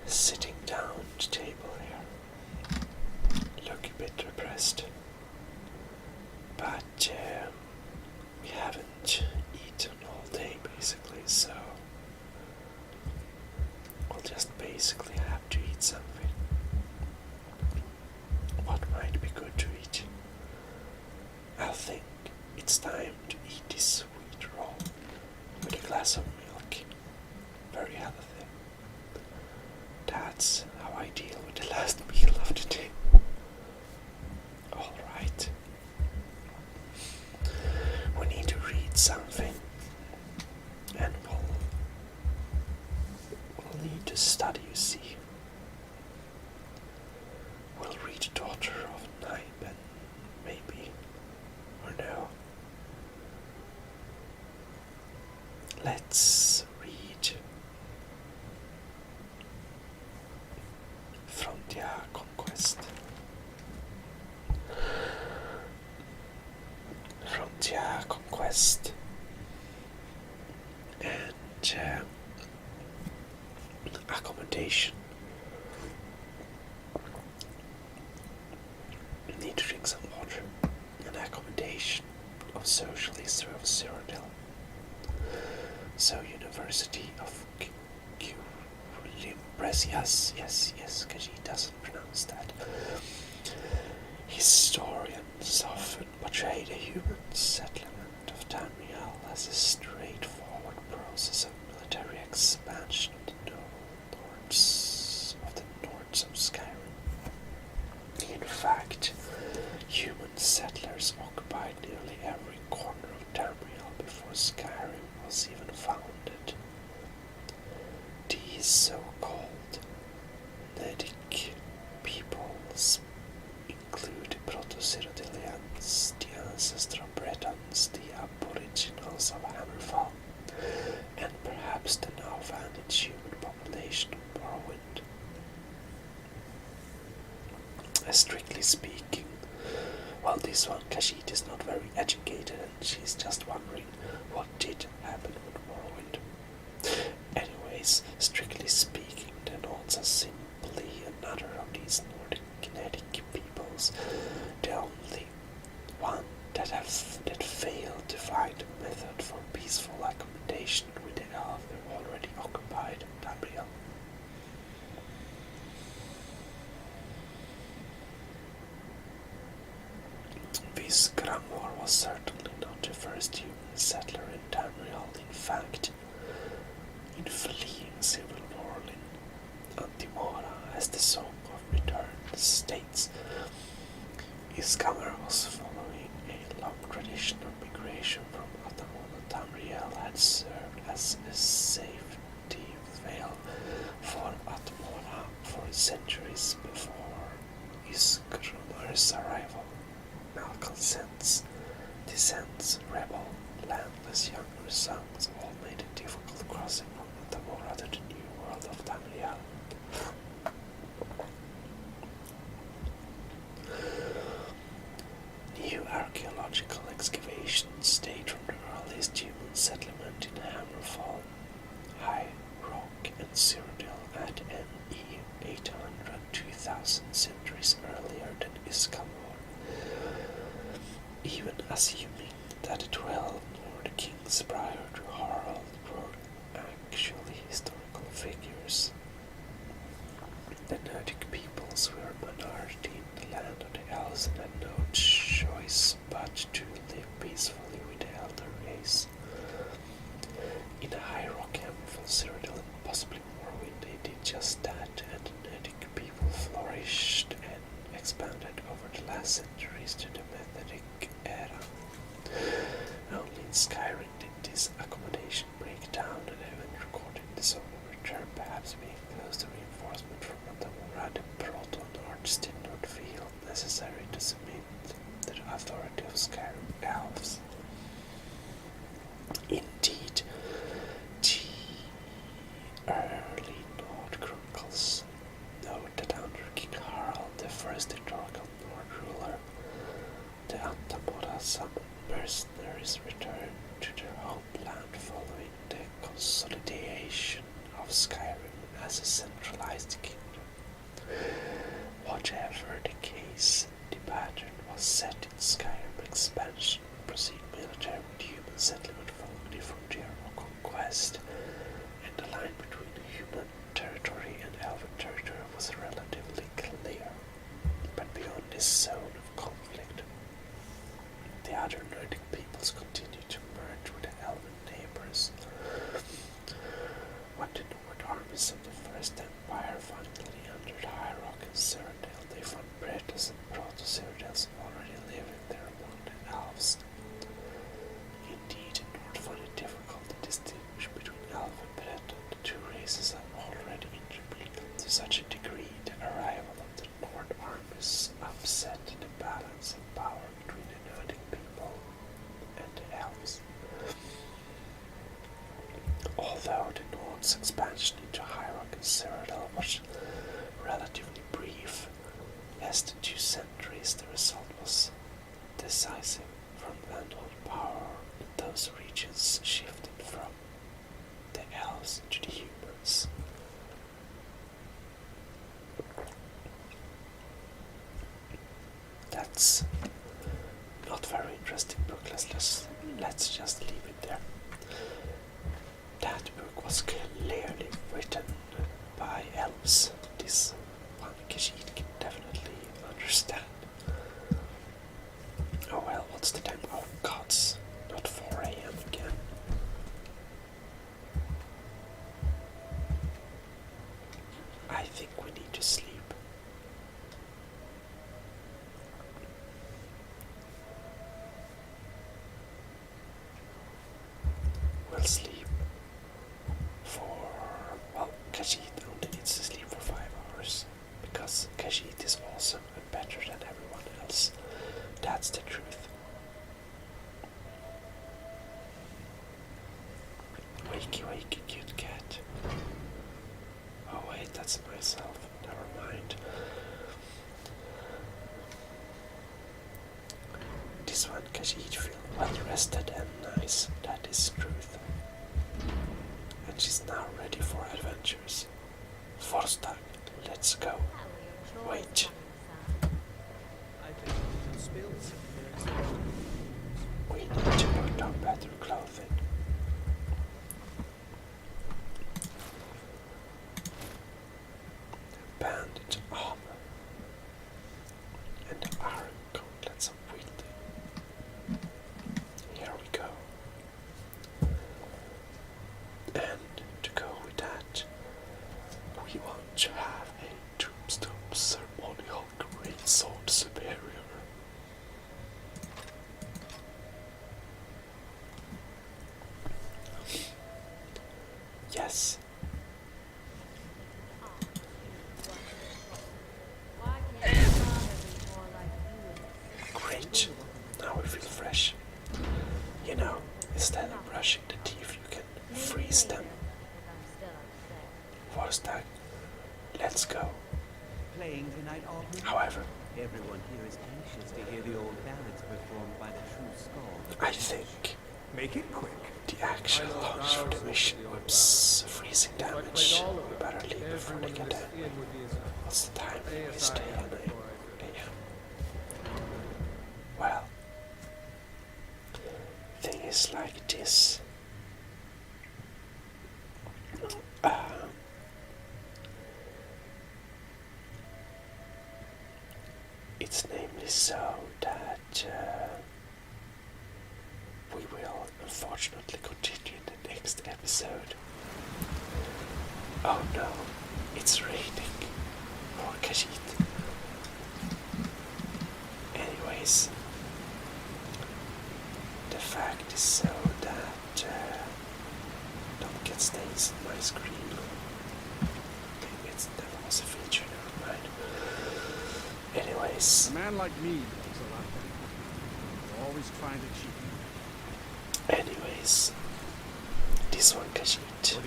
sitting down at the table here. Look a bit depressed. But we haven't eaten all day basically, so we'll just basically have to eat something. What might be good to eat? I think it's time to eat this wheat roll with a glass of milk. Very healthy. That's how I deal with the last meal of the day. Alright. We need to read something. And we'll need to study, you see. We'll read Daughter of Niben, maybe. Or no. Let's read Frontier Conquest. Frontier Conquest. And accommodation. Need to drink some water. And accommodation of social history of Cyrodiil. So University of Precious, yes, because he doesn't pronounce that. Historians often portray the human settlement of Tamriel as a straightforward process of military expansion of the Nords of Skyrim. Skyrim was even founded. These so-called Nordic peoples include the Proto-Cyrodiilians, the ancestor of Bretons, the aboriginals of Hammerfall, and perhaps the now vanished human population of Morrowind. Strictly speaking, well, this one, Khajiit, is not very educated and she's just wondering what did happen with Morrowind. Anyways, strictly speaking, the Nords are simply another of these Nordic kinetic peoples, the only one that failed to find a method for peaceful accommodation with the elf who already occupied Tamriel. This Gramor was certainly not the first human settler in Tamriel. In fact, in fleeing civil war in Antimora, as the Song of Return states, Iskamar was following a long tradition of migration from Atamon. Tamriel had served as a safety veil for Atmora for centuries before Iskamar's arrival. Malcontents, descents, rebel, landless younger sons all made it difficult crossing from Atamora to the new world of Tamriel. New archaeological excavations date from the earliest human settlement in Hammerfall, High Rock, and Cyrodiil at ME 800, 2000 centuries earlier than Iskamor. Even assuming that the 12 Nord kings prior to Harald were actually historical figures, the Nordic peoples were a minority in the land of the elves and had no choice but to live peacefully with the elder race. In the High Rock Hammerfall, Cyrodiil, and possibly Morrowind, they did just that, and the Nordic people flourished and expanded over the last centuries to the Methodic era. Only in Skyrim did this accommodation break down, and even recorded the Song of Return, perhaps being close to reinforcement from Atamora, the Proto-Nords did not feel necessary to submit to the authority of Skyrim elves. Indeed, the early Nord chronicles note that under King Harald, the first historical Nord ruler, the Antamora summoned mercenaries returned to their homeland following the consolidation of Skyrim as a centralized kingdom. Whatever the case, the pattern was set in Skyrim expansion, proceed military with human settlement following the frontier of conquest, and the line between human territory and elven territory was relatively clear. But beyond this zone of conflict, the other Nordic peoples continued to merge with the elven neighbors. When the Nord armies of the First Empire finally entered High Rock and Cyrodiil, they found Bretos and Proto-Cyrodiils already living there among the elves. Indeed, the Nord found it difficult to distinguish between elf and Breton. The two races are already intermingled to such a degree the arrival of the Nord armies upset the balance of power between the Nordic people and the elves. Although the Nord's expansion into High Rock and Cyrodiil was relatively brief, less than 2 centuries, the result was decisive. From then on, power in those regions shifted from the elves to the humans. That's not very interesting book. Let's just leave it there. That book was clearly written by elves. This one Khajiit can definitely understand. Oh well, what's the time? Oh gods, not 4 AM again. I think we need to sleep. will sleep for, well, Khajiit only needs to sleep for 5 hours, because Khajiit is awesome and better than everyone else. That's the truth. Wakey wakey cute cat. Oh wait, that's myself. Never mind. This one Khajiit feel well rested and nice. That is truth. And she's now ready for adventures. Forstag, let's go. Wait. We need to put on better clothing. Bandage armor and iron gauntlets of wielding. Here we go. And to go with that, we want to have a tombstone ceremonial great sword superior. Yes. Great. Now we feel fresh. You know, instead of brushing the teeth, you can freeze them. Forstag, let's go. Playing tonight, Aubrey? However, Everyone here is anxious to hear the old ballads performed by the true skull. I think make it quick. The actual launch for the mission was freezing damage. We better leave before they get angry. What's the time? We stay at 9 AM. Well, thing is like this. It's namely so that we will unfortunately continue in the next episode. Oh no, it's raining for Khajiit. Anyways, the fact is so that don't get stains in my screen. Maybe it never was a feature, never mind. Anyways. A man like me knows a lot better. Always trying to cheat. Anyways, this one Khajiit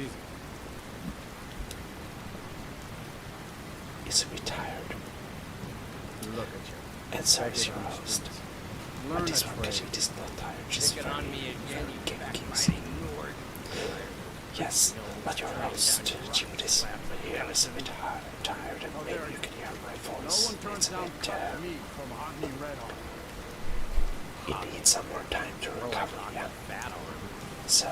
is retired. Look at you. And so is your host. But this one Khajiit is not tired, just very genki. Yes, but your host, Gmodism, here is a bit tired, and maybe you can hear my voice. It's a bit, it needs some more time to recover, yeah. So,